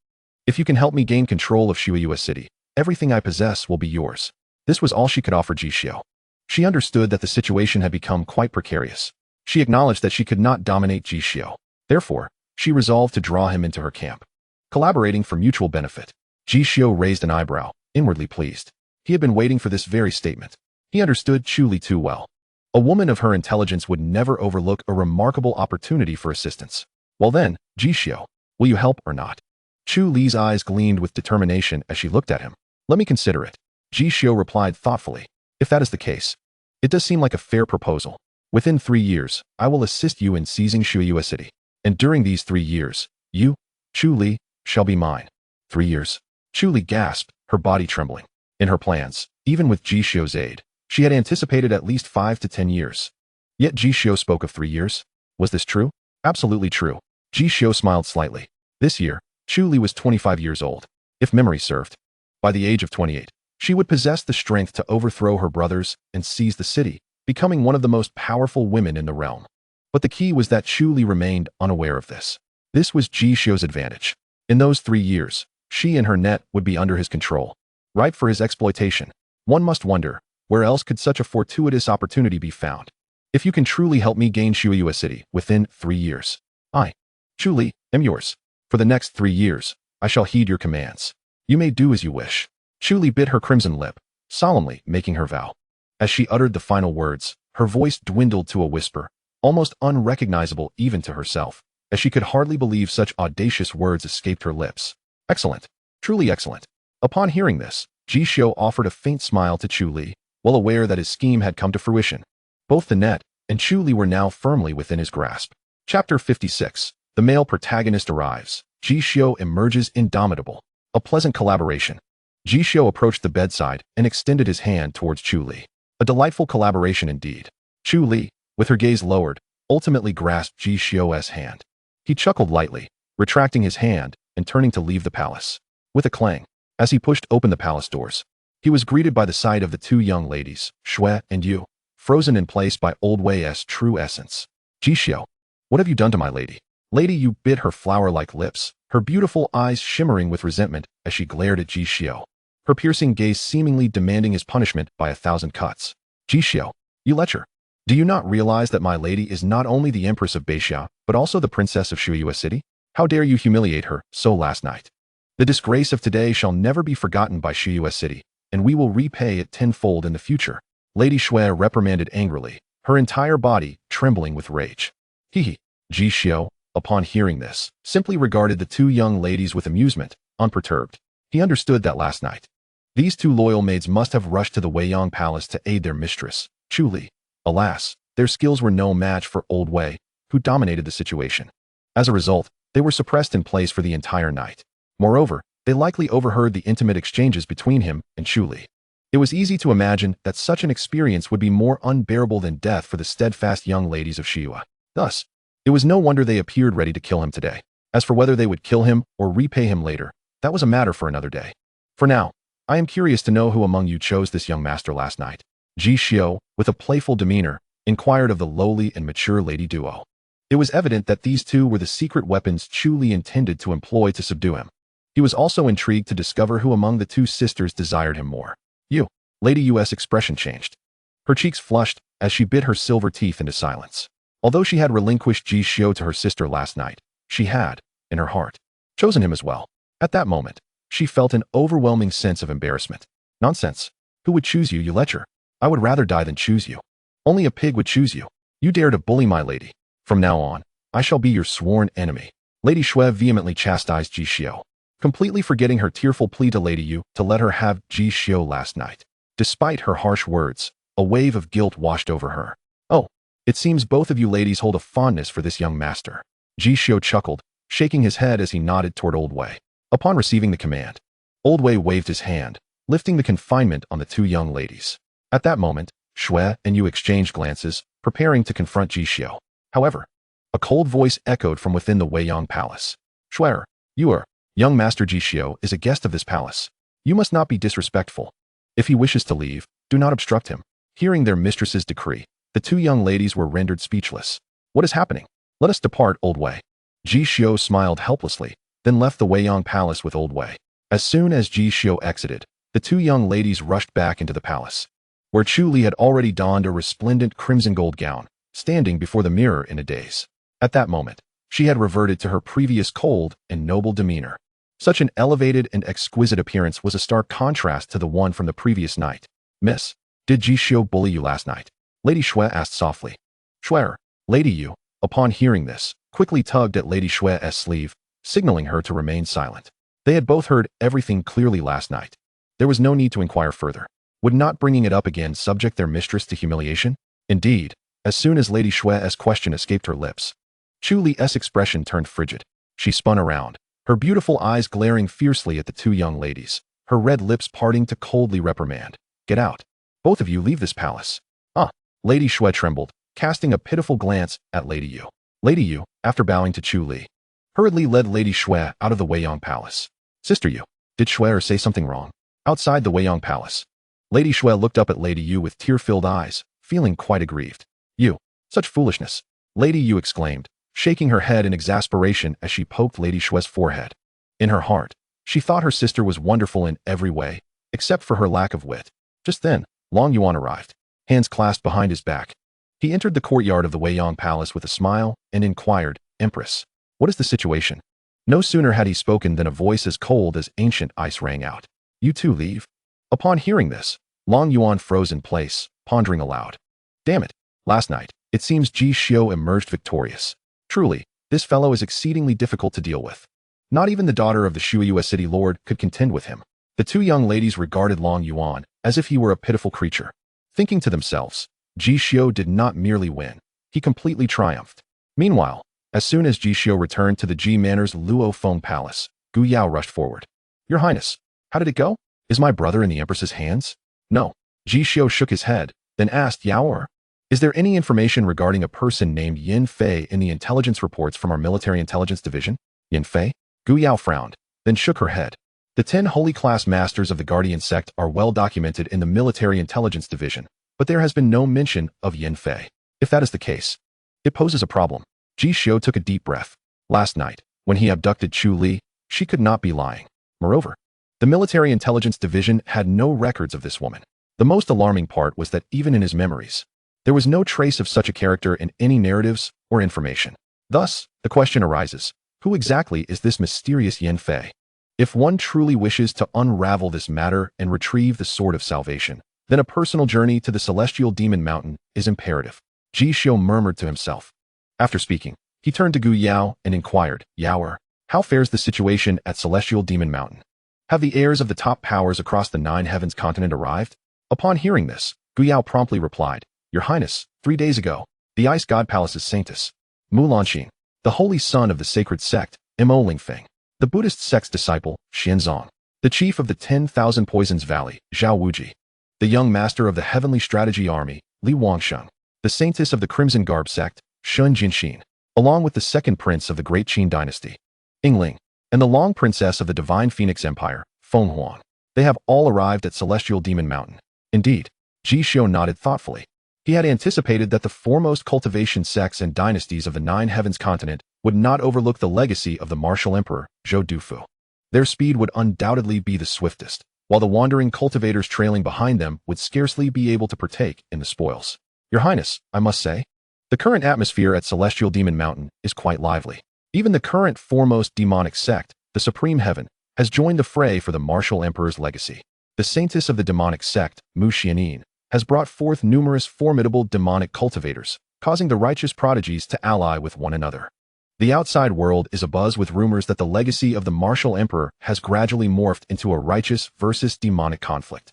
If you can help me gain control of Xianxia City, everything I possess will be yours. This was all she could offer Ji Xiu. She understood that the situation had become quite precarious. She acknowledged that she could not dominate Ji Xiu. Therefore, she resolved to draw him into her camp. Collaborating for mutual benefit. Ji Xiu raised an eyebrow, inwardly pleased. He had been waiting for this very statement. He understood Chu Li too well. A woman of her intelligence would never overlook a remarkable opportunity for assistance. Well then, Ji Xiu, will you help or not? Chu Li's eyes gleamed with determination as she looked at him. Let me consider it. Ji Xiu replied thoughtfully. If that is the case, it does seem like a fair proposal. Within 3 years, I will assist you in seizing Xianxia City. And during these 3 years, you, Chu Li, shall be mine. 3 years. Chu Li gasped, her body trembling. In her plans, even with Ji Xiu's aid, she had anticipated at least 5 to 10 years. Yet Ji Xiu spoke of 3 years. Was this true? Absolutely true. Ji Xiu smiled slightly. This year, Chu Li was 25 years old, if memory served. By the age of 28, she would possess the strength to overthrow her brothers and seize the city, becoming one of the most powerful women in the realm. But the key was that Chu Li remained unaware of this. This was Ji Xiu's advantage. In those 3 years, she and her net would be under his control, ripe for his exploitation. One must wonder, where else could such a fortuitous opportunity be found? If you can truly help me gain Xianxia City within 3 years, I, Chu Li, am yours. For the next 3 years, I shall heed your commands. You may do as you wish. Chu Li bit her crimson lip, solemnly making her vow. As she uttered the final words, her voice dwindled to a whisper, almost unrecognizable even to herself, as she could hardly believe such audacious words escaped her lips. Excellent. Truly excellent. Upon hearing this, Ji Xiu offered a faint smile to Chu Li, well aware that his scheme had come to fruition. Both the net and Chu Li were now firmly within his grasp. Chapter 56. The male protagonist arrives. Ji Xiu emerges indomitable. A pleasant collaboration. Ji Xiu approached the bedside and extended his hand towards Chu Li. A delightful collaboration indeed. Chu Li, with her gaze lowered, ultimately grasped Ji Xiu's hand. He chuckled lightly, retracting his hand and turning to leave the palace. With a clang, as he pushed open the palace doors, he was greeted by the sight of the 2 young ladies, Shui and Yu, frozen in place by Old Wei's true essence. Ji Xiu, what have you done to my lady? Lady Yu bit her flower-like lips, her beautiful eyes shimmering with resentment as she glared at Ji Xiu, her piercing gaze seemingly demanding his punishment by 1,000 cuts. Ji Xiu, you lecher. Do you not realize that my lady is not only the Empress of Beixia, but also the Princess of Xianxia City? How dare you humiliate her so last night? The disgrace of today shall never be forgotten by Xianxia City, and we will repay it tenfold in the future. Lady Shui reprimanded angrily, her entire body trembling with rage. Hee. Ji Xiu, upon hearing this, simply regarded the 2 young ladies with amusement, unperturbed. He understood that last night, these 2 loyal maids must have rushed to the Weiyang Palace to aid their mistress, Chu Li. Alas, their skills were no match for Old Wei, who dominated the situation. As a result, they were suppressed in place for the entire night. Moreover, they likely overheard the intimate exchanges between him and Chu Li. It was easy to imagine that such an experience would be more unbearable than death for the steadfast young ladies of Xianxia. Thus, it was no wonder they appeared ready to kill him today. As for whether they would kill him or repay him later, that was a matter for another day. For now, I am curious to know who among you chose this young master last night. Ji Xiu, with a playful demeanor, inquired of the lowly and mature lady duo. It was evident that these 2 were the secret weapons Chu Li intended to employ to subdue him. He was also intrigued to discover who among the 2 sisters desired him more. You. Lady Yu's expression changed. Her cheeks flushed as she bit her silver teeth into silence. Although she had relinquished Ji Xiu to her sister last night, she had, in her heart, chosen him as well. At that moment, She felt an overwhelming sense of embarrassment. Nonsense. Who would choose you, you lecher? I would rather die than choose you. Only a pig would choose you. You dare to bully my lady. From now on, I shall be your sworn enemy. Lady Xue vehemently chastised Ji Xiu, completely forgetting her tearful plea to Lady Yu to let her have Ji Xiu last night. Despite her harsh words, a wave of guilt washed over her. Oh, it seems both of you ladies hold a fondness for this young master. Ji Xiu chuckled, shaking his head as he nodded toward Old Wei. Upon receiving the command, Old Wei waved his hand, lifting the confinement on the two young ladies. At that moment, Xue and Yu exchanged glances, preparing to confront Ji Xiu. However, a cold voice echoed from within the Weiyang Palace. Xue, young Master Ji Xiu is a guest of this palace. You must not be disrespectful. If he wishes to leave, do not obstruct him. Hearing their mistress's decree, the two young ladies were rendered speechless. What is happening? Let us depart, Old Wei. Ji Xiu smiled helplessly, then left the Weiyang Palace with Old Wei. As soon as Ji Xiu exited, the two young ladies rushed back into the palace, where Chu Li had already donned a resplendent crimson gold gown, standing before the mirror in a daze. At that moment, she had reverted to her previous cold and noble demeanor. Such an elevated and exquisite appearance was a stark contrast to the one from the previous night. Miss, did Ji Xiu bully you last night? Lady Xue asked softly. Xue, Lady Yu, upon hearing this, quickly tugged at Lady Xue's sleeve, signaling her to remain silent. They had both heard everything clearly last night. There was no need to inquire further. Would not bringing it up again subject their mistress to humiliation? Indeed, as soon as Lady Xue's question escaped her lips, Chu Li's expression turned frigid. She spun around, her beautiful eyes glaring fiercely at the two young ladies, her red lips parting to coldly reprimand. Get out. Both of you leave this palace. Lady Xue trembled, casting a pitiful glance at Lady Yu. Lady Yu, after bowing to Chu Li, hurriedly led Lady Xue out of the Weiyang Palace. Sister Yu, did Xue say something wrong? Outside the Weiyang Palace, Lady Xue looked up at Lady Yu with tear-filled eyes, feeling quite aggrieved. You, such foolishness, Lady Yu exclaimed, shaking her head in exasperation as she poked Lady Xue's forehead. In her heart, she thought her sister was wonderful in every way, except for her lack of wit. Just then, Long Yuan arrived, hands clasped behind his back. He entered the courtyard of the Weiyang Palace with a smile and inquired, Empress, what is the situation? No sooner had he spoken than a voice as cold as ancient ice rang out. You too leave? Upon hearing this, Long Yuan froze in place, pondering aloud. Damn it, last night, it seems Ji Xiu emerged victorious. Truly, this fellow is exceedingly difficult to deal with. Not even the daughter of the Shuyu city lord could contend with him. The two young ladies regarded Long Yuan as if he were a pitiful creature. Thinking to themselves, Ji Xiu did not merely win, he completely triumphed. Meanwhile, as soon as Ji Xiu returned to the Ji Manor's Luo Feng Palace, Gu Yao rushed forward. Your Highness, how did it go? Is my brother in the Empress's hands? No. Ji Xiu shook his head, then asked Yao, is there any information regarding a person named Yin Fei in the intelligence reports from our military intelligence division? Yin Fei? Gu Yao frowned, then shook her head. The 10 holy class masters of the Guardian sect are well documented in the military intelligence division, but there has been no mention of Yin Fei. If that is the case, it poses a problem. Ji Xiu took a deep breath. Last night, when he abducted Chu Li, she could not be lying. Moreover, the military intelligence division had no records of this woman. The most alarming part was that even in his memories, there was no trace of such a character in any narratives or information. Thus, the question arises, who exactly is this mysterious Yin Fei? If one truly wishes to unravel this matter and retrieve the Sword of Salvation, then a personal journey to the Celestial Demon Mountain is imperative. Ji Xiu murmured to himself. After speaking, he turned to Gu Yao and inquired, Yao, how fares the situation at Celestial Demon Mountain? Have the heirs of the top powers across the 9 heavens continent arrived? Upon hearing this, Gu Yao promptly replied, Your Highness, 3 days ago, the Ice God Palace's Saintess, Mu Lanxing, the holy son of the sacred sect, Mo Lingfeng, the Buddhist sect's disciple, Xianzong, the chief of the 10,000 Poisons Valley, Zhao Wuji, the young master of the Heavenly Strategy Army, Li Wangsheng, the saintess of the Crimson Garb sect, Shun Jinxin, along with the second prince of the Great Qin dynasty, Yingling, and the long princess of the Divine Phoenix Empire, Feng Huang. They have all arrived at Celestial Demon Mountain. Indeed, Ji Xiu nodded thoughtfully. He had anticipated that the foremost cultivation sects and dynasties of the 9 heavens continent would not overlook the legacy of the martial emperor, Zhou Dufu. Their speed would undoubtedly be the swiftest, while the wandering cultivators trailing behind them would scarcely be able to partake in the spoils. Your Highness, I must say, the current atmosphere at Celestial Demon Mountain is quite lively. Even the current foremost demonic sect, the Supreme Heaven, has joined the fray for the Immortal Emperor's legacy. The saintess of the demonic sect, Mu Xianin, has brought forth numerous formidable demonic cultivators, causing the righteous prodigies to ally with one another. The outside world is abuzz with rumors that the legacy of the Immortal Emperor has gradually morphed into a righteous versus demonic conflict.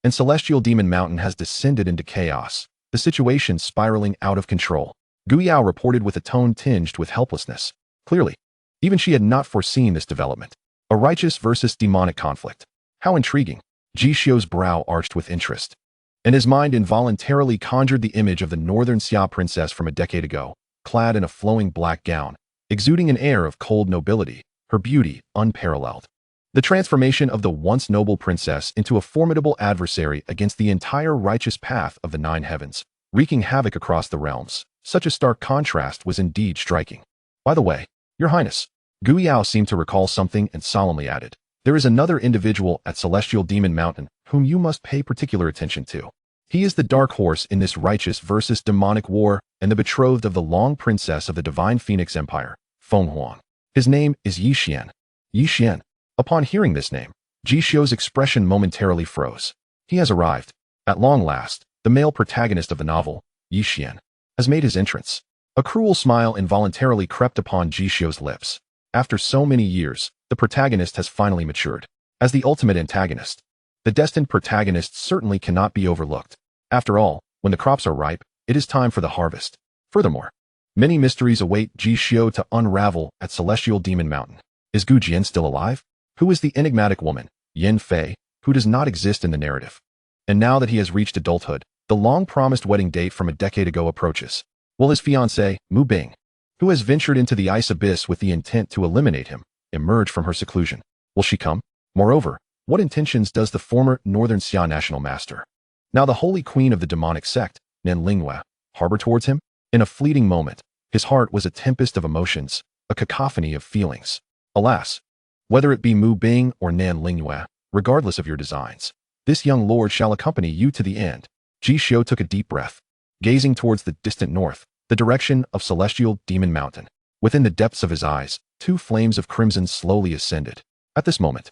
And Celestial Demon Mountain has descended into chaos, the situation spiraling out of control. Gu Yao reported with a tone tinged with helplessness. Clearly, even she had not foreseen this development. A righteous versus demonic conflict. How intriguing. Ji Xiu's brow arched with interest, and his mind involuntarily conjured the image of the northern Xia princess from a decade ago, clad in a flowing black gown, exuding an air of cold nobility, her beauty unparalleled. The transformation of the once noble princess into a formidable adversary against the entire righteous path of the nine heavens, wreaking havoc across the realms. Such a stark contrast was indeed striking. By the way, Your Highness, Gu Yao seemed to recall something and solemnly added, there is another individual at Celestial Demon Mountain whom you must pay particular attention to. He is the dark horse in this righteous versus demonic war and the betrothed of the long princess of the divine Phoenix Empire, Feng Huang. His name is Yi Xian. Yi Xian. Upon hearing this name, Ji Xiu's expression momentarily froze. He has arrived. At long last, the male protagonist of the novel, Yi Xian, has made his entrance. A cruel smile involuntarily crept upon Ji Xiu's lips. After so many years, the protagonist has finally matured. As the ultimate antagonist, the destined protagonist certainly cannot be overlooked. After all, when the crops are ripe, it is time for the harvest. Furthermore, many mysteries await Ji Xiu to unravel at Celestial Demon Mountain. Is Gu Jian still alive? Who is the enigmatic woman, Yin Fei, who does not exist in the narrative? And now that he has reached adulthood, the long-promised wedding date from a decade ago approaches. Will his fiancée, Mu Bing, who has ventured into the ice abyss with the intent to eliminate him, emerge from her seclusion? Will she come? Moreover, what intentions does the former Northern Xia national master, now the holy queen of the demonic sect, Nan Linghua, harbor towards him? In a fleeting moment, his heart was a tempest of emotions, a cacophony of feelings. Alas, whether it be Mu Bing or Nan Linghua, regardless of your designs, this young lord shall accompany you to the end. Ji Xiu took a deep breath, gazing towards the distant north, the direction of Celestial Demon Mountain. Within the depths of his eyes, two flames of crimson slowly ascended. At this moment,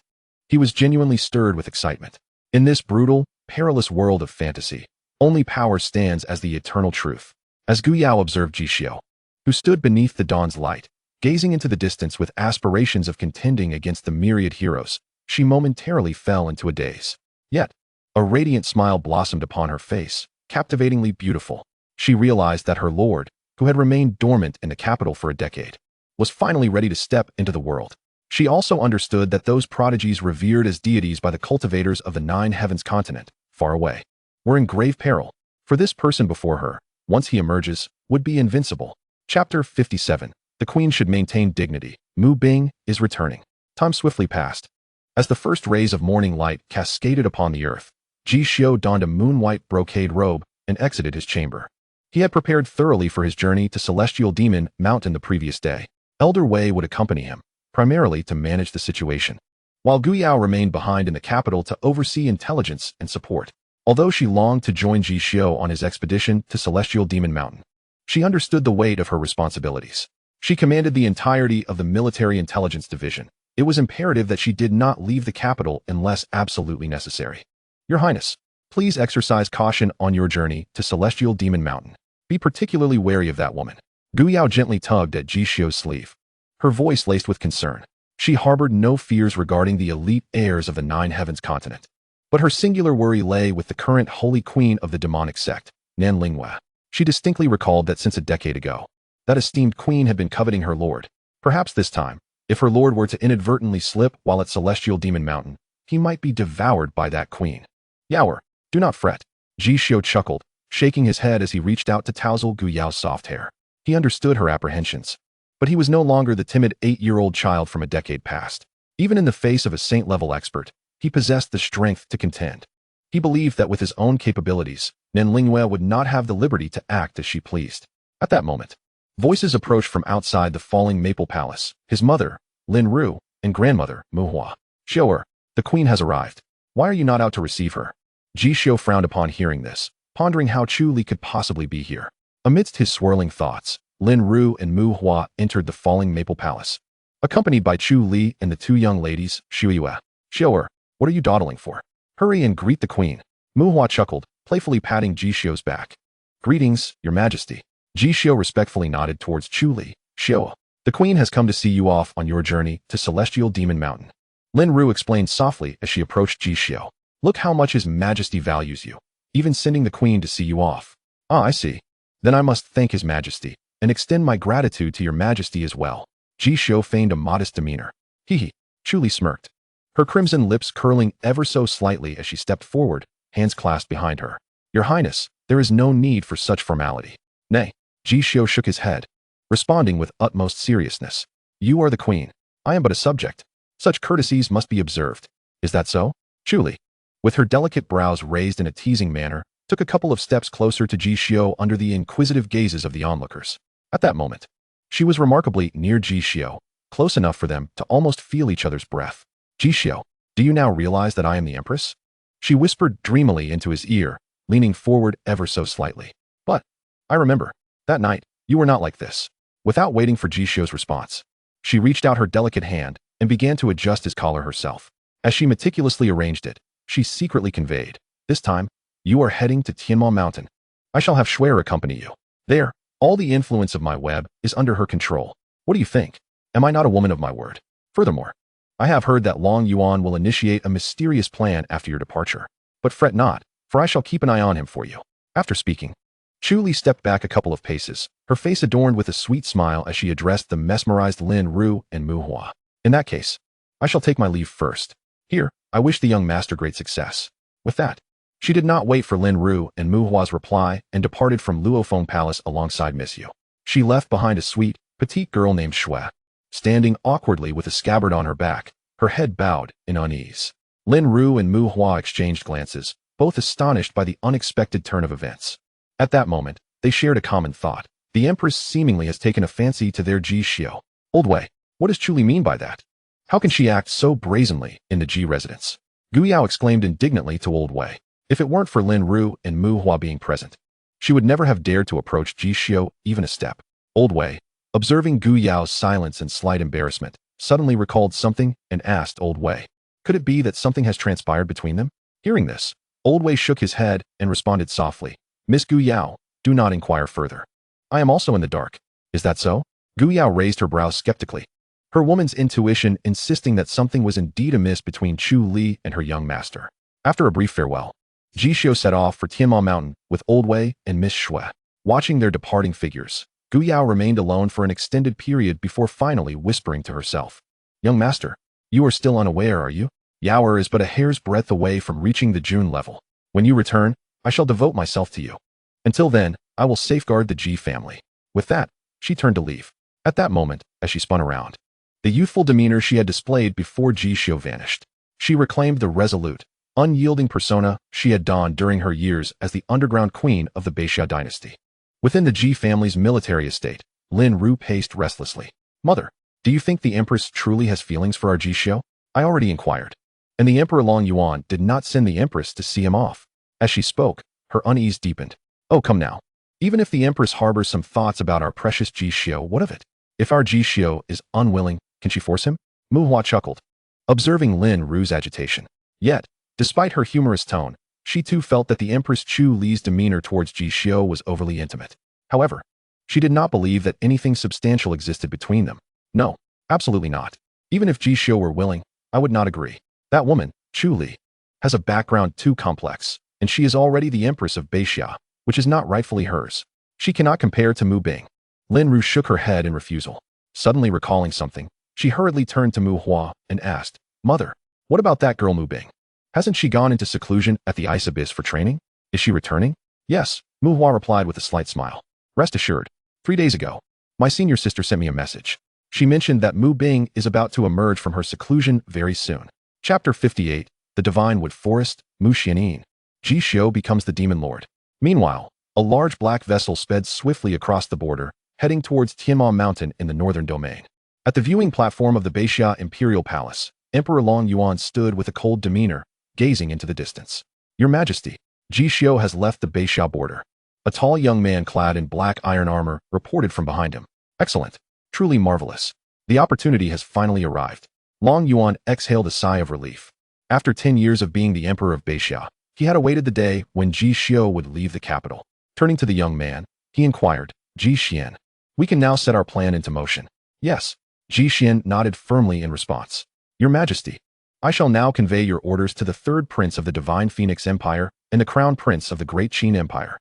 he was genuinely stirred with excitement. In this brutal, perilous world of fantasy, only power stands as the eternal truth. As Gu Yao observed Ji Xiu, who stood beneath the dawn's light, gazing into the distance with aspirations of contending against the myriad heroes, she momentarily fell into a daze. Yet, a radiant smile blossomed upon her face, captivatingly beautiful. She realized that her lord, who had remained dormant in the capital for a decade, was finally ready to step into the world. She also understood that those prodigies revered as deities by the cultivators of the nine heavens continent, far away, were in grave peril, for this person before her, once he emerges, would be invincible. Chapter 57. The queen should maintain dignity. Mu Bing is returning. Time swiftly passed. As the first rays of morning light cascaded upon the earth, Ji Xiu donned a moon-white brocade robe and exited his chamber. He had prepared thoroughly for his journey to Celestial Demon Mountain the previous day. Elder Wei would accompany him, primarily to manage the situation, while Gu Yao remained behind in the capital to oversee intelligence and support. Although she longed to join Ji Xiu on his expedition to Celestial Demon Mountain, she understood the weight of her responsibilities. She commanded the entirety of the Military Intelligence Division. It was imperative that she did not leave the capital unless absolutely necessary. Your Highness, please exercise caution on your journey to Celestial Demon Mountain. Be particularly wary of that woman. Gu Yao gently tugged at Ji Xiu's sleeve, her voice laced with concern. She harbored no fears regarding the elite heirs of the Nine Heavens continent, but her singular worry lay with the current holy queen of the demonic sect, Nan Linghua. She distinctly recalled that since a decade ago, that esteemed queen had been coveting her lord. Perhaps this time, if her lord were to inadvertently slip while at Celestial Demon Mountain, he might be devoured by that queen. Yaoer, do not fret. Ji Xiu chuckled, shaking his head as he reached out to touzle Gu Yao's soft hair. He understood her apprehensions, but he was no longer the timid 8-year-old child from a decade past. Even in the face of a saint-level expert, he possessed the strength to contend. He believed that with his own capabilities, Nan Linghua would not have the liberty to act as she pleased. At that moment, voices approached from outside the falling Maple Palace. His mother, Lin Ru, and grandmother, Mu Hua. Xiuer, the queen has arrived. Why are you not out to receive her? Ji Xiu frowned upon hearing this, pondering how Chu Li could possibly be here. Amidst his swirling thoughts, Lin Ru and Mu Hua entered the falling Maple Palace. accompanied by Chu Li and the two young ladies, Xiu Xiu. What are you dawdling for? Hurry and greet the queen. Mu Hua chuckled, playfully patting Ji Xiu's back. Greetings, your majesty. Ji Xiu respectfully nodded towards Chu Li. Xiu, the queen has come to see you off on your journey to Celestial Demon Mountain. Lin Ru explained softly as she approached Ji Xiu. Look how much his majesty values you, even sending the queen to see you off. Ah, I see. Then I must thank his majesty, and extend my gratitude to your majesty as well. Ji Xiu feigned a modest demeanor. Hee. Chu Li smirked, her crimson lips curling ever so slightly as she stepped forward, hands clasped behind her. Your Highness, there is no need for such formality. Nay. Ji Xiu shook his head, responding with utmost seriousness. You are the queen. I am but a subject. Such courtesies must be observed. Is that so? Chu Li, with her delicate brows raised in a teasing manner, took a couple of steps closer to Ji Xiu under the inquisitive gazes of the onlookers. At that moment, she was remarkably near Ji Xiu, close enough for them to almost feel each other's breath. Ji Xiu, do you now realize that I am the Empress? She whispered dreamily into his ear, leaning forward ever so slightly. But, I remember, that night, you were not like this. Without waiting for Ji Xiu's response, she reached out her delicate hand and began to adjust his collar herself. As she meticulously arranged it, she secretly conveyed, this time, you are heading to Tianma Mountain. I shall have Shuer accompany you. There, all the influence of my web is under her control. What do you think? Am I not a woman of my word? Furthermore, I have heard that Long Yuan will initiate a mysterious plan after your departure. But fret not, for I shall keep an eye on him for you. After speaking, Chu Li stepped back a couple of paces, her face adorned with a sweet smile as she addressed the mesmerized Lin Ru and Mu Hua. In that case, I shall take my leave first. Here, I wish the young master great success. With that, she did not wait for Lin Ru and Mu Hua's reply and departed from Luofeng Palace alongside Miss Yu. She left behind a sweet, petite girl named Shui, standing awkwardly with a scabbard on her back, her head bowed in unease. Lin Ru and Mu Hua exchanged glances, both astonished by the unexpected turn of events. At that moment, they shared a common thought. The Empress seemingly has taken a fancy to their Ji Xiu. Old Wei, what does Chu Li mean by that? How can she act so brazenly in the Ji residence? Gu Yao exclaimed indignantly to Old Wei. If it weren't for Lin Ru and Mu Hua being present, she would never have dared to approach Ji Xiu even a step. Old Wei, observing Gu Yao's silence and slight embarrassment, suddenly recalled something and asked Old Wei, could it be that something has transpired between them? Hearing this, Old Wei shook his head and responded softly, Miss Gu Yao, do not inquire further. I am also in the dark. Is that so? Gu Yao raised her brows skeptically, her woman's intuition insisting that something was indeed amiss between Chu Li and her young master. After a brief farewell, Ji Xiu set off for Tianma Mountain with Old Wei and Miss Shui. Watching their departing figures, Gu Yao remained alone for an extended period before finally whispering to herself, Young master, you are still unaware, are you? Yaoer is but a hair's breadth away from reaching the June level. When you return, I shall devote myself to you. Until then, I will safeguard the Ji family. With that, she turned to leave. At that moment, as she spun around, the youthful demeanor she had displayed before Ji Xiu vanished. She reclaimed the resolute, unyielding persona she had donned during her years as the underground queen of the Beixia dynasty. Within the Ji family's military estate, Lin Ru paced restlessly. Mother, do you think the Empress truly has feelings for our Ji Xiu? I already inquired. And the Emperor Long Yuan did not send the Empress to see him off. As she spoke, her unease deepened. Oh, come now. Even if the Empress harbors some thoughts about our precious Ji Xiu, what of it? If our Ji Xiu is unwilling, can she force him? Mu Hua chuckled, observing Lin Ru's agitation. Yet, despite her humorous tone, she too felt that the Empress Chu Li's demeanor towards Ji Xiu was overly intimate. However, she did not believe that anything substantial existed between them. No, absolutely not. Even if Ji Xiu were willing, I would not agree. That woman, Chu Li, has a background too complex, and she is already the Empress of Beixia, which is not rightfully hers. She cannot compare to Mu Bing. Lin Ru shook her head in refusal. Suddenly recalling something, she hurriedly turned to Mu Hua and asked, Mother, what about that girl Mu Bing? Hasn't she gone into seclusion at the Ice Abyss for training? Is she returning? Yes, Mu Hua replied with a slight smile. Rest assured, 3 days ago, my senior sister sent me a message. She mentioned that Mu Bing is about to emerge from her seclusion very soon. Chapter 58, The Divine Wood Forest, Mu Xianyin. Ji Xiu becomes the Demon Lord. Meanwhile, a large black vessel sped swiftly across the border, heading towards Tianma Mountain in the northern domain. At the viewing platform of the Beixia Imperial Palace, Emperor Long Yuan stood with a cold demeanor, gazing into the distance. Your Majesty, Ji Xiu has left the Beixia border. A tall young man clad in black iron armor reported from behind him. Excellent. Truly marvelous. The opportunity has finally arrived. Long Yuan exhaled a sigh of relief. After 10 years of being the emperor of Beixia, he had awaited the day when Ji Xiu would leave the capital. Turning to the young man, he inquired, Ji Xian, we can now set our plan into motion. Yes. Ji Xian nodded firmly in response. Your Majesty, I shall now convey your orders to the third prince of the Divine Phoenix Empire and the crown prince of the Great Qin Empire,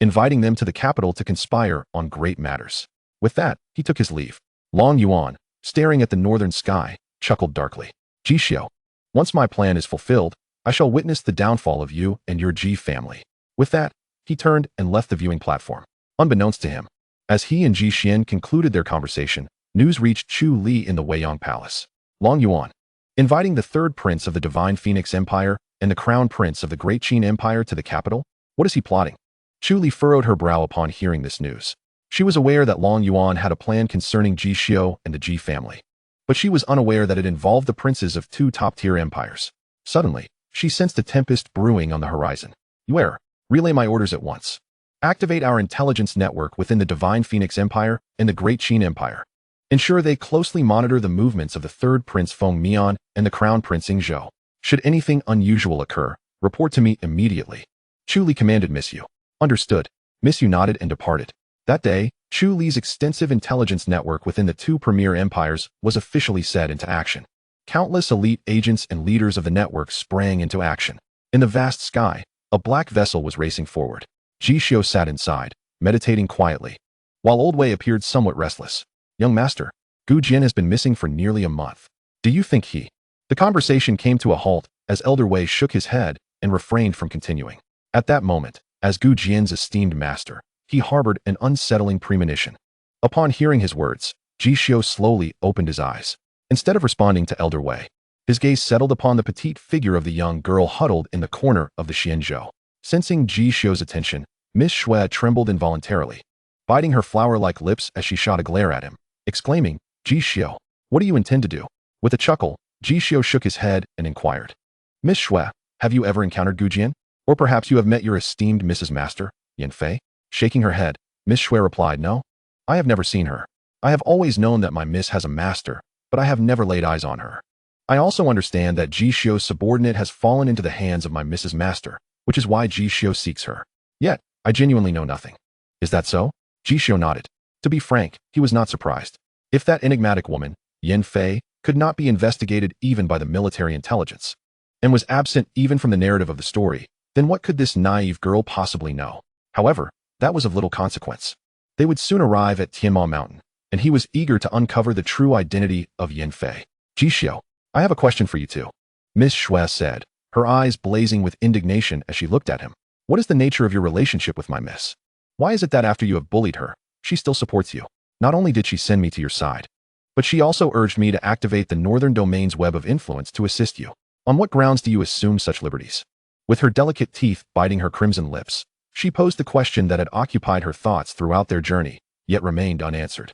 inviting them to the capital to conspire on great matters. With that, he took his leave. Long Yuan, staring at the northern sky, chuckled darkly. Ji Xiu, once my plan is fulfilled, I shall witness the downfall of you and your Ji family. With that, he turned and left the viewing platform. Unbeknownst to him, as he and Ji Xian concluded their conversation, news reached Chu Li in the Weiyang Palace. Long Yuan, inviting the third prince of the Divine Phoenix Empire and the crown prince of the Great Qin Empire to the capital? What is he plotting? Chu Li furrowed her brow upon hearing this news. She was aware that Long Yuan had a plan concerning Ji Xiu and the Ji family, but she was unaware that it involved the princes of two top-tier empires. Suddenly, she sensed a tempest brewing on the horizon. Yuer, relay my orders at once. Activate our intelligence network within the Divine Phoenix Empire and the Great Qin Empire. Ensure they closely monitor the movements of the third Prince Feng Mian and the Crown Prince Ingzhou. Should anything unusual occur, report to me immediately. Chu Li commanded Miss Yu. Understood. Miss Yu nodded and departed. That day, Chu Li's extensive intelligence network within the two premier empires was officially set into action. Countless elite agents and leaders of the network sprang into action. In the vast sky, a black vessel was racing forward. Ji Xiu sat inside, meditating quietly, while Old Wei appeared somewhat restless. Young master, Gu Jian has been missing for nearly a month. Do you think he... The conversation came to a halt as Elder Wei shook his head and refrained from continuing. At that moment, as Gu Jian's esteemed master, he harbored an unsettling premonition. Upon hearing his words, Ji Xiu slowly opened his eyes. Instead of responding to Elder Wei, his gaze settled upon the petite figure of the young girl huddled in the corner of the xianzhou. Sensing Ji Xiu's attention, Miss Shui trembled involuntarily, biting her flower-like lips as she shot a glare at him, exclaiming, Ji Xiu, what do you intend to do? With a chuckle, Ji Xiu shook his head and inquired, Miss Shui, have you ever encountered Gu Jian? Or perhaps you have met your esteemed Mrs. Master, Yan Fei? Shaking her head, Miss Shui replied, No, I have never seen her. I have always known that my miss has a master, but I have never laid eyes on her. I also understand that Ji Xiu's subordinate has fallen into the hands of my Mrs. Master, which is why Ji Xiu seeks her. Yet, I genuinely know nothing. Is that so? Ji Xiu nodded. To be frank, he was not surprised. If that enigmatic woman, Yan Fei, could not be investigated even by the military intelligence, and was absent even from the narrative of the story, then what could this naive girl possibly know? However, that was of little consequence. They would soon arrive at Tianma Mountain, and he was eager to uncover the true identity of Yan Fei. Ji Xiu, I have a question for you too. Miss Shui said, her eyes blazing with indignation as she looked at him. What is the nature of your relationship with my miss? Why is it that after you have bullied her, she still supports you? Not only did she send me to your side, but she also urged me to activate the Northern Domain's web of influence to assist you. On what grounds do you assume such liberties? With her delicate teeth biting her crimson lips, she posed the question that had occupied her thoughts throughout their journey, yet remained unanswered.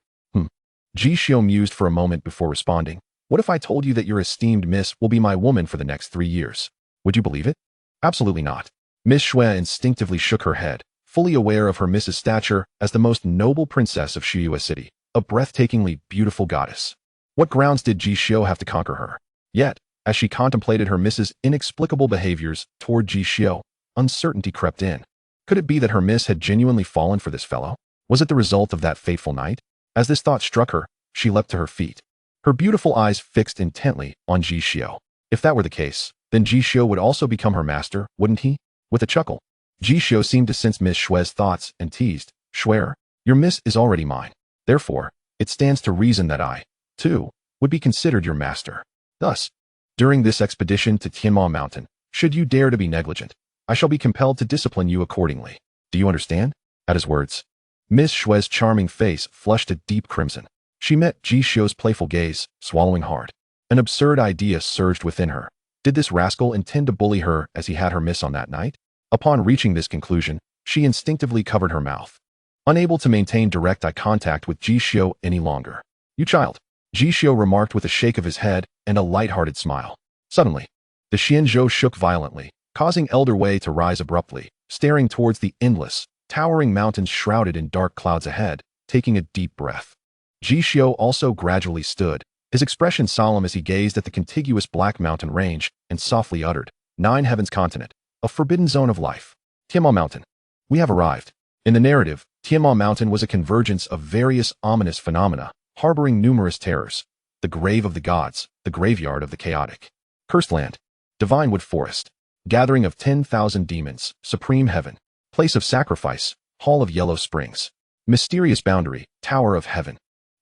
Ji Xiu mused for a moment before responding. What if I told you that your esteemed miss will be my woman for the next 3 years? Would you believe it? Absolutely not. Miss Shui instinctively shook her head, fully aware of her miss's stature as the most noble princess of Shiyue City, a breathtakingly beautiful goddess. What grounds did Ji Xiu have to conquer her? Yet, as she contemplated her miss's inexplicable behaviors toward Ji Xiu, uncertainty crept in. Could it be that her miss had genuinely fallen for this fellow? Was it the result of that fateful night? As this thought struck her, she leapt to her feet, her beautiful eyes fixed intently on Ji Xiu. If that were the case, then Ji Xiu would also become her master, wouldn't he? With a chuckle, Ji Xiu seemed to sense Miss Shui's thoughts and teased, Shuer, your miss is already mine. Therefore, it stands to reason that I, too, would be considered your master. Thus, during this expedition to Tianma Mountain, should you dare to be negligent, I shall be compelled to discipline you accordingly. Do you understand? At his words, Miss Shui's charming face flushed a deep crimson. She met Ji Xiu's playful gaze, swallowing hard. An absurd idea surged within her. Did this rascal intend to bully her as he had her miss on that night? Upon reaching this conclusion, she instinctively covered her mouth, unable to maintain direct eye contact with Ji Xiu any longer. You child, Ji Xiu remarked with a shake of his head and a light-hearted smile. Suddenly, the xianzhou shook violently, causing Elder Wei to rise abruptly, staring towards the endless, towering mountains shrouded in dark clouds ahead, taking a deep breath. Ji Xiu also gradually stood, his expression solemn as he gazed at the contiguous black mountain range and softly uttered, "Nine Heavens Continent, a forbidden zone of life. Tianma Mountain. We have arrived." In the narrative, Tianma Mountain was a convergence of various ominous phenomena, harboring numerous terrors. The grave of the gods, the graveyard of the chaotic. Cursed land. Divine wood forest. Gathering of 10,000 demons, supreme heaven. Place of sacrifice, hall of yellow springs. Mysterious boundary, tower of heaven.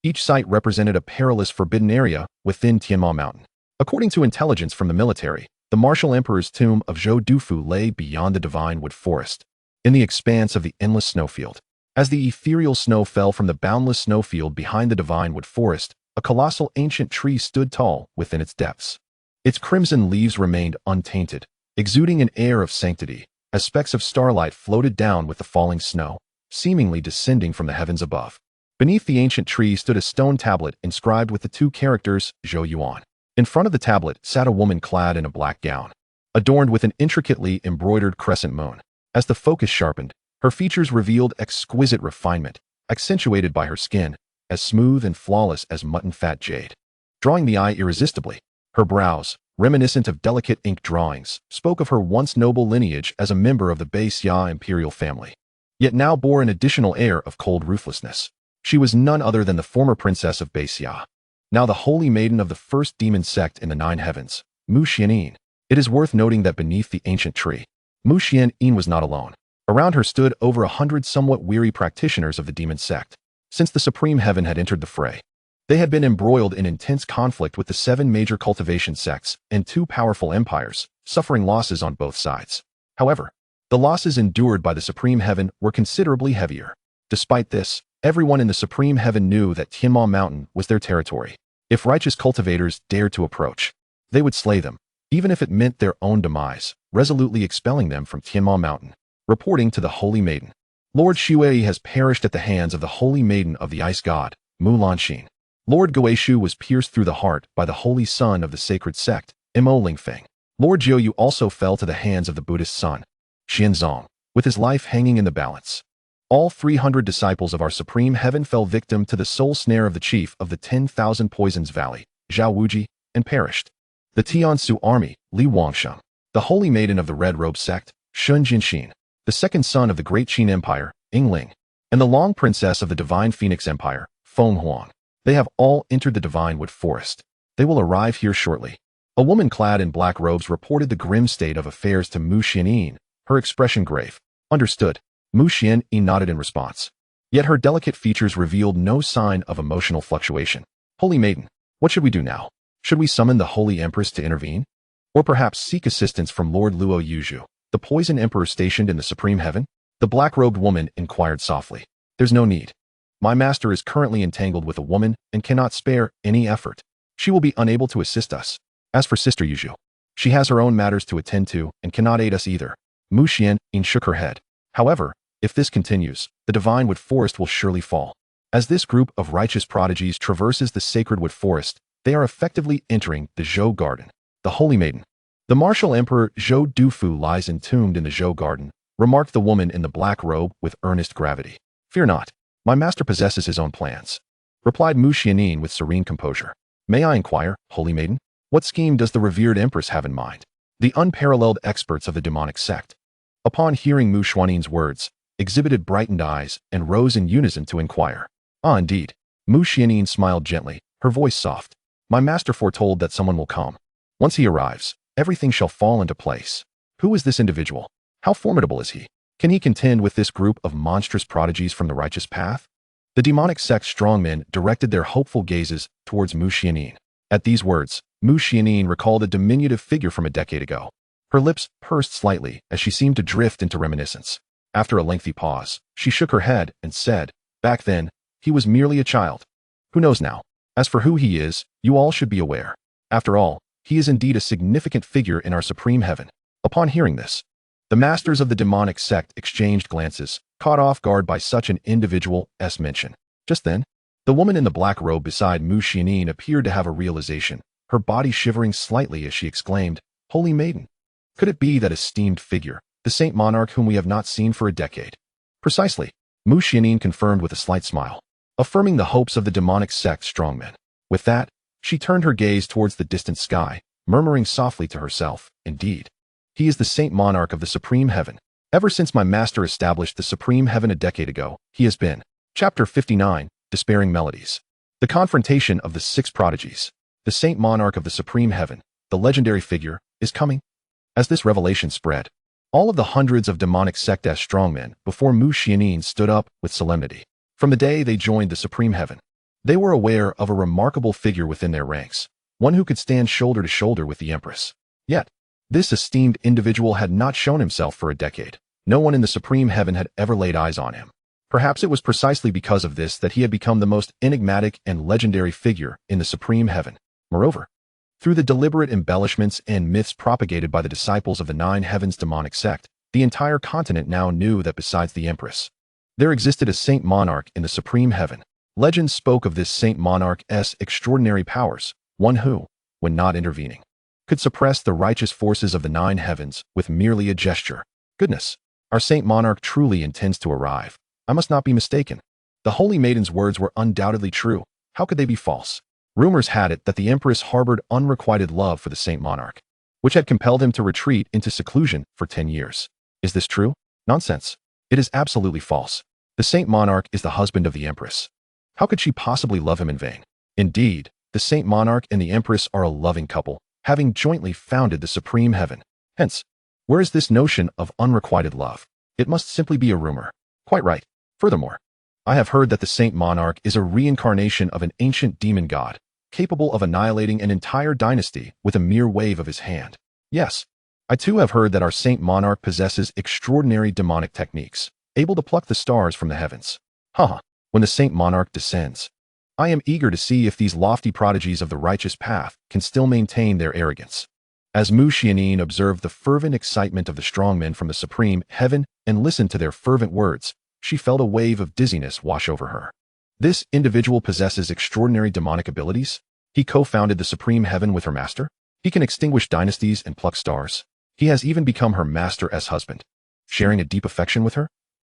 Each site represented a perilous forbidden area within Tianma Mountain. According to intelligence from the military, the martial emperor's tomb of Zhou Dufu lay beyond the divine wood forest, in the expanse of the endless snowfield. As the ethereal snow fell from the boundless snowfield behind the divine wood forest, a colossal ancient tree stood tall within its depths. Its crimson leaves remained untainted, exuding an air of sanctity, as specks of starlight floated down with the falling snow, seemingly descending from the heavens above. Beneath the ancient tree stood a stone tablet inscribed with the two characters Zhou Yuan. In front of the tablet sat a woman clad in a black gown, adorned with an intricately embroidered crescent moon. As the focus sharpened, her features revealed exquisite refinement, accentuated by her skin, as smooth and flawless as mutton-fat jade. Drawing the eye irresistibly, her brows, reminiscent of delicate ink drawings, spoke of her once noble lineage as a member of the Xia imperial family, yet now bore an additional air of cold ruthlessness. She was none other than the former princess of Xia, now the holy maiden of the first demon sect in the Nine Heavens, Mu Xianyin. It is worth noting that beneath the ancient tree, Mu Xianyin was not alone. Around her stood over 100 somewhat weary practitioners of the demon sect. Since the supreme heaven had entered the fray, they had been embroiled in intense conflict with the 7 major cultivation sects and 2 powerful empires, suffering losses on both sides. However, the losses endured by the supreme heaven were considerably heavier. Despite this, everyone in the supreme heaven knew that Tianma Mountain was their territory. If righteous cultivators dared to approach, they would slay them, even if it meant their own demise, resolutely expelling them from Tianma Mountain. Reporting to the Holy Maiden, Lord Shuai has perished at the hands of the Holy Maiden of the Ice God, Mu Lanxin. Lord Goeishu was pierced through the heart by the holy son of the sacred sect, Mo Lingfeng. Lord Jiuyu also fell to the hands of the Buddhist son, Xianzong, with his life hanging in the balance. All 300 disciples of our supreme heaven fell victim to the soul snare of the chief of the 10,000 Poisons Valley, Zhao Wuji, and perished. The Tiansu army, Li Wangsheng, the holy maiden of the Red Robe sect, Shun Jinxin, the second son of the Great Qin Empire, Yingling, and the long princess of the Divine Phoenix Empire, Feng Huang. They have all entered the Divine Wood Forest. They will arrive here shortly. A woman clad in black robes reported the grim state of affairs to Mu Xianyin, her expression grave. Understood. Mu Xianyin nodded in response. Yet her delicate features revealed no sign of emotional fluctuation. Holy Maiden, what should we do now? Should we summon the Holy Empress to intervene? Or perhaps seek assistance from Lord Luo Yuzhu, the Poison Emperor stationed in the Supreme Heaven? The black-robed woman inquired softly. There's no need. My master is currently entangled with a woman and cannot spare any effort. She will be unable to assist us. As for Sister Yuzhu, she has her own matters to attend to and cannot aid us either. Mu Xianyin shook her head. However, if this continues, the Divine Wood Forest will surely fall. As this group of righteous prodigies traverses the sacred wood forest, they are effectively entering the Zhou Garden. The Holy Maiden. The martial emperor Zhou Dufu lies entombed in the Zhou Garden, remarked the woman in the black robe with earnest gravity. Fear not, my master possesses his own plans, replied Mu Xianyin with serene composure. May I inquire, Holy Maiden, what scheme does the revered empress have in mind? The unparalleled experts of the demonic sect, upon hearing Mu Xianyin's words, exhibited brightened eyes and rose in unison to inquire. Ah, indeed. Mu Xianyin smiled gently, her voice soft. My master foretold that someone will come. Once he arrives, everything shall fall into place. Who is this individual? How formidable is he? Can he contend with this group of monstrous prodigies from the righteous path? The demonic sect's strongmen directed their hopeful gazes towards Mu Xianyin. At these words, Mu Xianyin recalled a diminutive figure from a decade ago. Her lips pursed slightly as she seemed to drift into reminiscence. After a lengthy pause, she shook her head and said, back then, he was merely a child. Who knows now? As for who he is, you all should be aware. After all, he is indeed a significant figure in our supreme heaven. Upon hearing this, the masters of the demonic sect exchanged glances, caught off guard by such an individual's mention. Just then, the woman in the black robe beside Mu Xianyin appeared to have a realization, her body shivering slightly as she exclaimed, Holy Maiden, could it be that esteemed figure, the saint monarch whom we have not seen for a decade? Precisely, Mu Xianyin confirmed with a slight smile. affirming the hopes of the demonic sect strongmen. With that, she turned her gaze towards the distant sky, murmuring softly to herself, "Indeed, he is the Saint Monarch of the Supreme Heaven. Ever since my master established the Supreme Heaven a decade ago, he has been." Chapter 59, Despairing Melodies. The confrontation of the six prodigies. The Saint Monarch of the Supreme Heaven, the legendary figure, is coming. As this revelation spread, all of the hundreds of demonic sect strongmen before Mu Xianyin stood up with solemnity. From the day they joined the Supreme Heaven, they were aware of a remarkable figure within their ranks, one who could stand shoulder to shoulder with the Empress. Yet, this esteemed individual had not shown himself for a decade. No one in the Supreme Heaven had ever laid eyes on him. Perhaps it was precisely because of this that he had become the most enigmatic and legendary figure in the Supreme Heaven. Moreover, through the deliberate embellishments and myths propagated by the disciples of the Nine Heavens demonic sect, the entire continent now knew that besides the Empress, there existed a Saint Monarch in the Supreme Heaven. Legends spoke of this Saint Monarch's extraordinary powers, one who, when not intervening, could suppress the righteous forces of the Nine Heavens with merely a gesture. Goodness, our Saint Monarch truly intends to arrive. I must not be mistaken. The Holy Maiden's words were undoubtedly true. How could they be false? Rumors had it that the Empress harbored unrequited love for the Saint Monarch, which had compelled him to retreat into seclusion for 10 years. Is this true? Nonsense. It is absolutely false. The Saint Monarch is the husband of the Empress. How could she possibly love him in vain? Indeed, the Saint Monarch and the Empress are a loving couple, having jointly founded the Supreme Heaven. Hence, where is this notion of unrequited love? It must simply be a rumor. Quite right. Furthermore, I have heard that the Saint Monarch is a reincarnation of an ancient demon god, capable of annihilating an entire dynasty with a mere wave of his hand. Yes, I too have heard that our Saint Monarch possesses extraordinary demonic techniques, able to pluck the stars from the heavens. Haha, when the Saint Monarch descends, I am eager to see if these lofty prodigies of the righteous path can still maintain their arrogance. As Mu Xianyin observed the fervent excitement of the strongmen from the Supreme Heaven and listened to their fervent words, she felt a wave of dizziness wash over her. This individual possesses extraordinary demonic abilities. He co-founded the Supreme Heaven with her master. He can extinguish dynasties and pluck stars. He has even become her master's husband, sharing a deep affection with her.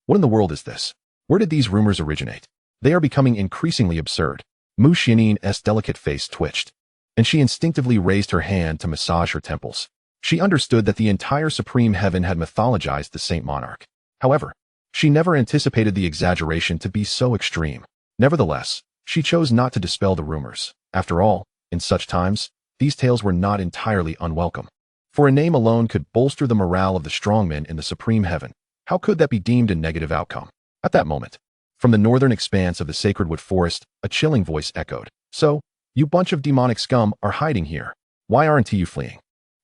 What in the world is this? Where did these rumors originate? They are becoming increasingly absurd. Mu Xianyin's delicate face twitched, and she instinctively raised her hand to massage her temples. She understood that the entire Supreme Heaven had mythologized the Saint Monarch. However, she never anticipated the exaggeration to be so extreme. Nevertheless, she chose not to dispel the rumors. After all, in such times, these tales were not entirely unwelcome. For a name alone could bolster the morale of the strongmen in the Supreme Heaven. How could that be deemed a negative outcome? At that moment, from the northern expanse of the sacred wood forest, a chilling voice echoed. "So, you bunch of demonic scum are hiding here. Why aren't you fleeing?"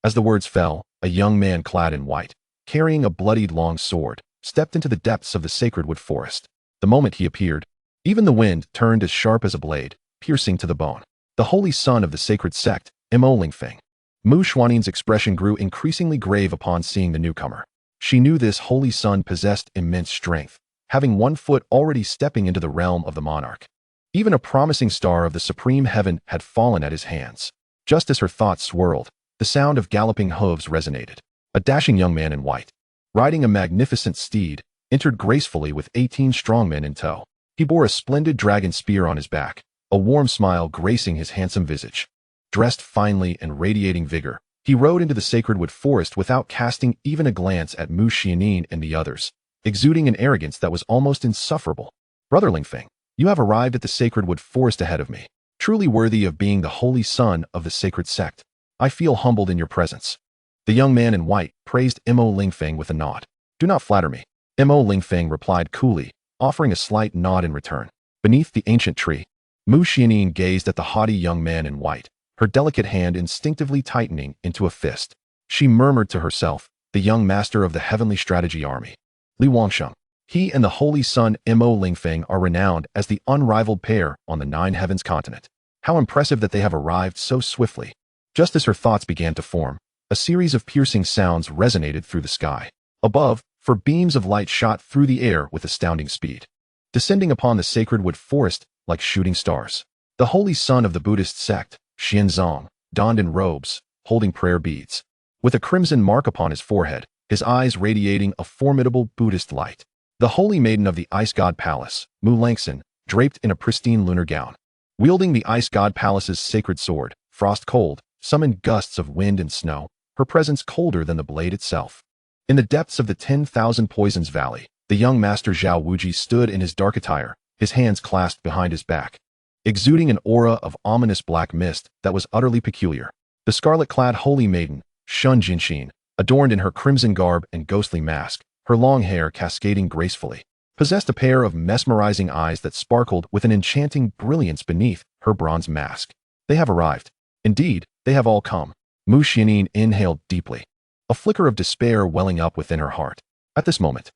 As the words fell, a young man clad in white, carrying a bloodied long sword, stepped into the depths of the sacred wood forest. The moment he appeared, even the wind turned as sharp as a blade, piercing to the bone. The holy son of the sacred sect, Mo Lingfeng. Mu Xuanyin's expression grew increasingly grave upon seeing the newcomer. She knew this holy son possessed immense strength, having one foot already stepping into the realm of the monarch. Even a promising star of the Supreme Heaven had fallen at his hands. Just as her thoughts swirled, the sound of galloping hooves resonated. A dashing young man in white, riding a magnificent steed, entered gracefully with 18 strongmen in tow. He bore a splendid dragon spear on his back, a warm smile gracing his handsome visage. Dressed finely and radiating vigor, he rode into the sacred wood forest without casting even a glance at Mu Xianyin and the others, exuding an arrogance that was almost insufferable. "Brother Lingfeng, you have arrived at the sacred wood forest ahead of me, truly worthy of being the holy son of the sacred sect. I feel humbled in your presence." The young man in white praised Mo Lingfeng with a nod. "Do not flatter me," Mo Lingfeng replied coolly, offering a slight nod in return. Beneath the ancient tree, Mu Xianyin gazed at the haughty young man in white, her delicate hand instinctively tightening into a fist. She murmured to herself, "The young master of the heavenly strategy army, Li Wangsheng." He and the holy son Mo Lingfeng are renowned as the unrivaled pair on the Nine Heavens continent. How impressive that they have arrived so swiftly. Just as her thoughts began to form, a series of piercing sounds resonated through the sky. Above, for beams of light shot through the air with astounding speed, descending upon the sacred wood forest like shooting stars. The holy son of the Buddhist sect, Xianzong, donned in robes, holding prayer beads, with a crimson mark upon his forehead, his eyes radiating a formidable Buddhist light. The holy maiden of the ice god palace, Mu Langxin, draped in a pristine lunar gown. Wielding the Ice God Palace's sacred sword, frost cold, summoned gusts of wind and snow, her presence colder than the blade itself. In the depths of the 10,000 Poisons Valley, the young master Zhao Wuji stood in his dark attire, his hands clasped behind his back, exuding an aura of ominous black mist that was utterly peculiar. The scarlet-clad holy maiden, Shun Jinxin, adorned in her crimson garb and ghostly mask, her long hair cascading gracefully, possessed a pair of mesmerizing eyes that sparkled with an enchanting brilliance beneath her bronze mask. They have arrived. Indeed, they have all come. Mu Xianyin inhaled deeply, a flicker of despair welling up within her heart. At this moment,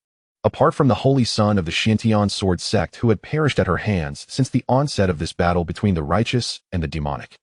apart from the holy son of the Xiantian sword sect who had perished at her hands since the onset of this battle between the righteous and the demonic,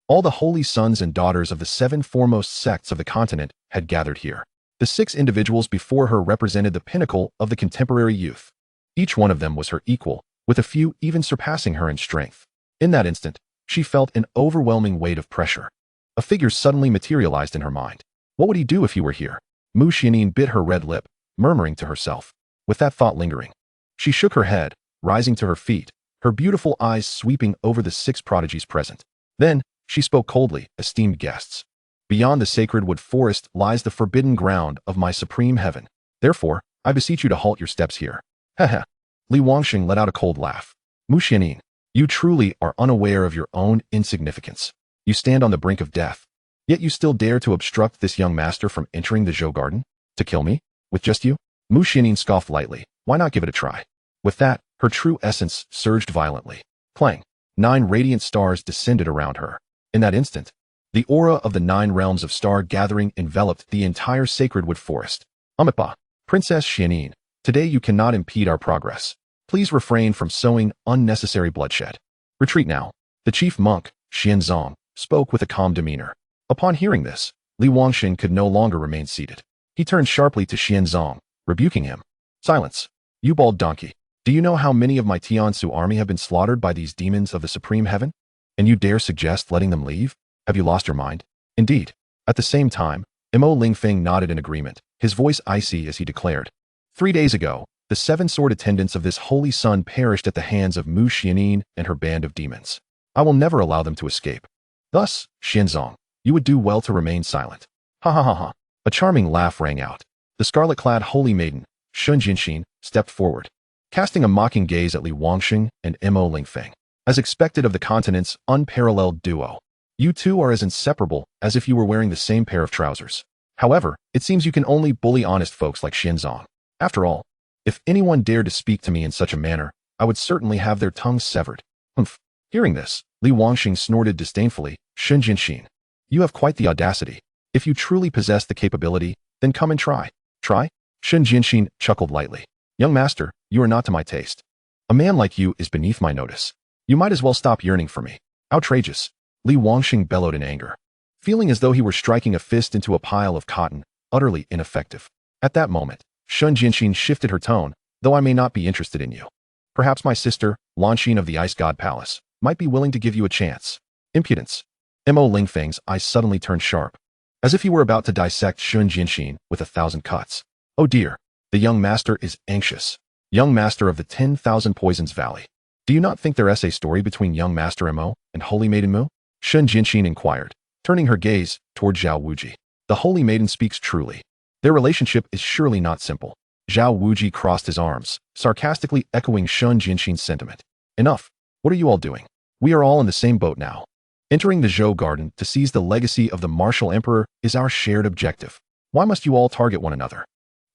all the holy sons and daughters of the 7 foremost sects of the continent had gathered here. The 6 individuals before her represented the pinnacle of the contemporary youth. Each one of them was her equal, with a few even surpassing her in strength. In that instant, she felt an overwhelming weight of pressure. A figure suddenly materialized in her mind. What would he do if he were here? Mu Xianyin bit her red lip, murmuring to herself. With that thought lingering, she shook her head, rising to her feet, her beautiful eyes sweeping over the 6 prodigies present. Then, she spoke coldly, esteemed guests. Beyond the sacred wood forest lies the forbidden ground of my supreme heaven. Therefore, I beseech you to halt your steps here. Heh. Li Wangxing let out a cold laugh. Mu Xianyin, you truly are unaware of your own insignificance. You stand on the brink of death. Yet you still dare to obstruct this young master from entering the Zhou Garden? To kill me? With just you? Mu Xianyin scoffed lightly. Why not give it a try? With that, her true essence surged violently. Clang. 9 radiant stars descended around her. In that instant, the aura of the 9 realms of star gathering enveloped the entire sacred wood forest. Amitba, Princess Xianyin, today you cannot impede our progress. Please refrain from sowing unnecessary bloodshed. Retreat now. The chief monk, Xianzong, spoke with a calm demeanor. Upon hearing this, Li Wangxing could no longer remain seated. He turned sharply to Xianzong, rebuking him. Silence. You bald donkey. Do you know how many of my Tiansu army have been slaughtered by these demons of the supreme heaven? And you dare suggest letting them leave? Have you lost your mind? Indeed. At the same time, Mo Lingfeng nodded in agreement, his voice icy as he declared. 3 days ago, the 7 sword attendants of this holy sun perished at the hands of Mu Xianyin and her band of demons. I will never allow them to escape. Thus, Xianzong, you would do well to remain silent. Ha ha ha ha. A charming laugh rang out. The scarlet-clad holy maiden, Shun Jinxin, stepped forward, casting a mocking gaze at Li Wangxing and Mo Lingfeng. As expected of the continent's unparalleled duo, you two are as inseparable as if you were wearing the same pair of trousers. However, it seems you can only bully honest folks like Xianzong. After all, if anyone dared to speak to me in such a manner, I would certainly have their tongues severed. Humph. Hearing this, Li Wangxing snorted disdainfully. Shun Jinxin, you have quite the audacity. If you truly possess the capability, then come and try. Try? Shun Jinxin chuckled lightly. Young master, you are not to my taste. A man like you is beneath my notice. You might as well stop yearning for me. Outrageous. Li Wangxing bellowed in anger, feeling as though he were striking a fist into a pile of cotton, utterly ineffective. At that moment, Shun Jinxin shifted her tone, though I may not be interested in you. Perhaps my sister, Lanxin of the Ice God Palace, might be willing to give you a chance. Impudence. Mo Lingfeng's eyes suddenly turned sharp, as if he were about to dissect Shun Jinxin with 1,000 cuts. Oh dear, the young master is anxious. Young master of the 10,000 Poisons Valley. Do you not think their essay story between young master Mo and holy maiden Mu? Shun Jinxin inquired, turning her gaze toward Zhao Wuji. The holy maiden speaks truly. Their relationship is surely not simple. Zhao Wuji crossed his arms, sarcastically echoing Shun Jinxin's sentiment. Enough. What are you all doing? We are all in the same boat now. Entering the Zhou Garden to seize the legacy of the Immortal Emperor is our shared objective. Why must you all target one another?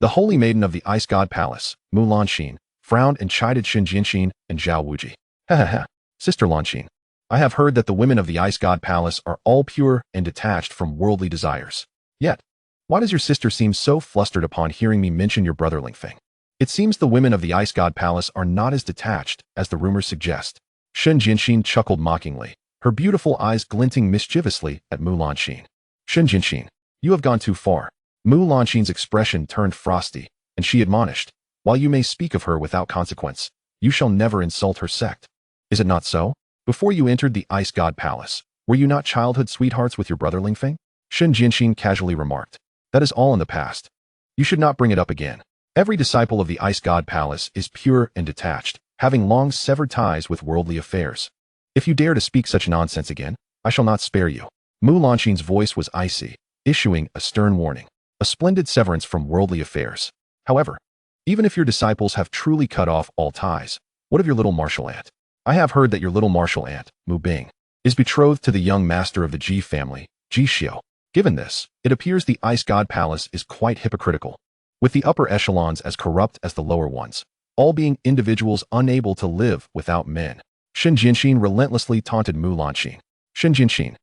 The holy maiden of the Ice God Palace, Mu Lanxin, frowned and chided Shun Jinxin and Zhao Wuji. Ha. Sister Lanxin, I have heard that the women of the Ice God Palace are all pure and detached from worldly desires. Yet, why does your sister seem so flustered upon hearing me mention your brother Lingfeng? It seems the women of the Ice God Palace are not as detached as the rumors suggest. Shun Jinxin chuckled mockingly, her beautiful eyes glinting mischievously at Mu Lanxin. Shun Jinxin, you have gone too far. Mu Lanxin's expression turned frosty, and she admonished, while you may speak of her without consequence, you shall never insult her sect. Is it not so? Before you entered the Ice God Palace, were you not childhood sweethearts with your brother Lingfeng? Shun Jinxin casually remarked. That is all in the past. You should not bring it up again. Every disciple of the Ice God Palace is pure and detached, having long severed ties with worldly affairs. If you dare to speak such nonsense again, I shall not spare you. Mu Lanxin's voice was icy, issuing a stern warning, a splendid severance from worldly affairs. However, even if your disciples have truly cut off all ties, what of your little martial aunt? I have heard that your little martial aunt, Mu Bing, is betrothed to the young master of the Ji family, Ji Xiu. Given this, it appears the Ice God Palace is quite hypocritical, with the upper echelons as corrupt as the lower ones, all being individuals unable to live without men. Shen Jianxin relentlessly taunted Mu Lanxin. Shen Jianxin,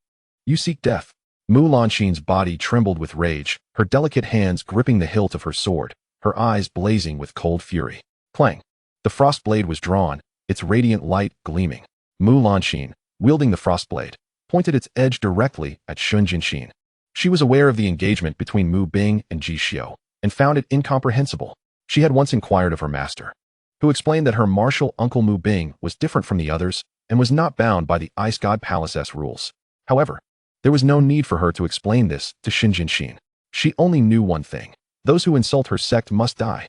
you seek death. Mu Lanxin's body trembled with rage, her delicate hands gripping the hilt of her sword, her eyes blazing with cold fury. Clang! The frost blade was drawn, its radiant light gleaming. Mu Lanxin, wielding the frost blade, pointed its edge directly at Shen Jianxin. She was aware of the engagement between Mu Bing and Ji Xiu, and found it incomprehensible. She had once inquired of her master, who explained that her martial uncle Mu Bing was different from the others and was not bound by the Ice God Palace's rules. However, there was no need for her to explain this to Shen Jianxin. She only knew one thing: those who insult her sect must die.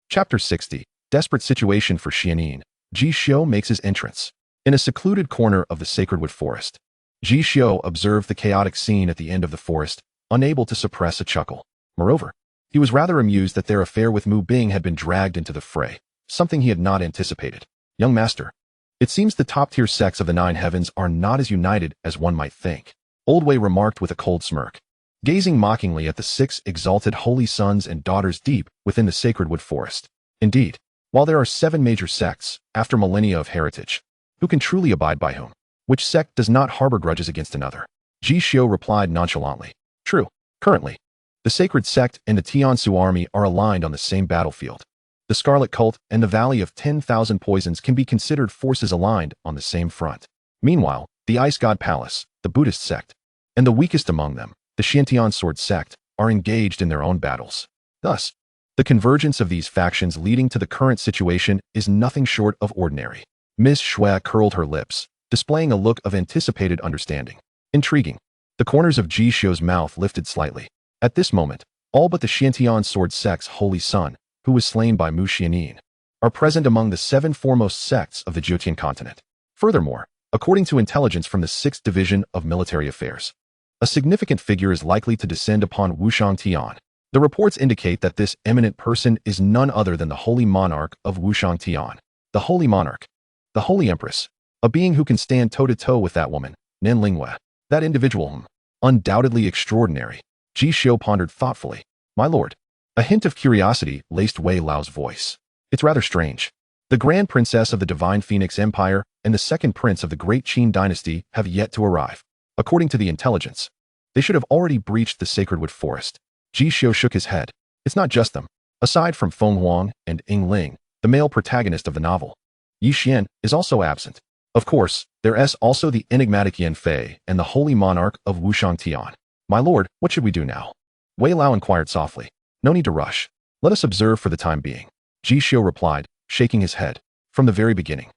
Chapter 60. Desperate situation for Xianin. Ji Xiu makes his entrance. In a secluded corner of the sacred wood forest, Ji Xiu observed the chaotic scene at the end of the forest, unable to suppress a chuckle. Moreover, he was rather amused that their affair with Mu Bing had been dragged into the fray, something he had not anticipated. Young master, it seems the top-tier sects of the Nine Heavens are not as united as one might think, Old Wei remarked with a cold smirk, gazing mockingly at the 6 exalted holy sons and daughters deep within the sacred wood forest. Indeed, while there are 7 major sects, after millennia of heritage, who can truly abide by whom? Which sect does not harbor grudges against another? Ji Xiu replied nonchalantly. True. Currently, the sacred sect and the Tiansu army are aligned on the same battlefield. The Scarlet Cult and the Valley of 10,000 Poisons can be considered forces aligned on the same front. Meanwhile, the Ice God Palace, the Buddhist sect, and the weakest among them, the Xiantian Sword sect, are engaged in their own battles. Thus, the convergence of these factions leading to the current situation is nothing short of ordinary. Ms. Shui curled her lips, displaying a look of anticipated understanding. Intriguing. The corners of Ji Xiu's mouth lifted slightly. At this moment, all but the Xiantian Sword sect's holy son, who was slain by Mu Xianin, are present among the 7 foremost sects of the Jutian continent. Furthermore, according to intelligence from the 6th Division of Military Affairs, a significant figure is likely to descend upon Wushang Tian. The reports indicate that this eminent person is none other than the Holy Monarch of Wushang Tian. The Holy Monarch, the Holy Empress, a being who can stand toe-to-toe with that woman, Nen Lingwei. That individual, undoubtedly extraordinary. Ji Xiu pondered thoughtfully. My lord. A hint of curiosity laced Wei Lao's voice. It's rather strange. The Grand Princess of the Divine Phoenix Empire and the second prince of the Great Qin dynasty have yet to arrive. According to the intelligence, they should have already breached the sacred wood forest. Ji Xiu shook his head. It's not just them. Aside from Feng Huang and Ying Ling, the male protagonist of the novel, Yi Xian is also absent. Of course, there's also the enigmatic Yan Fei and the Holy Monarch of Wushang Tian. My lord, what should we do now? Wei Lao inquired softly. No need to rush. Let us observe for the time being. Ji Xiu replied, shaking his head. From the very beginning,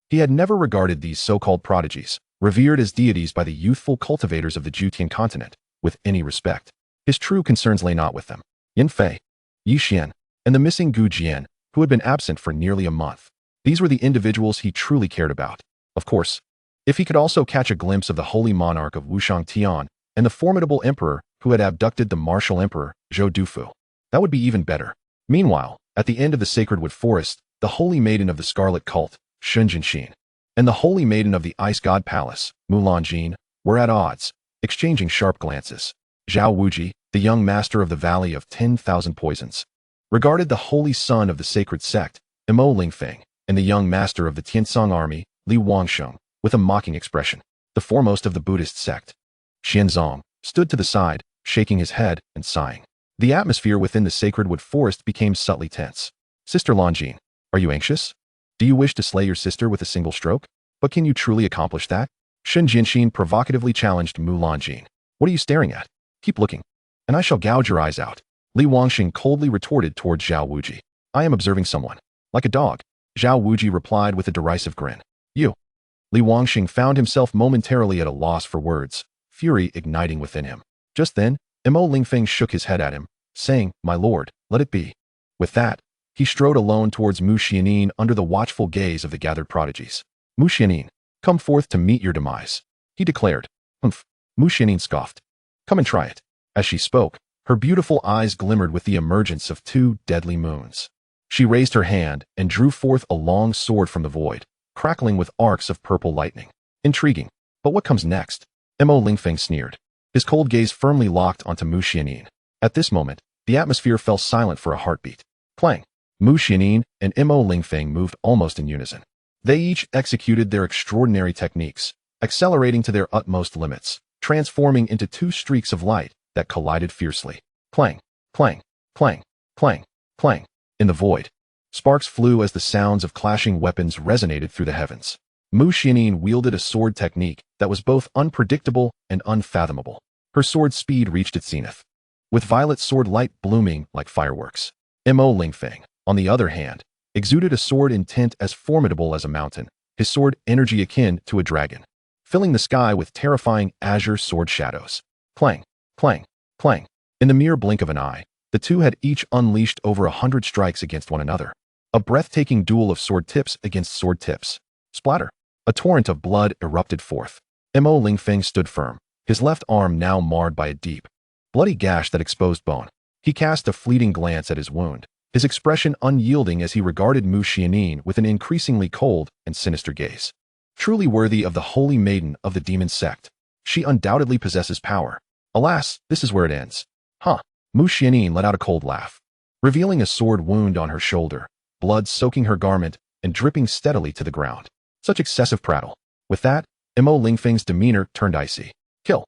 he had never regarded these so-called prodigies, revered as deities by the youthful cultivators of the Jutian continent, with any respect. His true concerns lay not with them. Yan Fei, Yi Xian, and the missing Gu Jian, who had been absent for nearly a month. These were the individuals he truly cared about. Of course, if he could also catch a glimpse of the Holy Monarch of Wushang Tian and the formidable emperor who had abducted the martial emperor, Zhou Dufu, that would be even better. Meanwhile, at the end of the sacred wood forest, the Holy Maiden of the Scarlet Cult, Shen Jianxin, and the Holy Maiden of the Ice God Palace, Mu Lanxin, were at odds, exchanging sharp glances. Zhao Wuji, the young master of the Valley of 10,000 Poisons, regarded the holy son of the sacred sect, Mo Lingfeng, and the young master of the Tiansong army, Li Wangsheng, with a mocking expression. The foremost of the Buddhist sect, Xianzong, stood to the side, shaking his head and sighing. The atmosphere within the sacred wood forest became subtly tense. Sister Lanjin, are you anxious? Do you wish to slay your sister with a single stroke? But can you truly accomplish that? Shen Jianxin provocatively challenged Mu Lanjin. What are you staring at? Keep looking, and I shall gouge your eyes out. Li Wangxing coldly retorted toward Zhao Wuji. I am observing someone. Like a dog. Zhao Wuji replied with a derisive grin. You. Li Wangxing found himself momentarily at a loss for words, fury igniting within him. Just then, Mo Lingfeng shook his head at him, saying, My lord, let it be. With that, He strode alone towards Mu Xianyin under the watchful gaze of the gathered prodigies. Mu Xianyin, come forth to meet your demise, he declared. Humph. Mu Xianyin scoffed. Come and try it. As she spoke, her beautiful eyes glimmered with the emergence of 2 deadly moons. She raised her hand and drew forth a long sword from the void, crackling with arcs of purple lightning. Intriguing. But what comes next? Mo Lingfeng sneered. His cold gaze firmly locked onto Mu Xianyin. At this moment, the atmosphere fell silent for a heartbeat. Clang. Mu Xianyin and Mo Lingfeng moved almost in unison. They each executed their extraordinary techniques, accelerating to their utmost limits, transforming into 2 streaks of light that collided fiercely. Clang, clang, clang, clang, clang. In the void, sparks flew as the sounds of clashing weapons resonated through the heavens. Mu Xianyin wielded a sword technique that was both unpredictable and unfathomable. Her sword speed reached its zenith, with violet sword light blooming like fireworks. Mo Lingfeng, on the other hand, exuded a sword intent as formidable as a mountain, his sword energy akin to a dragon, filling the sky with terrifying azure sword shadows. Clang, clang, clang. In the mere blink of an eye, the two had each unleashed over 100 strikes against one another. A breathtaking duel of sword tips against sword tips. Splatter. A torrent of blood erupted forth. Mo Lingfeng stood firm, his left arm now marred by a deep, bloody gash that exposed bone. He cast a fleeting glance at his wound, his expression unyielding as he regarded Mu Xianyin with an increasingly cold and sinister gaze. Truly worthy of the holy maiden of the demon sect, she undoubtedly possesses power. Alas, this is where it ends. Huh. Mu Xianyin let out a cold laugh, revealing a sword wound on her shoulder, blood soaking her garment and dripping steadily to the ground. Such excessive prattle. With that, Mo Lingfeng's demeanor turned icy. Kill.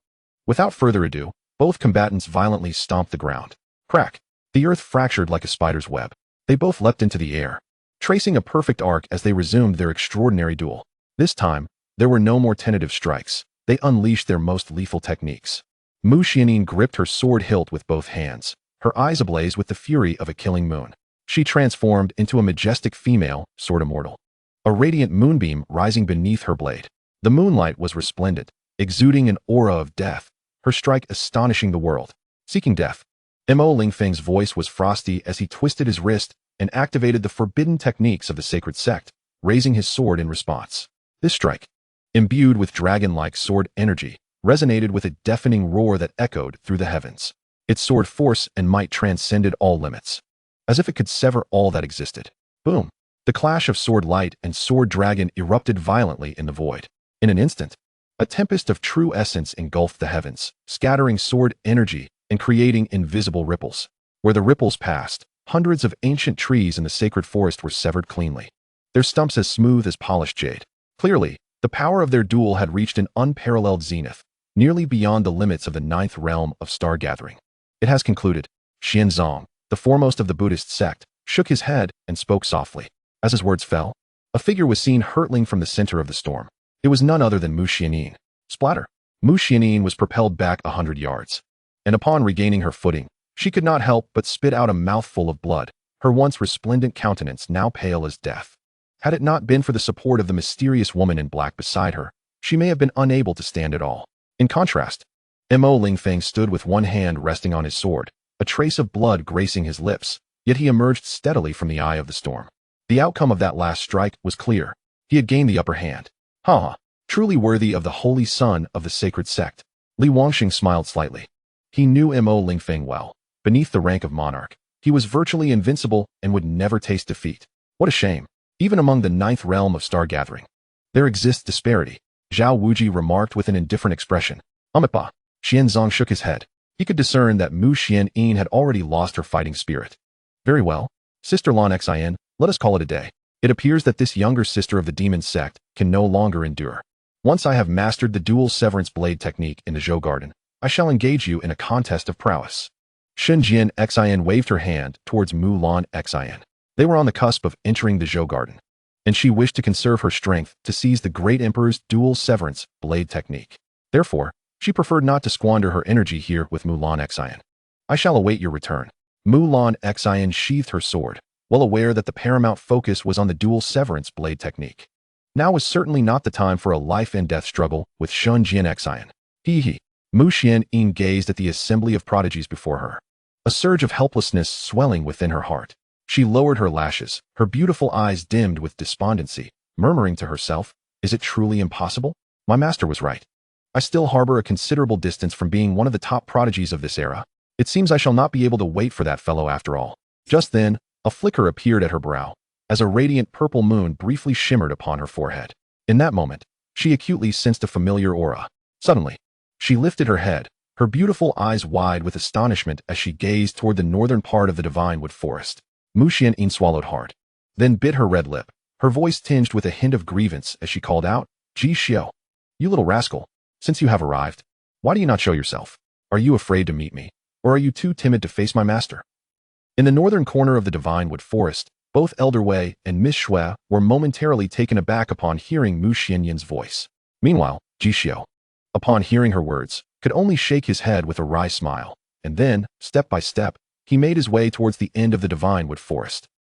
Without further ado, both combatants violently stomped the ground. Crack. The earth fractured like a spider's web. They both leapt into the air, tracing a perfect arc as they resumed their extraordinary duel. This time, there were no more tentative strikes. They unleashed their most lethal techniques. Mu Xianyin gripped her sword hilt with both hands, her eyes ablaze with the fury of a killing moon. She transformed into a majestic female, sword immortal, a radiant moonbeam rising beneath her blade. The moonlight was resplendent, exuding an aura of death, her strike astonishing the world. Seeking death. Mo Lingfeng's voice was frosty as he twisted his wrist and activated the forbidden techniques of the sacred sect, raising his sword in response. This strike, imbued with dragon-like sword energy, resonated with a deafening roar that echoed through the heavens. Its sword force and might transcended all limits, as if it could sever all that existed. Boom! The clash of sword light and sword dragon erupted violently in the void. In an instant, a tempest of true essence engulfed the heavens, scattering sword energy and creating invisible ripples. Where the ripples passed, hundreds of ancient trees in the sacred forest were severed cleanly, their stumps as smooth as polished jade. Clearly, the power of their duel had reached an unparalleled zenith, nearly beyond the limits of the 9th realm of star gathering. It has concluded. Xianzong, the foremost of the Buddhist sect, shook his head and spoke softly. As his words fell, a figure was seen hurtling from the center of the storm. It was none other than Mu Xianyin. Splatter. Mu Xianyin was propelled back 100 yards, and upon regaining her footing, she could not help but spit out a mouthful of blood, her once resplendent countenance now pale as death. Had it not been for the support of the mysterious woman in black beside her, she may have been unable to stand at all. In contrast, Mo Lingfeng stood with one hand resting on his sword, a trace of blood gracing his lips, yet he emerged steadily from the eye of the storm. The outcome of that last strike was clear. He had gained the upper hand. Ha! Truly worthy of the holy son of the sacred sect. Li Wangxing smiled slightly. He knew Mo Lingfeng well. Beneath the rank of monarch, he was virtually invincible and would never taste defeat. What a shame. Even among the 9th realm of star gathering, there exists disparity, Zhao Wuji remarked with an indifferent expression. Amipa. Xianzong shook his head. He could discern that Mu Xianyin had already lost her fighting spirit. Very well. Sister Lan Xin, let us call it a day. It appears that this younger sister of the demon sect can no longer endure. Once I have mastered the dual severance blade technique in the Zhou Garden, I shall engage you in a contest of prowess. Shunjian Xin waved her hand towards Mu Lan Xin. They were on the cusp of entering the Zhou Garden, and she wished to conserve her strength to seize the great emperor's dual severance blade technique. Therefore, she preferred not to squander her energy here with Mu Lan Xin. I shall await your return. Mu Lan Xin sheathed her sword, well aware that the paramount focus was on the dual severance blade technique. Now was certainly not the time for a life-and-death struggle with Shunjian Xin. Hee. Mu Xianyin gazed at the assembly of prodigies before her, a surge of helplessness swelling within her heart. She lowered her lashes, her beautiful eyes dimmed with despondency, murmuring to herself, "Is it truly impossible? My master was right. I still harbor a considerable distance from being one of the top prodigies of this era. It seems I shall not be able to wait for that fellow after all." Just then, a flicker appeared at her brow, as a radiant purple moon briefly shimmered upon her forehead. In that moment, she acutely sensed a familiar aura. Suddenly, she lifted her head, her beautiful eyes wide with astonishment as she gazed toward the northern part of the divine wood forest. Mu Xianxian swallowed hard, then bit her red lip, her voice tinged with a hint of grievance as she called out, "Ji Xiu, you little rascal, since you have arrived, why do you not show yourself? Are you afraid to meet me, or are you too timid to face my master?" In the northern corner of the divine wood forest, both Elder Wei and Miss Shui were momentarily taken aback upon hearing Mu Xianyan's voice. Meanwhile, Ji Xiu, upon hearing her words, could only shake his head with a wry smile, and then, step by step, he made his way towards the end of the divine wood forest.